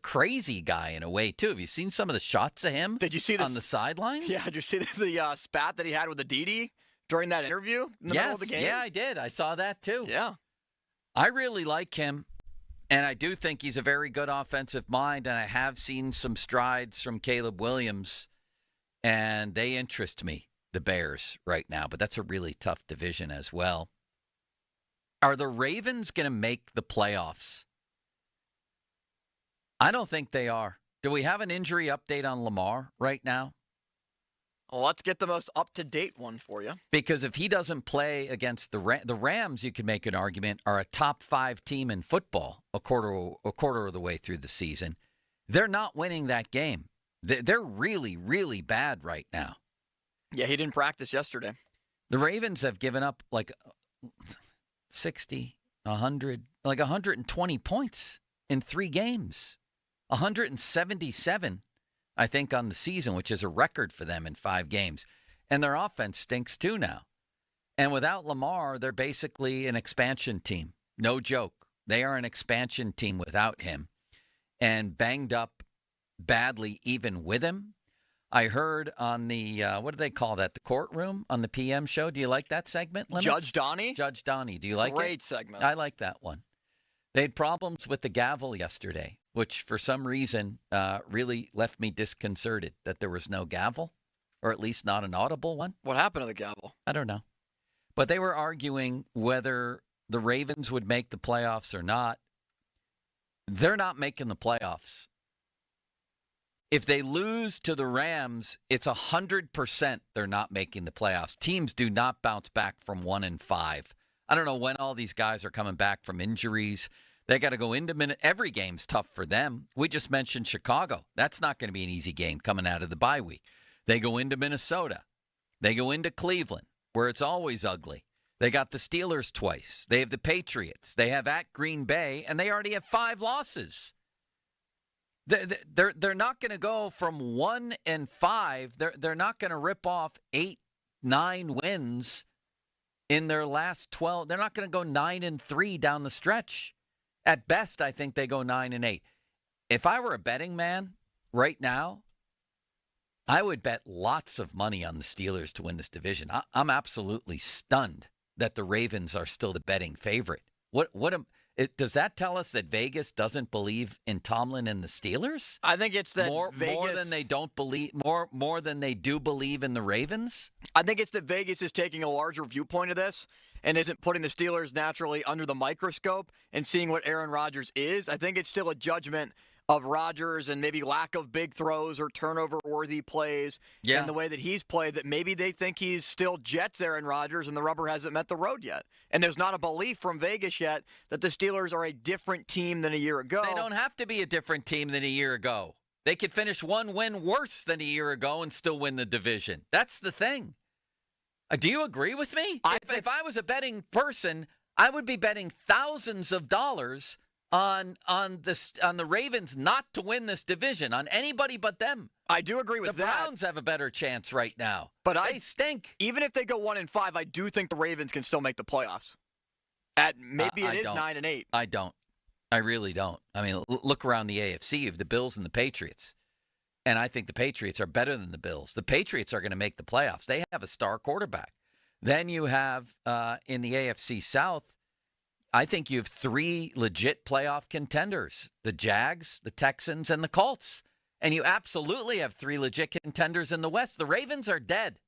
crazy guy in a way too. Have you seen some of the shots of him? Did you see this on the sidelines? Yeah, did you see the spat that he had with Aditi during that interview in the middle of the game? Yeah, I did. I saw that too. Yeah. I really like him, and I do think he's a very good offensive mind, and I have seen some strides from Caleb Williams, and they interest me, the Bears, right now, but that's a really tough division as well. Are the Ravens going to make the playoffs? I don't think they are. Do we have an injury update on Lamar right now? Well, let's get the most up-to-date one for you. Because if he doesn't play against the Rams, you could make an argument, are a top 5 team in football a quarter of the way through the season. They're not winning that game. They're really, really bad right now. Yeah, he didn't practice yesterday. The Ravens have given up like 60, 100, like 120 points in 3 games. 177, I think, on the season, which is a record for them in 5 games. And their offense stinks too now. And without Lamar, they're basically an expansion team. No joke. They are an expansion team without him. And banged up badly even with him. I heard on the, what do they call that? The courtroom on the PM show. Do you like that segment, Limits? Judge Donnie? Judge Donnie. Do you like it? Great segment. I like that one. They had problems with the gavel yesterday, which for some reason really left me disconcerted that there was no gavel. or at least not an audible one. What happened to the gavel? I don't know. But they were arguing whether the Ravens would make the playoffs or not. They're not making the playoffs. If they lose to the Rams, it's 100% they're not making the playoffs. Teams do not bounce back from 1-5. I don't know when all these guys are coming back from injuries. They got to go into minute. Every game's tough for them. We just mentioned Chicago. That's not going to be an easy game coming out of the bye week. They go into Minnesota. They go into Cleveland, where it's always ugly. They got the Steelers twice. They have the Patriots. They have at Green Bay, and they already have 5 losses. They're not going to go from 1-5. They're not going to rip off 8-9 wins in their last 12. They're not going to go 9-3 down the stretch. At best, I think they go 9-8. If I were a betting man right now, I would bet lots of money on the Steelers to win this division. I'm absolutely stunned that the Ravens are still the betting favorite. Does that tell us that Vegas doesn't believe in Tomlin and the Steelers? I think it's that more than they don't believe more than they do believe in the Ravens. I think it's that Vegas is taking a larger viewpoint of this and isn't putting the Steelers naturally under the microscope and seeing what Aaron Rodgers is. I think it's still a judgment of Rodgers and maybe lack of big throws or turnover-worthy plays and the way that he's played, that maybe they think he's still Jets Aaron Rodgers and the rubber hasn't met the road yet. And there's not a belief from Vegas yet that the Steelers are a different team than a year ago. They don't have to be a different team than a year ago. They could finish one win worse than a year ago and still win the division. That's the thing. Do you agree with me? If I was a betting person, I would be betting thousands of dollars on the Ravens not to win this division, on anybody but them. I do agree with that. The Browns have a better chance right now. But they stink. Even if they go 1-5, I do think the Ravens can still make the playoffs. Maybe it is 9-8. I don't. I really don't. I mean, look around the AFC. You have the Bills and the Patriots. And I think the Patriots are better than the Bills. The Patriots are going to make the playoffs. They have a star quarterback. Then you have, in the AFC South, I think you have 3 legit playoff contenders, the Jags, the Texans, and the Colts. And you absolutely have 3 legit contenders in the West. The Ravens are dead.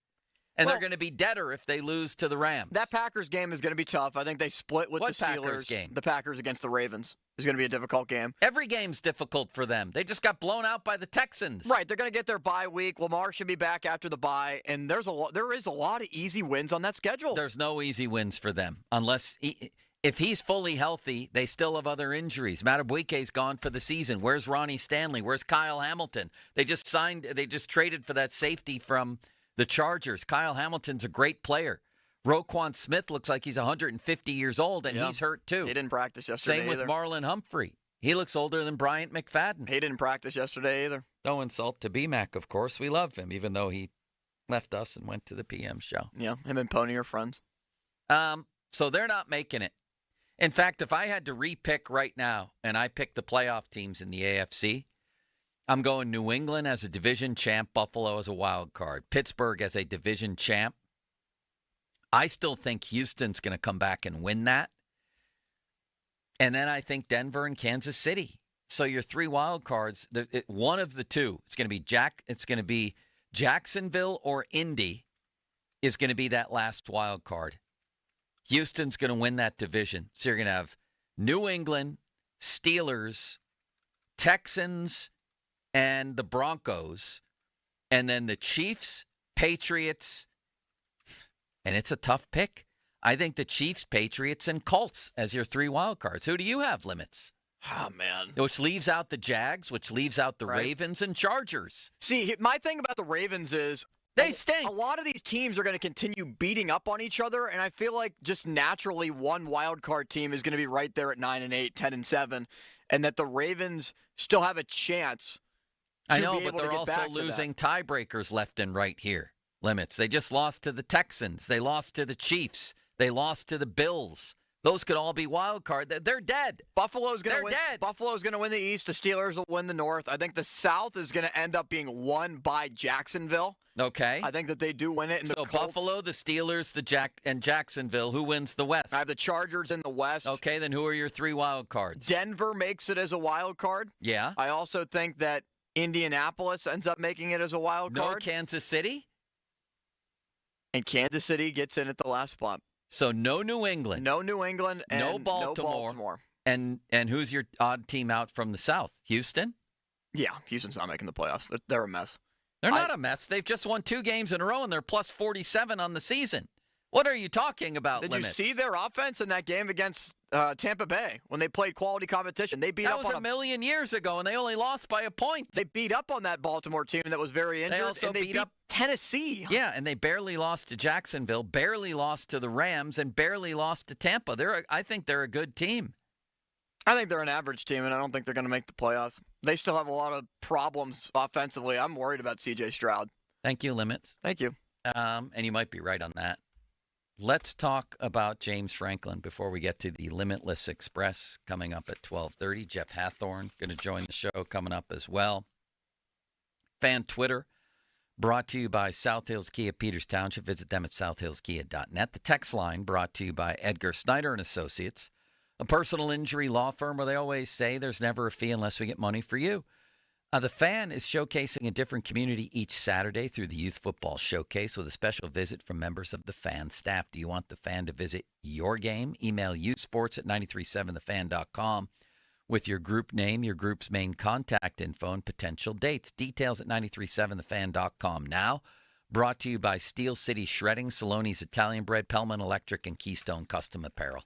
And they're going to be deader if they lose to the Rams. That Packers game is going to be tough. I think they split with the Steelers. Packers game? The Packers against the Ravens is going to be a difficult game. Every game's difficult for them. They just got blown out by the Texans. Right. They're going to get their bye week. Lamar should be back after the bye. And there is a lot of easy wins on that schedule. There's no easy wins for them. Unless if he's fully healthy, they still have other injuries. Madubuike's gone for the season. Where's Ronnie Stanley? Where's Kyle Hamilton? They just traded for that safety from the Chargers. Kyle Hamilton's a great player. Roquan Smith looks like he's 150 years old, and he's hurt too. He didn't practice yesterday Same with Marlon Humphrey. He looks older than Bryant McFadden. He didn't practice yesterday either. No insult to BMAC, of course. We love him, even though he left us and went to the PM show. Yeah, him and Pony are friends. So they're not making it. In fact, if I had to re-pick right now, and I pick the playoff teams in the AFC, I'm going New England as a division champ, Buffalo as a wild card, Pittsburgh as a division champ. I still think Houston's going to come back and win that. And then I think Denver and Kansas City. So your 3 wild cards, one of the two, it's going to be Jacksonville or Indy is going to be that last wild card. Houston's going to win that division. So you're going to have New England, Steelers, Texans, and the Broncos, and then the Chiefs, Patriots, and it's a tough pick. I think the Chiefs, Patriots, and Colts as your 3 wild cards. Who do you have, Limits? Oh, man. Which leaves out the Jags, which leaves out the Ravens and Chargers. See, my thing about the Ravens is they stink. A lot of these teams are going to continue beating up on each other, and I feel like just naturally one wild card team is going to be right there at 9-8, 10-7, and that the Ravens still have a chance. I know, but they're also losing tiebreakers left and right here. Limits. They just lost to the Texans. They lost to the Chiefs. They lost to the Bills. Those could all be wild card. They're dead. Buffalo's going to win. Buffalo's going to win the East. The Steelers will win the North. I think the South is going to end up being won by Jacksonville. Okay. I think that they do win it. So Buffalo, the Steelers, and Jacksonville. Who wins the West? I have the Chargers in the West. Okay, then who are your 3 wild cards? Denver makes it as a wild card. Yeah. I also think that Indianapolis ends up making it as a wild card. No Kansas City? And Kansas City gets in at the last spot. So no New England. No New England and no Baltimore. And who's your odd team out from the South? Houston? Yeah, Houston's not making the playoffs. They're a mess. They're not a mess. They've just won 2 games in a row, and they're plus 47 on the season. What are you talking about, Did Limits? you see their offense in that game against Tampa Bay when they played quality competition? They beat that up was on a million years ago, and they only lost by a point. They beat up on that Baltimore team that was very injured. They also beat up Tennessee. Yeah, and they barely lost to Jacksonville, barely lost to the Rams, and barely lost to Tampa. I think they're a good team. I think they're an average team, and I don't think they're going to make the playoffs. They still have a lot of problems offensively. I'm worried about C.J. Stroud. Thank you, Limits. Thank you. And you might be right on that. Let's talk about James Franklin before we get to the Limitless Express coming up at 12:30. Jeff Hathorn going to join the show coming up as well. Fan Twitter brought to you by South Hills Kia Peters Township. Visit them at southhillskia.net. The text line brought to you by Edgar Snyder and Associates, a personal injury law firm where they always say there's never a fee unless we get money for you. The Fan is showcasing a different community each Saturday through the Youth Football Showcase with a special visit from members of the Fan staff. Do you want the Fan to visit your game? Email youthsports@937thefan.com with your group name, your group's main contact info, and potential dates. Details at 937thefan.com. Now, brought to you by Steel City Shredding, Saloni's Italian Bread, Pellman Electric, and Keystone Custom Apparel.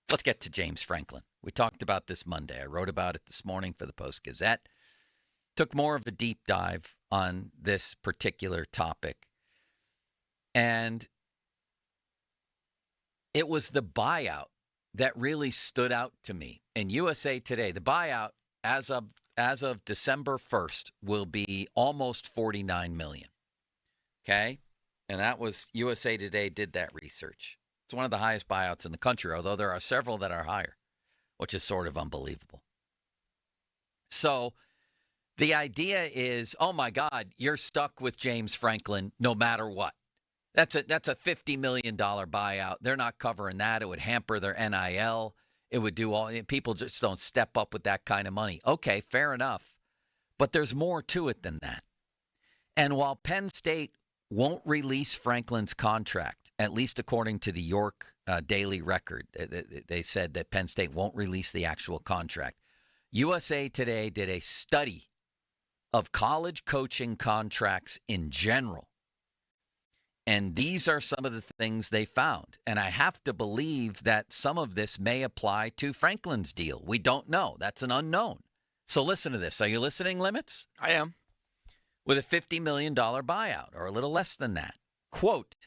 Let's get to James Franklin. We talked about this Monday. I wrote about it this morning for the Post-Gazette. Took more of a deep dive on this particular topic. And it was the buyout that really stood out to me. In USA Today, the buyout as of December 1st will be almost $49 million. Okay? And that was USA Today did that research. It's one of the highest buyouts in the country, although there are several that are higher, which is sort of unbelievable. So the idea is, oh my God, you're stuck with James Franklin no matter what. That's a $50 million buyout. They're not covering that. It would hamper their NIL. It would do all. People just don't step up with that kind of money. Okay, fair enough. But there's more to it than that. And while Penn State won't release Franklin's contract, at least according to the York Daily Record, they said that Penn State won't release the actual contract. USA Today did a study of college coaching contracts in general. And these are some of the things they found. And I have to believe that some of this may apply to Franklin's deal. We don't know. That's an unknown. So listen to this. Are you listening, Limits? I am. With a $50 million buyout, or a little less than that. Quote,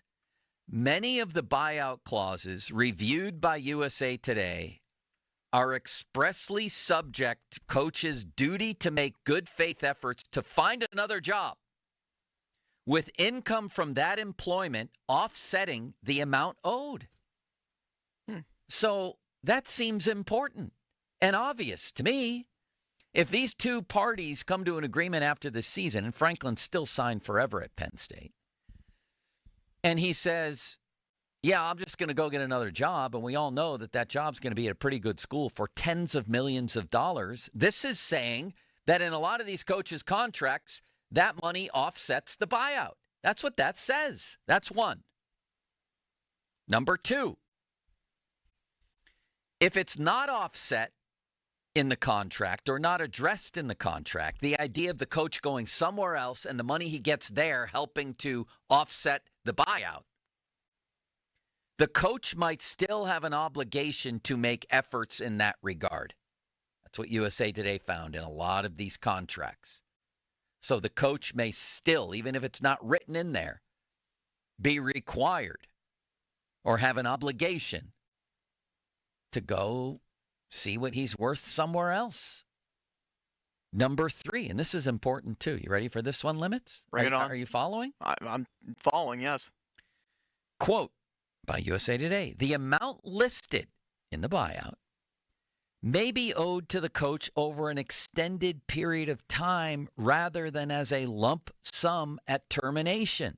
many of the buyout clauses reviewed by USA Today are expressly subject to coaches' duty to make good faith efforts to find another job, with income from that employment offsetting the amount owed. So that seems important and obvious to me. If these two parties come to an agreement after the season, and Franklin's still signed forever at Penn State, and he says, yeah, I'm just going to go get another job, and we all know that that job's going to be at a pretty good school for tens of millions of dollars. This is saying that in a lot of these coaches' contracts, that money offsets the buyout. That's what that says. That's one. Number two, if it's not offset in the contract or not addressed in the contract, the idea of the coach going somewhere else and the money he gets there helping to offset the buyout, the coach might still have an obligation to make efforts in that regard. That's what USA Today found in a lot of these contracts. So the coach may still, even if it's not written in there, be required or have an obligation to go see what he's worth somewhere else. Number three, and this is important too. You ready for this one, Limits? Bring it on. Are you following? I'm following, yes. Quote by USA Today, the amount listed in the buyout may be owed to the coach over an extended period of time rather than as a lump sum at termination.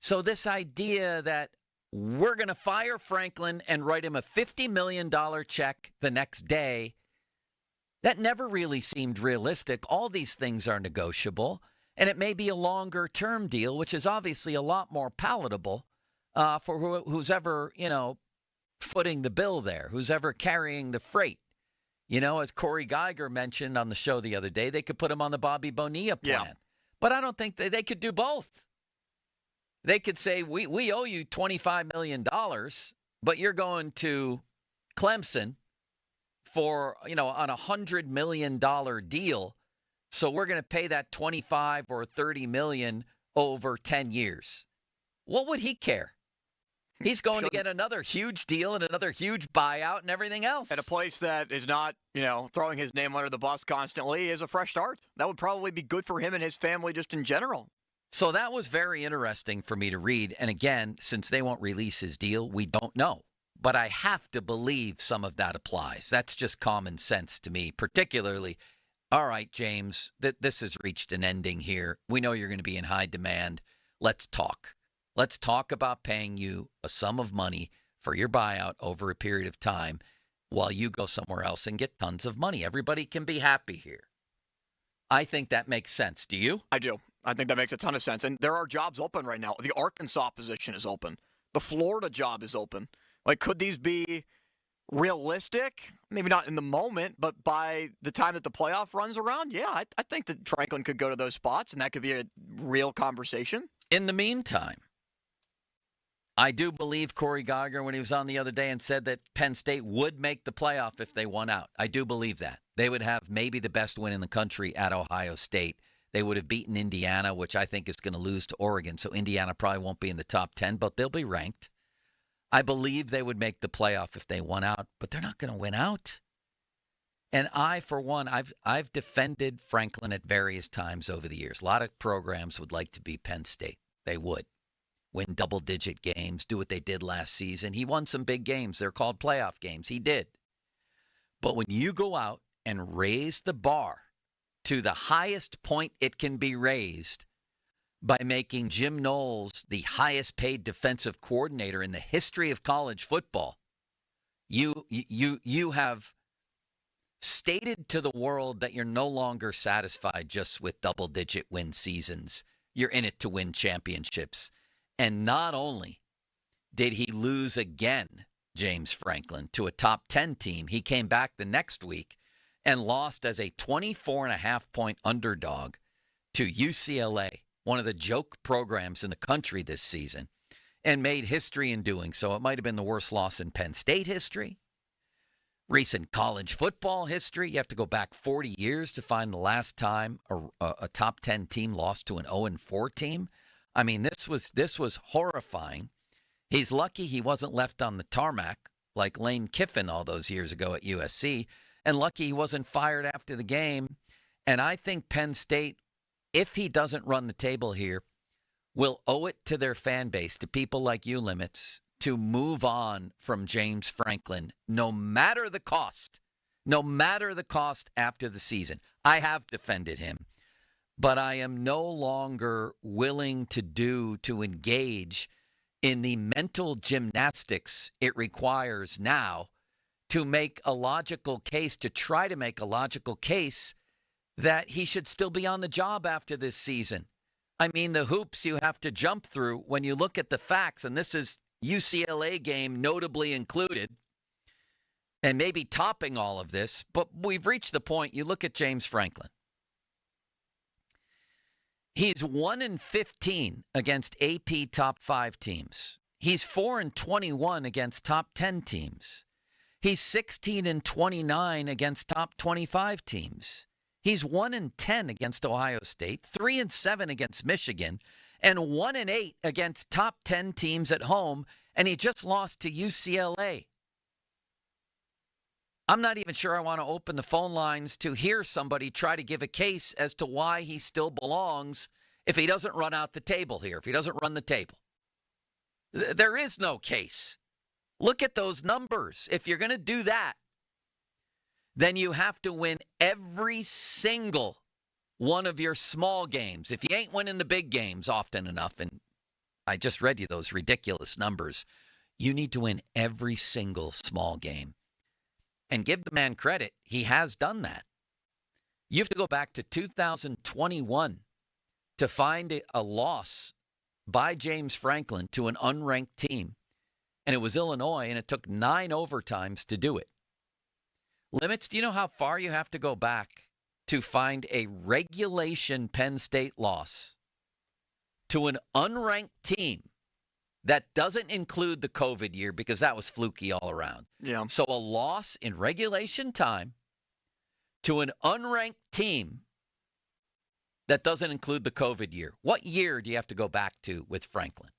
So this idea that we're going to fire Franklin and write him a $50 million check the next day, that never really seemed realistic. All these things are negotiable, and it may be a longer-term deal, which is obviously a lot more palatable. for who's ever, footing the bill there, who's ever carrying the freight. As Corey Geiger mentioned on the show the other day, they could put him on the Bobby Bonilla plan. Yeah. But I don't think they could do both. They could say, we owe you $25 million, but you're going to Clemson for, on a $100 million deal. So we're going to pay that $25 or $30 million over 10 years. What would he care? He's going to get another huge deal and another huge buyout and everything else. At a place that is not, throwing his name under the bus constantly is a fresh start. That would probably be good for him and his family just in general. So that was very interesting for me to read. And again, since they won't release his deal, we don't know. But I have to believe some of that applies. That's just common sense to me, particularly, all right, James, this has reached an ending here. We know you're going to be in high demand. Let's talk. Let's talk about paying you a sum of money for your buyout over a period of time while you go somewhere else and get tons of money. Everybody can be happy here. I think that makes sense. Do you? I do. I think that makes a ton of sense. And there are jobs open right now. The Arkansas position is open. The Florida job is open. Could these be realistic? Maybe not in the moment, but by the time that the playoff runs around, yeah, I think that Franklin could go to those spots, and that could be a real conversation. In the meantime, I do believe Corey Geiger when he was on the other day and said that Penn State would make the playoff if they won out. I do believe that. They would have maybe the best win in the country at Ohio State. They would have beaten Indiana, which I think is going to lose to Oregon. So Indiana probably won't be in the top 10, but they'll be ranked. I believe they would make the playoff if they won out, but they're not going to win out. And I, for one, I've defended Franklin at various times over the years. A lot of programs would like to be Penn State. They would. Win double-digit games, do what they did last season. He won some big games. They're called playoff games. He did. But when you go out and raise the bar to the highest point it can be raised by making Jim Knowles the highest-paid defensive coordinator in the history of college football, you have stated to the world that you're no longer satisfied just with double-digit win seasons. You're in it to win championships. And not only did he lose again, James Franklin, to a top 10 team, he came back the next week and lost as a 24.5-point underdog to UCLA, one of the joke programs in the country this season, and made history in doing so. It might have been the worst loss in Penn State history, recent college football history. You have to go back 40 years to find the last time a top 10 team lost to an 0-4 team. I mean, this was horrifying. He's lucky he wasn't left on the tarmac like Lane Kiffin all those years ago at USC, and lucky he wasn't fired after the game. And I think Penn State, if he doesn't run the table here, will owe it to their fan base, to people like you, Limits, to move on from James Franklin, no matter the cost after the season. I have defended him. But I am no longer willing to engage in the mental gymnastics it requires now to make a logical case, to try to make a logical case that he should still be on the job after this season. I mean, the hoops you have to jump through when you look at the facts, and this is UCLA game notably included, and maybe topping all of this, but we've reached the point, you look at James Franklin. He's 1-15 against AP top 5 teams. He's 4-21 against top 10 teams. He's 16-29 against top 25 teams. He's 1-10 against Ohio State, 3-7 against Michigan, and 1-8 against top 10 teams at home, and he just lost to UCLA. I'm not even sure I want to open the phone lines to hear somebody try to give a case as to why he still belongs if he doesn't run out the table here, if he doesn't run the table. There is no case. Look at those numbers. If you're going to do that, then you have to win every single one of your small games. If you ain't winning the big games often enough, and I just read you those ridiculous numbers, you need to win every single small game. And give the man credit, he has done that. You have to go back to 2021 to find a loss by James Franklin to an unranked team, and it was Illinois, and it took 9 overtimes to do it. Limits, do you know how far you have to go back to find a regulation Penn State loss to an unranked team that doesn't include the COVID year because that was fluky all around? Yeah. So a loss in regulation time to an unranked team that doesn't include the COVID year. What year do you have to go back to with Franklin?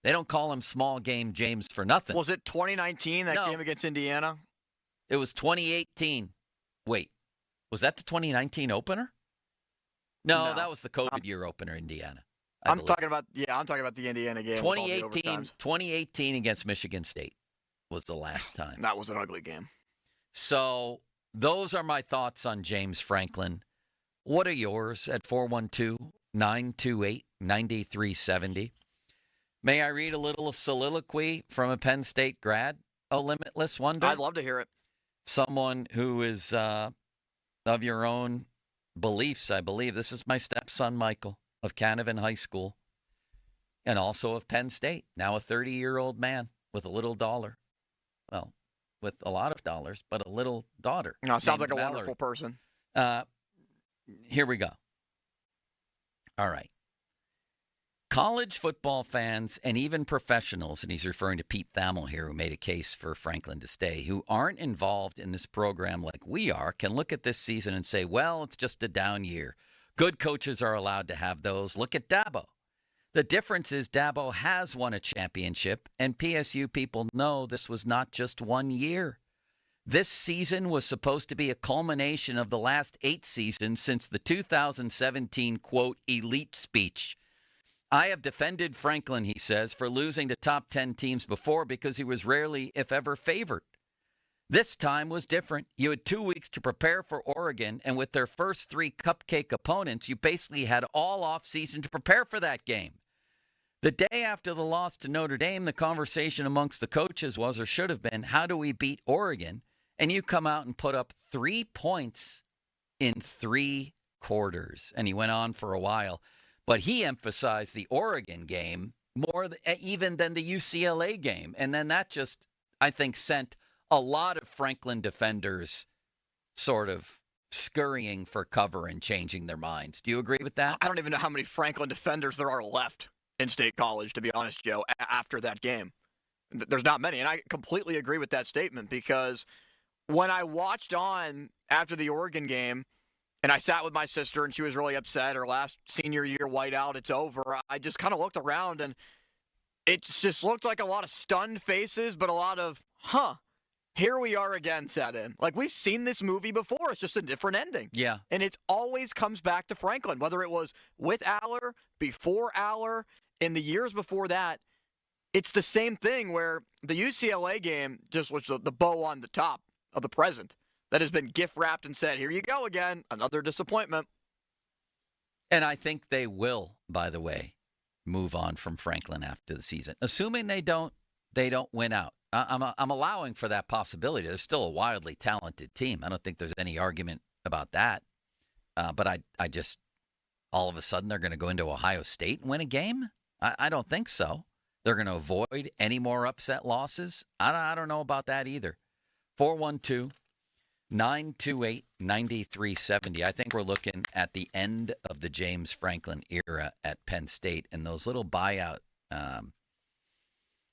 They don't call him small game James for nothing. Was it 2019, that game against Indiana? It was 2018. Wait, was that the 2019 opener? No, that was the COVID year opener, Indiana. I'm talking about the Indiana game. 2018 against Michigan State was the last time. That was an ugly game. So those are my thoughts on James Franklin. What are yours at 412-928-9370? May I read a little soliloquy from a Penn State grad, a Limitless Wonder? I'd love to hear it. Someone who is of your own beliefs, I believe. This is my stepson, Michael, of Canavan High School, and also of Penn State, now a 30-year-old man with a little dollar. Well, with a lot of dollars, but a little daughter. No, sounds like a Mallory. wonderful person. Here we go. All right. College football fans and even professionals, and he's referring to Pete Thamel here, who made a case for Franklin to stay, who aren't involved in this program like we are, can look at this season and say, well, it's just a down year. Good coaches are allowed to have those. Look at Dabo. The difference is Dabo has won a championship, and PSU people know this was not just 1 year. This season was supposed to be a culmination of the last 8 seasons since the 2017, quote, elite speech. I have defended Franklin, he says, for losing to top 10 teams before because he was rarely, if ever, favored. This time was different. You had 2 weeks to prepare for Oregon, and with their first 3 cupcake opponents, you basically had all offseason to prepare for that game. The day after the loss to Notre Dame, the conversation amongst the coaches was, or should have been, how do we beat Oregon? And you come out and put up 3 points in 3 quarters. And he went on for a while. But he emphasized the Oregon game more even than the UCLA game. And then that just, I think, sent a lot of Franklin defenders sort of scurrying for cover and changing their minds. Do you agree with that? I don't even know how many Franklin defenders there are left in State College, to be honest, Joe, after that game. There's not many. And I completely agree with that statement because when I watched on after the Oregon game, and I sat with my sister, and she was really upset. Her last senior year whiteout, it's over. I just kind of looked around, and it just looked like a lot of stunned faces, but a lot of, here we are again set in. Like, we've seen this movie before. It's just a different ending. Yeah. And it always comes back to Franklin, whether it was with Aller, before Aller, in the years before that. It's the same thing where the UCLA game just was the bow on the top of the present that has been gift-wrapped and said, here you go again, another disappointment. And I think they will, by the way, move on from Franklin after the season, assuming they don't win out. I'm allowing for that possibility. They're still a wildly talented team. I don't think there's any argument about that. But I just, all of a sudden, they're going to go into Ohio State and win a game? I don't think so. They're going to avoid any more upset losses? I don't know about that either. 412-928-9370. I think we're looking at the end of the James Franklin era at Penn State, and those little buyout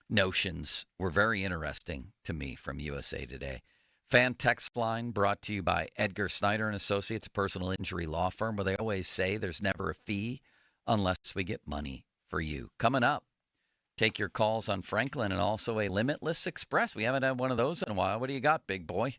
notions were very interesting to me from USA Today. Fan text line brought to you by Edgar Snyder and Associates, a personal injury law firm, where they always say there's never a fee unless we get money for you. Coming up, take your calls on Franklin and also a Limitless Express. We haven't had one of those in a while. What do you got, big boy?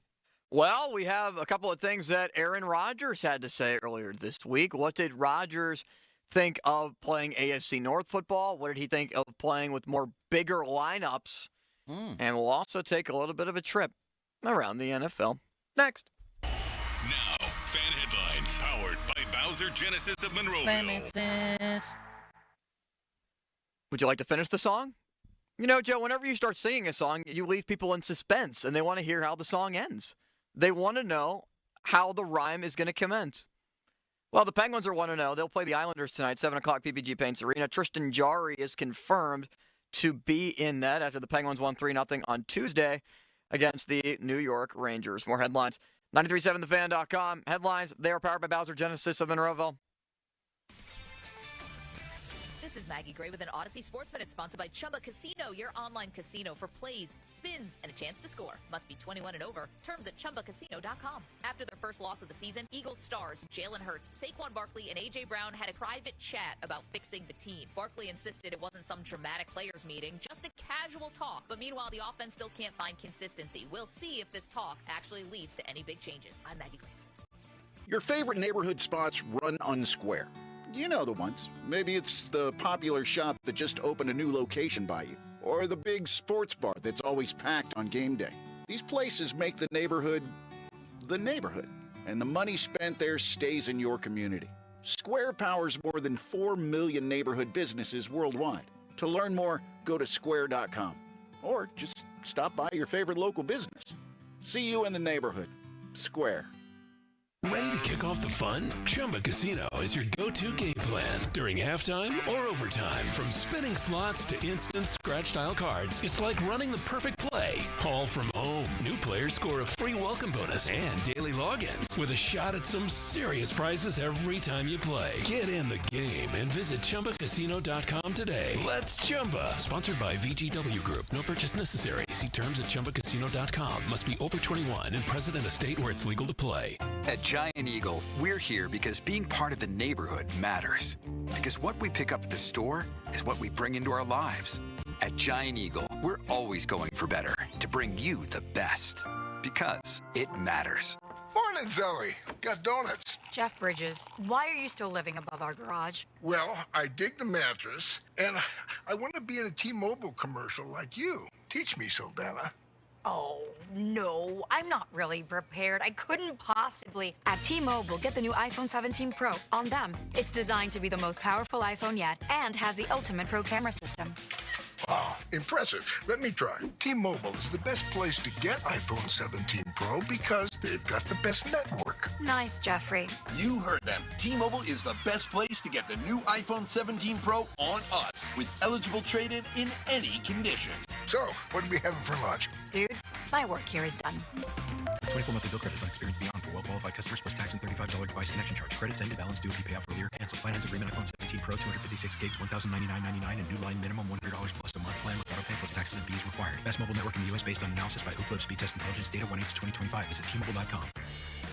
Well, we have a couple of things that Aaron Rodgers had to say earlier this week. What did Rodgers think of playing AFC North football? What did he think of playing with more bigger lineups? And we'll also take a little bit of a trip around the NFL. Next. Now, fan headlines powered by Bowser Genesis of Monroeville. Would you like to finish the song? You know, Joe, whenever you start singing a song, you leave people in suspense, and they want to hear how the song ends. They want to know how the rhyme is going to commence. Well, the Penguins are 1-0. They'll play the Islanders tonight, 7 o'clock, PPG Paints Arena. Tristan Jarry is confirmed to be in net after the Penguins won 3-0 on Tuesday against the New York Rangers. More headlines. 937thefan.com. Headlines, they are powered by Bowser Genesis of Monroeville. This is Maggie Gray with an Odyssey Sports Minute sponsored by Chumba Casino, your online casino for plays, spins, and a chance to score. Must be 21 and over. Terms at ChumbaCasino.com. After their first loss of the season, Eagles stars Jalen Hurts, Saquon Barkley, and A.J. Brown had a private chat about fixing the team. Barkley insisted it wasn't some dramatic players meeting, just a casual talk. But meanwhile, the offense still can't find consistency. We'll see if this talk actually leads to any big changes. I'm Maggie Gray. Your favorite neighborhood spots run unsquare. You know the ones. Maybe it's the popular shop that just opened a new location by you, or the big sports bar that's always packed on game day. These places make the neighborhood, and the money spent there stays in your community. Square powers more than 4 million neighborhood businesses worldwide. To learn more, go to square.com, or just stop by your favorite local business. See you in the neighborhood. Square. Ready to kick off the fun? Chumba Casino is your go-to game plan during halftime or overtime. From spinning slots to instant scratch-style cards, it's like running the perfect play, all from home. New players score a free welcome bonus and daily logins with a shot at some serious prizes every time you play. Get in the game and visit ChumbaCasino.com today. Let's Chumba. Sponsored by VGW Group. No purchase necessary. See terms at ChumbaCasino.com. Must be over 21 and present in a state where it's legal to play. At Giant Eagle, we're here because being part of the neighborhood matters. Because what we pick up at the store is what we bring into our lives. At Giant Eagle, we're always going for better to bring you the best. Because it matters. Morning, Zoe. Got donuts. Jeff Bridges, why are you still living above our garage? Well, I dig the mattress, and I want to be in a T-Mobile commercial like you. Teach me, Sildana. Oh, no, I'm not really prepared. I couldn't possibly. At T-Mobile, get the new iPhone 17 Pro on them. It's designed to be the most powerful iPhone yet and has the ultimate pro camera system. Wow, impressive. Let me try. T-Mobile is the best place to get iPhone 17 Pro because they've got the best network. Nice, Jeffrey. You heard them. T-Mobile is the best place to get the new iPhone 17 Pro on us with eligible trade-in in any condition. So, what are we having for lunch? Dude, my work here is done. 24 monthly bill credits on Experience Beyond for well-qualified customers plus tax and $35 device connection charge. Credits end to balance due if you pay off earlier. Cancel finance agreement iPhone 17 Pro 256 gigs, $1,099.99 and new line minimum $100 plus a month plan with auto pay plus taxes and fees required. Best mobile network in the U.S. based on analysis by Ookla Speed Test Intelligence data 1/8/2025. Visit T-Mobile.com.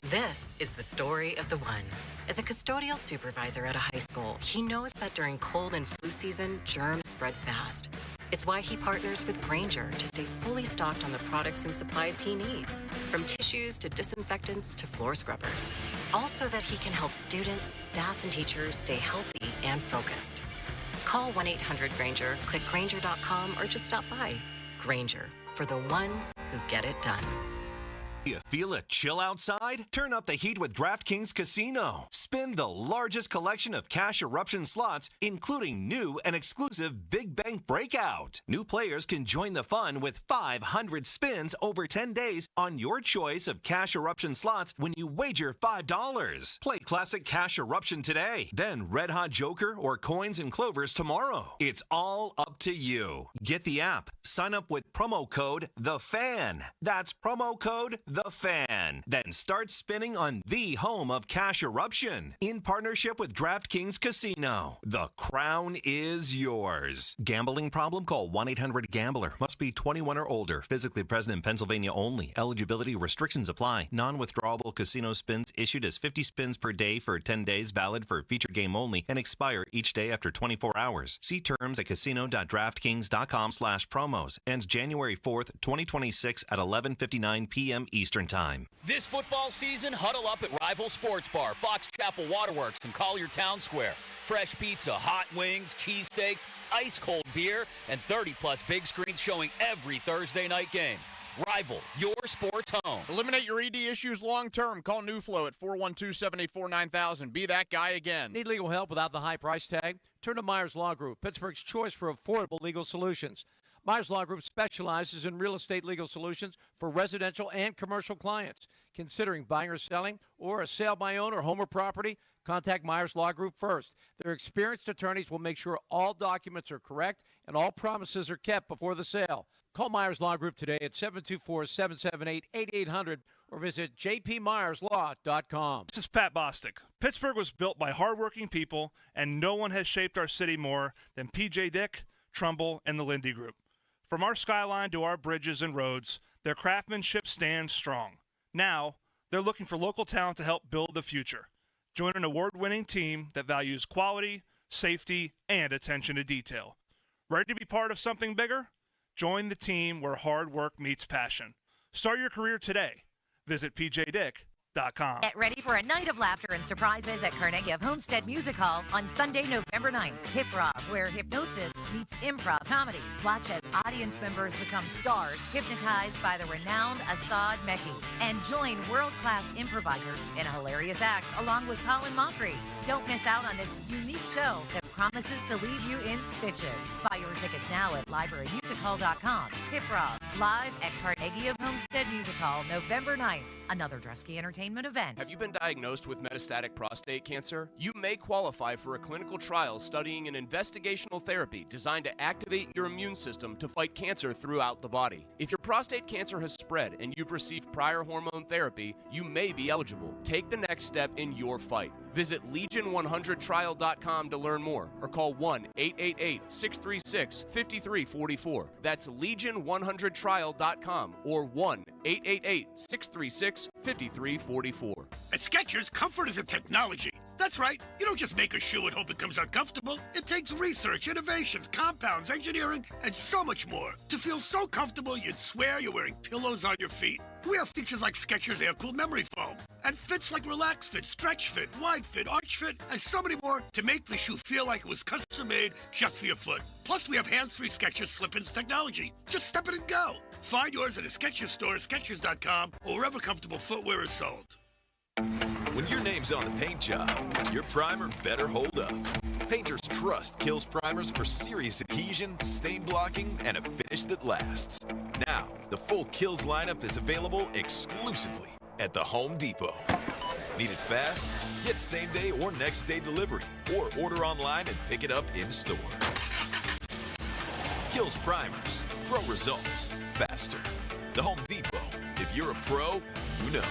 This is the story of the one. As a custodial supervisor at a high school, he knows that during cold and flu season, germs spread fast. It's why he partners with Grainger to stay fully stocked on the products and supplies he needs, from tissues to disinfectants to floor scrubbers. Also that he can help students, staff, and teachers stay healthy and focused. Call 1-800-GRAINGER, click Grainger.com, or just stop by. Grainger, for the ones who get it done. You feel a chill outside? Turn up the heat with DraftKings Casino. Spin the largest collection of cash eruption slots, including new and exclusive Big Bank Breakout. New players can join the fun with 500 spins over 10 days on your choice of cash eruption slots when you wager $5. Play classic cash eruption today, then Red Hot Joker or coins and clovers tomorrow. It's all up to you. Get the app. Sign up with promo code THEFAN. That's promo code THEFAN. Then start spinning on the home of cash eruption in partnership with DraftKings Casino. The crown is yours. Gambling problem? Call 1-800-GAMBLER. Must be 21 or older. Physically present in Pennsylvania only. Eligibility restrictions apply. Non-withdrawable casino spins issued as 50 spins per day for 10 days, valid for feature game only, and expire each day after 24 hours. See terms at casino.draftkings.com/promos. Ends January 4th, 2026 at 11:59 p.m. Eastern Time. This football season, huddle up at Rival Sports Bar, Fox Chapel Waterworks, and Collier Town Square. Fresh pizza, hot wings, cheesesteaks, ice-cold beer, and 30-plus big screens showing every Thursday night game. Rival, your sports home. Eliminate your ED issues long-term. Call NewFlow at 412-784-9000. Be that guy again. Need legal help without the high price tag? Turn to Myers Law Group, Pittsburgh's choice for affordable legal solutions. Myers Law Group specializes in real estate legal solutions for residential and commercial clients. Considering buying or selling or a sale by owner, home or property, contact Myers Law Group first. Their experienced attorneys will make sure all documents are correct and all promises are kept before the sale. Call Myers Law Group today at 724-778-8800 or visit jpmyerslaw.com. This is Pat Bostic. Pittsburgh was built by hardworking people, and no one has shaped our city more than P.J. Dick, Trumbull, and the Lindy Group. From our skyline to our bridges and roads, their craftsmanship stands strong. Now, they're looking for local talent to help build the future. Join an award-winning team that values quality, safety, and attention to detail. Ready to be part of something bigger? Join the team where hard work meets passion. Start your career today. Visit pjdick.com. Get ready for a night of laughter and surprises at Carnegie of Homestead Music Hall on Sunday, November 9th. Hip-Rob, where hypnosis meets improv comedy. Watch as audience members become stars, hypnotized by the renowned Assad Mekki. And join world-class improvisers in hilarious acts along with Colin Mockery. Don't miss out on this unique show that promises to leave you in stitches. Buy your tickets now at librarymusichall.com. Hip-Rob, live at Carnegie of Homestead Music Hall, November 9th. Another Drusky Entertainment event. Have you been diagnosed with metastatic prostate cancer? You may qualify for a clinical trial studying an investigational therapy designed to activate your immune system to fight cancer throughout the body. If your prostate cancer has spread and you've received prior hormone therapy, you may be eligible. Take the next step in your fight. Visit Legion100trial.com to learn more or call 1-888-636-5344. That's Legion100trial.com or 1-888-636-5344. At Skechers, comfort is a technology. That's right. You don't just make a shoe and hope it comes out comfortable. It takes research, innovations, compounds, engineering, and so much more to feel so comfortable you'd swear you're wearing pillows on your feet. We have features like Skechers Air-Cooled Memory Foam and fits like Relax Fit, Stretch Fit, Wide Fit, Arch Fit, and so many more to make the shoe feel like it was custom-made just for your foot. Plus, we have hands-free Skechers Slip-ins technology. Just step it and go. Find yours at a Skechers store, Skechers.com, or wherever comfortable footwear is sold. When your name's on the paint job, your primer better hold up. Painters trust Kills primers for serious adhesion, stain blocking, and a finish that lasts. Now, the full Kills lineup is available exclusively at the Home Depot. Need it fast? Get same-day or next-day delivery, or order online and pick it up in-store. Kills primers. Pro results. Faster. The Home Depot. If you're a pro, you know.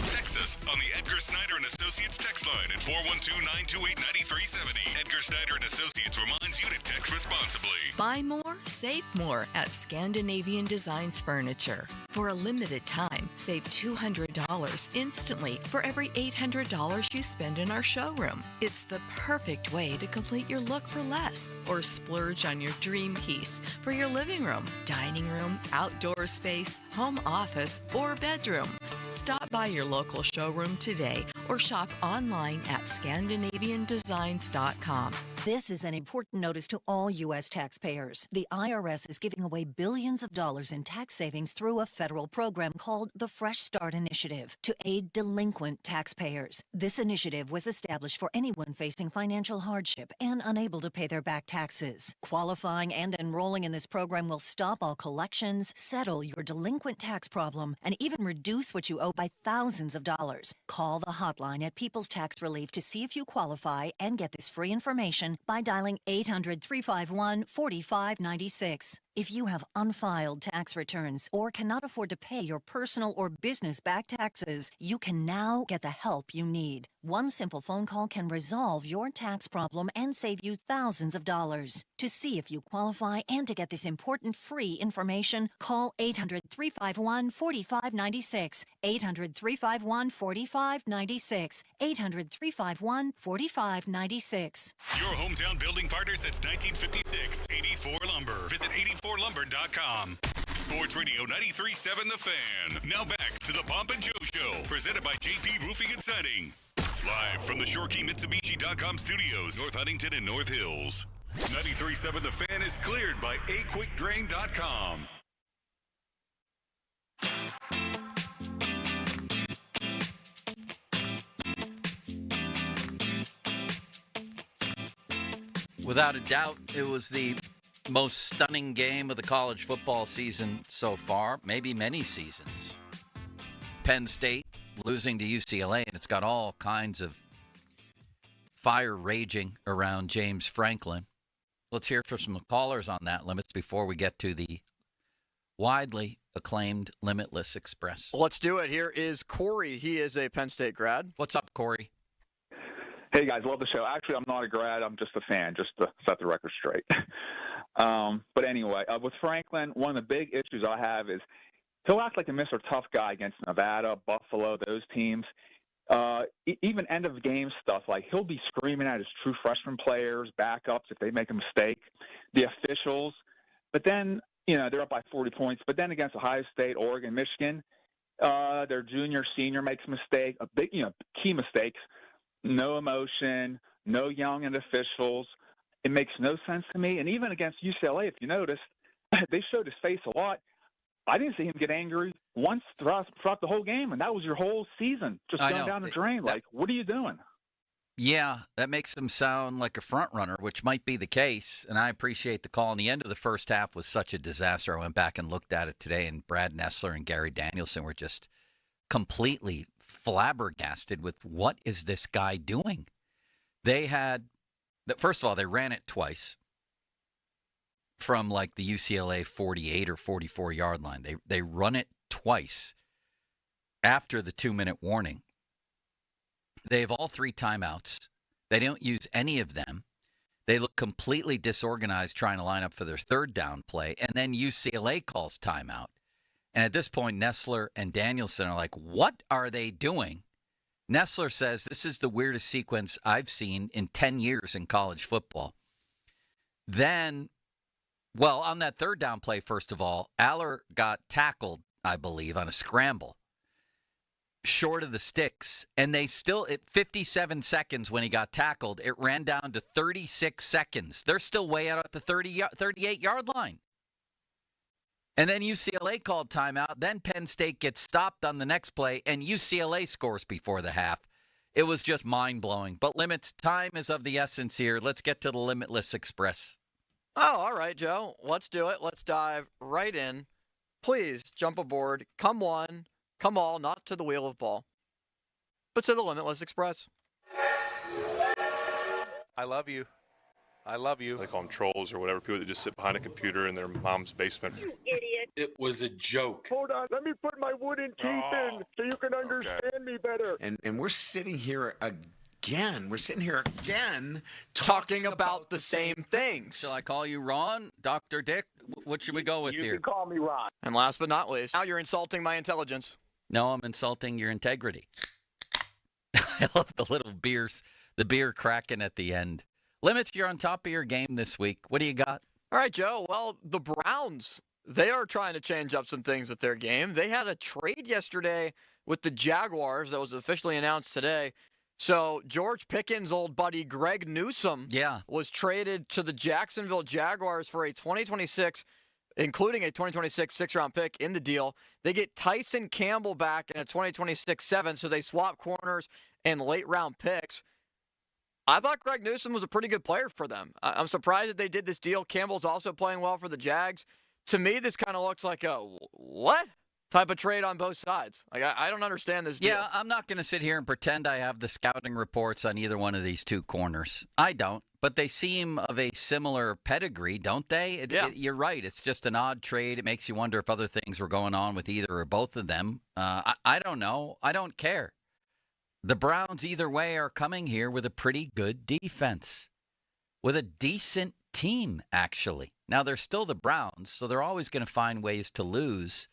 Text us on the Edgar Snyder and Associates text line at 412-928-9370. Edgar Snyder and Associates reminds you to text responsibly. Buy more, save more at Scandinavian Designs Furniture. For a limited time, save $200 instantly for every $800 you spend in our showroom. It's the perfect way to complete your look for less or splurge on your dream piece for your living room, dining room, outdoor space, home office, or bedroom. Stop by your local showroom today or shop online at ScandinavianDesigns.com. This is an important notice to all U.S. taxpayers. The IRS is giving away billions of dollars in tax savings through a federal program called the Fresh Start Initiative to aid delinquent taxpayers. This initiative was established for anyone facing financial hardship and unable to pay their back taxes. Qualifying and enrolling in this program will stop all collections, settle your delinquent tax problem, and even reduce what you owe by thousands of dollars. Call the hotline at People's Tax Relief to see if you qualify and get this free information by dialing 800-351-4596. If you have unfiled tax returns or cannot afford to pay your personal or business back taxes, you can now get the help you need. One simple phone call can resolve your tax problem and save you thousands of dollars. To see if you qualify and to get this important free information, call 800-351-4596. 800-351-4596. 800-351-4596. Your hometown building partner since 1956. 84 Lumber. Visit 84lumber.com. Sports Radio 93.7 The Fan. Now back to the Pomp and Joe Show, presented by JP Roofing and Siding. Live from the ShoreKeyMitsubishi.com studios, North Huntington and North Hills. 93.7 The Fan is cleared by AQuickDrain.com. Without a doubt, it was the most stunning game of the college football season so far, maybe many seasons. Penn State losing to UCLA, and it's got all kinds of fire raging around James Franklin. Let's hear from some callers on that, Limits, before we get to the widely acclaimed Limitless Express. Let's do it. Here is Corey. He is a Penn State grad. What's up, Corey? Hey, guys, love the show. Actually, I'm not a grad. I'm just a fan, just to set the record straight. But anyway, with Franklin, one of the big issues I have is he'll act like a Mr. Tough guy against Nevada, Buffalo, those teams. Even end-of-game stuff, like he'll be screaming at his true freshman players, backups, if they make a mistake, the officials. But then, they're up by 40 points. But then against Ohio State, Oregon, Michigan, their junior, senior makes a mistake, a big, key mistakes. No emotion, no yelling at officials. It makes no sense to me. And even against UCLA, if you noticed, they showed his face a lot. I didn't see him get angry once throughout the whole game, and that was your whole season, just going down the drain. Like, what are you doing? Yeah, that makes him sound like a front runner, which might be the case, and I appreciate the call. And the end of the first half was such a disaster. I went back and looked at it today, and Brad Nessler and Gary Danielson were just completely flabbergasted with what is this guy doing. They had, first of all, they ran it twice from like the UCLA 48 or 44 yard line. They run it twice after the 2-minute warning. They have all 3 timeouts. They don't use any of them. They look completely disorganized trying to line up for their third down play, and then UCLA calls timeout. And at this point, Nessler and Danielson are like, what are they doing? Nessler says, this is the weirdest sequence I've seen in 10 years in college football. Then, well, on that third down play, first of all, Aller got tackled, I believe, on a scramble, short of the sticks. And they still, at 57 seconds when he got tackled, it ran down to 36 seconds. They're still way out at the 38-yard line. And then UCLA called timeout. Then Penn State gets stopped on the next play, and UCLA scores before the half. It was just mind-blowing. But Limits, time is of the essence here. Let's get to the Limitless Express. Oh, all right, Joe. Let's do it. Let's dive right in. Please jump aboard. Come one, come all, not to the wheel of ball, but to the Limitless Express. I love you. I love you. They call them trolls or whatever, people that just sit behind a computer in their mom's basement. You idiot. It was a joke. Hold on, let me put my wooden teeth in so you can understand me better. And we're sitting here again. We're sitting here again talking about the same things. Shall I call you Ron? Dr. Dick? What should we go with you here? You can call me Ron. And last but not least, now you're insulting my intelligence. No, I'm insulting your integrity. I love the little beers, the beer cracking at the end. Limits, you're on top of your game this week. What do you got? All right, Joe. Well, the Browns, they are trying to change up some things with their game. They had a trade yesterday with the Jaguars that was officially announced today. So George Pickens' old buddy Greg Newsome was traded to the Jacksonville Jaguars for a 2026, including a 2026 sixth-round pick in the deal. They get Tyson Campbell back in a 2026 seventh, so they swap corners and late-round picks. I thought Greg Newsome was a pretty good player for them. I'm surprised that they did this deal. Campbell's also playing well for the Jags. To me, this kind of looks like a what type of trade on both sides. Like I don't understand this deal. Yeah, I'm not going to sit here and pretend I have the scouting reports on either one of these two corners. I don't, but they seem of a similar pedigree, don't they? You're right. It's just an odd trade. It makes you wonder if other things were going on with either or both of them. I don't know. I don't care. The Browns, either way, are coming here with a pretty good defense, with a decent team, actually. Now, they're still the Browns, so they're always going to find ways to lose.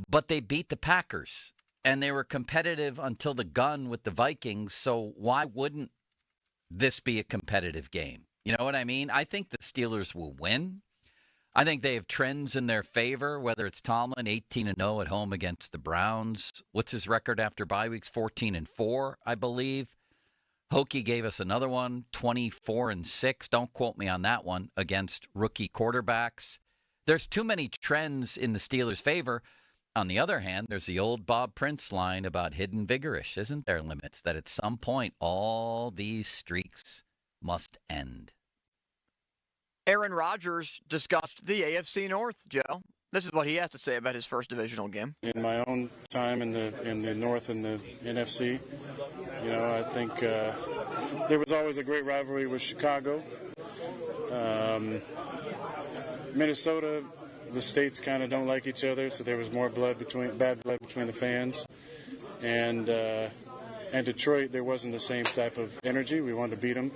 But they beat the Packers, and they were competitive until the gun with the Vikings, so why wouldn't this be a competitive game? You know what I mean? I think the Steelers will win. I think they have trends in their favor, whether it's Tomlin, 18-0 at home against the Browns. What's his record after bye weeks? 14-4, I believe. Hokie gave us another one, 24-6. Don't quote me on that one, against rookie quarterbacks. There's too many trends in the Steelers' favor. On the other hand, there's the old Bob Prince line about hidden vigorish, isn't there, Limits? That at some point, all these streaks must end. Aaron Rodgers discussed the AFC North, Joe. This is what he has to say about his first divisional game. In my own time in the North and the NFC, I think there was always a great rivalry with Chicago. Minnesota, the states kind of don't like each other, so there was more bad blood between the fans. And Detroit, there wasn't the same type of energy. We wanted to beat them,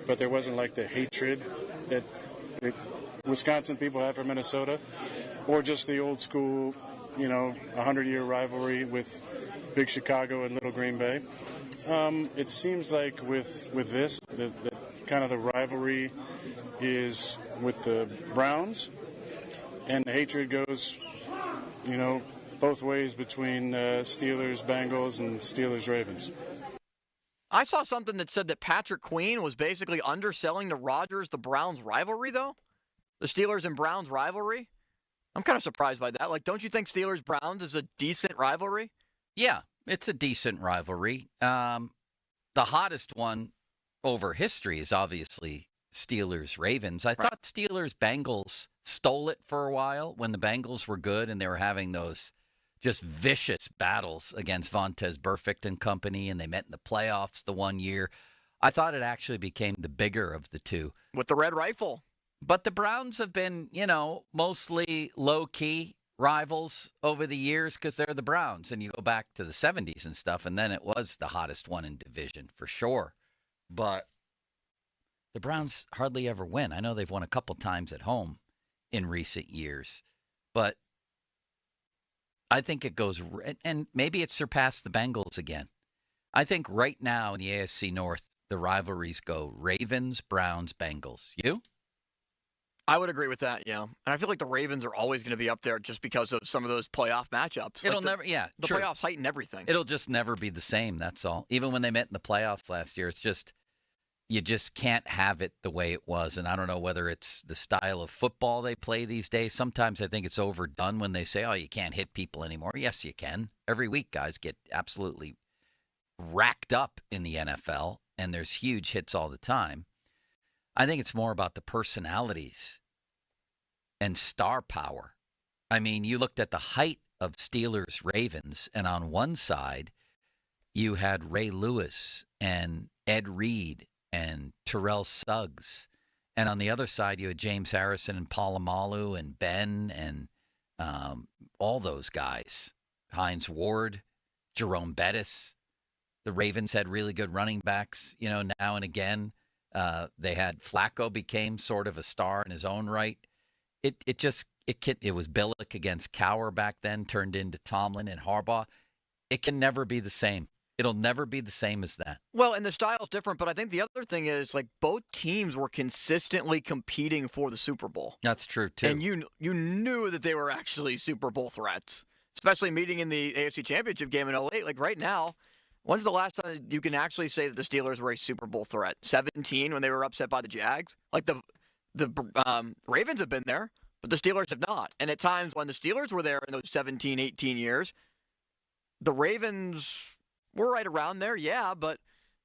but there wasn't like the hatred that Wisconsin people have for Minnesota, or just the old school, 100-year rivalry with big Chicago and little Green Bay. It seems like with this, the kind of the rivalry is with the Browns, and the hatred goes, both ways between Steelers, Bengals, and Steelers, Ravens. I saw something that said that Patrick Queen was basically underselling the Rodgers-the-Browns rivalry, though. The Steelers and Browns rivalry. I'm kind of surprised by that. Like, don't you think Steelers-Browns is a decent rivalry? Yeah, it's a decent rivalry. The hottest one over history is obviously Steelers-Ravens. I thought Steelers-Bengals stole it for a while when the Bengals were good and they were having those just vicious battles against Vontaze Burfict and company, and they met in the playoffs the one year. I thought it actually became the bigger of the two. With the red rifle. But the Browns have been, mostly low-key rivals over the years because they're the Browns. And you go back to the 70s and stuff, and then it was the hottest one in division for sure. But the Browns hardly ever win. I know they've won a couple times at home in recent years. But I think it goes, and maybe it surpassed the Bengals again. I think right now in the AFC North, the rivalries go Ravens, Browns, Bengals. You? I would agree with that, yeah. And I feel like the Ravens are always going to be up there just because of some of those playoff matchups. It'll never, yeah. The playoffs heighten everything. It'll just never be the same, that's all. Even when they met in the playoffs last year, it's just, you just can't have it the way it was. And I don't know whether it's the style of football they play these days. Sometimes I think it's overdone when they say, oh, you can't hit people anymore. Yes, you can. Every week, guys get absolutely racked up in the NFL, and there's huge hits all the time. I think it's more about the personalities and star power. I mean, you looked at the height of Steelers-Ravens, and on one side, you had Ray Lewis and Ed Reed and Terrell Suggs. And on the other side, you had James Harrison and Polamalu and Ben and all those guys. Hines Ward, Jerome Bettis. The Ravens had really good running backs, now and again. They had Flacco became sort of a star in his own right. It was Billick against Cowher back then, turned into Tomlin and Harbaugh. It can never be the same. It'll never be the same as that. Well, and the style's different, but I think the other thing is, like, both teams were consistently competing for the Super Bowl. That's true, too. And you knew that they were actually Super Bowl threats, especially meeting in the AFC Championship game in 2008. Like, right now, when's the last time you can actually say that the Steelers were a Super Bowl threat? 17 when they were upset by the Jags? Like, the Ravens have been there, but the Steelers have not. And at times when the Steelers were there in those 17, 18 years, the Ravens were right around there, yeah, but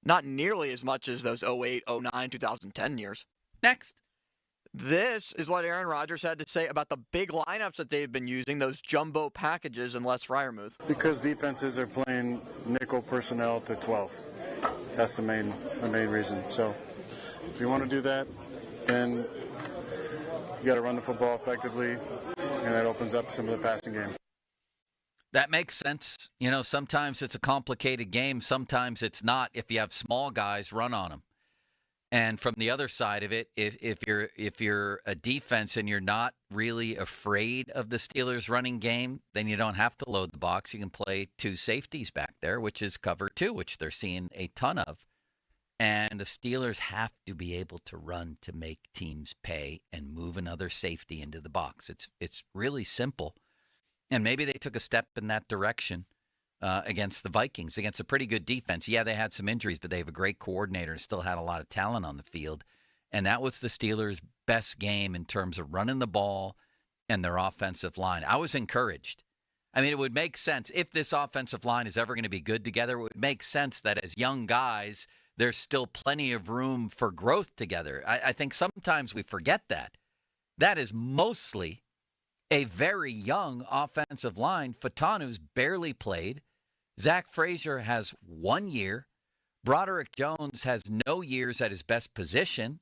not nearly as much as those 08, 09, 2010 years. Next. This is what Aaron Rodgers had to say about the big lineups that they've been using, those jumbo packages in Les Freiermuth. Because defenses are playing nickel personnel to 12. That's the main reason. So if you want to do that, then you got to run the football effectively, and that opens up some of the passing game. That makes sense. Sometimes it's a complicated game. Sometimes it's not if you have small guys run on them. And from the other side of it, if you're a defense and you're not really afraid of the Steelers' running game, then you don't have to load the box. You can play two safeties back there, which is cover two, which they're seeing a ton of. And the Steelers have to be able to run to make teams pay and move another safety into the box. It's really simple. And maybe they took a step in that direction against the Vikings, against a pretty good defense. Yeah, they had some injuries, but they have a great coordinator and still had a lot of talent on the field. And that was the Steelers' best game in terms of running the ball and their offensive line. I was encouraged. I mean, it would make sense if this offensive line is ever going to be good together. It would make sense that as young guys, there's still plenty of room for growth together. I think sometimes we forget that. That is mostly a very young offensive line. Fatanu's barely played. Zach Frazier has 1 year. Broderick Jones has no years at his best position.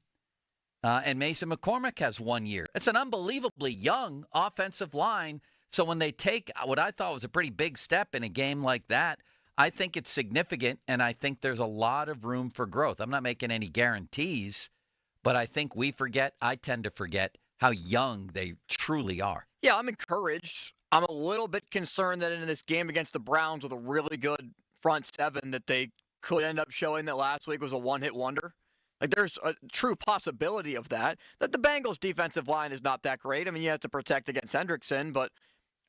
And Mason McCormick has 1 year. It's an unbelievably young offensive line. So when they take what I thought was a pretty big step in a game like that, I think it's significant, and I think there's a lot of room for growth. I'm not making any guarantees, but I think I tend to forget how young they truly are. Yeah, I'm encouraged. I'm a little bit concerned that in this game against the Browns with a really good front seven that they could end up showing that last week was a one-hit wonder. Like, there's a true possibility of that. That the Bengals' defensive line is not that great. I mean, you have to protect against Hendrickson, but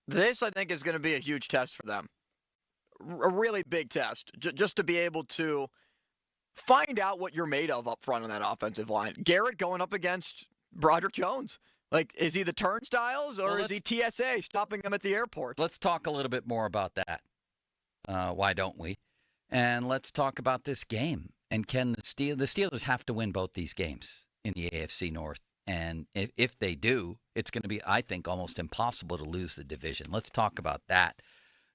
this, I think, is going to be a huge test for them. A really big test, just to be able to find out what you're made of up front on that offensive line. Garrett going up against Broderick Jones. Like, is he the turnstiles, or is he TSA stopping him at the airport? Let's talk a little bit more about that. Why don't we? And let's talk about this game. And can the Steelers have to win both these games in the AFC North? And if they do, it's going to be, I think, almost impossible to lose the division. Let's talk about that.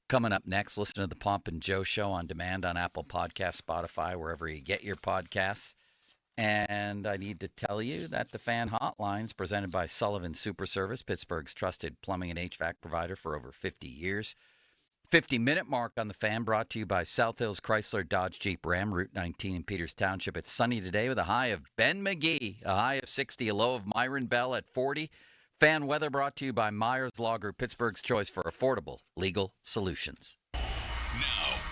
Coming up next, listen to the Pomp and Joe Show on demand on Apple Podcasts, Spotify, wherever you get your podcasts. And I need to tell you that the Fan Hotline is presented by Sullivan Super Service, Pittsburgh's trusted plumbing and HVAC provider for over 50 years. 50-minute mark on the Fan brought to you by South Hills Chrysler Dodge Jeep Ram, Route 19 in Peters Township. It's sunny today with a high of Ben McGee, a high of 60, a low of Myron Bell at 40. Fan weather brought to you by Myers Law Group, Pittsburgh's choice for affordable legal solutions. Now,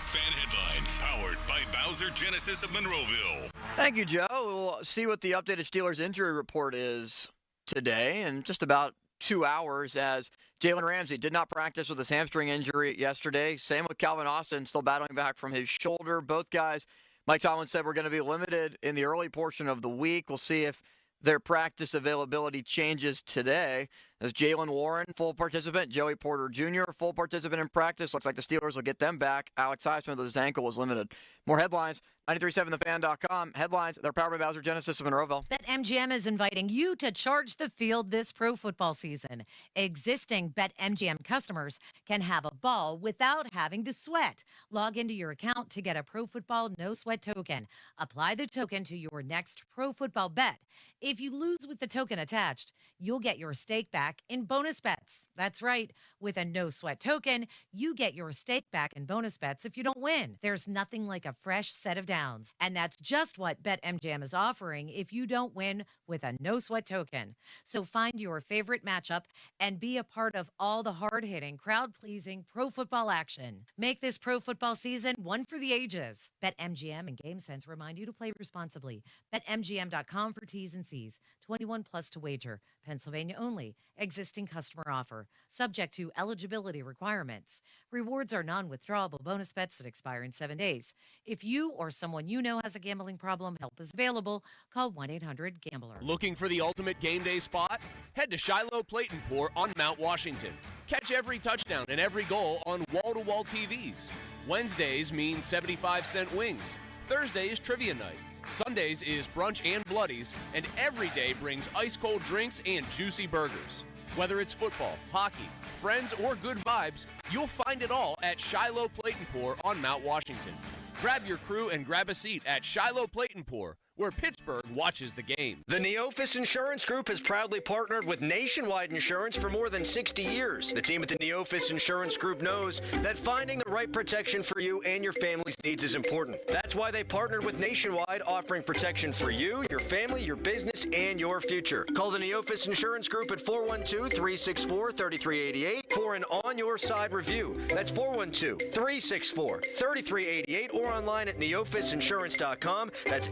Fan Headlines, powered by Bowser Genesis of Monroeville. Thank you, Joe. We'll see what the updated Steelers injury report is today in just about 2 hours, as Jalen Ramsey did not practice with his hamstring injury yesterday. Same with Calvin Austin, still battling back from his shoulder. Both guys, Mike Tomlin said, we're going to be limited in the early portion of the week. We'll see if their practice availability changes today. As Jalen Warren, full participant. Joey Porter Jr., full participant in practice. Looks like the Steelers will get them back. Alex Highsmith, his ankle was limited. More headlines, 937thefan.com. Headlines, they're powered by Bowser Genesis of Monroeville. BetMGM is inviting you to charge the field this pro football season. Existing BetMGM customers can have a ball without having to sweat. Log into your account to get a Pro Football No Sweat token. Apply the token to your next pro football bet. If you lose with the token attached, you'll get your stake back in bonus bets. That's right. With a no sweat token, you get your stake back in bonus bets if you don't win. There's nothing like a fresh set of downs. And that's just what BetMGM is offering if you don't win with a no sweat token. So find your favorite matchup and be a part of all the hard-hitting, crowd-pleasing pro football action. Make this pro football season one for the ages. BetMGM and GameSense remind you to play responsibly. BetMGM.com for T's and C's. 21 plus to wager. Pennsylvania only. Existing customer offer. Subject to eligibility requirements. Rewards are non-withdrawable bonus bets that expire in 7 days. If you or someone you know has a gambling problem, help is available. Call 1-800-GAMBLER. Looking for the ultimate game day spot? Head to Shiloh Plate and Pour on Mount Washington. Catch every touchdown and every goal on wall-to-wall TVs. Wednesdays mean 75-cent wings. Thursday is trivia night. Sundays is brunch and bloodies, and every day brings ice-cold drinks and juicy burgers. Whether it's football, hockey, friends, or good vibes, you'll find it all at Shiloh Plate and Pour on Mount Washington. Grab your crew and grab a seat at Shiloh Plate and Pour, where Pittsburgh watches the game. The Neophis Insurance Group has proudly partnered with Nationwide Insurance for more than 60 years. The team at the Neophis Insurance Group knows that finding the right protection for you and your family's needs is important. That's why they partnered with Nationwide, offering protection for you, your family, your business, and your future. Call the Neophis Insurance Group at 412-364-3388 for an on-your-side review. That's 412-364-3388 or online at neophisinsurance.com. That's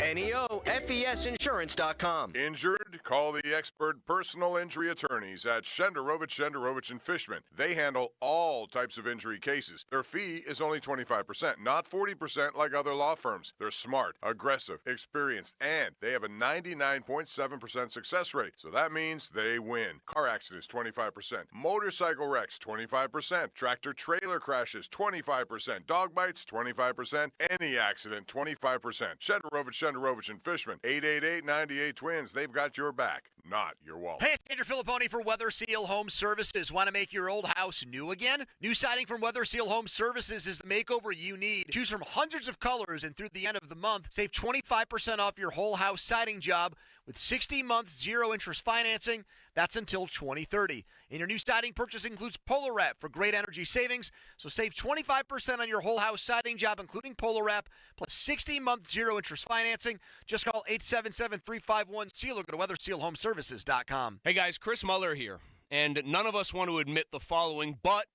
FESinsurance.com. Injured? Call the expert personal injury attorneys at Shenderovich and Fishman. They handle all types of injury cases. Their fee is only 25%, not 40% like other law firms. They're smart, aggressive, experienced, and they have a 99.7% success rate. So that means they win. Car accidents, 25%. Motorcycle wrecks, 25%. Tractor trailer crashes, 25%. Dog bites, 25%. Any accident, 25%. Shenderovich and Fishman. 888-98-TWINS. They've got your back, not your wallet. Hey, it's Andrew Filipponi for Weather Seal Home Services. Want to make your old house new again? New siding from Weather Seal Home Services is the makeover you need. Choose from hundreds of colors, and through the end of the month, save 25% off your whole house siding job with 60 months zero-interest financing. That's until 2030. And your new siding purchase includes Polar Wrap for great energy savings. So save 25% on your whole house siding job, including Polar Wrap, plus 60-month zero-interest financing. Just call 877-351-SEAL or go to WeatherSealHomeservices.com. Hey guys, Chris Muller here. And none of us want to admit the following, but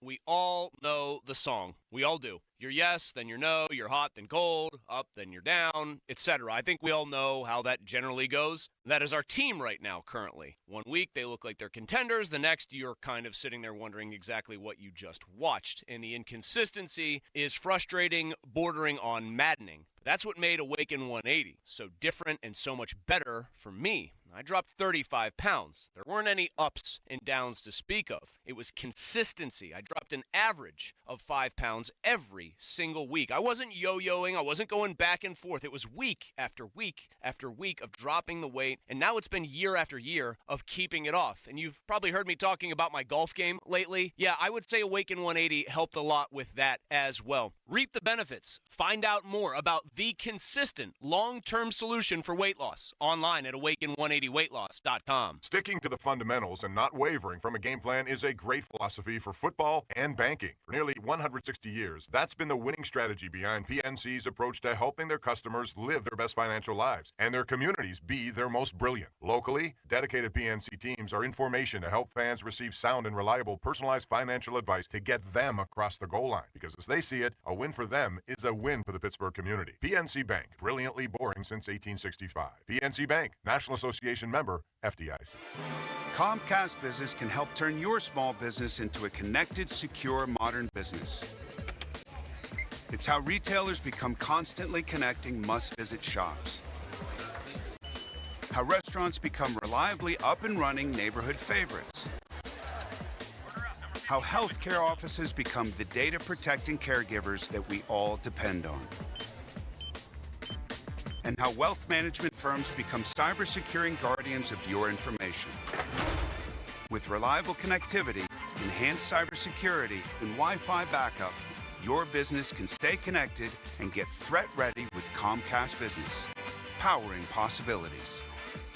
we all know the song. We all do. You're yes, then you're no, you're hot, then cold, up, then you're down, etc. I think we all know how that generally goes. That is our team right now, currently. One week, they look like they're contenders. The next, you're kind of sitting there wondering exactly what you just watched. And the inconsistency is frustrating, bordering on maddening. That's what made Awaken 180 so different and so much better for me. I dropped 35 pounds. There weren't any ups and downs to speak of. It was consistency. I dropped an average of 5 pounds every single week. I wasn't yo-yoing. I wasn't going back and forth. It was week after week after week of dropping the weight. And now it's been year after year of keeping it off. And you've probably heard me talking about my golf game lately. Yeah, I would say Awaken 180 helped a lot with that as well. Reap the benefits. Find out more about the consistent long-term solution for weight loss online at Awaken180weightloss.com. Sticking to the fundamentals and not wavering from a game plan is a great philosophy for football and banking. For nearly 160 years, that's been the winning strategy behind PNC's approach to helping their customers live their best financial lives and their communities be their most brilliant. Locally, dedicated PNC teams are in formation to help fans receive sound and reliable personalized financial advice to get them across the goal line. Because as they see it, a win for them is a win for the Pittsburgh community. PNC Bank, brilliantly boring since 1865. PNC Bank, National Association member, FDIC. Comcast Business can help turn your small business into a connected, secure, modern business. It's how retailers become constantly connecting must-visit shops. How restaurants become reliably up and running neighborhood favorites. How healthcare offices become the data-protecting caregivers that we all depend on. And how wealth management firms become cyber-securing guardians of your information. With reliable connectivity, enhanced cybersecurity, and Wi-Fi backup, your business can stay connected and get threat-ready with Comcast Business, powering possibilities.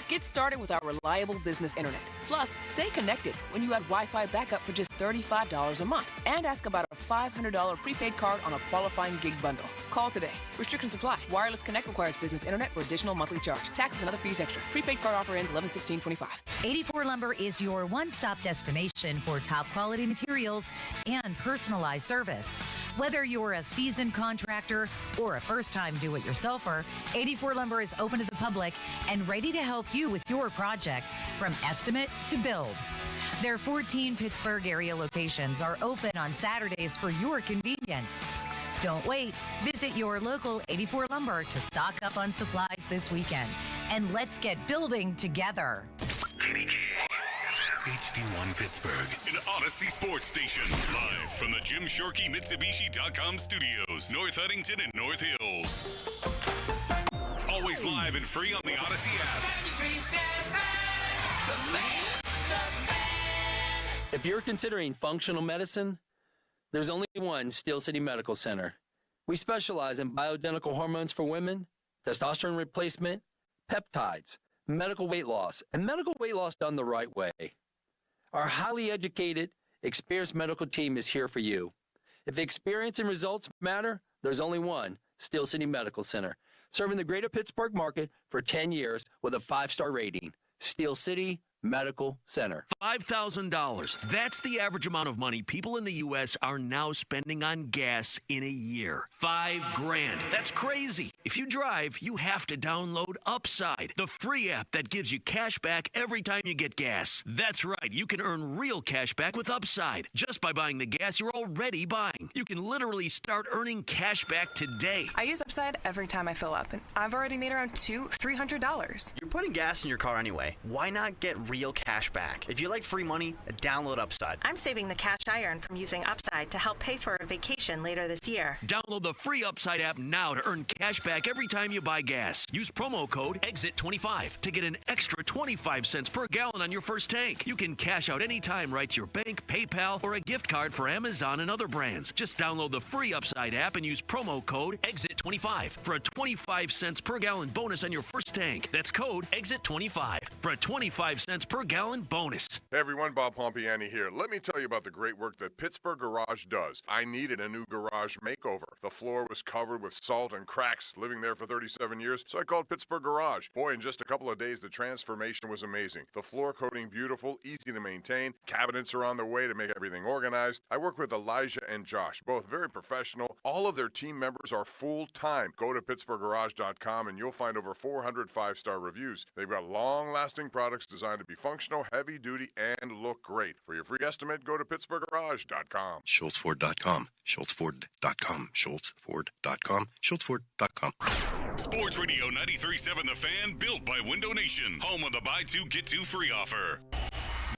Get started with our reliable business internet. Plus, stay connected when you add Wi-Fi backup for just $35 a month. And ask about a $500 prepaid card on a qualifying gig bundle. Call today. Restrictions apply. Wireless Connect requires business internet for additional monthly charge. Taxes and other fees extra. Prepaid card offer ends 11/16/25. 84 Lumber is your one-stop destination for top quality materials and personalized service. Whether you're a seasoned contractor or a first-time do-it-yourselfer, 84 Lumber is open to the public and ready to help you with your project from estimate to build. Their 14 Pittsburgh area locations are open on Saturdays for your convenience. Don't wait. Visit your local 84 Lumber to stock up on supplies this weekend. And let's get building together. HD1 Pittsburgh, an Odyssey Sports Station. Live from the Jim Shorkey Mitsubishi.com studios, North Huntington and North Hills. Always live and free on the Odyssey app. If you're considering functional medicine, there's only one, Steel City Medical Center. We specialize in bioidentical hormones for women, testosterone replacement, peptides, medical weight loss, and medical weight loss done the right way. Our highly educated, experienced medical team is here for you. If experience and results matter, there's only one, Steel City Medical Center, serving the greater Pittsburgh market for 10 years with a 5-star rating. Steel City Medical Center. $5,000. That's the average amount of money people in the U.S. are now spending on gas in a year. $5,000. That's crazy. If you drive, you have to download Upside, the free app that gives you cash back every time you get gas. That's right. You can earn real cash back with Upside just by buying the gas you're already buying. You can literally start earning cash back today. I use Upside every time I fill up, and I've already made around $200-300. You're putting gas in your car anyway. Why not get real cash back? If you like get free money, download Upside. I'm saving the cash I earn from using Upside to help pay for a vacation later this year. Download the free Upside app now to earn cash back every time you buy gas. Use promo code EXIT25 to get an extra 25 cents per gallon on your first tank. You can cash out anytime right to your bank, PayPal, or a gift card for Amazon and other brands. Just download the free Upside app and use promo code EXIT25 for a 25 cents per gallon bonus on your first tank. That's code EXIT25 for a 25 cents per gallon bonus. Hey everyone, Bob Pompiani here. Let me tell you about the great work that Pittsburgh Garage does. I needed a new garage makeover. The floor was covered with salt and cracks, living there for 37 years, so I called Pittsburgh Garage. Boy, in just a couple of days, the transformation was amazing. The floor coating beautiful, easy to maintain. Cabinets are on their way to make everything organized. I work with Elijah and Josh, both very professional. All of their team members are full-time. Go to PittsburghGarage.com and you'll find over 400 five-star reviews. They've got long-lasting products designed to be functional, heavy-duty, and look great. For your free estimate, go to PittsburghGarage.com. SchultzFord.com. SchultzFord.com. SchultzFord.com. SchultzFord.com. Sports Radio 93.7 The Fan, built by Window Nation. Home of the buy two, get two free offer.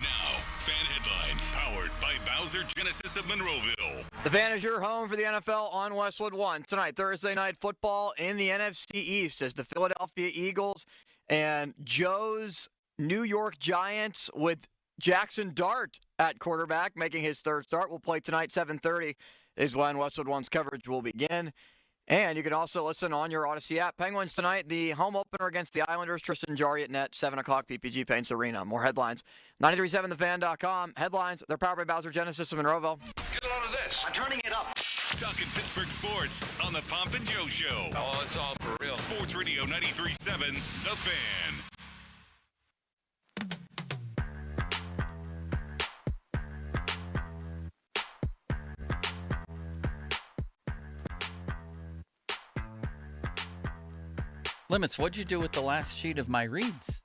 Now, Fan Headlines, powered by Bowser Genesis of Monroeville. The Fan is your home for the NFL on Westwood One. Tonight, Thursday Night Football in the NFC East as the Philadelphia Eagles and Joe's New York Giants with Jackson Dart at quarterback, making his third start, will play tonight. 7:30 is when Westwood One's coverage will begin. And you can also listen on your Odyssey app. Penguins tonight, the home opener against the Islanders. Tristan Jarry at net, 7 o'clock, PPG Paints Arena. More headlines, 937thefan.com. Headlines, they're powered by Bowser Genesis of Monroeville. Get a load of this. I'm turning it up. Talking Pittsburgh sports on the Pomp and Joe Show. Oh, it's all for real. Sports Radio 93.7 The Fan. Limits, what'd you do with the last sheet of my reads?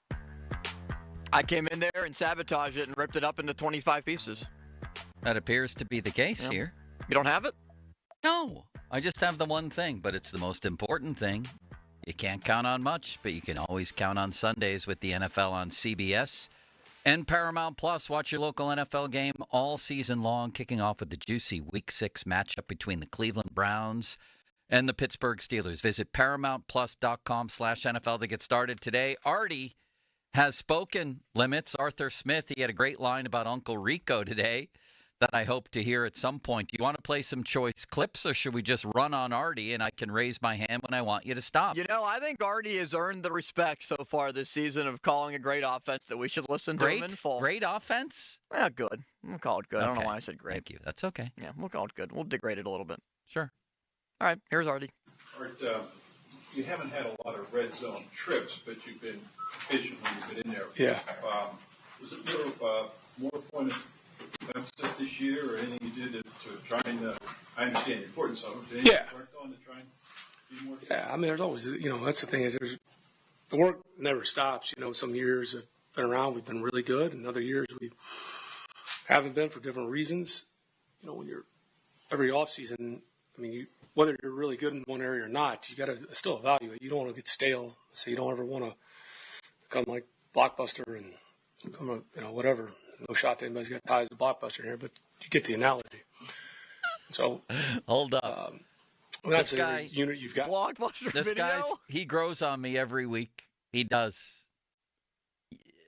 I came in there and sabotaged it and ripped it up into 25 pieces. That appears to be the case here. You don't have it? No. I just have the one thing, but it's the most important thing. You can't count on much, but you can always count on Sundays with the NFL on CBS and Paramount Plus. Watch your local NFL game all season long, kicking off with the juicy Week 6 matchup between the Cleveland Browns and the Pittsburgh Steelers. Visit ParamountPlus.com/NFL to get started today. Artie has spoken, Limits. Arthur Smith, he had a great line about Uncle Rico today that I hope to hear at some point. Do you want to play some choice clips, or should we just run on Artie and I can raise my hand when I want you to stop? You know, I think Artie has earned the respect so far this season of calling a great offense that we should listen to him in full. Great offense? Yeah, good. We'll call it good. Okay. I don't know why I said great. Thank you. That's okay. Yeah, we'll call it good. We'll degrade it a little bit. Sure. All right, here's Artie. Art, you haven't had a lot of red zone trips, but you've been efficient when you've been in there. Yeah. Was it more point of emphasis this year, or anything you did to try and, I understand the importance of it, Yeah. worked on to try and be more efficient? Yeah, I mean, there's always, that's the thing is the work never stops. Some years have been around, we've been really good, and other years we haven't been for different reasons. When you're every off season, I mean, whether you're really good in one area or not, you got to still evaluate. You don't want to get stale, so you don't ever want to become like Blockbuster and become whatever. No shot that anybody's got ties to Blockbuster here, but you get the analogy. So hold up. That's the unit you've got. Blockbuster This video? he grows on me every week. He does.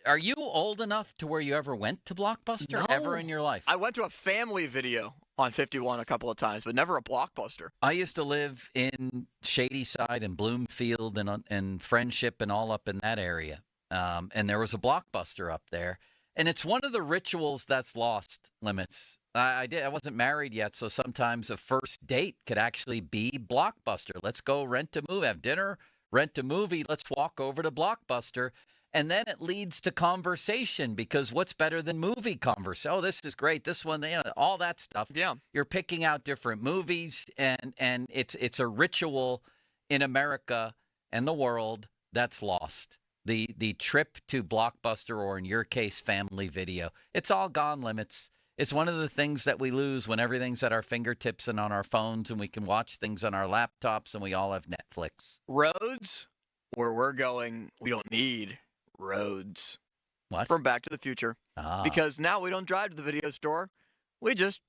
Are you old enough to where you ever went to Blockbuster No. ever in your life? I went to a family video on 51 a couple of times, but never a Blockbuster. I used to live in Shadyside and Bloomfield and Friendship and all up in that area. And there was a Blockbuster up there. And it's one of the rituals that's lost, Limits. I wasn't married yet, so sometimes a first date could actually be Blockbuster. Let's go rent a movie, have dinner, rent a movie. Let's walk over to Blockbuster. And then it leads to conversation, because what's better than movie conversation? Oh, this is great. This one, all that stuff. Yeah. You're picking out different movies, and it's a ritual in America and the world that's lost. The trip to Blockbuster, or in your case, family video. It's all gone, Limits. It's one of the things that we lose when everything's at our fingertips and on our phones, and we can watch things on our laptops, and we all have Netflix. Roads, where we're going, we don't need roads. What? From Back to the Future. Ah. Because now we don't drive to the video store. We just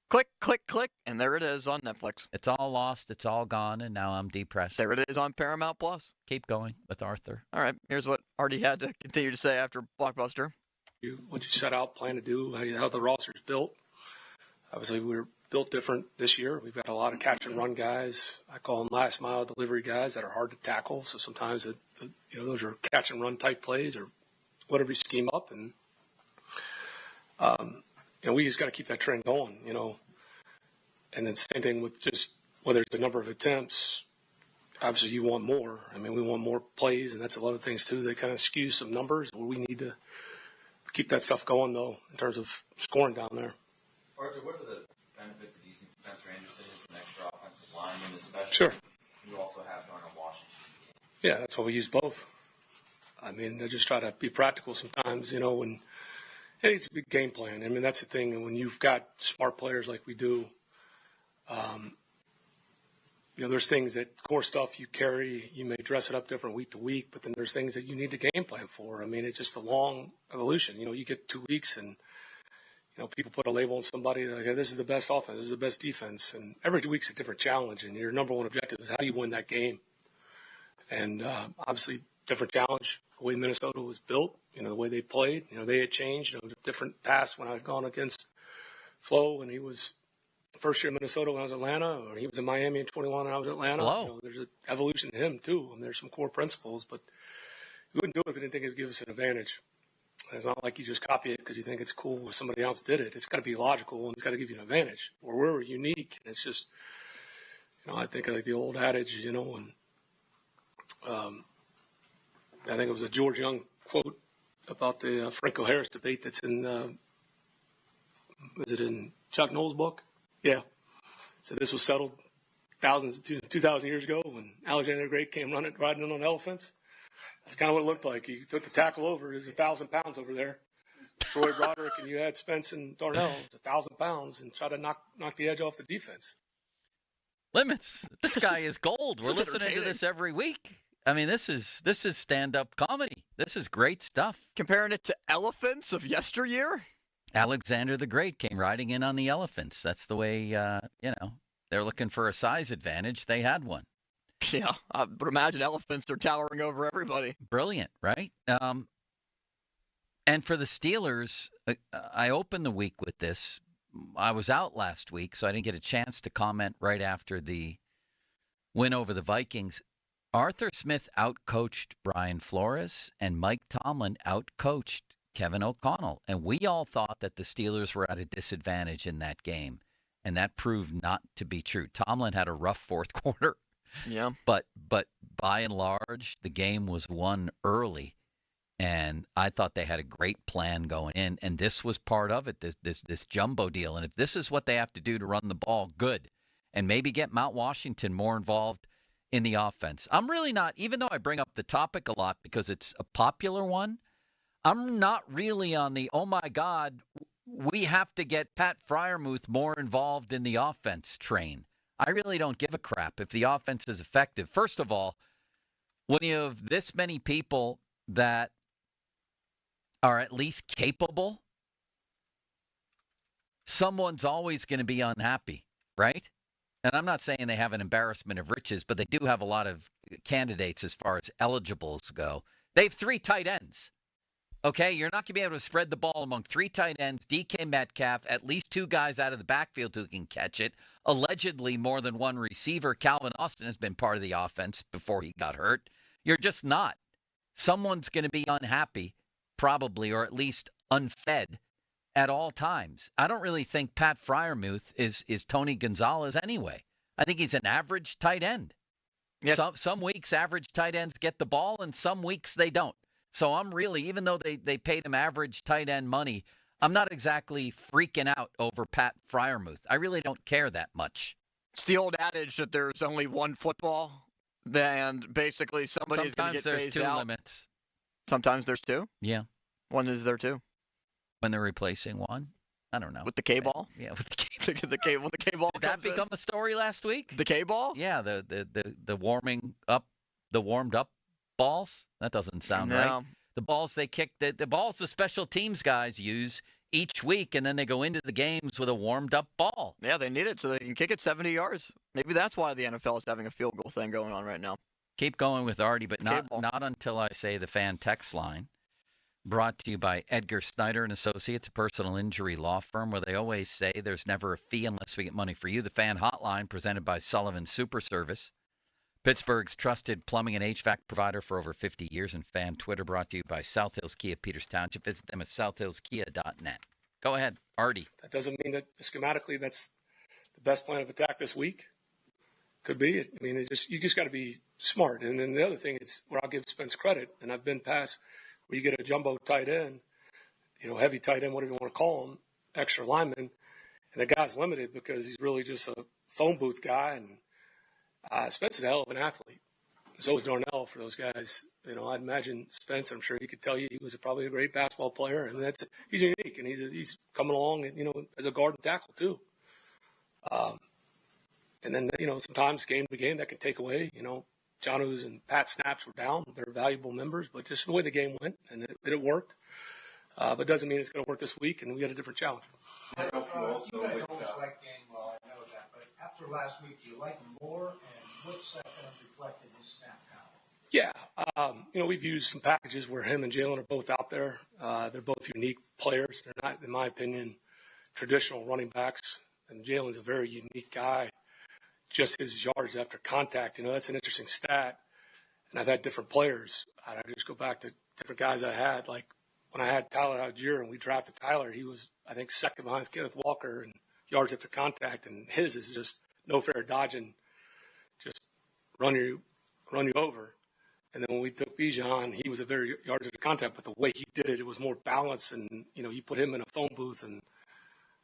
click, click, click, and there it is on Netflix. It's all lost. It's all gone, and now I'm depressed. There it is on Paramount Plus. Keep going with Arthur. All right, here's what Artie had to continue to say after Blockbuster. What you set out, plan to do, how the roster's built. Obviously, we're built different this year. We've got a lot of catch and run guys. I call them last mile delivery guys that are hard to tackle. So sometimes those are catch and run type plays or whatever you scheme up, and we just got to keep that trend going. And then same thing with just whether it's the number of attempts. Obviously, you want more. I mean, we want more plays, and that's a lot of things too. They kind of skew some numbers. We need to keep that stuff going though in terms of scoring down there. Arthur, what are the benefits of using Spencer Anderson as an extra offensive lineman, especially? Sure. You also have Darnell Washington. Yeah, that's why we use both. I mean, I just try to be practical sometimes, when it's a big game plan. I mean, that's the thing. And when you've got smart players like we do, there's things that core stuff you carry. You may dress it up different week to week, but then there's things that you need to game plan for. I mean, it's just a long evolution. You get 2 weeks and, people put a label on somebody like, hey, this is the best offense, this is the best defense. And every 2 weeks a different challenge. And your number one objective is how do you win that game? And obviously, different challenge. The way Minnesota was built, the way they played, they had changed. Different past when I'd gone against Flo when he was first year in Minnesota when I was in Atlanta, or he was in Miami in 21 and I was in Atlanta. There's an evolution to him too. I mean, there's some core principles, but we wouldn't do it if we didn't think it would give us an advantage. It's not like you just copy it because you think it's cool or somebody else did it. It's got to be logical and it's got to give you an advantage. Where we're unique, and it's just, I think like the old adage, and I think it was a George Young quote about the Franco Harris debate that's in, is it in Chuck Noll's book? Yeah. So this was settled 2,000 years ago when Alexander the Great came riding in on elephants. That's kind of what it looked like. He took the tackle over. There's 1,000 pounds over there. Troy Broderick and you had Spence and Darnell. It's 1,000 pounds and try to knock the edge off the defense. Limits. This guy is gold. We're listening to this every week. I mean, this is stand-up comedy. This is great stuff. Comparing it to elephants of yesteryear? Alexander the Great came riding in on the elephants. That's the way, they're looking for a size advantage. They had one. Yeah, but imagine elephants are towering over everybody. Brilliant, right? And for the Steelers, I opened the week with this. I was out last week, so I didn't get a chance to comment right after the win over the Vikings. Arthur Smith outcoached Brian Flores, and Mike Tomlin outcoached Kevin O'Connell. And we all thought that the Steelers were at a disadvantage in that game, and that proved not to be true. Tomlin had a rough fourth quarter. Yeah. But by and large, the game was won early, and I thought they had a great plan going in, and this was part of it, this jumbo deal. And if this is what they have to do to run the ball, good. And maybe get Mount Washington more involved in the offense. I'm really not, even though I bring up the topic a lot because it's a popular one, I'm not really on the, oh my God, we have to get Pat Freiermuth more involved in the offense train. I really don't give a crap if the offense is effective. First of all, when you have this many people that are at least capable, someone's always going to be unhappy, right? And I'm not saying they have an embarrassment of riches, but they do have a lot of candidates as far as eligibles go. They have 3 tight ends. Okay, you're not going to be able to spread the ball among 3 tight ends, DK Metcalf, at least 2 guys out of the backfield who can catch it, allegedly more than 1 receiver. Calvin Austin has been part of the offense before he got hurt. You're just not. Someone's going to be unhappy, probably, or at least unfed at all times. I don't really think Pat Freiermuth is Tony Gonzalez anyway. I think he's an average tight end. Yes. Some weeks average tight ends get the ball, and some weeks they don't. So I'm really, even though they paid him average tight end money, I'm not exactly freaking out over Pat Freiermuth. I really don't care that much. It's the old adage that there's only one football, and basically somebody's going to get phased out. Sometimes there's 2 limits. Sometimes there's 2? Yeah. When is there 2? When they're replacing one? I don't know. With the K-ball? Yeah, with the K-ball. The K-ball. Did that become a story last week? The K-ball? Yeah, the warming up, the warmed up balls. That doesn't sound right. the balls they kick, the balls the special teams guys use each week, and then they go into the games with a warmed-up ball. Yeah, they need it so they can kick it 70 yards. Maybe that's why the NFL is having a field goal thing going on right now. Keep going with Artie, but not until I say the fan text line. Brought to you by Edgar Snyder and Associates, a personal injury law firm where they always say there's never a fee unless we get money for you. The fan hotline presented by Sullivan Super Service, Pittsburgh's trusted plumbing and HVAC provider for over 50 years. And fan Twitter brought to you by South Hills Kia, Peters Township. Visit them at southhillskia.net. Go ahead, Artie. That doesn't mean that schematically that's the best plan of attack this week. Could be. I mean, you just got to be smart. And then the other thing is where I'll give Spence credit, and I've been past where you get a jumbo tight end, heavy tight end, whatever you want to call him, extra lineman, and the guy's limited because he's really just a phone booth guy. And Spence is a hell of an athlete. So is Darnell for those guys. I'd imagine Spence, I'm sure he could tell you he was probably a great basketball player, and he's unique, and he's coming along, as a guard and tackle too. And then, sometimes game to game that can take away, Jonnu's and Pat Snaps were down. They're valuable members, but just the way the game went, and it worked. But doesn't mean it's going to work this week, and we got a different challenge. You guys always like Gainwell, I know that. But after last week, do you like him more? And what's that going to reflect in his snap count? Yeah. We've used some packages where him and Jalen are both out there. They're both unique players. They're not, in my opinion, traditional running backs. And Jalen's a very unique guy. Just his yards after contact, that's an interesting stat. And I've had different players. I just go back to different guys I had. Like when I had Tyler Algier and we drafted Tyler, he was, I think, second behind Kenneth Walker in yards after contact. And his is just no fair dodging, just run you over. And then when we took Bijan, he was a very yards after contact, but the way he did it, it was more balanced. And, you put him in a phone booth, and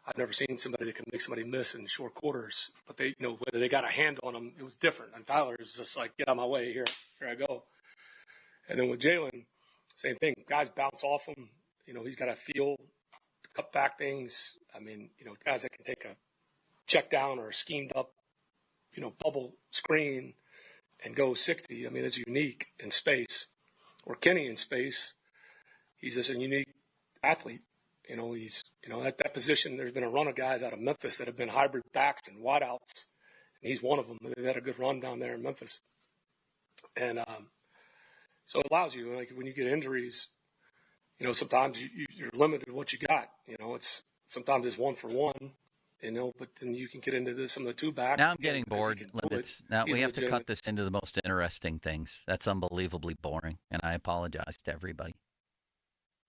I've never seen somebody that can make somebody miss in short quarters, but they, whether they got a hand on him, it was different. And Tyler is just like, get out of my way, here I go. And then with Jalen, same thing. Guys bounce off him. He's got a feel to cut back things. I mean, guys that can take a check down or a schemed up, bubble screen and go 60. I mean, it's unique in space. Or Kenny in space, he's just a unique athlete. He's, at that position, there's been a run of guys out of Memphis that have been hybrid backs and wideouts, and he's one of them. They've had a good run down there in Memphis. And so it allows you, like when you get injuries, sometimes you're limited to what you got. Sometimes it's 1 for 1, but then you can get into some of the two backs. Now I'm getting bored. Now we have to cut this into the most interesting things. That's unbelievably boring, and I apologize to everybody.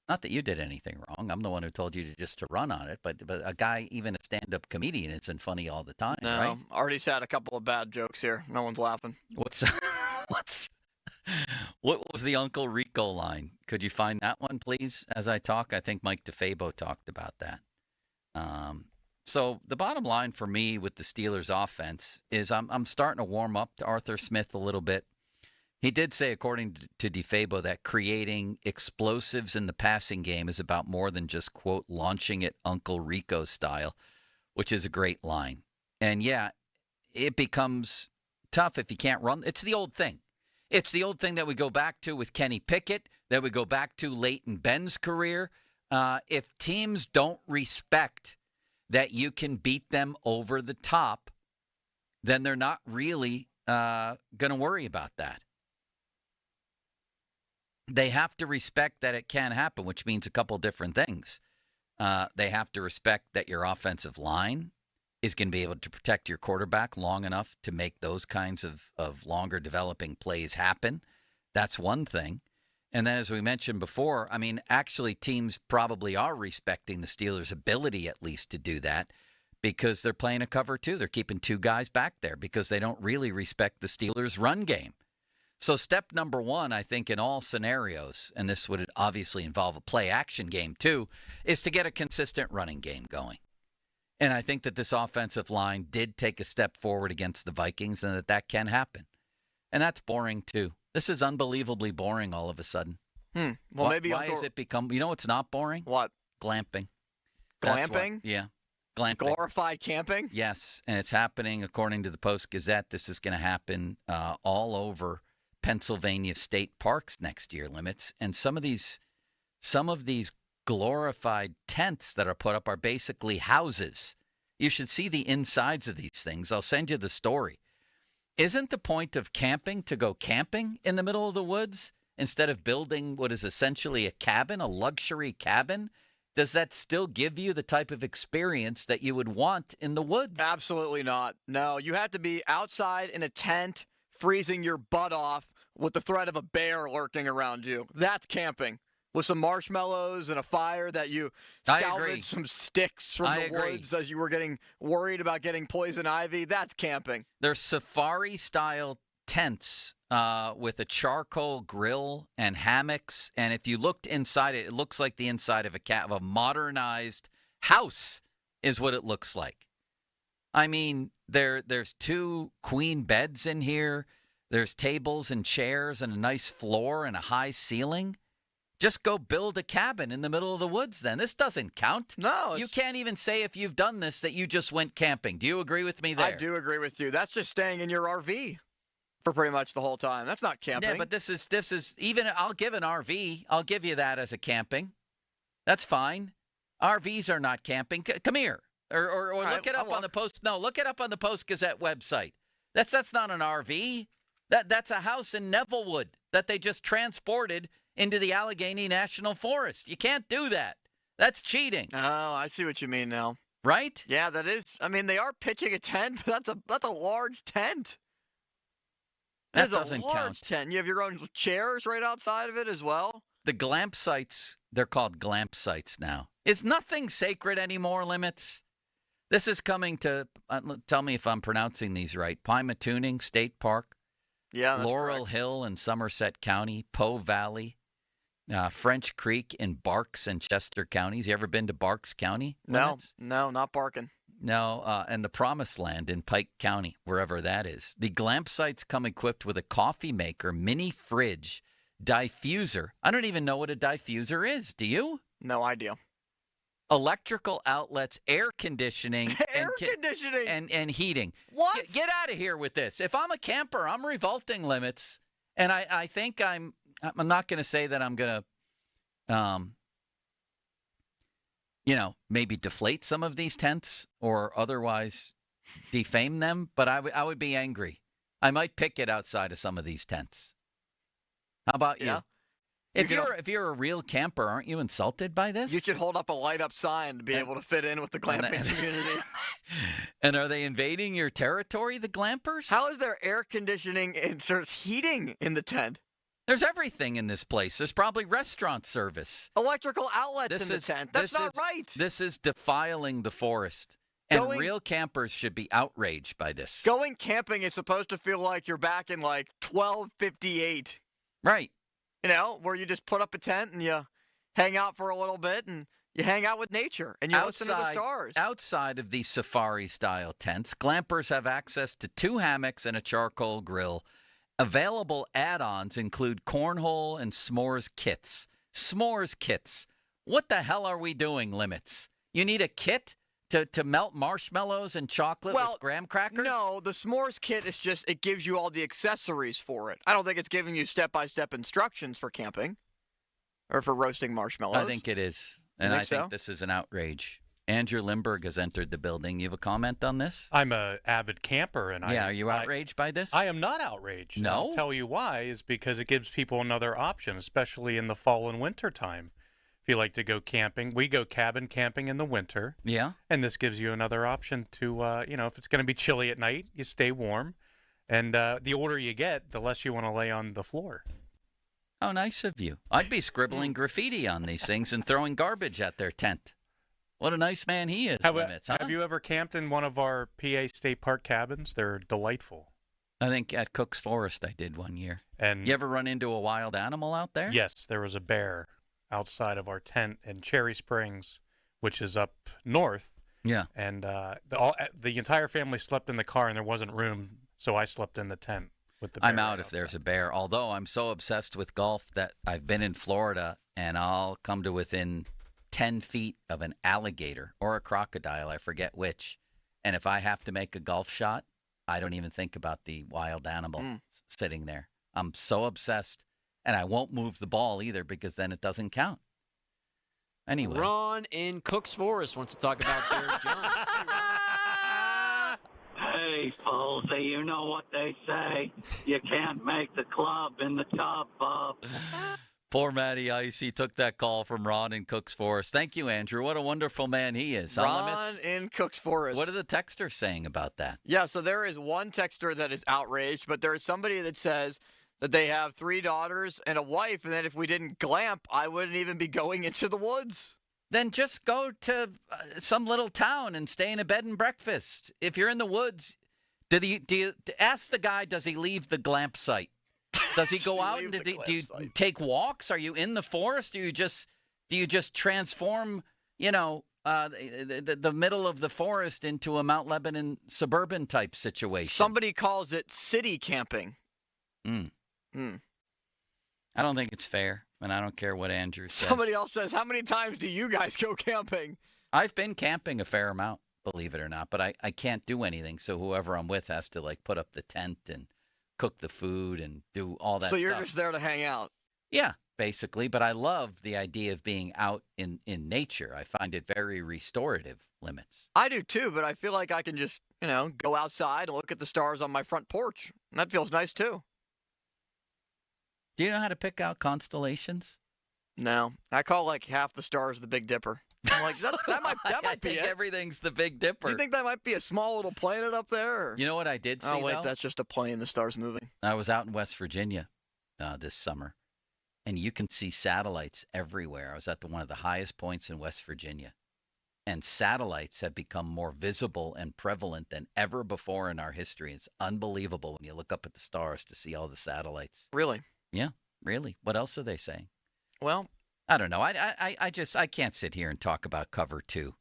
Not that you did anything wrong. I'm the one who told you to run on it. But a guy, even a stand-up comedian, isn't funny all the time, no, right? Artie's had a couple of bad jokes here. No one's laughing. What was the Uncle Rico line? Could you find that one, please, as I talk? I think Mike DeFabo talked about that. So the bottom line for me with the Steelers offense is I'm starting to warm up to Arthur Smith a little bit. He did say, according to DeFabo, that creating explosives in the passing game is about more than just, quote, launching it Uncle Rico style, which is a great line. And, yeah, it becomes tough if you can't run. It's the old thing. It's the old thing that we go back to with Kenny Pickett, that we go back to late in Ben's career. If teams don't respect that you can beat them over the top, then they're not really going to worry about that. They have to respect that it can happen, which means a couple different things. They have to respect that your offensive line is going to be able to protect your quarterback long enough to make those kinds of longer developing plays happen. That's one thing. And then, as we mentioned before, I mean, actually teams probably are respecting the Steelers' ability at least to do that because they're playing a cover two. They're keeping two guys back there because they don't really respect the Steelers' run game. So step number one, I think, in all scenarios, and this would obviously involve a play-action game too, is to get a consistent running game going. And I think that this offensive line did take a step forward against the Vikings and that can happen. And that's boring too. This is unbelievably boring all of a sudden. Well, maybe why has it become, it's not boring? What? Glamping. Glamping? Yeah. Glamping. Glorified camping? Yes, and it's happening according to the Post-Gazette. This is going to happen all over Pennsylvania state parks next year, Limits, and some of these glorified tents that are put up are basically houses. You should see the insides of these things. I'll send you the story. Isn't the point of camping to go camping in the middle of the woods instead of building what is essentially a cabin, a luxury cabin? Does that still give you the type of experience that you would want in the woods? Absolutely not. No, you have to be outside in a tent, freezing your butt off with the threat of a bear lurking around you. That's camping. With some marshmallows and a fire that you salvaged some sticks from the woods as you were getting worried about getting poison ivy. That's camping. There's safari-style tents with a charcoal grill and hammocks. And if you looked inside it, it looks like the inside of a modernized house is what it looks like. I mean, there's 2 queen beds in here. There's tables and chairs and a nice floor and a high ceiling. Just go build a cabin in the middle of the woods then. This doesn't count. No. You can't even say if you've done this that you just went camping. Do you agree with me there? I do agree with you. That's just staying in your RV for pretty much the whole time. That's not camping. Yeah, but this is even, I'll give an RV. I'll give you that as a camping. That's fine. RVs are not camping. Come here. Or look it up on the Post. No, look it up on the Post-Gazette website. That's not an RV. That's a house in Nevillewood that they just transported into the Allegheny National Forest. You can't do that. That's cheating. Oh, I see what you mean now. Right? Yeah, that is. I mean, they are pitching a tent, but that's a large tent. That doesn't count. Large tent. You have your own chairs right outside of it as well. The glamp sites, they're called glamp sites now. Is nothing sacred anymore, Limits? This is coming to, tell me if I'm pronouncing these right, Pymatuning State Park. Yeah, that's Laurel correct. Hill in Somerset County, Poe Valley, French Creek in Berks and Chester counties. You ever been to Berks County? Limits? No, not barking. No, and the Promised Land in Pike County, wherever that is. The glamp sites come equipped with a coffee maker, mini fridge, diffuser. I don't even know what a diffuser is. Do you? No idea. Electrical outlets, air conditioning, and heating. What? Get out of here with this. If I'm a camper, I'm revolting, Limits, and I think I'm not going to say that I'm going to, maybe deflate some of these tents or otherwise defame them, but I would be angry. I might pick it outside of some of these tents. How about you? If you're a real camper, aren't you insulted by this? You should hold up a light-up sign to be able to fit in with the glamping community. And are they invading your territory, the glampers? How is there air conditioning and sort of heating in the tent? There's everything in this place. There's probably restaurant service. Electrical outlets in the tent. That's not right. This is defiling the forest. And real campers should be outraged by this. Going camping is supposed to feel like you're back in like 1258. Right. Where you just put up a tent and you hang out for a little bit and you hang out with nature and you listen to the stars. Outside of these safari-style tents, glampers have access to 2 hammocks and a charcoal grill. Available add-ons include cornhole and s'mores kits. S'mores kits. What the hell are we doing, Limits? You need a kit to melt marshmallows and chocolate with graham crackers? No, the s'mores kit is just, it gives you all the accessories for it. I don't think it's giving you step-by-step instructions for camping or for roasting marshmallows. I think it is. And I think this is an outrage. Andrew Lindbergh has entered the building. You have a comment on this? I'm an avid camper. And are you outraged by this? I am not outraged. No? I'll tell you why, is because it gives people another option, especially in the fall and winter time. If you like to go camping, we go cabin camping in the winter. Yeah. And this gives you another option to, if it's going to be chilly at night, you stay warm. And the older you get, the less you want to lay on the floor. How nice of you. I'd be scribbling graffiti on these things and throwing garbage at their tent. What a nice man he is, Limits, huh? Have you ever camped in one of our PA State Park cabins? They're delightful. I think at Cook's Forest I did one year. And you ever run into a wild animal out there? Yes, there was a bear outside of our tent in Cherry Springs, which is up north. Yeah. And the entire family slept in the car, and there wasn't room, so I slept in the tent with the bear. I'm out if there's a bear, although I'm so obsessed with golf that I've been in Florida, and I'll come to within 10 feet of an alligator or a crocodile, I forget which. And if I have to make a golf shot, I don't even think about the wild animal sitting there. I'm so obsessed. And I won't move the ball either because then it doesn't count. Anyway. Ron in Cooks Forest wants to talk about Jerry Jones. Hey, Posey, you know what they say. You can't make the club in the tub, Bob. Poor Matty Ice. He took that call from Ron in Cooks Forest. Thank you, Andrew. What a wonderful man he is. Ron in Cooks Forest. What are the texters saying about that? Yeah, so there is one texter that is outraged, but there is somebody that says that they have 3 daughters and a wife, and that if we didn't glamp, I wouldn't even be going into the woods. Then just go to some little town and stay in a bed and breakfast. If you're in the woods, do you ask the guy, does he leave the glamp site? Does he go out and do you take walks? Are you in the forest? Do you just transform, the middle of the forest into a Mount Lebanon suburban type situation? Somebody calls it city camping. I don't think it's fair, and I don't care what Andrew says. Somebody else says, how many times do you guys go camping? I've been camping a fair amount, believe it or not, but I can't do anything, so whoever I'm with has to, put up the tent and cook the food and do all that stuff. So you're just there to hang out? Yeah, basically, but I love the idea of being out in nature. I find it very restorative, Limits. I do too, but I feel like I can just, go outside and look at the stars on my front porch. And that feels nice too. Do you know how to pick out constellations? No. I call half the stars the Big Dipper. I'm like, that might be it. Everything's the Big Dipper. You think that might be a small little planet up there? Or? You know what I did see, Oh, wait, though? that's just a plane. The star's moving. I was out in West Virginia this summer, and you can see satellites everywhere. I was at one of the highest points in West Virginia, and satellites have become more visible and prevalent than ever before in our history. It's unbelievable when you look up at the stars to see all the satellites. Really? Yeah, really. What else are they saying? Well, I don't know. I can't sit here and talk about cover 2.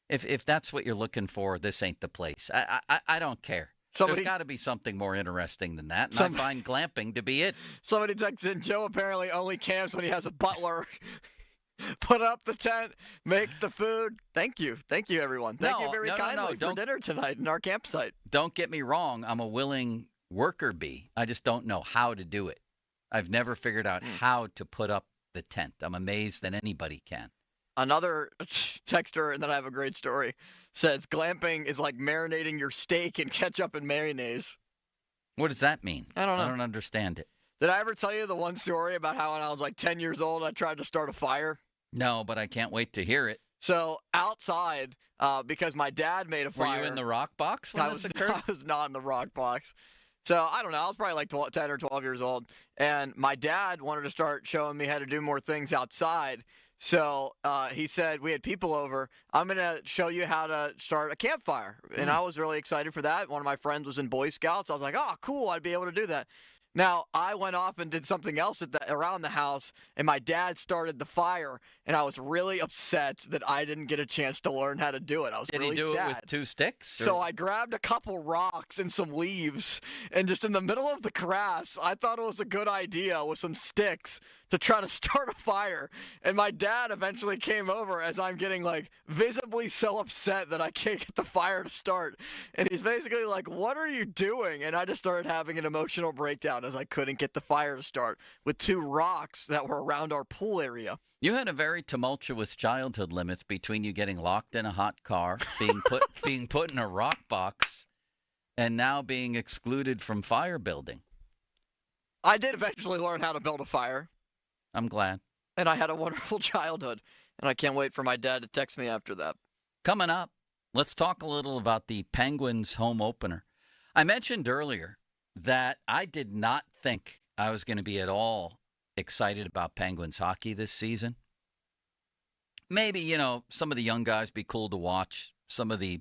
If that's what you're looking for, this ain't the place. I don't care. There's got to be something more interesting than that, and I find glamping to be it. Somebody texted in, Joe apparently only camps when he has a butler. Put up the tent, make the food. Thank you, everyone. Thank you very kindly for dinner tonight in our campsite. Don't get me wrong. I'm a willing worker bee. I just don't know how to do it. I've never figured out how to put up the tent. I'm amazed that anybody can. Another texter, and then I have a great story, says glamping is like marinating your steak in ketchup and mayonnaise. What does that mean? I don't know. I don't understand it. Did I ever tell you the one story about how when I was 10 years old, I tried to start a fire? No, but I can't wait to hear it. So outside, because my dad made a fire. Were you in the rock box when this occurred? I was not in the rock box. So I don't know. I was probably 10 or 12 years old. And my dad wanted to start showing me how to do more things outside. So he said, we had people over. I'm going to show you how to start a campfire. And I was really excited for that. One of my friends was in Boy Scouts. I was like, oh, cool. I'd be able to do that. Now, I went off and did something else around the house, and my dad started the fire, and I was really upset that I didn't get a chance to learn how to do it. I was really sad. Did he do it with 2 sticks? So I grabbed a couple rocks and some leaves, and just in the middle of the grass, I thought it was a good idea with some sticks to try to start a fire. And my dad eventually came over as I'm getting visibly so upset that I can't get the fire to start. And he's basically like, what are you doing? And I just started having an emotional breakdown as I couldn't get the fire to start with 2 rocks that were around our pool area. You had a very tumultuous childhood, Limits, between you getting locked in a hot car, being put in a rock box, and now being excluded from fire building. I did eventually learn how to build a fire. I'm glad. And I had a wonderful childhood, and I can't wait for my dad to text me after that. Coming up, let's talk a little about the Penguins home opener. I mentioned earlier that I did not think I was going to be at all excited about Penguins hockey this season. Maybe, some of the young guys be cool to watch. Some of the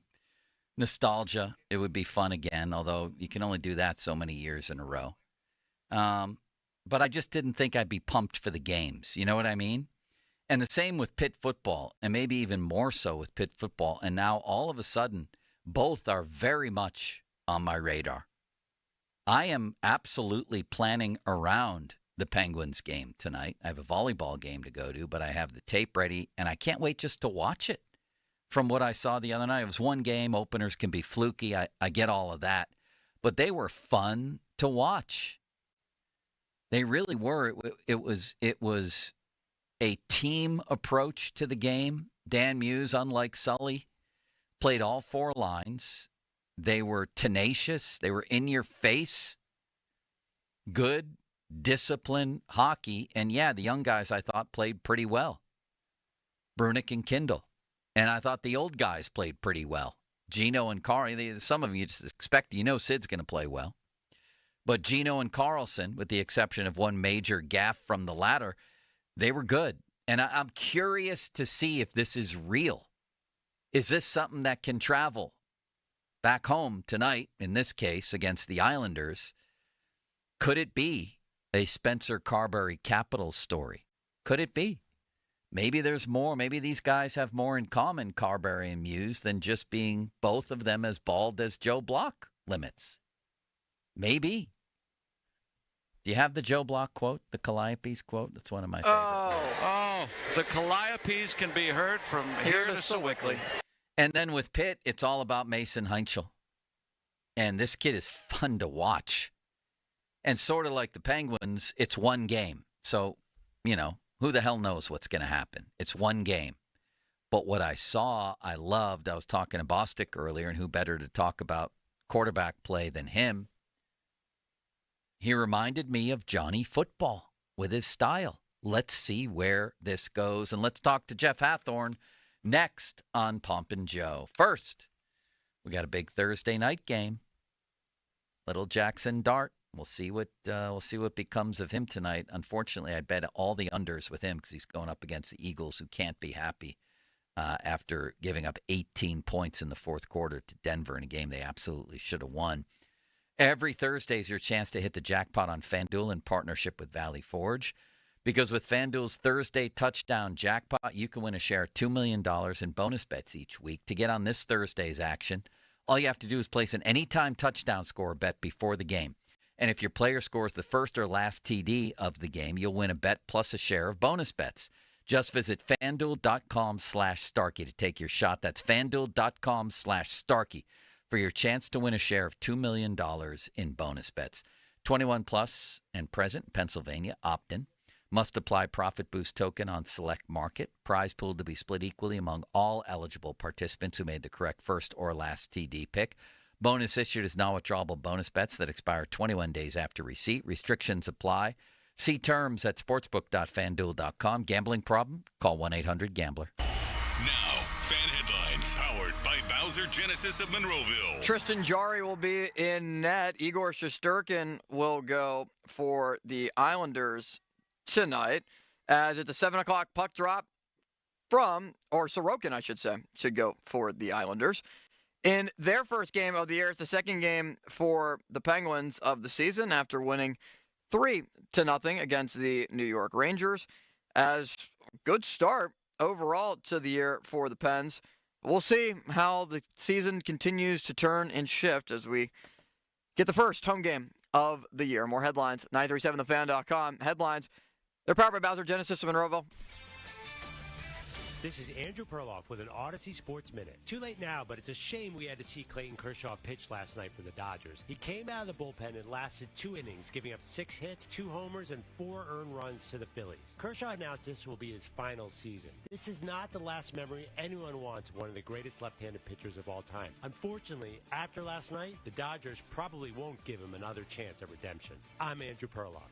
nostalgia, it would be fun again, although you can only do that so many years in a row. But I just didn't think I'd be pumped for the games. You know what I mean? And the same with Pitt football, and maybe even more so with Pitt football. And now all of a sudden, both are very much on my radar. I am absolutely planning around the Penguins game tonight. I have a volleyball game to go to, but I have the tape ready, and I can't wait just to watch it. From what I saw the other night, it was one game. Openers can be fluky. I get all of that. But they were fun to watch. They really were. It was a team approach to the game. Dan Muse, unlike Sully, played all 4 lines. They were tenacious. They were in your face. Good, disciplined hockey. And, yeah, the young guys, I thought, played pretty well. Brunick and Kindle. And I thought the old guys played pretty well. Gino and Carl, some of you just expect, Sid's going to play well. But Gino and Carlson, with the exception of one major gaffe from the latter, they were good. And I'm curious to see if this is real. Is this something that can travel back home tonight, in this case, against the Islanders? Could it be a Spencer Carberry Capitals story? Could it be? Maybe there's more. Maybe these guys have more in common, Carberry and Muse, than just being both of them as bald as Joe Block limits. Maybe. Do you have the Joe Block quote, the Calliope's quote? That's one of my favorites. The Calliopes can be heard from here to Sewickley. And then with Pitt, it's all about Mason Heinchel. And this kid is fun to watch. And sort of like the Penguins, it's one game. So, who the hell knows what's going to happen? It's one game. But what I saw, I loved. I was talking to Bostic earlier, and who better to talk about quarterback play than him? He reminded me of Johnny Football with his style. Let's see where this goes. And let's talk to Jeff Hathorn next on Pomp and Joe. First, we got a big Thursday night game. Little Jackson Dart. We'll see what becomes of him tonight. Unfortunately, I bet all the unders with him because he's going up against the Eagles, who can't be happy after giving up 18 points in the fourth quarter to Denver in a game they absolutely should have won. Every Thursday is your chance to hit the jackpot on FanDuel in partnership with Valley Forge. Because with FanDuel's Thursday touchdown jackpot, you can win a share of $2 million in bonus bets each week. To get on this Thursday's action, all you have to do is place an anytime touchdown score bet before the game. And if your player scores the first or last TD of the game, you'll win a bet plus a share of bonus bets. Just visit FanDuel.com/Starkey to take your shot. That's FanDuel.com/Starkey for your chance to win a share of $2 million in bonus bets. 21 plus and present in Pennsylvania. Opt-in. Must apply profit boost token on select market. Prize pool to be split equally among all eligible participants who made the correct first or last TD pick. Bonus issued is non-withdrawable bonus bets that expire 21 days after receipt. Restrictions apply. See terms at sportsbook.fanduel.com. Gambling problem? Call 1-800-GAMBLER. Now, fan headlines powered by Bowser Genesis of Monroeville. Tristan Jarry will be in net. Igor Shesterkin will go for the Islanders tonight, as it's a 7 o'clock puck drop Sorokin, I should say, should go for the Islanders. In their first game of the year, it's the second game for the Penguins of the season after winning 3-0 against the New York Rangers. As a good start overall to the year for the Pens. We'll see how the season continues to turn and shift as we get the first home game of the year. More headlines, 937thefan.com. Headlines, they're powered by Bowser Genesis of Monroeville. This is Andrew Perloff with an Odyssey Sports Minute. Too late now, but it's a shame we had to see Clayton Kershaw pitch last night for the Dodgers. He came out of the bullpen and lasted 2 innings, giving up 6 hits, 2 homers, and 4 earned runs to the Phillies. Kershaw announced this will be his final season. This is not the last memory anyone wants of one of the greatest left-handed pitchers of all time. Unfortunately, after last night, the Dodgers probably won't give him another chance at redemption. I'm Andrew Perloff.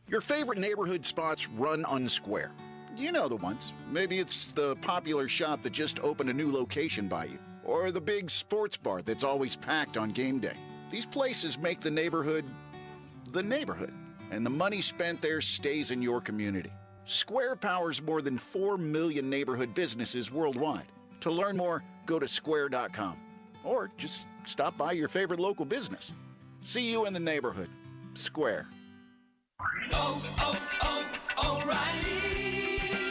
Your favorite neighborhood spots run unsquare. You know the ones. Maybe it's the popular shop that just opened a new location by you, or the big sports bar that's always packed on game day. These places make the neighborhood, and the money spent there stays in your community. Square powers more than 4 million neighborhood businesses worldwide. To learn more, go to square.com, or just stop by your favorite local business. See you in the neighborhood. Square. O'Reilly.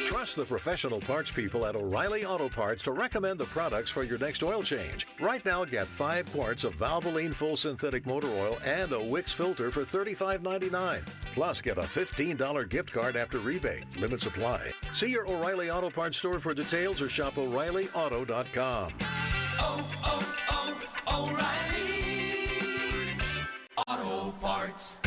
Trust the professional parts people at O'Reilly Auto Parts to recommend the products for your next oil change. Right now, get 5 quarts of Valvoline Full Synthetic Motor Oil and a Wix filter for $35.99. Plus, get a $15 gift card after rebate. Limits apply. See your O'Reilly Auto Parts store for details or shop O'ReillyAuto.com. O'Reilly Auto Parts.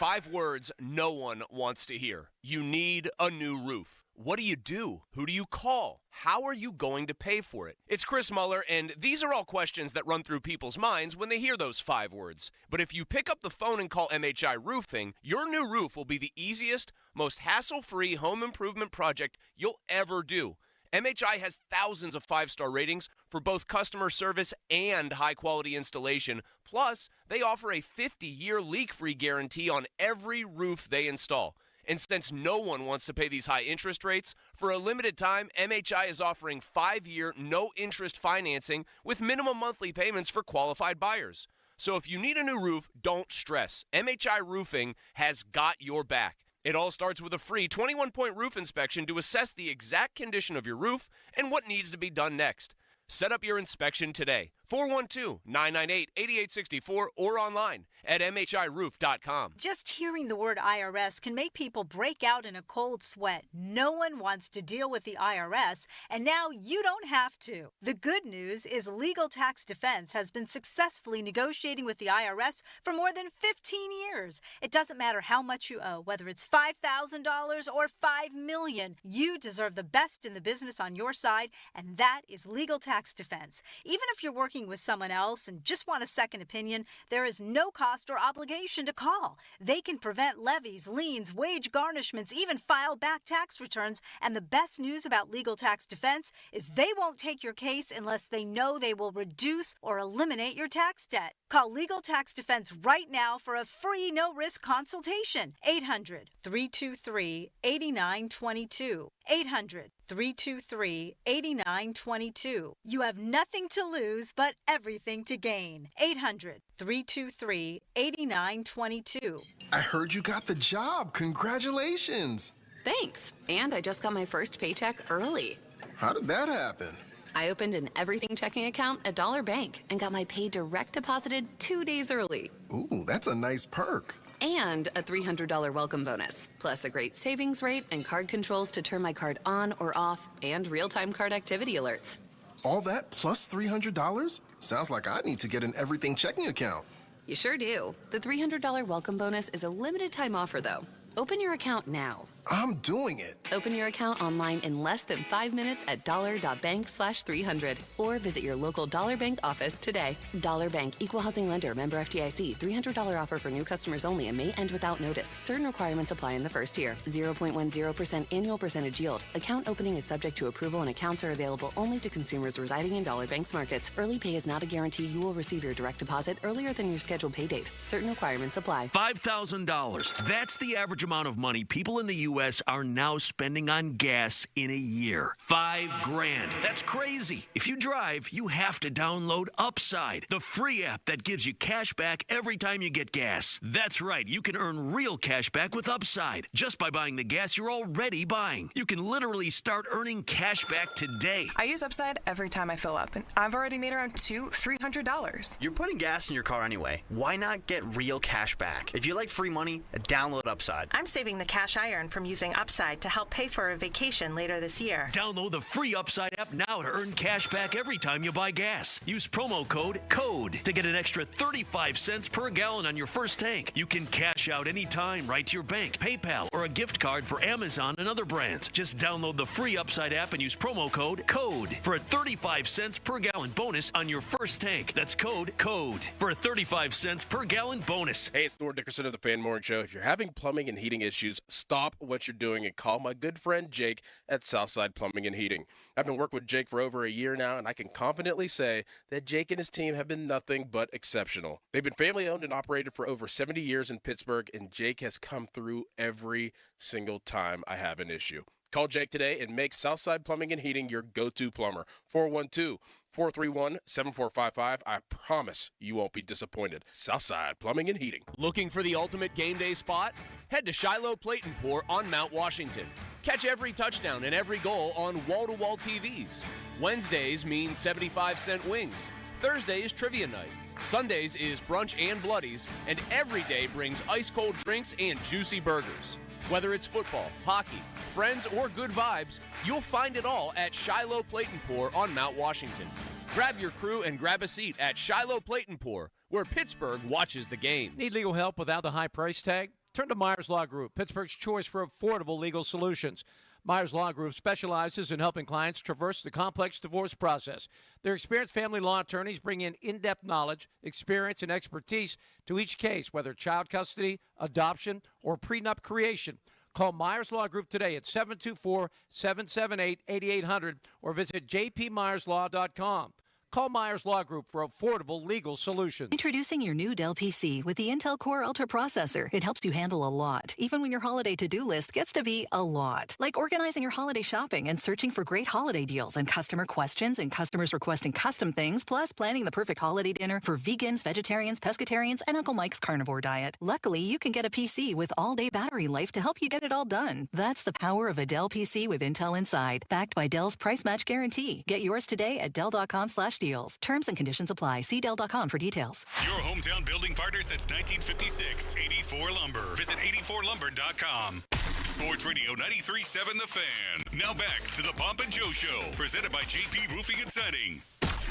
5 words no one wants to hear. You need a new roof. What do? Who do you call? How are you going to pay for it? It's Chris Muller, and these are all questions that run through people's minds when they hear those 5 words. But if you pick up the phone and call MHI Roofing, your new roof will be the easiest, most hassle-free home improvement project you'll ever do. MHI has thousands of 5-star ratings for both customer service and high-quality installation. Plus, they offer a 50-year leak-free guarantee on every roof they install. And since no one wants to pay these high interest rates, for a limited time, MHI is offering 5-year no-interest financing with minimum monthly payments for qualified buyers. So if you need a new roof, don't stress. MHI Roofing has got your back. It all starts with a free 21-point roof inspection to assess the exact condition of your roof and what needs to be done next. Set up your inspection today. 412-998-8864 or online at MHIRoof.com. Just hearing the word IRS can make people break out in a cold sweat. No one wants to deal with the IRS, and now you don't have to. The good news is Legal Tax Defense has been successfully negotiating with the IRS for more than 15 years. It doesn't matter how much you owe, whether it's $5,000 or $5 million. You deserve the best in the business on your side, and that is Legal Tax Defense. Even if you're working with someone else and just want a second opinion, there is no cost or obligation to call. They can prevent levies, liens, wage garnishments, even file back tax returns. And the best news about Legal Tax Defense is they won't take your case unless they know they will reduce or eliminate your tax debt. Call Legal Tax Defense right now for a free no-risk consultation. 800-323-8922. 800-323-8922. You have nothing to lose but everything to gain. 800-323-8922. I heard you got the job. Congratulations. Thanks. And I just got my first paycheck early. How did that happen? I opened an everything checking account at Dollar Bank and got my pay direct deposited 2 days early. Ooh, that's a nice perk. And a $300 welcome bonus, plus a great savings rate and card controls to turn my card on or off, and real-time card activity alerts. All that plus $300? Sounds like I need to get an everything checking account. You sure do. The $300 welcome bonus is a limited time offer, though. Open your account now. I'm doing it. Open your account online in less than 5 minutes at dollar.bank/300 or visit your local Dollar Bank office today. Dollar Bank, Equal Housing Lender, member FDIC. $300 offer for new customers only and may end without notice. Certain requirements apply in the first year. 0.10% annual percentage yield. Account opening is subject to approval and accounts are available only to consumers residing in Dollar Bank's markets. Early pay is not a guarantee you will receive your direct deposit earlier than your scheduled pay date. Certain requirements apply. $5,000. That's the average amount of money people in the U.S. are now spending on gas in a year. $5,000. That's crazy. If you drive, you have to download Upside, the free app that gives you cash back every time you get gas. That's right. You can earn real cash back with Upside just by buying the gas you're already buying. You can literally start earning cash back today. I use Upside every time I fill up, and I've already made around $300. You're putting gas in your car anyway. Why not get real cash back? If you like free money, download Upside. I'm saving the cash I earn from using Upside to help pay for a vacation later this year. Download the free Upside app now to earn cash back every time you buy gas. Use promo code CODE to get an extra 35 cents per gallon on your first tank. You can cash out anytime right to your bank, PayPal, or a gift card for Amazon and other brands. Just download the free Upside app and use promo code CODE for a 35 cents per gallon bonus on your first tank. That's code CODE for a 35 cents per gallon bonus. Hey, it's Thor Dickerson of the Fan Morning Show. If you're having plumbing and heating issues, stop what you're doing and call my good friend Jake at Southside Plumbing and Heating. I've been working with Jake for over a year now, and I can confidently say that Jake and his team have been nothing but exceptional. They've been family owned and operated for over 70 years in Pittsburgh, and Jake has come through every single time I have an issue. Call Jake today and make Southside Plumbing and Heating your go-to plumber. 412-431-7455. I promise you won't be disappointed. Southside Plumbing and Heating. Looking for the ultimate game day spot? Head to Shiloh Plate and Pour on Mount Washington. Catch every touchdown and every goal on wall-to-wall TVs. Wednesdays mean 75-cent wings. Thursday is trivia night. Sundays is brunch and bloodies. And every day brings ice-cold drinks and juicy burgers. Whether it's football, hockey, friends, or good vibes, you'll find it all at Shiloh Plate and Pour on Mount Washington. Grab your crew and grab a seat at Shiloh Plate and Pour, where Pittsburgh watches the games. Need legal help without the high price tag? Turn to Myers Law Group, Pittsburgh's choice for affordable legal solutions. Myers Law Group specializes in helping clients traverse the complex divorce process. Their experienced family law attorneys bring in in-depth knowledge, experience, and expertise to each case, whether child custody, adoption, or prenup creation. Call Myers Law Group today at 724-778-8800 or visit jpmyerslaw.com. Call Myers Law Group for affordable legal solutions. Introducing your new Dell PC with the Intel Core Ultra processor. It helps you handle a lot, even when your holiday to-do list gets to be a lot. Like organizing your holiday shopping and searching for great holiday deals and customer questions and customers requesting custom things, plus planning the perfect holiday dinner for vegans, vegetarians, pescatarians, and Uncle Mike's carnivore diet. Luckily, you can get a PC with all-day battery life to help you get it all done. That's the power of a Dell PC with Intel inside, backed by Dell's price match guarantee. Get yours today at Dell.com/deals. Terms and conditions apply. See Dell.com for details. Your hometown building partner since 1956, 84 Lumber. Visit 84lumber.com. Sports Radio 93.7 The Fan. Now back to the Pomp and Joe Show, presented by JP Roofing and Siding.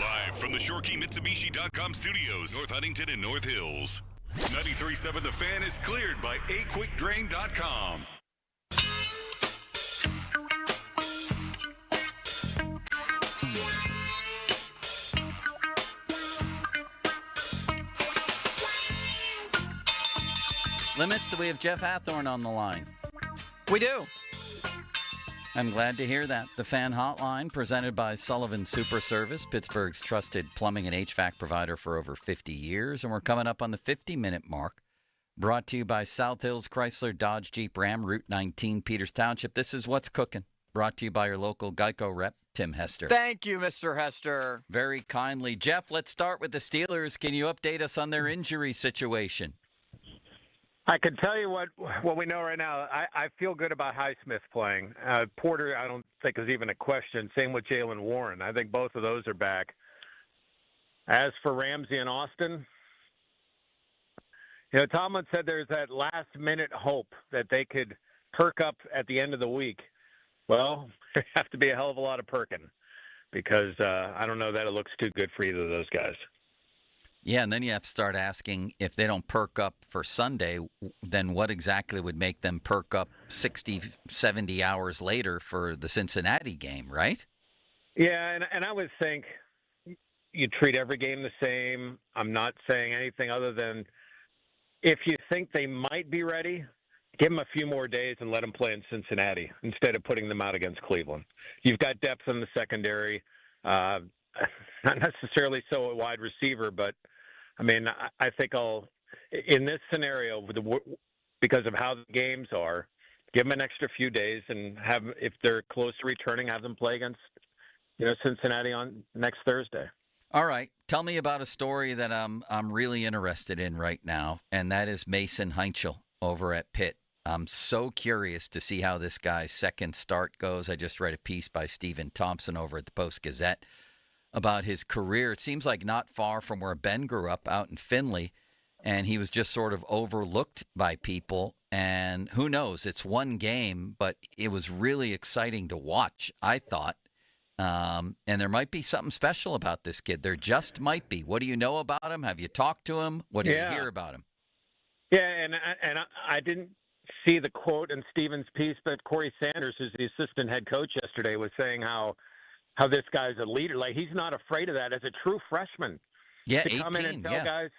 Live from the ShoreKeyMitsubishi.com studios, North Huntington and North Hills. 93.7 The Fan is cleared by AQuickDrain.com. Limits, do we have Jeff Hathorn on the line? We do. I'm glad to hear that. The Fan Hotline, presented by Sullivan Super Service, Pittsburgh's trusted plumbing and HVAC provider for over 50 years. And we're coming up on the 50-minute mark. Brought to you by South Hills Chrysler Dodge Jeep Ram, Route 19, Peters Township. This is What's Cooking. Brought to you by your local Geico rep, Tim Hester. Thank you, Mr. Hester. Very kindly. Jeff, let's start with the Steelers. Can you update us on their injury situation? I can tell you what we know right now. I feel good about Highsmith playing. Porter, I don't think is even a question. Same with Jaylen Warren. I think both of those are back. As for Ramsey and Austin, Tomlin said there's that last-minute hope that they could perk up at the end of the week. Well, there have to be a hell of a lot of perking because I don't know that it looks too good for either of those guys. Yeah, and then you have to start asking if they don't perk up for Sunday, then what exactly would make them perk up 60, 70 hours later for the Cincinnati game, right? Yeah, and I would think you treat every game the same. I'm not saying anything other than if you think they might be ready, give them a few more days and let them play in Cincinnati instead of putting them out against Cleveland. You've got depth in the secondary, not necessarily so at wide receiver, but I mean, I think in this scenario, because of how the games are, give them an extra few days and if they're close to returning, have them play against, Cincinnati on next Thursday. All right. Tell me about a story that I'm really interested in right now, and that is Mason Heinchel over at Pitt. I'm so curious to see how this guy's second start goes. I just read a piece by Stephen Thompson over at the Post-Gazette about his career. It seems like not far from where Ben grew up out in Findlay, and he was just sort of overlooked by people. And who knows? It's one game, but it was really exciting to watch, I thought. And there might be something special about this kid. There just might be. What do you know about him? Have you talked to him? What do you hear about him? Yeah, and I didn't see the quote in Stephen's piece, but Corey Sanders, who's the assistant head coach yesterday, was saying how this guy's a leader. Like, he's not afraid of that as a true freshman. Yeah, to come in and tell guys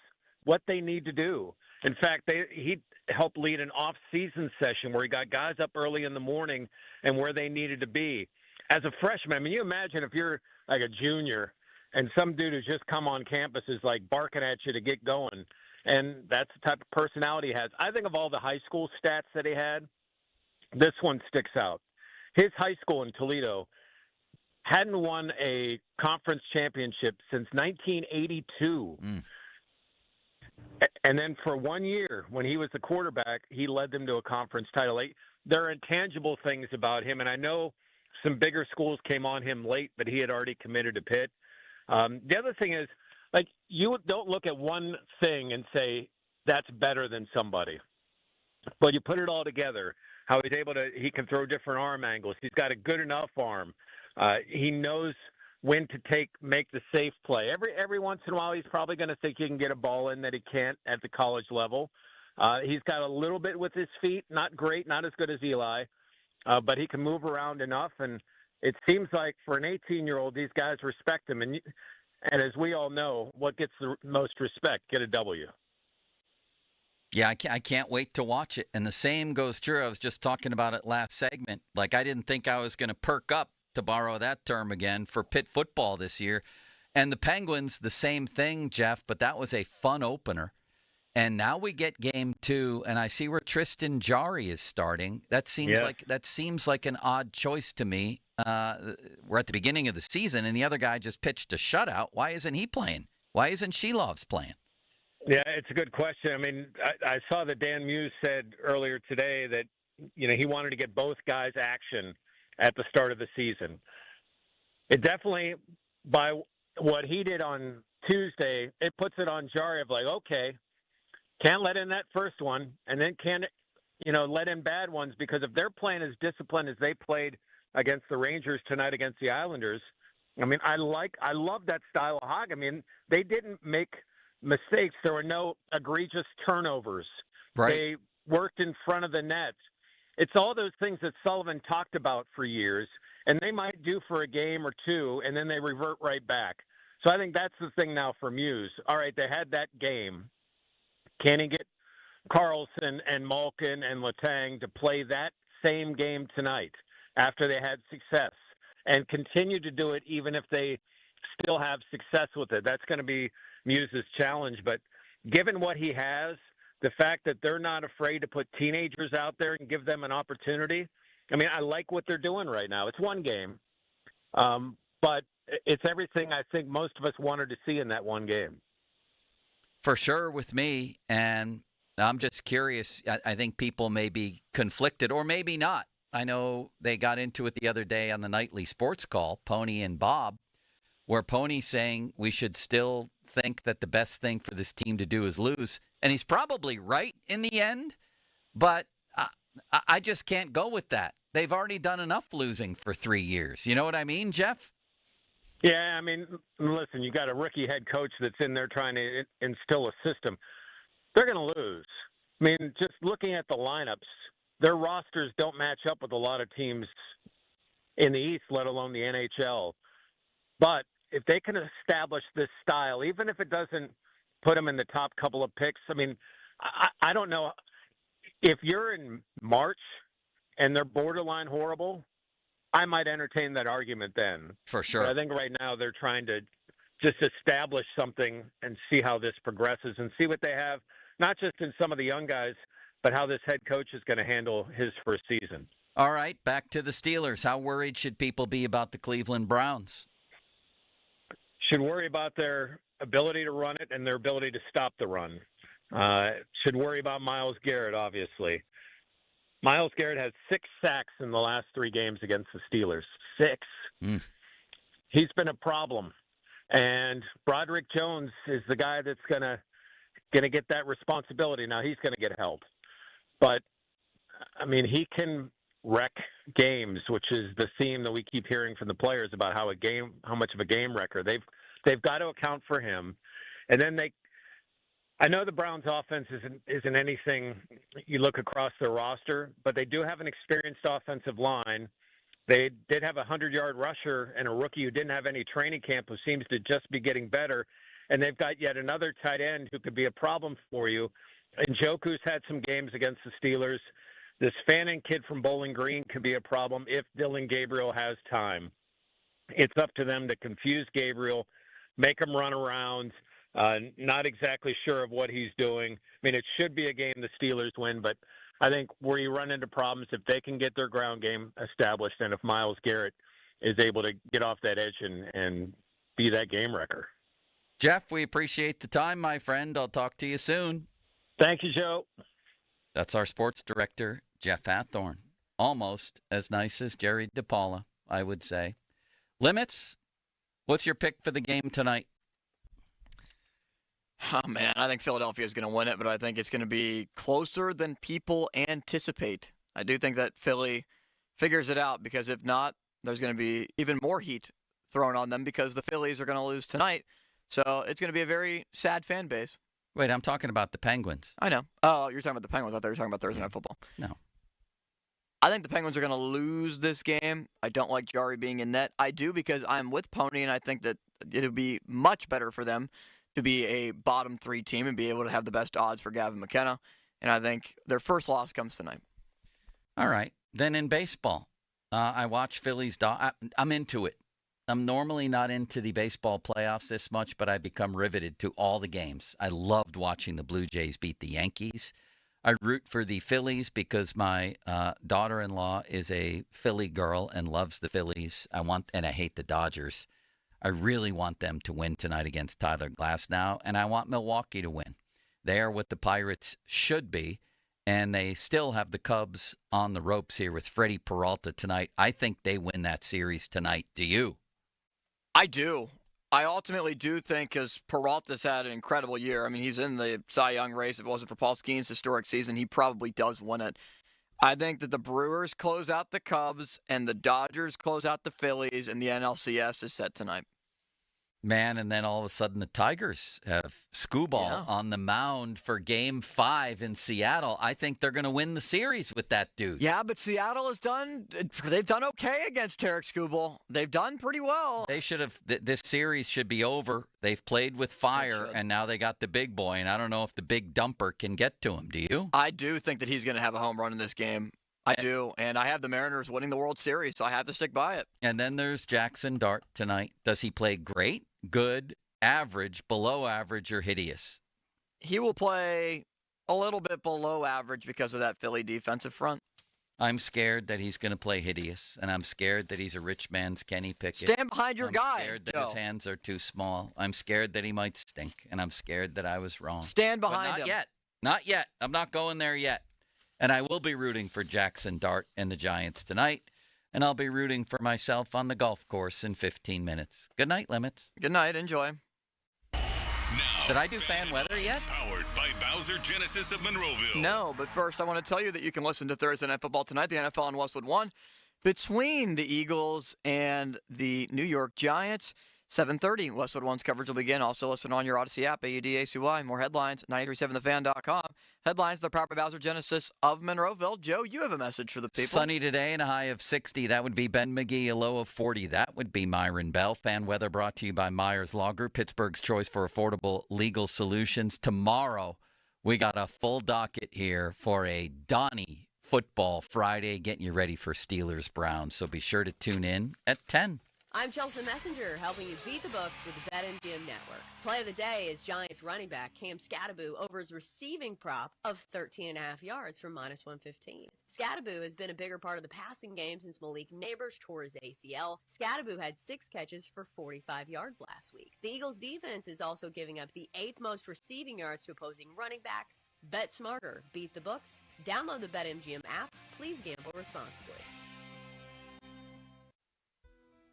what they need to do. In fact, he helped lead an off-season session where he got guys up early in the morning and where they needed to be. As a freshman, I mean, you imagine if you're like a junior and some dude who's just come on campus is like barking at you to get going, and that's the type of personality he has. I think of all the high school stats that he had, this one sticks out. His high school in Toledo hadn't won a conference championship since 1982. And then for 1 year, when he was the quarterback, he led them to a conference title. There are intangible things about him, and I know some bigger schools came on him late, but he had already committed to Pitt. The other thing is, like, you don't look at one thing and say that's better than somebody. But you put it all together, how he can throw different arm angles. He's got a good enough arm. He knows when to make the safe play. Every once in a while, he's probably going to think he can get a ball in that he can't at the college level. He's got a little bit with his feet, not great, not as good as Eli, but he can move around enough. And it seems like for an 18-year-old, these guys respect him. And as we all know, what gets the most respect? Get a W. Yeah, I can't wait to watch it. And the same goes true. I was just talking about it last segment. Like, I didn't think I was going to perk up, to borrow that term again, for Pitt football this year. And the Penguins, the same thing, Jeff, but that was a fun opener. And now we get game 2, and I see where Tristan Jarry is starting. That seems like an odd choice to me. We're at the beginning of the season, and the other guy just pitched a shutout. Why isn't he playing? Why isn't Shelovs playing? Yeah, it's a good question. I mean, I saw that Dan Muse said earlier today that, he wanted to get both guys action at the start of the season. It definitely, by what he did on Tuesday, it puts it on Jarry of like, okay, can't let in that first one, and then can't, let in bad ones, because if they're playing as disciplined as they played against the Rangers tonight against the Islanders, I mean, I love that style of hockey. I mean, they didn't make mistakes. There were no egregious turnovers. Right. They worked in front of the net. It's all those things that Sullivan talked about for years, and they might do for a game or two, and then they revert right back. So I think that's the thing now for Muse. All right, they had that game. Can he get Carlson and Malkin and Letang to play that same game tonight after they had success, and continue to do it even if they still have success with it? That's going to be Muse's challenge. But given what he has, the fact that they're not afraid to put teenagers out there and give them an opportunity, I mean, I like what they're doing right now. It's one game, but it's everything I think most of us wanted to see in that one game. For sure with me, and I'm just curious. I think people may be conflicted, or maybe not. I know they got into it the other day on the nightly sports call, Pony and Bob, where Pony's saying we should still think that the best thing for this team to do is lose. And he's probably right in the end, but I just can't go with that. They've already done enough losing for 3 years. You know what I mean, Jeff? Yeah, I mean, listen, you got a rookie head coach that's in there trying to instill a system. They're going to lose. I mean, just looking at the lineups, their rosters don't match up with a lot of teams in the East, let alone the NHL. But if they can establish this style, even if it doesn't put them in the top couple of picks, I mean, I don't know. If you're in March and they're borderline horrible, I might entertain that argument then. For sure. But I think right now they're trying to just establish something and see how this progresses and see what they have, not just in some of the young guys, but how this head coach is going to handle his first season. All right, back to the Steelers. How worried should people be about the Cleveland Browns? Should worry about their ability to run it and their ability to stop the run. Should worry about Myles Garrett, obviously. Myles Garrett has 6 sacks in the last 3 games against the Steelers. 6. He's been a problem. And Broderick Jones is the guy that's gonna get that responsibility. Now he's gonna get help. But I mean, he can wreck games, which is the theme that we keep hearing from the players about how much of a game wrecker. They've got to account for him. And then I know the Browns offense isn't anything you look across their roster, but they do have an experienced offensive line. They did have a 100-yard rusher and a rookie who didn't have any training camp, who seems to just be getting better. And they've got yet another tight end who could be a problem for you. And Njoku's had some games against the Steelers. This Fanning kid from Bowling Green could be a problem if Dylan Gabriel has time. It's up to them to confuse Gabriel, make him run around, not exactly sure of what he's doing. I mean, it should be a game the Steelers win, but I think where you run into problems, if they can get their ground game established and if Myles Garrett is able to get off that edge and be that game wrecker. Jeff, we appreciate the time, my friend. I'll talk to you soon. Thank you, Joe. That's our sports director, Jeff Hathorn. Almost as nice as Jerry DePaula, I would say. Limits, what's your pick for the game tonight? Oh, man, I think Philadelphia is going to win it, but I think it's going to be closer than people anticipate. I do think that Philly figures it out, because if not, there's going to be even more heat thrown on them because the Phillies are going to lose tonight. So it's going to be a very sad fan base. Wait, I'm talking about the Penguins. I know. Oh, you're talking about the Penguins. I thought you were talking about Thursday Night Football. No. I think the Penguins are going to lose this game. I don't like Jari being in net. I do because I'm with Pony, and I think that it would be much better for them to be a bottom 3 team and be able to have the best odds for Gavin McKenna. And I think their first loss comes tonight. All right. Then in baseball, I watch Phillies. I'm into it. I'm normally not into the baseball playoffs this much, but I become riveted to all the games. I loved watching the Blue Jays beat the Yankees. I root for the Phillies because my daughter-in-law is a Philly girl and loves the Phillies. And I hate the Dodgers. I really want them to win tonight against Tyler Glasnow, and I want Milwaukee to win. They are what the Pirates should be, and they still have the Cubs on the ropes here with Freddie Peralta tonight. I think they win that series tonight. Do you? I do. I ultimately do think because Peralta's had an incredible year. I mean, he's in the Cy Young race. If it wasn't for Paul Skeens' historic season, he probably does win it. I think that the Brewers close out the Cubs and the Dodgers close out the Phillies, and the NLCS is set tonight. Man, and then all of a sudden the Tigers have Skubal on the mound for Game 5 in Seattle. I think they're going to win the series with that dude. Yeah, but Seattle they've done okay against Tarik Skubal. They've done pretty well. They should have, this series should be over. They've played with fire, and now they got the big boy, and I don't know if the big dumper can get to him. Do you? I do think that he's going to have a home run in this game. I do, and I have the Mariners winning the World Series, so I have to stick by it. And then there's Jackson Dart tonight. Does he play great, good, average, below average, or hideous? He will play a little bit below average because of that Philly defensive front. I'm scared that he's going to play hideous, and I'm scared that he's a rich man's Kenny Pickett. Stand behind your guy, I'm scared that his hands are too small. I'm scared that he might stink, and I'm scared that I was wrong. Stand behind him. Not yet. Not yet. I'm not going there yet. And I will be rooting for Jackson Dart and the Giants tonight. And I'll be rooting for myself on the golf course in 15 minutes. Good night, Limits. Good night. Enjoy. Now, did I do fan weather yet? Powered by Bowser Genesis of Monroeville. No, but first I want to tell you that you can listen to Thursday Night Football tonight, the NFL on Westwood One, between the Eagles and the New York Giants. 7:30, Westwood One's coverage will begin. Also listen on your Odyssey app, AUDACY. More headlines, 937thefan.com. Headlines, the proper Bowser Genesis of Monroeville. Joe, you have a message for the people. Sunny today and a high of 60. That would be Ben McGee, a low of 40. That would be Myron Bell. Fan weather brought to you by Myers Law Group, Pittsburgh's choice for affordable legal solutions. Tomorrow, we got a full docket here for a Donnie Football Friday, getting you ready for Steelers-Browns. So be sure to tune in at 10. I'm Chelsea Messenger, helping you beat the books with the BetMGM Network. Play of the day is Giants running back Cam Skattebo over his receiving prop of 13.5 yards from -115. Skattebo has been a bigger part of the passing game since Malik Neighbors tore his ACL. Skattebo had 6 catches for 45 yards last week. The Eagles' defense is also giving up the 8th most receiving yards to opposing running backs. Bet smarter, beat the books. Download the BetMGM app. Please gamble responsibly.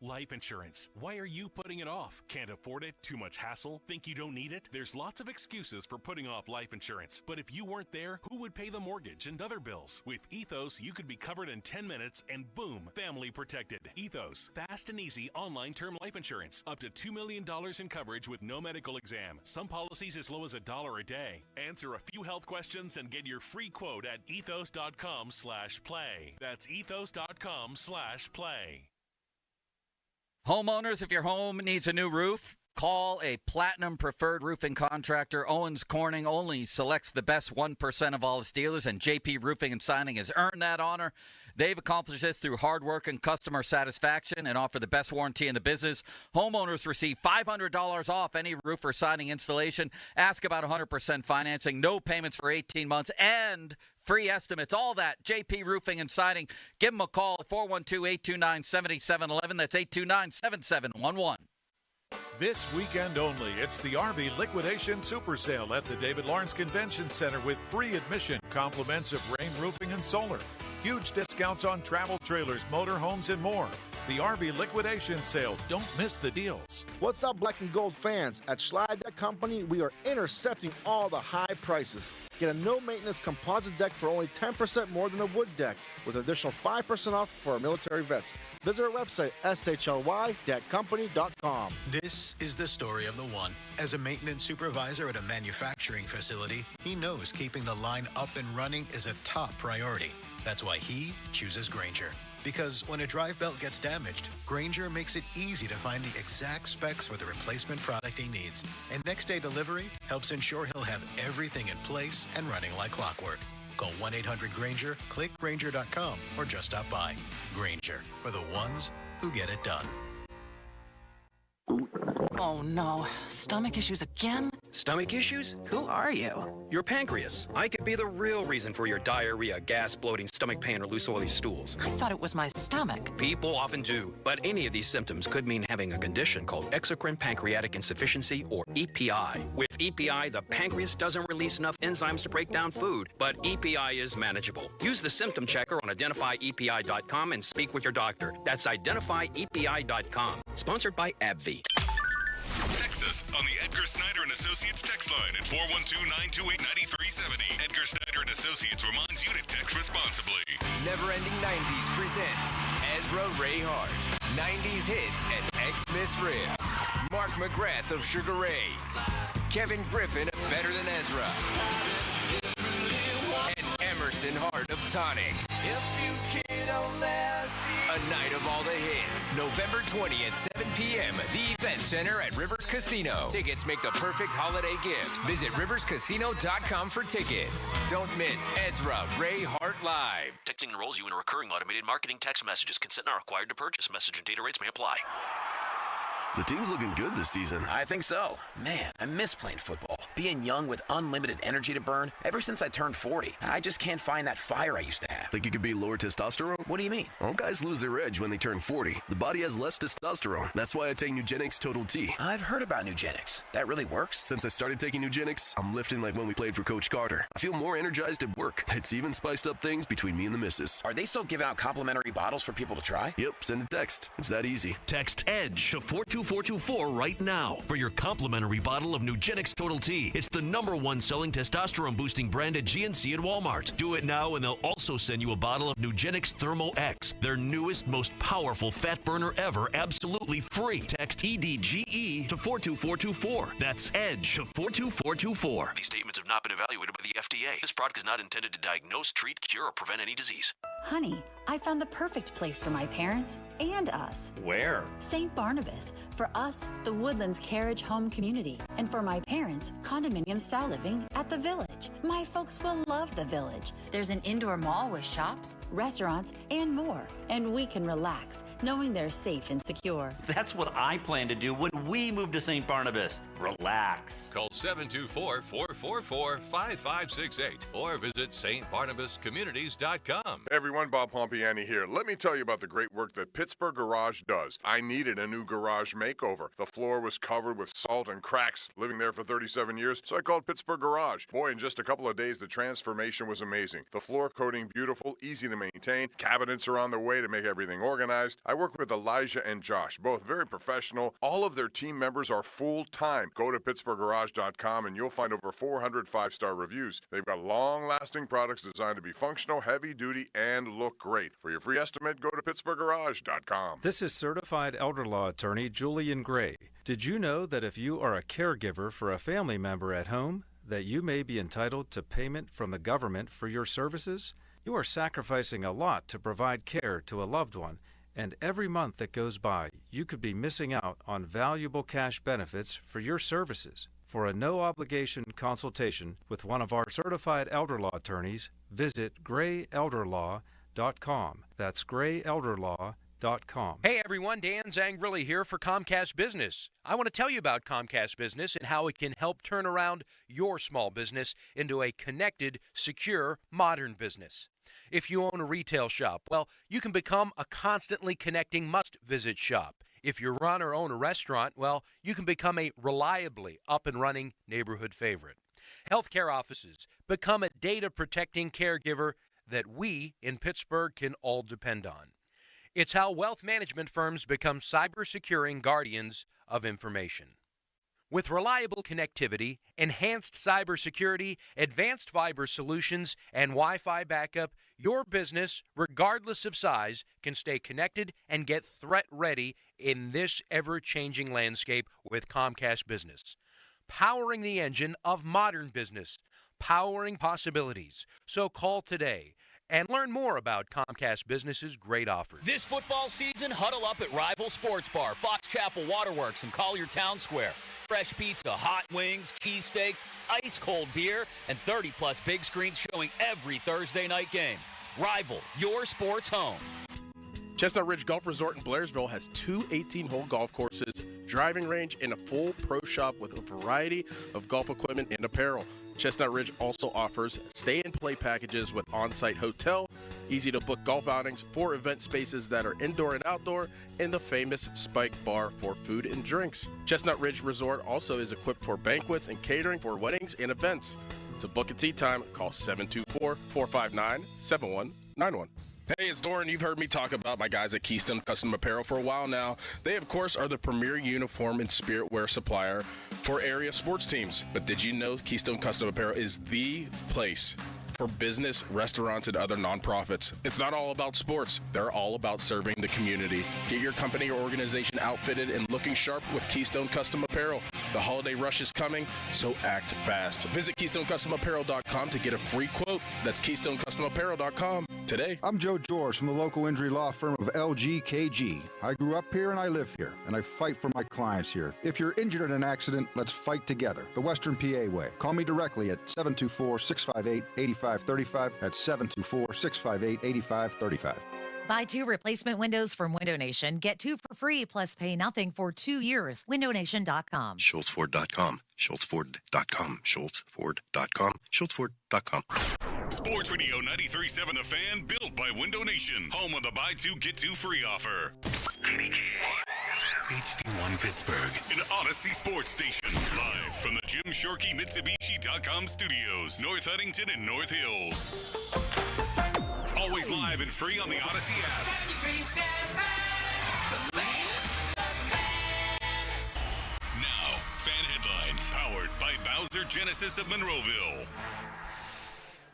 Life insurance. Why are you putting it off? Can't afford it? Too much hassle? Think you don't need it? There's lots of excuses for putting off life insurance. But if you weren't there, who would pay the mortgage and other bills? With Ethos, you could be covered in 10 minutes and boom, family protected. Ethos, fast and easy online term life insurance. Up to $2 million in coverage with no medical exam. Some policies as low as $1 a day. Answer a few health questions and get your free quote at ethos.com/play. That's ethos.com/play. Homeowners, if your home needs a new roof, call a Platinum Preferred Roofing Contractor. Owens Corning only selects the best 1% of all the Steelers, and JP Roofing and Signing has earned that honor. They've accomplished this through hard work and customer satisfaction and offer the best warranty in the business. Homeowners receive $500 off any roof or siding installation. Ask about 100% financing, no payments for 18 months, and free estimates. All that, JP Roofing and Siding. Give them a call at 412-829-7711. That's 829-7711. This weekend only, it's the RV Liquidation Super Sale at the David Lawrence Convention Center with free admission, compliments of rain roofing and solar. Huge discounts on travel trailers, motorhomes, and more. The RV liquidation sale. Don't miss the deals. What's up, Black and Gold fans? At Schley Deck Company, we are intercepting all the high prices. Get a no-maintenance composite deck for only 10% more than a wood deck, with an additional 5% off for our military vets. Visit our website, shlydeckcompany.com. This is the story of the one. As a maintenance supervisor at a manufacturing facility, he knows keeping the line up and running is a top priority. That's why he chooses Grainger. Because when a drive belt gets damaged, Grainger makes it easy to find the exact specs for the replacement product he needs. And next-day delivery helps ensure he'll have everything in place and running like clockwork. Call 1-800-GRAINGER, click Grainger.com, or just stop by. Grainger, for the ones who get it done. Oh no, stomach issues again? Stomach issues? Who are you? Your pancreas. I could be the real reason for your diarrhea, gas, bloating, stomach pain, or loose oily stools. I thought it was my stomach. People often do, but any of these symptoms could mean having a condition called exocrine pancreatic insufficiency, or EPI. With EPI, the pancreas doesn't release enough enzymes to break down food, but EPI is manageable. Use the symptom checker on identifyepi.com and speak with your doctor. That's identifyepi.com. Sponsored by AbbVie. Text us on the Edgar Snyder and Associates text line at 412-928-9370. Edgar Snyder and Associates reminds you to text responsibly. Never Ending 90s presents Ezra Ray Hart. 90s hits and X-Miss riffs. Mark McGrath of Sugar Ray. Kevin Griffin of Better Than Ezra. And Emerson Hart of Tonic. If you kid only a night of all the hits. November 20th, 7 p.m. The Event Center at Rivers Casino. Tickets make the perfect holiday gift. Visit riverscasino.com for tickets. Don't miss Ezra Ray Hart Live. Texting enrolls you in a recurring automated marketing text messages. Consent not required to purchase. Message and data rates may apply. The team's looking good this season. I think so. Man, I miss playing football. Being young with unlimited energy to burn. Ever since I turned 40, I just can't find that fire I used to have. Think you could be lower testosterone? What do you mean? All guys lose their edge when they turn 40. The body has less testosterone. That's why I take Nugenix Total T. I've heard about Nugenix. That really works? Since I started taking Nugenix, I'm lifting like when we played for Coach Carter. I feel more energized at work. It's even spiced up things between me and the missus. Are they still giving out complimentary bottles for people to try? Yep, send a text. It's that easy. Text EDGE to 42424 right now for your complimentary bottle of Nugenix Total T. It's the #1 selling testosterone boosting brand at GNC and Walmart. Do it now and they'll also send you a bottle of Nugenix Thermo X, their newest, most powerful fat burner ever, absolutely free. Text EDGE to 42424. That's EDGE to 42424. These statements have not been evaluated by the FDA. This product is not intended to diagnose, treat, cure, or prevent any disease. Honey, I found the perfect place for my parents and us. Where? St. Barnabas. For us, the Woodlands Carriage Home Community. And for my parents, condominium-style living at the Village. My folks will love the Village. There's an indoor mall with shops, restaurants, and more. And we can relax, knowing they're safe and secure. That's what I plan to do when we move to St. Barnabas. Relax. Call 724-444-5568 or visit stbarnabascommunities.com. Hey everyone, Bob Pompiani here. Let me tell you about the great work that Pittsburgh Garage does. I needed a new garage makeover. The floor was covered with salt and cracks, living there for 37 years, so I called Pittsburgh Garage. Boy, in just a couple of days, the transformation was amazing. The floor coating beautiful, easy to maintain. Cabinets are on the way to make everything organized. I work with Elijah and Josh, both very professional. All of their team members are full-time. Go to PittsburghGarage.com and you'll find over 400 five-star reviews. They've got long-lasting products designed to be functional, heavy-duty, and look great. For your free estimate, go to PittsburghGarage.com. This is certified elder law attorney Julian Gray. Did you know that if you are a caregiver for a family member at home, that you may be entitled to payment from the government for your services? You are sacrificing a lot to provide care to a loved one, and every month that goes by, you could be missing out on valuable cash benefits for your services. For a no-obligation consultation with one of our certified elder law attorneys, visit grayelderlaw.com. That's grayelderlaw.com. Hey everyone, Dan Zangrilli here for Comcast Business. I want to tell you about Comcast Business and how it can help turn around your small business into a connected, secure, modern business. If you own a retail shop, well, you can become a constantly connecting must-visit shop. If you run or own a restaurant, well, you can become a reliably up-and-running neighborhood favorite. Healthcare offices, become a data-protecting caregiver that we in Pittsburgh can all depend on. It's how wealth management firms become cyber-securing guardians of information. With reliable connectivity, enhanced cybersecurity, advanced fiber solutions, and Wi-Fi backup, your business, regardless of size, can stay connected and get threat-ready in this ever-changing landscape with Comcast Business. Powering the engine of modern business, powering possibilities. So call today and learn more about Comcast Business's great offers. This football season, huddle up at Rival Sports Bar, Fox Chapel Waterworks, and Collier Town Square. Fresh pizza, hot wings, cheesesteaks, ice-cold beer, and 30-plus big screens showing every Thursday night game. Rival, your sports home. Chestnut Ridge Golf Resort in Blairsville has 2 18-hole golf courses, driving range, and a full pro shop with a variety of golf equipment and apparel. Chestnut Ridge also offers stay-and-play packages with on-site hotel, easy-to-book golf outings, 4 event spaces that are indoor and outdoor, and the famous Spike Bar for food and drinks. Chestnut Ridge Resort also is equipped for banquets and catering for weddings and events. To book a tee time, call 724-459-7191. Hey, it's Doran. You've heard me talk about my guys at Keystone Custom Apparel for a while now. They, of course, are the premier uniform and spirit wear supplier for area sports teams. But did you know Keystone Custom Apparel is the place for business, restaurants, and other nonprofits? It's not all about sports. They're all about serving the community. Get your company or organization outfitted and looking sharp with Keystone Custom Apparel. The holiday rush is coming, so act fast. Visit KeystoneCustomApparel.com to get a free quote. That's KeystoneCustomApparel.com today. I'm Joe George from the local injury law firm of LGKG. I grew up here and I live here, and I fight for my clients here. If you're injured in an accident, let's fight together. The Western PA way. Call me directly at 724-658-8535. That's 724-658-8535. Buy 2 replacement windows from Window Nation. Get 2 for free, plus pay nothing for 2 years. WindowNation.com. SchultzFord.com. SchultzFord.com. SchultzFord.com. SchultzFord.com. Sports Radio 93.7 The Fan, built by Window Nation. Home of the buy 2, get 2 free offer. HD1 Pittsburgh, an Odyssey sports station. Live from the Jim Shorkey Mitsubishi.com studios, North Huntington and North Hills. Always live and free on the Odyssey app. Now, fan headlines powered by Bowser Genesis of Monroeville.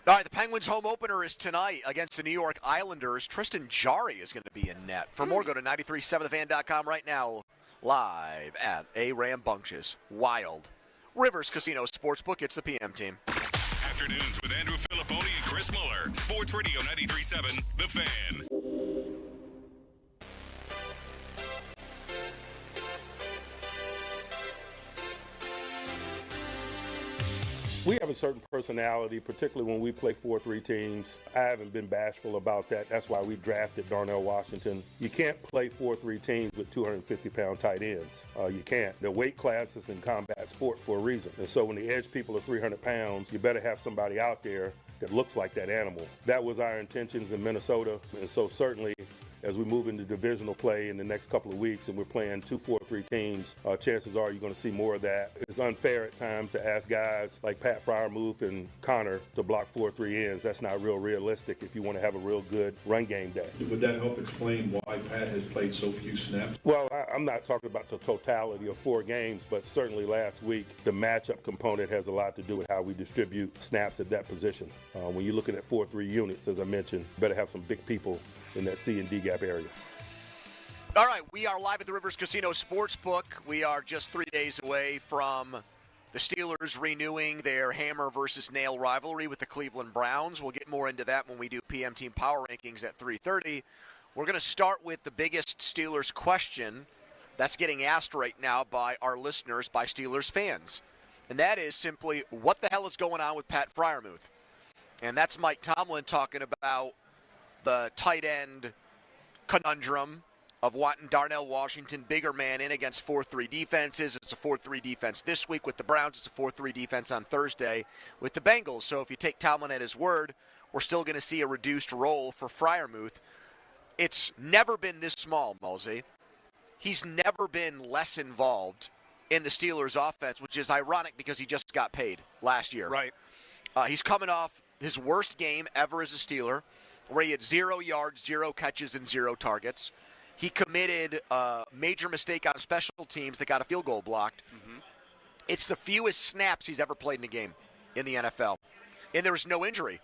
All right, the Penguins' home opener is tonight against the New York Islanders. Tristan Jarry is going to be in net. For more, go to 937thefan.com right now. Live at a Rambunctious, Wild Rivers Casino Sportsbook. It's the PM team. Afternoons with Andrew Filipponi and Chris Muller. Sports Radio 93.7 The Fan. We have a certain personality, particularly when we play 4-3 teams. I haven't been bashful about that. That's why we drafted Darnell Washington. You can't play 4-3 teams with 250-pound tight ends. You can't. They're weight classes in combat sport for a reason. And so when the edge people are 300 pounds, you better have somebody out there that looks like that animal. That was our intentions in Minnesota. And so certainly, as we move into divisional play in the next couple of weeks and we're playing 2 4-3 teams, chances are you're going to see more of that. It's unfair at times to ask guys like Pat Freiermuth and Connor to block 4-3 ends. That's not real realistic if you want to have a real good run game day. Would that help explain why Pat has played so few snaps? Well, I'm not talking about the totality of 4 games, but certainly last week the matchup component has a lot to do with how we distribute snaps at that position. When you're looking at 4-3 units, as I mentioned, you better have some big people in that C and D gap area. All right, we are live at the Rivers Casino Sportsbook. We are just 3 days away from the Steelers renewing their hammer versus nail rivalry with the Cleveland Browns. We'll get more into that when we do PM Team Power Rankings at 3:30. We're going to start with the biggest Steelers question that's getting asked right now by our listeners, by Steelers fans. And that is simply, what the hell is going on with Pat Freiermuth? And that's Mike Tomlin talking about the tight end conundrum of wanting Darnell Washington, bigger man, in against 4-3 defenses. It's a 4-3 defense this week with the Browns. It's a 4-3 defense on Thursday with the Bengals. So if you take Tomlin at his word, we're still going to see a reduced role for Freiermuth. It's never been this small, Mulsey. He's never been less involved in the Steelers' offense, which is ironic because he just got paid last year. Right. He's coming off his worst game ever as a Steeler where he had 0 yards, 0 catches, and 0 targets. He committed a major mistake on special teams that got a field goal blocked. Mm-hmm. It's the fewest snaps he's ever played in a game in the NFL. And there was no injury.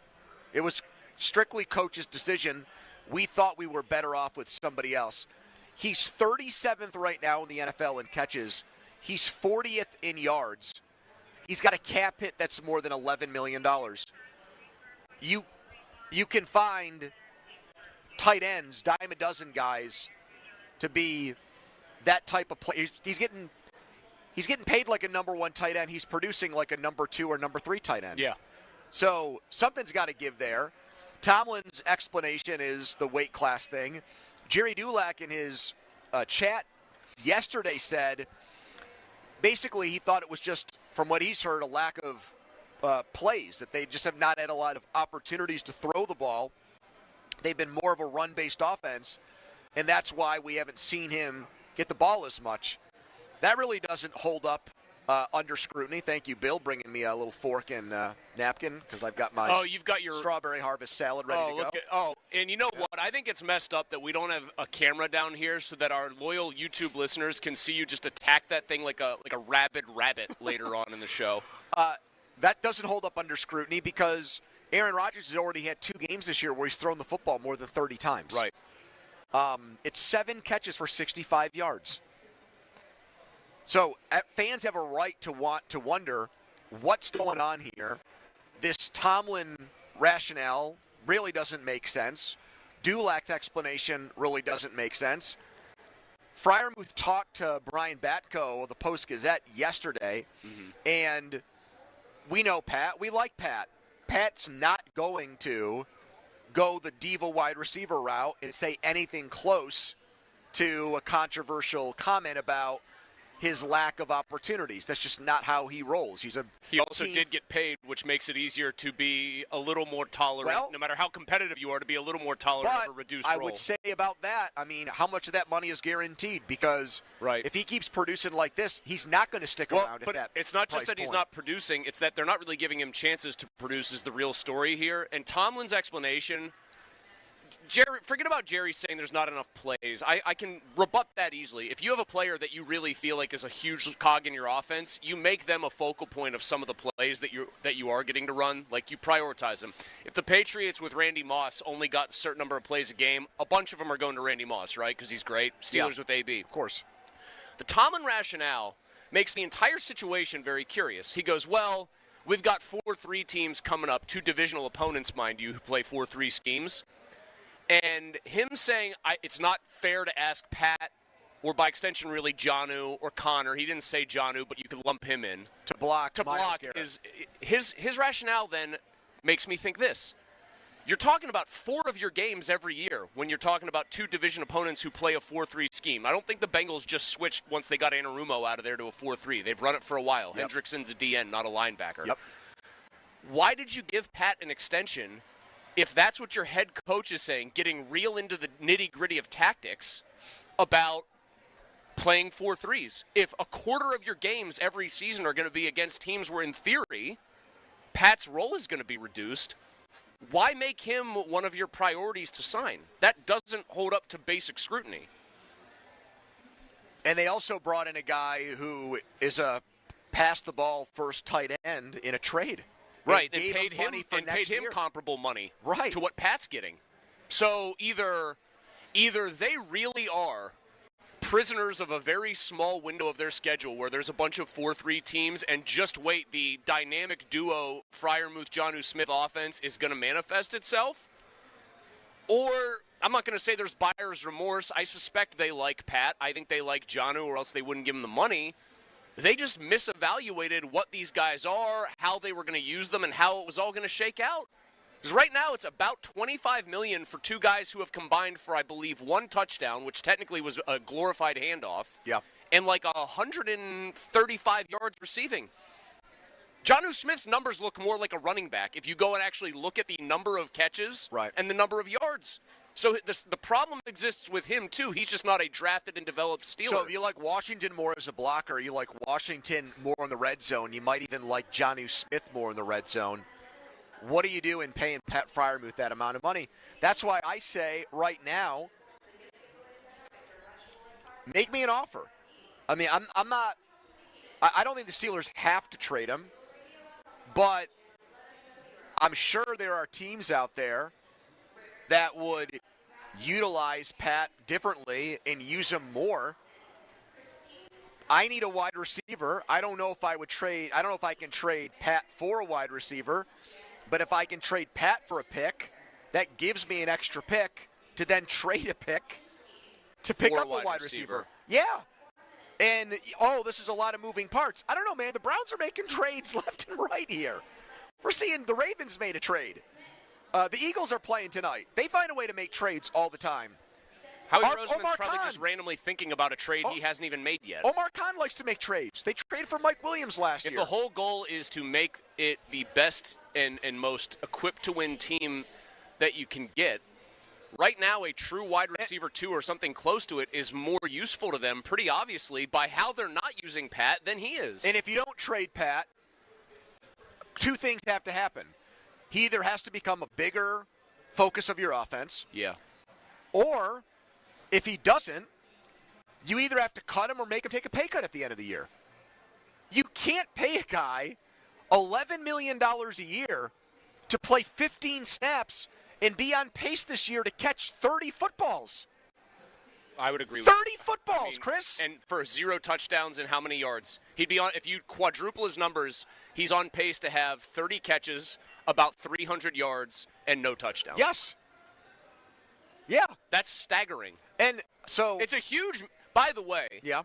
It was strictly coach's decision. We thought we were better off with somebody else. He's 37th right now in the NFL in catches. He's 40th in yards. He's got a cap hit that's more than $11 million. You can find tight ends, dime a dozen guys, to be that type of player. He's getting paid like a number 1 tight end. He's producing like a number 2 or number 3 tight end. Yeah. So something's got to give there. Tomlin's explanation is the weight class thing. Jerry Dulac in his chat yesterday said basically he thought it was just, from what he's heard, a lack of plays, that they just have not had a lot of opportunities to throw the ball. They've been more of a run-based offense, and that's why we haven't seen him get the ball as much. That really doesn't hold up under scrutiny. Thank you, Bill, bringing me a little fork and napkin, because I've got my you've got your strawberry harvest salad ready to go. And you know what? I think it's messed up that we don't have a camera down here so that our loyal YouTube listeners can see you just attack that thing like a rabid rabbit later on in the show. That doesn't hold up under scrutiny because Aaron Rodgers has already had 2 games this year where he's thrown the football more than 30 times. Right. It's 7 catches for 65 yards. So fans have a right to want to wonder what's going on here. This Tomlin rationale really doesn't make sense. Dulac's explanation really doesn't make sense. Freiermuth talked to Brian Batko of the Post-Gazette yesterday, and we know Pat. We like Pat. Pat's not going to go the diva wide receiver route and say anything close to a controversial comment about his lack of opportunities. That's just not how he rolls. He also did get paid, which makes it easier to be a little more tolerant, no matter how competitive you are, to be a little more tolerant of a reduced role. I would say about that, I mean, how much of that money is guaranteed? Because if he keeps producing like this, he's not going to stick around at that it's not just that he's not producing, it's that they're not really giving him chances to produce is the real story here. And Tomlin's explanation, Jerry, forget about Jerry saying there's not enough plays. I can rebut that easily. If you have a player that you really feel like is a huge cog in your offense, you make them a focal point of some of the plays that you are getting to run. Like, you prioritize them. If the Patriots with Randy Moss only got a certain number of plays a game, a bunch of them are going to Randy Moss, right? Because he's great. Steelers with AB. Of course. The Tomlin rationale makes the entire situation very curious. He goes, well, we've got 4-3 teams coming up, 2 divisional opponents, mind you, who play 4-3 schemes. And him saying it's not fair to ask Pat, or by extension really Jonnu or Connor. He didn't say Jonnu, but you could lump him in. To block is his rationale then makes me think this. You're talking about 4 of your games every year when you're talking about 2 division opponents who play a 4-3 scheme. I don't think the Bengals just switched once they got Anarumo out of there to a 4-3. They've run it for a while. Yep. Hendrickson's a DN, not a linebacker. Yep. Why did you give Pat an extension if that's what your head coach is saying, getting real into the nitty-gritty of tactics about playing 4-3s? If a quarter of your games every season are going to be against teams where, in theory, Pat's role is going to be reduced, why make him one of your priorities to sign? That doesn't hold up to basic scrutiny. And they also brought in a guy who is a pass-the-ball first tight end in a trade. Right, and paid him comparable money to what Pat's getting. So either they really are prisoners of a very small window of their schedule where there's a bunch of 4-3 teams, and just wait, the dynamic duo Freiermuth-Jonnu Smith offense is going to manifest itself, or I'm not going to say there's buyer's remorse. I suspect they like Pat. I think they like Jonnu, or else they wouldn't give him the money. They just misevaluated what these guys are, how they were going to use them, and how it was all going to shake out. Because right now it's about $25 million for 2 guys who have combined for, I believe, 1 touchdown, which technically was a glorified handoff, and like 135 yards receiving. Jonnu Smith's numbers look more like a running back if you go and actually look at the number of catches and the number of yards. So the problem exists with him, too. He's just not a drafted and developed Steeler. So if you like Washington more as a blocker, you like Washington more in the red zone, you might even like Jonnu Smith more in the red zone. what do you do in paying Pat Freiermuth that amount of money? That's why I say right now, make me an offer. I mean, I'm not – I don't think the Steelers have to trade him, but I'm sure there are teams out there that would utilize Pat differently and use him more. I need a wide receiver. I don't know if I can trade Pat for a wide receiver, but if I can trade Pat for a pick, that gives me an extra pick to then trade a pick to pick up a wide receiver. Yeah. And, this is a lot of moving parts. I don't know, man. The Browns are making trades left and right here. We're seeing the Ravens made a trade. The Eagles are playing tonight. They find a way to make trades all the time. Howie Roseman's probably just randomly thinking about a trade he hasn't even made yet. Omar Khan likes to make trades. They traded for Mike Williams last year. If the whole goal is to make it the best and most equipped to win team that you can get, right now a true wide receiver 2 or something close to it is more useful to them, pretty obviously, by how they're not using Pat than he is. And if you don't trade Pat, 2 things have to happen. He either has to become a bigger focus of your offense. Yeah. Or if he doesn't, you either have to cut him or make him take a pay cut at the end of the year. You can't pay a guy $11 million a year to play 15 snaps and be on pace this year to catch 30 footballs. I would agree with 30 footballs, Chris. And for 0 touchdowns and how many yards? He'd be on, if you quadruple his numbers, he's on pace to have 30 catches, about 300 yards, and no touchdowns. Yes. Yeah. That's staggering. And so it's a huge, by the way. Yeah.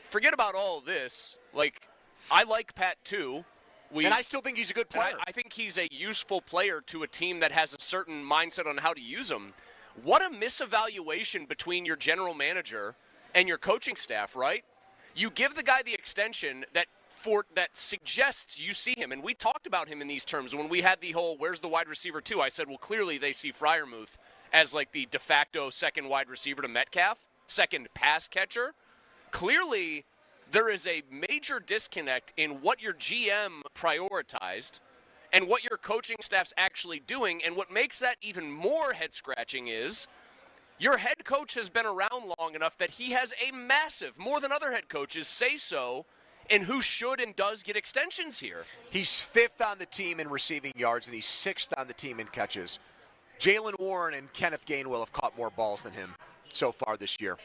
Forget about all this. I like Pat too. And I still think he's a good player. I think he's a useful player to a team that has a certain mindset on how to use him. What a misevaluation between your general manager and your coaching staff, right? You give the guy the extension that suggests you see him. And we talked about him in these terms when we had the whole, where's the wide receiver 2? I said, well, clearly they see Freiermuth as the de facto second wide receiver to Metcalf, second pass catcher. Clearly, there is a major disconnect in what your GM prioritized and what your coaching staff's actually doing. And what makes that even more head-scratching is your head coach has been around long enough that he has a massive, more than other head coaches, say-so in who should and does get extensions here. He's 5th on the team in receiving yards, and he's 6th on the team in catches. Jaylen Warren and Kenneth Gainwell have caught more balls than him so far this year.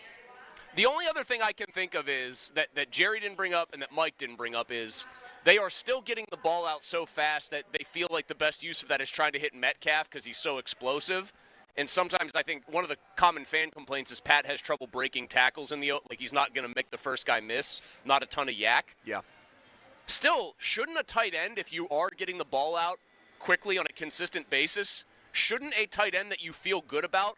The only other thing I can think of is that Jerry didn't bring up and that Mike didn't bring up is they are still getting the ball out so fast that they feel like the best use of that is trying to hit Metcalf because he's so explosive. And sometimes I think one of the common fan complaints is Pat has trouble breaking tackles in the – he's not going to make the first guy miss, not a ton of yak. Yeah. Still, shouldn't a tight end, if you are getting the ball out quickly on a consistent basis, shouldn't a tight end that you feel good about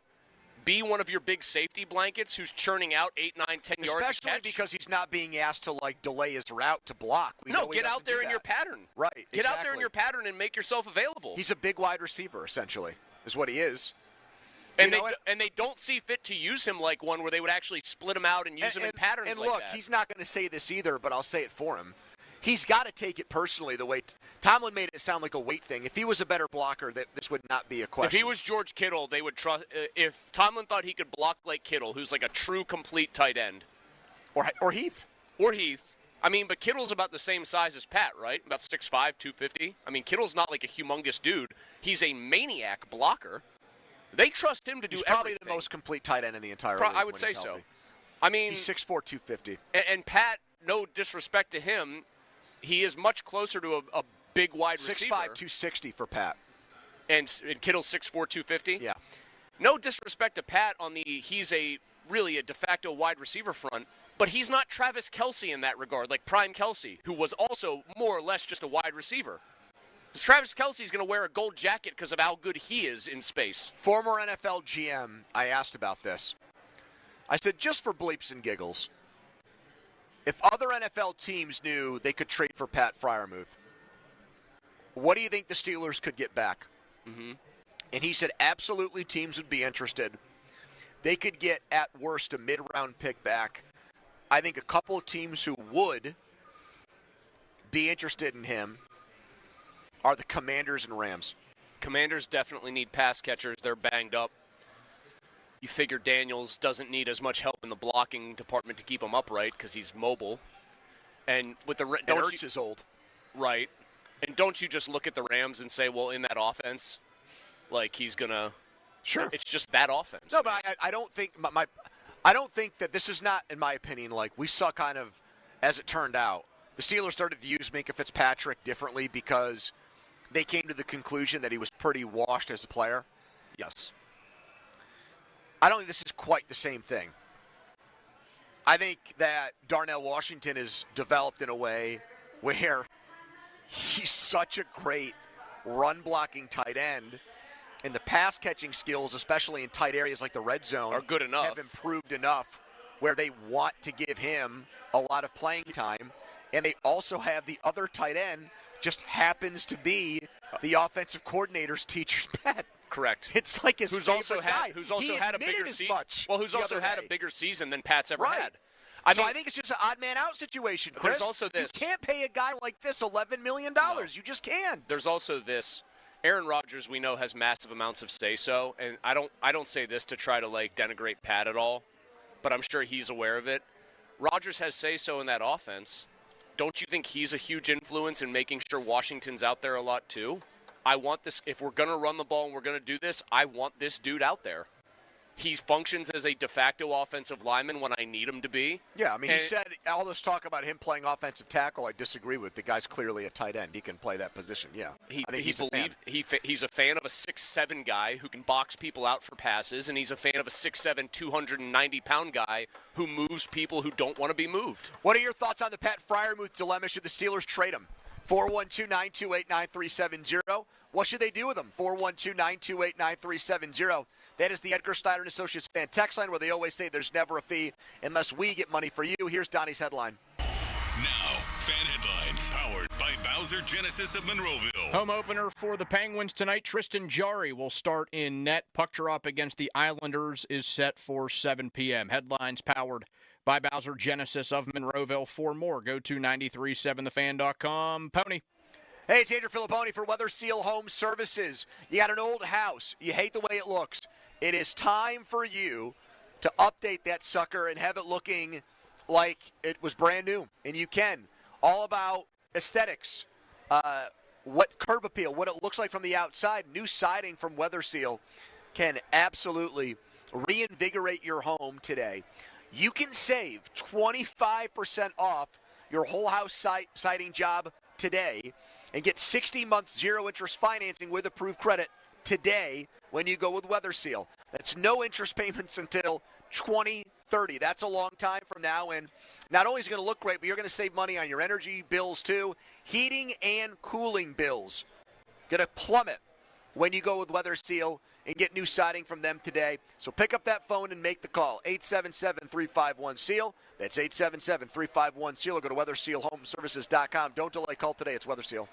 be one of your big safety blankets who's churning out 8, 9, 10 yards a catch? Especially because he's not being asked to delay his route to block. Get out there in your pattern. Right. Get out there in your pattern and make yourself available. He's a big wide receiver, essentially, is what he is. And they don't see fit to use him like one where they would actually split him out and use him in patterns like that. And look, he's not going to say this either, but I'll say it for him. He's got to take it personally the way Tomlin made it sound like a weight thing. If he was a better blocker, this would not be a question. If he was George Kittle, they would trust. If Tomlin thought he could block like Kittle, who's like a true complete tight end, or Heath, I mean, but Kittle's about the same size as Pat, right? About 6'5", 250. I mean, Kittle's not like a humongous dude. He's a maniac blocker. They trust him to do everything. He's probably the most complete tight end in the entire league. I would say so. I mean, he's 6'4", 250. And Pat, no disrespect to him, he is much closer to a big wide receiver. 6'5", 260 for Pat. And Kittle's 6'4", 250? Yeah. No disrespect to Pat on he's really a de facto wide receiver front, but he's not Travis Kelce in that regard, like Prime Kelce, who was also more or less just a wide receiver. Because Travis Kelce's going to wear a gold jacket because of how good he is in space. Former NFL GM, I asked about this. I said, just for bleeps and giggles, if other NFL teams knew they could trade for Pat Freiermuth, what do you think the Steelers could get back? Mm-hmm. And he said, absolutely teams would be interested. They could get, at worst, a mid-round pick back. I think a couple of teams who would be interested in him are the Commanders and Rams. Commanders definitely need pass catchers. They're banged up. You figure Daniels doesn't need as much help in the blocking department to keep him upright because he's mobile. And with the Ertz is old. Right. And don't you just look at the Rams and say, well, in that offense, like he's going to – Sure. It's just that offense. No, but I don't think I don't think that this is not, in my opinion, like we saw kind of, as it turned out, the Steelers started to use Minkah Fitzpatrick differently because they came to the conclusion that he was pretty washed as a player. Yes. I don't think this is quite the same thing. I think that Darnell Washington is developed in a way where he's such a great run-blocking tight end, and the pass-catching skills, especially in tight areas like the red zone, are good enough. Have improved enough where they want to give him a lot of playing time, and they also have the other tight end just happens to be the offensive coordinator's teacher's pet. Correct. It's like his who's favorite also guy. Who's also had a bigger season. Well, who's also had a bigger season than Pat's ever had. I think it's just an odd man out situation, Chris. There's also this. You can't pay a guy like this $11 million. No. You just can't. There's also this. Aaron Rodgers, we know, has massive amounts of say-so, and I don't say this to try to like denigrate Pat at all, but I'm sure he's aware of it. Rodgers has say-so in that offense. Don't you think he's a huge influence in making sure Washington's out there a lot too? I want this. If we're going to run the ball and we're going to do this, I want this dude out there. He functions as a de facto offensive lineman when I need him to be. Yeah, I mean, he said all this talk about him playing offensive tackle, I disagree with. The guy's clearly a tight end. He can play that position, yeah. He's a fan of a 6'7" guy who can box people out for passes, and he's a fan of a 6'7", 290-pound guy who moves people who don't want to be moved. What are your thoughts on the Pat Freiermuth dilemma? Should the Steelers trade him? 412-928-9370. What should they do with him? 412-928-9370. That is the Edgar Steiner & Associates fan text line where they always say there's never a fee unless we get money for you. Here's Donnie's headline. Now, fan headlines powered by Bowser Genesis of Monroeville. Home opener for the Penguins tonight. Tristan Jarry will start in net. Puck drop against the Islanders is set for 7 p.m. Headlines powered by Bowser Genesis of Monroeville. For more, go to 937thefan.com. Pony. Hey, it's Andrew Filipponi for Weather Seal Home Services. You got an old house. You hate the way it looks. It is time for you to update that sucker and have it looking like it was brand new. And you can. All about aesthetics, what curb appeal, what it looks like from the outside. New siding from Weather Seal can absolutely reinvigorate your home today. You can save 25% off your whole house siding job today and get 60 months zero-interest financing with approved credit today when you go with Weather Seal. That's no interest payments until 2030. That's a long time from now, and not only is it going to look great, but you're going to save money on your energy bills too. Heating and cooling bills going to plummet when you go with Weather Seal and get new siding from them today. So pick up that phone and make the call. 877-351-SEAL. That's 877-351-SEAL. Or go to WeatherSealHomeservices.com. Don't delay. Call today. It's Weather Seal.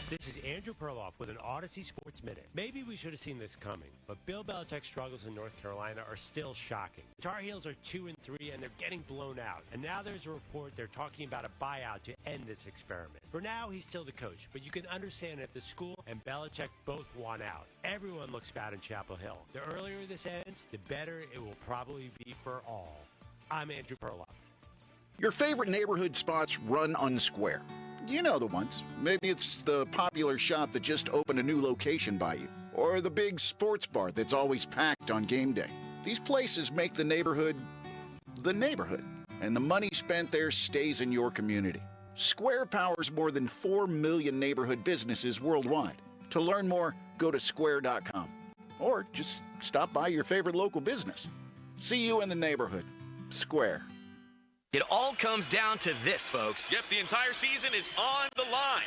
This is Andrew Perloff with an Odyssey Sports Minute. Maybe we should have seen this coming, but Bill Belichick's struggles in North Carolina are still shocking. The Tar Heels are 2-3, and they're getting blown out. And now there's a report they're talking about a buyout to end this experiment. For now, he's still the coach, but you can understand if the school and Belichick both want out. Everyone looks bad in Chapel Hill. The earlier this ends, the better it will probably be for all. I'm Andrew Perloff. Your favorite neighborhood spots run unsquare. You know the ones. Maybe it's the popular shop that just opened a new location by you, or the big sports bar that's always packed on game day. These places make the neighborhood, and the money spent there stays in your community. Square powers more than 4 million neighborhood businesses worldwide. To learn more, go to square.com, or just stop by your favorite local business. See you in the neighborhood. Square. It all comes down to this, folks. Yep, the entire season is on the line.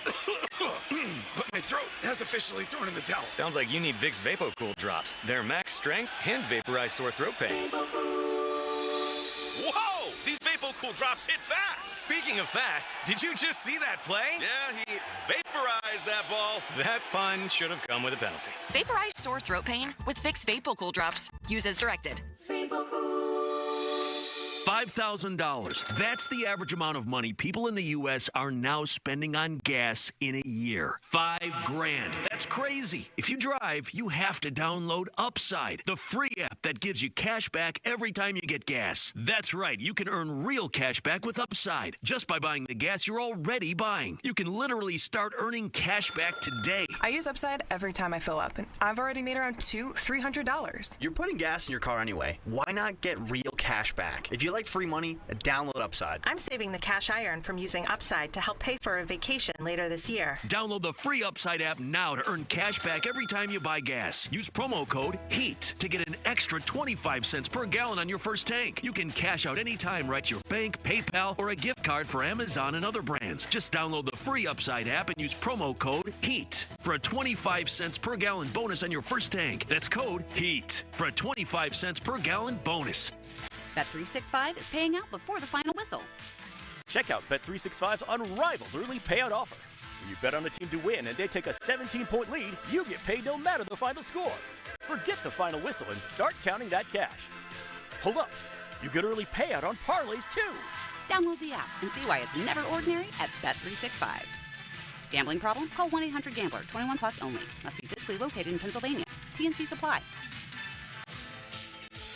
But my throat has officially thrown in the towel. Sounds like you need Vicks VapoCool drops. Their max strength and vaporize sore throat pain. Whoa! These VapoCool drops hit fast. Speaking of fast, did you just see that play? Yeah, he vaporized that ball. That pun should have come with a penalty. Vaporize sore throat pain with Vicks VapoCool drops. Use as directed. VapoCool. $5,000. That's the average amount of money people in the U.S. are now spending on gas in a year. $5,000. That's crazy. If you drive, you have to download Upside, the free app that gives you cash back every time you get gas. That's right. You can earn real cash back with Upside just by buying the gas you're already buying. You can literally start earning cash back today. I use Upside every time I fill up, and I've already made around $300. You're putting gas in your car anyway. Why not get real cash back? If you like free money, download Upside. I'm saving the cash I earn from using Upside to help pay for a vacation later this year. Download the free Upside app now to earn cash back every time you buy gas. Use promo code HEAT to get an extra 25 cents per gallon on your first tank. You can cash out anytime right to your bank, PayPal, or a gift card for Amazon and other brands. Just download the free Upside app and use promo code HEAT for a 25 cents per gallon bonus on your first tank. That's code HEAT for a 25 cents per gallon bonus. Bet365 is paying out before the final whistle. Check out Bet365's unrivaled early payout offer. When you bet on a team to win and they take a 17-point lead, you get paid no matter the final score. Forget the final whistle and start counting that cash. Hold up. You get early payout on parlays, too. Download the app and see why it's never ordinary at Bet365. Gambling problem? Call 1-800-GAMBLER. 21 plus only. Must be physically located in Pennsylvania. TNC Supply.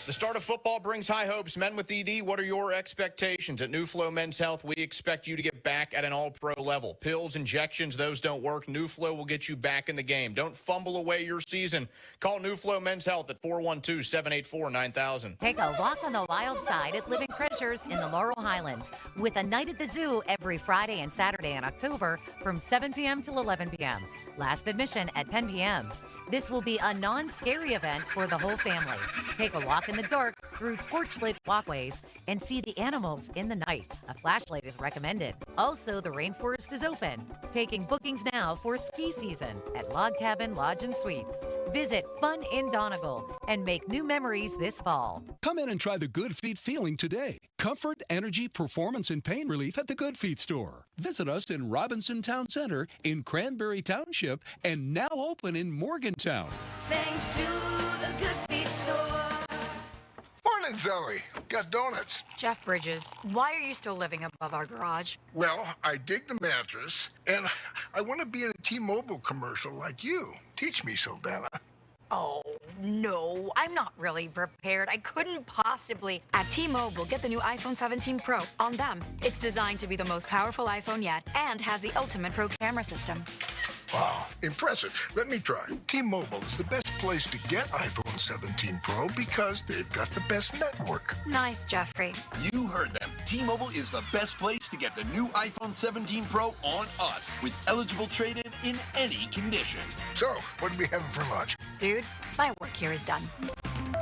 The start of football brings high hopes. Men with ED, what are your expectations? At New Flow Men's Health, we expect you to get back at an all-pro level. Pills, injections, those don't work. New Flow will get you back in the game. Don't fumble away your season. Call New Flow Men's Health at 412-784-9000. Take a walk on the wild side at Living Treasures in the Laurel Highlands with a night at the zoo every Friday and Saturday in October from 7 p.m. till 11 p.m. Last admission at 10 p.m. This will be a non-scary event for the whole family. Take a walk in the dark through torch-lit walkways and see the animals in the night. A flashlight is recommended. Also, the rainforest is open. Taking bookings now for ski season at Log Cabin Lodge and Suites. Visit Fun in Donegal and make new memories this fall. Come in and try the Good Feet feeling today. Comfort, energy, performance, and pain relief at the Good Feet store. Visit us in Robinson Town Center, in Cranberry Township, and now open in Morgantown. Thanks to the Good Feet store. Morning, Zoe. Got donuts. Jeff Bridges, why are you still living above our garage? Well, I dig the mattress, and I want to be in a T-Mobile commercial like you. Teach me, Saldana. Oh, no, I'm not really prepared. I couldn't possibly. At T-Mobile, get the new iPhone 17 Pro on them. It's designed to be the most powerful iPhone yet and has the ultimate pro camera system. Wow, impressive. Let me try. T-Mobile is the best place to get iPhone 17 Pro because they've got the best network. Nice, Jeffrey. You heard them. T-Mobile is the best place to get the new iPhone 17 Pro on us with eligible trade-in in any condition. So, what are we having for lunch? Dude, my work here is done.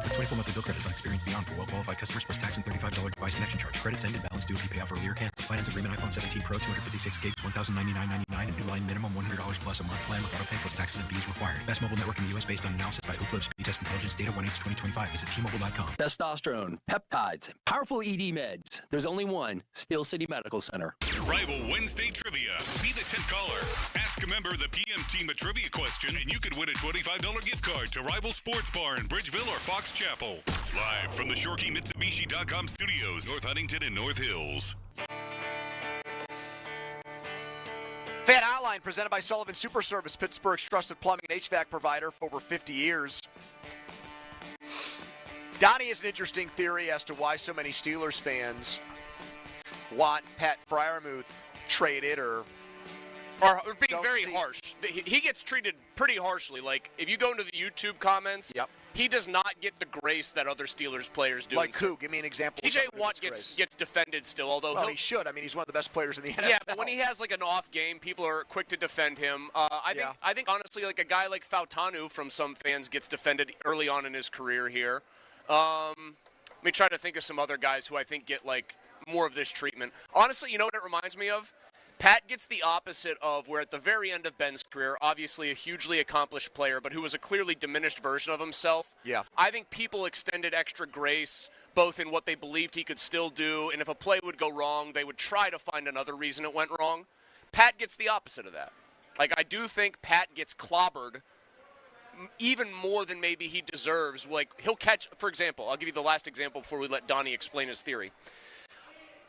The 24-monthly bill credit is on Experience Beyond for well-qualified customers plus tax and $35 device connection charge. Credits end and balance due if you pay off earlier. Cancel finance agreement iPhone 17 Pro 256 gigs $1,099.99 and new line minimum $100 plus a month plan with auto pay plus taxes and fees required. Best mobile network in the U.S. based on analysis by Ookla Speed Test Intelligence data 1H2025. Visit T-Mobile.com. Testosterone, peptides, powerful ED meds. There's only one. Steel City Medical Center. Rival Wednesday Trivia. Be the 10th caller. Ask a member of the PM team a trivia question, and you could win a $25 gift card to Rival Sports Bar in Bridgeville or Fox Chapel. Live from the ShorkeyMitsubishi.com studios, North Huntington and North Hills. Fan Hotline presented by Sullivan Super Service, Pittsburgh's trusted plumbing and HVAC provider for over 50 years. Donnie has an interesting theory as to why so many Steelers fans want Pat Freiermuth traded or being very harsh. He gets treated pretty harshly. Like, if you go into the YouTube comments, he does not get the grace that other Steelers players do. Like who? Give me an example. TJ Watt gets defended still, although he should. I mean, he's one of the best players in the NFL. Yeah, but when he has like an off game, people are quick to defend him. I think honestly, like a guy like Fautanu from some fans gets defended early on in his career here. Let me try to think of some other guys who I think get like more of this treatment. Honestly, you know what it reminds me of? Pat gets the opposite of where at the very end of Ben's career, obviously a hugely accomplished player, but who was a clearly diminished version of himself. Yeah. I think people extended extra grace, both in what they believed he could still do, and if a play would go wrong, they would try to find another reason it went wrong. Pat gets the opposite of that. Like, I do think Pat gets clobbered even more than maybe he deserves. Like, he'll catch, for example, I'll give you the last example before we let Donnie explain his theory.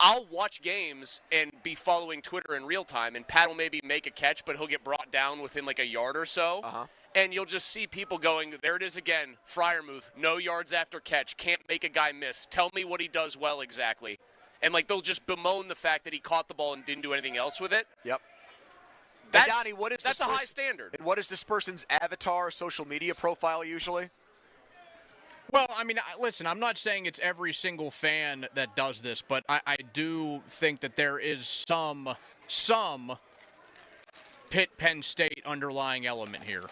I'll watch games and be following Twitter in real time, and Pat will maybe make a catch, but he'll get brought down within like a yard or so. And you'll just see people going, there it is again, Freiermuth, no yards after catch, can't make a guy miss. Tell me what he does well exactly. And, like, they'll just bemoan the fact that he caught the ball and didn't do anything else with it. Yep. That's, Donnie, that's a high standard. And what is this person's avatar, social media profile usually? Well, I mean, listen, I'm not saying it's every single fan that does this, but I do think that there is some Pitt-Penn State underlying element here.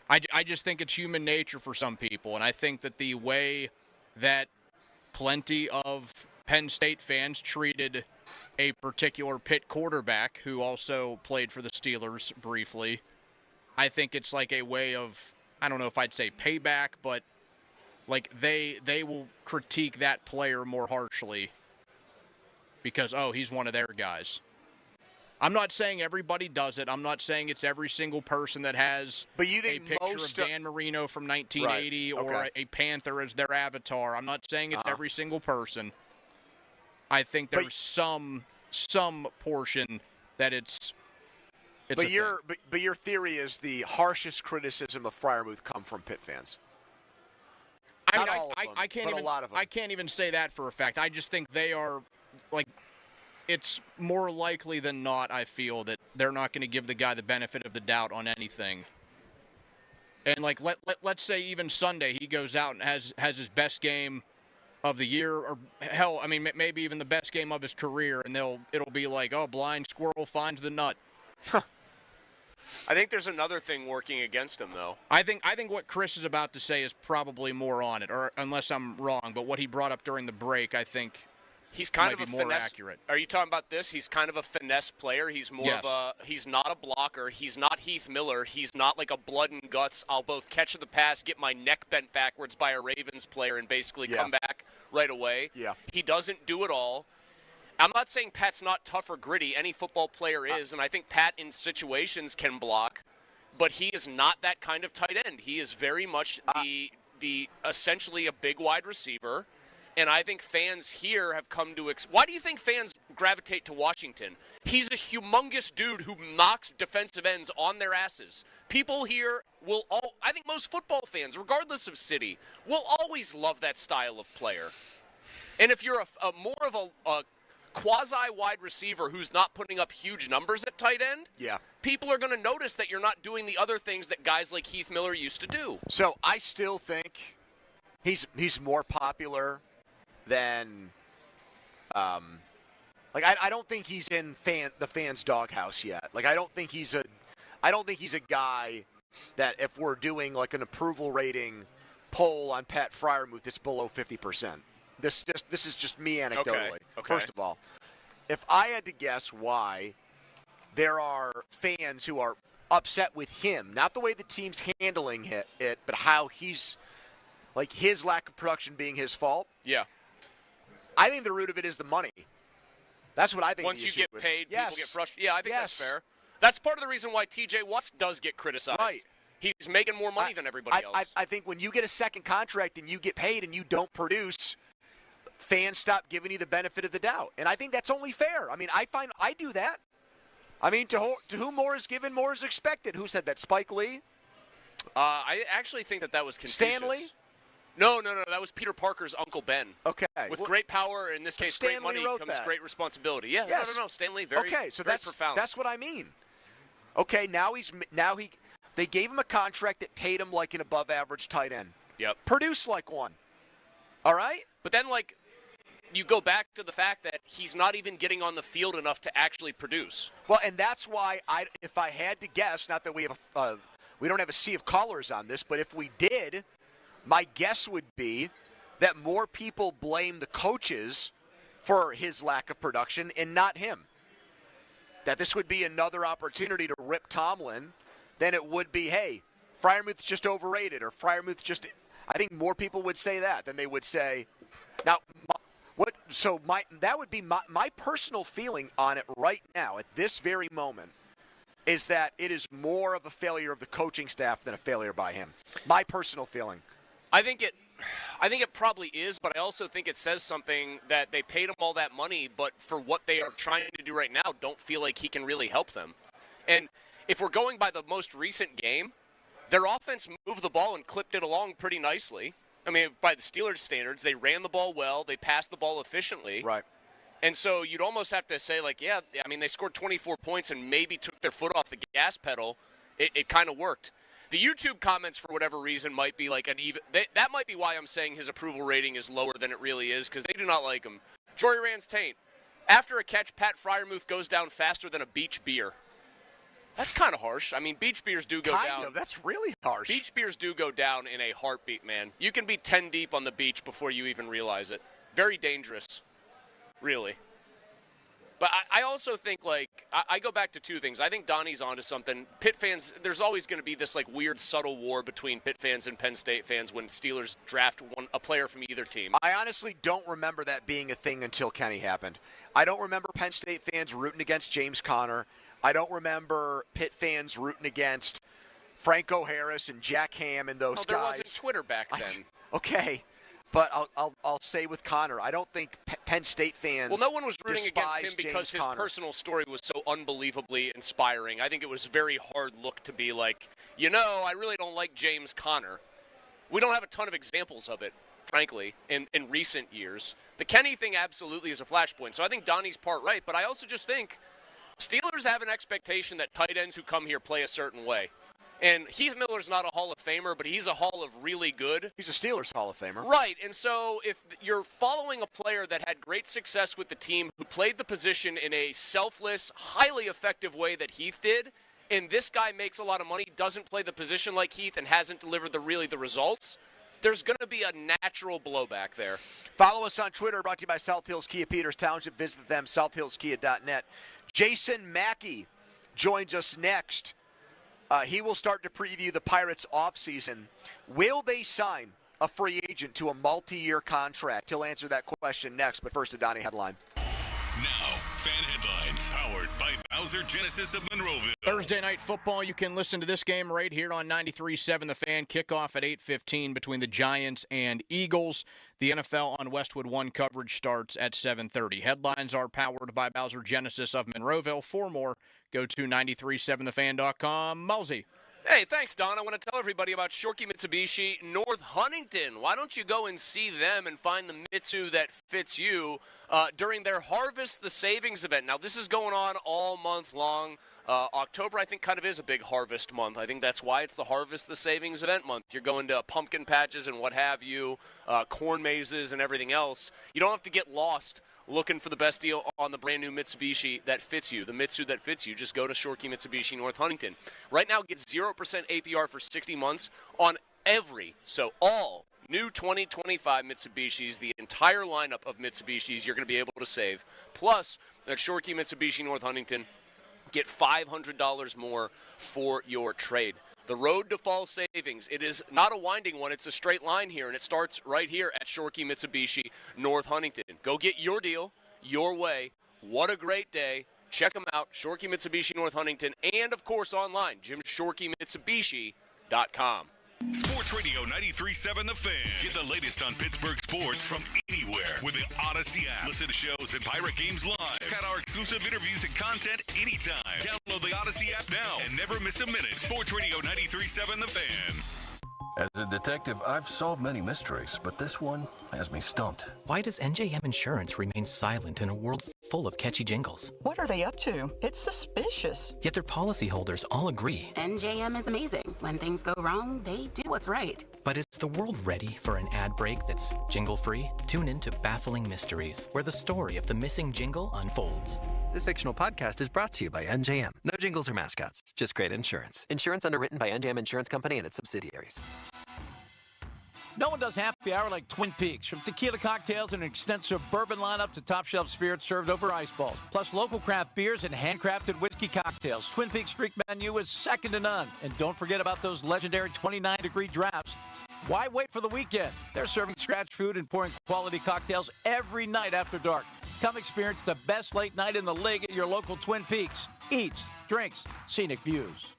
I just think it's human nature for some people, and I think that the way that plenty of Penn State fans treated a particular Pitt quarterback who also played for the Steelers briefly, I think it's like a way of, I don't know if I'd say payback, but like they will critique that player more harshly because, oh, he's one of their guys. I'm not saying everybody does it. I'm not saying it's every single person that has a picture of Dan Marino from 1980 or a Panther as their avatar. I'm not saying it's every single person. I think there's some portion that it's but your theory is the harshest criticism of Freiermuth come from Pitt fans. I can't even say that for a fact. I just think they are like. It's more likely than not, I feel, that they're not going to give the guy the benefit of the doubt on anything. And, like, let's say even Sunday he goes out and has his best game of the year, or, hell, I mean, maybe even the best game of his career, and it'll be like, oh, blind squirrel finds the nut. I think there's another thing working against him, though. I think what Chris is about to say is probably more on it, or unless I'm wrong, but what he brought up during the break, I think – he's kind of a more finesse. Accurate. Are you talking about this? He's kind of a finesse player. He's more of a. He's not a blocker. He's not Heath Miller. He's not like a blood and guts. I'll both catch the pass, get my neck bent backwards by a Ravens player, and basically come back right away. Yeah. He doesn't do it all. I'm not saying Pat's not tough or gritty. Any football player is, and I think Pat in situations can block, but he is not that kind of tight end. He is very much the essentially a big wide receiver. And I think fans here have come to why do you think fans gravitate to Washington? He's a humongous dude who knocks defensive ends on their asses. People here I think most football fans, regardless of city, will always love that style of player. And if you're a more of a quasi-wide receiver who's not putting up huge numbers at tight end, people are going to notice that you're not doing the other things that guys like Heath Miller used to do. So I still think he's more popular than I don't think he's in the fans' doghouse yet. Like I don't think he's a guy that if we're doing like an approval rating poll on Pat Freiermuth, it's below 50%. This is just me anecdotally. Okay. First of all, if I had to guess why there are fans who are upset with him, not the way the team's handling it, but how he's like his lack of production being his fault. Yeah. I think the root of it is the money. That's what I think. Once you get paid, people get frustrated. Yeah, I think that's fair. That's part of the reason why T.J. Watts does get criticized. Right. He's making more money than everybody else. I think when you get a second contract and you get paid and you don't produce, fans stop giving you the benefit of the doubt. And I think that's only fair. I mean, I do that. I mean, to whom more is given, more is expected. Who said that? Spike Lee? I actually think that was Confucius. Stanley? No. That was Peter Parker's Uncle Ben. Okay. With great power, in this case, great money, comes great responsibility. Yeah. Yes. No. Stanley, very profound. That's what I mean. Okay. They gave him a contract that paid him like an above-average tight end. Yep. Produce like one. All right. But then, you go back to the fact that he's not even getting on the field enough to actually produce. Well, and that's why if I had to guess, not that we have we don't have a sea of callers on this, but if we did. My guess would be that more people blame the coaches for his lack of production and not him. That this would be another opportunity to rip Tomlin than it would be, hey, Freiermuth's just overrated or Freiermuth's just – I think more people would say that than they would say – now, that would be my personal feeling on it right now at this very moment is that it is more of a failure of the coaching staff than a failure by him. My personal feeling. I think it probably is, but I also think it says something that they paid him all that money, but for what they are trying to do right now, don't feel like he can really help them. And if we're going by the most recent game, their offense moved the ball and clipped it along pretty nicely. I mean, by the Steelers' standards, they ran the ball well, they passed the ball efficiently. Right. And so you'd almost have to say, like, yeah, I mean, they scored 24 points and maybe took their foot off the gas pedal. It kind of worked. The YouTube comments, for whatever reason, might be like an even – that might be why I'm saying his approval rating is lower than it really is, because they do not like him. Jory Rans Taint. After a catch, Pat Freiermuth goes down faster than a beach beer. That's kind of harsh. I mean, beach beers do go down. That's really harsh. Beach beers do go down in a heartbeat, man. You can be 10 deep on the beach before you even realize it. Very dangerous, really. But I also think, like, I go back to two things. I think Donnie's onto something. Pitt fans, there's always going to be this, like, weird, subtle war between Pitt fans and Penn State fans when Steelers draft a player from either team. I honestly don't remember that being a thing until Kenny happened. I don't remember Penn State fans rooting against James Conner. I don't remember Pitt fans rooting against Franco Harris and Jack Ham and those guys. There wasn't Twitter back then. Okay. But I'll say with Connor, I don't think Penn State fans. Well, no one was rooting against him because his personal story was so unbelievably inspiring. I think it was a very hard look to be like, I really don't like James Conner. We don't have a ton of examples of it, frankly, in recent years. The Kenny thing absolutely is a flashpoint. So I think Donnie's part right, but I also just think Steelers have an expectation that tight ends who come here play a certain way. And Heath Miller's not a Hall of Famer, but he's a Hall of really good. He's a Steelers Hall of Famer. Right, and so if you're following a player that had great success with the team, who played the position in a selfless, highly effective way that Heath did, and this guy makes a lot of money, doesn't play the position like Heath, and hasn't delivered the results, there's going to be a natural blowback there. Follow us on Twitter, brought to you by South Hills Kia Peters Township. Visit them, southhillskia.net. Jason Mackey joins us next. He will start to preview the Pirates' offseason. Will they sign a free agent to a multi-year contract? He'll answer that question next, but first a Donnie headline. Now, fan headlines powered by Bowser Genesis of Monroeville. Thursday night football, you can listen to this game right here on 93.7 The Fan. Kickoff at 8:15 between the Giants and Eagles. The NFL on Westwood One coverage starts at 7:30. Headlines are powered by Bowser Genesis of Monroeville. For more, go to 937thefan.com. Mulsey. Hey, thanks, Don. I want to tell everybody about Shorkey Mitsubishi North Huntington. Why don't you go and see them and find the Mitsu that fits you during their Harvest the Savings event. Now, this is going on all month long. October, I think, kind of is a big harvest month. I think that's why it's the Harvest the Savings event month. You're going to pumpkin patches and what have you, corn mazes and everything else. You don't have to get lost looking for the best deal on the brand new Mitsubishi that fits you, the Mitsu that fits you. Just go to Shorkey Mitsubishi North Huntington. Right now, get 0% APR for 60 months on all new 2025 Mitsubishis, the entire lineup of Mitsubishis you're going to be able to save. Plus, at Shorkey Mitsubishi North Huntington, get $500 more for your trade. The road to fall savings, it is not a winding one, it's a straight line here, and it starts right here at Shorkey Mitsubishi North Huntington. Go get your deal, your way. What a great day. Check them out, Shorkey Mitsubishi North Huntington, and, of course, online, JimShorkeyMitsubishi.com. Sports Radio 93.7 The Fan. Get the latest on Pittsburgh sports from anywhere with the Odyssey app. Listen to shows and Pirate Games live. Check out our exclusive interviews and content anytime. Download the Odyssey app now and never miss a minute. Sports Radio 93.7 The Fan. As a detective, I've solved many mysteries, but this one has me stumped. Why does NJM Insurance remain silent in a world full of catchy jingles? What are they up to? It's suspicious. Yet their policyholders all agree. NJM is amazing. When things go wrong, they do what's right. But is the world ready for an ad break that's jingle-free? Tune in to Baffling Mysteries, where the story of the missing jingle unfolds. This fictional podcast is brought to you by NJM. No jingles or mascots, just great insurance. Insurance underwritten by NJM Insurance Company and its subsidiaries. No one does happy hour like Twin Peaks. From tequila cocktails and an extensive bourbon lineup to top shelf spirits served over ice balls, plus local craft beers and handcrafted whiskey cocktails. Twin Peaks Street menu is second to none. And don't forget about those legendary 29-degree drafts. Why wait for the weekend? They're serving scratch food and pouring quality cocktails every night after dark. Come experience the best late night in the league at your local Twin Peaks. Eats, drinks, scenic views.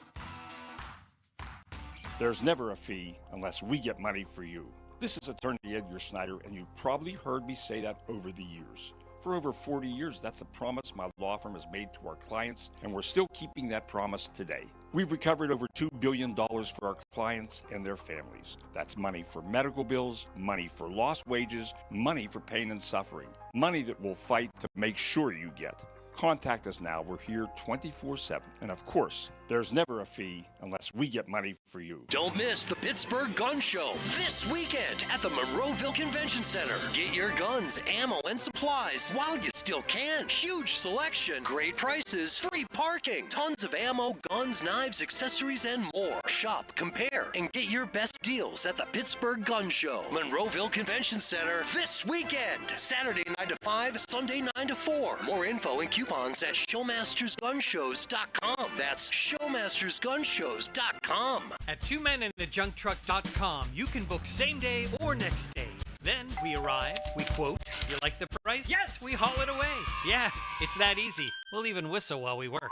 There's never a fee unless we get money for you. This is attorney Edgar Snyder, and you've probably heard me say that over the years. For over 40 years, that's the promise my law firm has made to our clients, and we're still keeping that promise today. We've recovered over $2 billion for our clients and their families. That's money for medical bills, money for lost wages, money for pain and suffering, money that we'll fight to make sure you get. Contact us now. We're here 24/7. And of course, there's never a fee unless we get money for you. Don't miss the Pittsburgh Gun Show this weekend at the Monroeville Convention Center. Get your guns, ammo, and supplies while you still can. Huge selection, great prices, free parking, tons of ammo, guns, knives, accessories, and more. Shop, compare, and get your best deals at the Pittsburgh Gun Show. Monroeville Convention Center this weekend. Saturday 9 to 5, Sunday 9 to 4. More info and coupons at showmastersgunshows.com. That's showmastersgunshows.com. At twomeninthejunktruck.com, you can book same day or next day. Then we arrive, we quote, you like the price? Yes! We haul it away. Yeah, it's that easy. We'll even whistle while we work.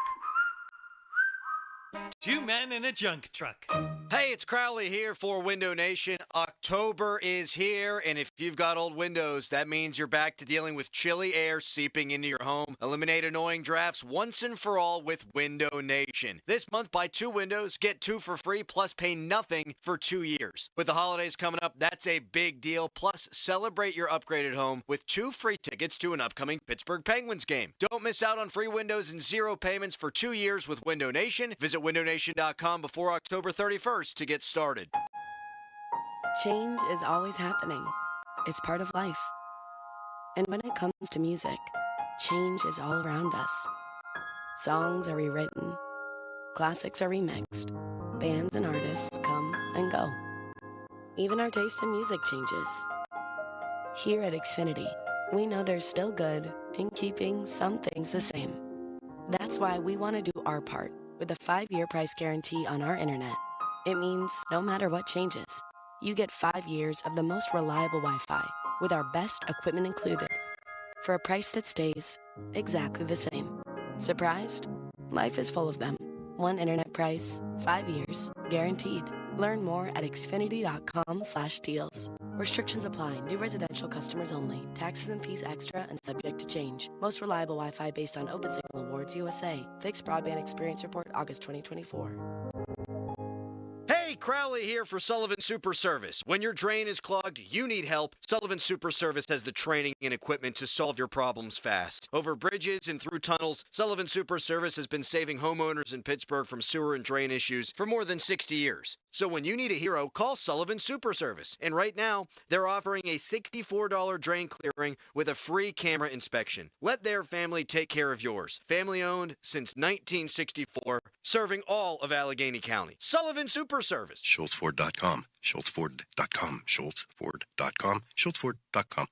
2 men in a junk truck. Hey, it's Crowley here for Window Nation. October is here, and if you've got old windows, that means you're back to dealing with chilly air seeping into your home. Eliminate annoying drafts once and for all with Window Nation. This month, buy 2 windows, get 2 for free, plus pay nothing for 2 years. With the holidays coming up, that's a big deal. Plus, celebrate your upgraded home with 2 free tickets to an upcoming Pittsburgh Penguins game. Don't miss out on free windows and 0 payments for 2 years with Window Nation. Visit windownation.com before October 31st to get started. Change is always happening. It's part of life. And when it comes to music, change is all around us. Songs are rewritten, classics are remixed, bands and artists come and go. Even our taste in music changes. Here at Xfinity, we know there's still good in keeping some things the same. That's why we want to do our part with a 5-year price guarantee on our internet. It means no matter what changes, you get 5 years of the most reliable Wi-Fi with our best equipment included for a price that stays exactly the same. Surprised? Life is full of them. One internet price, 5 years, guaranteed. Learn more at xfinity.com/deals. Restrictions apply. New residential customers only. Taxes and fees extra and subject to change. Most reliable Wi-Fi based on OpenSignal Awards USA. Fixed Broadband Experience Report, August 2024. Hey, Crowley here for Sullivan Super Service. When your drain is clogged, you need help. Sullivan Super Service has the training and equipment to solve your problems fast. Over bridges and through tunnels, Sullivan Super Service has been saving homeowners in Pittsburgh from sewer and drain issues for more than 60 years. So when you need a hero, call Sullivan Super Service. And right now, they're offering a $64 drain clearing with a free camera inspection. Let their family take care of yours. Family owned since 1964, serving all of Allegheny County. Sullivan Super Service. SchultzFord.com. SchultzFord.com. SchultzFord.com. SchultzFord.com.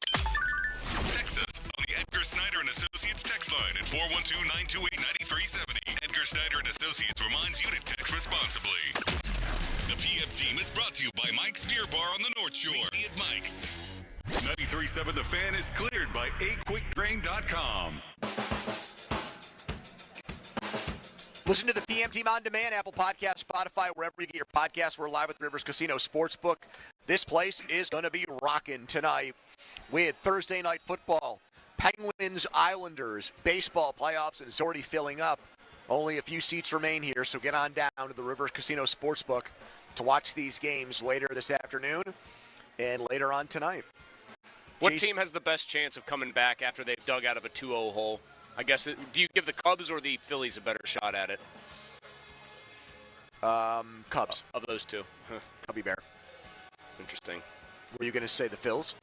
Text us on the Edgar Snyder and Associates text line at 412-928-9370. Edgar Snyder and Associates reminds you to text responsibly. The PM team is brought to you by Mike's Beer Bar on the North Shore. Meet me at Mike's. 93.7 The Fan is cleared by aquickdrain.com. Listen to the PM Team on demand, Apple Podcasts, Spotify, wherever you get your podcasts. We're live with Rivers Casino Sportsbook. This place is going to be rocking tonight with Thursday night football. Penguins, Islanders, baseball playoffs, and it's already filling up. Only a few seats remain here, so get on down to the Rivers Casino Sportsbook to watch these games later this afternoon and later on tonight. What team has the best chance of coming back after they've dug out of a 2-0 hole? I guess, do you give the Cubs or the Phillies a better shot at it? Cubs. Of those two. Huh. Cubby Bear. Interesting. Were you going to say the Phils?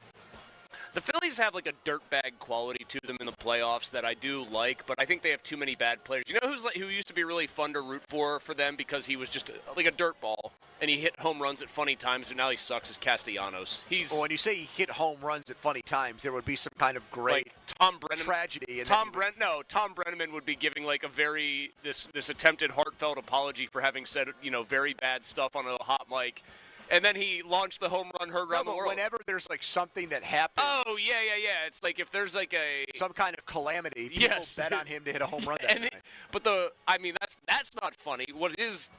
The Phillies have like a dirtbag quality to them in the playoffs that I do like, but I think they have too many bad players. You know who used to be really fun to root for them because he was just like a dirtball and he hit home runs at funny times, and now he sucks, is Castellanos. When you say he hit home runs at funny times, there would be some kind of great Tom Brennan tragedy. Tom Brenneman would be giving like a very this attempted heartfelt apology for having said very bad stuff on a hot mic. And then he launched the home run heard around the world. Whenever there's like something that happens. Oh, yeah. It's like if there's like some kind of calamity, people bet on him to hit a home run that night. But that's not funny. What is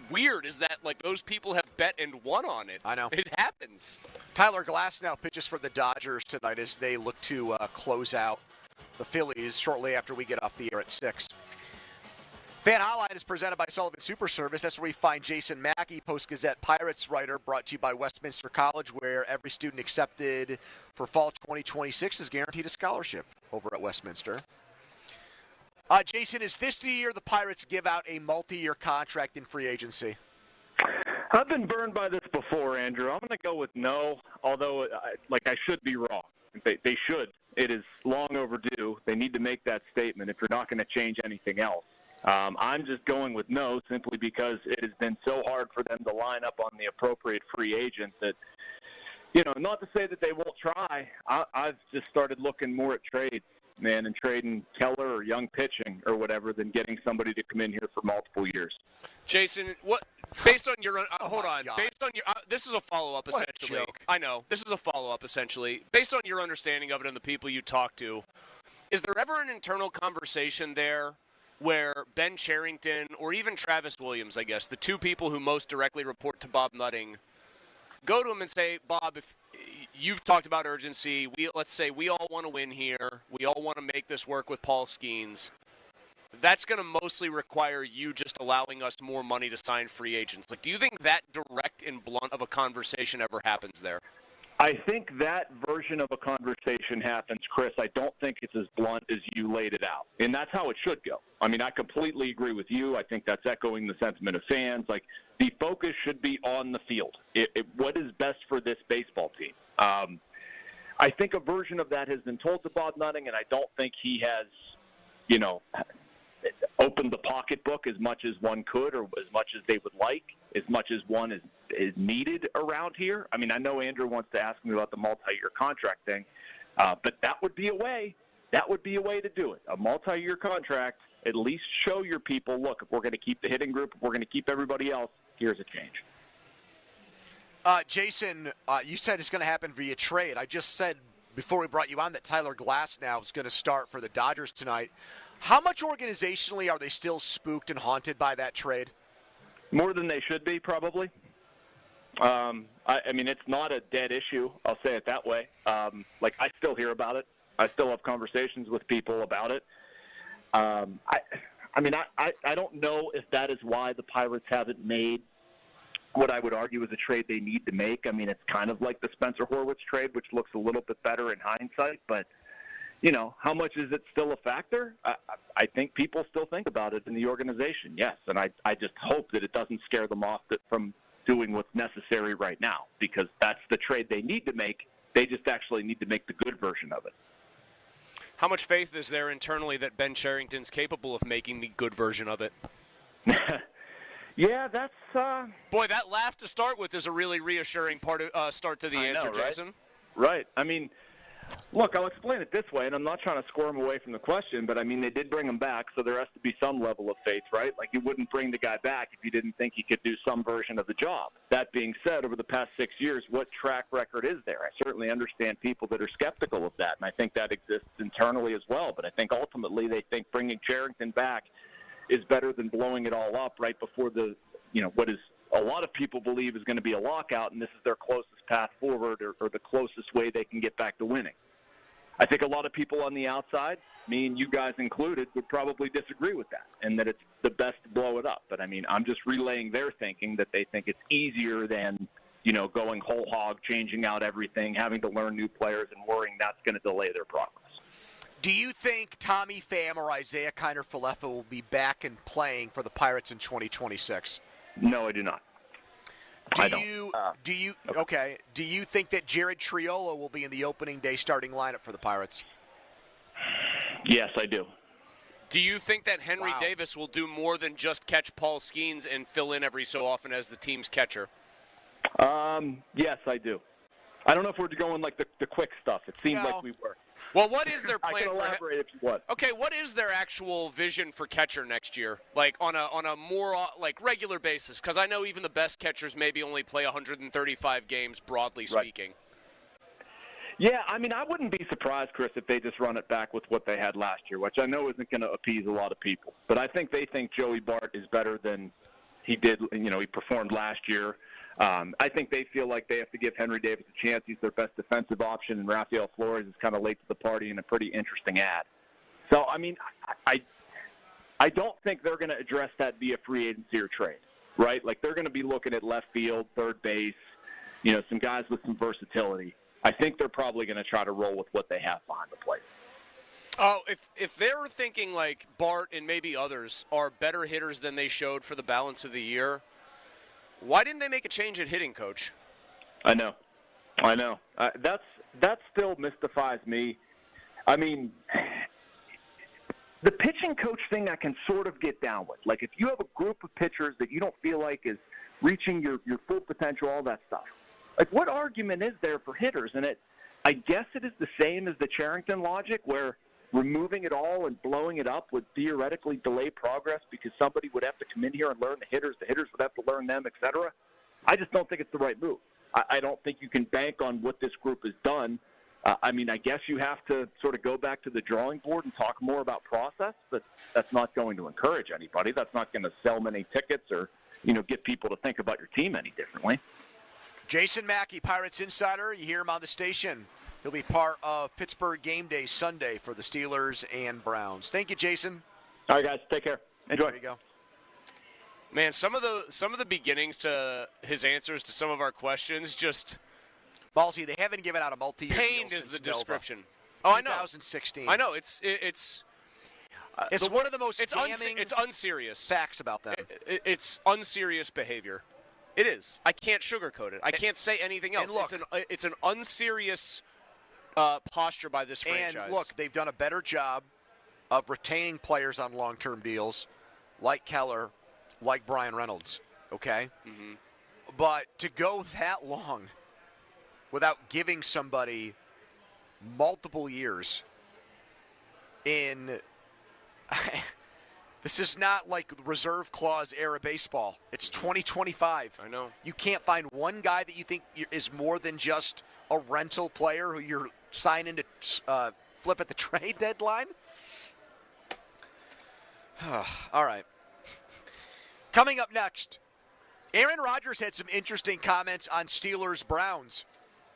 weird is that, like, those people have bet and won on it. I know. It happens. Tyler Glasnow pitches for the Dodgers tonight as they look to close out the Phillies shortly after we get off the air at 6. Fan Hotline is presented by Sullivan Super Service. That's where we find Jason Mackey, Post-Gazette Pirates writer, brought to you by Westminster College, where every student accepted for fall 2026 is guaranteed a scholarship over at Westminster. Jason, is this the year the Pirates give out a multi-year contract in free agency? I've been burned by this before, Andrew. I'm going to go with no, although I should be wrong. They should. It is long overdue. They need to make that statement if you're not going to change anything else. I'm just going with no simply because it has been so hard for them to line up on the appropriate free agent that, not to say that they won't try. I've just started looking more at trades, man, and trading Keller or young pitching or whatever than getting somebody to come in here for multiple years. Jason, based on your hold on, based on your this is a follow-up essentially. I know. This is a follow-up essentially. Based on your understanding of it and the people you talk to, is there ever an internal conversation there where Ben Cherington or even Travis Williams, I guess, the two people who most directly report to Bob Nutting, go to him and say, Bob, if you've talked about urgency, let's say we all want to win here, we all want to make this work with Paul Skeens, that's going to mostly require you just allowing us more money to sign free agents. Like, do you think that direct and blunt of a conversation ever happens there? I think that version of a conversation happens, Chris. I don't think it's as blunt as you laid it out. And that's how it should go. I mean, I completely agree with you. I think that's echoing the sentiment of fans. Like, the focus should be on the field. What is best for this baseball team? I think a version of that has been told to Bob Nutting, and I don't think he has, opened the pocketbook as much as one could or as much as they would like, as much as one is needed around here. I mean, I know Andrew wants to ask me about the multi-year contract thing, but that would be a way. That would be a way to do it. A multi-year contract, at least show your people, look, if we're going to keep the hitting group, if we're going to keep everybody else, here's a change. Jason, you said it's going to happen via trade. I just said before we brought you on that Tyler Glasnow is going to start for the Dodgers tonight. How much organizationally are they still spooked and haunted by that trade? More than they should be, probably. I mean, it's not a dead issue. I'll say it that way. I still hear about it. I still have conversations with people about it. I don't know if that is why the Pirates haven't made what I would argue is a trade they need to make. I mean, it's kind of like the Spencer Horwitz trade, which looks a little bit better in hindsight, but how much is it still a factor? I think people still think about it in the organization, yes. And I just hope that it doesn't scare them off from doing what's necessary right now, because that's the trade they need to make. They just actually need to make the good version of it. How much faith is there internally that Ben Cherington's capable of making the good version of it? Yeah, that's... Boy, that laugh to start with is a really reassuring start to the answer, right? Jason. Right. I mean... Look, I'll explain it this way, and I'm not trying to squirm away from the question, but, I mean, they did bring him back, so there has to be some level of faith, right? Like, you wouldn't bring the guy back if you didn't think he could do some version of the job. That being said, over the past 6 years, what track record is there? I certainly understand people that are skeptical of that, and I think that exists internally as well. But I think ultimately they think bringing Cherington back is better than blowing it all up right before what is a lot of people believe is going to be a lockout, and this is their closest path forward or the closest way they can get back to winning. I think a lot of people on the outside, me and you guys included, would probably disagree with that and that it's the best to blow it up. But, I mean, I'm just relaying their thinking that they think it's easier than, going whole hog, changing out everything, having to learn new players and worrying that's going to delay their progress. Do you think Tommy Pham or Isaiah Kiner-Falefa will be back and playing for the Pirates in 2026? No, I do not. Do you think that Jared Triolo will be in the opening day starting lineup for the Pirates? Yes, I do. Do you think that Henry Davis will do more than just catch Paul Skeens and fill in every so often as the team's catcher? Yes, I do. I don't know if we're going like the quick stuff. It seemed like we were. Well, what is their plan? I can elaborate if you want. Okay, what is their actual vision for catcher next year? Like on a more regular basis? Because I know even the best catchers maybe only play 135 games, broadly speaking. Yeah, I mean, I wouldn't be surprised, Chris, if they just run it back with what they had last year, which I know isn't going to appease a lot of people. But I think they think Joey Bart is better than he did. He performed last year. I think they feel like they have to give Henry Davis a chance. He's their best defensive option, and Rafael Flores is kind of late to the party and a pretty interesting ad. So, I mean, I don't think they're going to address that via free agency or trade, right? Like, they're going to be looking at left field, third base, some guys with some versatility. I think they're probably going to try to roll with what they have behind the plate. Oh, if they're thinking like Bart and maybe others are better hitters than they showed for the balance of the year, why didn't they make a change at hitting, Coach? I know. That still mystifies me. I mean, the pitching coach thing I can sort of get down with. Like, if you have a group of pitchers that you don't feel like is reaching your full potential, all that stuff. Like, what argument is there for hitters? And I guess it is the same as the Cherington logic, where removing it all and blowing it up would theoretically delay progress because somebody would have to come in here and learn the hitters would have to learn them, etc. I just don't think it's the right move. I don't think you can bank on what this group has done. I mean, I guess you have to sort of go back to the drawing board and talk more about process, but that's not going to encourage anybody. That's not going to sell many tickets or, get people to think about your team any differently. Jason Mackey, Pirates Insider. You hear him on the station. He'll be part of Pittsburgh Game Day Sunday for the Steelers and Browns. Thank you, Jason. All right, guys. Take care. Enjoy. There you go. Man, some of the beginnings to his answers to some of our questions just Ballsy. They haven't given out a multi-year pained deal is the since Nova. description. Oh, I know. 2016. I know. It's one of the most damning it's unserious facts about them. It's unserious behavior. It is. I can't sugarcoat it. I can't say anything else. And look, it's an unserious posture by this franchise. And look, they've done a better job of retaining players on long-term deals, like Keller, like Brian Reynolds. Okay, but to go that long without giving somebody multiple years in. This is not like reserve clause era baseball. It's 2025. I know. You can't find one guy that you think is more than just a rental player who you're signing to flip at the trade deadline. All right. Coming up next, Aaron Rodgers had some interesting comments on Steelers-Browns.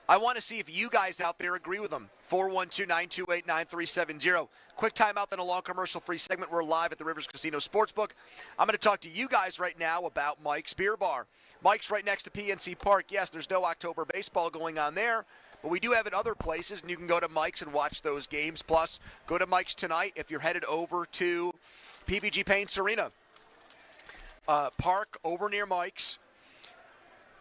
I want to see if you guys out there agree with him. 412-928-9370. Quick timeout, then a long commercial-free segment. We're live at the Rivers Casino Sportsbook. I'm going to talk to you guys right now about Mike's Beer Bar. Mike's right next to PNC Park. Yes, there's no October baseball going on there, but we do have it other places, and you can go to Mike's and watch those games. Plus, go to Mike's tonight if you're headed over to PPG Paints Arena. Park over near Mike's.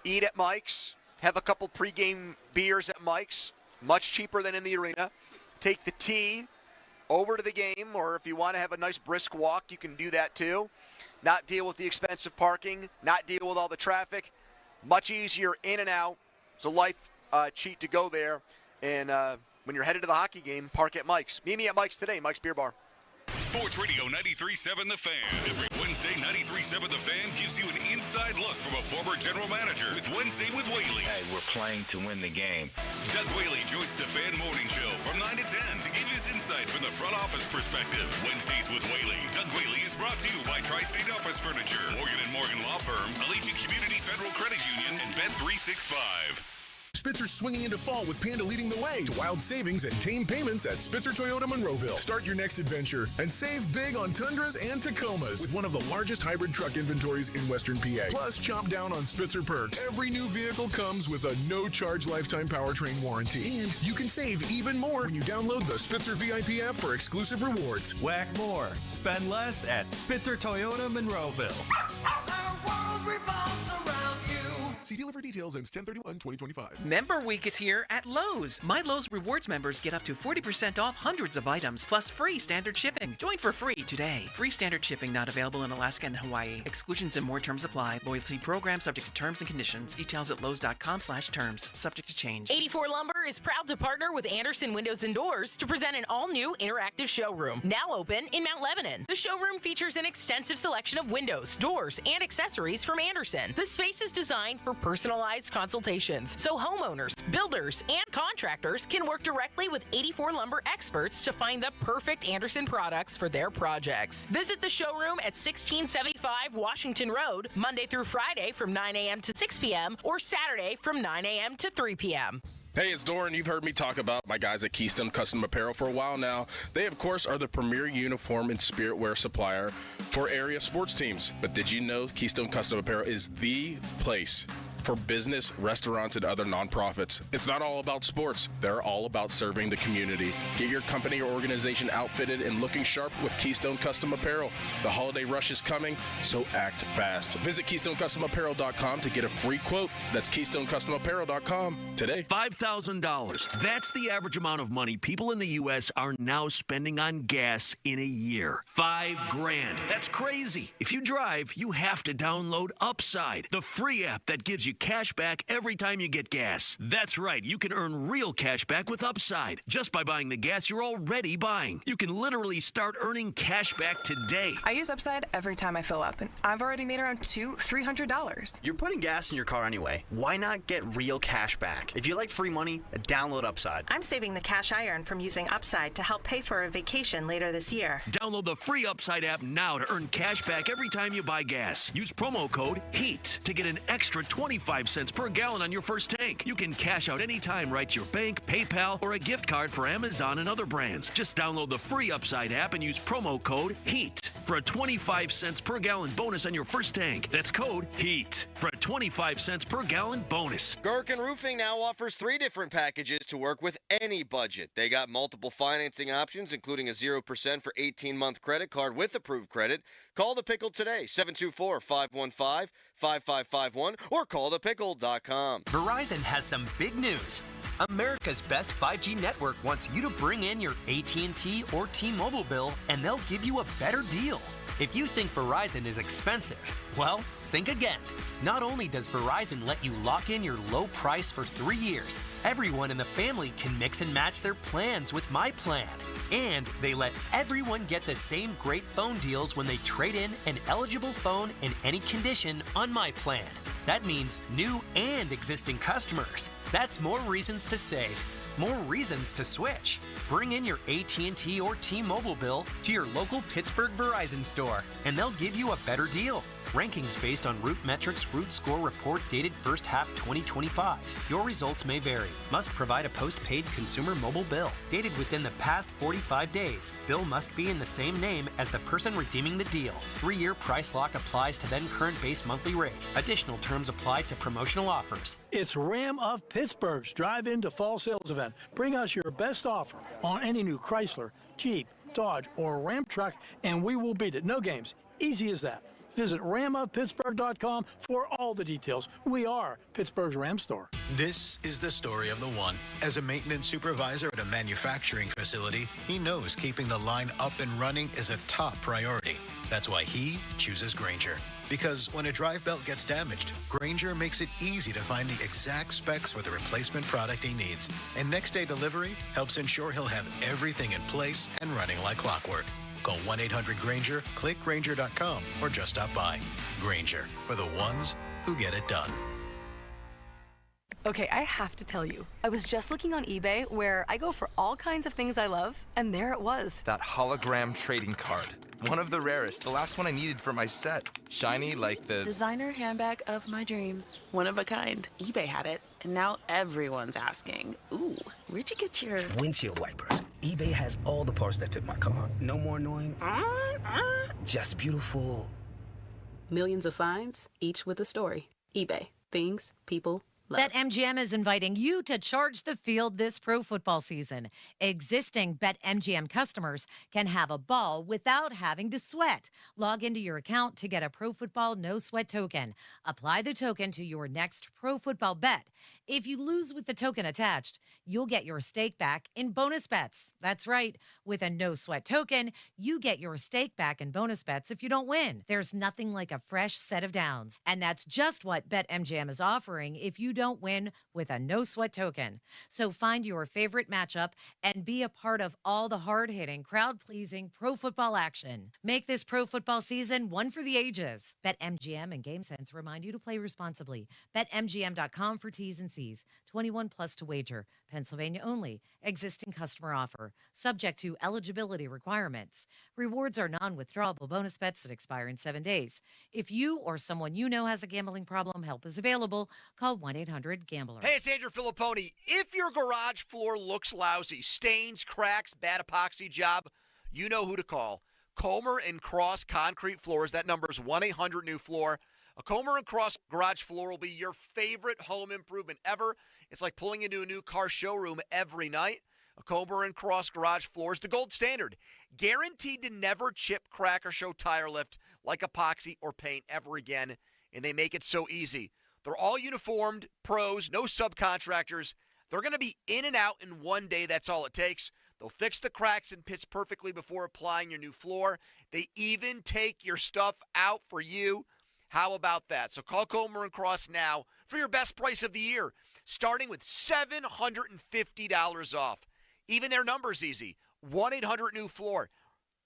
Eat at Mike's. Have a couple pregame beers at Mike's. Much cheaper than in the arena. Take the T over to the game, or if you want to have a nice brisk walk, you can do that too. Not deal with the expensive parking, not deal with all the traffic. Much easier in and out. It's a life cheat to go there. And when you're headed to the hockey game, park at Mike's. Meet me at Mike's today, Mike's Beer Bar. Sports Radio 93.7 The Fan. Every Wednesday, 93.7 The Fan gives you an inside look from a former general manager with Wednesday with Whaley. Hey, we're playing to win the game. Doug Whaley joins the Fan Morning Show from 9 to 10 to give his insight from the front office perspective. Wednesdays with Whaley. Doug Whaley is brought to you by Tri-State Office Furniture, Morgan & Morgan Law Firm, Allegiant Community Federal Credit Union, and Bet365. Spitzer's swinging into fall with Panda leading the way to wild savings and tame payments at Spitzer Toyota Monroeville. Start your next adventure and save big on Tundras and Tacomas with one of the largest hybrid truck inventories in Western PA. Plus, chomp down on Spitzer perks. Every new vehicle comes with a no-charge lifetime powertrain warranty. And you can save even more when you download the Spitzer VIP app for exclusive rewards. Whack more. Spend less at Spitzer Toyota Monroeville. Our world revolves around you. See dealer for details ends 10/31/2025. Member Week is here at Lowe's. My Lowe's Rewards members get up to 40% off hundreds of items, plus free standard shipping. Join for free today. Free standard shipping not available in Alaska and Hawaii. Exclusions and more terms apply. Loyalty program subject to terms and conditions. Details at lowes.com/terms. Subject to change. 84 Lumber is proud to partner with Anderson Windows and Doors to present an all-new interactive showroom. Now open in Mount Lebanon. The showroom features an extensive selection of windows, doors, and accessories from Anderson. The space is designed for personalized consultations so homeowners, builders, and contractors can work directly with 84 Lumber experts to find the perfect Anderson products for their projects. Visit the showroom at 1675 Washington Road, Monday through Friday from 9 a.m. to 6 p.m. or Saturday from 9 a.m. to 3 p.m. Hey, it's Doran. You've heard me talk about my guys at Keystone Custom Apparel for a while now. They, of course, are the premier uniform and spirit wear supplier for area sports teams. But did you know Keystone Custom Apparel is the place for business, restaurants, and other nonprofits? It's not all about sports. They're all about serving the community. Get your company or organization outfitted and looking sharp with Keystone Custom Apparel. The holiday rush is coming, so act fast. Visit KeystoneCustomApparel.com to get a free quote. That's KeystoneCustomApparel.com today. $5,000. That's the average amount of money people in the U.S. are now spending on gas in a year. $5,000. That's crazy. If you drive, you have to download Upside, the free app that gives you cash back every time you get gas. That's right. You can earn real cash back with Upside just by buying the gas you're already buying. You can literally start earning cash back today. I use Upside every time I fill up, and I've already made around $300. You're putting gas in your car anyway. Why not get real cash back? If you like free money, download Upside. I'm saving the cash I earn from using Upside to help pay for a vacation later this year. Download the free Upside app now to earn cash back every time you buy gas. Use promo code HEAT to get an extra 25 cents per gallon on your first tank. You can cash out anytime right to your bank, PayPal, or a gift card for Amazon and other brands. Just download the free Upside app and use promo code HEAT for a 25 cents per gallon bonus on your first tank. That's code HEAT for a 25 cents per gallon bonus. Gherkin Roofing now offers 3 different packages to work with any budget. They got multiple financing options, including a 0% for 18-month credit card with approved credit. Call The Pickle today, 724-515-5551, or call thepickle.com. Verizon has some big news. America's best 5G network wants you to bring in your AT&T or T-Mobile bill, and they'll give you a better deal. If you think Verizon is expensive, well, think again. Not only does Verizon let you lock in your low price for 3 years, everyone in the family can mix and match their plans with My Plan. And they let everyone get the same great phone deals when they trade in an eligible phone in any condition on My Plan. That means new and existing customers. That's more reasons to save. More reasons to switch. Bring in your AT&T or T-Mobile bill to your local Pittsburgh Verizon store, and they'll give you a better deal. Rankings based on Root Metrics Root Score report dated first half 2025. Your results may vary. Must provide a postpaid consumer mobile bill dated within the past 45 days. Bill must be in the same name as the person redeeming the deal. 3-year price lock applies to then current base monthly rate. Additional terms apply to promotional offers. It's Ram of Pittsburgh's drive-in to fall sales event. Bring us your best offer on any new Chrysler, Jeep, Dodge, or Ram truck, and we will beat it. No games. Easy as that. Visit ramofpittsburgh.com for all the details. We are Pittsburgh's Ram store. This is the story of the one. As a maintenance supervisor at a manufacturing facility, he knows keeping the line up and running is a top priority. That's why he chooses Grainger. Because when a drive belt gets damaged, Grainger makes it easy to find the exact specs for the replacement product he needs. And next day delivery helps ensure he'll have everything in place and running like clockwork. Call 1-800-GRAINGER, click Grainger.com, or just stop by. Grainger, for the ones who get it done. Okay, I have to tell you, I was just looking on eBay where I go for all kinds of things I love, and there it was. That hologram trading card. One of the rarest, the last one I needed for my set. Shiny like the... designer handbag of my dreams. One of a kind. eBay had it, and now everyone's asking, ooh, where'd you get your... windshield wipers. eBay has all the parts that fit my car. No more annoying, just beautiful. Millions of finds, each with a story. eBay. Things people love. BetMGM is inviting you to charge the field this pro football season. Existing BetMGM customers can have a ball without having to sweat. Log into your account to get a Pro Football No Sweat token. Apply the token to your next pro football bet. If you lose with the token attached, you'll get your stake back in bonus bets. That's right. With a No Sweat token, you get your stake back in bonus bets if you don't win. There's nothing like a fresh set of downs. And that's just what BetMGM is offering if you don't don't win with a no-sweat token. So find your favorite matchup and be a part of all the hard-hitting, crowd-pleasing pro football action. Make this pro football season one for the ages. BetMGM and GameSense remind you to play responsibly. BetMGM.com for T's and C's. 21 plus to wager. Pennsylvania only. Existing customer offer. Subject to eligibility requirements. Rewards are non-withdrawable bonus bets that expire in 7 days. If you or someone you know has a gambling problem, help is available. Call 1-800-GAMBLER. Hey, it's Andrew Filipponi. If your garage floor looks lousy, stains, cracks, bad epoxy job, you know who to call. Comer and Cross Concrete Floors. That number is 1-800-NEW-FLOOR. A Comer and Cross garage floor will be your favorite home improvement ever. It's like pulling into a new car showroom every night. A Comer and Cross garage floor is the gold standard. Guaranteed to never chip, crack, or show tire lift like epoxy or paint ever again. And they make it so easy. They're all uniformed pros, no subcontractors. They're going to be in and out in one day. That's all it takes. They'll fix the cracks and pits perfectly before applying your new floor. They even take your stuff out for you. How about that? So call Comer and Cross now for your best price of the year, starting with $750 off. Even their number's easy. 1-800-NEW-FLOOR.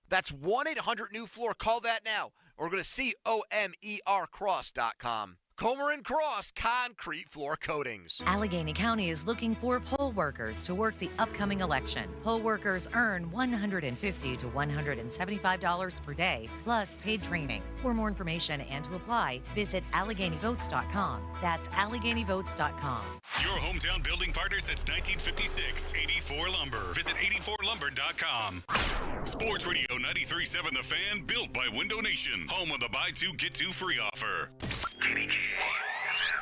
That's 1-800-NEW-FLOOR. Call that now. Or go to COMERcross.com. Comer and Cross Concrete Floor Coatings. Allegheny County is looking for poll workers to work the upcoming election. Poll workers earn $150 to $175 per day, plus paid training. For more information and to apply, visit AlleghenyVotes.com. That's AlleghenyVotes.com. Your hometown building partner since 1956, 84 Lumber. Visit 84lumber.com. Sports Radio 93.7 The Fan, built by Window Nation. Home of the buy two, get two free offer.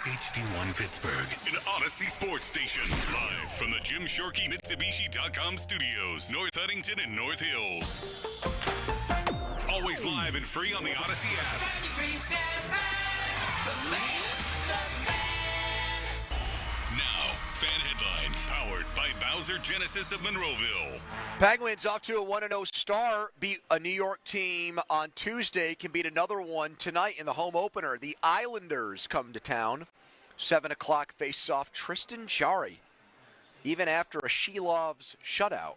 HD1 Pittsburgh, an Odyssey sports station. Live from the Jim Shorkey Mitsubishi.com studios, North Huntington and North Hills. Always live and free on the Odyssey app. 93.7 Now, fan headlines powered by Bowser Genesis of Monroeville. Penguins off to a 1-0 start, beat a New York team on Tuesday, can beat another one tonight in the home opener. The Islanders come to town. 7 o'clock face-off. Tristan Jarry, even after a Shelov's shutout,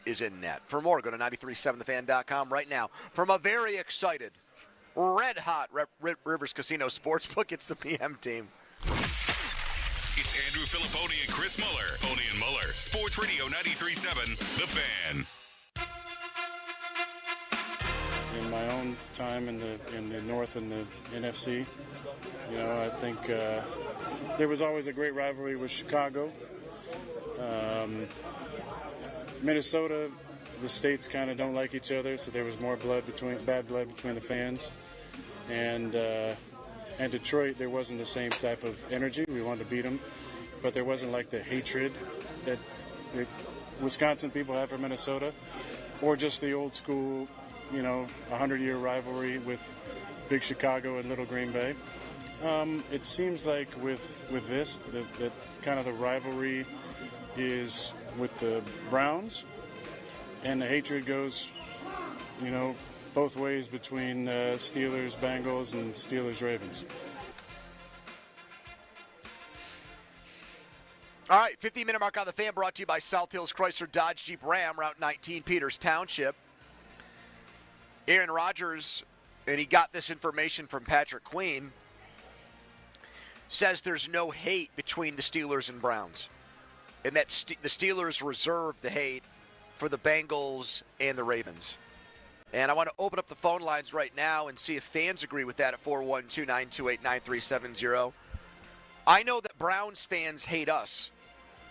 is in net. For more, go to 937thefan.com right now. From a very excited, red-hot Rivers Casino Sportsbook, it's the PM team. It's Andrew Filipponi and Chris Muller. Pony and Muller. Sports Radio 93.7, The Fan. In my own time in the North and the NFC, you know, I think there was always a great rivalry with Chicago. Minnesota, the states kind of don't like each other, so there was more bad blood between the fans. And Detroit, there wasn't the same type of energy. We wanted to beat them, but there wasn't like the hatred that the Wisconsin people have for Minnesota, or just the old school, you know, 100-year rivalry with big Chicago and little Green Bay. It seems like with this, that kind of the rivalry is with the Browns, and the hatred goes, you know, both ways between Steelers, Bengals, and Steelers, Ravens. All right, 15-minute mark on the Fan, brought to you by South Hills Chrysler Dodge Jeep Ram, Route 19, Peters Township. Aaron Rodgers, and he got this information from Patrick Queen, says there's no hate between the Steelers and Browns, and that the Steelers reserve the hate for the Bengals and the Ravens. And I want to open up the phone lines right now and see if fans agree with that at 412-928-9370. I know that Browns fans hate us.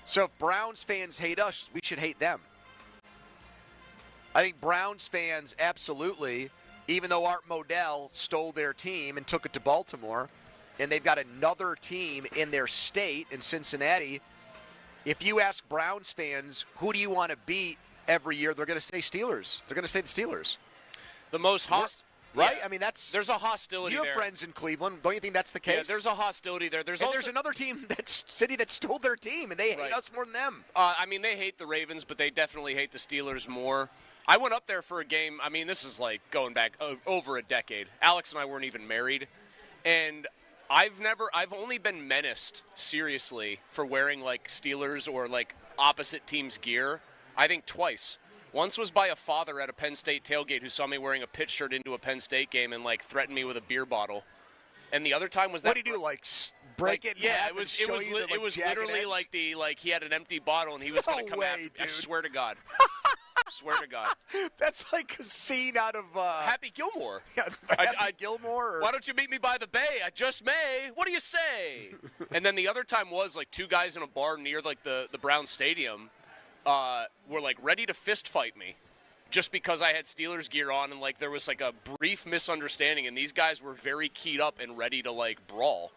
So if Browns fans hate us, we should hate them. I think Browns fans absolutely, even though Art Modell stole their team and took it to Baltimore, and they've got another team in their state, in Cincinnati, if you ask Browns fans, who do you want to beat every year, they're going to say Steelers. They're going to say the Steelers. The most hostile. Right? Yeah. I mean, there's a hostility there. You have friends in Cleveland. Don't you think that's the case? Yeah, there's a hostility there. There's another team, city that stole their team, and they hate us more than them. I mean, they hate the Ravens, but they definitely hate the Steelers more. I went up there for a game. I mean, this is like going back over a decade. Alex and I weren't even married. And I've only been menaced seriously for wearing like Steelers or like opposite team's gear, I think twice. Once was by a father at a Penn State tailgate who saw me wearing a Pitt shirt into a Penn State game and like threatened me with a beer bottle. And the other time was that. What did he do? Like break it? In half it was literally like he had an empty bottle and he was going to come after me. I swear to God. Swear to God. That's like a scene out of Happy Gilmore. Yeah, Happy Gilmore. Or... Why don't you meet me by the bay? I just may. What do you say? And then the other time was like two guys in a bar near like the Brown Stadium were like ready to fist fight me just because I had Steelers gear on, and like there was like a brief misunderstanding, and these guys were very keyed up and ready to like brawl.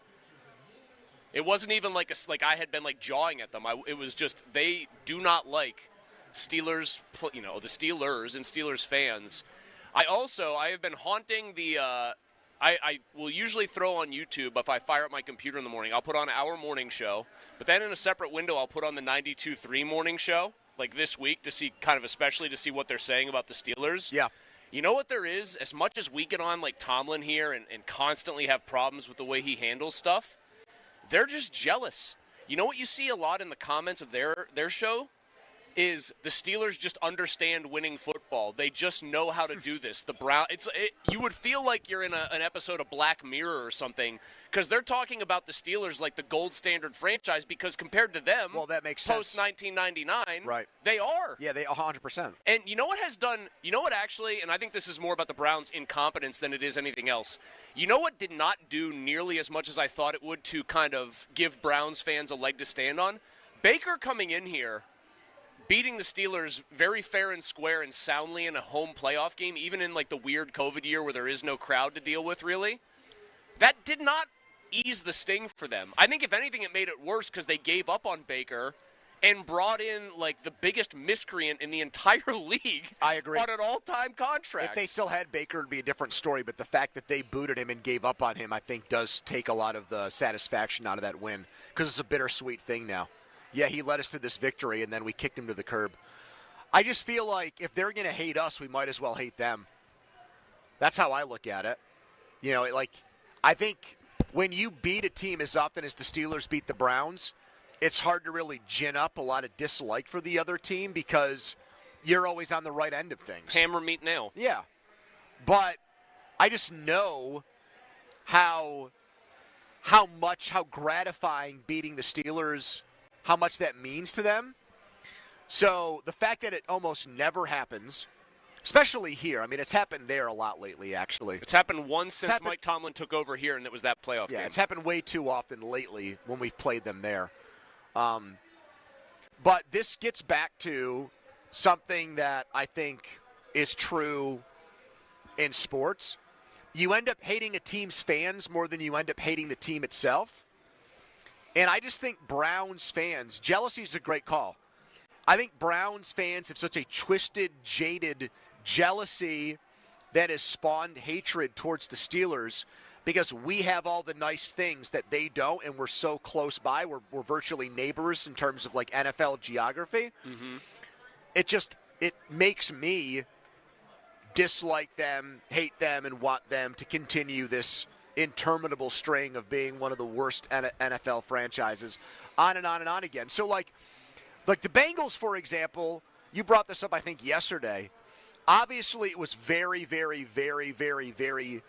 It wasn't even like I had been like jawing at them. It was just they do not like Steelers, the Steelers and Steelers fans. I have been haunting the I will usually throw on YouTube, if I fire up my computer in the morning, I'll put on our morning show, but then in a separate window I'll put on the 92.3 morning show, like this week, to see especially to see what they're saying about the Steelers. Yeah. You know what there is? As much as we get on like Tomlin here and constantly have problems with the way he handles stuff, they're just jealous. You know what you see a lot in the comments of their show? Is the Steelers just understand winning football. They just know how to do this. You would feel like you're in an episode of Black Mirror or something, because they're talking about the Steelers like the gold standard franchise, because compared to them, well, that makes sense. Post-1999, right? They are. Yeah, they 100%. And you know what actually, and I think this is more about the Browns' incompetence than it is anything else. You know what did not do nearly as much as I thought it would to kind of give Browns fans a leg to stand on? Baker coming in here, beating the Steelers very fair and square and soundly in a home playoff game, even in like the weird COVID year where there is no crowd to deal with, really, that did not ease the sting for them. I think if anything, it made it worse because they gave up on Baker and brought in like the biggest miscreant in the entire league. I agree. On an all-time contract. If they still had Baker, it'd be a different story, but the fact that they booted him and gave up on him, I think, does take a lot of the satisfaction out of that win, because it's a bittersweet thing now. Yeah, he led us to this victory, and then we kicked him to the curb. I just feel like if they're going to hate us, we might as well hate them. That's how I look at it. You know, I think when you beat a team as often as the Steelers beat the Browns, it's hard to really gin up a lot of dislike for the other team because you're always on the right end of things. Hammer, meat, nail. Yeah. But I just know how gratifying beating the Steelers, how much that means to them. So the fact that it almost never happens, especially here. I mean, it's happened there a lot lately, actually. It's happened once since Mike Tomlin took over here, and it was that playoff game. Yeah, it's happened way too often lately when we've played them there. But this gets back to something that I think is true in sports. You end up hating a team's fans more than you end up hating the team itself. And I just think Browns fans, jealousy is a great call. I think Browns fans have such a twisted, jaded jealousy that has spawned hatred towards the Steelers because we have all the nice things that they don't, and we're so close by. We're virtually neighbors in terms of like NFL geography. Mm-hmm. It makes me dislike them, hate them, and want them to continue this interminable string of being one of the worst NFL franchises on and on and on again. So like the Bengals, for example, you brought this up, I think, yesterday. Obviously, it was very, very, very, very, very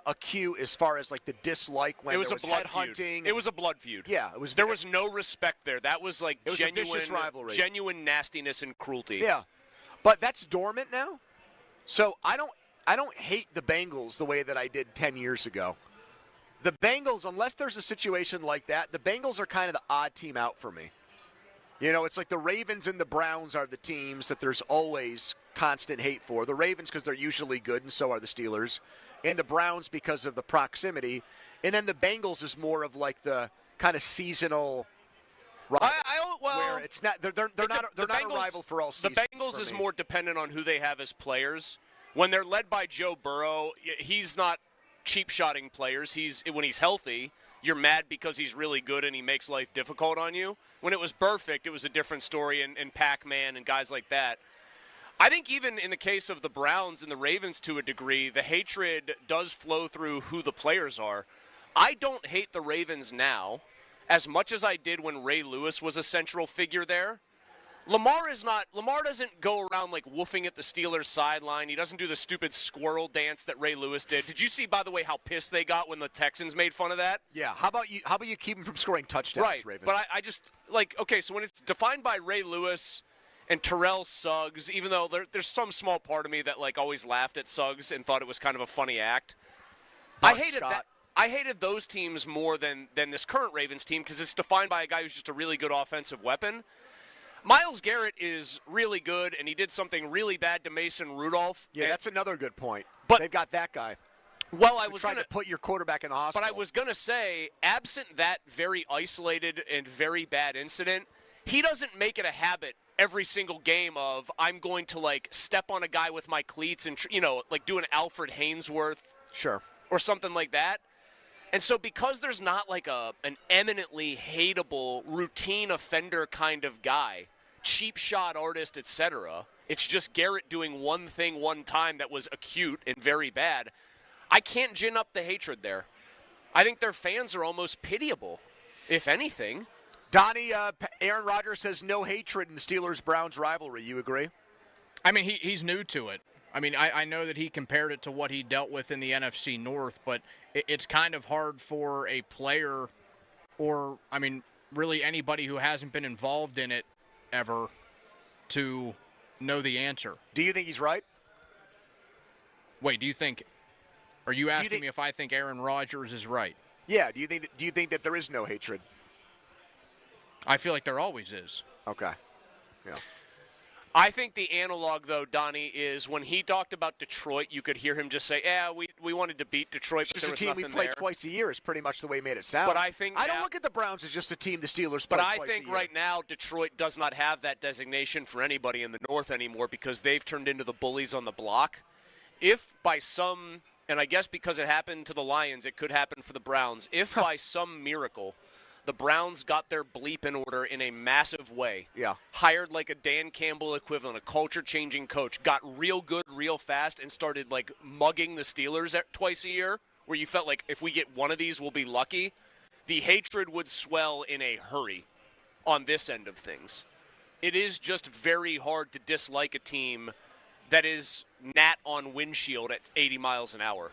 acute as far as like the dislike when it was there a blood headhunting. It was a blood feud. Yeah, it was. There was no respect there. That was like a vicious rivalry, genuine nastiness and cruelty. Yeah, but that's dormant now. So I don't hate the Bengals the way that I did 10 years ago. The Bengals, unless there's a situation like that, the Bengals are kind of the odd team out for me. You know, it's like the Ravens and the Browns are the teams that there's always constant hate for. The Ravens because they're usually good, and so are the Steelers. And the Browns because of the proximity. And then the Bengals is more of like the kind of seasonal rival. Where it's not they're not a rival for all seasons. The Bengals is more dependent on who they have as players. When they're led by Joe Burrow, he's not cheap-shotting players. When he's healthy, you're mad because he's really good and he makes life difficult on you. When it was perfect, it was a different story, and Pac-Man and guys like that. I think even in the case of the Browns and the Ravens to a degree, the hatred does flow through who the players are. I don't hate the Ravens now as much as I did when Ray Lewis was a central figure there. Lamar doesn't go around like woofing at the Steelers sideline. He doesn't do the stupid squirrel dance that Ray Lewis did. Did you see, by the way, how pissed they got when the Texans made fun of that? Yeah. How about you keep him from scoring touchdowns, right. Ravens? But I just, okay, so when it's defined by Ray Lewis and Terrell Suggs, even though there's some small part of me that always laughed at Suggs and thought it was kind of a funny act. I hated those teams more than this current Ravens team because it's defined by a guy who's just a really good offensive weapon. Myles Garrett is really good, and he did something really bad to Mason Rudolph. Yeah, that's another good point. But they've got that guy. Well, I was trying to put your quarterback in the hospital. But I was going to say, absent that very isolated and very bad incident, he doesn't make it a habit every single game of I'm going to step on a guy with my cleats and do an Alfred Hainsworth, sure, or something like that. And so because there's not an eminently hateable routine offender kind of guy, cheap shot artist, etc., it's just Garrett doing one thing one time that was acute and very bad. I can't gin up the hatred there. I think their fans are almost pitiable, if anything. Donnie, Aaron Rodgers says no hatred in the Steelers-Browns rivalry. You agree? I mean, he's new to it. I mean, I know that he compared it to what he dealt with in the NFC North, but it's kind of hard for a player or, I mean, really anybody who hasn't been involved in it ever to know the answer. Do you think he's right? Wait, are you asking me if I think Aaron Rodgers is right? Yeah, do you think that there is no hatred? I feel like there always is. Okay. Yeah. I think the analog, though, Donnie, is when he talked about Detroit, you could hear him just say, yeah, we wanted to beat Detroit, but there was nothing there. Just a team we play twice a year is pretty much the way he made it sound. But I think I don't look at the Browns as just a team the Steelers play twice a year. But I think right now Detroit does not have that designation for anybody in the North anymore because they've turned into the bullies on the block. If by some, and I guess because it happened to the Lions, it could happen for the Browns, if by some miracle the Browns got their bleep in order in a massive way. Yeah. Hired a Dan Campbell equivalent, a culture-changing coach, got real good real fast, and started mugging the Steelers twice a year, where you felt like if we get one of these, we'll be lucky. The hatred would swell in a hurry on this end of things. It is just very hard to dislike a team that is gnat on windshield at 80 miles an hour.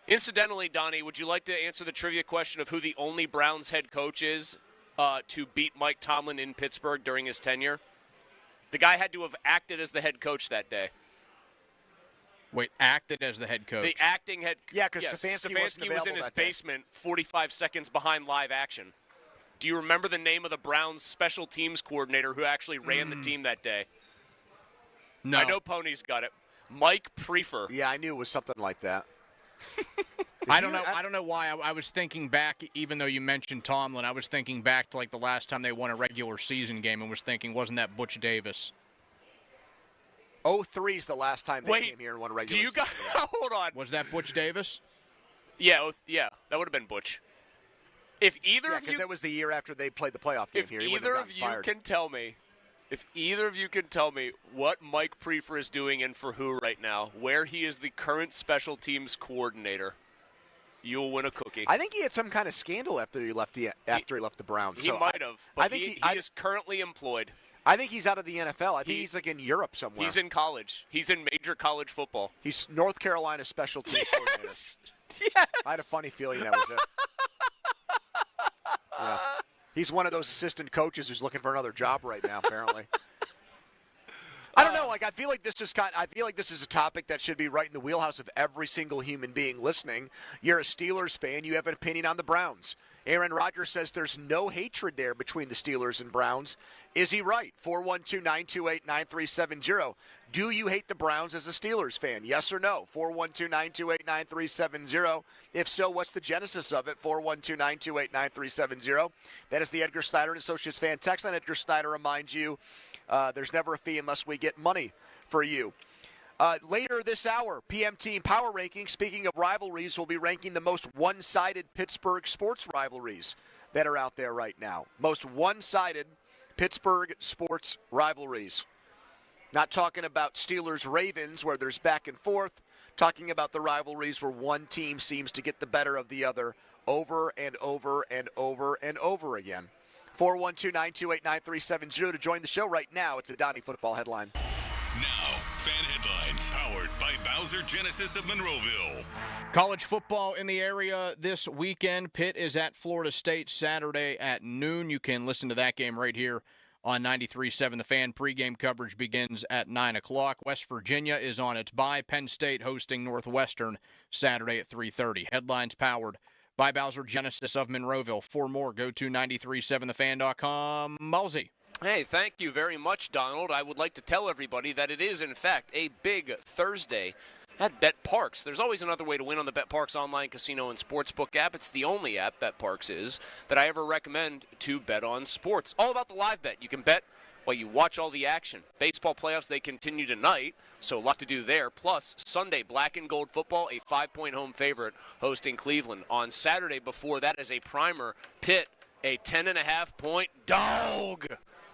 Incidentally, Donnie, would you like to answer the trivia question of who the only Browns head coach is to beat Mike Tomlin in Pittsburgh during his tenure? The guy had to have acted as the head coach that day. Wait, acted as the head coach? The acting head coach. Yeah, because Stefanski was in his basement 45 seconds behind live action. Do you remember the name of the Browns special teams coordinator who actually ran the team that day? No. I know Pony's got it. Mike Prefer. Yeah, I knew it was something like that. I don't know why. I was thinking back, even though you mentioned Tomlin, I was thinking back to the last time they won a regular season game and was thinking, wasn't that Butch Davis? 03 is the last time they came here and won a regular season. Hold on. Was that Butch Davis? Yeah, that would have been Butch. If either of you, that was the year after they played the playoff game here. If either of you can tell me what Mike Prefer is doing in for who right now, where he is the current special teams coordinator, you'll win a cookie. I think he had some kind of scandal after he left the Browns. He might have, but I think he is currently employed. I think he's out of the NFL. I think he's in Europe somewhere. He's in college. He's in major college football. He's North Carolina special teams coordinator. Yes. I had a funny feeling that was it. Yeah. He's one of those assistant coaches who's looking for another job right now, apparently. I don't know. I feel like this is a topic that should be right in the wheelhouse of every single human being listening. You're a Steelers fan. You have an opinion on the Browns. Aaron Rodgers says there's no hatred there between the Steelers and Browns. Is he right? 412-928-9370. Do you hate the Browns as a Steelers fan? Yes or no? 412-928-9370. If so, what's the genesis of it? 412-928-9370. That is the Edgar Snyder & Associates fan text line. Edgar Snyder reminds you there's never a fee unless we get money for you. Later this hour, PM Team Power Ranking, speaking of rivalries, we'll be ranking the most one-sided Pittsburgh sports rivalries that are out there right now. Most one-sided Pittsburgh sports rivalries. Not talking about Steelers-Ravens where there's back and forth. Talking about the rivalries where one team seems to get the better of the other over and over and over and over again. 412-928-9370 to join the show right now. It's a Donnie Football Headline. Now, fan headlines powered by Bowser Genesis of Monroeville. College football in the area this weekend. Pitt is at Florida State Saturday at noon. You can listen to that game right here on 93.7 The Fan. Pregame coverage begins at 9 o'clock. West Virginia is on its bye. Penn State hosting Northwestern Saturday at 3:30. Headlines powered by Bowser Genesis of Monroeville. For more, go to 937thefan.com. Mulsey. Hey, thank you very much, Donald. I would like to tell everybody that it is, in fact, a big Thursday at Bet Parks. There's always another way to win on the Bet Parks online casino and sportsbook app. It's the only app, Bet Parks is, that I ever recommend to bet on sports. All about the live bet. You can bet while you watch all the action. Baseball playoffs, they continue tonight, so a lot to do there. Plus, Sunday, black and gold football, a 5-point home favorite hosting Cleveland. On Saturday before that, as a primer, Pitt, a 10.5-point dog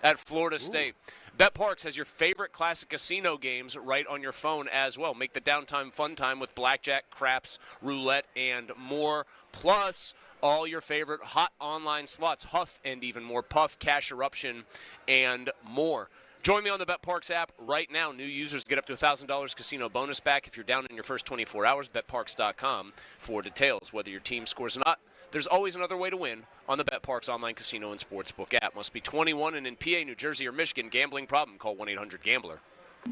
at Florida State. Bet Parks has your favorite classic casino games right on your phone as well. Make the downtime fun time with blackjack, craps, roulette, and more. Plus, all your favorite hot online slots, Huff and even more, Puff, Cash Eruption, and more. Join me on the Bet Parks app right now. New users get up to $1,000 casino bonus back if you're down in your first 24 hours. BetParks.com for details. Whether your team scores or not, there's always another way to win on the Bet Parks online casino and sportsbook app. Must be 21 and in PA, New Jersey, or Michigan. Gambling problem? Call 1-800-GAMBLER.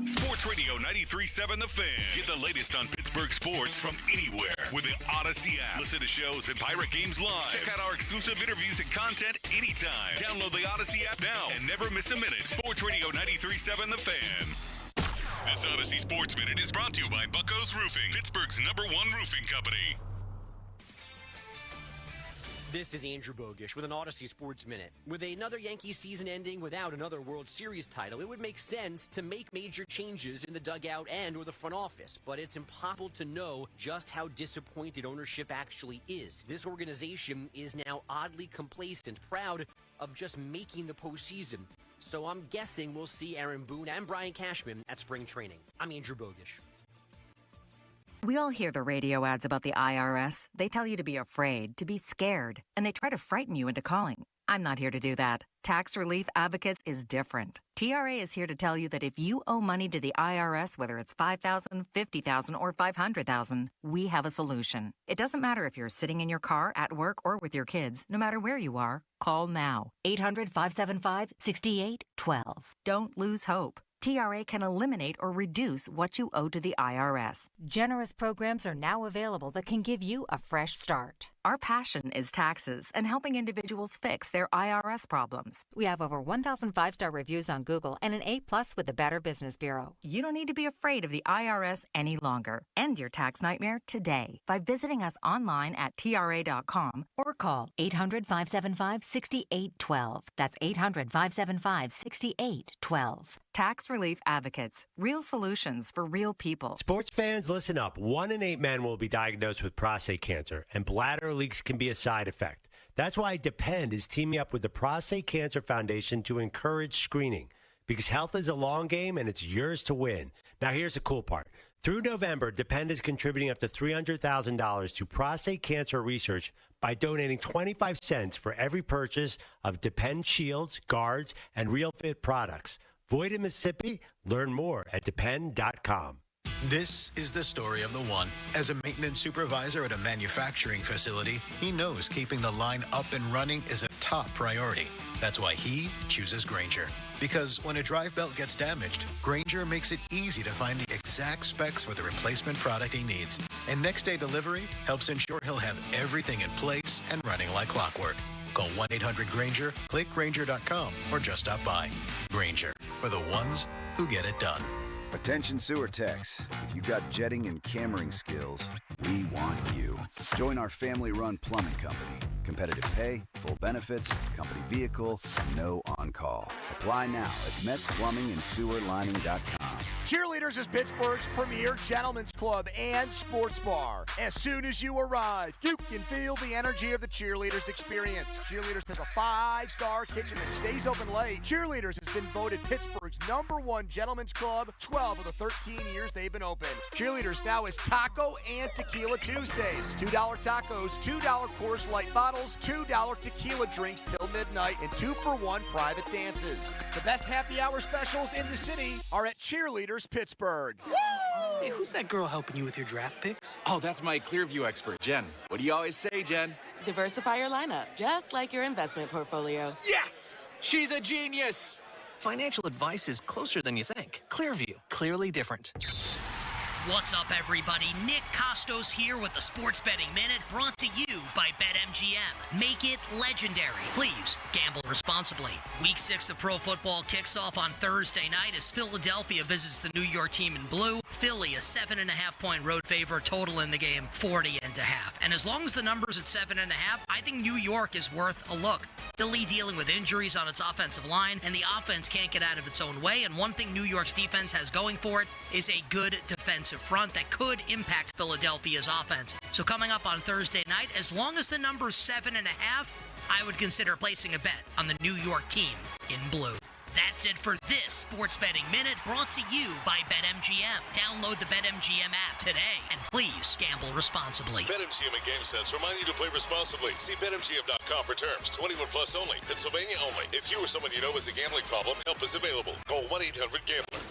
Sports Radio 93.7 The Fan. Get the latest on Pittsburgh sports from anywhere with the Odyssey app. Listen to shows and Pirate Games live. Check out our exclusive interviews and content anytime. Download the Odyssey app now and never miss a minute. Sports Radio 93.7 The Fan. This Odyssey Sports Minute is brought to you by Bucco's Roofing, Pittsburgh's #1 roofing company. This is Andrew Bogish with an Odyssey Sports Minute. With another Yankees season ending without another World Series title, it would make sense to make major changes in the dugout and or the front office. But it's impossible to know just how disappointed ownership actually is. This organization is now oddly complacent, proud of just making the postseason. So I'm guessing we'll see Aaron Boone and Brian Cashman at spring training. I'm Andrew Bogish. We all hear the radio ads about the IRS. They tell you to be afraid, to be scared, and they try to frighten you into calling. I'm not here to do that. Tax Relief Advocates is different. TRA is here to tell you that if you owe money to the IRS, whether it's $5,000, $50,000, or $500,000, we have a solution. It doesn't matter if you're sitting in your car, at work, or with your kids. No matter where you are, call now. 800-575-6812. Don't lose hope. TRA can eliminate or reduce what you owe to the IRS. Generous programs are now available that can give you a fresh start. Our passion is taxes and helping individuals fix their IRS problems. We have over 1,000 5-star reviews on Google and an A+ with the Better Business Bureau. You don't need to be afraid of the IRS any longer. End your tax nightmare today by visiting us online at TRA.com or call 800-575-6812. That's 800-575-6812. Tax Relief Advocates. Real solutions for real people. Sports fans, listen up. 1 in 8 men will be diagnosed with prostate cancer, and bladder leaks can be a side effect. That's why Depend is teaming up with the Prostate Cancer Foundation to encourage screening, because health is a long game and it's yours to win. Now, here's the cool part. Through November, Depend is contributing up to $300,000 to prostate cancer research by donating 25 cents for every purchase of Depend shields, guards, and Real Fit products. Void in Mississippi? Learn more at Depend.com. This is the story of the one. As a maintenance supervisor at a manufacturing facility, he knows keeping the line up and running is a top priority. That's why he chooses Grainger. Because when a drive belt gets damaged, Grainger makes it easy to find the exact specs for the replacement product he needs. And next day delivery helps ensure he'll have everything in place and running like clockwork. Call 1-800-GRAINGER, click Grainger.com, or just stop by. Grainger, for the ones who get it done. Attention sewer techs. If you got jetting and cammering skills, we want you. Join our family-run plumbing company. Competitive pay, full benefits, company vehicle, and no on-call. Apply now at MetsPlumbingandSewerLining.com. Cheerleaders is Pittsburgh's premier gentlemen's club and sports bar. As soon as you arrive, you can feel the energy of the Cheerleaders experience. Cheerleaders has a 5-star kitchen that stays open late. Cheerleaders has been voted Pittsburgh's #1 gentlemen's club 12 of the 13 years they've been open. Cheerleaders now is Taco and Tequila Tuesdays. $2 tacos, $2 Coors Light bottles, $2 tequila drinks till midnight, and 2-for-1 private dances. The best happy hour specials in the city are at Cheerleaders Pittsburgh. Hey, who's that girl helping you with your draft picks? Oh, that's my Clearview expert, Jen. What do you always say, Jen? Diversify your lineup, just like your investment portfolio. Yes! She's a genius! Financial advice is closer than you think. Clearview, clearly different. What's up, everybody? Nick Costos here with the Sports Betting Minute, brought to you by BetMGM. Make it legendary. Please gamble responsibly. Week 6 of pro football kicks off on Thursday night as Philadelphia visits the New York team in blue. Philly, a 7.5-point road favorite, total in the game 40.5. And as long as the number's at 7.5, I think New York is worth a look. Philly dealing with injuries on its offensive line, and the offense can't get out of its own way. And one thing New York's defense has going for it is a good defensive front that could impact Philadelphia's offense. So coming up on Thursday night, as long as the number's 7.5, I would consider placing a bet on the New York team in blue. That's it for this Sports Betting Minute, brought to you by BetMGM. Download the BetMGM app today, and please gamble responsibly. BetMGM and GameSense remind you to play responsibly. See BetMGM.com for terms. 21 plus only. Pennsylvania only. If you or someone you know has a gambling problem, help is available. Call 1-800-GAMBLER.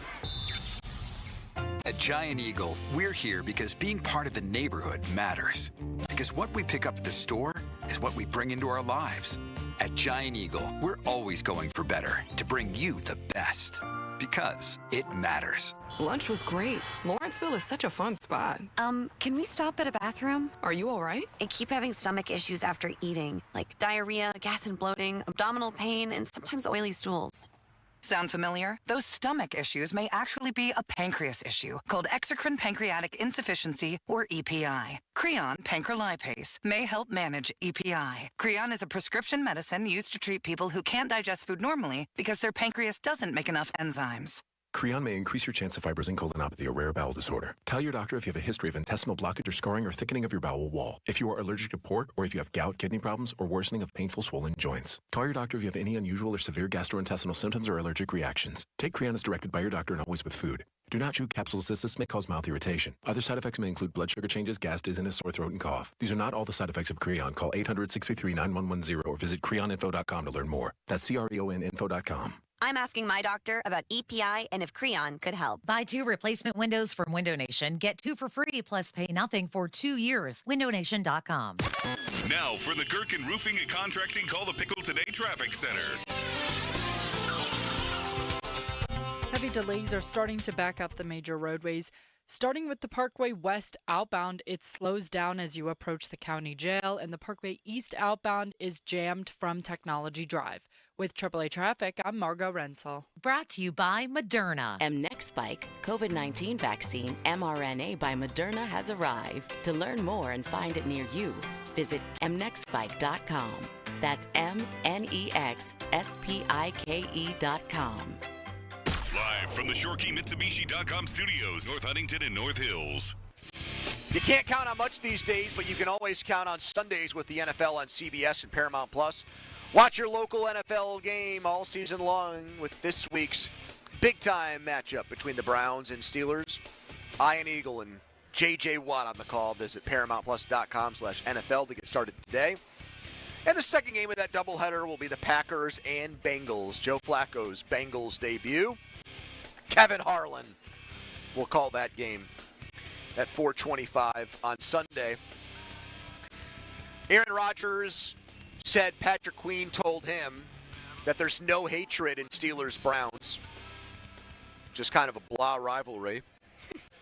At Giant Eagle, we're here because being part of the neighborhood matters. Because what we pick up at the store is what we bring into our lives. At Giant Eagle, we're always going for better to bring you the best. Because it matters. Lunch was great. Lawrenceville is such a fun spot. Can we stop at a bathroom? Are you all right? I keep having stomach issues after eating, like diarrhea, gas and bloating, abdominal pain, and sometimes oily stools. Sound familiar? Those stomach issues may actually be a pancreas issue called exocrine pancreatic insufficiency, or EPI. Creon pancrelipase may help manage EPI. Creon is a prescription medicine used to treat people who can't digest food normally because their pancreas doesn't make enough enzymes. Creon may increase your chance of fibrosing colonopathy, a rare bowel disorder. Tell your doctor if you have a history of intestinal blockage or scarring or thickening of your bowel wall, if you are allergic to pork, or if you have gout, kidney problems, or worsening of painful swollen joints. Call your doctor if you have any unusual or severe gastrointestinal symptoms or allergic reactions. Take Creon as directed by your doctor and always with food. Do not chew capsules as this may cause mouth irritation. Other side effects may include blood sugar changes, gas, dizziness, sore throat, and cough. These are not all the side effects of Creon. Call 800-633-9110 or visit creoninfo.com to learn more. That's CREONinfo.com. I'm asking my doctor about EPI and if Creon could help. Buy 2 replacement windows from Window Nation. Get 2 for free, plus pay nothing for 2 years. WindowNation.com. Now for the Gherkin Roofing and Contracting Call the Pickle Today Traffic Center. Heavy delays are starting to back up the major roadways. Starting with the Parkway West outbound, it slows down as you approach the county jail, and the Parkway East outbound is jammed from Technology Drive. With AAA Traffic, I'm Margot Rensel. Brought to you by Moderna. Mnexspike, COVID-19 vaccine mRNA by Moderna has arrived. To learn more and find it near you, visit mnexspike.com. That's MNEXSPIKE.com. Live from the ShoreKeyMitsubishi.com studios, North Huntington and North Hills. You can't count on much these days, but you can always count on Sundays with the NFL on CBS and Paramount Plus. Watch your local NFL game all season long with this week's big-time matchup between the Browns and Steelers. Ian Eagle and J.J. Watt on the call. Visit ParamountPlus.com/NFL to get started today. And the second game of that doubleheader will be the Packers and Bengals. Joe Flacco's Bengals debut. Kevin Harlan will call that game at 4:25 on Sunday. Aaron Rodgers said Patrick Queen told him that there's no hatred in Steelers-Browns. Just kind of a blah rivalry.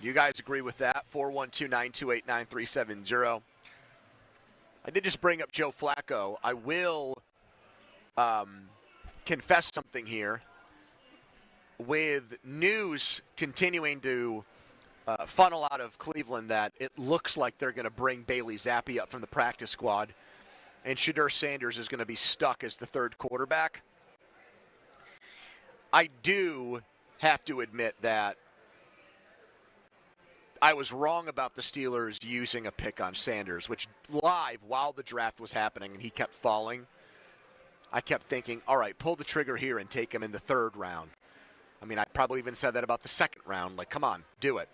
You guys agree with that? 412-928-9370. I did just bring up Joe Flacco. I will confess something here. With news continuing to funnel out of Cleveland that it looks like they're going to bring Bailey Zappi up from the practice squad, and Shedeur Sanders is going to be stuck as the third quarterback. I do have to admit that I was wrong about the Steelers using a pick on Sanders, which live while the draft was happening and he kept falling, I kept thinking, all right, pull the trigger here and take him in the 3rd round. I mean, I probably even said that about the 2nd round. Like, come on, do it.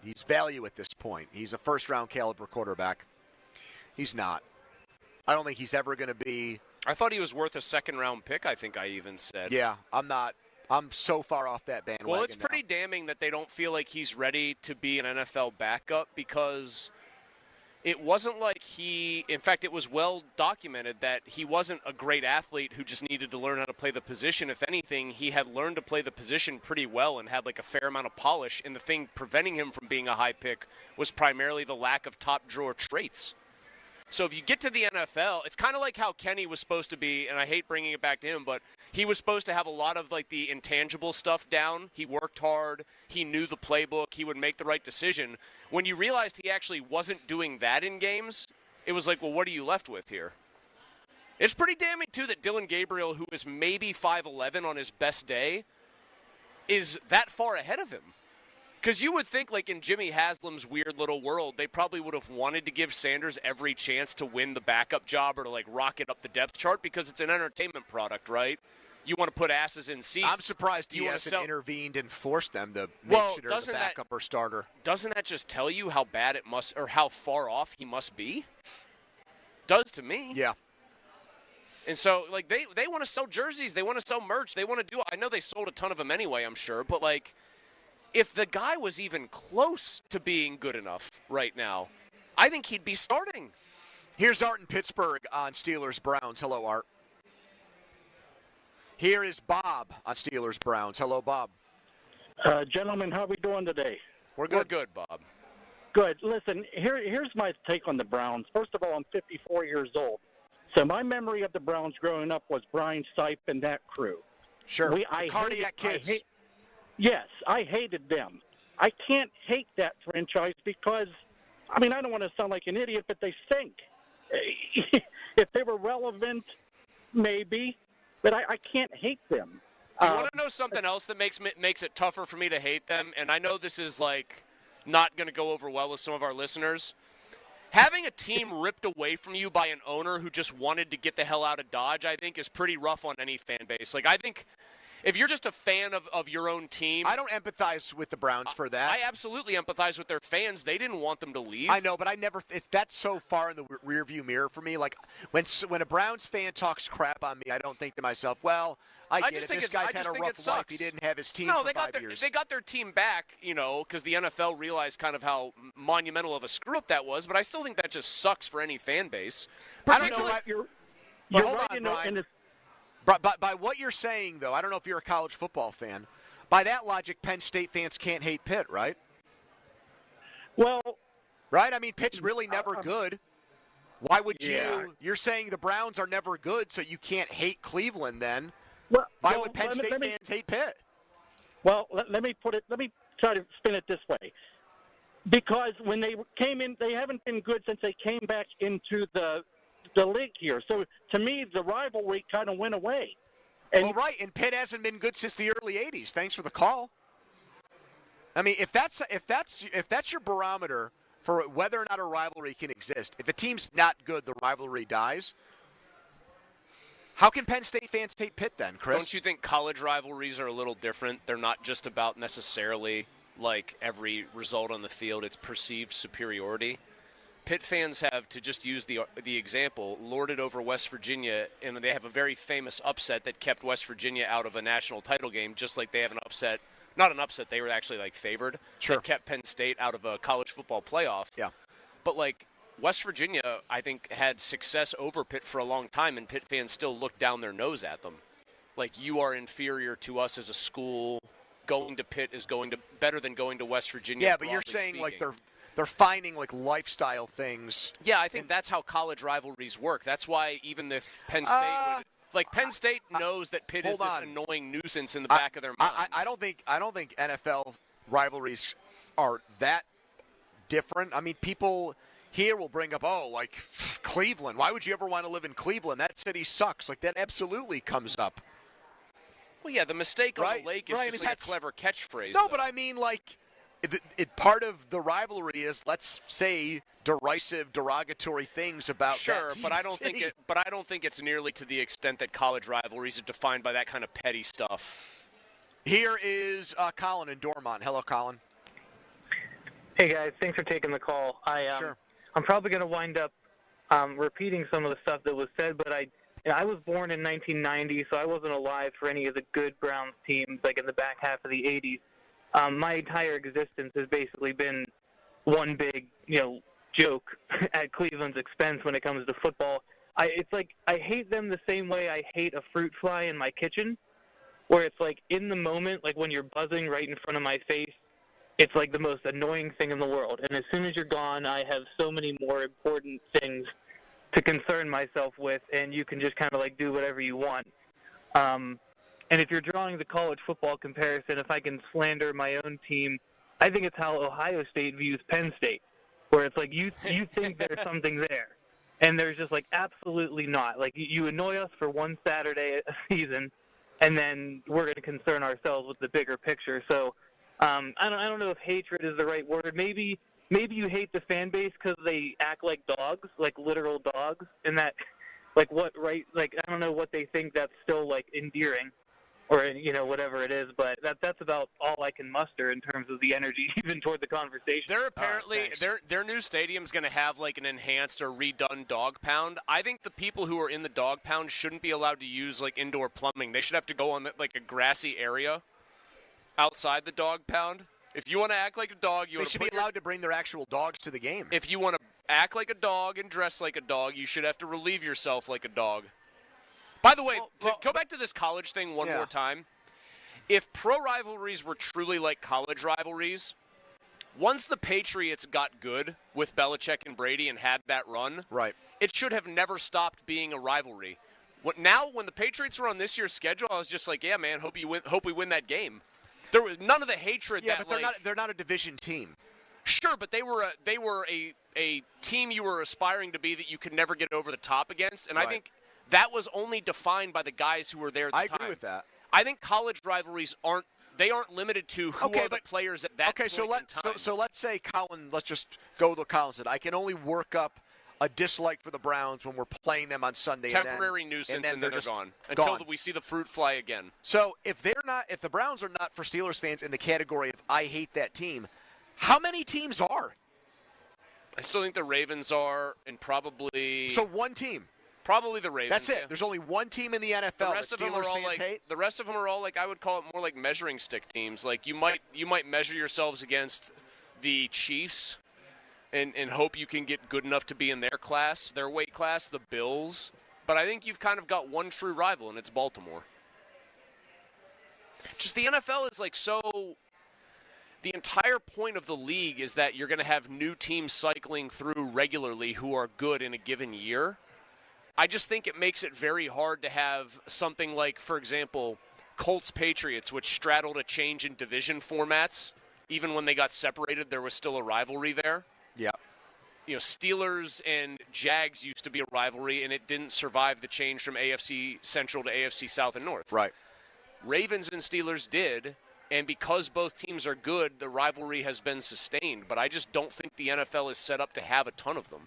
He's value at this point. He's a first-round caliber quarterback. He's not. I don't think he's ever going to be. I thought he was worth a 2nd-round pick, I think I even said. Yeah, I'm not. I'm so far off that bandwagon. Well, it's pretty damning that they don't feel like he's ready to be an NFL backup because it wasn't like in fact, it was well documented that he wasn't a great athlete who just needed to learn how to play the position. If anything, he had learned to play the position pretty well and had like a fair amount of polish. And the thing preventing him from being a high pick was primarily the lack of top drawer traits. So if you get to the NFL, it's kind of like how Kenny was supposed to be, and I hate bringing it back to him, but he was supposed to have a lot of like the intangible stuff down. He worked hard. He knew the playbook. He would make the right decision. When you realized he actually wasn't doing that in games, it was like, well, what are you left with here? It's pretty damning, too, that Dylan Gabriel, who is maybe 5'11" on his best day, is that far ahead of him. Because you would think, like in Jimmy Haslam's weird little world, they probably would have wanted to give Sanders every chance to win the backup job or to like rocket up the depth chart because it's an entertainment product, right? You want to put asses in seats. I'm surprised he hasn't intervened and forced them to make sure they're the backup or starter. Doesn't that just tell you how bad it must, or how far off he must be? Does to me. Yeah. And so, like, they want to sell jerseys. They want to sell merch. They want to do – I know they sold a ton of them anyway, I'm sure. But, like, if the guy was even close to being good enough right now, I think he'd be starting. Here's Art in Pittsburgh on Steelers-Browns. Hello, Art. Here is Bob on Steelers-Browns. Hello, Bob. Gentlemen, how are we doing today? We're good, Bob. Good. Listen, here's my take on the Browns. First of all, I'm 54 years old. So my memory of the Browns growing up was Brian Sipe and that crew. Sure. Cardiac kids. Yes, I hated them. I can't hate that franchise because, I mean, I don't want to sound like an idiot, but they stink. If they were relevant, maybe, but I can't hate them. Do you want to know something else that makes it tougher for me to hate them? And I know this is, like, not going to go over well with some of our listeners. Having a team ripped away from you by an owner who just wanted to get the hell out of Dodge, I think, is pretty rough on any fan base. Like, I think if you're just a fan of your own team. I don't empathize with the Browns for that. I absolutely empathize with their fans. They didn't want them to leave. I know, but that's so far in the rearview mirror for me. Like, when a Browns fan talks crap on me, I don't think to myself, well, I get it. This guy's had a rough life. He didn't have his team for 5 years. They got their team back, because the NFL realized kind of how monumental of a screw-up that was, but I still think that just sucks for any fan base. I don't know. Hold on, Brian. By what you're saying, though, I don't know if you're a college football fan. By that logic, Penn State fans can't hate Pitt, right? Well. Right? I mean, Pitt's really never good. Why would you? You're saying the Browns are never good, so you can't hate Cleveland then. Why would Penn State fans hate Pitt? Well, let me try to spin it this way. Because when they came in, they haven't been good since they came back into the league here. So to me, the rivalry kind of went away. And and Pitt hasn't been good since the early '80s. Thanks for the call. I mean, if that's your barometer for whether or not a rivalry can exist, if a team's not good, the rivalry dies. How can Penn State fans hate Pitt then, Chris? Don't you think college rivalries are a little different? They're not just about necessarily like every result on the field. It's perceived superiority. Pitt fans have, to just use the example, lorded over West Virginia, and they have a very famous upset that kept West Virginia out of a national title game, just like they have an upset. Not an upset, they were actually like favored. Sure. That kept Penn State out of a college football playoff. Yeah. But like West Virginia, I think, had success over Pitt for a long time, and Pitt fans still look down their nose at them. Like, you are inferior to us as a school. Going to Pitt is better than going to West Virginia. Yeah, but you're saying speaking. Like they're finding like lifestyle things. Yeah, I think that's how college rivalries work. That's why even if Penn State would, like Penn State knows that Pitt is this annoying nuisance in the back of their minds. I don't think NFL rivalries are that different. I mean, people here will bring up, like Cleveland. Why would you ever want to live in Cleveland? That city sucks. Like, that absolutely comes up. Well, yeah, the mistake on the lake is just like a clever catchphrase. No, but I mean, like, part of the rivalry is, let's say, derisive, derogatory things about Sure, that but I don't city. think it's nearly to the extent that college rivalries are defined by that kind of petty stuff. Here is Colin in Dormont. Hello, Colin. Hey guys, thanks for taking the call. I'm probably going to wind up repeating some of the stuff that was said, but I was born in 1990, so I wasn't alive for any of the good Browns teams, like in the back half of the 80s. My entire existence has basically been one big, joke at Cleveland's expense when it comes to football. It's like I hate them the same way I hate a fruit fly in my kitchen, where it's like in the moment, like when you're buzzing right in front of my face, it's like the most annoying thing in the world. And as soon as you're gone, I have so many more important things to concern myself with, and you can just kind of like do whatever you want. And if you're drawing the college football comparison, if I can slander my own team, I think it's how Ohio State views Penn State, where it's like you think there's something there, and there's just like absolutely not. Like you annoy us for one Saturday a season, and then we're going to concern ourselves with the bigger picture. So I don't know if hatred is the right word. Maybe you hate the fan base because they act like dogs, like literal dogs, and that like I don't know what they think that's still like endearing. Or whatever it is, but that's about all I can muster in terms of the energy, even toward the conversation. They're apparently their new stadium's going to have like an enhanced or redone dog pound. I think the people who are in the dog pound shouldn't be allowed to use like indoor plumbing. They should have to go on like a grassy area outside the dog pound. If you want to act like a dog, they should be allowed to bring their actual dogs to the game. If you want to act like a dog and dress like a dog, you should have to relieve yourself like a dog. By the way, to go back to this college thing one more time, if pro rivalries were truly like college rivalries, once the Patriots got good with Belichick and Brady and had that run, it should have never stopped being a rivalry. Now, when the Patriots were on this year's schedule, I was just like, yeah, man, hope we win that game. There was none of the hatred. Yeah, but they're not a division team. Sure, but they were a team you were aspiring to be that you could never get over the top against, and I think that was only defined by the guys who were there at the time. I agree with that. I think college rivalries aren't limited to who are the players at that point in time. So let's say Colin, let's just go with what Colin said. I can only work up a dislike for the Browns when we're playing them on Sunday. Temporary nuisance, and then they're just gone. Until we see the fruit fly again. So if the Browns are not for Steelers fans in the category of I hate that team, how many teams are? I still think the Ravens are, and probably... So one team. Probably the Ravens. That's it. There's only one team in the NFL the rest that of them Steelers are all fans like, hate. The rest of them are all like, I would call it more like measuring stick teams. Like you might measure yourselves against the Chiefs and hope you can get good enough to be in their weight class, the Bills. But I think you've kind of got one true rival, and it's Baltimore. Just the NFL is like so... The entire point of the league is that you're going to have new teams cycling through regularly who are good in a given year. I just think it makes it very hard to have something like, for example, Colts-Patriots, which straddled a change in division formats. Even when they got separated, there was still a rivalry there. Yeah. Steelers and Jags used to be a rivalry, and it didn't survive the change from AFC Central to AFC South and North. Right. Ravens and Steelers did, and because both teams are good, the rivalry has been sustained. But I just don't think the NFL is set up to have a ton of them.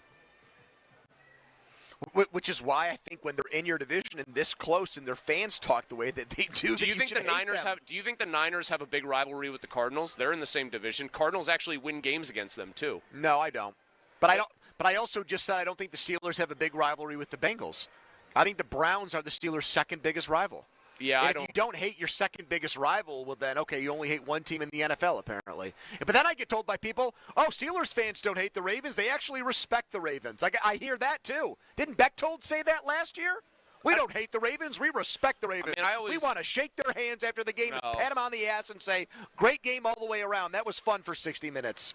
Which is why I think when they're in your division and this close and their fans talk the way that they do, do you think the Niners have a big rivalry with the Cardinals? They're in the same division. Cardinals actually win games against them too. No, I don't. But I also just said I don't think the Steelers have a big rivalry with the Bengals. I think the Browns are the Steelers' second biggest rival. Yeah, and if you don't hate your second biggest rival, well then, okay, you only hate one team in the NFL, apparently. But then I get told by people, oh, Steelers fans don't hate the Ravens. They actually respect the Ravens. I hear that, too. Didn't Bechtold say that last year? We don't hate the Ravens. We respect the Ravens. We want to shake their hands after the game and pat them on the ass and say, great game all the way around. That was fun for 60 minutes.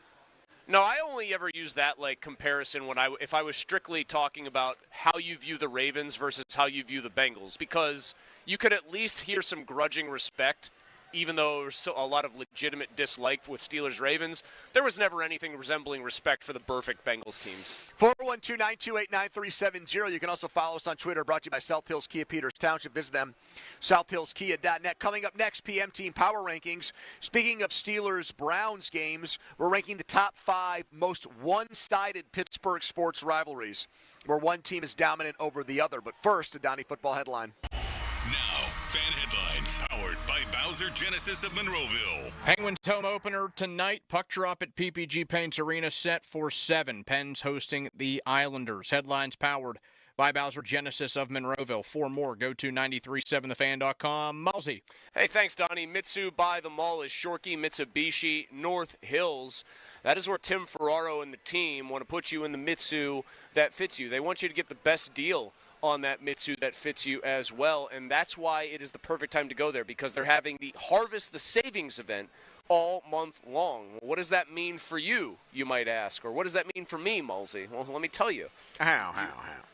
No, I only ever use that like comparison if I was strictly talking about how you view the Ravens versus how you view the Bengals, because you could at least hear some grudging respect even though there was a lot of legitimate dislike with Steelers-Ravens, there was never anything resembling respect for the perfect Bengals teams. 412-928-9370. You can also follow us on Twitter, brought to you by South Hills Kia Peters Township. Visit them, southhillskia.net. Coming up next, PM Team Power Rankings. Speaking of Steelers-Browns games, we're ranking the top 5 most one-sided Pittsburgh sports rivalries, where one team is dominant over the other. But first, a Donnie football headline. Now, fan headlines powered by Bowser Genesis of Monroeville. Penguins home opener tonight. Puck drop at PPG Paints Arena set for 7. Pens hosting the Islanders. Headlines powered by Bowser Genesis of Monroeville. For more, go to 937thefan.com. Malzy. Hey, thanks, Donnie. Mitsu by the Mall is Shorkey, Mitsubishi, North Hills. That is where Tim Ferraro and the team want to put you in the Mitsu that fits you. They want you to get the best deal on that Mitsu that fits you as well, and that's why it is the perfect time to go there, because they're having the Harvest the Savings event all month long. Well, what does that mean for you, you might ask? Or what does that mean for me, Mulsey? Well, let me tell you. How?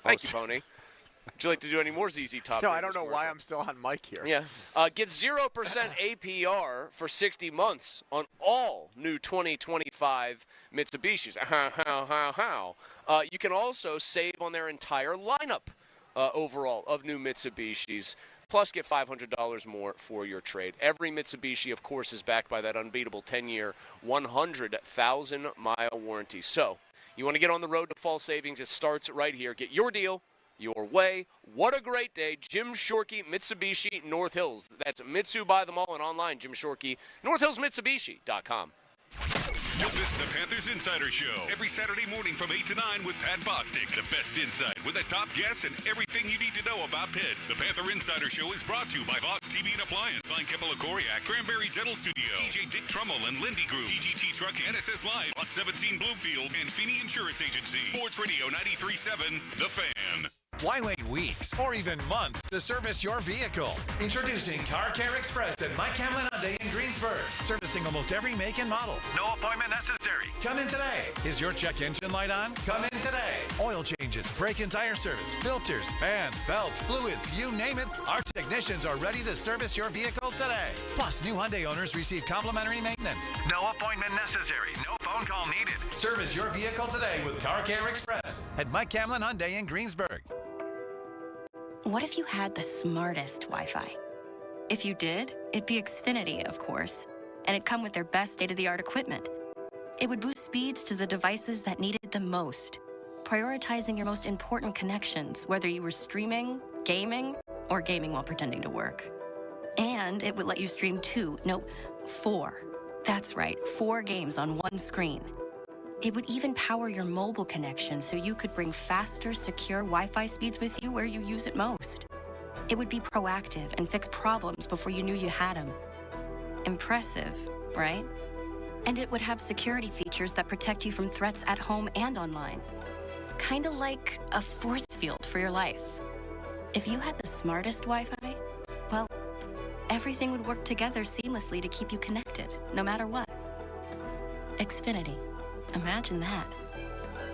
Thank you, Pony. Would you like to do any more ZZ Top? No, I don't know why I'm still on mic here. Yeah. Get 0% APR for 60 months on all new 2025 Mitsubishis. How? You can also save on their entire lineup overall of new Mitsubishis. Plus, get $500 more for your trade. Every Mitsubishi, of course, is backed by that unbeatable 10-year, 100,000-mile warranty. So, you want to get on the road to fall savings? It starts right here. Get your deal your way. What a great day. Jim Shorkey, Mitsubishi, North Hills. That's Mitsu by the Mall and online, Jim Shorkey, NorthHillsMitsubishi.com. Don't miss the Panthers Insider Show every Saturday morning from 8 to 9 with Pat Bostic. The best insight with the top guests and everything you need to know about Pitt. The Panther Insider Show is brought to you by Voss TV and Appliance, Line Kepler-Coriac, Cranberry Dental Studio, DJ Dick Trummel and Lindy Group, EGT Truck, NSS Live, Lot 17 Bloomfield, and Feeney Insurance Agency. Sports Radio 93.7, The Fan. Why wait weeks or even months to service your vehicle? Introducing Car Care Express at Mike Hamlin Hyundai in Greensburg. Servicing almost every make and model. No appointment necessary. Come in today. Is your check engine light on? Come in today. Oil changes, brake and tire service, filters, fans, belts, fluids, you name it. Our technicians are ready to service your vehicle today. Plus, new Hyundai owners receive complimentary maintenance. No appointment necessary. No phone call needed. Service your vehicle today with Car Care Express at Mike Hamlin Hyundai in Greensburg. What if you had the smartest Wi-Fi? If you did, it'd be Xfinity, of course, and it'd come with their best state-of-the-art equipment. It would boost speeds to the devices that needed them most, prioritizing your most important connections, whether you were streaming, gaming, or gaming while pretending to work. And it would let you stream 4. That's right, 4 games on one screen. It would even power your mobile connection so you could bring faster, secure Wi-Fi speeds with you where you use it most. It would be proactive and fix problems before you knew you had them. Impressive, right? And it would have security features that protect you from threats at home and online. Kinda like a force field for your life. If you had the smartest Wi-Fi, well, everything would work together seamlessly to keep you connected, no matter what. Xfinity. Imagine that.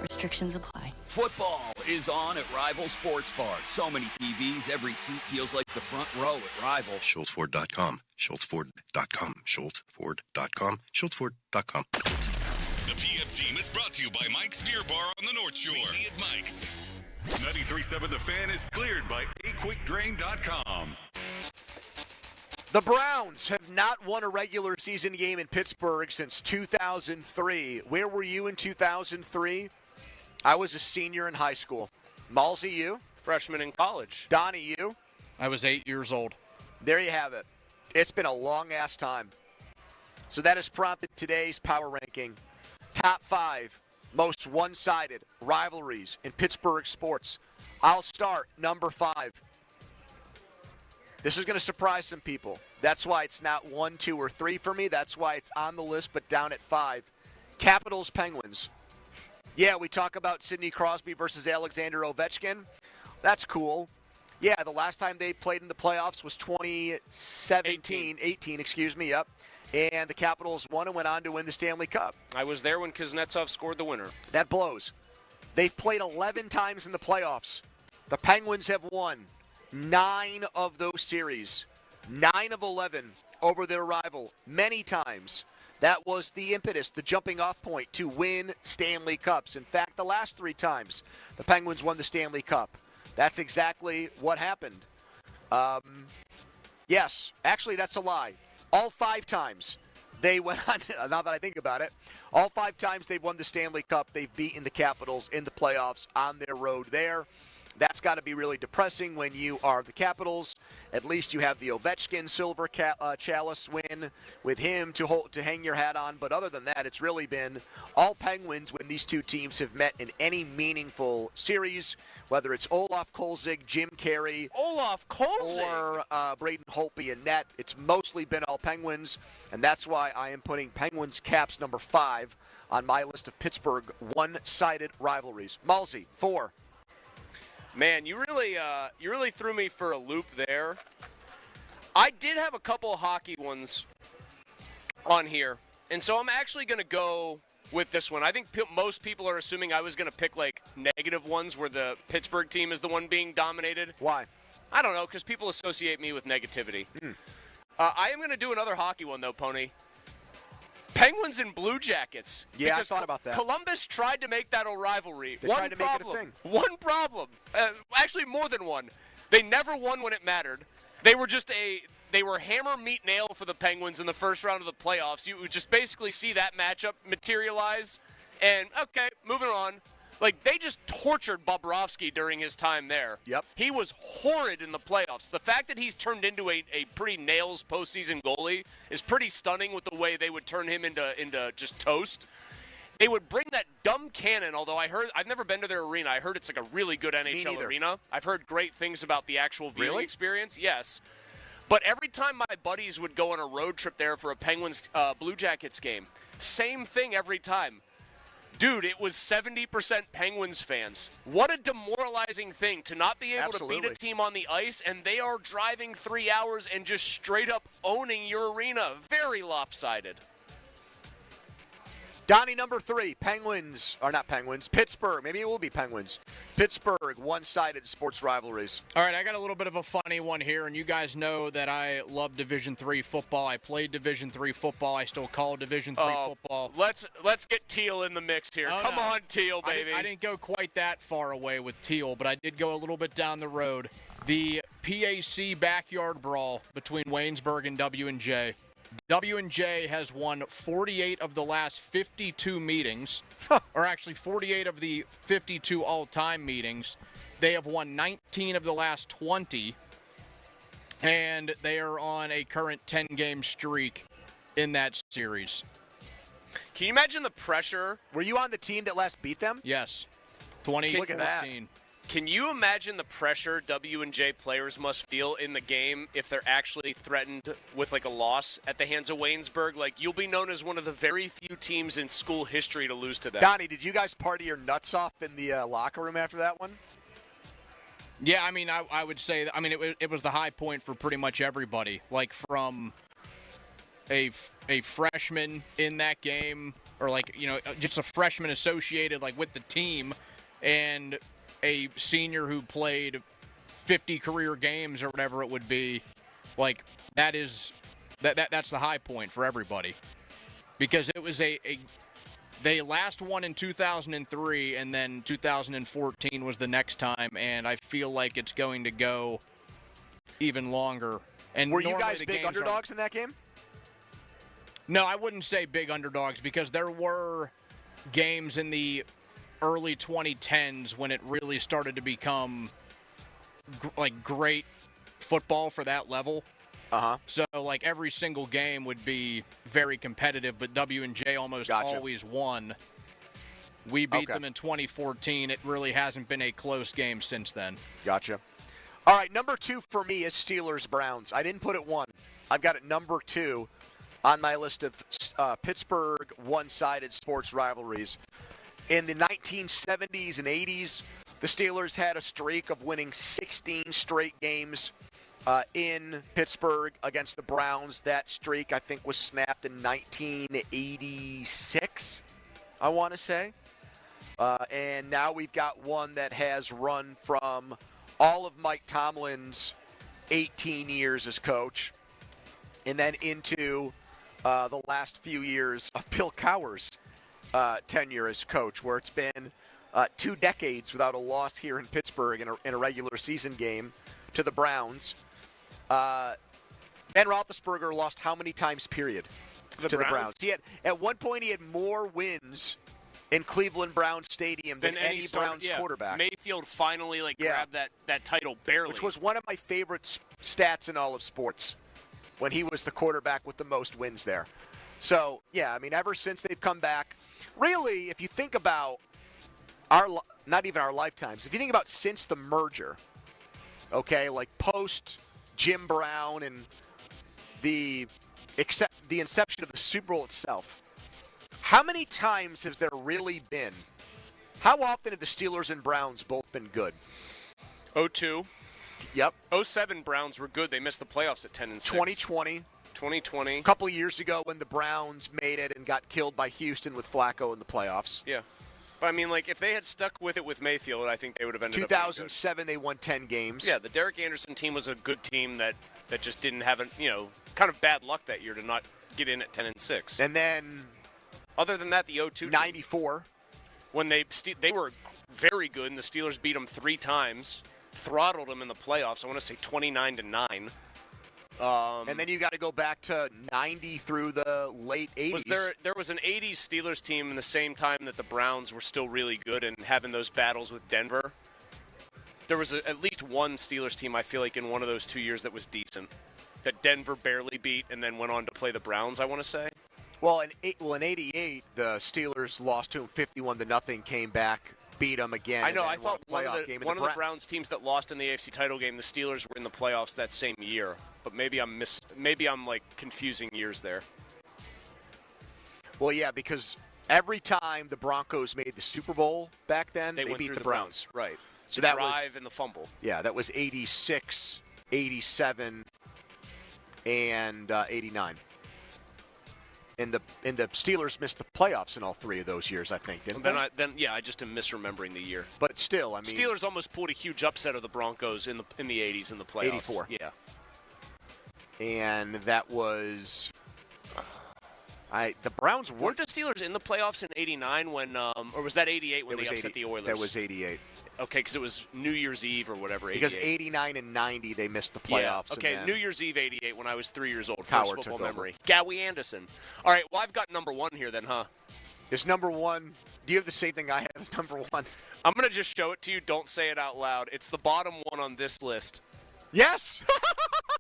Restrictions apply. Football is on at Rival Sports Bar. So many TVs, every seat feels like the front row at Rival. SchultzFord.com. SchultzFord.com. SchultzFord.com. SchultzFord.com. The PM Team is brought to you by Mike's Beer Bar on the North Shore. Meet me at Mike's. 93.7 The Fan is cleared by aquickdrain.com. The Browns have not won a regular season game in Pittsburgh since 2003. Where were you in 2003? I was a senior in high school. Malsey, you? Freshman in college. Donnie, you? I was 8 years old. There you have it. It's been a long-ass time. So that has prompted today's power ranking. Top 5 most one-sided rivalries in Pittsburgh sports. I'll start number 5. This is going to surprise some people. That's why it's not 1, 2, or 3 for me. That's why it's on the list, but down at 5. Capitals, Penguins. Yeah, we talk about Sidney Crosby versus Alexander Ovechkin. That's cool. Yeah, the last time they played in the playoffs was 18, excuse me, yep. And the Capitals won and went on to win the Stanley Cup. I was there when Kuznetsov scored the winner. That blows. They've played 11 times in the playoffs. The Penguins have won 9 of those series. 9 of 11 over their rival many times. That was the impetus, the jumping off point to win Stanley Cups. In fact, the last 3 times the Penguins won the Stanley Cup, that's exactly what happened. Yes, actually that's a lie. All 5 times they went on, now that I think about it, all 5 times they've won the Stanley Cup, they've beaten the Capitals in the playoffs on their road there. That's got to be really depressing when you are the Capitals. At least you have the Ovechkin silver chalice win with him to hang your hat on. But other than that, it's really been all Penguins when these two teams have met in any meaningful series, whether it's Olaf Kolzig, Jim Carey, or Braden Holtby in net. It's mostly been all Penguins, and that's why I am putting Penguins Caps number 5 on my list of Pittsburgh one-sided rivalries. Malsey, 4. Man, you really threw me for a loop there. I did have a couple of hockey ones on here, and so I'm actually going to go with this one. I think most people are assuming I was going to pick, like, negative ones where the Pittsburgh team is the one being dominated. Why? I don't know, because people associate me with negativity. I am going to do another hockey one, though, Pony. Penguins and Blue Jackets. Yeah, I thought about that. Columbus tried to make that a rivalry. They tried to make it a thing. One problem. Actually, more than one. They never won when it mattered. They were hammer, meat, nail for the Penguins in the first round of the playoffs. You would just basically see that matchup materialize. And, okay, moving on. Like, they just tortured Bobrovsky during his time there. Yep. He was horrid in the playoffs. The fact that he's turned into a pretty nails postseason goalie is pretty stunning with the way they would turn him into just toast. They would bring that dumb cannon, although I've never been to their arena. I heard it's like a really good NHL arena. I've heard great things about the actual viewing experience. Yes. But every time my buddies would go on a road trip there for a Penguins Blue Jackets game, same thing every time. Dude, it was 70% Penguins fans. What a demoralizing thing to not be able to beat a team on the ice, and they are driving 3 hours and just straight up owning your arena. Very lopsided. Donnie, number 3, Penguins, or not Penguins, Pittsburgh. Maybe it will be Penguins. Pittsburgh, one-sided sports rivalries. All right, I got a little bit of a funny one here, and you guys know that I love Division III football. I played Division III football. I still call Division III football. Let's get Teal in the mix here. Come on, Teal, baby. I didn't go quite that far away with Teal, but I did go a little bit down the road. The PAC backyard brawl between Waynesburg and W&J. W&J has won 48 of the last 52 meetings, or actually 48 of the 52 all-time meetings. They have won 19 of the last 20, and they are on a current 10-game streak in that series. Can you imagine the pressure? Were you on the team that last beat them? Yes, 2014. Look at that. Can you imagine the pressure W&J players must feel in the game if they're actually threatened with like a loss at the hands of Waynesburg? Like, you'll be known as one of the very few teams in school history to lose to them. Donnie, did you guys party your nuts off in the locker room after that one? Yeah, I mean, I would say, it was the high point for pretty much everybody. Like, from a freshman in that game, or like, just a freshman associated like with the team, and a senior who played 50 career games or whatever it would be. Like, that's the high point for everybody, because it was they last won in 2003, and then 2014 was the next time, and I feel like it's going to go even longer. And were you guys big underdogs in that game? No, I wouldn't say big underdogs, because there were games in the early 2010s when it really started to become great football for that level. So like every single game would be very competitive, but W&J almost always won. We beat them in 2014. It really hasn't been a close game since then. Gotcha. All right, number 2 for me is Steelers-Browns. I didn't put it 1. I've got it number 2 on my list of Pittsburgh one-sided sports rivalries. In the 1970s and 80s, the Steelers had a streak of winning 16 straight games in Pittsburgh against the Browns. That streak, I think, was snapped in 1986, I want to say. And now we've got one that has run from all of Mike Tomlin's 18 years as coach and then into the last few years of Bill Cowher's tenure as coach, where it's been 2 decades without a loss here in Pittsburgh in a regular season game to the Browns. Ben Roethlisberger lost how many times, period, to the Browns? At one point, he had more wins in Cleveland Browns Stadium than any Browns quarterback. Mayfield finally grabbed that title barely. Which was one of my favorite stats in all of sports, when he was the quarterback with the most wins there. So, yeah, I mean, ever since they've come back, really, if you think about not even our lifetimes, if you think about since the merger, okay, like post Jim Brown and the inception of the Super Bowl itself, how many times has there really been? How often have the Steelers and Browns both been good? 2002. Yep. 2007 Browns were good. They missed the playoffs at 10-6. 2020. 2020. A couple of years ago when the Browns made it and got killed by Houston with Flacco in the playoffs. Yeah. But, I mean, if they had stuck with it with Mayfield, I think they would have ended 2007, they won 10 games. Yeah, the Derek Anderson team was a good team that just didn't have kind of bad luck that year to not get in at 10-6. And then, other than that, the 2002 94, when they were very good, and the Steelers beat them 3 times, throttled them in the playoffs. I want to say 29-9. And then you got to go back to 90 through the late 80s. There was an 80s Steelers team in the same time that the Browns were still really good and having those battles with Denver. There was at least one Steelers team, I feel like, in one of those 2 years that was decent, that Denver barely beat and then went on to play the Browns, I want to say. Well, in 88, the Steelers lost to them 51-0, came back, beat them again. I know. I thought one of the Browns teams that lost in the AFC title game, the Steelers were in the playoffs that same year. But maybe I'm confusing years there. Well, yeah, because every time the Broncos made the Super Bowl back then, they beat the Browns. Right. So that drive and the fumble. Yeah, that was 86, 87, and 89. And the Steelers missed the playoffs in all 3 of those years, I think, didn't they? I just am misremembering the year. But still, I mean, Steelers almost pulled a huge upset of the Broncos in the 80s in the playoffs. 84. Yeah. And that was the Browns weren't the Steelers in the playoffs in 89 when or was that 88 when they upset the Oilers? That was 88. Okay, because it was New Year's Eve or whatever. 88. Because 89 and 90 they missed the playoffs. Yeah. Okay, New Year's Eve 88 when I was 3 years old. Cowher First football took memory. Gowie Anderson. All right, well I've got number 1 here then, huh? Is number 1? Do you have the same thing I have as number 1? I'm gonna just show it to you. Don't say it out loud. It's the bottom one on this list. Yes.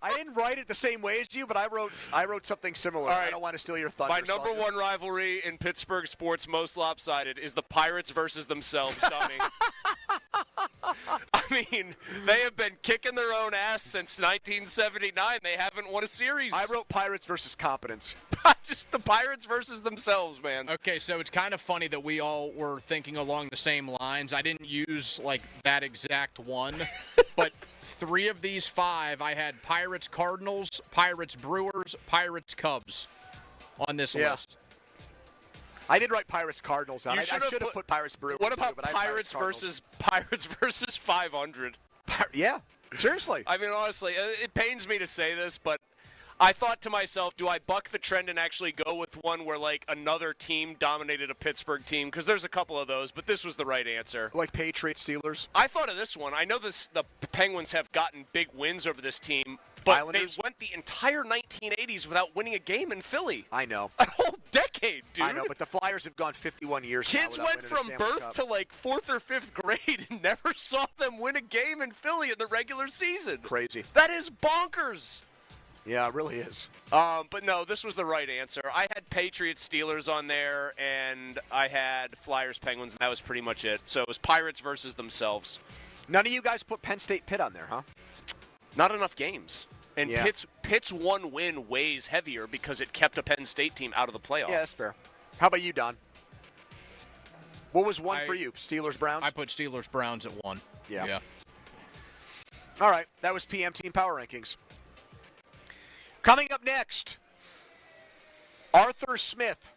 I didn't write it the same way as you, but I wrote something similar. All right. I don't want to steal your thunder. My number 1 rivalry in Pittsburgh sports, most lopsided, is the Pirates versus themselves, Tommy. I mean, they have been kicking their own ass since 1979. They haven't won a series. I wrote Pirates versus competence. Just the Pirates versus themselves, man. Okay, so it's kind of funny that we all were thinking along the same lines. I didn't use, that exact one, but 3 of these 5, I had Pirates Cardinals, Pirates Brewers, Pirates Cubs on this list. I did write Pirates Cardinals on. I should have put Pirates Brewers. What about Pirates versus 500? Yeah, seriously. I mean, honestly, it pains me to say this, but I thought to myself, do I buck the trend and actually go with one where, another team dominated a Pittsburgh team? Because there's a couple of those, but this was the right answer. Like Patriots, Steelers? I thought of this one. I know the Penguins have gotten big wins over this team, but Islanders? they went the entire 1980s without winning a game in Philly. I know. A whole decade, dude. I know, but the Flyers have gone 51 years Kids now went from birth to 4th or 5th grade and never saw them win a game in Philly in the regular season. Crazy. That is bonkers. Yeah, it really is. But no, this was the right answer. I had Patriots, Steelers on there, and I had Flyers, Penguins, and that was pretty much it. So it was Pirates versus themselves. None of you guys put Penn State Pitt on there, huh? Not enough games. And yeah. Pitt's one win weighs heavier because it kept a Penn State team out of the playoffs. Yeah, that's fair. How about you, Don? What was 1 for you? Steelers, Browns? I put Steelers, Browns at 1. Yeah. All right, that was PM Team Power Rankings. Coming up next, Arthur Smith.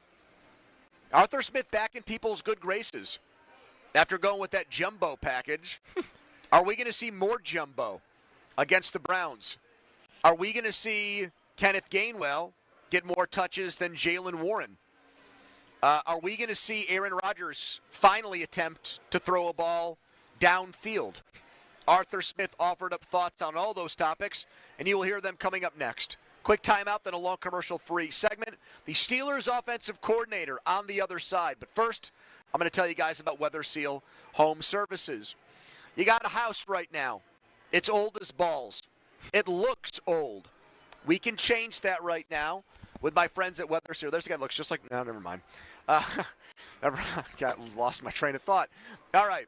Arthur Smith back in people's good graces after going with that jumbo package. Are we going to see more jumbo against the Browns? Are we going to see Kenneth Gainwell get more touches than Jaylen Warren? Are we going to see Aaron Rodgers finally attempt to throw a ball downfield? Arthur Smith offered up thoughts on all those topics, and you will hear them coming up next. Quick timeout, then a long commercial-free segment. The Steelers' offensive coordinator on the other side. But first, I'm going to tell you guys about Weather Seal Home Services. You got a house right now. It's old as balls. It looks old. We can change that right now with my friends at Weather Seal. There's a guy that looks just like, no, never mind. Lost my train of thought. All right.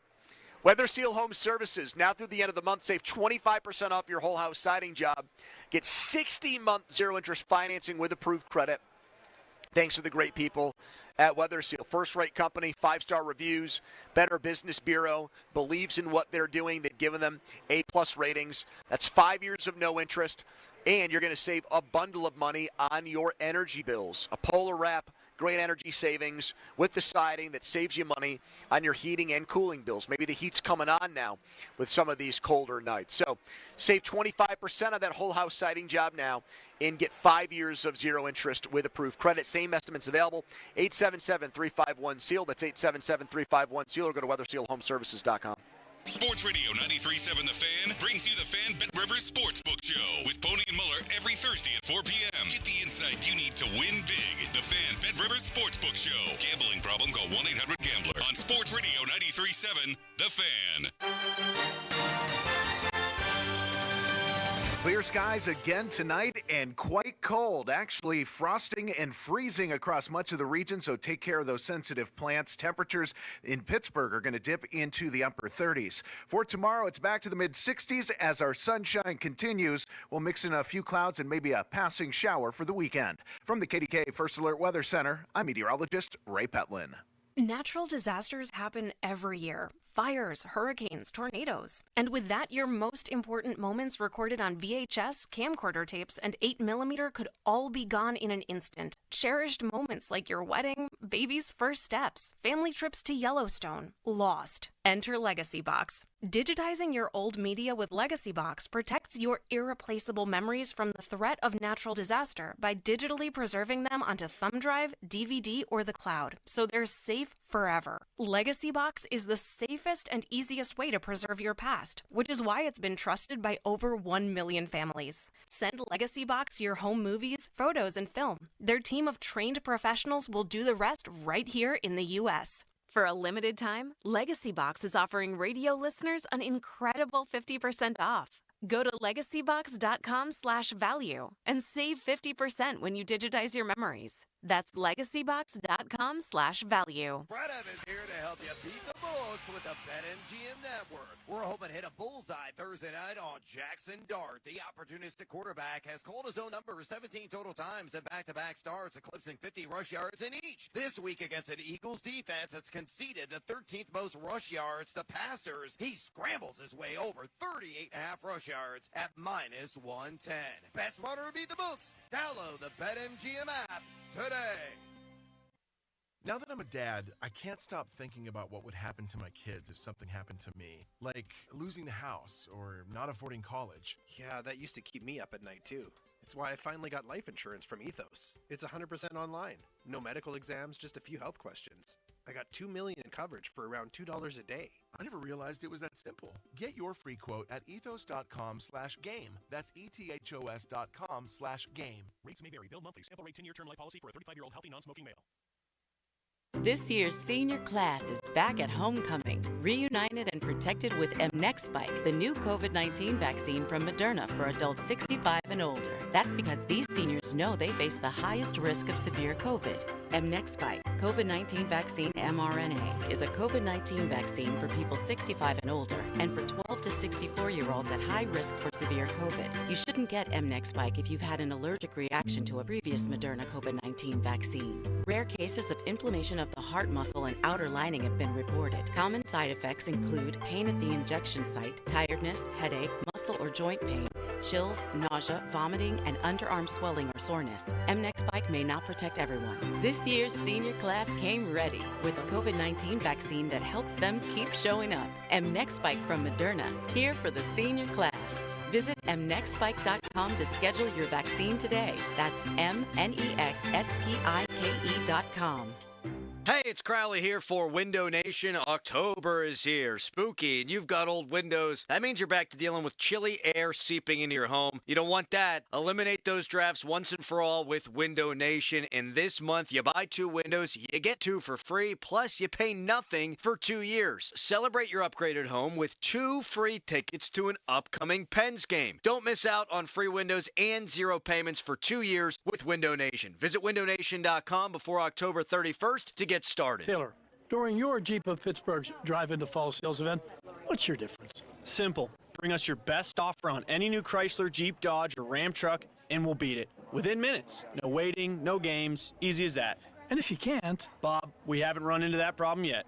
Weather Seal Home Services. Now through the end of the month, save 25% off your whole house siding job. Get 60-month zero-interest financing with approved credit. Thanks to the great people at Weather Seal. First-rate company, 5-star reviews, Better Business Bureau, believes in what they're doing. They've given them A-plus ratings. That's 5 years of no interest, and you're going to save a bundle of money on your energy bills. A Polar Wrap, great energy savings with the siding that saves you money on your heating and cooling bills. Maybe the heat's coming on now with some of these colder nights. So save 25% of that whole house siding job now and get 5 years of zero interest with approved credit. Same estimates available. 877-351-SEAL. That's 877-351-SEAL, or go to weathersealhomeservices.com. Sports Radio 93.7 The Fan brings you the Fan Bet Rivers Sportsbook Show with Pony and Muller every Thursday at 4 p.m. Get the insight you need to win big. The Fan Bet Rivers Sportsbook Show. Gambling problem? Call 1-800-GAMBLER. On Sports Radio 93.7 The Fan. Clear skies again tonight and quite cold. Actually, frosting and freezing across much of the region, so take care of those sensitive plants. Temperatures in Pittsburgh are going to dip into the upper 30s. For tomorrow, it's back to the mid-60s as our sunshine continues. We'll mix in a few clouds and maybe a passing shower for the weekend. From the KDK First Alert Weather Center, I'm meteorologist Ray Petlin. Natural disasters happen every year. Fires, hurricanes, tornadoes. And with that, your most important moments recorded on VHS, camcorder tapes, and 8mm could all be gone in an instant. Cherished moments like your wedding, baby's first steps, family trips to Yellowstone, lost. Enter Legacy Box. Digitizing your old media with Legacy Box protects your irreplaceable memories from the threat of natural disaster by digitally preserving them onto thumb drive, DVD, or the cloud, so they're safe forever. Legacy Box is the safest and easiest way to preserve your past, which is why it's been trusted by over 1 million families. Send Legacy Box your home movies, photos, and film. Their team of trained professionals will do the rest right here in the U.S. For a limited time, Legacy Box is offering radio listeners an incredible 50% off. Go to legacybox.com/value and save 50% when you digitize your memories. That's legacybox.com/value. Brett Evans here to help you beat the books with the BetMGM Network. We're hoping to hit a bullseye Thursday night on Jackson Dart. The opportunistic quarterback has called his own number 17 total times in back-to-back starts, eclipsing 50 rush yards in each. This week against an Eagles defense that's conceded the 13th most rush yards to passers, he scrambles his way over 38.5 rush yards at -110. Bet smarter, beat the books. Download the BetMGM app today. Now that I'm a dad, I can't stop thinking about what would happen to my kids if something happened to me. Like losing the house or not affording college. Yeah, that used to keep me up at night too. It's why I finally got life insurance from Ethos. It's 100% online. No medical exams, just a few health questions. I got $2 million in coverage for around $2 a day. I never realized it was that simple. Get your free quote at ethos.com/game. That's ethos.com/game. Rates may vary. Bill monthly. Sample rate 10-year term life policy for a 35-year-old healthy non-smoking male. This year's senior class is back at homecoming, reunited and protected with mNEXSpike, the new COVID-19 vaccine from Moderna for adults 65 and older. That's because these seniors know they face the highest risk of severe COVID. mNEXSpike, COVID-19 vaccine mRNA, is a COVID-19 vaccine for people 65 and older and for 12 to 64-year-olds at high risk for severe COVID. You shouldn't get mNEXSpike if you've had an allergic reaction to a previous Moderna COVID-19 vaccine. Rare cases of inflammation of the heart muscle and outer lining have been reported. Common side effects include pain at the injection site, tiredness, headache, muscle or joint pain, chills, nausea, vomiting, and underarm swelling or soreness. mNEXSpike may not protect everyone. This year's senior class came ready with a COVID-19 vaccine that helps them keep showing up. mNEXSpike from Moderna, here for the senior class. Visit mnexspike.com MNXSPIKE.com to schedule your vaccine today. That's MNEXSPIKE.com. Hey, it's Crowley here for Window Nation. October is here. Spooky, and you've got old windows. That means you're back to dealing with chilly air seeping into your home. You don't want that. Eliminate those drafts once and for all with Window Nation. And this month, you buy 2 windows, you get 2 for free, plus you pay nothing for 2 years. Celebrate your upgraded home with 2 free tickets to an upcoming Pens game. Don't miss out on free windows and 0 payments for 2 years with Window Nation. Visit windownation.com before October 31st to get started. Taylor, during your Jeep of Pittsburgh Drive into Fall sales event, what's your difference? Simple. Bring us your best offer on any new Chrysler, Jeep, Dodge, or Ram truck, and we'll beat it. Within minutes. No waiting, no games. Easy as that. And if you can't, Bob, we haven't run into that problem yet.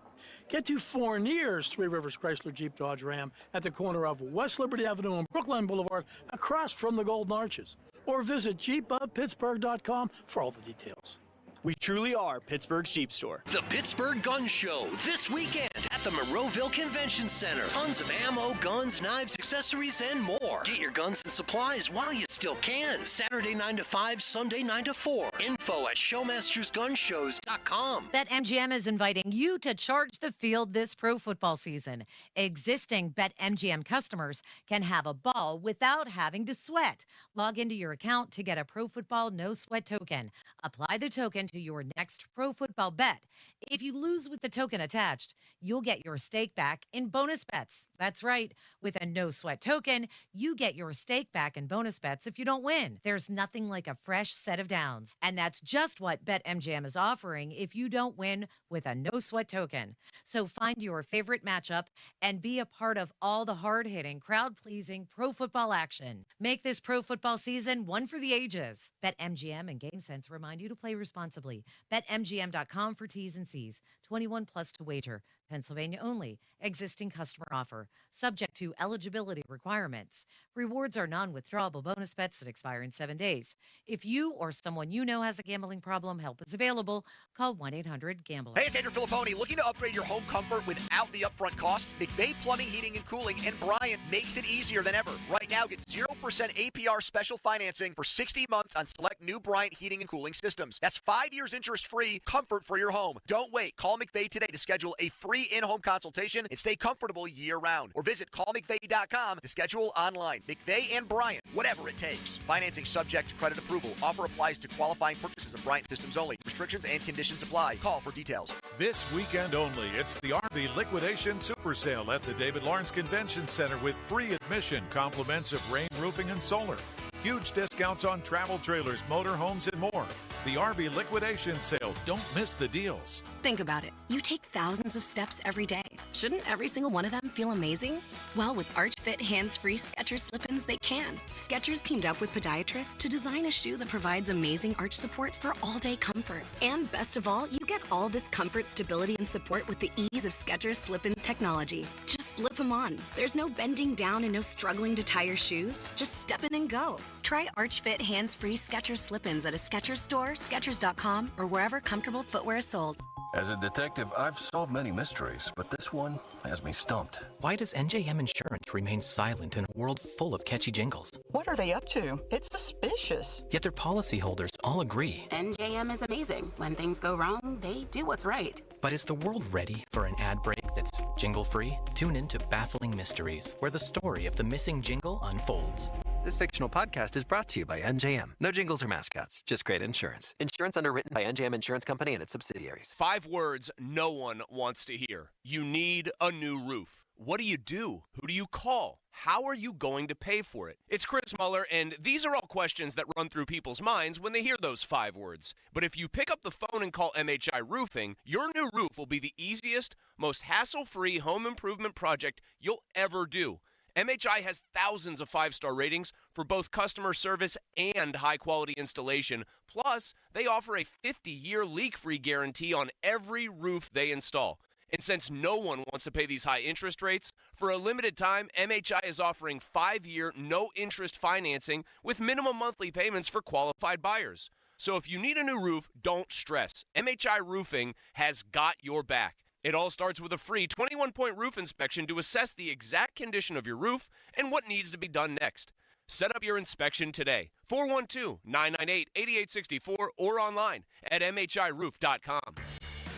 Get to Fournier's Three Rivers Chrysler Jeep Dodge Ram at the corner of West Liberty Avenue and Brookline Boulevard across from the Golden Arches. Or visit jeepofpittsburgh.com for all the details. We truly are Pittsburgh's Jeep store. The Pittsburgh Gun Show this weekend at the Monroeville Convention Center. Tons of ammo, guns, knives, accessories, and more. Get your guns and supplies while you still can. Saturday 9 to 5, Sunday 9 to 4. Info at showmastersgunshows.com. BetMGM is inviting you to charge the field this pro football season. Existing BetMGM customers can have a ball without having to sweat. Log into your account to get a Pro Football No Sweat token. Apply the token to your next pro football bet. If you lose with the token attached, you'll get your stake back in bonus bets. That's right. With a no sweat token, you get your stake back in bonus bets if you don't win. There's nothing like a fresh set of downs. And that's just what BetMGM is offering if you don't win with a no sweat token. So find your favorite matchup and be a part of all the hard-hitting, crowd-pleasing pro football action. Make this pro football season one for the ages. BetMGM and GameSense remind you to play responsibly. BetMGM.com for T's and C's. 21 plus to wager. Pennsylvania only. Existing customer offer. Subject to eligibility requirements. Rewards are non-withdrawable bonus bets that expire in 7 days. If you or someone you know has a gambling problem, help is available. Call 1-800-GAMBLER. Hey, it's Andrew Filipponi. Looking to upgrade your home comfort without the upfront cost? McVay Plumbing, Heating, and Cooling and Bryant makes it easier than ever. Right now, get 0% APR special financing for 60 months on select new Bryant Heating and Cooling systems. That's 5 years interest-free comfort for your home. Don't wait. Call McVay today to schedule a free in-home consultation and stay comfortable year-round. Or visit callmcvay.com to schedule online. McVay and Bryant, whatever it takes. Financing subject to credit approval. Offer applies to qualifying purchases of Bryant systems only. Restrictions and conditions apply. Call for details. This weekend only, it's the RV Liquidation Super Sale at the David Lawrence Convention Center with free admission, compliments of rain, roofing, and solar. Huge discounts on travel trailers, motorhomes, and more. The RV Liquidation Sale. Don't miss the deals. Think about it. You take thousands of steps every day. Shouldn't every single one of them feel amazing? Well, with ArchFit hands-free Skechers slip-ins, they can. Skechers teamed up with podiatrists to design a shoe that provides amazing arch support for all-day comfort. And best of all, you get all this comfort, stability, and support with the ease of Skechers slip-ins technology. Just slip them on. There's no bending down and no struggling to tie your shoes. Just step in and go. Try ArchFit hands-free Skechers slip-ins at a Skechers store, Skechers.com, or wherever comfortable footwear is sold. As a detective, I've solved many mysteries, but this one has me stumped. Why does NJM Insurance remain silent in a world full of catchy jingles? What are they up to? It's suspicious. Yet their policyholders all agree. NJM is amazing. When things go wrong, they do what's right. But is the world ready for an ad break that's jingle-free? Tune in to Baffling Mysteries, where the story of the missing jingle unfolds. This fictional podcast is brought to you by NJM. No jingles or mascots, just great insurance. Insurance underwritten by NJM Insurance Company and its subsidiaries. 5 words no one wants to hear. You need a new roof. What do? Who do you call? How are you going to pay for it? It's Chris Muller, and these are all questions that run through people's minds when they hear those 5 words. But if you pick up the phone and call MHI Roofing, your new roof will be the easiest, most hassle-free home improvement project you'll ever do. MHI has thousands of 5-star ratings for both customer service and high-quality installation. Plus, they offer a 50-year leak-free guarantee on every roof they install. And since no one wants to pay these high interest rates, for a limited time, MHI is offering 5-year no-interest financing with minimum monthly payments for qualified buyers. So if you need a new roof, don't stress. MHI Roofing has got your back. It all starts with a free 21-point roof inspection to assess the exact condition of your roof and what needs to be done next. Set up your inspection today. 412-998-8864 or online at mhiroof.com.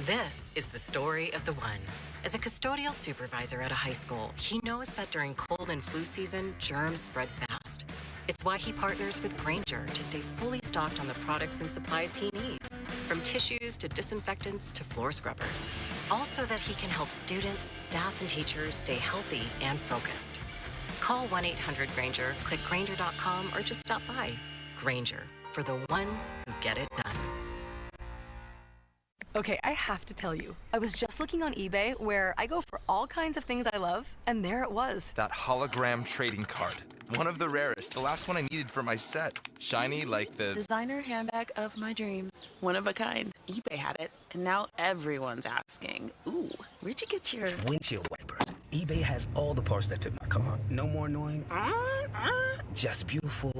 This is the story of the one. As a custodial supervisor at a high school, he knows that during cold and flu season, germs spread fast. It's why he partners with Grainger to stay fully stocked on the products and supplies he needs, from tissues to disinfectants to floor scrubbers. Also that he can help students, staff, and teachers stay healthy and focused. Call 1-800-GRAINGER, click Grainger.com, or just stop by. Grainger, for the ones who get it done. Okay, I have to tell you, I was just looking on eBay where I go for all kinds of things I love, and there it was. That hologram trading card. One of the rarest, the last one I needed for my set. Shiny like the... designer handbag of my dreams. One of a kind. eBay had it, and now everyone's asking, ooh, where'd you get your... windshield wipers. eBay has all the parts that fit my car. No more annoying. Just beautiful.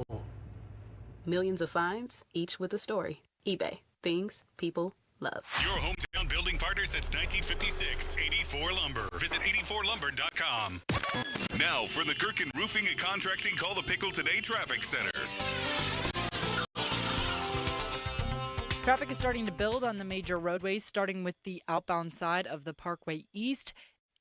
Millions of finds, each with a story. eBay. Things people love. Your hometown building partner since 1956. 84 Lumber. Visit 84lumber.com. Now for the Gerken Roofing and Contracting Call the Pickle Today Traffic Center. Traffic is starting to build on the major roadways, starting with the outbound side of the Parkway East.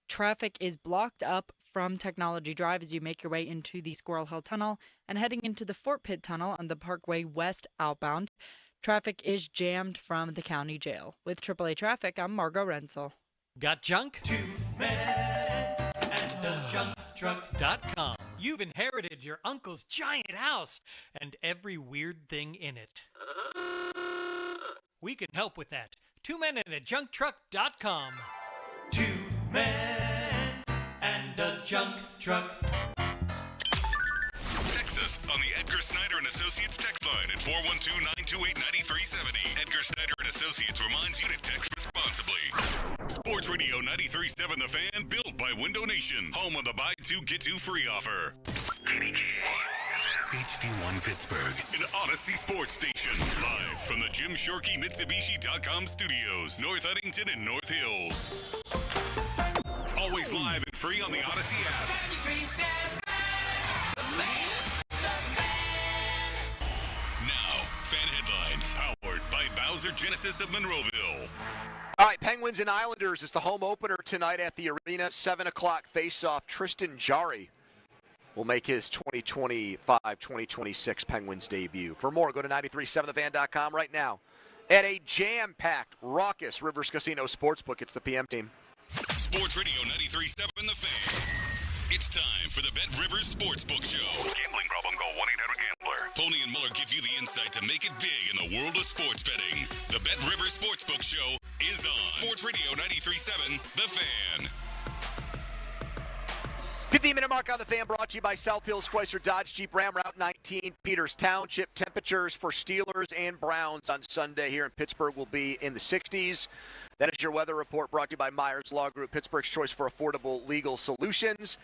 Traffic is blocked up from Technology Drive as you make your way into the Squirrel Hill Tunnel and heading into the Fort Pitt Tunnel on the Parkway West outbound. Traffic is jammed from the county jail. With AAA Traffic, I'm Margot Renzel. Got junk? Two men and a junk truck.com. You've inherited your uncle's giant house and every weird thing in it. We can help with that. 2 men and a junk truck.com. 2 men and a junk truck. Text us on the Edgar Snyder and Associates text line at 412-928-9370. Edgar Snyder and Associates reminds you to text responsibly. Sports Radio 93.7 The Fan, built by Window Nation, home of the buy two get two free offer. HD1 Pittsburgh, an Odyssey Sports Station, live from the Jim Shorkey Mitsubishi.com studios, North Huntington and North Hills. Always live and free on the Odyssey app. 93.7 The Fan. Now, fan headlines, powered by Bowser Genesis of Monroeville. All right, Penguins and Islanders is the home opener tonight at the arena. 7 o'clock face-off. Tristan Jarry will make his 2025-2026 Penguins debut. For more, go to 937thefan.com right now. At a jam-packed, raucous Rivers Casino Sportsbook, it's the PM team. Sports Radio 93.7 The Fan. It's time for the Bet Rivers Sportsbook Show. Gambling problem? Call 1-800-GAMBLER. Pony and Muller give you the insight to make it big in the world of sports betting. The Bet Rivers Sportsbook Show is on Sports Radio 93.7 The Fan. 15-minute mark on the Fan, brought to you by South Hills Chrysler Dodge Jeep Ram Route 19, Peters Township. Temperatures for Steelers and Browns on Sunday here in Pittsburgh will be in the 60s. That is your weather report, brought to you by Myers Law Group, Pittsburgh's choice for affordable legal solutions.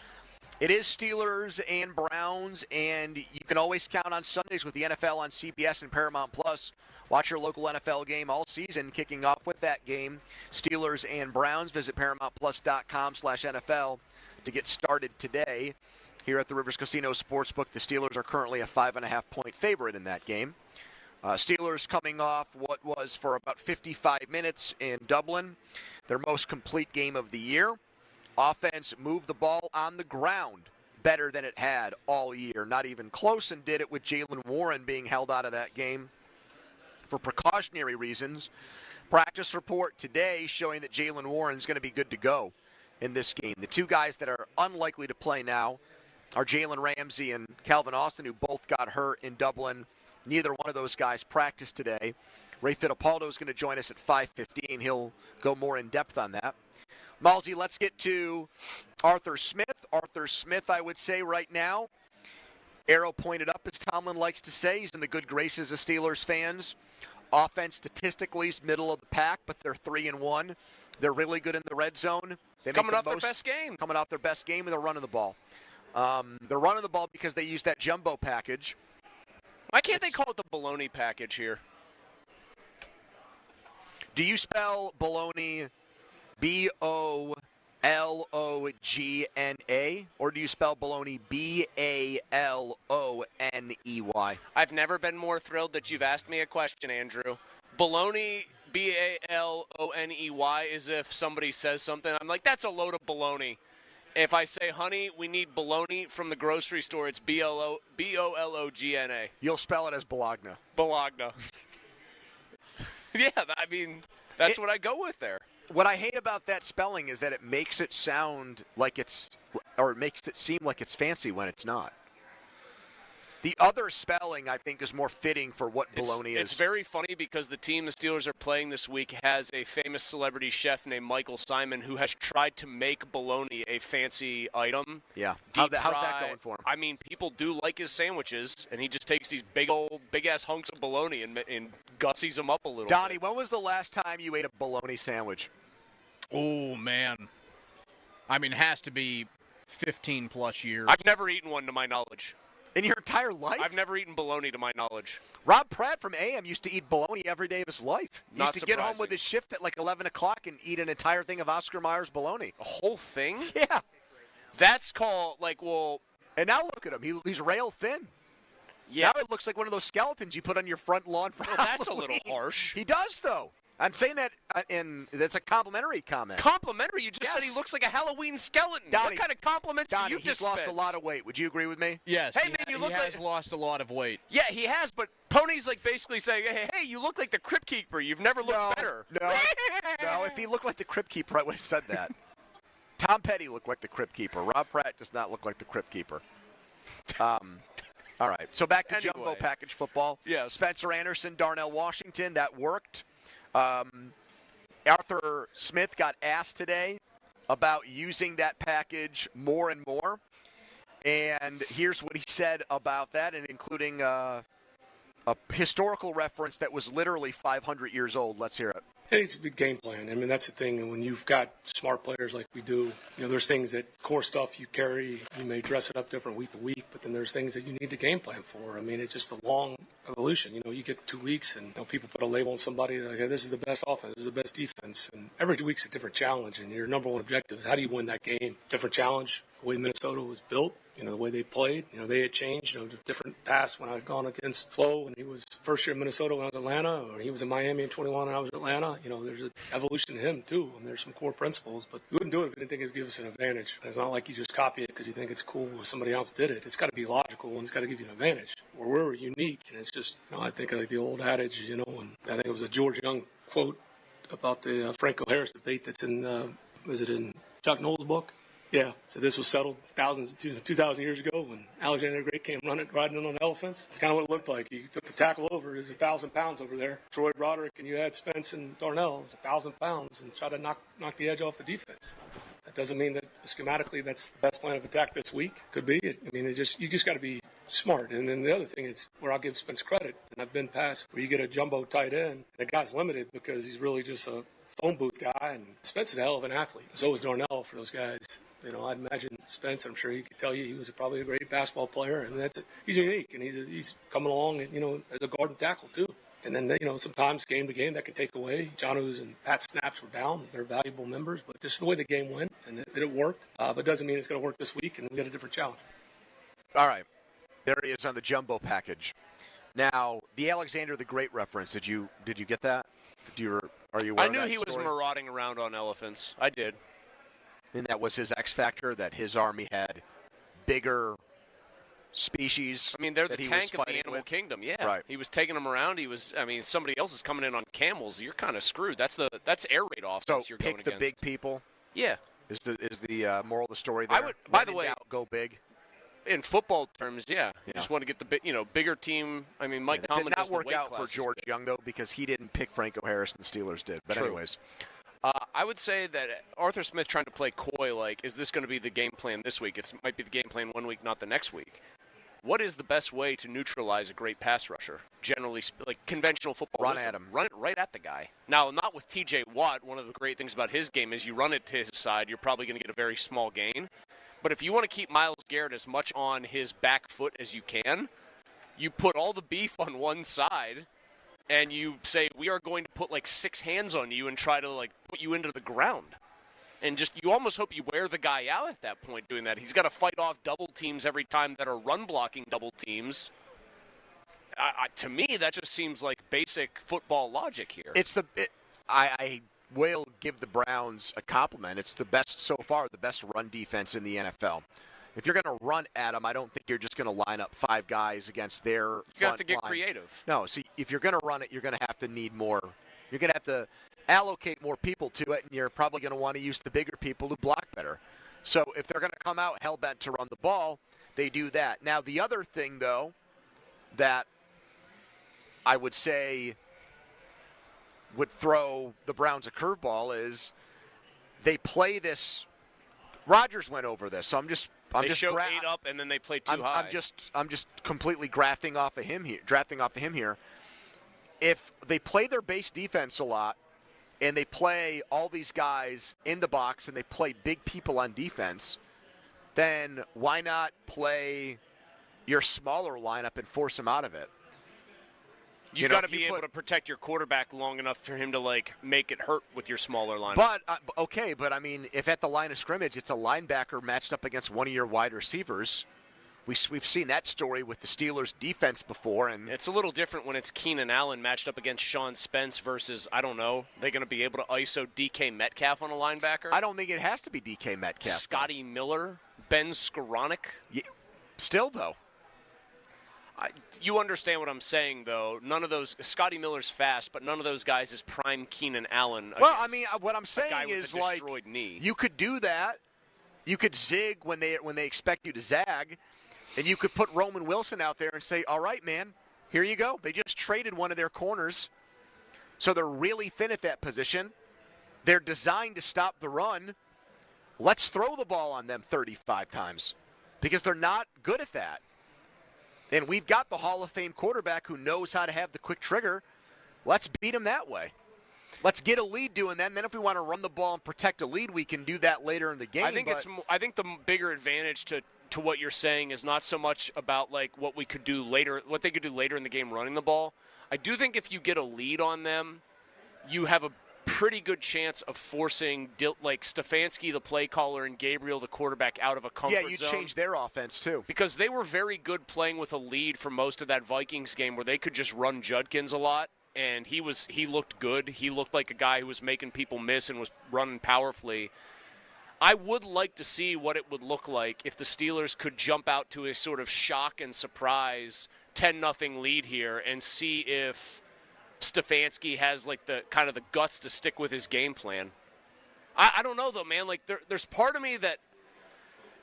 It is Steelers and Browns, and you can always count on Sundays with the NFL on CBS and Paramount Plus. Watch your local NFL game all season, kicking off with that game, Steelers and Browns. Visit ParamountPlus.com/NFL to get started today. Here at the Rivers Casino Sportsbook, the Steelers are currently a 5.5-point favorite in that game. Steelers coming off what was for about 55 minutes in Dublin, their most complete game of the year. Offense moved the ball on the ground better than it had all year. Not even close, and did it with Jaylen Warren being held out of that game for precautionary reasons. Practice report today showing that Jaylen Warren is going to be good to go in this game. The two guys that are unlikely to play now are Jalen Ramsey and Calvin Austin, who both got hurt in Dublin. Neither one of those guys practiced today. Ray Fittipaldo is going to join us at 5:15. He'll go more in depth on that. Malsey, let's get to Arthur Smith. Arthur Smith, I would say right now, arrow pointed up, as Tomlin likes to say. He's in the good graces of Steelers fans. Offense statistically is middle of the pack, but they're 3-1. They're really good in the red zone. They Coming off their best game. Coming off their best game, and they're running the ball. They're running the ball because they use that jumbo package. Why can't they call it the baloney package here? Do you spell baloney B-O-L-O-N-E-Y? B-A-L-O-G-N-A, or do you spell baloney B-A-L-O-N-E-Y? I've never been more thrilled that you've asked me a question, Andrew. Baloney, B-A-L-O-N-E-Y, is if somebody says something, I'm like, that's a load of baloney. If I say, honey, we need bologna from the grocery store, it's B-O-L-O-G-N-A. You'll spell it as Bologna. Bologna. Yeah, I mean, that's what I go with there. What I hate about that spelling is that it makes it sound like or it makes it seem like it's fancy when it's not. The other spelling, I think, is more fitting for what bologna is. It's very funny because the team the Steelers are playing this week has a famous celebrity chef named Michael Simon who has tried to make bologna a fancy item. Yeah. How's that going for him? I mean, people do like his sandwiches, and he just takes these big-ass hunks of bologna and gussies them up a little Donnie, bit. when was the last time you ate a bologna sandwich? Oh, man. I mean, it has to be 15-plus years. I've never eaten one to my knowledge. In your entire life? I've never eaten bologna to my knowledge. Rob Pratt from AM used to eat bologna every day of his life. He Not used to get home surprising. with his shift at like 11 o'clock and eat an entire thing of Oscar Mayer's bologna. A whole thing? Yeah. That's called, And now look at him. He's rail thin. Yeah. Now it looks like one of those skeletons you put on your front lawn for Well, that's a little Halloween. harsh. He does, though. I'm saying that, and that's a complimentary comment. Complimentary? You just said Yes. he looks like a Halloween skeleton. Donnie, what kind of compliments do you he's dispense? lost a lot of weight. Would you agree with me? Yes, Hey, man, you look he has like- lost a lot of weight. Yeah, he has, but Pony's like basically saying, hey, you look like the Crypt Keeper. You've never looked better. No, if he looked like the Crypt Keeper, I would have said that. Tom Petty looked like the Crypt Keeper. Rob Pratt does not look like the Crypt Keeper. All right, so back to jumbo Anyway. package football. Yes. Spencer Anderson, Darnell Washington, that worked. Arthur Smith got asked today about using that package more and more. And here's what he said about that, and including a historical reference that was literally 500 years old. Let's hear it. I think it's a big game plan. I mean, that's the thing. And when you've got smart players like we do, there's things that core stuff you carry, you may dress it up different week to week, but then there's things that you need to game plan for. I mean, it's just a long evolution. You get 2 weeks and people put a label on somebody like, hey, this is the best offense, this is the best defense. And every 2 weeks a different challenge. And your number one objective is how do you win that game? Different challenge. The way Minnesota was built, the way they played, they had changed, different past when I had gone against Flo when he was first year in Minnesota when I was in Atlanta, or he was in Miami in 21 and I was in Atlanta. There's an evolution to him too, and there's some core principles, but we wouldn't do it if we didn't think it would give us an advantage. It's not like you just copy it because you think it's cool or somebody else did it. It's got to be logical and it's got to give you an advantage. Where we're unique, and it's just, I think like the old adage, and I think it was a George Young quote about the Franco Harris debate that's in, was it in Chuck Noll's book? Yeah, so this was settled 2,000 years ago when Alexander the Great came riding in on elephants. It's kind of what it looked like. He took the tackle over. There's 1,000 pounds over there. Troy Broderick, and you had Spence and Darnell. It's 1,000 pounds, and try to knock the edge off the defense. That doesn't mean that schematically that's the best plan of attack this week. Could be. You just got to be smart. And then the other thing is where I'll give Spence credit, and I've been past where you get a jumbo tight end, and the guy's limited because he's really just a phone booth guy, and Spence is a hell of an athlete. So is Darnell for those guys. I'd imagine Spence, I'm sure he could tell you he was probably a great basketball player, and he's unique, and he's coming along, as a guard and tackle too. And then, sometimes game to game that could take away. Johnus and Pat Snaps were down. They're valuable members, but just the way the game went, and it worked. But it doesn't mean it's going to work this week, and we got a different challenge. All right. There he is on the jumbo package. Now, the Alexander the Great reference, did you get that? Are you aware I of knew that he was story? marauding around on elephants. I did. And that was his X factor, that his army had bigger species. I mean, they're the that he tank was of the fighting animal with. kingdom. Yeah, Right. He was taking them around. Somebody else is coming in on camels. You're kind of screwed. That's air raid offense So you're going pick the against. big people. Yeah. Is the moral of the story there? I would. By When the in way, doubt, go big. in football terms, yeah, you just want to get the bigger team. I mean, Mike It Tomlin did does not the work weight out for classes George big. Young though, because he didn't pick Franco Harris and the Steelers did. But True. anyways, I would say that Arthur Smith trying to play coy, like, is this going to be the game plan this week? It might be the game plan one week, not the next week. What is the best way to neutralize a great pass rusher? Generally, like conventional football. Run wisdom. at him. Run it right at the guy. Now, not with T.J. Watt. One of the great things about his game is you run it to his side, you're probably going to get a very small gain. But if you want to keep Myles Garrett as much on his back foot as you can, you put all the beef on one side, and you say, we are going to put like 6 hands on you and try to like put you into the ground. And just you almost hope you wear the guy out at that point doing that. He's got to fight off double teams every time that are run blocking double teams. To me, that just seems like basic football logic here. I will give the Browns a compliment. It's the best so far, the best run defense in the NFL. If you're going to run at them, I don't think you're just going to line up 5 guys against their front line. You have to get creative. No, see, if you're going to run it, you're going to have to need more. You're going to have to allocate more people to it, and you're probably going to want to use the bigger people who block better. So if they're going to come out hell-bent to run the ball, they do that. Now, the other thing, though, that I would say would throw the Browns a curveball is they play this. Rodgers went over this, so they show 8 up and then they play too high. I'm just completely drafting off of him here. If they play their base defense a lot and they play all these guys in the box and they play big people on defense, then why not play your smaller lineup and force them out of it? You've got to be able to protect your quarterback long enough for him to, make it hurt with your smaller lineup. But I mean, if at the line of scrimmage it's a linebacker matched up against one of your wide receivers, we've seen that story with the Steelers' defense before. And it's a little different when it's Keenan Allen matched up against Sean Spence versus, I don't know, they're going to be able to ISO DK Metcalf on a linebacker? I don't think it has to be DK Metcalf. Scotty Miller, Ben Skoranek? Yeah, still, though. You understand what I'm saying, though. None of those – Scotty Miller's fast, but none of those guys is prime Keenan Allen. Well, I mean, what I'm saying is, knee. You could do that. You could zig when they expect you to zag, and you could put Roman Wilson out there and say, all right, man, here you go. They just traded one of their corners, so they're really thin at that position. They're designed to stop the run. Let's throw the ball on them 35 times because they're not good at that. And we've got the Hall of Fame quarterback who knows how to have the quick trigger. Let's beat him that way. Let's get a lead doing that. And then if we want to run the ball and protect a lead, we can do that later in the game. I think the bigger advantage to what you're saying is not so much about what we could do later, what they could do later in the game running the ball. I do think if you get a lead on them, you have a pretty good chance of forcing Stefanski, the play caller, and Gabriel, the quarterback, out of a comfort zone. Yeah, you change their offense too. Because they were very good playing with a lead for most of that Vikings game where they could just run Judkins a lot, and he looked good. He looked like a guy who was making people miss and was running powerfully. I would like to see what it would look like if the Steelers could jump out to a sort of shock and surprise 10-0 lead here and see if Stefanski has the kind of the guts to stick with his game plan. I don't know though, man. There's part of me that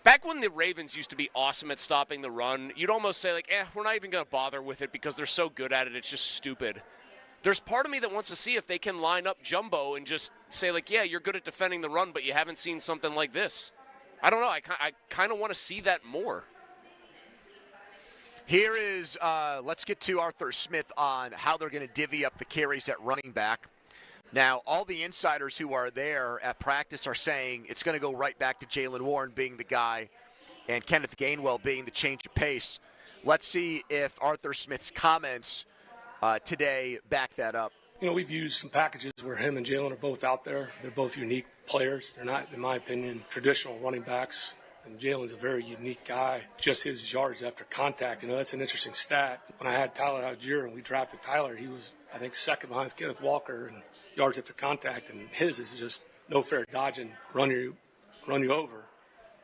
back when the Ravens used to be awesome at stopping the run, you'd almost say we're not even going to bother with it because they're so good at it. It's just stupid. There's part of me that wants to see if they can line up Jumbo and just say yeah, you're good at defending the run, but you haven't seen something like this. I don't know. I kind of want to see that more. Here is, let's get to Arthur Smith on how they're going to divvy up the carries at running back. Now, all the insiders who are there at practice are saying it's going to go right back to Jaylen Warren being the guy and Kenneth Gainwell being the change of pace. Let's see if Arthur Smith's comments today back that up. We've used some packages where him and Jaylen are both out there. They're both unique players. They're not, in my opinion, traditional running backs. And Jaylen's a very unique guy. Just his yards after contact, that's an interesting stat. When I had Tyler Algier and we drafted Tyler, he was, I think, second behind Kenneth Walker in yards after contact, and his is just no fair dodging, run you over.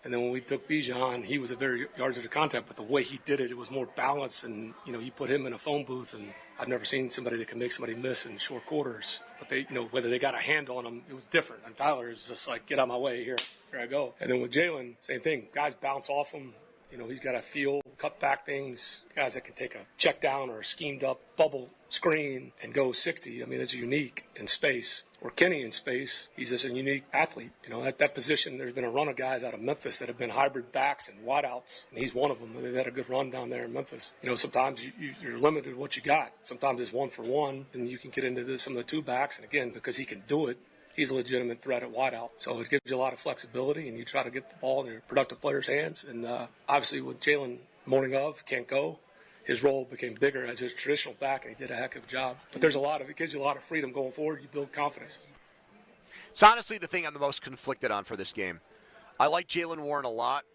And then when we took Bijan, he was a very yards after contact, but the way he did it, it was more balanced, and you put him in a phone booth, and I've never seen somebody that can make somebody miss in short quarters. But they, whether they got a handle on him, it was different. And Tyler is just get out of my way, here I go. And then with Jaylen, same thing. Guys bounce off him. He's got to feel, cut back things. Guys that can take a check down or a schemed up bubble screen and go 60. It's unique in space. Or Kenny in space, he's just a unique athlete. At that position, there's been a run of guys out of Memphis that have been hybrid backs and wideouts, and he's one of them. They've had a good run down there in Memphis. Sometimes you're limited what you got. Sometimes it's 1-for-1, and you can get into some of the two backs. And again, because he can do it, he's a legitimate threat at wideout. So it gives you a lot of flexibility, and you try to get the ball in your productive players' hands. And obviously with Jaylen, morning of, can't go. His role became bigger as his traditional back, and he did a heck of a job. But it gives you a lot of freedom going forward. You build confidence. It's honestly the thing I'm the most conflicted on for this game. I like Jaylen Warren a lot,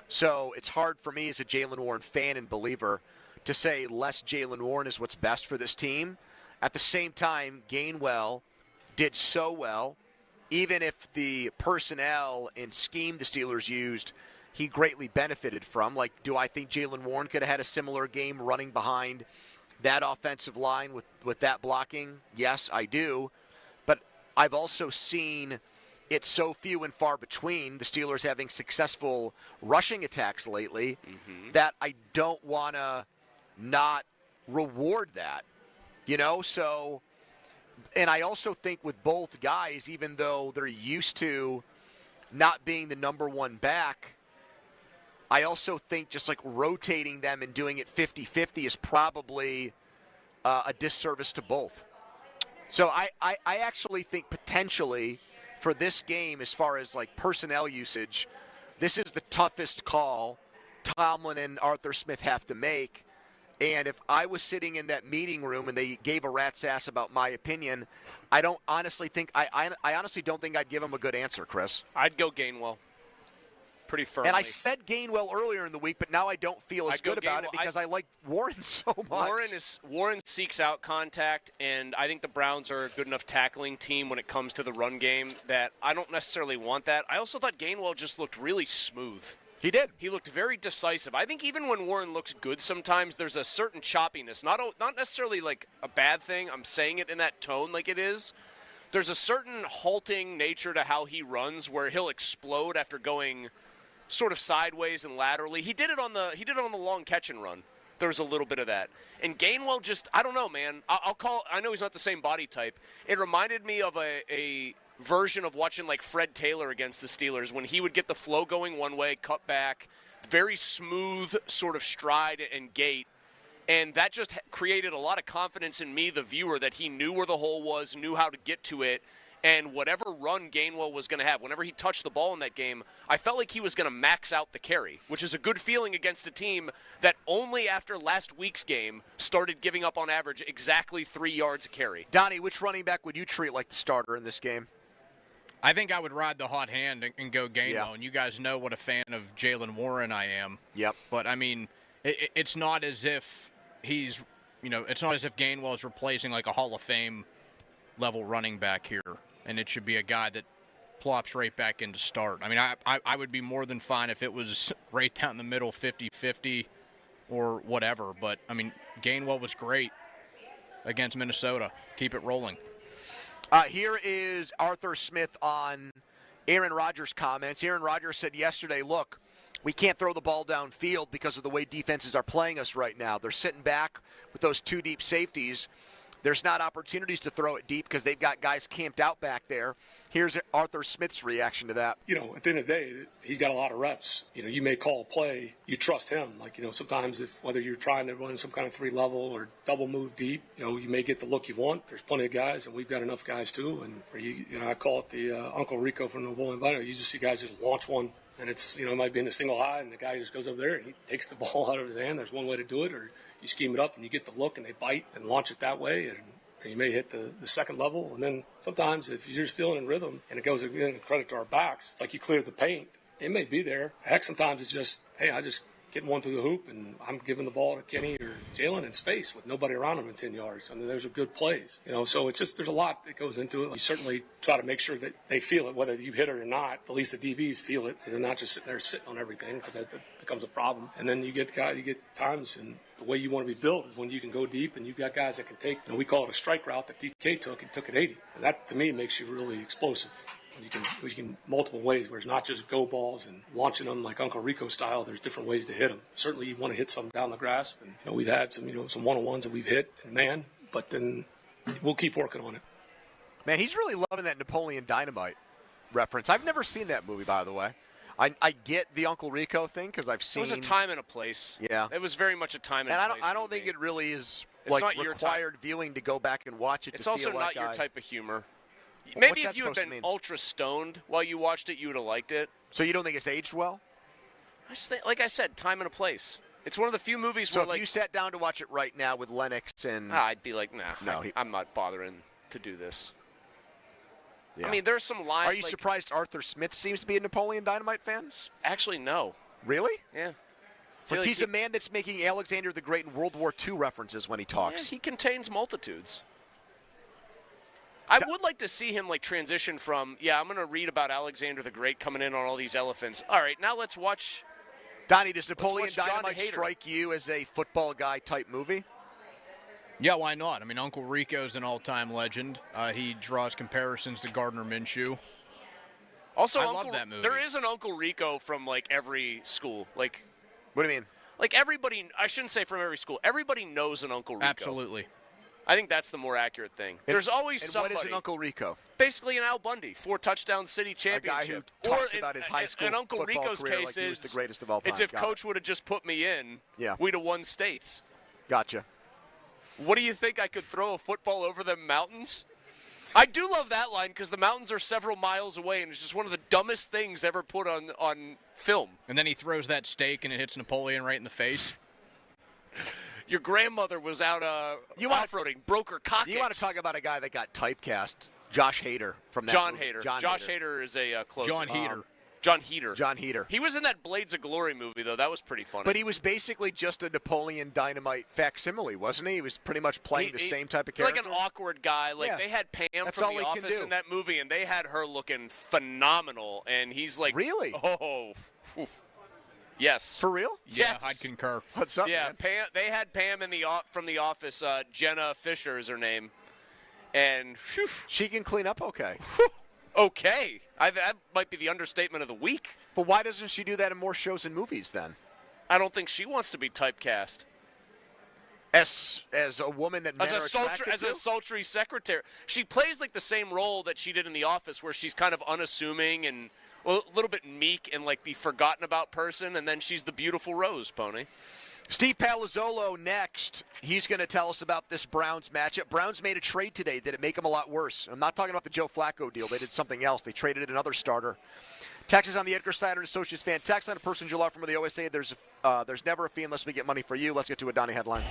so it's hard for me as a Jaylen Warren fan and believer to say less Jaylen Warren is what's best for this team. At the same time, Gainwell did so well. Even if the personnel and scheme the Steelers used, he greatly benefited from. Like, do I think Jaylen Warren could have had a similar game running behind that offensive line with that blocking? Yes, I do. But I've also seen it so few and far between, the Steelers having successful rushing attacks lately, that I don't want to not reward that. You know, so, and I also think with both guys, even though they're used to not being the number one back, I also think just like rotating them and doing it 50-50 is probably a disservice to both. So I actually think potentially for this game, as far as like personnel usage, this is the toughest call Tomlin and Arthur Smith have to make. And if I was sitting in that meeting room and they gave a rat's ass about my opinion, I honestly don't think I'd give them a good answer, Chris. I'd go Gainwell. Pretty firmly. And I said Gainwell earlier in the week, but now I don't feel as good about it because I like Warren so much. Warren seeks out contact, and I think the Browns are a good enough tackling team when it comes to the run game that I don't necessarily want that. I also thought Gainwell just looked really smooth. He did. He looked very decisive. I think even when Warren looks good sometimes, there's a certain choppiness. Not necessarily like a bad thing. I'm saying it in that tone like it is. There's a certain halting nature to how he runs where he'll explode after going sort of sideways and laterally. He did it on the long catch and run. There was a little bit of that. And Gainwell just, I don't know, man. I know he's not the same body type. It reminded me of a version of watching like Fred Taylor against the Steelers when he would get the flow going one way, cut back, very smooth sort of stride and gait. And that just created a lot of confidence in me, the viewer, that he knew where the hole was, knew how to get to it. And whatever run Gainwell was going to have, whenever he touched the ball in that game, I felt like he was going to max out the carry, which is a good feeling against a team that only after last week's game started giving up on average exactly 3 yards a carry. Donnie, which running back would you treat like the starter in this game? I think I would ride the hot hand and go Gainwell. Yeah. And you guys know what a fan of Jaylen Warren I am. Yep. But, I mean, it's not as if he's, it's not as if Gainwell is replacing like a Hall of Fame level running back here. And it should be a guy that plops right back into start. I mean, I would be more than fine if it was right down the middle, 50-50 or whatever. But, I mean, Gainwell was great against Minnesota. Keep it rolling. Here is Arthur Smith on Aaron Rodgers' comments. Aaron Rodgers said yesterday, look, we can't throw the ball downfield because of the way defenses are playing us right now. They're sitting back with those two deep safeties. There's not opportunities to throw it deep because they've got guys camped out back there. Here's Arthur Smith's reaction to that. At the end of the day, he's got a lot of reps. You may call a play, you trust him. Like, sometimes whether you're trying to run some kind of 3-level or double move deep, you may get the look you want. There's plenty of guys, and we've got enough guys too. And I call it the Uncle Rico from the Bowling Bino. You just see guys just launch one, and it's it might be in a single high, and the guy just goes over there and he takes the ball out of his hand. There's one way to do it, or you scheme it up and you get the look and they bite and launch it that way, and you may hit the second level. And then sometimes if you're just feeling in rhythm and it goes in credit to our backs, it's like you cleared the paint. It may be there. Heck, sometimes it's just, hey, I just get one through the hoop and I'm giving the ball to Kenny or Jalen in space with nobody around him in 10 yards. I mean, those are good plays. So it's just, there's a lot that goes into it. You certainly try to make sure that they feel it, whether you hit it or not. At least the DBs feel it. So they're not just sitting there sitting on everything, because that becomes a problem. And then you get times, and the way you want to be built is when you can go deep and you've got guys that can take, we call it a strike route that DK took. He took it 80. And that, to me, makes you really explosive. You can multiple ways where it's not just go balls and launching them like Uncle Rico style. There's different ways to hit them. Certainly you want to hit some down the grasp. And, we've had some one-on-ones that we've hit, and man, but then we'll keep working on it. Man, he's really loving that Napoleon Dynamite reference. I've never seen that movie, by the way. I get the Uncle Rico thing because I've seen. It was a time and a place. Yeah. It was very much a time and a place. And I don't think it really is it's like required viewing to go back and watch it. It's to also feel not like your type of humor. What's Maybe that if you had supposed to been mean? ultra stoned while you watched it, you would have liked it. So you don't think it's aged well? I just think, like I said, time and a place. It's one of the few movies so where, if you sat down to watch it right now with Lennox and... I'd be like, nah, no, I'm not bothering to do this. Yeah. I mean, there's some lines. Are you surprised Arthur Smith seems to be a Napoleon Dynamite fan? Actually, no. Really? Yeah. Like he's a man that's making Alexander the Great and World War II references when he talks. Yeah, he contains multitudes. I would like to see him transition from, I'm going to read about Alexander the Great coming in on all these elephants. All right, now let's watch. Donnie, does Napoleon John Dynamite Hader strike you as a football guy type movie? Yeah, why not? I mean, Uncle Rico's an all-time legend. He draws comparisons to Gardner Minshew. Also, I love that movie. There is an Uncle Rico from every school. What do you mean? Everybody, I shouldn't say from every school. Everybody knows an Uncle Rico. Absolutely. I think that's the more accurate thing. There's always somebody. What is an Uncle Rico? Basically an Al Bundy, 4-touchdown city championship. A guy who talks about his high school in Uncle football Rico's career case like he was is the greatest of all time. It's if Got Coach would have just put me in, we'd have won states. Gotcha. What do you think? I could throw a football over them mountains? I do love that line because the mountains are several miles away, and it's just one of the dumbest things ever put on film. And then he throws that steak, and it hits Napoleon right in the face. Your grandmother was out off-roading, broke her coccyx. You want to talk about a guy that got typecast? Josh Hader from that John movie. Hader. Josh Hader is a closer. John Heater. John Heater. John Heater. He was in that Blades of Glory movie, though. That was pretty funny. But he was basically just a Napoleon Dynamite facsimile, wasn't he? He was pretty much playing the same type of character. Like an awkward guy. They had Pam from The Office in that movie, and they had her looking phenomenal. And he's like, really? Oh, whew. Yes. For real? Yes. Yeah, I'd concur. What's up, yeah, man? Pam. They had Pam from The Office. Jenna Fisher is her name, and whew, she can clean up okay. Whew, okay, that might be the understatement of the week. But why doesn't she do that in more shows and movies then? I don't think she wants to be typecast. As a woman that men as a sultry secretary, she plays the same role that she did in The Office, where she's kind of unassuming and a little bit meek and the forgotten about person, and then she's the beautiful Rose, Pony. Steve Palazzolo next. He's going to tell us about this Browns matchup. Browns made a trade today. Did it make them a lot worse? I'm not talking about the Joe Flacco deal. They did something else. They traded another starter. Texas on the Edgar Snyder and Associates fan. Text on a person you love from the OSA. There's never a fee unless we get money for you. Let's get to a Donnie headline.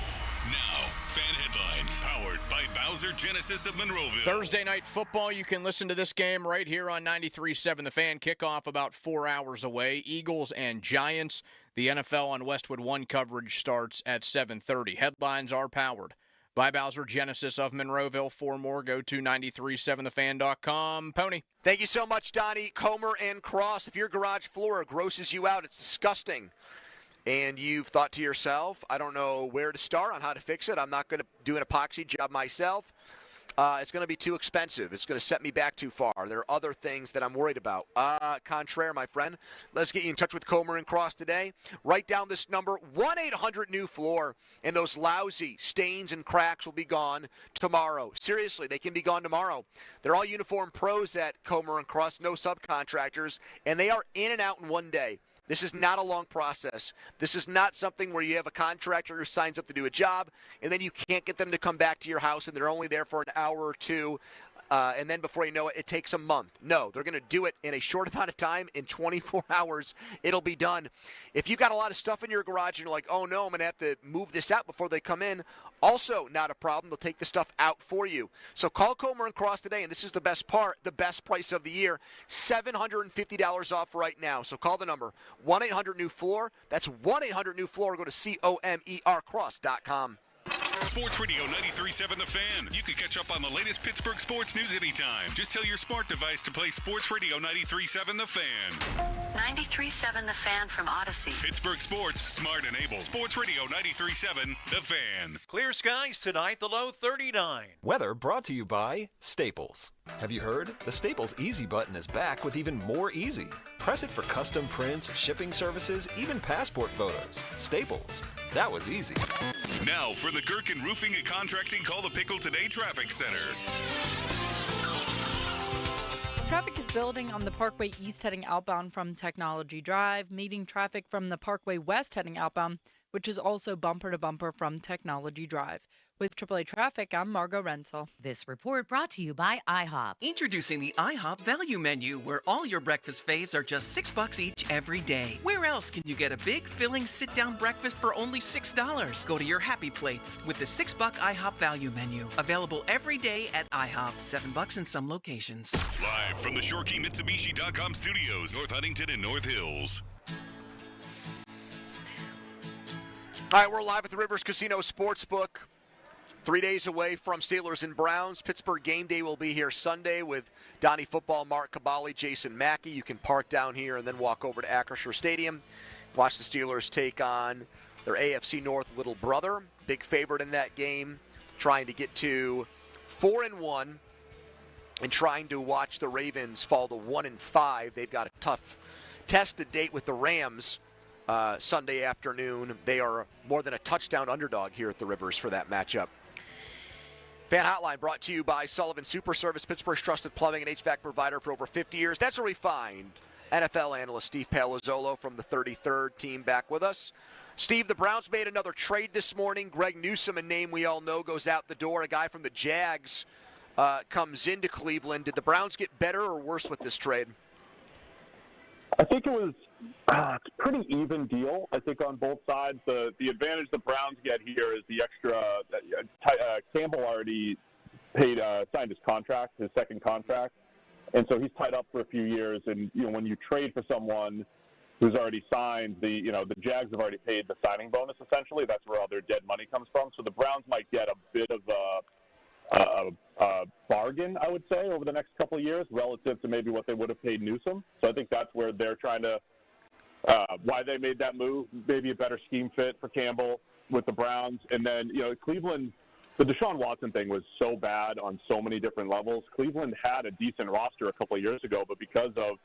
Now, fan headlines powered by Bowser Genesis of Monroeville. Thursday night football. You can listen to this game right here on 93.7 The Fan. Kickoff about 4 hours away. Eagles and Giants. The NFL on Westwood One coverage starts at 7:30. Headlines are powered by Bowser Genesis of Monroeville. For more, go to 937thefan.com. Pony. Thank you so much, Donnie. Comer and Cross. If your garage floor grosses you out, it's disgusting, and you've thought to yourself, I don't know where to start on how to fix it. I'm not going to do an epoxy job myself. It's going to be too expensive. It's going to set me back too far. There are other things that I'm worried about. Contraire, my friend. Let's get you in touch with Comer and Cross today. Write down this number, 1-800-NEW-FLOOR, and those lousy stains and cracks will be gone tomorrow. Seriously, they can be gone tomorrow. They're all uniform pros at Comer and Cross, no subcontractors, and they are in and out in one day. This is not a long process. This is not something where you have a contractor who signs up to do a job, and then you can't get them to come back to your house, and they're only there for an hour or two, and then before you know it, it takes a month. No, they're going to do it in a short amount of time. In 24 hours, it'll be done. If you got a lot of stuff in your garage and you're like, oh, no, I'm going to have to move this out before they come in, also not a problem. They'll take the stuff out for you. So call Comer and Cross today, and this is the best part, the best price of the year, $750 off right now. So call the number, 1-800-NEW-FLOOR. That's 1-800-NEW-FLOOR. Go to COMERcross.com. Sports Radio 93.7 The Fan. You can catch up on the latest Pittsburgh sports news anytime. Just tell your smart device to play Sports Radio 93.7 The Fan. 93.7 The Fan from Odyssey. Pittsburgh sports, smart and able. Sports Radio 93.7 The Fan. Clear skies tonight, the low 39. Weather brought to you by Staples. Have you heard? The Staples Easy button is back with even more easy. Press it for custom prints, shipping services, even passport photos. Staples. That was easy. Now for the Gherkin Roofing and Contracting Call the Pickle Today Traffic Center. Traffic is building on the Parkway East heading outbound from Technology Drive, meeting traffic from the Parkway West heading outbound, which is also bumper to bumper from Technology Drive. With AAA Traffic, I'm Margot Renzel. This report brought to you by IHOP. Introducing the IHOP Value Menu, where all your breakfast faves are just $6 each every day. Where else can you get a big, filling, sit-down breakfast for only $6? Go to your happy plates with the $6 IHOP Value Menu. Available every day at IHOP. $7 in some locations. Live from the ShoreKeyMitsubishi.com studios, North Huntington and North Hills. All right, we're live at the Rivers Casino Sportsbook. 3 days away from Steelers and Browns. Pittsburgh game day will be here Sunday with Donnie Football, Mark Cabali, Jason Mackey. You can park down here and then walk over to Acrisure Stadium. Watch the Steelers take on their AFC North little brother. Big favorite in that game, trying to get to 4-1 and trying to watch the Ravens fall to 1-5. They've got a tough test to date with the Rams Sunday afternoon. They are more than a touchdown underdog here at the Rivers for that matchup. Fan Hotline brought to you by Sullivan Super Service, Pittsburgh's trusted plumbing and HVAC provider for over 50 years. That's where we find NFL analyst Steve Palazzolo from the 33rd team back with us. Steve, the Browns made another trade this morning. Greg Newsome, a name we all know, goes out the door. A guy from the Jags comes into Cleveland. Did the Browns get better or worse with this trade? I think it was it's a pretty even deal, I think, on both sides. The advantage the Browns get here is the extra Campbell already signed his contract, his second contract, and so he's tied up for a few years. And when you trade for someone who's already signed, the Jags have already paid the signing bonus. Essentially, that's where all their dead money comes from. So the Browns might get a bit of a bargain, I would say, over the next couple of years relative to maybe what they would have paid Newsome. So I think that's where they're trying to why they made that move, maybe a better scheme fit for Campbell with the Browns. And then, Cleveland, the Deshaun Watson thing was so bad on so many different levels. Cleveland had a decent roster a couple of years ago, but because of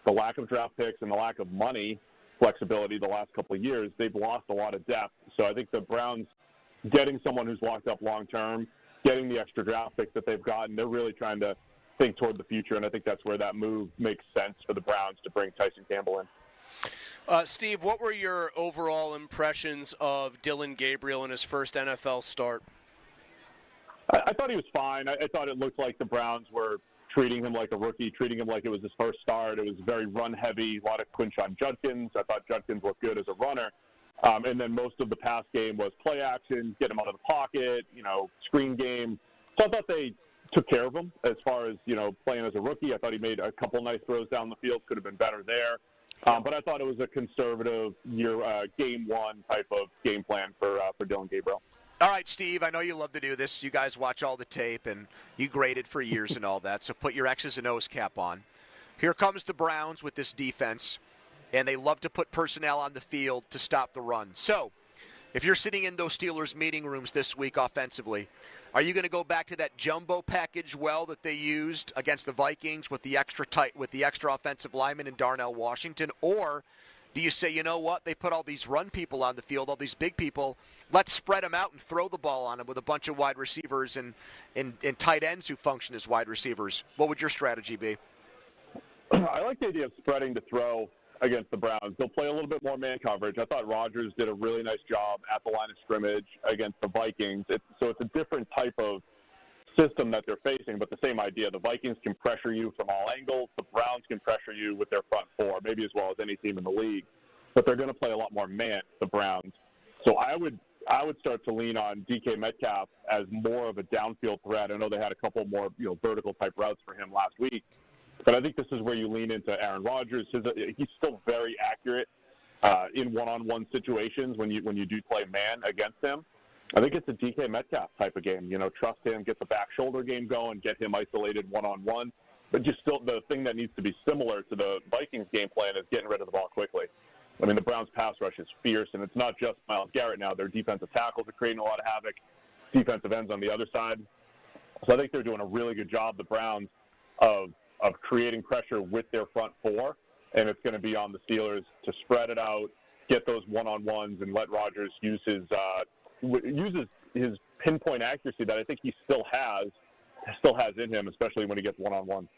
the lack of draft picks and the lack of money flexibility the last couple of years, they've lost a lot of depth. So I think the Browns getting someone who's locked up long-term, getting the extra draft picks that they've gotten, they're really trying to think toward the future, and I think that's where that move makes sense for the Browns to bring Tyson Campbell in. Steve, what were your overall impressions of Dillon Gabriel in his first NFL start? I thought he was fine. I thought it looked like the Browns were treating him like a rookie, treating him like it was his first start. It was very run-heavy, a lot of Quinshon Judkins. I thought Judkins looked good as a runner. And then most of the pass game was play action, get him out of the pocket, screen game. So I thought they took care of him as far as, playing as a rookie. I thought he made a couple nice throws down the field, could have been better there. But I thought it was a conservative game one type of game plan for Dillon Gabriel. All right, Steve, I know you love to do this. You guys watch all the tape, and you graded for years and all that, so put your X's and O's cap on. Here comes the Browns with this defense, and they love to put personnel on the field to stop the run. So if you're sitting in those Steelers meeting rooms this week offensively, are you going to go back to that jumbo package that they used against the Vikings with the extra offensive lineman in Darnell Washington? Or do you say, you know what, they put all these run people on the field, all these big people, let's spread them out and throw the ball on them with a bunch of wide receivers and tight ends who function as wide receivers? What would your strategy be? I like the idea of spreading to throw against the Browns. They'll play a little bit more man coverage. I thought Rodgers did a really nice job at the line of scrimmage against the Vikings. So it's a different type of system that they're facing, but the same idea. The Vikings can pressure you from all angles. The Browns can pressure you with their front four, maybe as well as any team in the league. But they're going to play a lot more man, the Browns. So I would start to lean on DK Metcalf as more of a downfield threat. I know they had a couple more vertical type routes for him last week. But I think this is where you lean into Aaron Rodgers. He's still very accurate in one-on-one situations when you do play man against him. I think it's a DK Metcalf type of game. Trust him, get the back shoulder game going, get him isolated one-on-one. But just still, the thing that needs to be similar to the Vikings game plan is getting rid of the ball quickly. I mean, the Browns' pass rush is fierce, and it's not just Myles Garrett now. Their defensive tackles are creating a lot of havoc, defensive ends on the other side. So I think they're doing a really good job, the Browns, of creating pressure with their front four, and it's going to be on the Steelers to spread it out, get those one-on-ones, and let Rodgers use his pinpoint accuracy that I think he still has in him, especially when he gets one-on-one.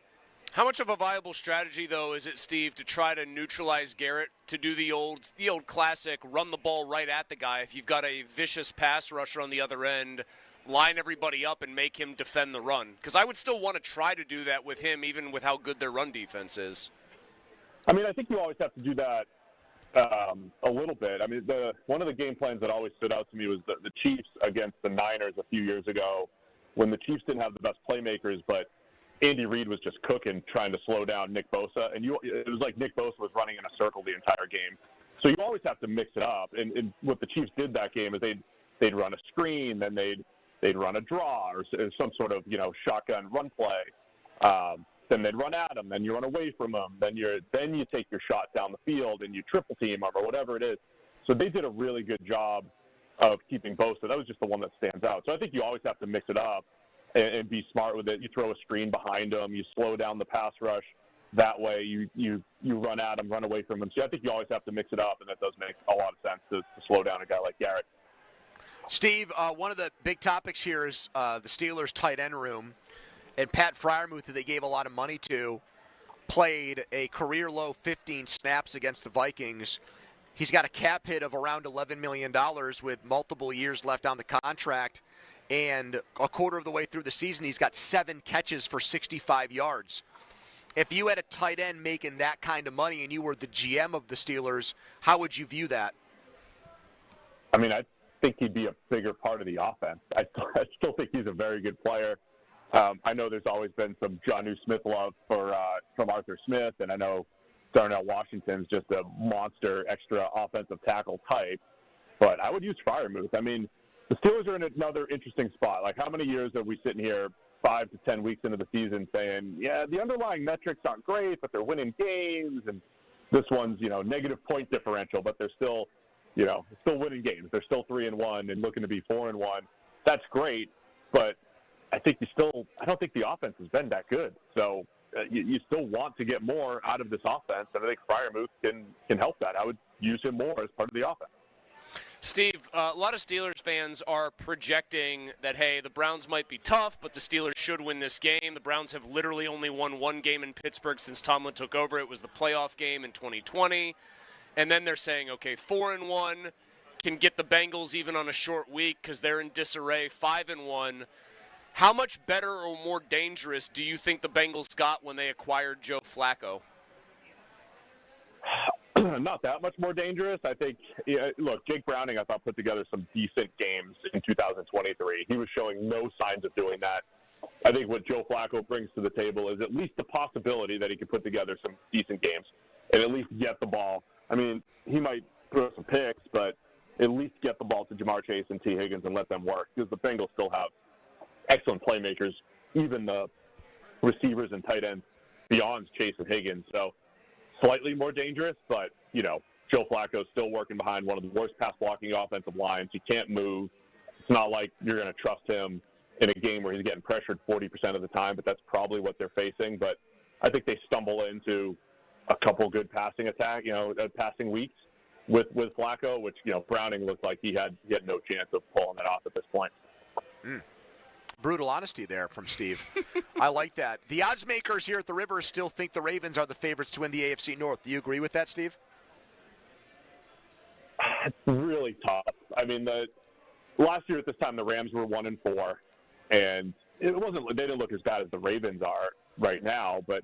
How much of a viable strategy, though, is it, Steve, to try to neutralize Garrett, to do the old classic run the ball right at the guy if you've got a vicious pass rusher on the other end line everybody up and make him defend the run? Because I would still want to try to do that with him, even with how good their run defense is. I mean, I think you always have to do that a little bit. I mean, one of the game plans that always stood out to me was the Chiefs against the Niners a few years ago, when the Chiefs didn't have the best playmakers, but Andy Reid was just cooking, trying to slow down Nick Bosa. And it was like Nick Bosa was running in a circle the entire game. So you always have to mix it up. And what the Chiefs did that game is they'd run a screen, then they'd run a draw or some sort of, shotgun run play. Then they'd run at them, then you run away from them, then you take your shot down the field and you triple team them or whatever it is. So they did a really good job of keeping Bosa. That was just the one that stands out. So I think you always have to mix it up and be smart with it. You throw a screen behind them, you slow down the pass rush. That way you run at them, run away from them. So I think you always have to mix it up, and that does make a lot of sense to slow down a guy like Garrett. Steve, one of the big topics here is the Steelers' tight end room. And Pat Freiermuth, who they gave a lot of money to, played a career-low 15 snaps against the Vikings. He's got a cap hit of around $11 million with multiple years left on the contract. And a quarter of the way through the season, he's got 7 catches for 65 yards. If you had a tight end making that kind of money and you were the GM of the Steelers, how would you view that? I mean, I think he'd be a bigger part of the offense. I still think he's a very good player. I know there's always been some Jonnu Smith love from Arthur Smith, and I know Darnell Washington's just a monster extra offensive tackle type. But I would use Freiermuth. I mean, the Steelers are in another interesting spot. Like, how many years are we sitting here 5 to 10 weeks into the season saying, yeah, the underlying metrics aren't great, but they're winning games, and this one's, negative point differential, but they're still, still winning games. They're still 3-1 and looking to be 4-1. That's great, but I don't think the offense has been that good. So you still want to get more out of this offense, and I think Freiermuth can help that. I would use him more as part of the offense. Steve, a lot of Steelers fans are projecting that, hey, the Browns might be tough, but the Steelers should win this game. The Browns have literally only won one game in Pittsburgh since Tomlin took over. It was the playoff game in 2020. And then they're saying, okay, 4-1, can get the Bengals even on a short week because they're in disarray, 5-1. How much better or more dangerous do you think the Bengals got when they acquired Joe Flacco? Not that much more dangerous. I think, look, Jake Browning, I thought, put together some decent games in 2023. He was showing no signs of doing that. I think what Joe Flacco brings to the table is at least the possibility that he could put together some decent games and at least get the ball. I mean, he might throw some picks, but at least get the ball to Jamar Chase and T. Higgins and let them work, because the Bengals still have excellent playmakers, even the receivers and tight ends beyond Chase and Higgins. So slightly more dangerous, but, Joe Flacco's still working behind one of the worst pass-blocking offensive lines. He can't move. It's not like you're going to trust him in a game where he's getting pressured 40% of the time, but that's probably what they're facing. But I think they stumble into a couple good passing passing weeks with Flacco, which, Browning looked like he had no chance of pulling that off at this point. Brutal honesty there from Steve. I like that. The odds makers here at the River still think the Ravens are the favorites to win the AFC North. Do you agree with that, Steve? It's really tough. I mean, last year at this time, the Rams were 1-4, and they didn't look as bad as the Ravens are right now. But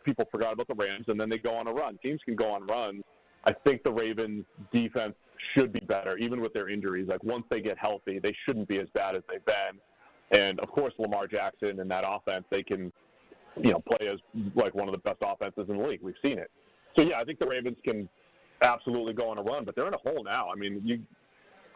people forgot about the Rams, and then they go on a run. Teams can go on runs. I think the Ravens' defense should be better, even with their injuries. Like, once they get healthy, they shouldn't be as bad as they've been. And, of course, Lamar Jackson and that offense, they can, play as, like, one of the best offenses in the league. We've seen it. So, yeah, I think the Ravens can absolutely go on a run, but they're in a hole now. I mean,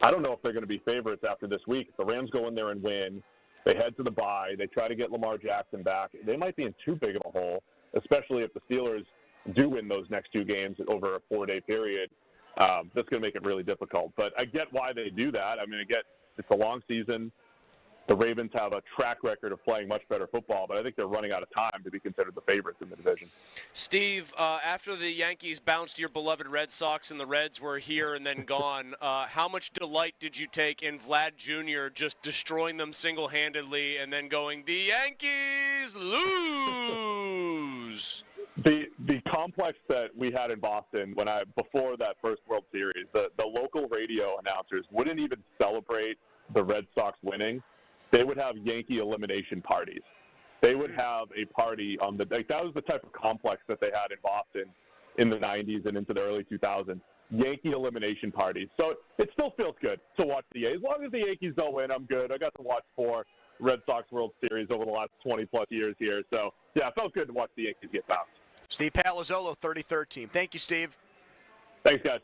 I don't know if they're going to be favorites after this week. If the Rams go in there and win, they head to the bye, they try to get Lamar Jackson back, they might be in too big of a hole, especially if the Steelers do win those next 2 games over a 4-day period. That's going to make it really difficult. But I get why they do that. I mean, I get it's a long season. The Ravens have a track record of playing much better football, but I think they're running out of time to be considered the favorites in the division. Steve, after the Yankees bounced your beloved Red Sox and the Reds were here and then gone, how much delight did you take in Vlad Jr. just destroying them single-handedly and then going, the Yankees lose? The complex that we had in Boston before that first World Series, the local radio announcers wouldn't even celebrate the Red Sox winning. they would have Yankee elimination parties. They would have a party on that was the type of complex that they had in Boston in the 90s and into the early 2000s. Yankee elimination parties. So it still feels good to watch the A's. As long as the Yankees don't win, I'm good. I got to watch 4 Red Sox World Series over the last 20-plus years here. So, yeah, it felt good to watch the Yankees get bounced. Steve Palazzolo, 33rd team. Thank you, Steve. Thanks, guys.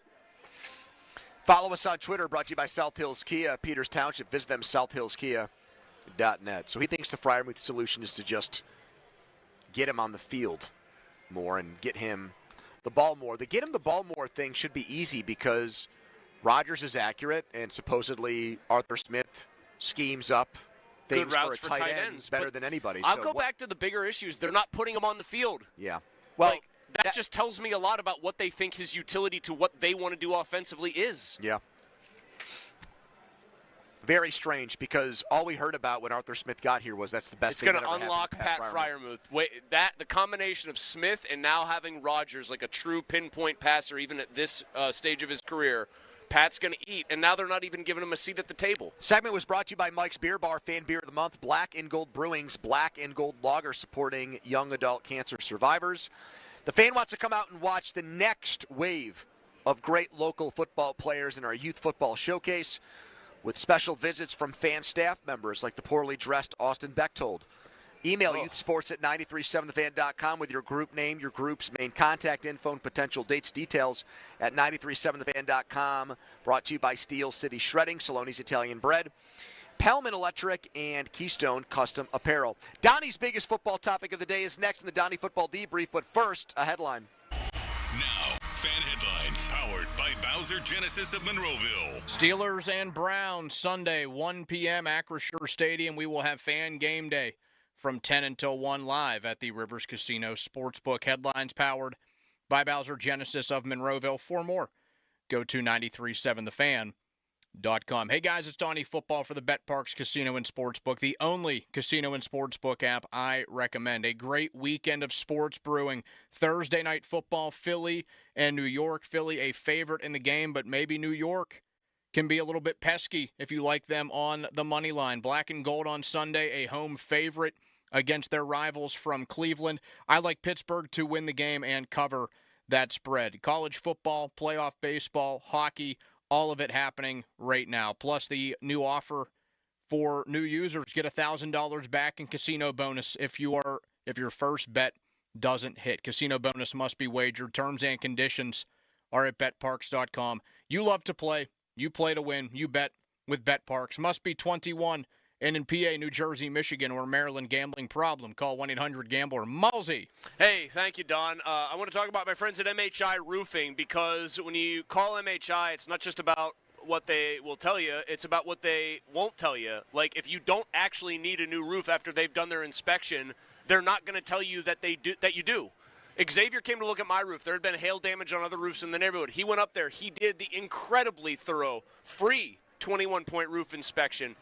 Follow us on Twitter, brought to you by South Hills Kia, Peters Township. Visit them, southhillskia.net. So he thinks the Freiermuth solution is to just get him on the field more and get him the ball more. The get him the ball more thing should be easy because Rodgers is accurate and supposedly Arthur Smith schemes up things good routes for a tight end better than anybody. I'll go back to the bigger issues. They're not putting him on the field. Yeah. Well, that just tells me a lot about what they think his utility to what they want to do offensively is. Yeah. Very strange because all we heard about when Arthur Smith got here was that's the best it's thing going to unlock Pat Freiermuth. The combination of Smith and now having Rodgers like a true pinpoint passer even at this stage of his career, Pat's going to eat, and now they're not even giving him a seat at the table. Segment was brought to you by Mike's Beer Bar, Fan Beer of the Month, Black and Gold Brewing's Black and Gold Lager, supporting young adult cancer survivors. The Fan wants to come out and watch the next wave of great local football players in our Youth Football Showcase, with special visits from Fan staff members like the poorly dressed Austin Bechtold. Email youthsports@937thefan.com with your group name, your group's main contact info, and potential dates, details at 937thefan.com. Brought to you by Steel City Shredding, Saloni's Italian Bread, Pellman Electric, and Keystone Custom Apparel. Donnie's biggest football topic of the day is next in the Donnie Football Debrief, but first, a headline. Now, Fan Headlines, powered by Bowser Genesis of Monroeville. Steelers and Browns, Sunday, 1 p.m., Acrisure Stadium. We will have Fan Game Day from 10 until 1 live at the Rivers Casino Sportsbook. Headlines powered by Bowser Genesis of Monroeville. For more, go to 937thefan.com. Hey, guys, it's Donnie Football for the BetParx Casino and Sportsbook, the only casino and sportsbook app I recommend. A great weekend of sports brewing. Thursday night football, Philly and New York. Philly a favorite in the game, but maybe New York can be a little bit pesky if you like them on the money line. Black and gold on Sunday, a home favorite against their rivals from Cleveland. I like Pittsburgh to win the game and cover that spread. College football, playoff baseball, hockey, all of it happening right now. Plus the new offer for new users, get $1,000 back in casino bonus if your first bet doesn't hit. Casino bonus must be wagered. Terms and conditions are at betparx.com. You love to play. You play to win. You bet with BetParx. Must be 21 and in PA, New Jersey, Michigan, or Maryland gambling problem. Call 1-800-GAMBLER. Mulsey. Hey, thank you, Don. I want to talk about my friends at MHI Roofing, because when you call MHI, it's not just about what they will tell you, it's about what they won't tell you. Like, if you don't actually need a new roof after they've done their inspection, they're not going to tell you that you do. Xavier came to look at my roof. There had been hail damage on other roofs in the neighborhood. He went up there. He did the incredibly thorough, free 21-point roof inspection.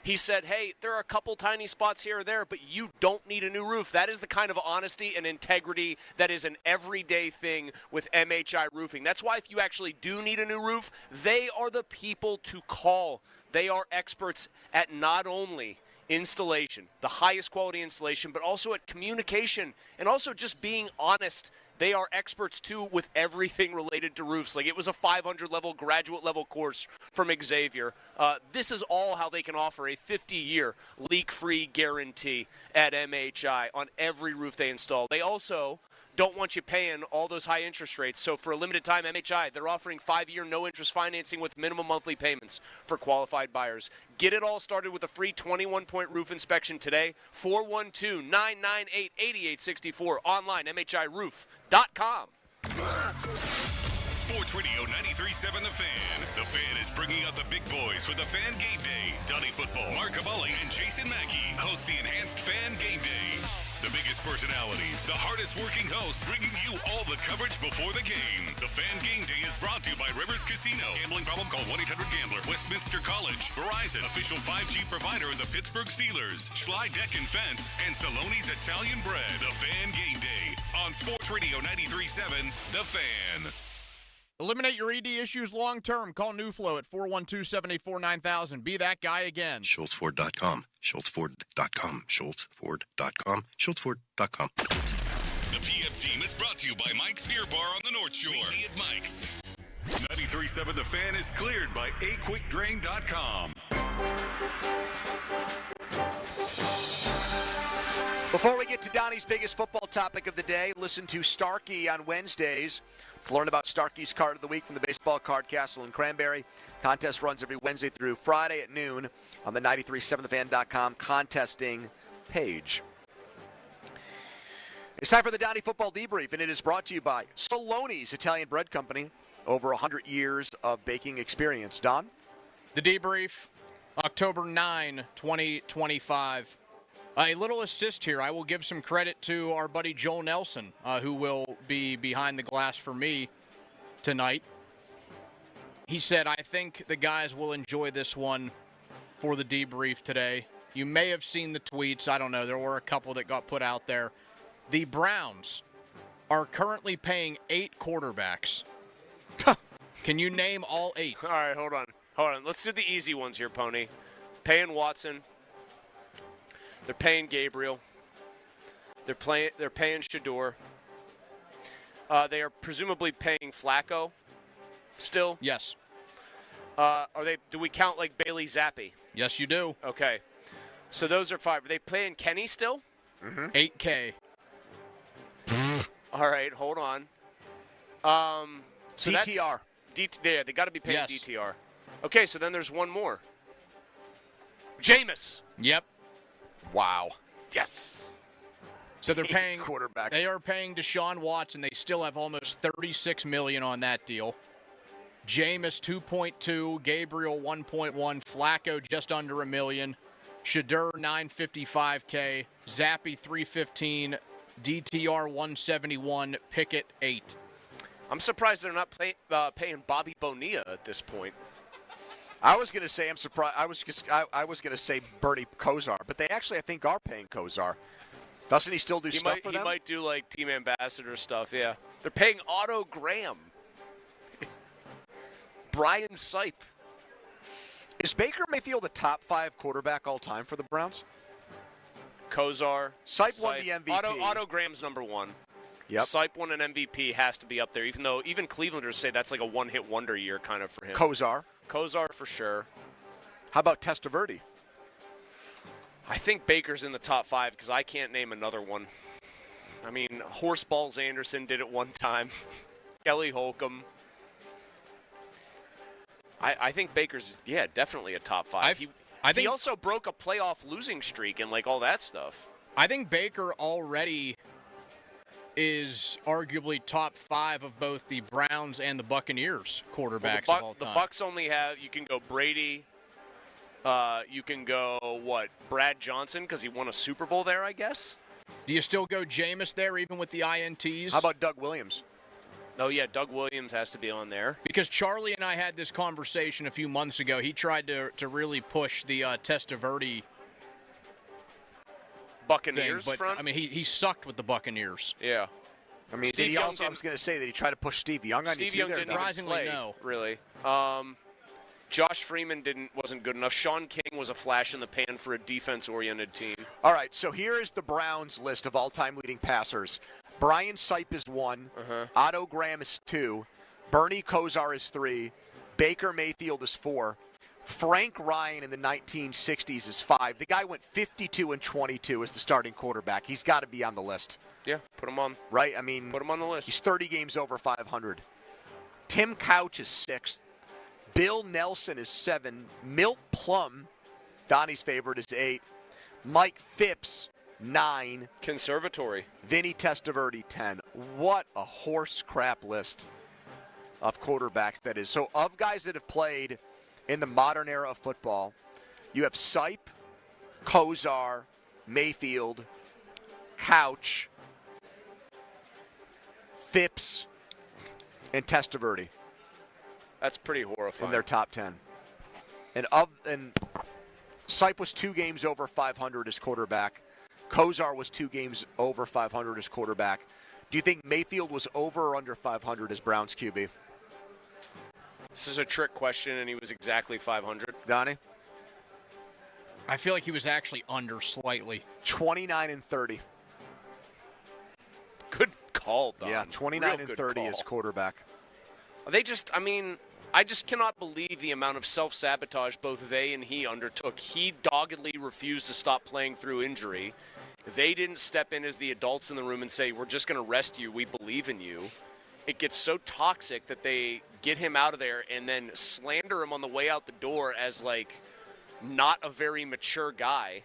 He said, hey, there are a couple tiny spots here or there, but you don't need a new roof. That is the kind of honesty and integrity that is an everyday thing with MHI Roofing. That's why if you actually do need a new roof, they are the people to call. They are experts at not only installation, the highest quality installation, but also at communication and also just being honest. They are experts, too, with everything related to roofs. Like, it was a 500-level, graduate-level course from Xavier. This is all how they can offer a 50-year leak-free guarantee at MHI on every roof they install. They also don't want you paying all those high interest rates. So for a limited time, MHI, they're offering 5-year no-interest financing with minimum monthly payments for qualified buyers. Get it all started with a free 21-point roof inspection today. 412-998-8864. Online, MHIRoof.com. Sports Radio 93.7 The Fan. The Fan is bringing out the big boys for the Fan Game Day. Donnie Football, Mark Cabali, and Jason Mackey host the Enhanced Fan Game Day. The biggest personalities, the hardest working hosts, bringing you all the coverage before the game. The Fan Game Day is brought to you by Rivers Casino. Gambling problem? Call 1-800-GAMBLER. Westminster College, Verizon, official 5G provider of the Pittsburgh Steelers, Schley Deck and Fence, and Saloni's Italian Bread. The Fan Game Day on Sports Radio 93.7 The Fan. Eliminate your ED issues long term. Call Newflow at 412-784-9000. Be that guy again. SchultzFord.com. SchultzFord.com. SchultzFord.com. SchultzFord.com. The PM team is brought to you by Mike's Beer Bar on the North Shore. Meet me at Mike's. 93.7 The Fan is cleared by aquickdrain.com. Before we get to Donnie's biggest football topic of the day, listen to Starkey on Wednesdays to learn about Starkey's Card of the Week from the Baseball Card Castle in Cranberry. Contest runs every Wednesday through Friday at noon on the 937thefan.com contesting page. It's time for the Donnie Football Debrief, and it is brought to you by Saloni's Italian Bread Company. Over 100 years of baking experience. Don? The Debrief, October 9, 2025. A little assist here. I will give some credit to our buddy Joel Nelson, who will be behind the glass for me tonight. He said, I think the guys will enjoy this one for the debrief today. You may have seen the tweets. I don't know. There were a couple that got put out there. The Browns are currently paying 8 quarterbacks. Can you name all 8? All right, hold on. Let's do the easy ones here, Pony. Paying Watson. They're paying Gabriel. They're paying Shador. They are presumably paying Flacco still. Yes. Do we count like Bailey Zappi? Yes, you do. Okay. So those are 5. Are they paying Kenny still? Mm-hmm. $8K. All right, hold on. So DTR. They got to be paying Yes. DTR. Okay, so then there's one more. Jameis. Yep. Wow. Yes. So they're paying quarterbacks. They are paying Deshaun Watson. They still have almost $36 million on that deal. Jameis 2.2, Gabriel 1.1, Flacco just under $1 million, Shador $955K, Zappi $315, DTR $171, Pickett $8. I'm surprised they're not paying Bobby Bonilla at this point. I was going to say I'm surprised. I was going to say Bernie Kosar, but they actually I think are paying Kosar. Doesn't he still do stuff for them? He might do like team ambassador stuff. Yeah, they're paying Otto Graham, Brian Sipe. Is Baker Mayfield the top 5 quarterback all time for the Browns? Kosar. Sipe won the MVP. Otto Graham's number 1. Yep. Sipe won an MVP, has to be up there, even though even Clevelanders say that's like a one-hit wonder year kind of for him. Kosar for sure. How about Testaverde? I think Baker's in the top 5 because I can't name another one. I mean, Horseballs Anderson did it one time. Kelly Holcomb. I think Baker's, definitely a top 5. He also broke a playoff losing streak and like all that stuff. I think Baker already is arguably top 5 of both the Browns and the Buccaneers quarterbacks of all time. The Bucs only have, you can go Brady, you can go, Brad Johnson, because he won a Super Bowl there, I guess? Do you still go Jameis there, even with the INTs? How about Doug Williams? Oh, yeah, Doug Williams has to be on there. Because Charlie and I had this conversation a few months ago. He tried to really push the Testaverde Buccaneers thing, but, front? I mean, he sucked with the Buccaneers. Yeah. I mean, did he also, I was going to say, that he tried to push Steve Young on Steve you Young too? didn't even Surprisingly, play, no. really. Josh Freeman wasn't good enough. Sean King was a flash in the pan for a defense-oriented team. All right, so here is the Browns list of all-time leading passers. Brian Sipe is 1. Otto Graham is 2. Bernie Kosar is 3. Baker Mayfield is 4. Frank Ryan in the 1960s is 5. The guy went 52-22 as the starting quarterback. He's got to be on the list. Yeah, put him on. Right? I mean, put him on the list. He's 30 games over 500. Tim Couch is 6th. Bill Nelson is 7. Milt Plum, Donnie's favorite, is 8. Mike Phipps, 9. Conservatory. Vinny Testaverde, 10. What a horse crap list of quarterbacks that is. So of guys that have played in the modern era of football, you have Sipe, Kosar, Mayfield, Couch, Phipps, and Testaverde. That's pretty horrifying. In their top 10. And Sipe was 2 games over 500 as quarterback. Kosar was 2 games over 500 as quarterback. Do you think Mayfield was over or under 500 as Browns QB? This is a trick question, and he was exactly 500. Donnie? I feel like he was actually under slightly. 29 and 30. Good call, Don. Yeah, 29 Real and good 30 call. as quarterback. They just, I just cannot believe the amount of self-sabotage both they and he undertook. He doggedly refused to stop playing through injury. They didn't step in as the adults in the room and say, we're just going to rest you. We believe in you. It gets so toxic that they get him out of there and then slander him on the way out the door as, like, not a very mature guy.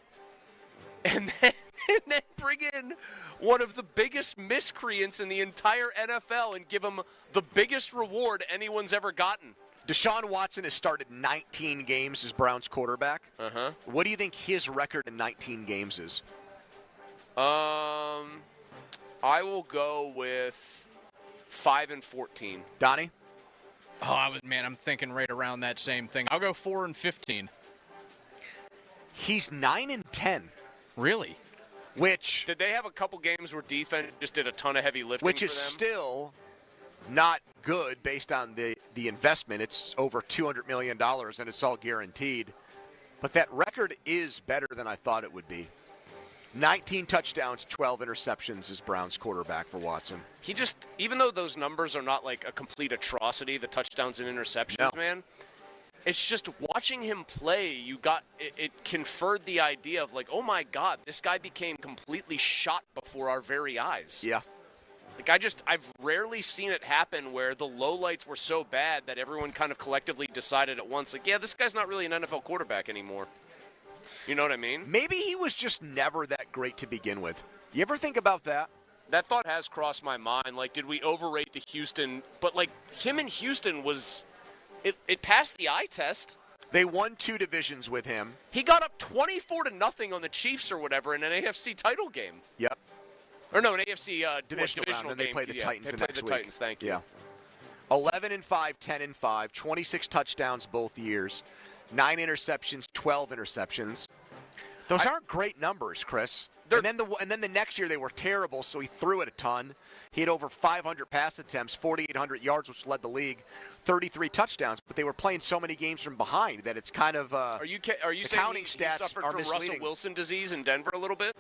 And then bring in one of the biggest miscreants in the entire NFL and give him the biggest reward anyone's ever gotten. Deshaun Watson has started 19 games as Browns quarterback. Uh-huh. What do you think his record in 19 games is? I will go with 5-14. Donnie? Oh, I'm thinking right around that same thing. I'll go 4-15. He's 9 and 10. Really? Which did they have a couple games where defense just did a ton of heavy lifting? Which for is them? still not good based on the investment. It's over $200 million, and it's all guaranteed. But that record is better than I thought it would be. 19 touchdowns, 12 interceptions as Browns quarterback for Watson. He just, even though those numbers are not like a complete atrocity, the touchdowns and interceptions, man, it's just watching him play, it conferred the idea of like, oh my God, this guy became completely shot before our very eyes. Yeah. Like I've rarely seen it happen where the lowlights were so bad that everyone kind of collectively decided at once, like, yeah, this guy's not really an NFL quarterback anymore. You know what I mean? Maybe he was just never that great to begin with. You ever think about that? That thought has crossed my mind. Like, did we overrate the Houston? But, like, him in Houston was – it passed the eye test. They won 2 divisions with him. He got up 24-0 on the Chiefs or whatever in an AFC title game. Yep. Or no, an AFC divisional round. Then game. they played the Titans they the played next the week. Titans, thank you. Yeah. 11-5, 10-5, 26 touchdowns both years. 9 interceptions, 12 interceptions. Those aren't great numbers, Chris. And then the next year they were terrible, so he threw it a ton. He had over 500 pass attempts, 4,800 yards, which led the league, 33 touchdowns. But they were playing so many games from behind that it's kind of Are you saying counting he stats suffered are from misleading. Russell Wilson disease in Denver a little bit?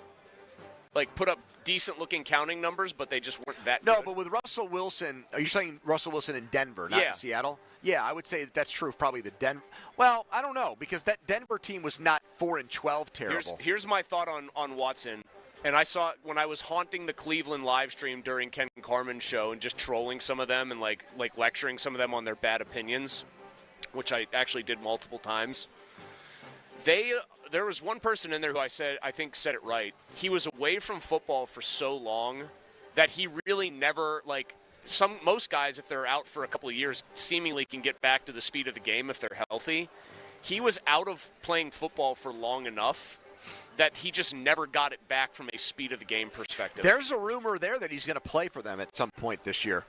Like put up decent-looking counting numbers, but they just weren't that good? No, but with Russell Wilson, are you saying Russell Wilson in Denver, not in Seattle? Yeah, I would say that's true of probably the Denver. Well, I don't know, because that Denver team was not 4-12 terrible. Here's my thought on Watson. And I saw it when I was haunting the Cleveland live stream during Ken Carman's show and just trolling some of them and like lecturing some of them on their bad opinions, which I actually did multiple times. There was one person in there who I think said it right. He was away from football for so long that he really never most guys, if they're out for a couple of years, seemingly can get back to the speed of the game if they're healthy. He was out of playing football for long enough that he just never got it back from a speed of the game perspective. There's a rumor there that he's going to play for them at some point this year.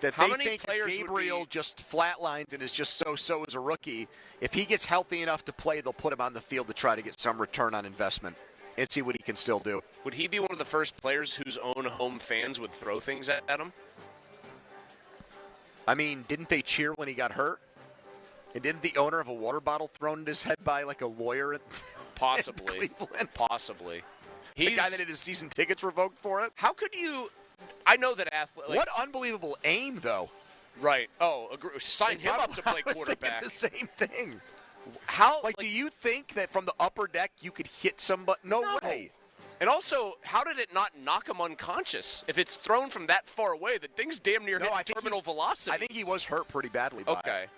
That How they many think players if would Gabriel just flatlines and is just so-so as a rookie, if he gets healthy enough to play, they'll put him on the field to try to get some return on investment and see what he can still do. Would he be one of the first players whose own home fans would throw things at him? I mean, didn't they cheer when he got hurt? And didn't the owner have a water bottle thrown in his head by like a lawyer Possibly. in Cleveland? Possibly. The guy that had his season tickets revoked for it? How could you – I know that athlete – what unbelievable aim, though. Right. Oh, sign him up to play I was quarterback. thinking the same thing. How? Do you think that from the upper deck you could hit somebody? No way. And also, how did it not knock him unconscious? If it's thrown from that far away, the thing's damn near hitting terminal velocity. I think he was hurt pretty badly by it.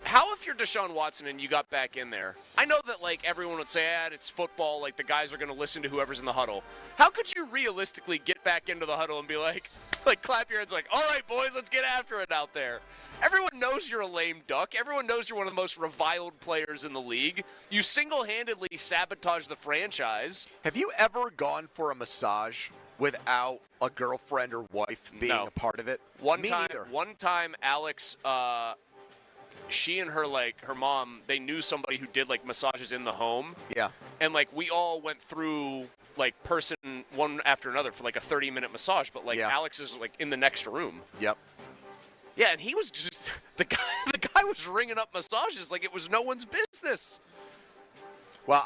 How if you're Deshaun Watson and you got back in there? I know that, everyone would say, it's football, the guys are going to listen to whoever's in the huddle. How could you realistically get back into the huddle and be clap your hands all right, boys, let's get after it out there? Everyone knows you're a lame duck. Everyone knows you're one of the most reviled players in the league. You single-handedly sabotage the franchise. Have you ever gone for a massage without a girlfriend or wife being a part of it? One time, Alex, she and her mom, they knew somebody who did massages in the home. Yeah. And we all went through person one after another for a 30-minute massage, but Alex is in the next room. Yep. Yeah, and he was just the guy was ringing up massages like it was no one's business. Well,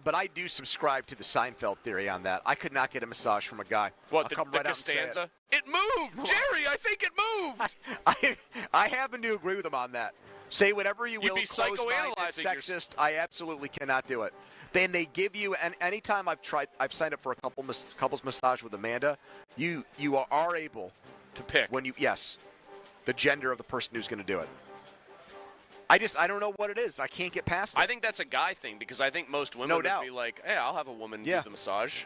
but I do subscribe to the Seinfeld theory on that. I could not get a massage from a guy. What, I'll the come right out and say Costanza? It moved! Jerry, I think it moved! I happen to agree with him on that. Say whatever you will, You'd be close-minded, psychoanalyzing sexist. I absolutely cannot do it. Then they give you, and anytime I've signed up for a couples massage with Amanda, you are able to pick the gender of the person who's going to do it. I don't know what it is. I can't get past it. I think that's a guy thing because I think most women would be like, hey, I'll have a woman do the massage.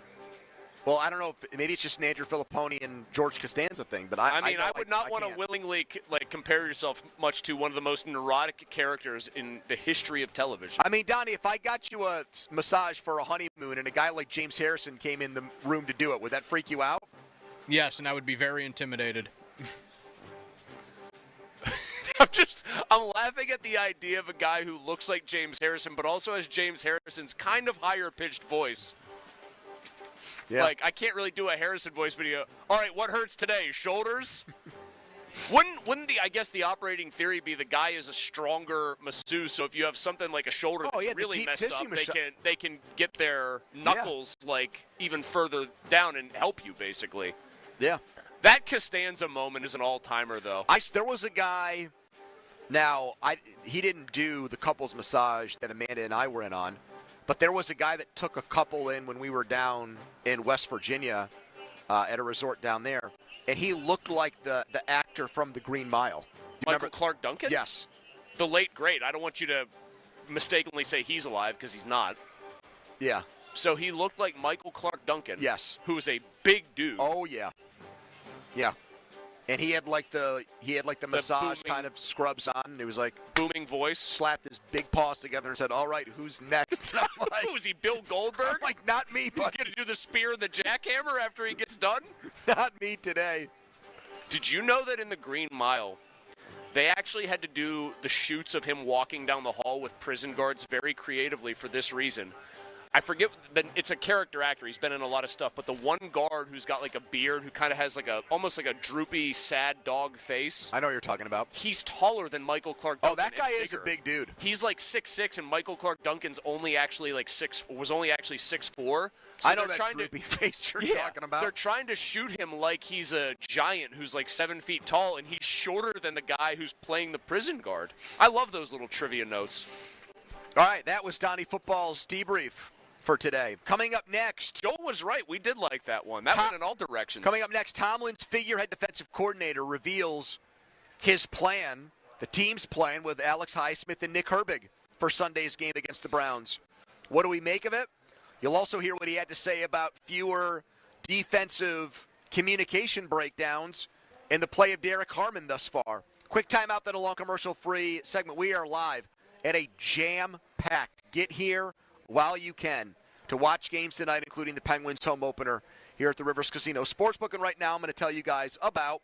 Well, I don't know if maybe it's just an Andrew Filipponi and George Costanza thing, but I would not want to willingly compare yourself much to one of the most neurotic characters in the history of television. I mean, Donnie, if I got you a massage for a honeymoon and a guy like James Harrison came in the room to do it, would that freak you out? Yes, and I would be very intimidated. I'm laughing at the idea of a guy who looks like James Harrison, but also has James Harrison's kind of higher-pitched voice. Yeah. Like, I can't really do a Harrison voice video. All right, what hurts today? Shoulders? Wouldn't the operating theory be the guy is a stronger masseuse, so if you have something like a shoulder that's really messed up, they can get their knuckles, even further down and help you, basically. Yeah. That Costanza moment is an all-timer, though. There was a guy... Now, he didn't do the couples massage that Amanda and I were in on, but there was a guy that took a couple in when we were down in West Virginia at a resort down there, and he looked like the actor from The Green Mile. Michael Clark Duncan? Yes. The late, great. I don't want you to mistakenly say he's alive because he's not. Yeah. So he looked like Michael Clark Duncan. Yes. Who was a big dude. Oh, yeah. Yeah. And he had the massage kind of scrubs on, and it was like booming voice. Slapped his big paws together and said, "All right, who's next?" And I'm like, who is he, Bill Goldberg? I'm like, not me, but he's gonna do the spear and the jackhammer after he gets done. Not me today. Did you know that in the Green Mile, they actually had to do the shoots of him walking down the hall with prison guards very creatively for this reason? I forget, it's a character actor. He's been in a lot of stuff. But the one guard who's got like a beard, who kind of has almost like a droopy, sad dog face. I know what you're talking about. He's taller than Michael Clark Duncan. Oh, that guy is a big dude. He's like 6'6", and Michael Clark Duncan's only actually 6'4". So I know that droopy face you're talking about. They're trying to shoot him like he's a giant who's like 7 feet tall, and he's shorter than the guy who's playing the prison guard. I love those little trivia notes. All right, that was Donnie Football's debrief for today. Coming up next. Joel was right. We did like that one. That went in all directions. Coming up next, Tomlin's figurehead defensive coordinator reveals his plan, the team's plan, with Alex Highsmith and Nick Herbig for Sunday's game against the Browns. What do we make of it? You'll also hear what he had to say about fewer defensive communication breakdowns in the play of Derek Harmon thus far. Quick timeout, then a long commercial-free segment. We are live at a jam-packed Get Here while you can to watch games tonight, including the Penguins home opener here at the Rivers Casino Sportsbook. And right now I'm going to tell you guys about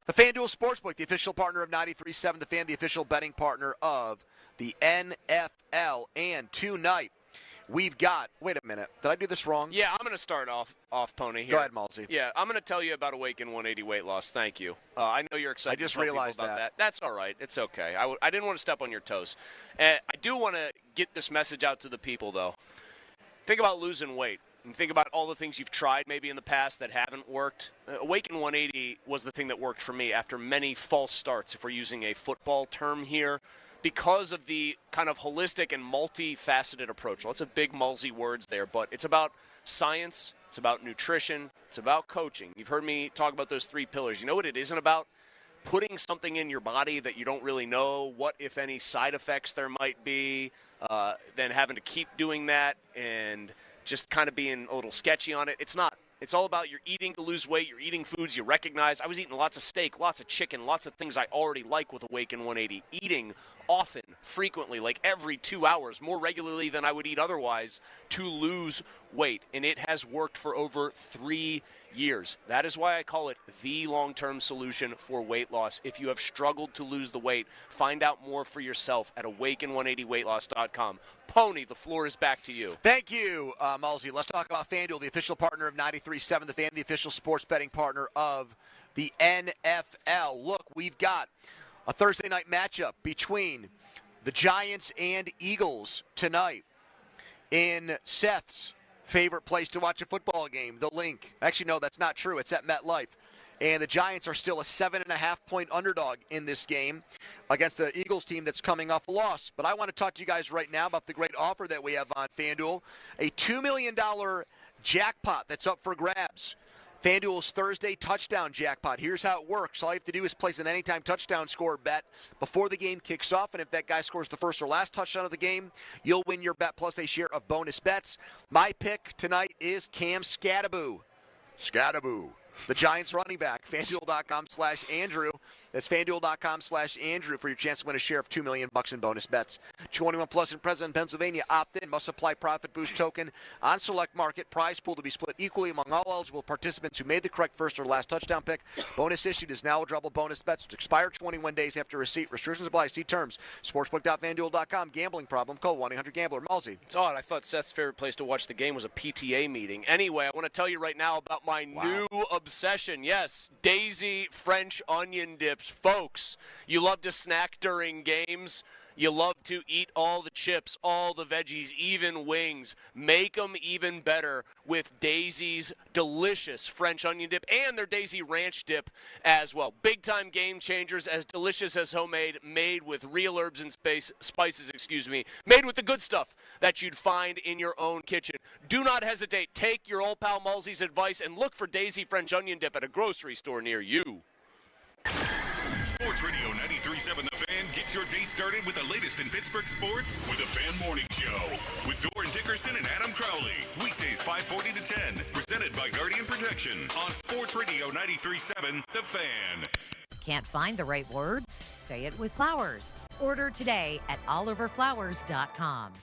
the FanDuel Sportsbook, the official partner of 93.7 The Fan, the official betting partner of the NFL. And tonight we've got, wait a minute, did I do this wrong? Yeah, I'm going to start off Pony here. Go ahead, Malsey. Yeah, I'm going to tell you about Awaken 180 weight loss. Thank you. I know you're excited. I just to tell people realized about that. That's all right. It's okay. I didn't want to step on your toes. I do want to get this message out to the people, though. Think about losing weight. And think about all the things you've tried maybe in the past that haven't worked. Awaken 180 was the thing that worked for me after many false starts, if we're using a football term here, because of the kind of holistic and multifaceted approach. Lots of big Mulsey words there, but it's about science, it's about nutrition, it's about coaching. You've heard me talk about those 3 pillars. You know what it isn't about? Putting something in your body that you don't really know what, if any, side effects there might be, then having to keep doing that and just kind of being a little sketchy on it. It's not. It's all about you're eating to lose weight, you're eating foods you recognize. I was eating lots of steak, lots of chicken, lots of things I already like with Awaken 180. Eating often, frequently, like every 2 hours, more regularly than I would eat otherwise to lose weight. And it has worked for over 3 years. That is why I call it the long-term solution for weight loss. If you have struggled to lose the weight, find out more for yourself at awaken180weightloss.com. Pony, the floor is back to you. Thank you, Malsey. Let's talk about FanDuel, the official partner of 93.7 The Fan, the official sports betting partner of the NFL. Look, we've got a Thursday night matchup between the Giants and Eagles tonight in Seth's favorite place to watch a football game, the Link. Actually, no, that's not true. It's at MetLife. And the Giants are still a 7.5-point underdog in this game against the Eagles team that's coming off a loss. But I want to talk to you guys right now about the great offer that we have on FanDuel. A $2 million jackpot that's up for grabs. FanDuel's Thursday touchdown jackpot. Here's how it works. All you have to do is place an anytime touchdown score bet before the game kicks off. And if that guy scores the first or last touchdown of the game, you'll win your bet plus a share of bonus bets. My pick tonight is Cam Skattebo. The Giants running back. FanDuel.com/Andrew. That's FanDuel.com/Andrew for your chance to win a share of $2 million in bonus bets. 21 plus and present in Pennsylvania. Opt in. Must apply profit boost token on select market. Prize pool to be split equally among all eligible participants who made the correct first or last touchdown pick. Bonus issued is now double bonus bets. To expire 21 days after receipt. Restrictions apply. See terms. Sportsbook.FanDuel.com. Gambling problem. Call 1-800-GAMBLER. Malsey. It's odd. I thought Seth's favorite place to watch the game was a PTA meeting. Anyway, I want to tell you right now about my new obsession. Yes, Daisy French onion dips. Folks, you love to snack during games. You love to eat all the chips, all the veggies, even wings. Make them even better with Daisy's delicious French onion dip and their Daisy Ranch dip as well. Big-time game changers, as delicious as homemade, made with real herbs and spices, made with the good stuff that you'd find in your own kitchen. Do not hesitate. Take your old pal Mulsey's advice and look for Daisy French onion dip at a grocery store near you. Sports Radio 93.7 The Fan gets your day started with the latest in Pittsburgh sports with the Fan Morning Show with Doran Dickerson and Adam Crowley. Weekdays 5:40 to 10. Presented by Guardian Protection on Sports Radio 93.7 The Fan. Can't find the right words? Say it with Flowers. Order today at oliverflowers.com.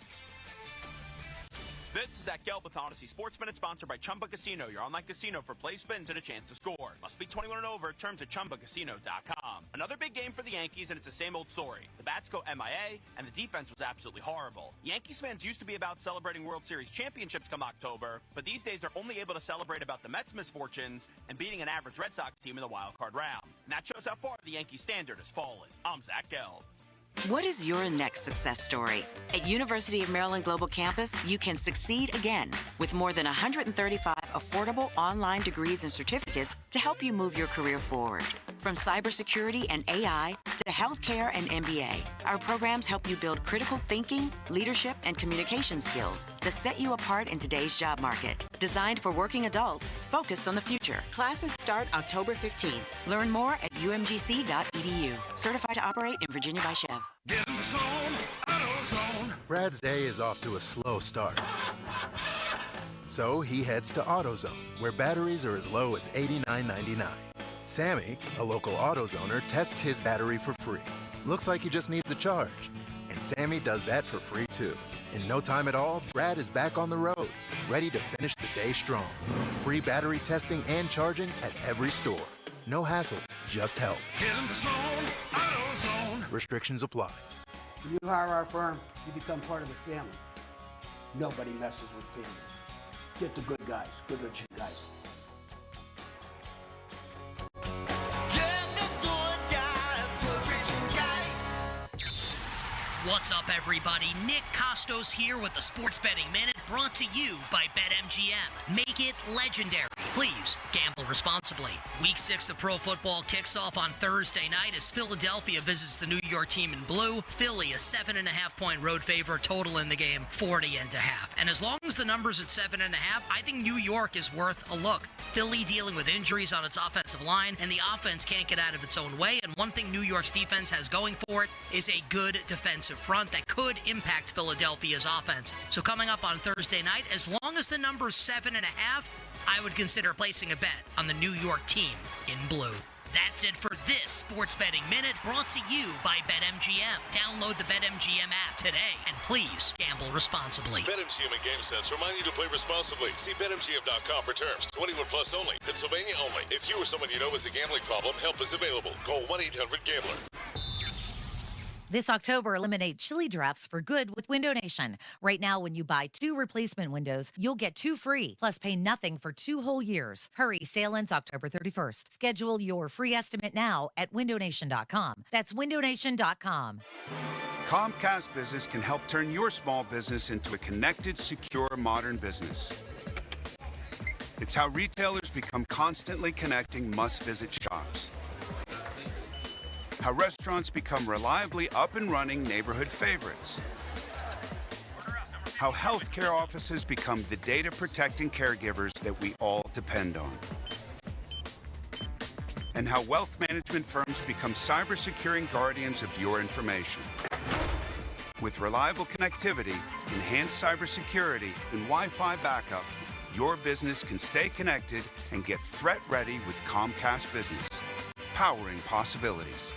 This is Zach Gelb with Odyssey Sports Minute, sponsored by Chumba Casino, your online casino for play spins and a chance to score. Must be 21 and over. Terms at ChumbaCasino.com. Another big game for the Yankees, and it's the same old story. The bats go MIA, and the defense was absolutely horrible. Yankees fans used to be about celebrating World Series championships come October, but these days they're only able to celebrate about the Mets' misfortunes and beating an average Red Sox team in the wild card round. And that shows how far the Yankee standard has fallen. I'm Zach Gelb. What is your next success story? At University of Maryland Global Campus, you can succeed again with more than 135 affordable online degrees and certificates to help you move your career forward. From cybersecurity and AI to healthcare and MBA, our programs help you build critical thinking, leadership, and communication skills that set you apart in today's job market. Designed for working adults focused on the future. Classes start October 15th. Learn more at umgc.edu. Certified to operate in Virginia by Chev. Get in the zone, AutoZone. Brad's day is off to a slow start. So he heads to AutoZone, where batteries are as low as $89.99. Sammy, a local AutoZoner, tests his battery for free. Looks like he just needs a charge. And Sammy does that for free too. In no time at all, Brad is back on the road, ready to finish the day strong. Free battery testing and charging at every store. No hassles, just help. Get in the zone, AutoZone. Restrictions apply. When you hire our firm, you become part of the family. Nobody messes with family. Get the good guys, good rich guys. What's up, everybody? Nick Costos here with the Sports Betting Minute, brought to you by BetMGM. Make it legendary. Please gamble responsibly. Week 6 of pro football kicks off on Thursday night as Philadelphia visits the New York team in blue. Philly, a 7.5-point road favorite, total in the game 40.5. And as long as the number's at 7.5, I think New York is worth a look. Philly dealing with injuries on its offensive line, and the offense can't get out of its own way. And one thing New York's defense has going for it is a good defensive front that could impact Philadelphia's offense. So coming up on Thursday night, as long as the number's 7.5, I would consider placing a bet on the New York team in blue. That's it for this Sports Betting Minute, brought to you by BetMGM. Download the BetMGM app today, and please gamble responsibly. BetMGM and GameSense remind you to play responsibly. See BetMGM.com for terms. 21 plus only. Pennsylvania only. If you or someone you know has a gambling problem, help is available. Call 1-800-GAMBLER. This October, eliminate chili drafts for good with Window Nation. Right now, when you buy 2 replacement windows, you'll get 2 free, plus pay nothing for 2 whole years. Hurry, sale ends October 31st. Schedule your free estimate now at windownation.com. That's windownation.com. Comcast Business can help turn your small business into a connected, secure, modern business. It's how retailers become constantly connecting must-visit shops. How restaurants become reliably up and running neighborhood favorites. How healthcare offices become the data protecting caregivers that we all depend on. And how wealth management firms become cyber-securing guardians of your information. With reliable connectivity, enhanced cybersecurity, and Wi-Fi backup, your business can stay connected and get threat ready with Comcast Business, powering possibilities.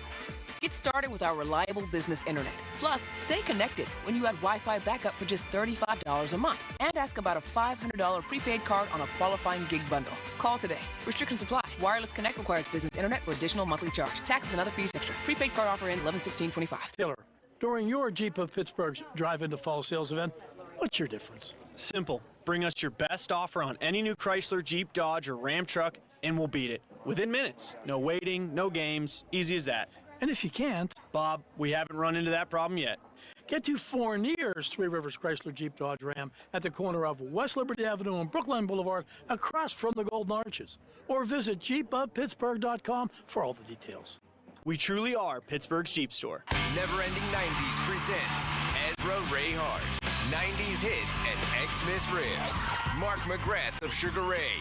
Get started with our reliable business internet. Plus, stay connected when you add Wi-Fi backup for just $35 a month. And ask about a $500 prepaid card on a qualifying gig bundle. Call today. Restrictions apply. Wireless Connect requires business internet for additional monthly charge. Taxes and other fees extra. Prepaid card offer ends 11/16/25. Taylor, during your Jeep of Pittsburgh's Drive Into Fall sales event, what's your difference? Simple. Bring us your best offer on any new Chrysler, Jeep, Dodge, or Ram truck, and we'll beat it. Within minutes. No waiting, no games. Easy as that. And if you can't, Bob, we haven't run into that problem yet. Get to Fournier's Three Rivers Chrysler Jeep Dodge Ram at the corner of West Liberty Avenue and Brookline Boulevard across from the Golden Arches. Or visit jeepofpittsburgh.com for all the details. We truly are Pittsburgh's Jeep store. Never Ending 90s presents Ezra Ray Hart. 90s hits and Xmas riffs. Mark McGrath of Sugar Ray.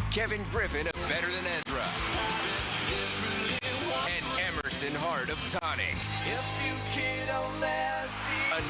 Kevin Griffin of Better Than Ezra. And Emerson Hart of Tonic. If you kid a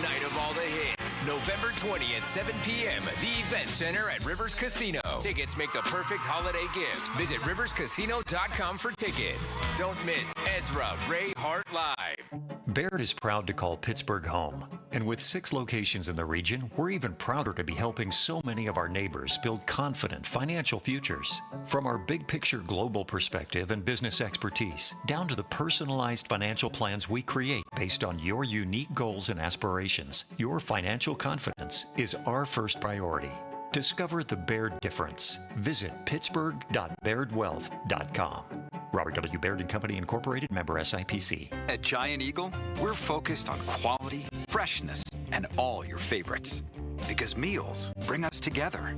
night of all the hits. November 20th, 7 p.m. The Event Center at Rivers Casino. Tickets make the perfect holiday gift. Visit riverscasino.com for tickets. Don't miss Ezra Ray Hart Live. Baird is proud to call Pittsburgh home. And with 6 locations in the region, we're even prouder to be helping so many of our neighbors build confident financial futures. From our big picture global perspective and business expertise, down to the personalized financial plans we create based on your unique goals and aspirations, your financial confidence is our first priority. Discover the Baird difference. Visit pittsburgh.bairdwealth.com. Robert W. Baird & Company Incorporated, member SIPC. At Giant Eagle, we're focused on quality, freshness, and all your favorites. Because meals bring us together.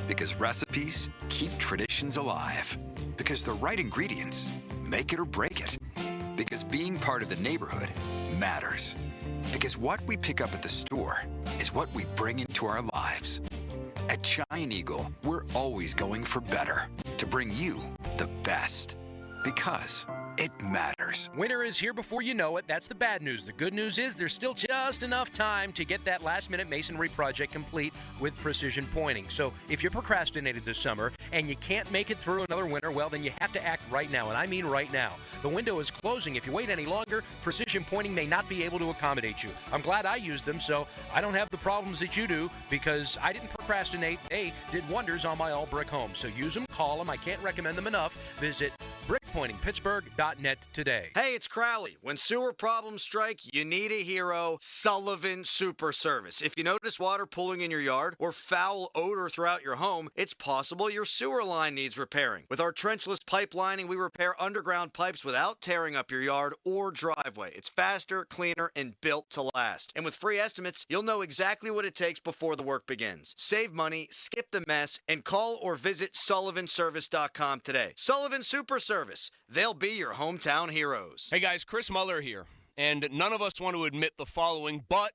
Because recipes keep traditions alive. Because the right ingredients make it or break it. Because being part of the neighborhood matters. Because what we pick up at the store is what we bring into our lives. At Giant Eagle, we're always going for better to bring you the best. Because it matters. Winter is here before you know it. That's the bad news. The good news is there's still just enough time to get that last-minute masonry project complete with Precision Pointing. So if you're procrastinated this summer and you can't make it through another winter, well, then you have to act right now, and I mean right now. The window is closing. If you wait any longer, Precision Pointing may not be able to accommodate you. I'm glad I used them, so I don't have the problems that you do because I didn't procrastinate. They did wonders on my all-brick home. So use them, call them. I can't recommend them enough. Visit brickpointingpittsburgh.net today. Hey, it's Crowley. When sewer problems strike, you need a hero, Sullivan Super Service. If you notice water pooling in your yard or foul odor throughout your home, it's possible your sewer line needs repairing. With our trenchless pipe lining, we repair underground pipes without tearing up your yard or driveway. It's faster, cleaner, and built to last. And with free estimates, you'll know exactly what it takes before the work begins. Save money, skip the mess, and call or visit sullivanservice.com today. Sullivan Super Service. They'll be your hometown heroes. Hey guys, Chris Muller here. And none of us want to admit the following, but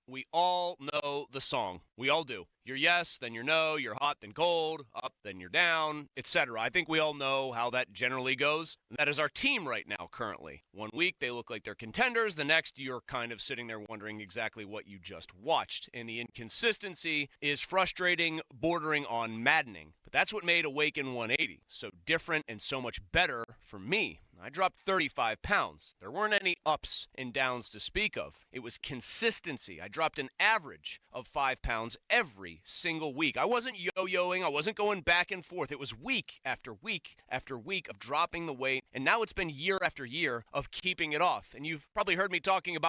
we all know the song. We all do. You're yes, then you're no, you're hot, then cold, up, then you're down, etc. I think we all know how that generally goes. And that is our team right now, currently. One week, they look like they're contenders. The next, you're kind of sitting there wondering exactly what you just watched. And the inconsistency is frustrating, bordering on maddening. But that's what made Awaken 180 so different and so much better for me. I dropped 35 pounds. There weren't any ups and downs to speak of. It was consistency. I dropped an average of 5 pounds every single week. I wasn't yo-yoing. I wasn't going back and forth. It was week after week after week of dropping the weight. And now it's been year after year of keeping it off. And you've probably heard me talking about